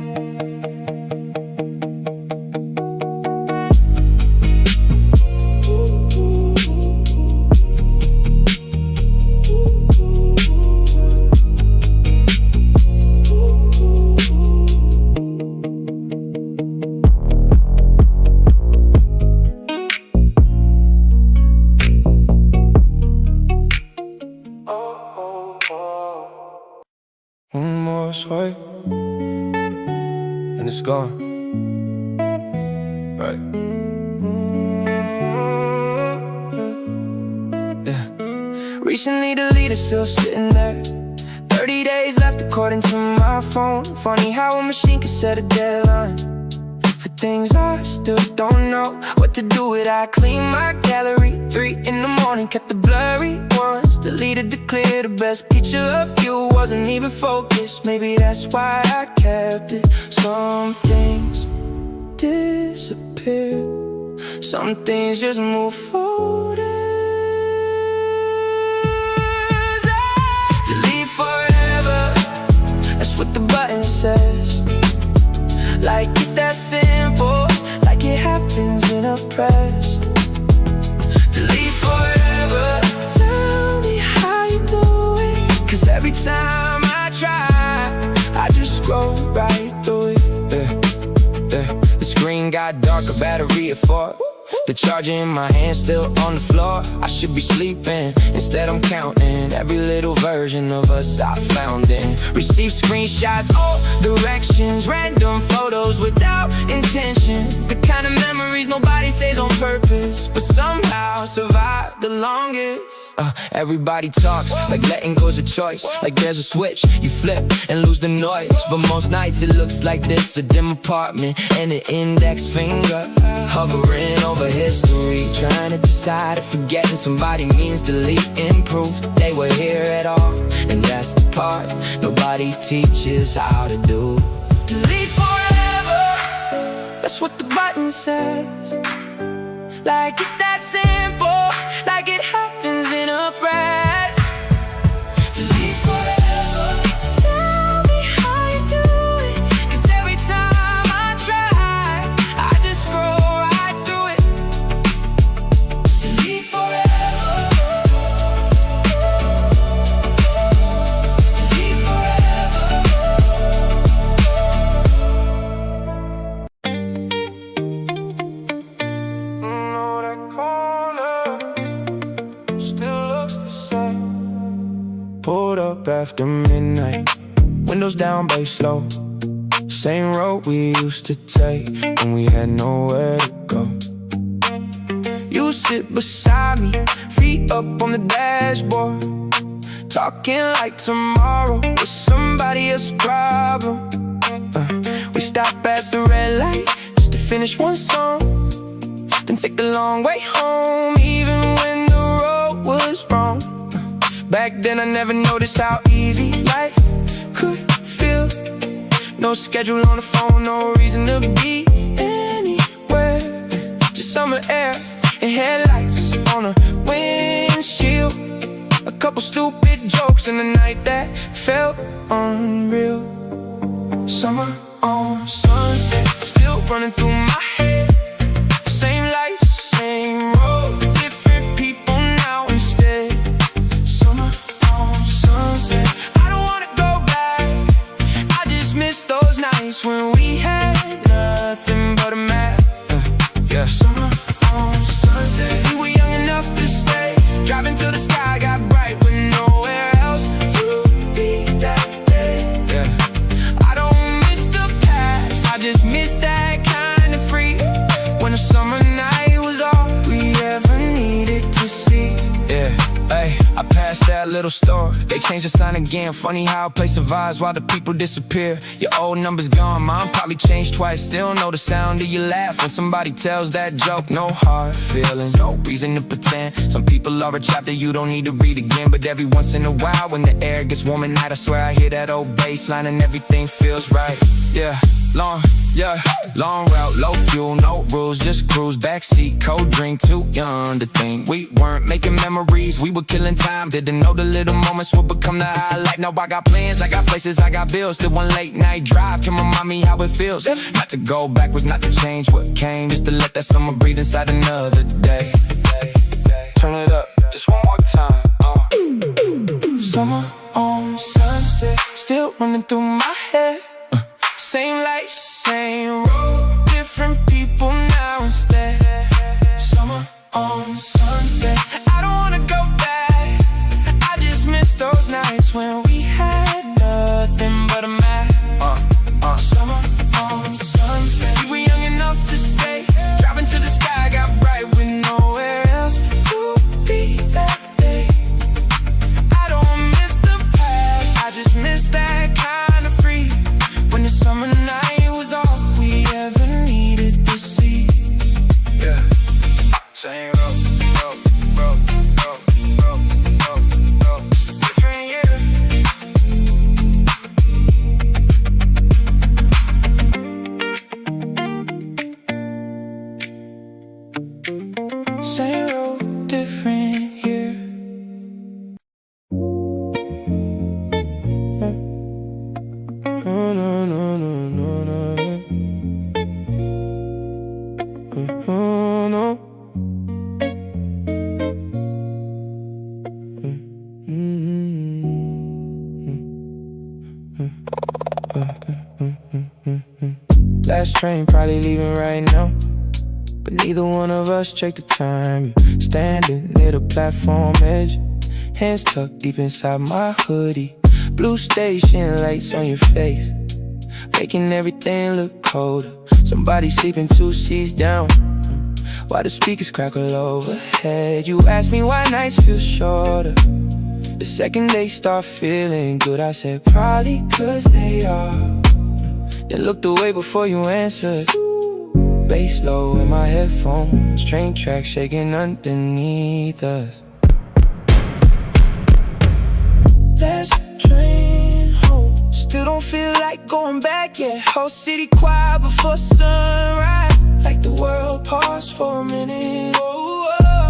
One more swipe, and it's gone. Right. Yeah. Recently deleted, still sitting there. 30 days left according to my phone. Funny how a machine can set a deadline for things I still don't know what to do with. I clean my gallery 3 in the morning, kept the blurry ones, deleted to clear the best picture of you. Wasn't even focused, maybe that's why I kept it. Some things disappear, some things just move forward. Delete forever, that's what the button says. Like it's that simple, like it happens in a press. Delete forever, tell me how you do it, cause every time I try, I just scroll right through it. The screen got darker, battery at 4. The charger in my hand still on the floor. I should be sleeping, instead I'm counting every little version of us I found in. Receive screenshots, all directions, random photos without intentions. The kind of memories nobody saves on purpose, but somehow survive the longest. Everybody talks like letting go's a choice, like there's a switch you flip and lose the noise. But most nights it looks like this, a dim apartment and an index finger hovering over history, trying to decide if forgetting somebody means deleting proof they were here at all. And that's the part nobody teaches how to do. Delete forever, that's what the button says. Like it's that simple, like it happens in a press. Delete up after midnight. Windows down, bass low. Same road we used to take when we had nowhere to go. You sit beside me, feet up on the dashboard, talking like tomorrow was somebody else's problem. We stop at the red light just to finish one song, then take the long way home, even when the road was wrong. Back then I never noticed how easy life could feel. No schedule on the phone, no reason to be anywhere. Just summer air and headlights on a windshield. A couple stupid jokes in the night that felt unreal. Summer on Sunset, still running through my head. Same lights, same road, different people now instead. Summer on Sunset, I don't wanna go back. I just miss those nights when we had nothing but a map. Yeah. Summer on Sunset, we were young enough to stay, driving till the sky got bright with nowhere else to be that day. Yeah. I don't miss the past, I just miss that kind of free, when a summer night was all we ever needed to see. Yeah, hey, I passed that little store, they changed the sign again. Funny how a place survives while the people disappear. Your old number's gone, mine probably changed twice. Still know the sound of your laugh when somebody tells that joke. No hard feelings, no reason to pretend. Some people are a chapter you don't need to read again. But every once in a while when the air gets warm at night, I swear I hear that old bass line and everything feels right. Yeah, long route, low fuel, no rules, just cruise. Backseat, cold drink, too young to think. We weren't making memories, we were killing time. Didn't know the little moments would become the highlight. Now I got plans, I got places, I got bills. Still one late night drive can remind me how it feels. Not to go backwards, not to change what came, just to let that summer breathe inside another day. Turn it up, just one more time. Summer on Sunset, still running through my head. Same lights, same road, different people now instead. Summer on Sunset, I don't wanna go back. I just miss those nights when we had nothing but a map. Summer on Sunset, we were young enough to stay, driving till the sky got bright with nowhere else to be that day. I don't miss the past, I just miss that kind of free, when the summer night was all we ever needed to see. Yeah. Same road, different year. Same road, different year. Last train probably leaving right now, but neither one of us checked the time. You standing near the platform edge, hands tucked deep inside my hoodie. Blue station lights on your face, making everything look colder. Somebody sleeping 2 seats down, while the speakers crackle overhead. You ask me why nights feel shorter the second they start feeling good. I said probably 'cause they are. Then looked away before you answered. Bass low in my headphones, train tracks shaking underneath us. Last train home, still don't feel like going back yet. Whole city quiet before sunrise, like the world paused for a minute.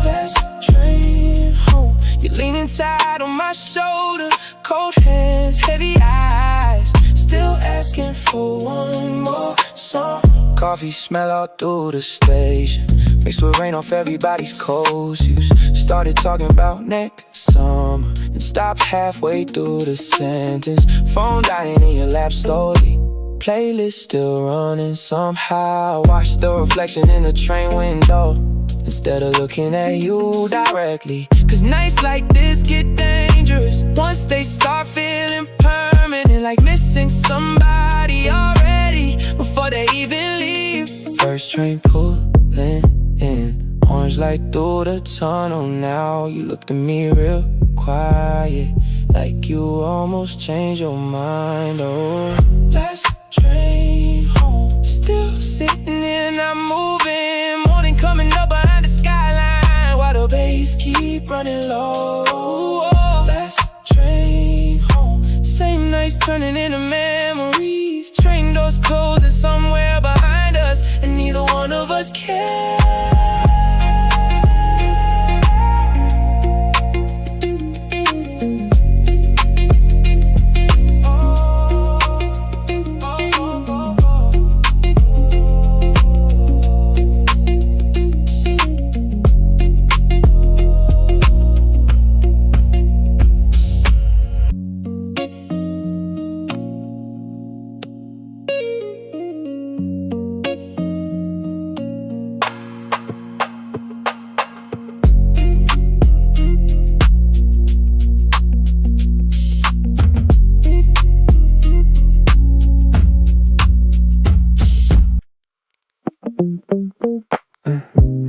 Last train home, you're leaning tight on my shoulder, cold hands, heavy eyes, still asking for one more song. Coffee smell all through the station, mixed with rain off everybody's clothes. You started talking about next summer and stopped halfway through the sentence. Phone dying in your lap slowly, playlist still running somehow. Watch the reflection in the train window instead of looking at you directly. 'Cause nights like this get dangerous dangerous once they start feeling permanent, like missing somebody already before they even leave. First train pulling in, orange light through the tunnel. Now you looked at me real quiet, like you almost changed your mind. Oh, last train home, still sitting here, not moving. Morning coming up behind the skyline, while the bass keep running low. Oh, last train home, same nights turning into memories. Train doors closing somewhere behind us, and neither one of us cares.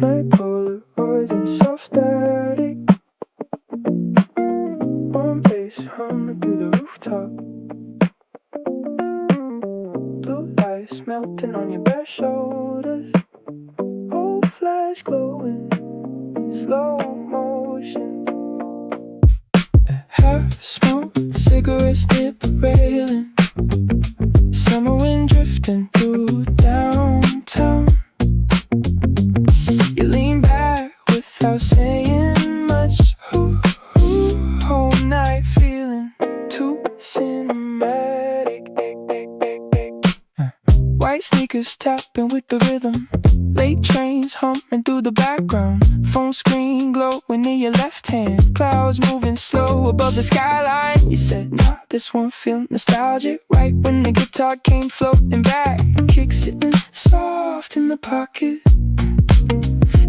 My Polaroids and self-static, one bass humming through the rooftop, blue lights melting on your bare shoulders, whole flash glowing, slow motion. Half smoke cigarettes near the railing, summer wind drifting through downtown. You lean back without saying much, whole night feeling too cinematic. White sneakers tapping with the rhythm, late trains humming through the background, phone screen glowing in your left hand, clouds moving slow above the skyline. You said, nah, this one feel nostalgic, right when the guitar came floating back, kick sitting soft in the pocket.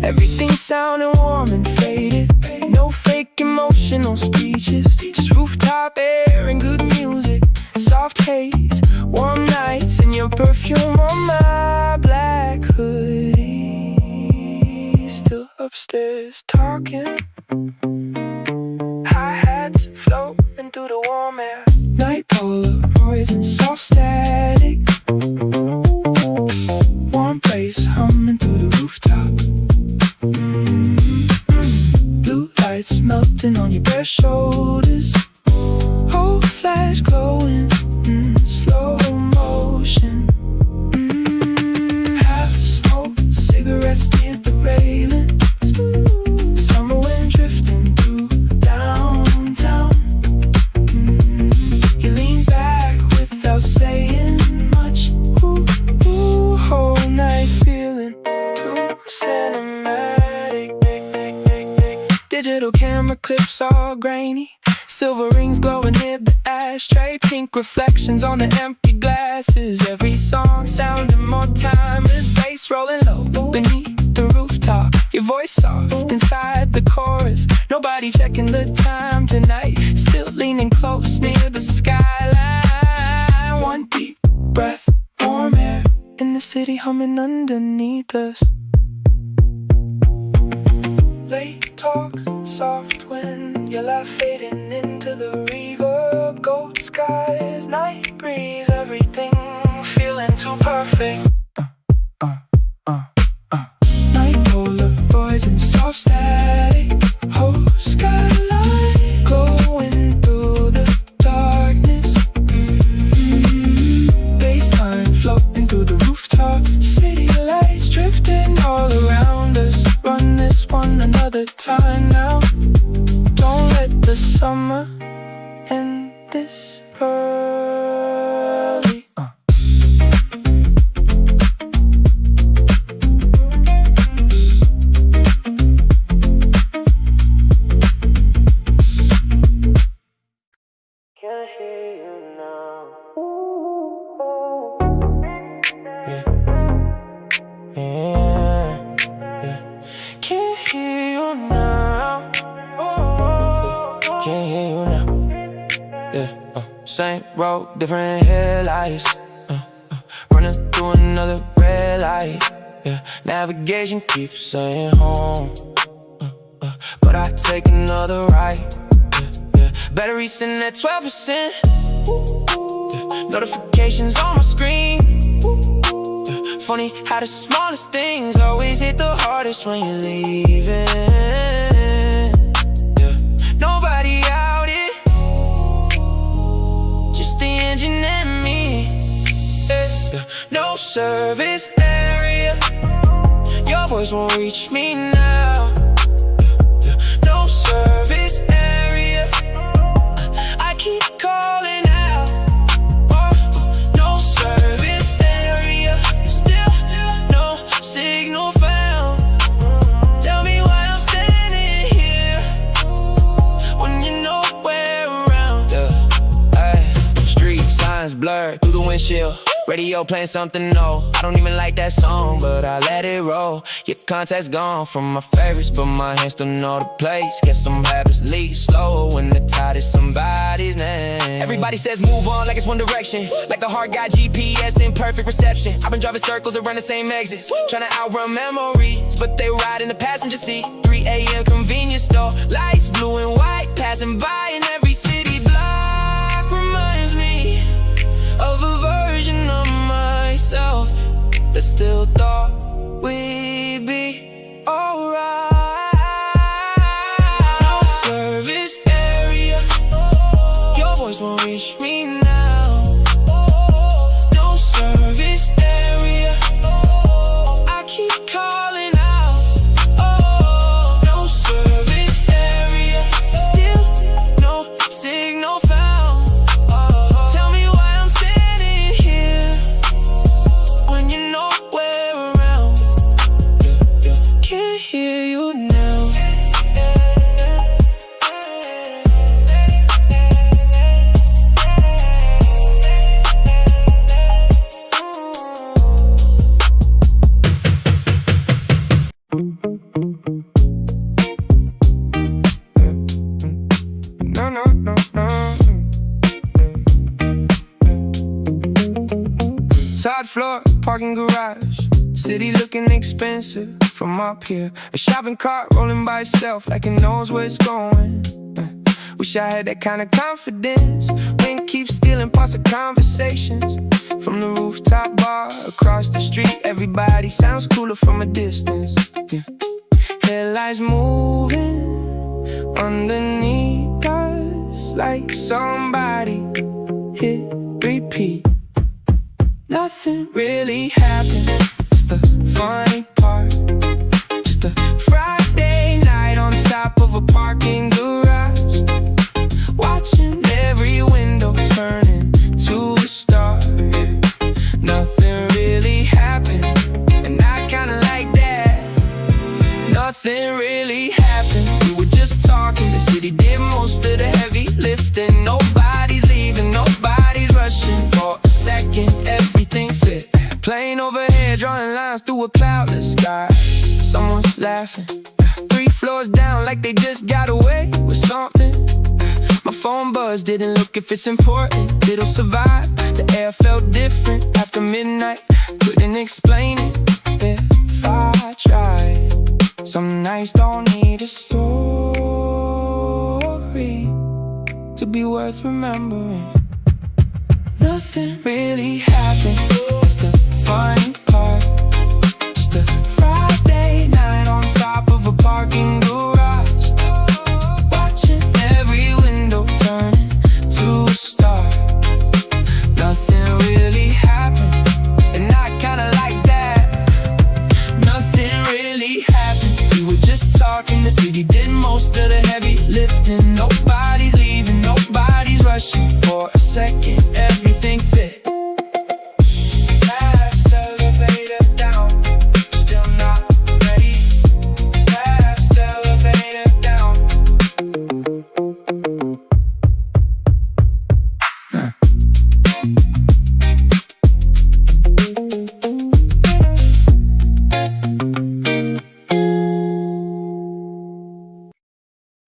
Everything sounding warm and faded, no fake emotional speeches, just rooftop air and good music, soft haze, warm nights, and your perfume on my black hoodie. Still upstairs talking, hi-hats floating through the warm air, night Polaroids and soft static, warm bass humming through the rooftop, blue lights melting on your bare shoulders, whole flash glowing, slow motion. Half smoke cigarettes near the railing, summer wind drifting through downtown. You lean back without saying much, whole night feeling too cinematic. Digital camera clips all grainy, silver rings glowing near the ashtray, pink reflections on the empty glasses. Every song sounding more timeless, bass rolling low beneath the rooftop, your voice soft inside the chorus. Nobody checking the time tonight, still leaning close near the skyline. One deep breath, warm air in the city humming underneath us. Late talks, soft wind, your laugh fading into the reverb, gold skies, night breeze, everything feeling too perfect. Night Polaroids and soft static, whole skyline glowing through the darkness, baseline floating through the rooftop, city lights drifting all around us. Run this one another time now, don't let the summer end this early. Can't hear you now. Yeah. Can't hear you now. Can't hear you now. same road, different headlights. Running through another red light. Yeah, navigation keeps saying home. But I take another right. Yeah. Battery sitting at 12%. Yeah. Notifications on my screen. Yeah. Funny how the smallest things always hit the hardest when you're leaving. Yeah. Nobody out here, just the engine and me. Yeah. No service area, your voice won't reach me now. No service area, I keep calling out. Oh, no service area, still no signal found. Tell me why I'm standing here when you're nowhere around. Ay, street signs blurred through the windshield. Radio playing something no, I don't even like that song, but I let it roll. Your contact's gone from my favorites, but my hands still know the place. Guess some habits lead slow when the tide is somebody's name. Everybody says move on like it's one direction, like the heart got GPS in perfect reception. I've been driving circles around the same exits, trying to outrun memories, but they ride in the passenger seat. 3 a.m. convenience store, lights blue and white, passing by in every city block. Reminds me of a version of myself that still thought we'd be alright. No service area, your voice won't reach me now. No service area, I keep calling out. Oh, no service area, still no signal found. Tell me why I'm standing here when you're nowhere around. Can't hear you now. No. Top floor, parking garage, city looking expensive from up here. A shopping cart rolling by itself like it knows where it's going. Wish I had that kind of confidence. Wind keeps stealing parts of conversations from the rooftop bar across the street. Everybody sounds cooler from a distance. Yeah. Headlights moving underneath us like somebody hit repeat. Nothing really happened, it's the funny part. Just a Friday night on top of a parking garage, watching every window turn into a star. Yeah. Nothing really happened, and I kinda like that. Nothing really happened, we were just talking. The city did most of the heavy lifting. Nobody's leaving, nobody's rushing for a second. Everything fit. Plane overhead, drawing lines through a cloudless sky. Someone's laughing 3 floors down like they just got away with something. My phone buzz, didn't look if it's important. It'll survive. The air felt different after midnight. Couldn't explain it if I tried. Some nights don't need a story to be worth remembering. Nothing really happened, that's the funny part. Just a Friday night on top of a parking garage, watching every window turn into a star. Nothing really happened, and I kinda like that. Nothing really happened, we were just talking. The city did most of the heavy lifting. Nobody's leaving, nobody's rushing for a second. Everything fit. Last elevator down, still not ready. Last elevator down.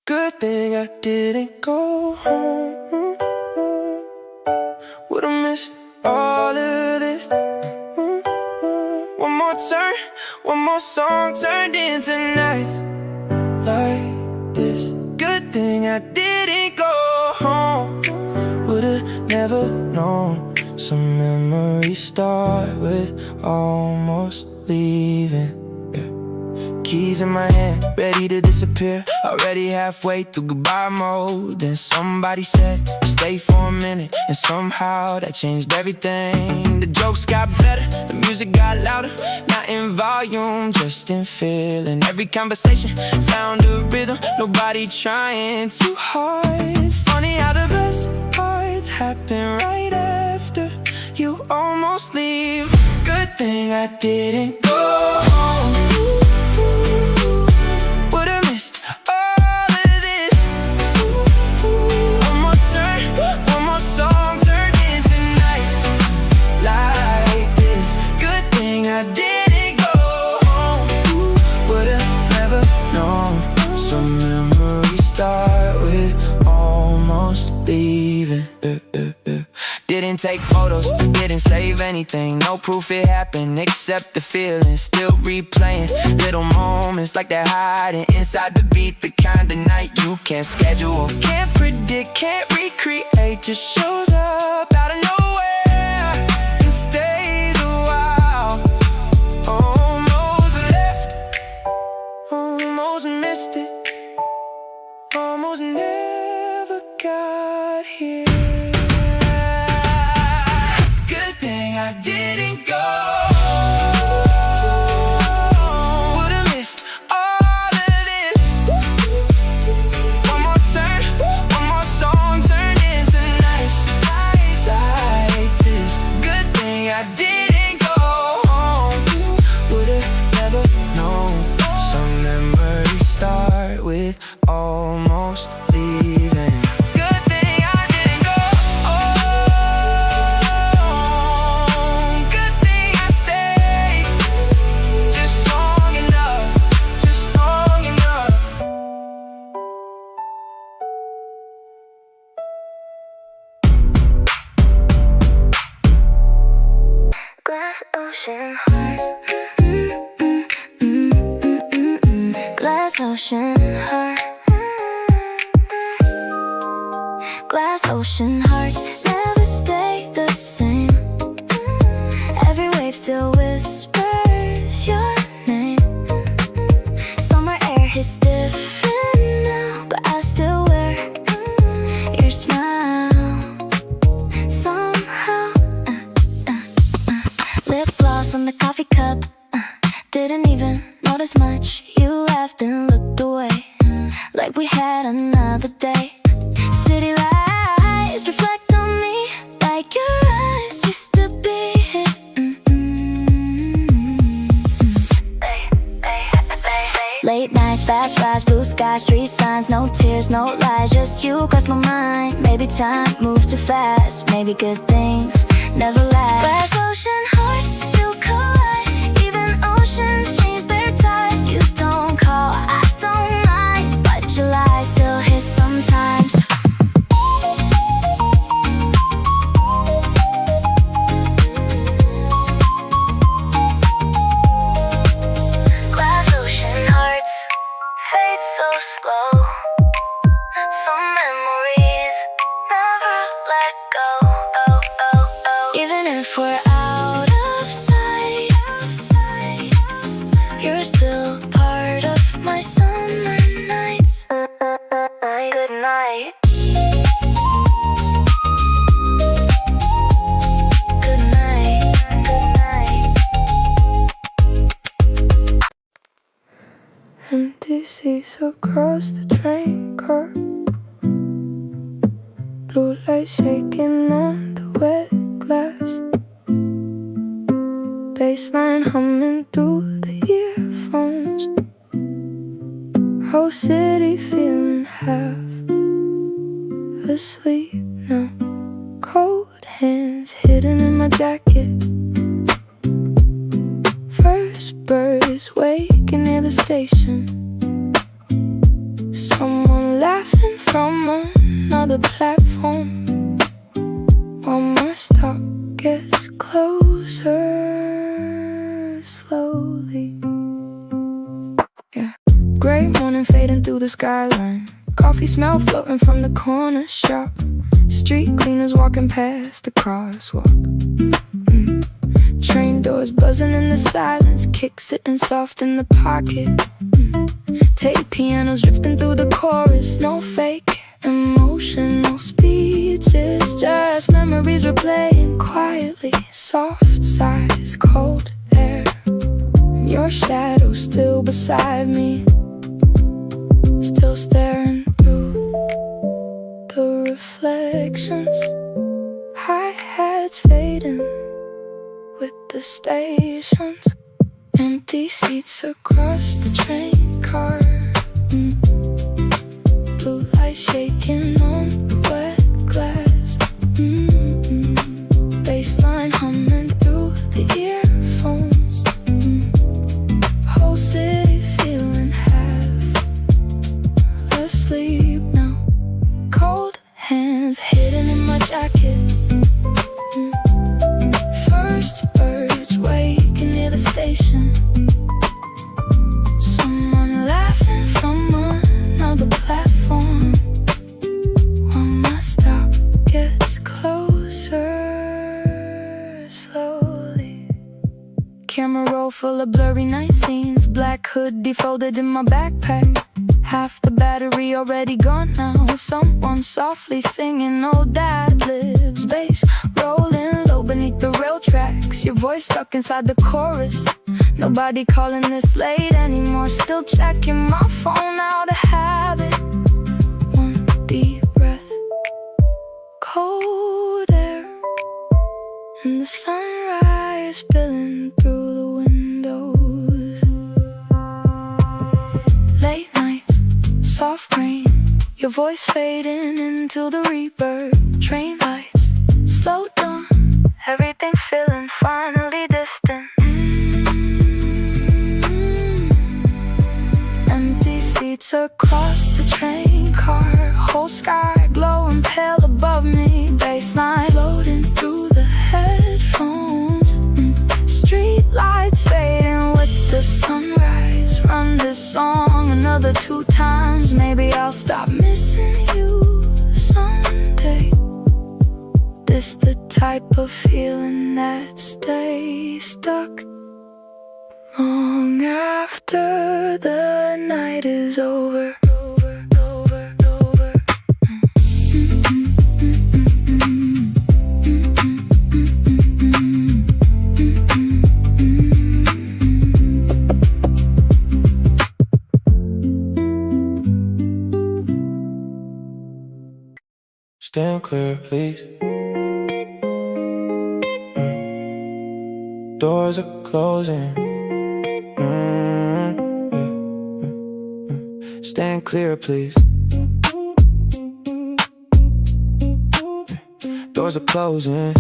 Good thing I didn't go home. almost leaving. Keys in my hand, ready to disappear. Already halfway through goodbye mode. Then somebody said, stay for a minute. And somehow that changed everything. The jokes got better, the music got louder. Not in volume, just in feeling. Every conversation found a rhythm. Nobody trying too hard. Funny how the best parts happen right after you almost leave. Good thing I didn't go home. Would've missed all of this. One more turn, one more song turned into nights like this. Good thing I didn't go home. Would've never known. Some memories start with almost leaving. Didn't take photos, didn't save anything. No proof it happened except the feeling. Still replaying little moments like they're hiding inside the beat. The kind of night you can't schedule, can't predict, can't recreate. Just shows up out of nowhere and stays a while. Almost left, almost missed it, almost never got here. I didn't go. Would've missed all of this. One more turn, one more song turned into nights like this. Good thing I didn't go home. Would've never known. Some memories start with almost leaving. Ocean heart. Glass ocean heart. Glass ocean hearts never stay the same. Every wave still whispers your name. Summer air is different now, but I still wear your smile. Somehow lip gloss on the coffee cup. Didn't even notice much. You laughed and looked away, like we had another day. City lights reflect on me, like your eyes used to be. Late nights, fast rides, blue skies, street signs. No tears, no lies, just you cross my mind. Maybe time moves too fast, maybe good things never last. Glass ocean hearts still collide. Even oceans change their tide. You don't call, I don't mind, but your lies still hit sometimes. Glass ocean hearts fade so slow. Some memories never let go. Even if we're out of sight, you're still part of my summer nights. Good night. Good night. Good night. Empty seats across the train car. Blue light shaking on the wet glass. Bassline humming through the earphones. Whole city feeling half asleep now. Cold hands hidden in my jacket. First birds waking near the station. Someone laughing from another platform. One more stop gets closer slowly. Yeah. Gray morning fading through the skyline. Coffee smell floating from the corner shop. Street cleaners walking past the crosswalk. Train doors chords buzzing in the silence, kicks sitting soft in the pocket. Tape pianos drifting through the chorus, no fake emotional speeches, just memories replaying quietly. Soft sighs, cold air, and your shadow still beside me, still staring through the reflections. Hi-hats fading with the stations, empty seats across the train car. Blue light shaking on the wet glass. Bassline humming through the earphones. Whole city feeling half asleep now. Cold hands hidden in my jacket. First birds waking near the station. Someone laughing from another platform. While my stop gets closer slowly. Camera roll full of blurry night scenes. Black hoodie folded in my backpack. Half the battery already gone now. Someone softly singing old ad-libs. Bass rolling low beneath the rail tracks. Your voice stuck inside the chorus. Nobody calling this late anymore. Still checking my phone out of habit. One deep breath, cold air, and the sunrise spilling through the windows. Late nights, soft rain, your voice fading into the reverb. Train lights, slow down, everything feeling finally distant. Empty seats across the train car. Whole sky glowing pale above me. Bassline floating through the headphones. Street lights fading with the sunrise. Run this song another 2 times. Maybe I'll stop missing you someday. This the type of feeling that stays stuck long after the night is over. Stand clear, please. Doors are closing. Stand clear, please. Doors are closing.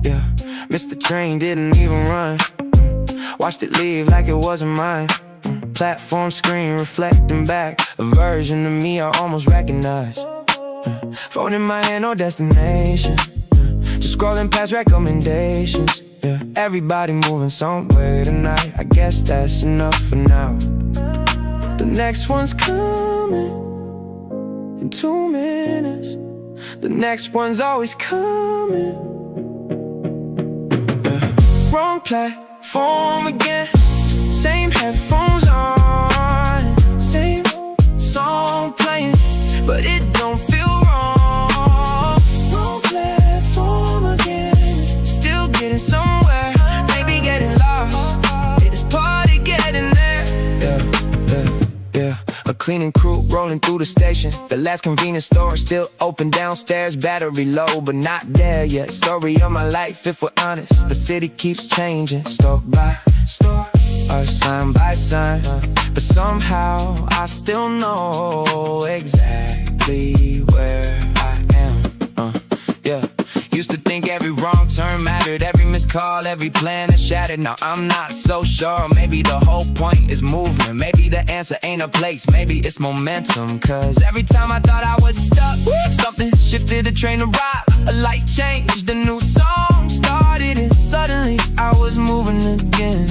Yeah. Missed the train, didn't even run. Watched it leave like it wasn't mine. Platform screen reflecting back a version of me I almost recognize. Phone in my hand, no destination. Just scrolling past recommendations. Yeah, everybody moving somewhere tonight. I guess that's enough for now. The next one's coming in 2 minutes. The next one's always coming. Wrong platform again. Same headphones on, same song playing, but it don't feel wrong. Wrong platform again. Still getting somewhere, maybe getting lost. It is party getting there. Yeah. A cleaning crew rolling through the station. The last convenience store still open downstairs. Battery low, but not there yet. Story of my life, if we're honest. The city keeps changing, store by store, or sign by sign, but somehow I still know exactly where I am. Yeah. Used to think every wrong turn mattered, every missed call, every plan is shattered. Now I'm not so sure. Maybe the whole point is movement. Maybe the answer ain't a place, maybe it's momentum. Cause every time I thought I was stuck, something shifted, a train arrived, a light changed, a new song started, and suddenly I was moving again.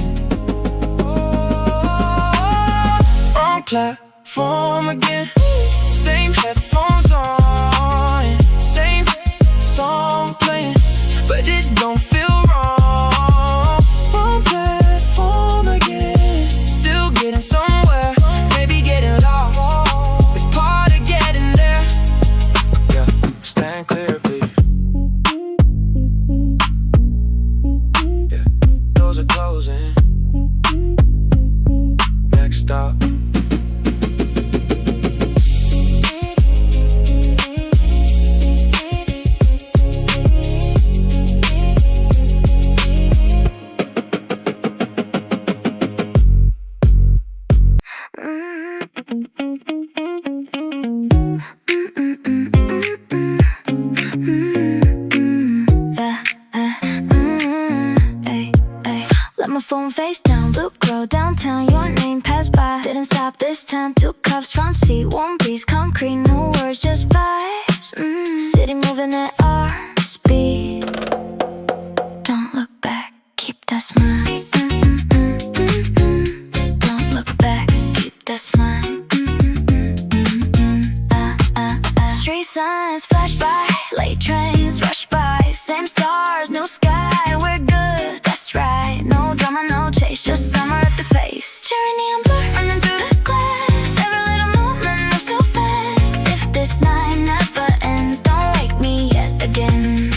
Wrong platform again. Same headphones on, same song playing, but grow downtown, your name passed by. Didn't stop this time, 2 cups, front seat, warm breeze, concrete, no words, just vibes. City moving at our speed. Don't look back, keep that smile. Don't look back, keep that smile. Street signs flash by, late trains rush by. Same stars, new sky, we're good, that's right. No drama, no chase, just summer at this pace. Cherry neon blur running through the glass. Every little moment moves so fast. If this night never ends, don't wake me yet again.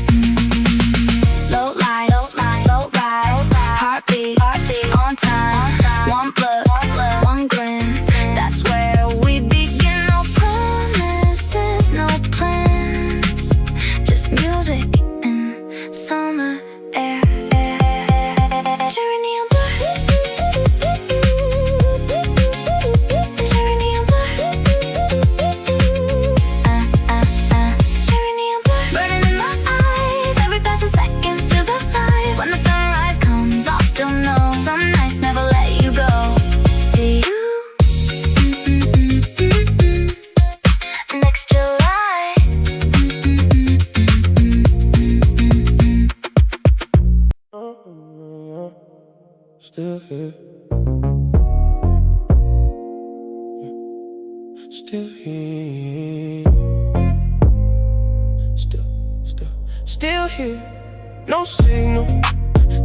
Low lights, slow ride, heartbeat, on time. One blood, one grin, that's where we begin. No promises, no plans, just music and summer air. Cherry neon blur, cherry neon blur, cherry neon blur, burning in my eyes. Every passing second feels alive. When the sunrise comes, I'll still know some nights never let you go. See you next July. Still here. Still here. Still here. No signal.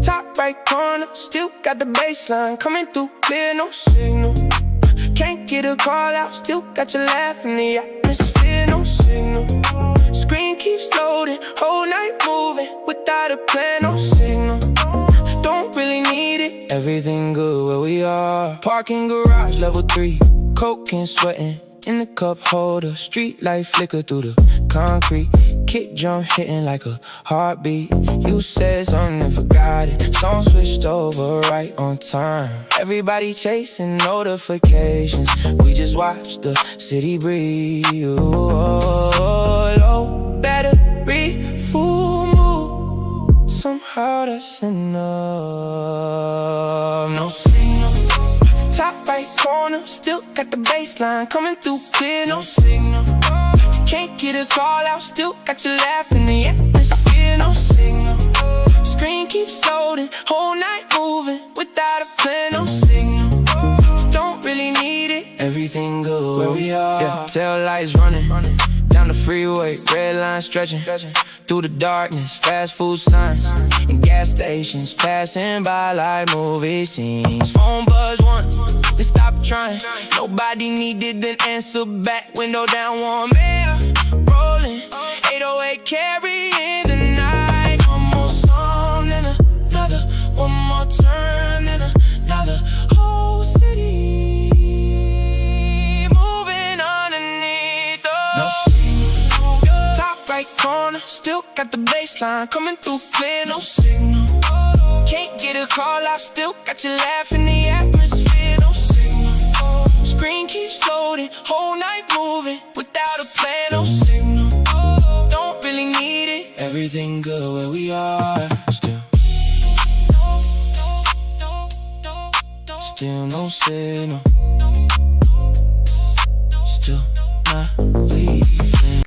Top right corner. Still got the baseline coming through clear. No signal. Can't get a call out. Still got you laughing in the atmosphere. No signal. Screen keeps loading. Whole night moving without a plan. No signal. Don't really need it. Everything good where we are. Parking garage level 3. Coke and sweating in the cup holder. Street light flicker through the concrete. Kick drum hitting like a heartbeat. You said something and forgot it. Song switched over right on time. Everybody chasing notifications. We just watch the city breathe. Low battery, full mood. Somehow that's enough. No signal. Top right corner. Still got the baseline coming through clear. No signal. Can't get a call out. Still got you laughing in the atmosphere. No signal. Screen keeps loading. Whole night moving without a plan. No signal. Don't really need it. Everything good where we are. Yeah. Tail lights running down the freeway. Red line stretching through the darkness. Fast food signs and gas stations passing by like movie scenes. Phone buzz once, they stopped trying. Nobody needed an answer back. Window down, warm air rolling. 808 carrying the night. One more song and another. One more turn and another. Whole city moving underneath us. Top right corner. Still got the baseline coming through clear. No signal. Can't get a call out. Still got you laughing in the atmosphere. No signal. Screen keeps loading. Whole night moving without a plan. No signal. Don't really need it. Everything good where we are. Still no signal. Still not leaving.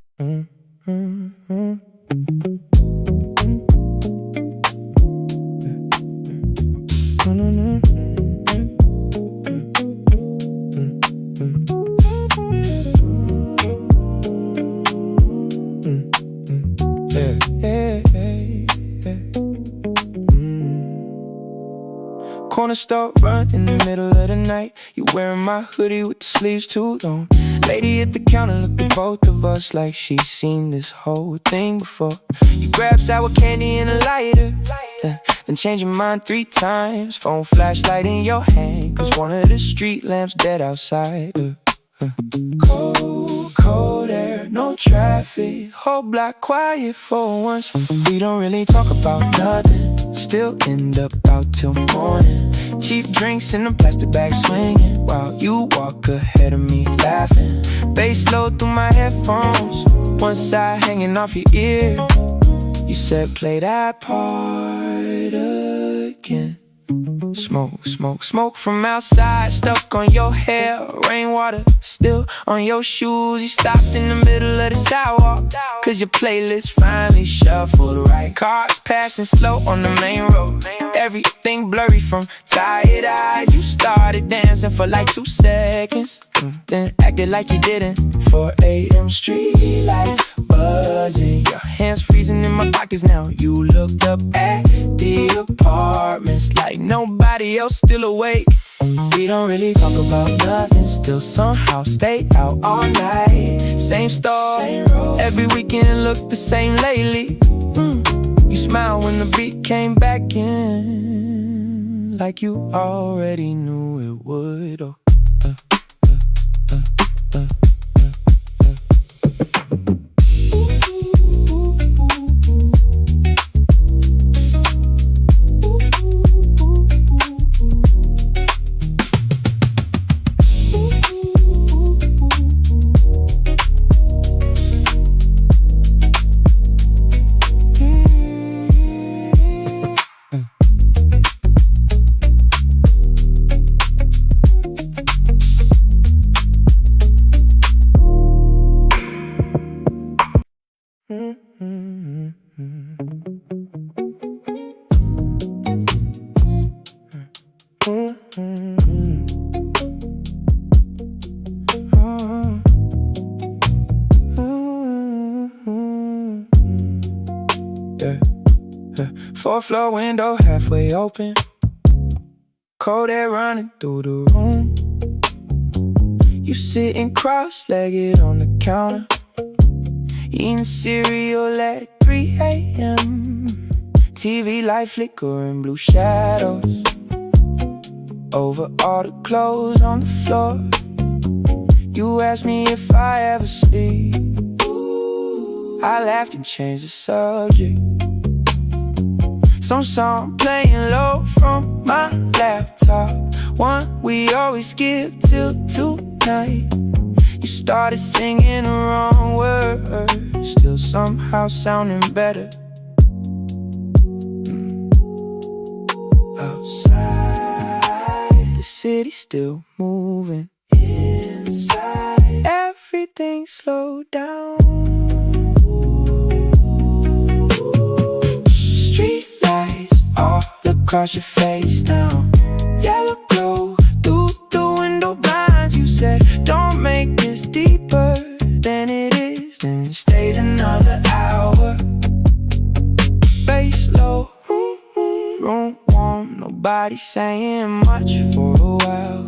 Corner store run in the middle of the night. You wearing my hoodie with the sleeves too long. Lady at the counter looked at both of us like she's seen this whole thing before. You grab sour candy and a lighter, then change your mind 3 times. Phone flashlight in your hand, cause one of the street lamps dead outside. Cold, cold air, no traffic. Whole block quiet for once. We don't really talk about nothing. Still end up out till morning. Cheap drinks in a plastic bag swinging, while you walk ahead of me laughing. Bass low through my headphones, one side hanging off your ear. You said play that part again. Smoke, smoke, smoke from outside, stuck on your hair. Rainwater still on your shoes. You stopped in the middle of the sidewalk, cause your playlist finally shuffled right. Cars passing slow on the main road, everything blurry from tired eyes. You started dancing for like 2 seconds, then acted like you didn't. 4 a.m. street lights buzzing, your hands freezing in my pockets now. You looked up at the apartments like nobody else still awake. We don't really talk about nothing, still somehow stay out all night. Same store, every weekend look the same lately. You smile when the beat came back in, like you already knew it would. Oh. Fourth floor window halfway open, cold air running through the room. You sitting cross-legged on the counter, eating cereal at 3 a.m. TV light flickering blue shadows over all the clothes on the floor. You asked me if I ever sleep. I laughed and changed the subject. Some song playing low from my laptop, one we always skip till tonight. You started singing the wrong words, still somehow sounding better. Outside, the city's still moving. Inside, everything slowed down. Street lights all across your face now. Yellow glow through the window blinds. You said, don't make this deeper than it is, and stayed another hour. Bass low, room warm, nobody saying much for a while.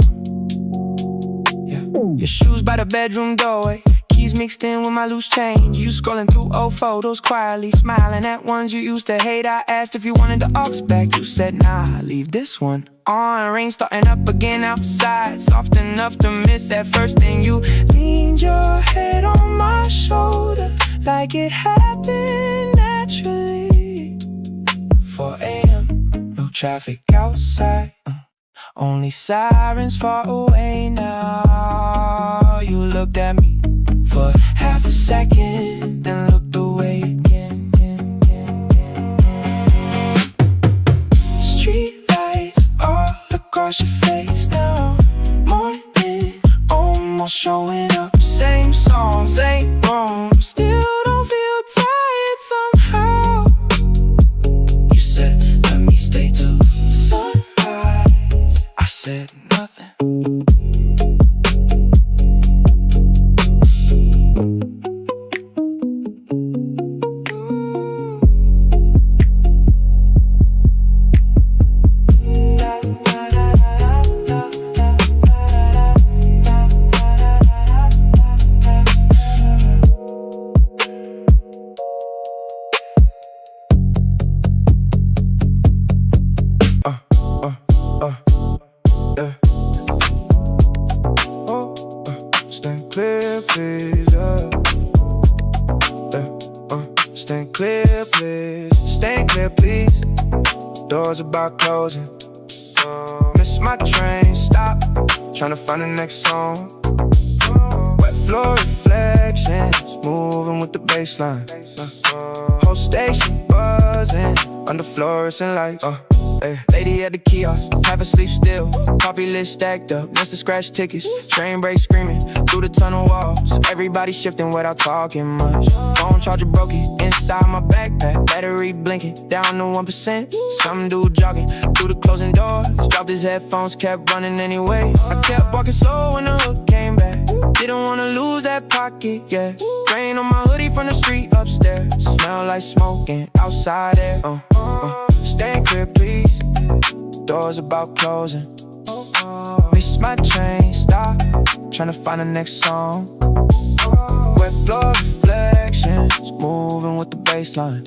Yeah. Your shoes by the bedroom doorway, keys mixed in with my loose change. You scrolling through old photos, quietly smiling at ones you used to hate. I asked if you wanted the aux back, you said nah, leave this one on. Rain starting up again outside, soft enough to miss at first. Then you leaned your head on my shoulder like it happened naturally. 4 a.m, no traffic outside, only sirens far away now. You looked at me for half a second, then looked away again. Street lights all across your face now. Morning almost showing up, same song, same room. Still don't feel tired somehow. You said let me stay till sunrise, I said nothing. Stand clear, please, stand clear, please. Stand clear, please. Doors about closing. Miss my train, stop. Tryna find the next song. Wet floor reflections, moving with the baseline. Whole station buzzing under fluorescent lights. Lady at the kiosk, half asleep still. Coffee list stacked up, next to scratch tickets. Train break screaming through the tunnel walls. Everybody shifting without talking much. Phone charger broke it inside my backpack. Battery blinking down to 1%. Some dude jogging through the closing doors. Dropped his headphones, kept running anyway. I kept walking slow when the hook came back. Didn't wanna lose that pocket, yeah. Rain on my hoodie from the street upstairs. Smell like smoking outside air. Stand clear, please. Doors about closing. Miss my train, stop. Tryna find the next song. Wet floor reflections, moving with the baseline.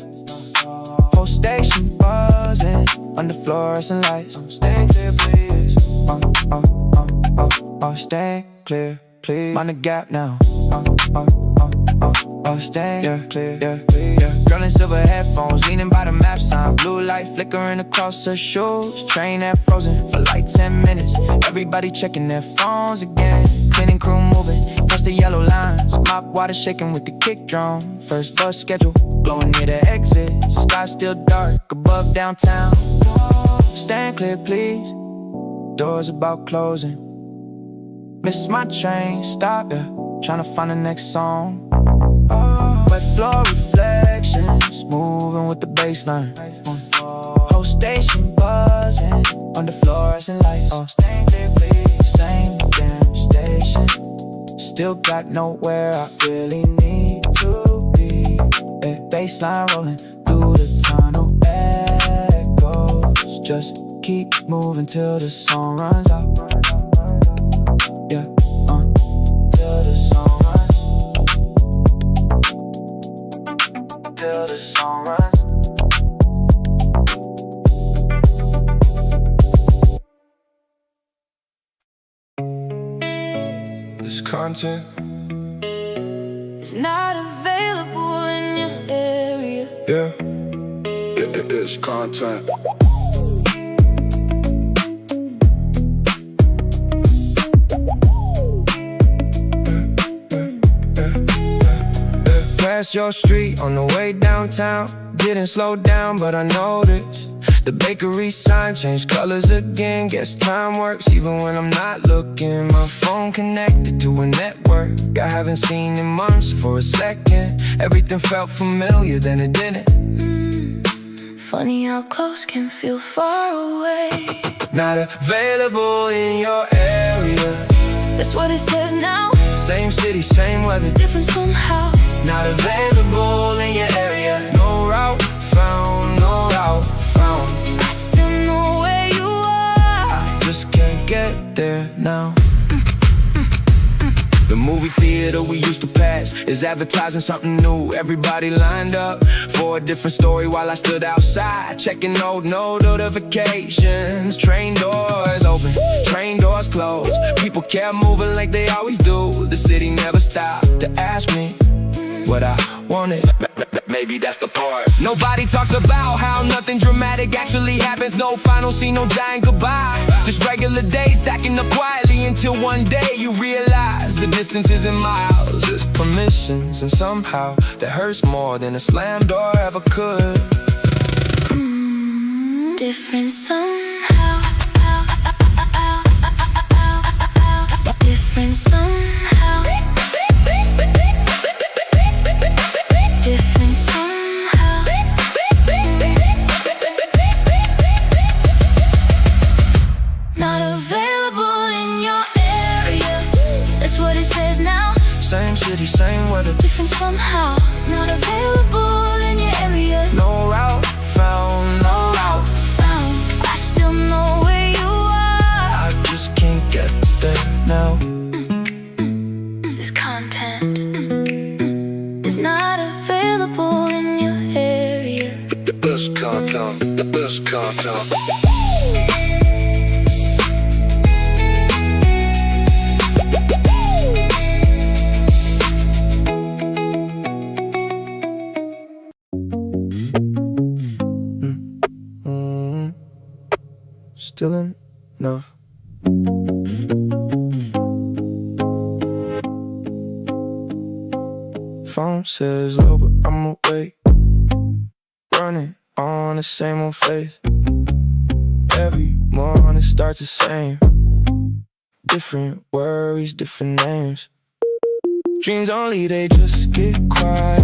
Whole station buzzing under fluorescent lights. Stand clear, please. Stand clear, please. Mind the gap now. Stand clear, yeah. Girl in silver headphones, leaning by the map sign. Blue light flickering across her shoes. Train had frozen for like 10 minutes. Everybody checking their phones again. Cleaning crew moving across the yellow lines. Mop water shaking with the kick drum. First bus schedule, blowing near the exit. Sky still dark above downtown. Stand clear, please. Doors about closing. Miss my train, stop, yeah. Tryna find the next song. Wet floor reflections, moving with the baseline. Whole station buzzing under fluorescent lights. Stand clear, please. Same damn station. Still got nowhere I really need to be. Baseline rolling through the tunnel echoes. Just keep moving till the song runs out. Yeah, till the song runs. Till the song runs. This content It's not available in your area. yeah. It is content. Past your street on the way downtown. Didn't slow down, but I noticed the bakery sign changed colors again. Guess time works even when I'm not looking. My phone connected to a network I haven't seen in months. For a second, everything felt familiar, then it didn't. Funny how close can feel far away. Not available in your area. That's what it says now. Same city, same weather, Different somehow. not available in your area. No route found, no route found. I still know where you are. I just can't get there now. The movie theater we used to pass is advertising something new. Everybody lined up for a different story while I stood outside checking no notifications. Train doors open, train doors closed. People kept moving like they always do. The city never stopped to ask me what I wanted. Maybe that's the part. Nobody talks about how nothing dramatic actually happens. No final scene, no dying goodbye. Just regular days stacking up quietly until one day you realize the distance isn't miles, it's permissions. And somehow that hurts more than a slam door ever could. Different somehow. Different somehow. Different somehow. Not available in your area. That's what it says now. Same city, same weather, Different somehow. Not available in your area. no route found, no route Found. I still know where you are. I just can't get there now. This content is not available in your area. The best content. The best content. Still enough. Phone says low, but I'm awake, running on the same old faith. Every morning starts the same. Different worries, different names. Dreams only, they just get quiet.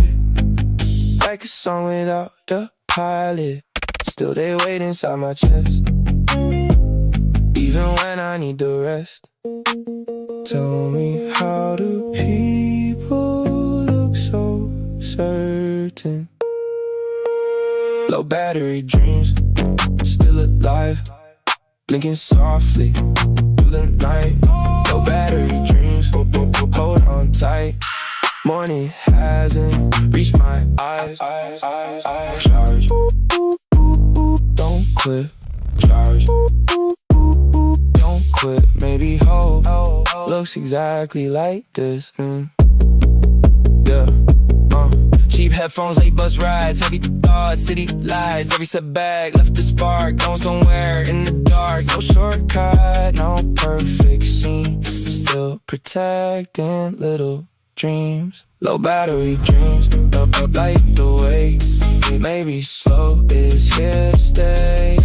Like a song without the pilot. Still they wait inside my chest. Even when I need the rest. Tell me, how do people look so certain? Low battery dreams, still alive. Blinking softly through the night. Low battery dreams, hold on tight. Morning hasn't reached my eyes. Charge, don't quit. Charge, don't quit. Maybe hope looks exactly like this. Yeah. Cheap headphones, late bus rides, heavy thoughts, city lights. Every setback left a spark, going somewhere in the dark. No shortcut, no perfect scene. Still protecting little dreams. Low battery dreams, up light the way. Maybe slow is here to stay.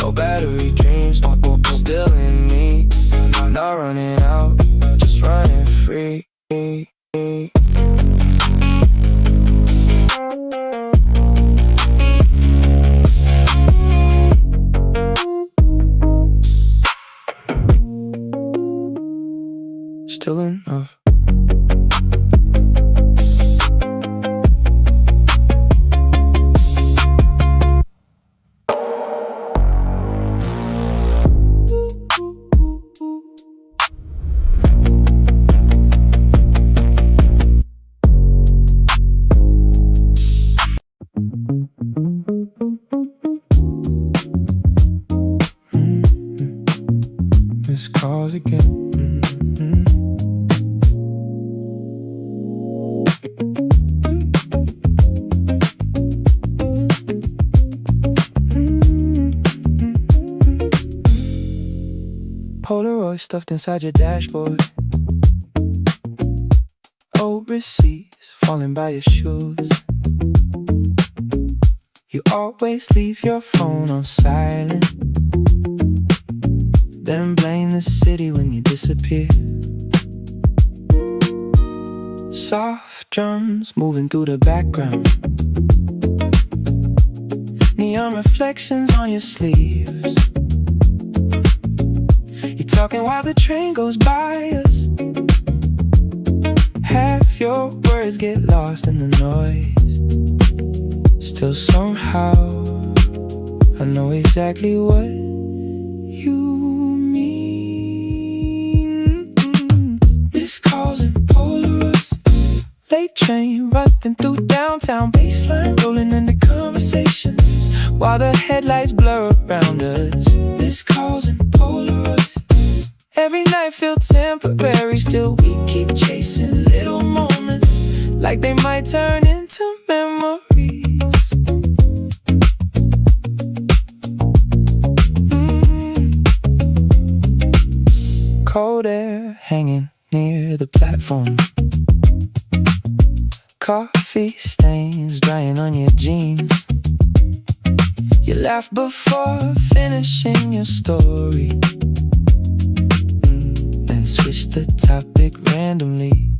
Low battery dreams, still in me. Not running out, just running free. Still enough. Missed calls again. Polaroid stuffed inside your dashboard. Old receipts falling by your shoes. You always leave your phone on silent, then blame the city when you disappear. Soft drums moving through the background. Neon reflections on your sleeves. You're talking while the train goes by us. Half your words get lost in the noise. Still somehow I know exactly what you mean. Missed calls and Polaroids. Late train running through downtown, baseline rolling into conversations while the headlights blur around us. Missed calls and Polaroids. Every night feel temporary, still we keep chasing little moments like they might turn into memories. Cold air hanging near the platform. Coffee stains drying on your jeans. You laugh before finishing your story, then switch the topic randomly.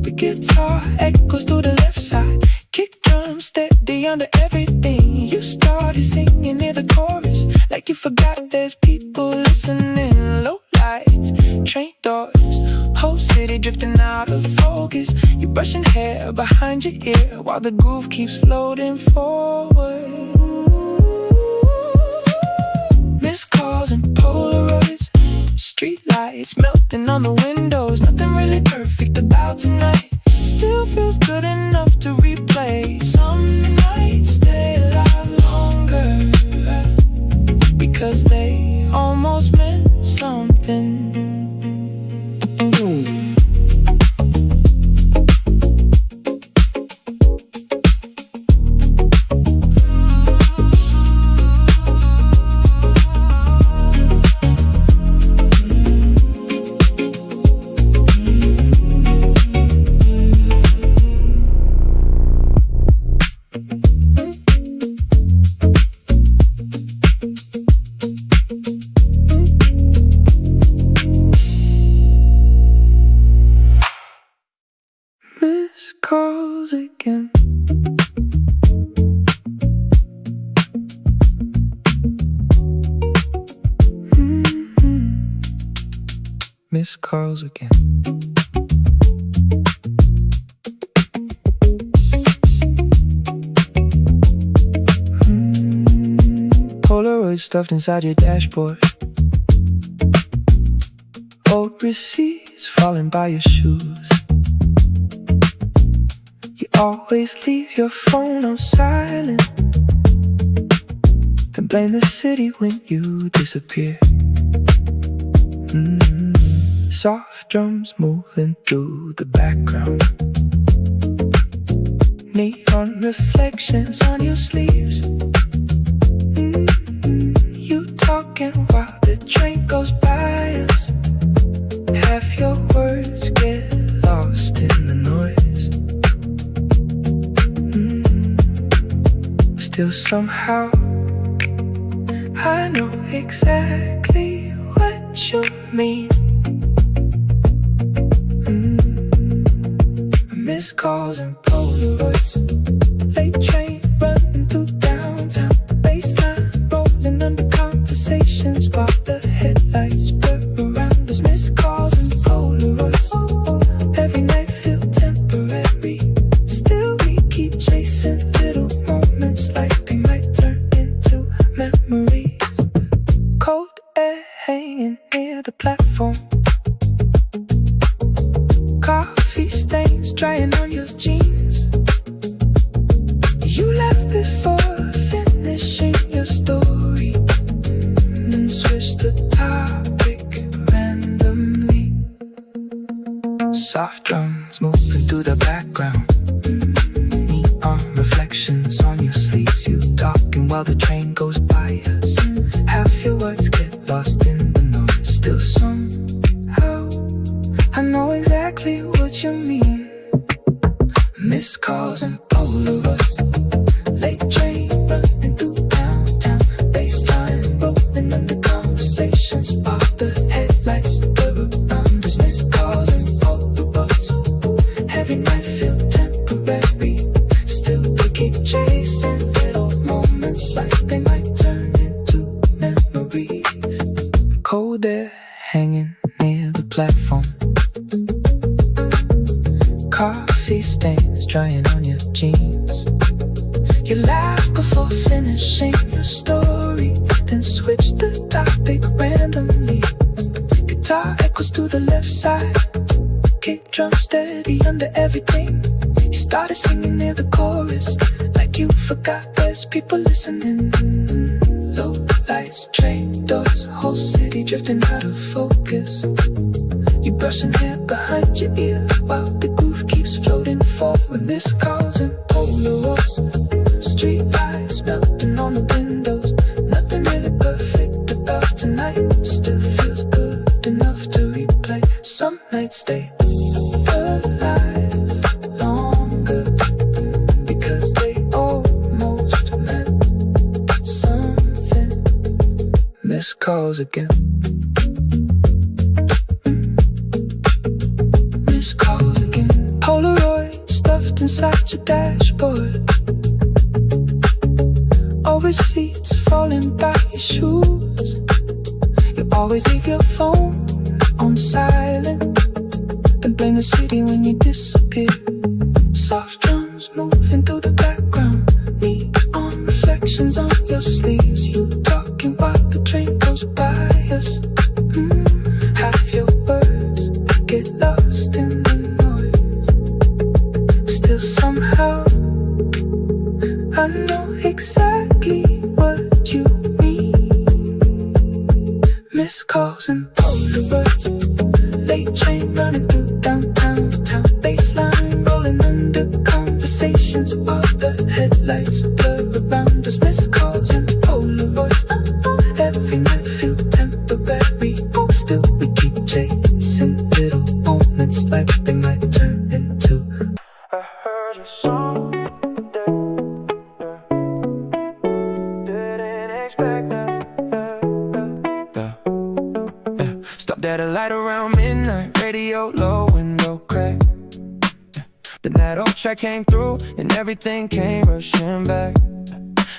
The guitar echoes through the left side. Kick drum steady under everything. You started singing near the chorus like you forgot there's people listening. Low lights, train doors, whole city drifting out of focus. You brushing hair behind your ear while the groove keeps floating forward. Missed calls and Polaroids. Street lights melting on the windows. Nothing really perfect about tonight. Still feels good enough to replay. Some nights stay alive longer because they almost meant something. calls again. Missed calls again. Polaroid stuffed inside your dashboard. Old receipts falling by your shoes. You always leave your phone on silent and blame the city when you disappear. Soft drums moving through the background. Neon reflections on your sleeves. You talking while the train goes by us. Half your words get lost in the noise. Still somehow I know exactly what you mean. Missed calls and Polaroids. Late train running through downtown. Baseline rolling under conversations while the headlights blur around us. Missed calls and Polaroids. Every night feel temporary. Still we keep chasing little moments like they might turn into memories. Cold air hanging near the platform. Coffee stains drying on your jeans. You left before finishing your story and switched the topic randomly. Soft drums moving through the background. Neon reflections on your sleeves. You talking while the train goes by us. Half your words get lost in the noise. Still somehow I know exactly what you mean. Missed calls and Polaroids. Late train running through downtown. Baseline rolling under conversations while the headlights blur around us. Missed calls and Polaroids. Every night feel temporary. Still we keep chasing little moments like they might turn into memories. Cold air hanging near the platform. Coffee stains drying on your jeans. You laugh before finishing your story, then switch the topic randomly. Guitar echoes to the left side. Kick drum steady under everything. You started singing near the chorus like you forgot there's people listening. Low lights, train doors, whole city drifting out of focus. You brushing hair behind your ear while the groove keeps floating forward. Missed calls and Polaroids. Street lights melting on the windows. Nothing really perfect about tonight. Still feels good enough to replay. Some nights stay alive longer because they almost meant something. Missed calls again. Calls again. Polaroid stuffed inside your dashboard. All receipts falling by your shoes. You always leave your phone on silent and blame the city when you disappear. Soft drums moving through the background. Neon reflections on your sleeves. You talking while the train goes by us. Half your words get lost in the noise. Still somehow I know exactly what you mean. Missed calls and Polaroids. Late train running through downtown. Baseline rolling under conversations while the headlights blur around us. Missed calls and Polaroids. Every night feel temporary. Still we keep chasing little moments like they might turn into. I heard a song that didn't expect that. Stopped at a light around midnight. Radio low, window crack. Then that old track came through and everything came rushing back.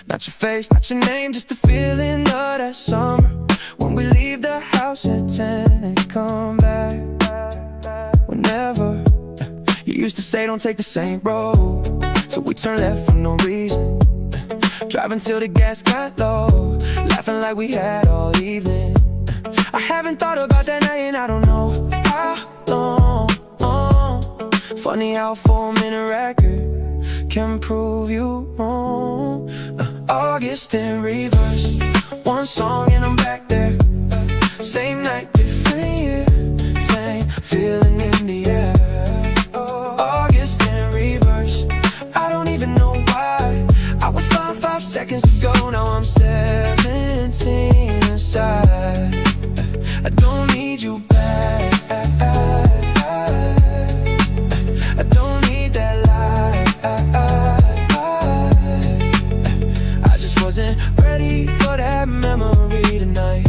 Not your face, not your name, just the feeling of that summer when we leave the house at 10 and come back whenever. You used to say don't take the same road, so we turned left for no reason. Driving till the gas got low, laughing like we had all evening. I haven't thought about that night and I don't know how long. Funny how a 4-minute record can prove you wrong. August in reverse, one song and I'm back there. Same night, different year, same feeling in the air. August in reverse, I don't even know why. I was fine 5 seconds ago, now I'm 17 inside. I don't need you back, I don't need that lie. I just wasn't ready for that memory tonight.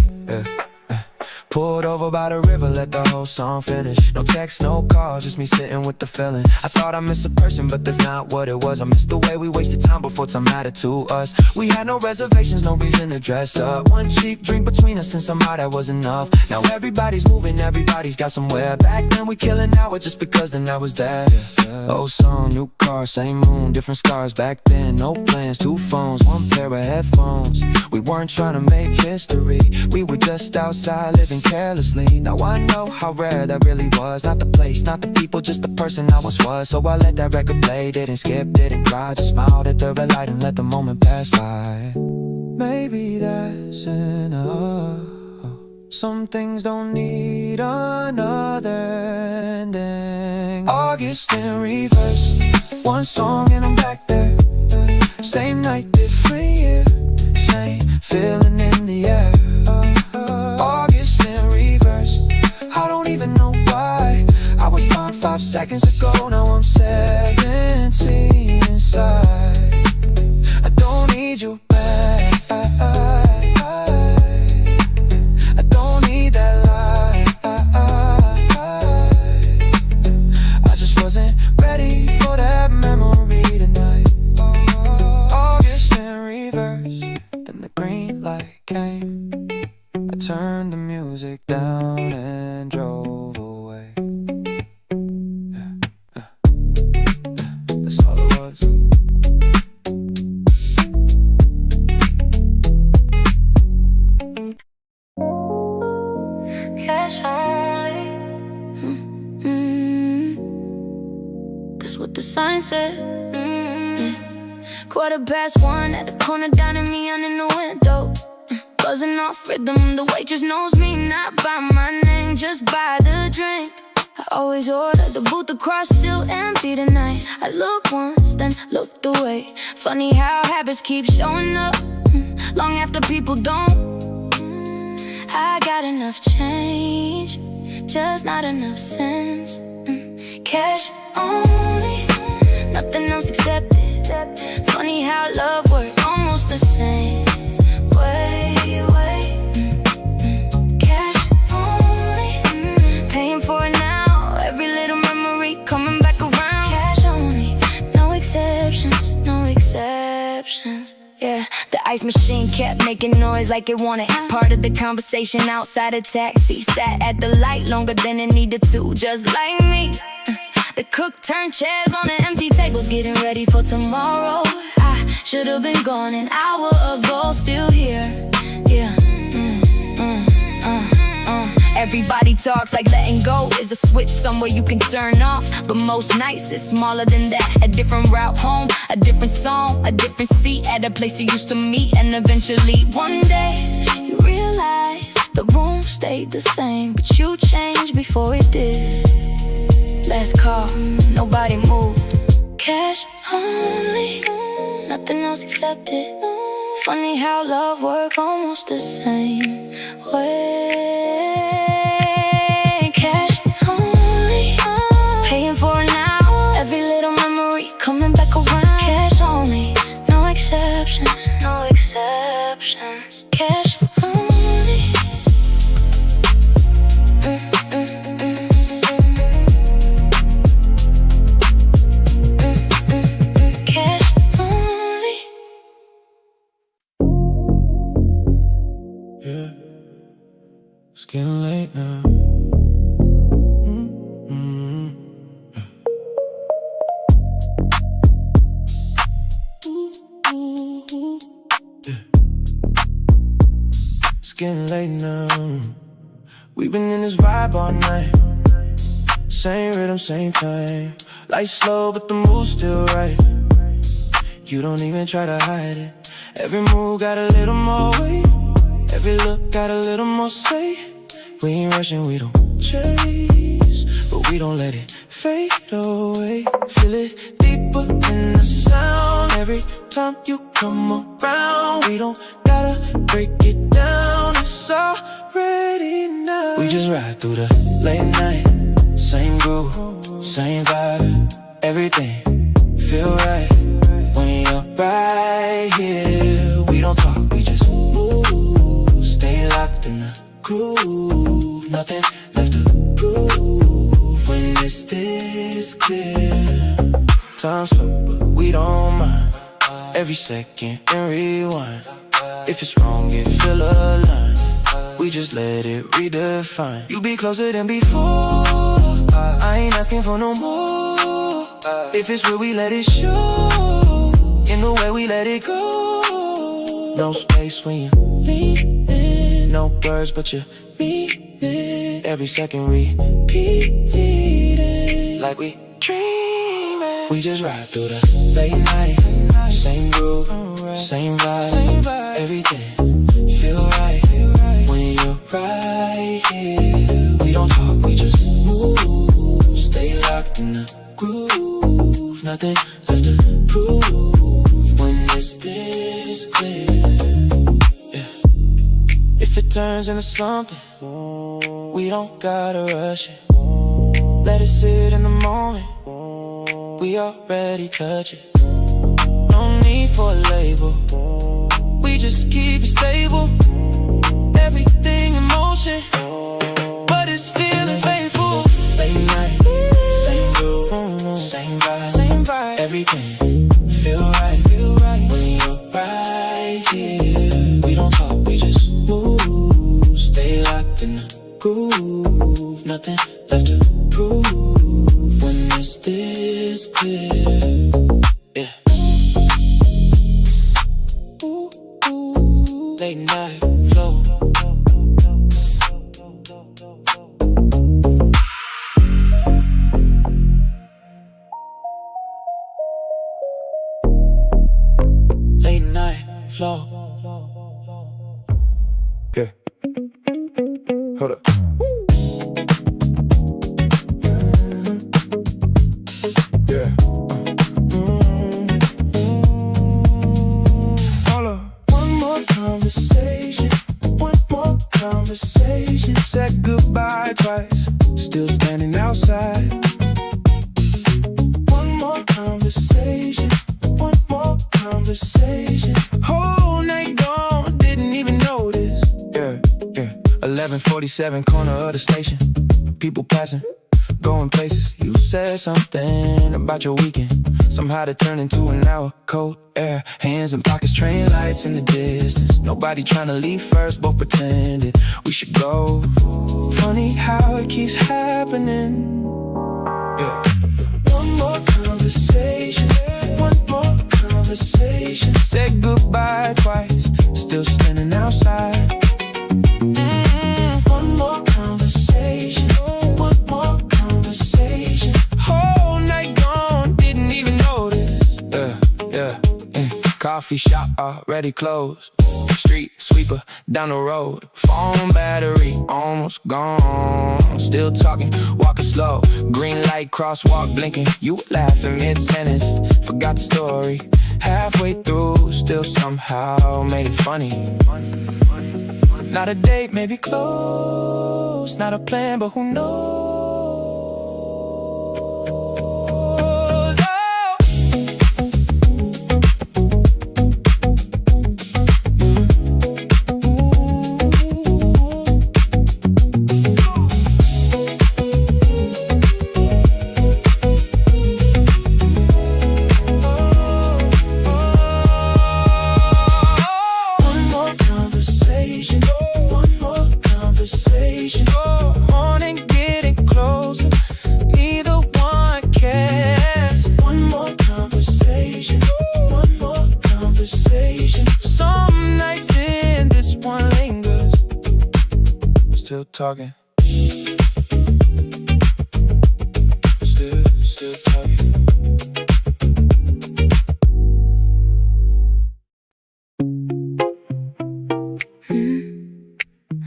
Pulled over by the river, let the whole song finish. No text, no call, just me sitting with the feeling. I thought I missed a person, but that's not what it was. I missed the way we wasted time before time mattered to us. We had no reservations, no reason to dress up. One cheap drink between us and somehow that was enough. Now everybody's moving, everybody's got somewhere. Back then we killing hour just because the night was there. Old song, new car, same moon, different scars. Back then, no plans, 2 phones, 1 pair of headphones. We weren't trying to make history, we were just outside living carelessly. Now I know how rare that really was. Not the place, not the people, just the person I once was. So I let that record play, didn't skip, didn't cry. Just smiled at the red light and let the moment pass by. Maybe that's enough. Some things don't need another ending. August in reverse, one song and I'm back there. Same night, different year, same feeling in the air. August in reverse, I don't even know why. I was fine 5 seconds ago, now I'm 17 inside. I don't need you back, I don't need that lie. I just wasn't ready for that memory tonight. August in reverse, then the green light came. I turned the music down and drove away. That's all it was. Cash only. That's what the sign said. 1:15 at the corner, down at me under the window. Buzzing off rhythm, the waitress knows me not by my name, just by the drink. I always order, the booth across still empty tonight. I look once, then looked away. Funny how habits keep showing up long after people don't. I got enough change, just not enough sense. Cash only, nothing else accepted. Funny how love works almost the same way. Cash only, paying for it now. Every little memory coming back around. Cash only, no exceptions, no exceptions. Yeah, the ice machine kept making noise like it wanted part of the conversation outside a taxi. Sat at the light longer than it needed to, just like me. The cook turned chairs on the empty tables, getting ready for tomorrow. I should've been gone an hour ago, still here. Yeah. Everybody talks like letting go is a switch somewhere you can turn off, but most nights it's smaller than that. A different route home, a different song, a different seat at a place you used to meet. And eventually one day you realize the room stayed the same, but you changed before it did. Last call, nobody moved. Cash only, nothing else accepted. Funny how love works almost the same way. Cash only, paying for it now. Every little memory coming back around. Cash only, no exceptions, no exceptions. Cash only. late now. It's getting late now. We've been in this vibe all night. Same rhythm, same time. Light slow, but the mood's still right. You don't even try to hide it. Every move got a little more weight. Every look got a little more say. We ain't rushing, we don't chase, but we don't let it fade away. Feel it deeper in the sound. Every time you come around, we don't gotta break it down. It's already now. We just ride through the late night. Same groove, same vibe. Everything feel right when you're right here. We don't talk, we just move. Stay locked in the groove. Nothing left to prove when it's this clear. Time's slow, but we don't mind. Every second and rewind. If it's wrong, it feel aligned. We just let it redefine. You be closer than before. I ain't asking for no more. If it's real, we let it show. In the way we let it go. No space when you lean in. No words, but you mean it. Every second repeated. Like we dreaming. We just ride through the late night. Same groove, same vibe. Everything feel right when you're right here. We don't talk, we just move. Stay locked in the groove. Nothing left to prove when it's this clear. Yeah. If it turns into something, we don't gotta rush it. Let it sit in the moment. We already touch it. No need for a label. We just keep it stable. Everything in motion, but it's feeling faithful. Late night, same groove, same vibe. Everything feel right when you're right here. We don't talk, we just move. Stay locked in the groove. Nothing left to prove when it's this clear. Yeah. Late night flow. Late night flow. Yeah. Hold up. Yeah. Hold up. One more conversation. Said goodbye twice. Still standing outside. One more conversation. Whole night gone, didn't even notice. Yeah. 11:47, corner of the station. People passing, going places. You said something about your weekend. Somehow to turn into an hour. Cold air, hands in pockets, train lights in the distance. Nobody trying to leave first, both pretended we should go. Funny how it keeps happening. Yeah. One more conversation. Said goodbye twice, still standing outside. One more conversation. Whole night gone, didn't even notice. Coffee shop already closed. Street sweeper down the road. Phone battery almost gone. Still talking, walking slow. Green light, crosswalk blinking. You were laughing mid-sentence. Forgot the story. Halfway through, still somehow made it funny. Not a date, maybe close. Not a plan, but who knows? One more conversation. morning getting closer. Neither one cares. One more conversation. One more conversation. Some nights in this one lingers. Still talking. Still talking.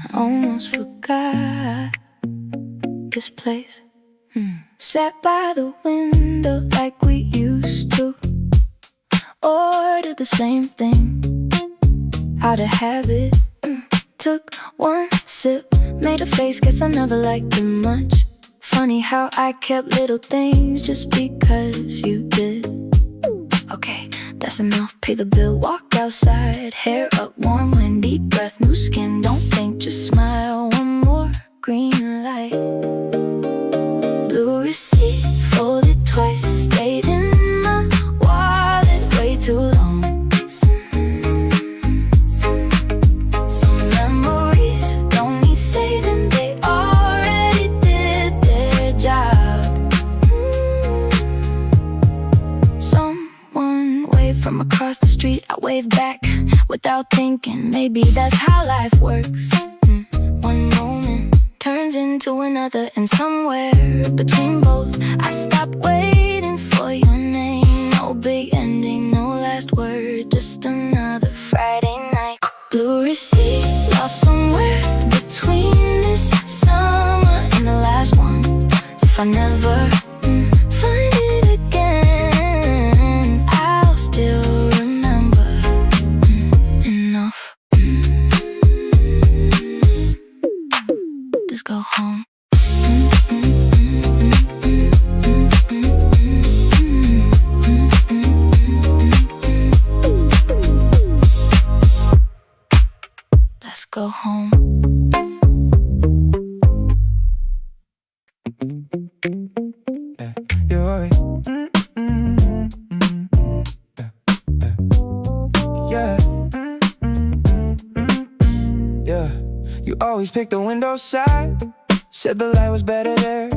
I almost forgot this place. Sat by the window like we used to. Ordered the same thing out of habit. Took one sip, made a face, guess I never liked it much. Funny how I kept little things just because you did. Okay, that's enough, pay the bill, walk outside. Hair up, warm wind, deep breath, new skin. Don't think, just smile, one more green light. Blue receipt, folded twice, stayed in my wallet way too long. Some memories don't need saving, they already did their job. Someone waved from across the street, I waved back without thinking, maybe that's how life works. One moment turns into another, and somewhere between both I stopped waiting for your name. No big ending, no last word, just another Friday night. Blue receipt, lost somewhere between this summer and the last one. If I never find it again, I'll still remember enough. Let's go home. Let's go home. Yeah, you're right. Yeah. Yeah. You always pick the window side. Said the light was better there.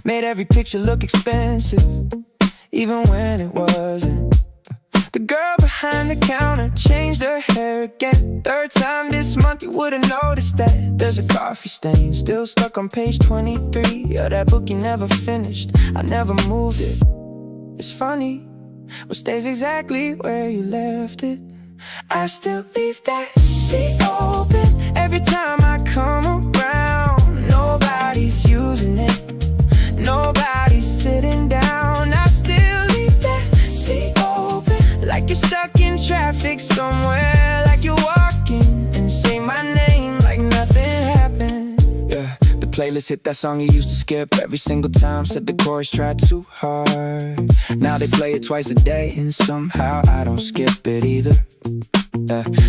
Made every picture look expensive, even when it wasn't. The girl behind the counter changed her hair again. Third time this month you would've noticed that there's a coffee stain still stuck on page 23 of that book you never finished. I never moved it. It's funny, what stays exactly where you left it. I still leave that seat open every time I come around. Nobody's using it, nobody's sitting down. I still leave that seat open, like you're stuck in traffic somewhere, like you're walking and say my name like nothing happened. Yeah, the playlist hit that song you used to skip every single time. Said the chorus tried too hard. Now they play it twice a day, and somehow I don't skip it either.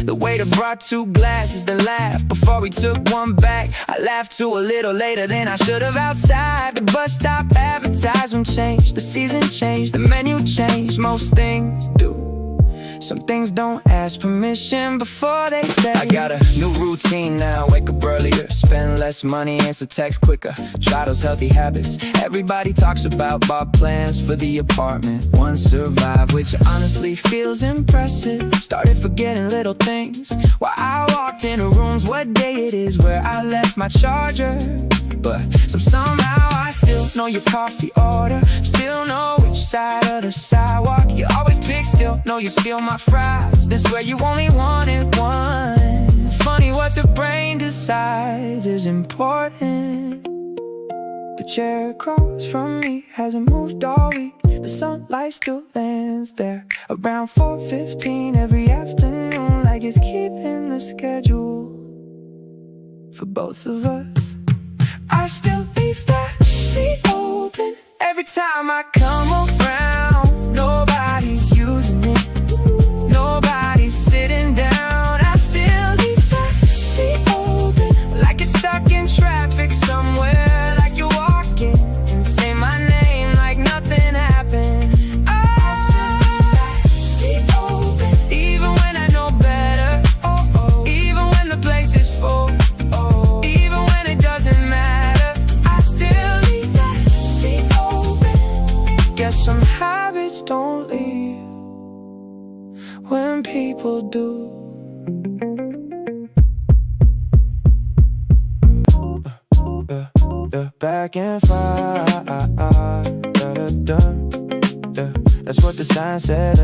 The waiter brought 2 glasses, then laughed before we took one back. I laughed too a little later than I should've outside. The bus stop advertisement changed, the season changed, the menu changed. Most things do. Some things don't ask permission before they stay. I got a new routine now, wake up earlier, spend less money, answer text quicker, try those healthy habits everybody talks about. Bought plans for the apartment, one survived, which honestly feels impressive. Started forgetting little things while I walked into rooms, what day it is, where I left my charger. But somehow I still know your coffee order, still know which side of the sidewalk you always pick, still know you steal my fries. This where you only wanted one. Funny what the brain decides is important. The chair across from me hasn't moved all week. The sunlight still lands there around 4:15 every afternoon, like it's keeping the schedule for both of us. I still leave that seat open every time I come around. Nobody's using it, nobody's sitting down. I still leave that seat open, like it's stuck in traffic somewhere, like you're walking and say my name like nothing happened. I still leave that seat open, even when I know better. Even when the place is full. Even when it doesn't some habits don't leave when people do. Back in 5, that's what the sign said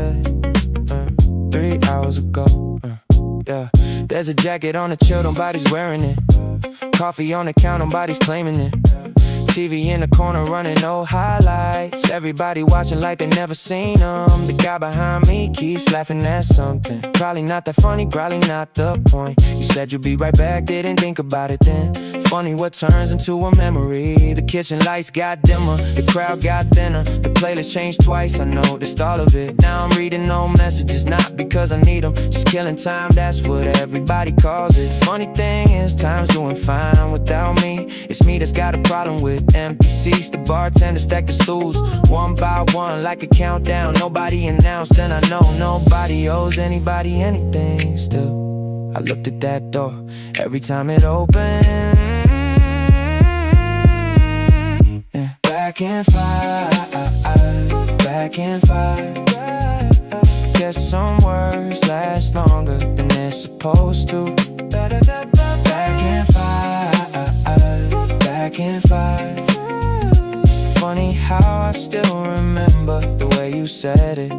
3 hours ago. Yeah, there's a jacket on the chill, nobody's wearing it. Coffee on the counter, nobody's claiming it. TV in the corner running no highlights. Everybody watching like they never seen them. The guy behind me keeps laughing at something. Probably not that funny, probably not the point. You said you'd be right back, didn't think about it then. Funny what turns into a memory. The kitchen lights got dimmer, the crowd got thinner. The playlist changed twice, I noticed all of it. Now I'm reading no messages, not because I need them. Just killing time, that's what everybody calls it. Funny thing is, time's doing fine without me. It's me that's got a problem with empty seats. The bartender stacked the stools one by one like a countdown. Nobody announced and I know nobody owes anybody anything still. I looked at that door every time it opened. Yeah. Back in 5, back in 5. Guess some words last longer than they're supposed to. Back in 5, back in 5. Funny how I still remember the way you said it.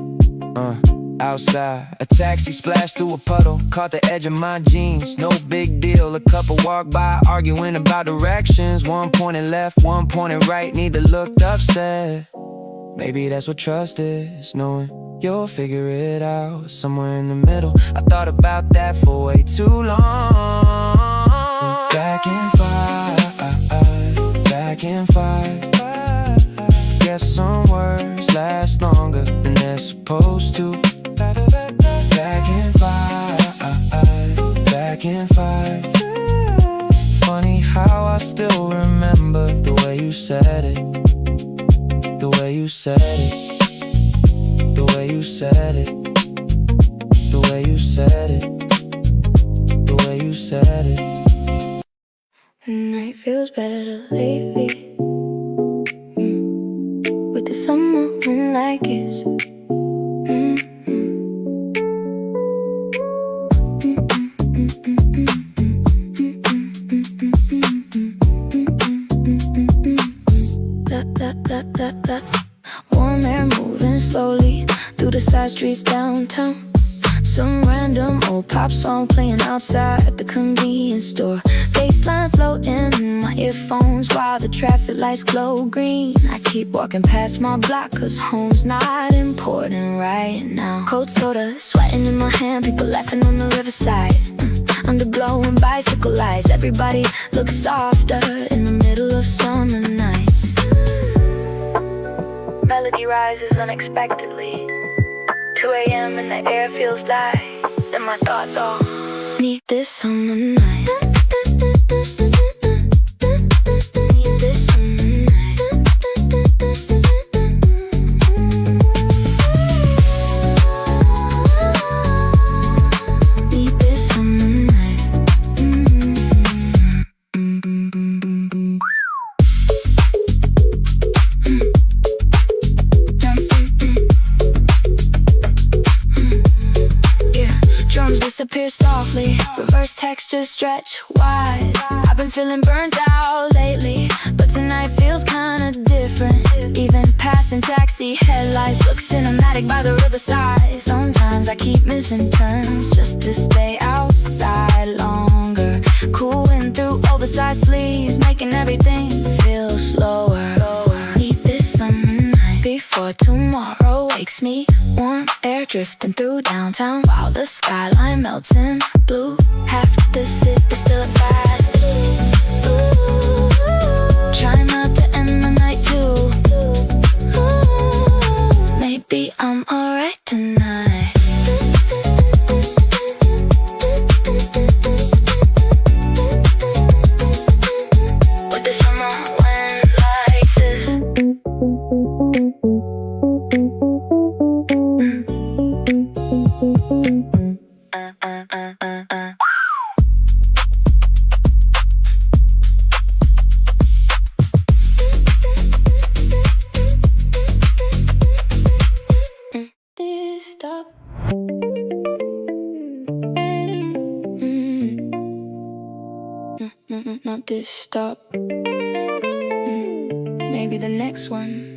Outside, a taxi splashed through a puddle, caught the edge of my jeans, no big deal. A couple walked by, arguing about directions. One pointed left, one pointed right, neither looked upset. Maybe that's what trust is, knowing you'll figure it out somewhere in the middle. I thought about that for way too long. Back in 5, back in 5. Guess some words last longer than they're supposed to. Back in 5, back in 5. Funny how I still remember the way you said it. The way you said it. The way you said it. The way you said it. The way you said it. The night feels better lately. With the summer wind like it's warm air moving slowly through the side streets downtown. Some random old pop song playing outside at the convenience store. Bassline floating in my earphones while the traffic lights glow green. I keep walking past my block cause home's not important right now. Cold soda, sweating in my hand, people laughing on the riverside. Under glowing bicycle lights, everybody looks softer in the middle of summer nights. Melody rises unexpectedly. 2 a.m. and the air feels light, and my thoughts all need this summer night. Need this summer night. Need this summer night. Disappear softly, reverse texture stretch wide. I've been feeling burnt out lately, but tonight feels kinda different. Even passing taxi headlights look cinematic by the riverside. Sometimes I keep missing turns just to stay outside longer. Cooling through oversized sleeves, making everything feel slower. Need this summer night before tomorrow wakes me. Warm air drifting through downtown while the skyline melts in blue. Half the city still at last. Ooh, try not to end the night too. Ooh, maybe I'm alright tonight. With the summer wind like this. stop. Maybe the next one.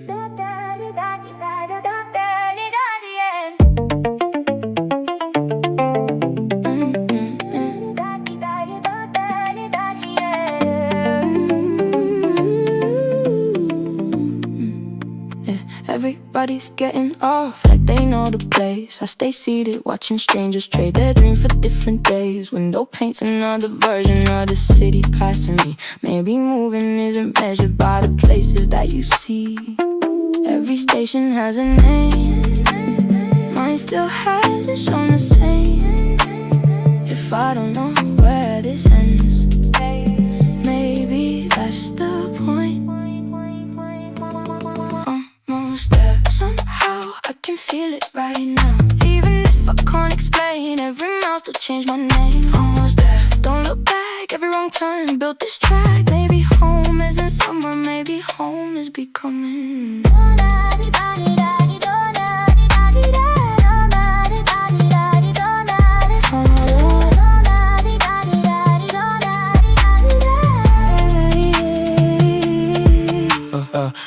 Everybody's getting off like they know the place. I stay seated watching strangers trade their dreams for different days. Window paints another version of the city passing me. Maybe moving isn't measured by the places that you see. Every station has a name. Mine still hasn't shown the same. If I don't know where this ends, maybe that's the point. Almost there. Somehow I can feel it right now. Even if I can't explain, every mile still change my name. Almost there. Don't look back, every wrong turn built this track. Maybe home isn't somewhere, maybe home is becoming.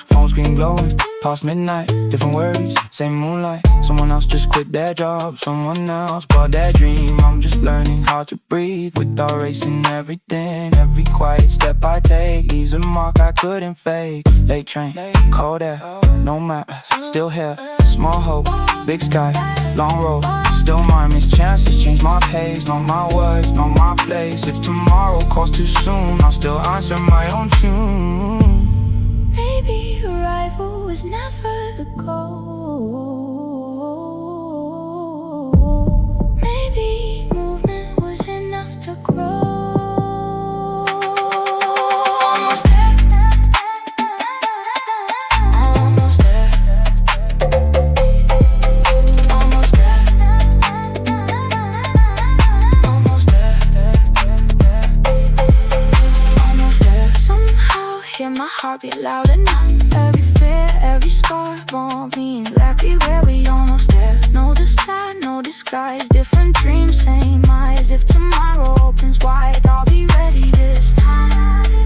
Phone screen glowing, past midnight, different words, same moonlight. Someone else just quit their job, someone else bought their dream. I'm just learning how to breathe without racing everything. Every quiet step I take leaves a mark I couldn't fake. Late train, cold air, no map, still here. Small hope, big sky, long road, still mine. Miss chances, change my pace, know my words, know my place. If tomorrow calls too soon, I'll still answer my own tune. Maybe arrival was never the goal. Maybe movement was enough to grow. Almost there. Almost there. Almost there. Almost there. Almost there. Somehow hear my heartbeat loud enough. Every fear, every scar won't be exactly where we almost there. No disguise, no disguise, different dreams, same eyes. If tomorrow opens wide, I'll be ready this time.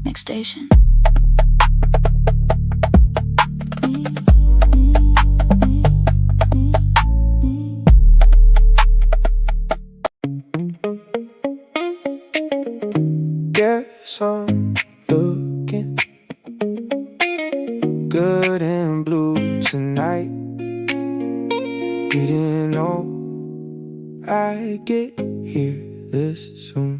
Next station. Guess I'm looking good and blue tonight. Didn't know I'd get here this soon.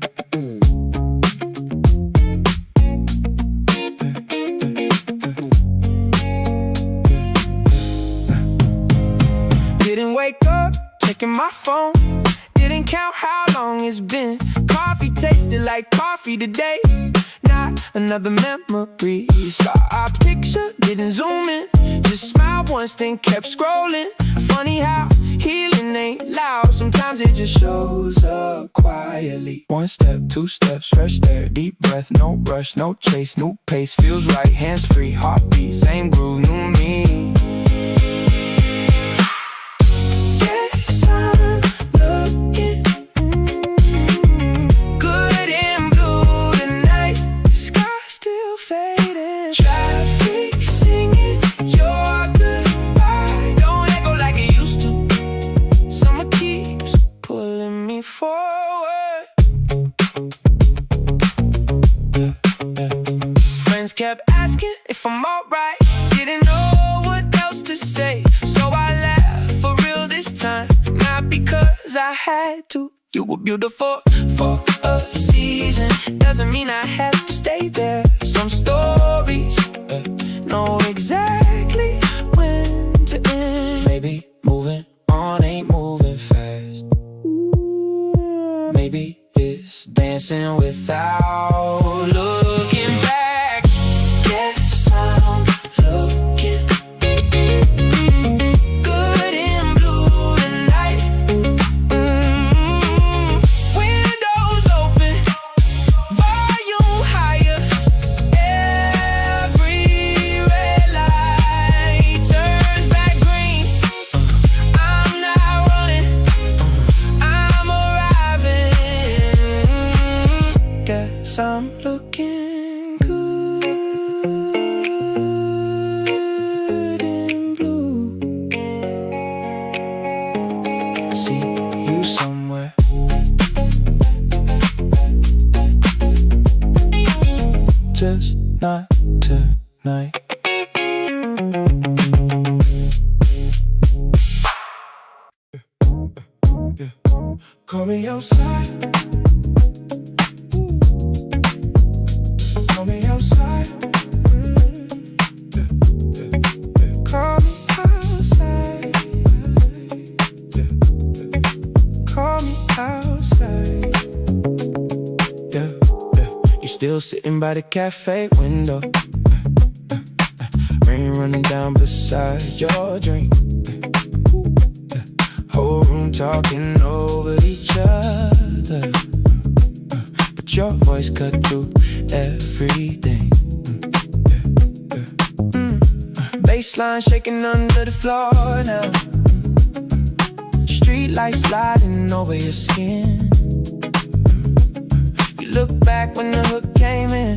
Didn't wake up checking my phone. Didn't count how long it's been. Coffee tasted like coffee today. Not another memory. Saw our picture, didn't zoom in. Just smiled once, then kept scrolling. Funny how healing ain't loud. Sometimes it just shows up quietly. One step, two steps, fresh air, deep breath. No rush, no chase, new pace. Feels right, hands free, heartbeat. Same groove, new me. Kept asking if I'm alright. Didn't know what else to say, so I laughed for real this time. Not because I had to. You were beautiful for a season. Doesn't mean I have to stay there. Some stories know exactly when to end. Maybe moving on ain't moving fast. Maybe it's dancing without looking back. Volume looking good in blue. See you somewhere. Just not tonight. Call me outside. Call me outside. Call me outside. Call me outside. Yeah, yeah. You still sitting by the cafe window. Rain running down beside your drink. Whole room talking over each other, but your voice cut through everything. Baseline shaking under the floor now. Street lights sliding over your skin. You look back when the hook came in,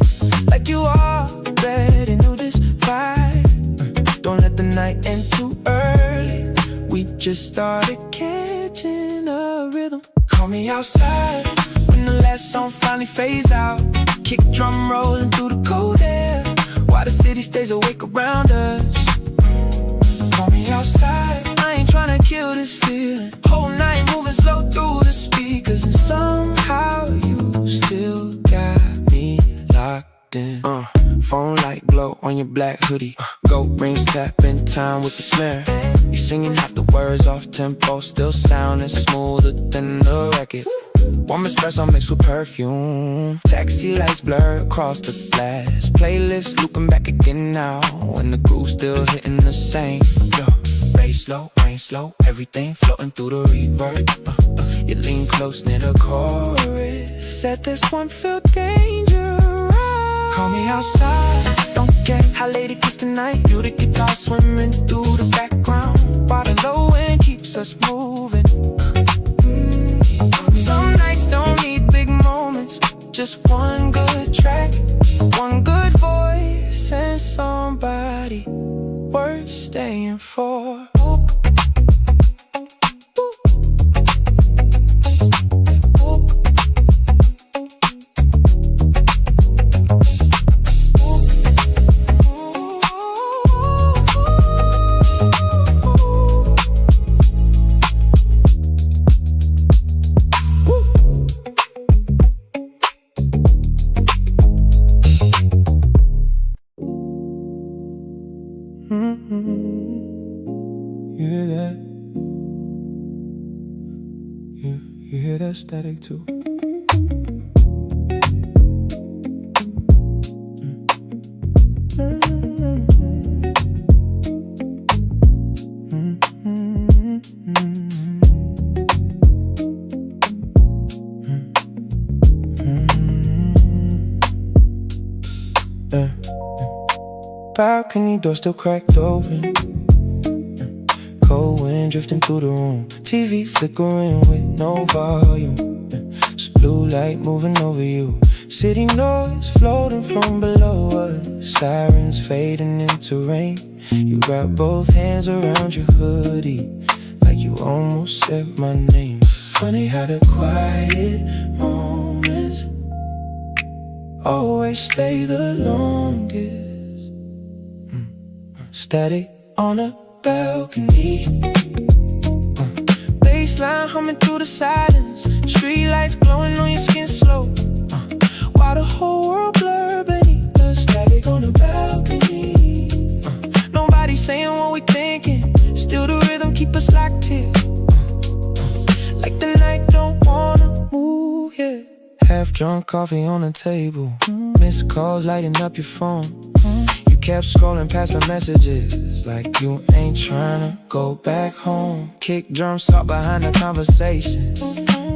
like you already knew this vibe. Don't let the night end too early. We just started catching a rhythm. Call me outside when the last song finally fades out. Kick drum rolling through the cold air while the city stays awake around us. Call me outside, I ain't tryna kill this feeling. Whole night moving slow through the speakers, and somehow you still got me locked in. Phone light glow on your black hoodie. Gold rings tap in time with the snare. You singing half the words off tempo, still sounding smoother than the record. Warm espresso mixed with perfume. Taxi lights blur across the glass. Playlist looping back again now, when the groove still hitting the same. Yo, bass low, rain slow, everything floating through the reverb. You lean close near the chorus. Said this one feel dangerous. Call me outside, don't care how late it gets tonight. You the guitar swimming through the background, while the low end keeps us moving. Some nights don't need big moments, just one good track, one good voice, and somebody worth staying for. You hear that? You hear that static too? Balcony door still cracked open. Cold wind drifting through the room. TV flickering with no volume. It's blue light moving over you. City noise floating from below us. Sirens fading into rain. You got both hands around your hoodie, like you almost said my name. Funny how the quiet moments always stay the longest. Static on a balcony, bassline humming through the silence. Street lights glowing on your skin slow, while the whole world blur beneath the static on the balcony. Nobody saying what we thinking, still the rhythm keep us locked here, like the night don't wanna move yet. Half drunk coffee on the table, missed calls lighting up your phone. Kept scrolling past the messages, like you ain't tryna go back home. Kick drum salt behind the conversation.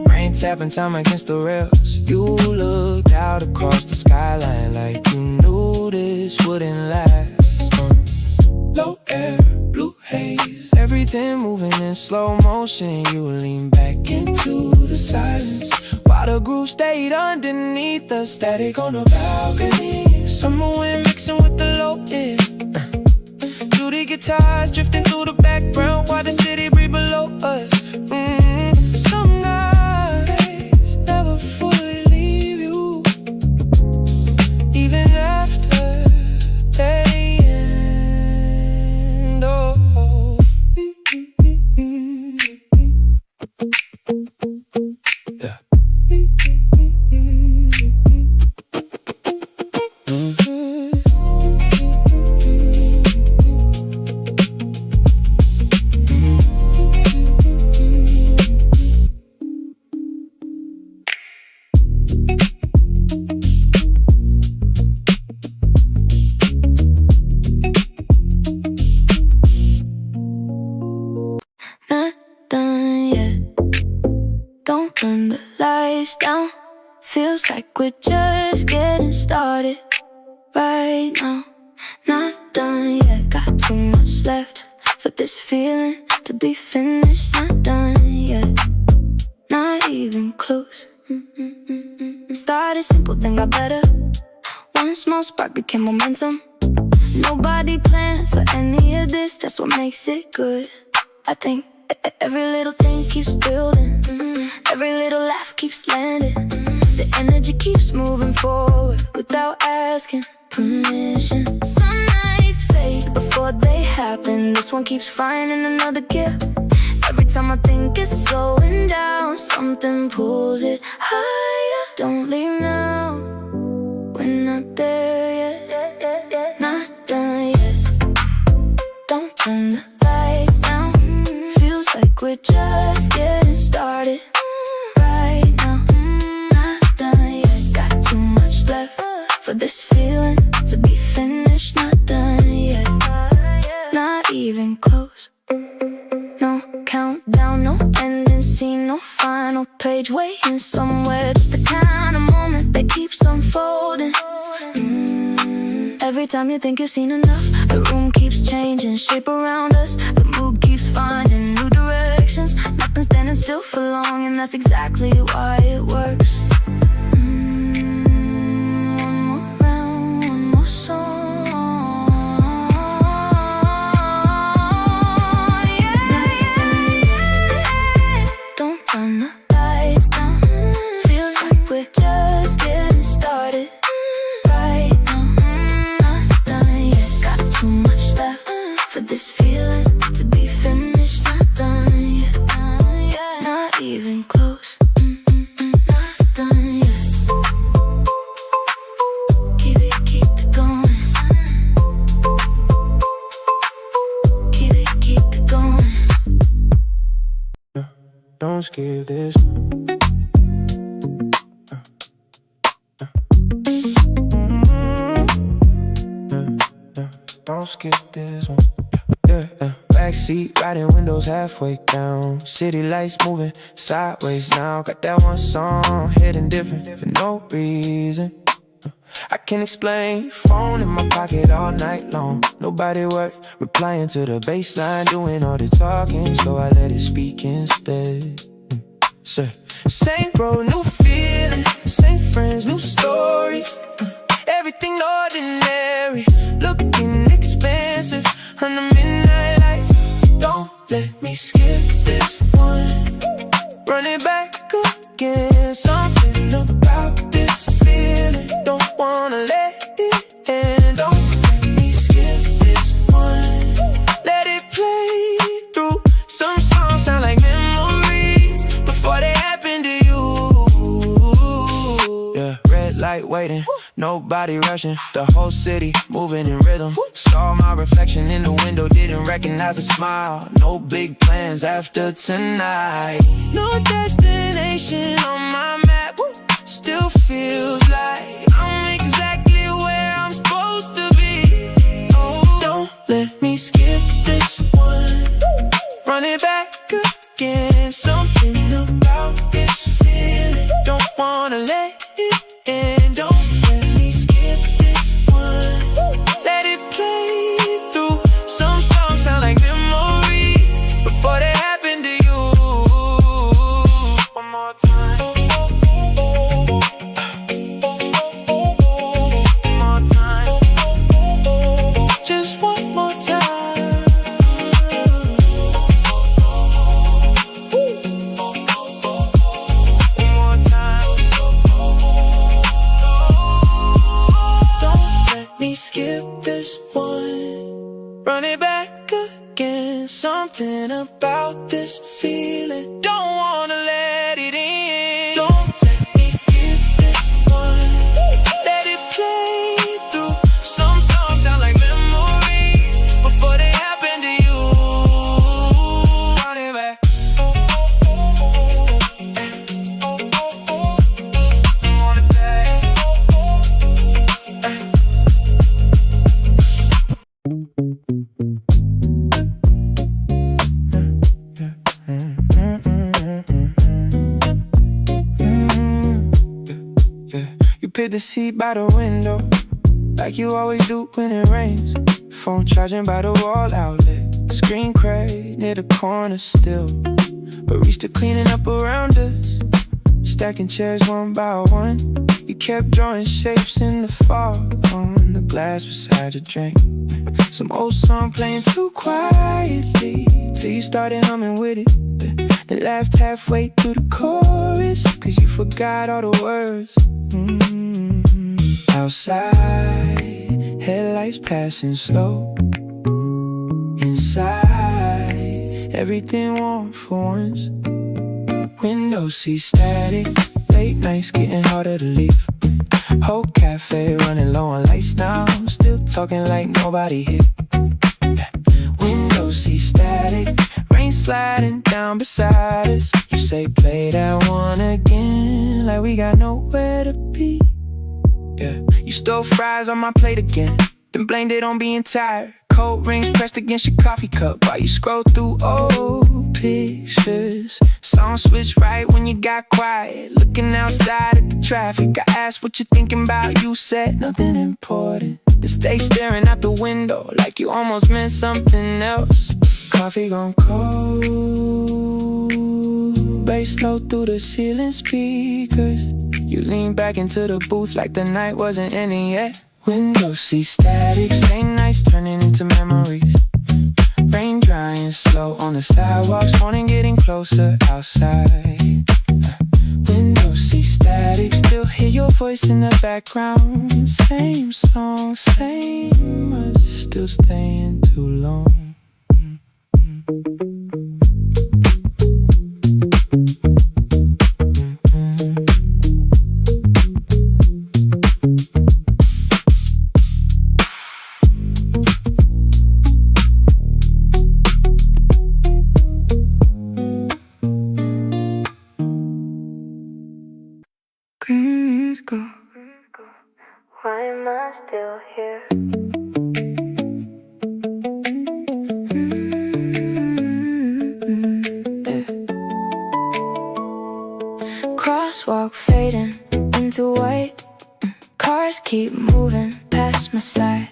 Rain tapping time against the rails. You looked out across the skyline, like you knew this wouldn't last. Low air, blue haze, everything moving in slow motion. You lean back into the silence, while How the groove stayed underneath us. Static on the balcony. Summer wind mixing with the low end. Duty guitars drifting through the background while the city breathe below us. Some nights never fully leave you, even after they end. Oh. Yeah. Not done yet. Don't turn the lights down. Feels like we're just getting started right now. Not done yet. Got too much left for this feeling to be finished. Not done yet. Not even close. Started simple, then got better. One small spark became momentum. Nobody planned for any of this. That's what makes it good. I think every little thing keeps building. Every little laugh keeps landing. The energy keeps moving forward without asking permission. Some nights fade before they happen. This one keeps finding another gear. Every time I think it's slowing down, something pulls it higher. Don't leave now, we're not there yet. Not done yet. Don't turn the lights down. Feels like we're just getting started right now. Not done yet. Got too much left for this feeling to be finished. Not done yet. Not even close. No countdown, no ending scene, no final page waiting somewhere. Just the kind of moment that keeps unfolding. Every time you think you've seen enough, the room keeps changing shape around us. The mood keeps finding new directions. Nothing's standing still for long, and that's exactly why it works. One more round, one more song. Yeah. Don't turn the lights down. Feels like we're just getting started right now. Not done yet. Got too much left for this feeling to be finished. Not done yet. Not even close. Not done yet. Keep it going. Keep it going. Don't skip this. Don't skip this one. Backseat, riding windows halfway down. City lights moving sideways now. Got that one song hitting different for no reason. I can't explain. Phone in my pocket all night long. Nobody worth replying to the baseline, doing all the talking, so I let it speak instead. Same road, new feeling. Same friends, new stories. Everything ordinary, looking expensive under midnight lights. Don't let me skip this one. Run it back again. Something about this feeling, don't wanna let it end. Don't let me skip this one. Let it play through. Some songs sound like memories before they happen to you. Yeah, red light waiting, nobody rushing. The whole city moving in rhythm. Saw my reflection in the window, didn't recognize a smile. No big plans after tonight. No destination on my map. Still feels like I'm exactly where I'm supposed to be. Oh, don't let me skip this one. Run it back again. Something about this feeling, don't wanna let it end. Don't let me skip this one. Let it play through. Some songs sound like memories before they happen to you. One more time. me skip this one. Run it back again. Something about this feeling. Don't wanna let it in. Don't let me skip this one. Let it play through. Some songs sound like memories before they happen to you. Run it back. Want it back. You pick the seat by the window, like you always do when it rains. Phone charging by the wall outlet, screen cracked near the corner still. But we still cleaning up around us, stacking chairs one by one. You kept drawing shapes in the fog on the glass beside your drink. Some old song playing too quietly till you started humming with it. Then laughed halfway through the chorus, cause you forgot all the words. Outside, headlights passing slow. Inside, everything warm for once. Window seat static, late nights getting harder to leave. Whole cafe running low on lights now, still talking like nobody here. Window seat static, rain sliding down beside us. You say play that one again, like we got nowhere to be. Yeah, you stole fries on my plate again, then blamed it on being tired. Cold rings pressed against your coffee cup while you scroll through old pictures. Song switched right when you got quiet, looking outside at the traffic. I asked what you thinking about, you said nothing important. Then stay staring out the window like you almost meant something else. Coffee gone cold, bass low through the ceiling speakers. You lean back into the booth like the night wasn't ending yet. Window seat static, same nights turning into memories. Rain drying slow on the sidewalks, morning getting closer outside. Window seat static, still hear your voice in the background. Same song, same much, still staying too long. Why am I still here? Crosswalk fading into white. Cars keep moving past my side.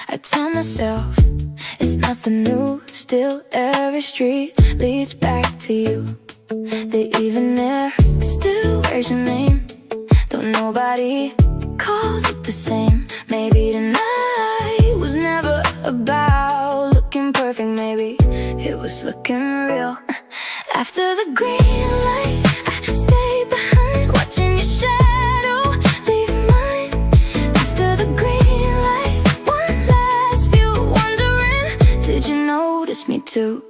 I tell myself it's nothing new. Still every street leads back to you. The even air still wears your name. Though nobody calls it the same. Maybe tonight was never about looking perfect. Maybe it was looking real. After the green light, I stay behind, watching your shadow leave mine. After the green light, one last view, wondering, did you notice me too?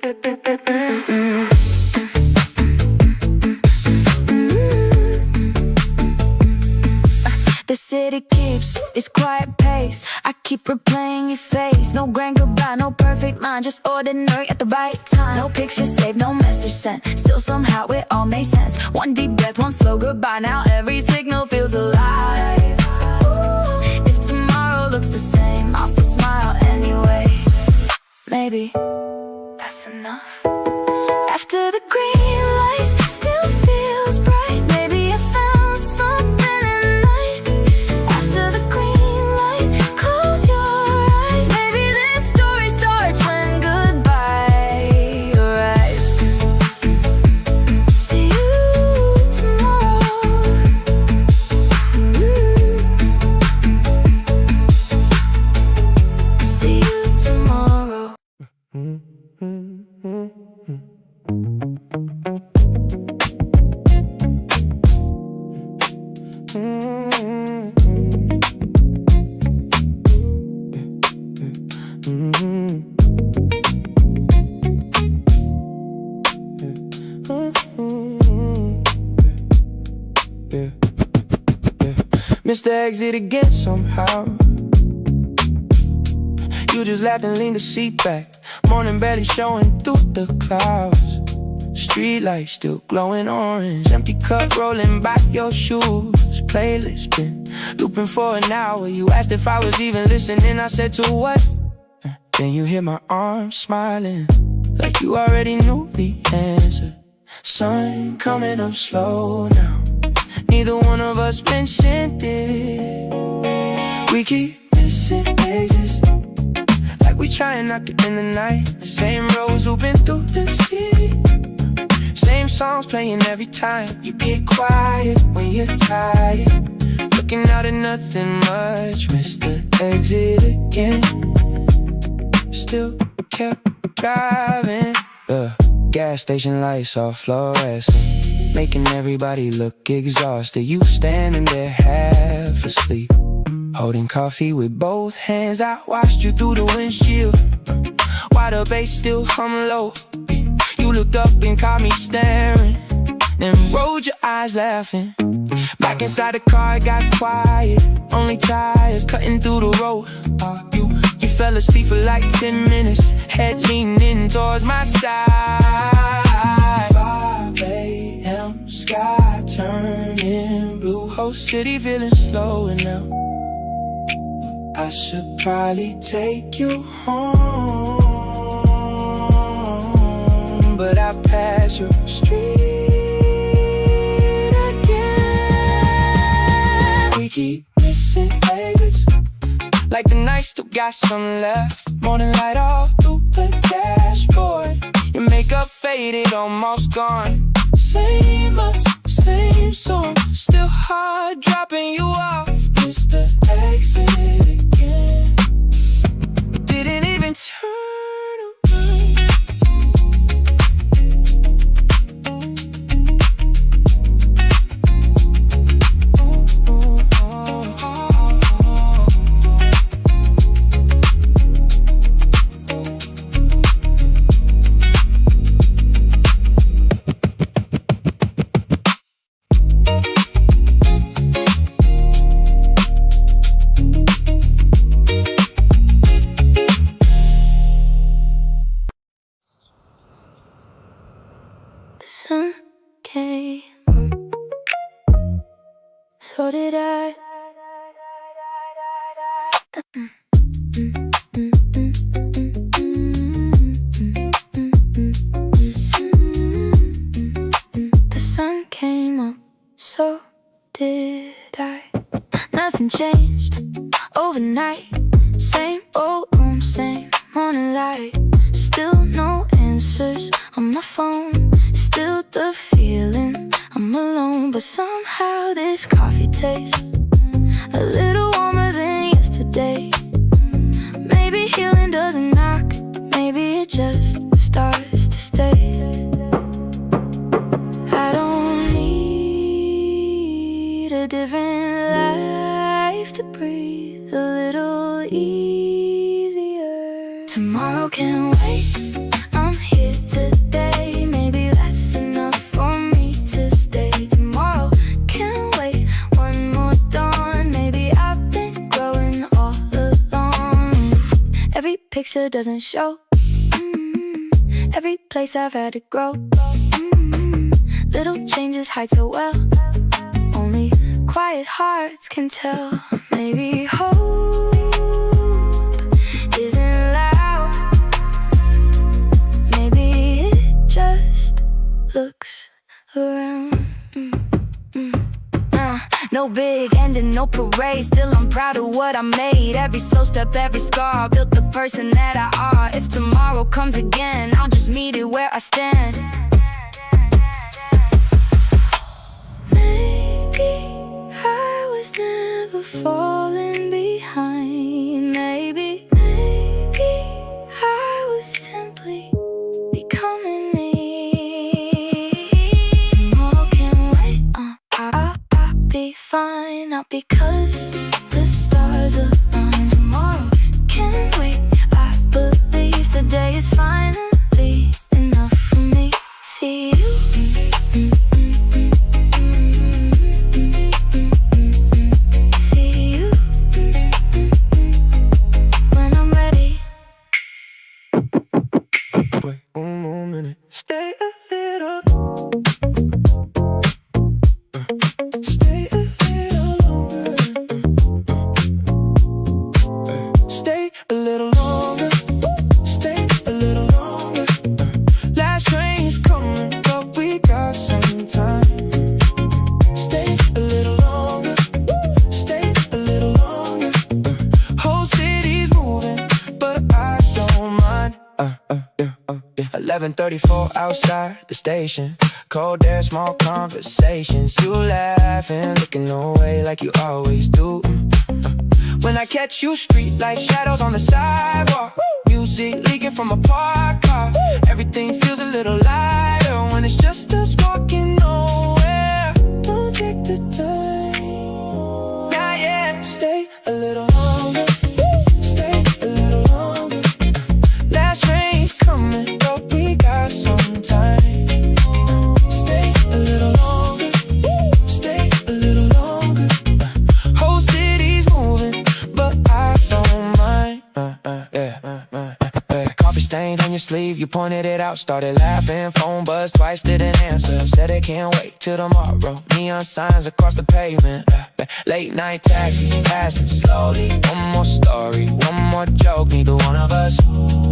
The city keeps its quiet pace. I keep replaying your face. No grand goodbye, no perfect line, just ordinary at the right time. No picture saved, no message sent. Still somehow it all makes sense. One deep breath, one slow goodbye. Now every signal feels alive. If tomorrow looks the same, I'll still smile anyway. Maybe that's enough. After the green lights still feels bright. Maybe I found something. missed the exit again somehow. You just laughed and leaned the seat back. Morning barely showing through the clouds. Street lights still glowing orange. Empty cup rolling by your shoes. Playlist been looping for an hour. You asked if I was even listening. I said to what? Then you hit my arm smiling, like you already knew the answer. Sun coming up slow now. Neither one of us mentioned it. We keep missing exits, like we trying not to end the night. The same roads looping through the city. Same songs playing every time. You get quiet when you're tired. Looking out at nothing much. Missed the exit again. Still kept driving. The gas station lights all fluorescent, making everybody look exhausted. You standing there half asleep, holding coffee with both hands. I watched you through the windshield, while the bass still hum low. You looked up and caught me staring, then rolled your eyes laughing. Back inside the car it got quiet, only tires cutting through the road. You fell asleep for like 10 minutes, head leaning towards my side. 5 a.m. sky turning blue, whole city feeling slower now. I should probably take you home, but I pass your street again. We keep missing exits, like the night still got some left. Morning light all through the dashboard. Your makeup faded, almost gone. Same us, same song, still hard dropping you off. Missed the exit again. Didn't even turn around. The sun came up, so did I. The sun came up, so did I. Nothing changed overnight. Same old room, same morning light. Still no answers on my phone. Still the feeling I'm alone, but somehow this coffee tastes a little warmer than yesterday. Maybe healing doesn't knock, maybe it just starts to stay. I don't need a different life to breathe a little easier. Tomorrow can wait, I'm here today. Maybe that's enough for me to stay. Tomorrow can wait, one more dawn. Maybe I've been growing all along. Every picture doesn't show every place I've had to grow. Little changes hide so well, only quiet hearts can tell. Maybe hope isn't loud, maybe it just looks around. No big ending, no parade. Still I'm proud of what I made. Every slow step, every scar built the person that I are. If tomorrow comes again, I'll just meet it where I stand. Maybe I was never falling behind. Maybe I was simply becoming me. Tomorrow can wait, I'll be fine. Not because the stars align. Tomorrow can wait, I believe today is finally enough for me. See you. wait one more minute. Stay a little. Stay a little longer. Stay a little longer. Stay a little longer. Last train's coming, but we got some time. Stay a little longer. Stay a little longer. Whole city's moving, but I don't mind. 11:34 outside the station. Cold air, small conversations. You laughing, looking away like you always do. When I catch you, street light shadows on the sidewalk. Music leaking from a parked car. Everything feels a little lighter when it's just us walking nowhere. Don't take the time. Not yet. Stay a little longer. Stay a little longer. Last train's coming, but we got some time. Stay a little longer. Stay a little longer. Whole city's moving, but I don't mind. Coffee stain on your sleeve, you pointed it out. Started laughing, phone buzzed twice, didn't answer. Said it can't wait till tomorrow. Neon signs across the pavement. Late night taxis passing slowly. One more story, one more joke. Neither one of us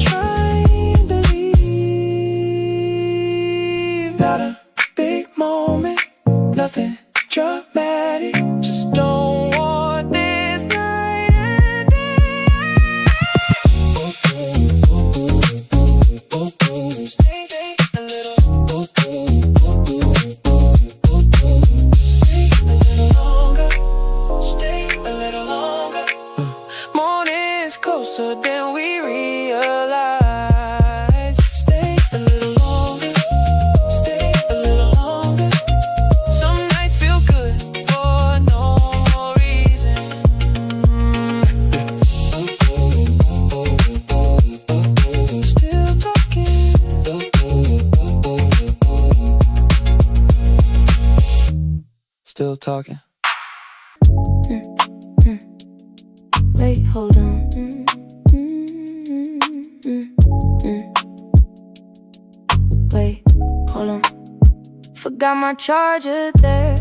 trying to leave. Not a big moment, nothing dramatic. Just don't want this night and day. Stay a little. Stay a little longer. Stay a little longer. Morning's closer than we realize. Stay a little longer. Stay a little longer. Some nights feel good for no reason. Still talking. Still talking. Wait, hold on. Wait, hold on. Forgot my charger there,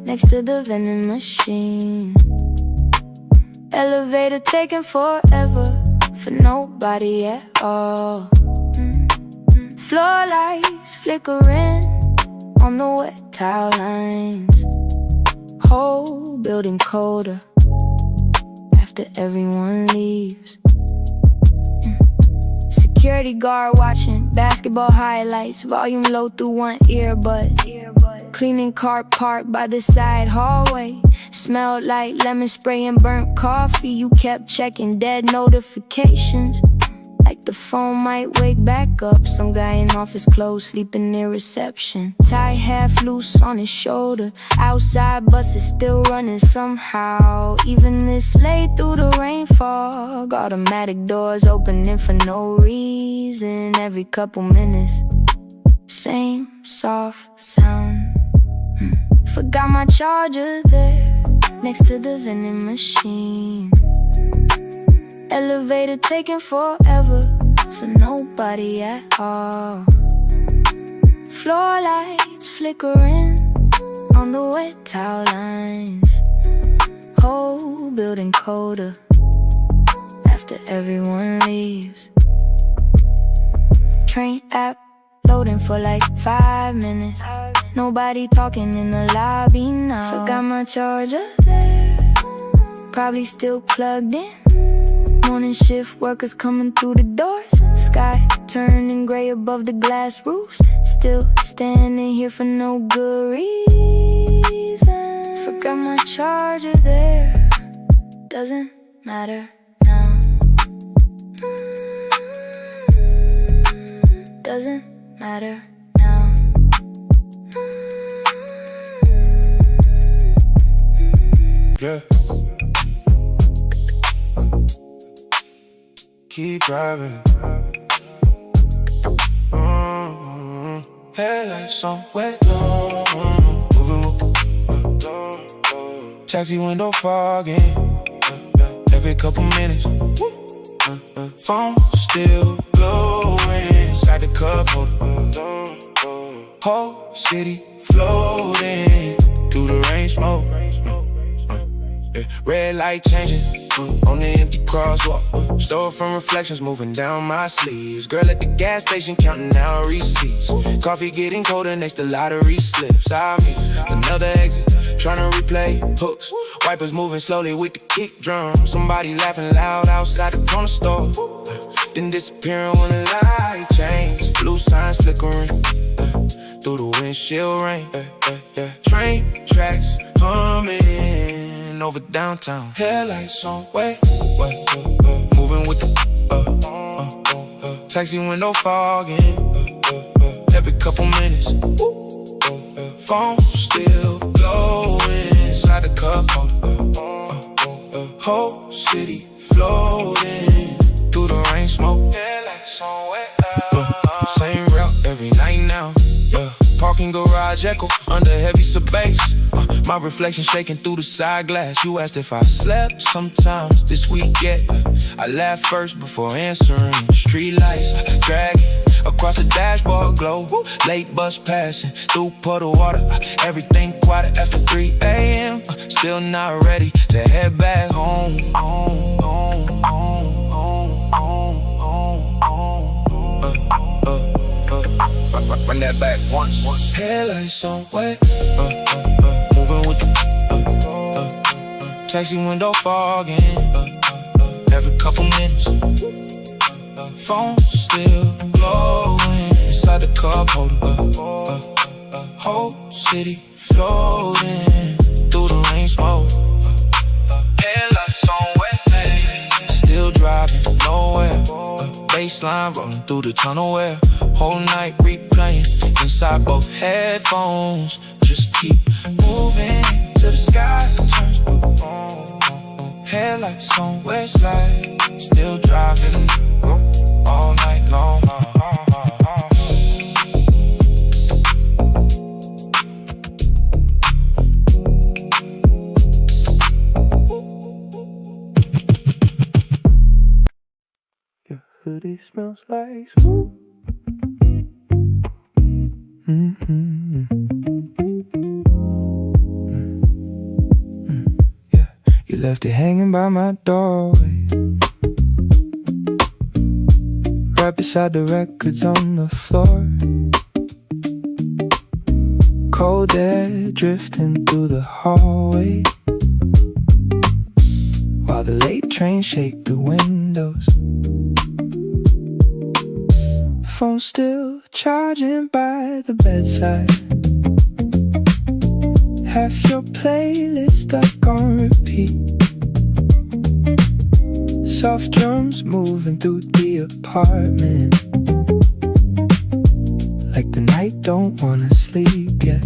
next to the vending machine. Elevator taking forever, for nobody at all. Floor lights flickering on the wet tile lines. Whole building colder after everyone leaves. Security guard watching basketball highlights, volume low through one earbud. Cleaning car parked by the side hallway, smelled like lemon spray and burnt coffee. You kept checking dead notifications, like the phone might wake back up. Some guy in office clothes sleeping near reception, tie half loose on his shoulder. Outside bus is still running somehow, even this late through the rain fog. Automatic doors opening for no reason. Every couple minutes, same soft sound. Forgot my charger there, next to the vending machine. Elevator taking forever, for nobody at all. Floor lights flickering on the wet towel lines. Whole building colder after everyone leaves. Train app loading for like 5 minutes. Nobody talking in the lobby now. Forgot my charger there, probably still plugged in. Morning shift workers coming through the doors. Sky turning gray above the glass roofs. Still standing here for no good reason. Forgot my charger there, doesn't matter now. Doesn't matter now. Yeah. Keep driving. Headlights on wet, moving. Taxi window fogging. Every couple minutes. Phone still blowing. inside the cup holder. Whole city floating through the rain smoke. Red light changing on the empty crosswalk. Store from reflections moving down my sleeves. Girl at the gas station counting out receipts. Coffee getting colder next to lottery slips. I mean, another exit, trying to replay hooks. Wipers moving slowly with the kick drum. Somebody laughing loud outside the corner store. Then disappearing when the light changed. Blue signs flickering through the windshield rain. Train tracks humming over downtown. Headlights on way, moving with the taxi window fogging every couple minutes. Phone still blowing inside the cup holder. Whole city floating through the rain smoke. Headlights on way, same route every night now. Parking garage echo under heavy bass. My reflection shaking through the side glass. You asked if I slept sometimes this week yet. I laughed first before answering. Street lights dragging across the dashboard glow. Late bus passing through puddle water. Everything quiet after 3 a.m. Still not ready to head back home. Run that back once. Headlights on way, moving with the taxi window fogging every couple minutes. Phone still blowing inside the cup holder. Whole city floating through the rain smoke. Headlights on way, still driving nowhere. Baseline rolling through the tunnel where whole night replaying inside both headphones. Just keep moving till the sky turns blue. Headlights on Westlight, still driving all night long. Your hoodie smells like smoke. Yeah, you left it hanging by my doorway, right beside the records on the floor. Cold air drifting through the hallway, while the late train shake the windows. Phone still charging by the bedside. Half your playlist stuck on repeat. Soft drums moving through the apartment, like the night don't wanna sleep yet.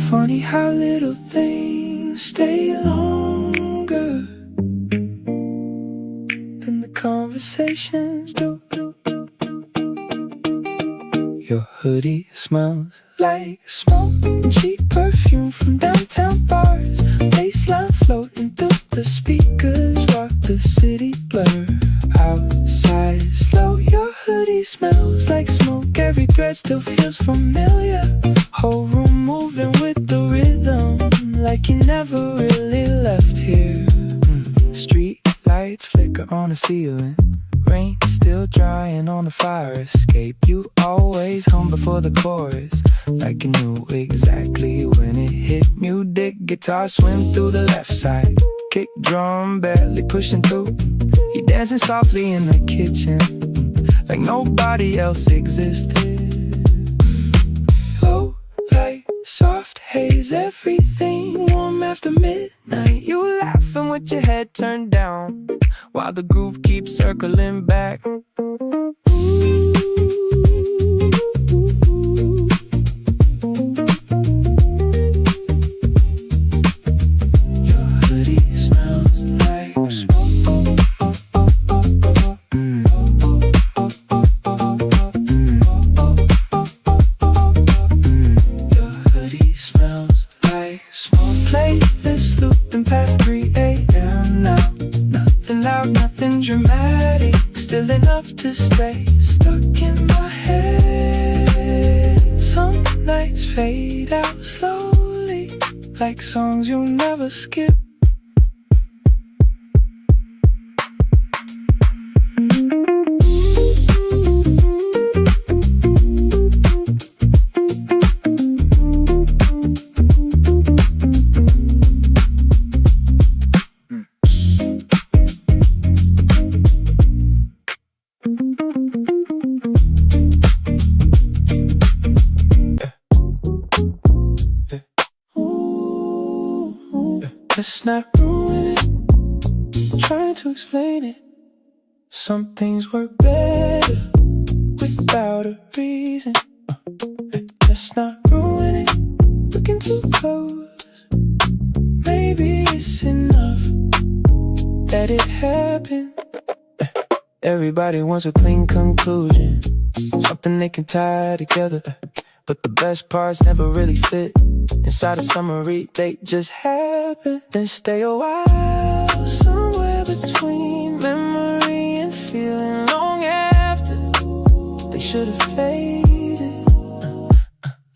Funny how little things stay longer than the conversations do. Your hoodie smells like smoke and cheap perfume from downtown bars. Bassline floating through the speakers while the city blur. Outside slow, your hoodie smells like smoke. Every thread still feels familiar. Whole room moving with the rhythm, like you never really left here. Street lights flicker on the ceiling, rain still drying on the fire escape. You always home before the chorus, like you knew exactly when it hit. Music guitar swim through the left side, kick drum barely pushing through. You dancing softly in the kitchen, like nobody else existed. Low light, soft haze, everything warm after midnight. You laughing with your head turned down, while the groove keeps circling back. Your hoodie smells like smoke. Your hoodie smells like smoke. Playlist looping past 3 a.m. now. Nothing loud, nothing dramatic. still enough to stay stuck in my head. Some nights fade out slowly, like songs you'll never skip. Let's not ruin it, trying to explain it. Some things work better without a reason. Let's not ruin it, looking too close. Maybe it's enough that it happened. Everybody wants a clean conclusion, something they can tie together. But the best parts never really fit inside a summary, they just happen. Then stay a while, somewhere between memory and feeling long after they should have faded.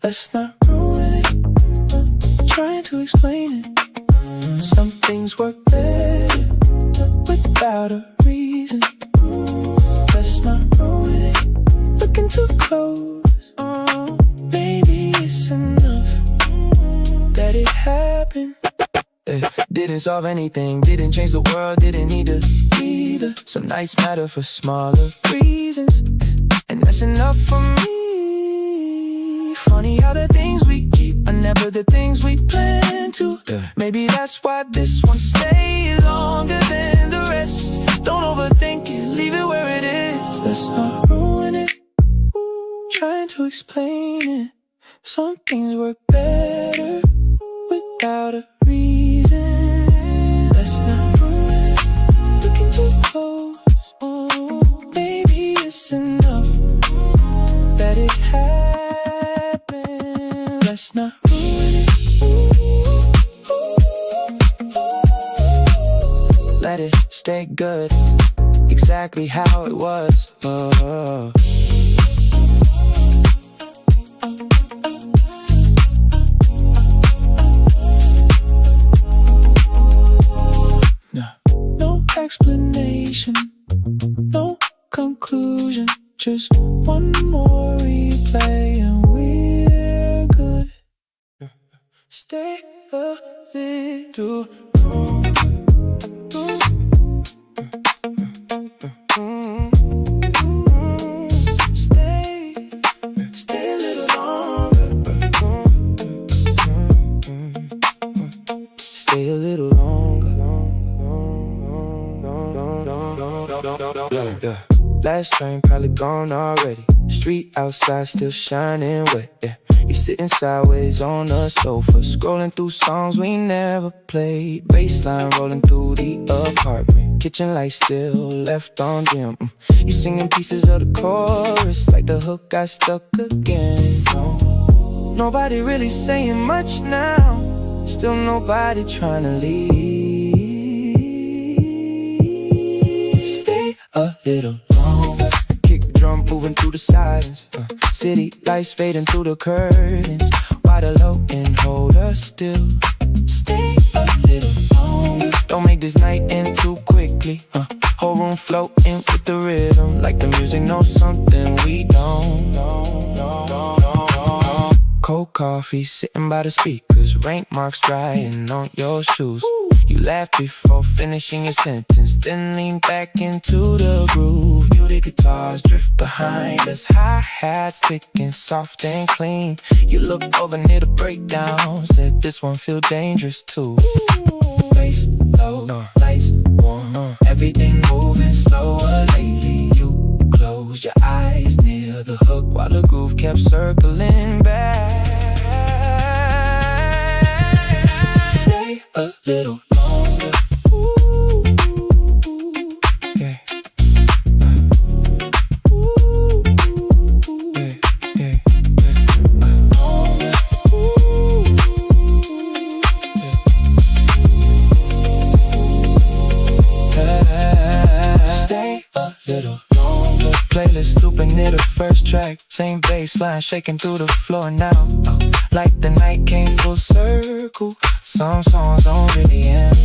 Let's not ruin it, trying to explain it. Some things work better without a reason. Let's not ruin it, looking too close. Maybe it's enough that it happened. Didn't solve anything, didn't change the world, didn't need to either. Some nights matter for smaller reasons, and that's enough for me. Funny how the things we keep are never the things we plan to. Maybe that's why this one stays longer than the rest. Don't overthink it, leave it where it is. Let's not ruin it, trying to explain it. Some things work better without a reason. Let's not ruin it, looking too close. Maybe it's enough that it happened. Let's not ruin it, let it stay good, exactly how it was. No explanation, no conclusion, just one more replay and we're good. Stay a little longer. Stay a little longer. Stay a little longer. Yeah. Last train probably gone already. Street outside still shining wet. Yeah. You sitting sideways on the sofa, scrolling through songs we never played. Bassline rolling through the apartment, kitchen lights still left on dim. You singing pieces of the chorus like the hook got stuck again. No, nobody really saying much now, still nobody trying to leave. Stay a little longer, kick drum moving through the silence. City lights fading through the curtains, water low and hold us still. Stay a little longer, don't make this night end too quickly. Whole room floating with the rhythm, like the music knows something we don't. Cold coffee sitting by the speakers, rank marks drying on your shoes. You laugh before finishing your sentence, then lean back into the groove. Muted guitars drift behind us, hi-hats ticking soft and clean. You look over near the breakdown, said this one feel dangerous too. Bass low, lights warm, everything moving slower lately. You close your eyes near the hook while the groove kept circling back. Stay a little longer. Yeah. Stay a little playlist looping near the first track. Same bass line shaking through the floor now. Like the night came full circle. Some songs don't really end.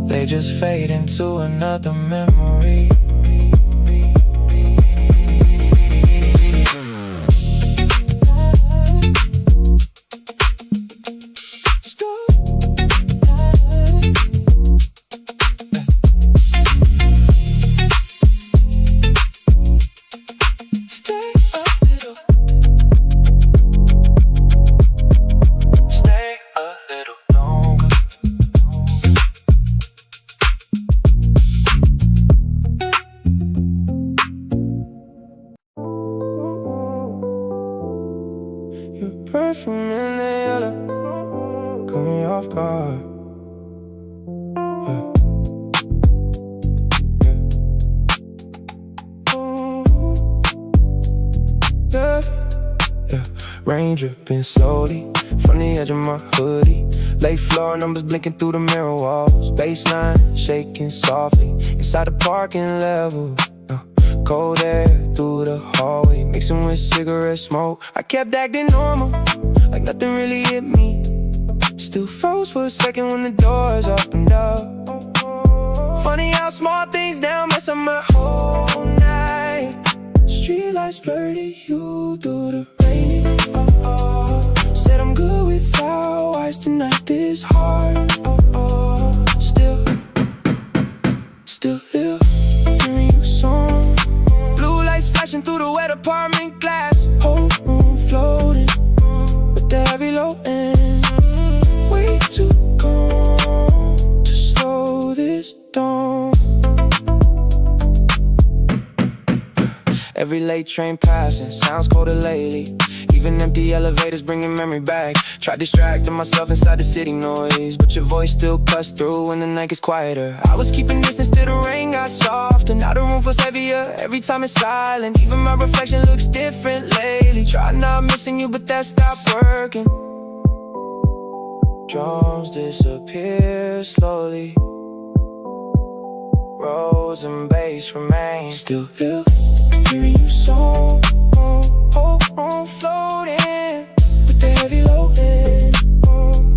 They just fade into another memory. Your perfume in the yellow caught me off guard. Rain dripping slowly from the edge of my hoodie. Late floor numbers blinking through the mirror walls. Baseline shaking softly inside the parking level. Cold air through the hallway, mixing with cigarette smoke. I kept acting normal, like nothing really hit me. Still froze for a second when the doors opened up. Funny how small things now mess up my whole night. Streetlights blurred you through the rain. Said I'm good without ice tonight. This hard. Still here, hearing your song. Blue lights flashing through the wet apartment glass. Whole room floating with the heavy low end. Way too gone to slow this down. Every late train passing sounds colder lately. Even empty elevators bringing memory back. Tried distracting myself inside the city noise, but your voice still cuts through when the night gets quieter. I was keeping distance till the rain got soft, and now the room feels heavier every time it's silent. Even my reflection looks different lately. Tried not missing you, but that stopped working. Drums disappear slowly. Roads and bass remain. Still here, hearing you song. Whole room floating with the heavy low end.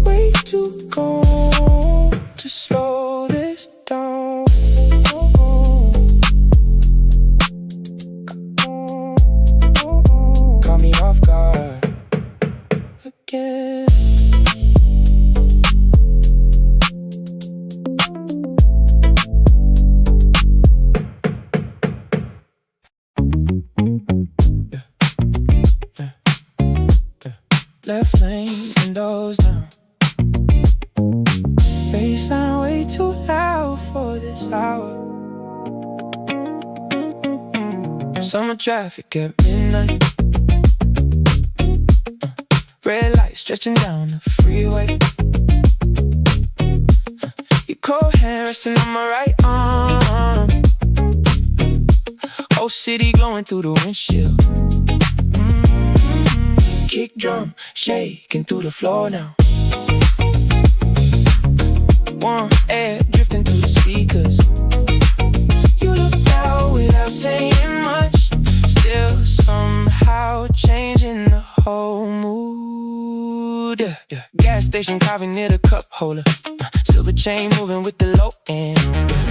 Way too gone to slow this down. Caught me off guard again. Left lane, windows down. Bassline way too loud for this hour. Summer traffic at midnight. Red light stretching down the freeway. Your cold hand resting on my right arm. Whole city glowing through the windshield. Kick drum shaking through the floor now. Warm air drifting through the speakers. You look out without saying much, still somehow changing the whole mood. Gas station carving near the cup holder. Silver chain moving with the low end.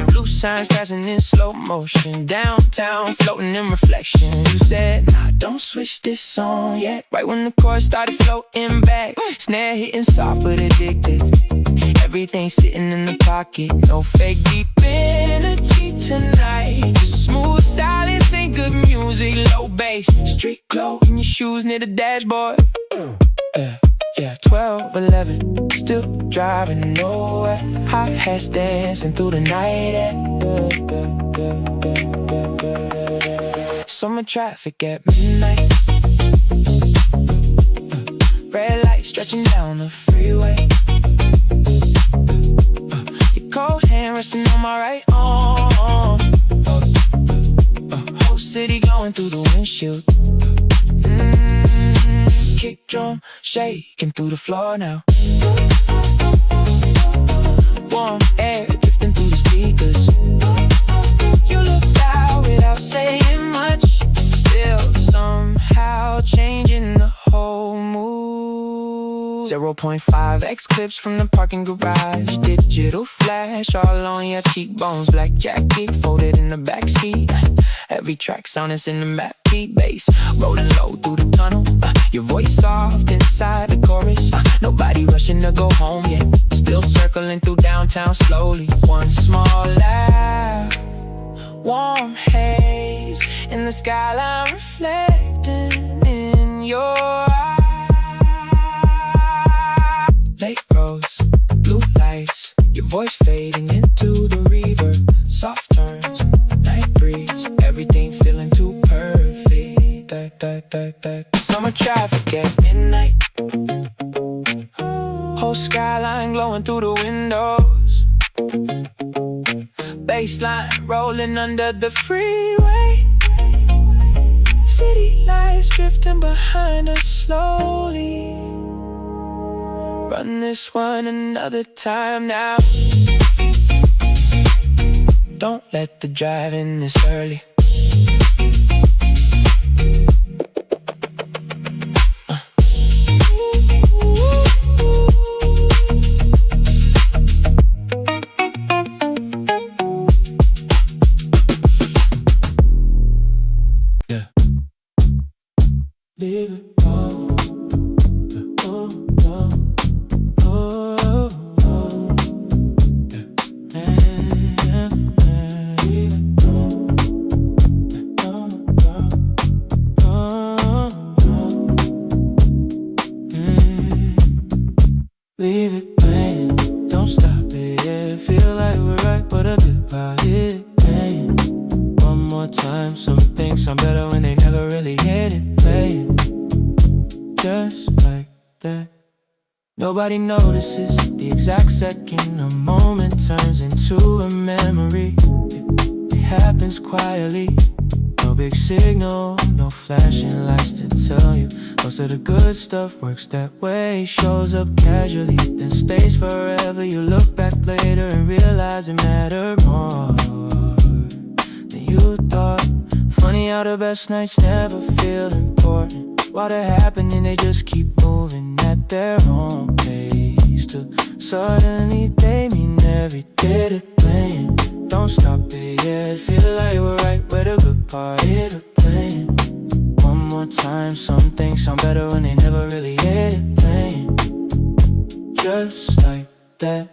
Blue signs passing in slow motion. Downtown floating in reflection. You said, nah, don't switch this song yet. Right when the chorus started floating back. Snare hitting soft but addictive. Everything sitting in the pocket. No fake deep energy tonight. Just smooth silence and good music. Low bass, street glow in your shoes near the dashboard. Yeah, 12, 11, still driving nowhere. Hot hats dancing through the night. Summer traffic at midnight. Red light stretching down the freeway. Your cold hand resting on my right arm. Whole city glowing through the windshield. Kick drum shaking through the floor now. Warm air drifting through the speakers. You look out 0.5x clips from the parking garage. Digital flash all on your cheekbones. Black jacket folded in the backseat. Every track sound is in the map beat. Bass rolling low through the tunnel. Your voice soft inside the chorus. Nobody rushing to go home yet. Still circling through downtown slowly. One small laugh, warm haze in the skyline reflecting in your eyes. Late rose, blue lights, your voice fading into the reverb. Soft turns, night breeze, everything feeling too perfect. Summer traffic at midnight, whole skyline glowing through the windows. Bassline rolling under the freeway. City lights drifting behind us slowly. Run this one another time now. Don't let the drive in this early. Leave it all. Oh, oh, oh, oh. Yeah. Leave it all. Oh, oh, oh, oh. Yeah. Leave it playing. Don't stop it. Yeah, feel like we're right, but a bit by it. Playing. One more time, some things sound better when they never really hit it. Playing. Just like that. Nobody notices the exact second a moment turns into a memory. It happens quietly. No big signal, no flashing lights to tell you. Most of the good stuff works that way. Shows up casually, then stays forever. You look back later and realize it mattered more than you thought. Funny how the best nights never feel important. While they're happening, they just keep moving at their own pace. Till suddenly they mean every day they're playing. Don't stop it yet, feel like we're right where the good part is playing. One more time, some things sound better when they never really hit it. Playing just like that.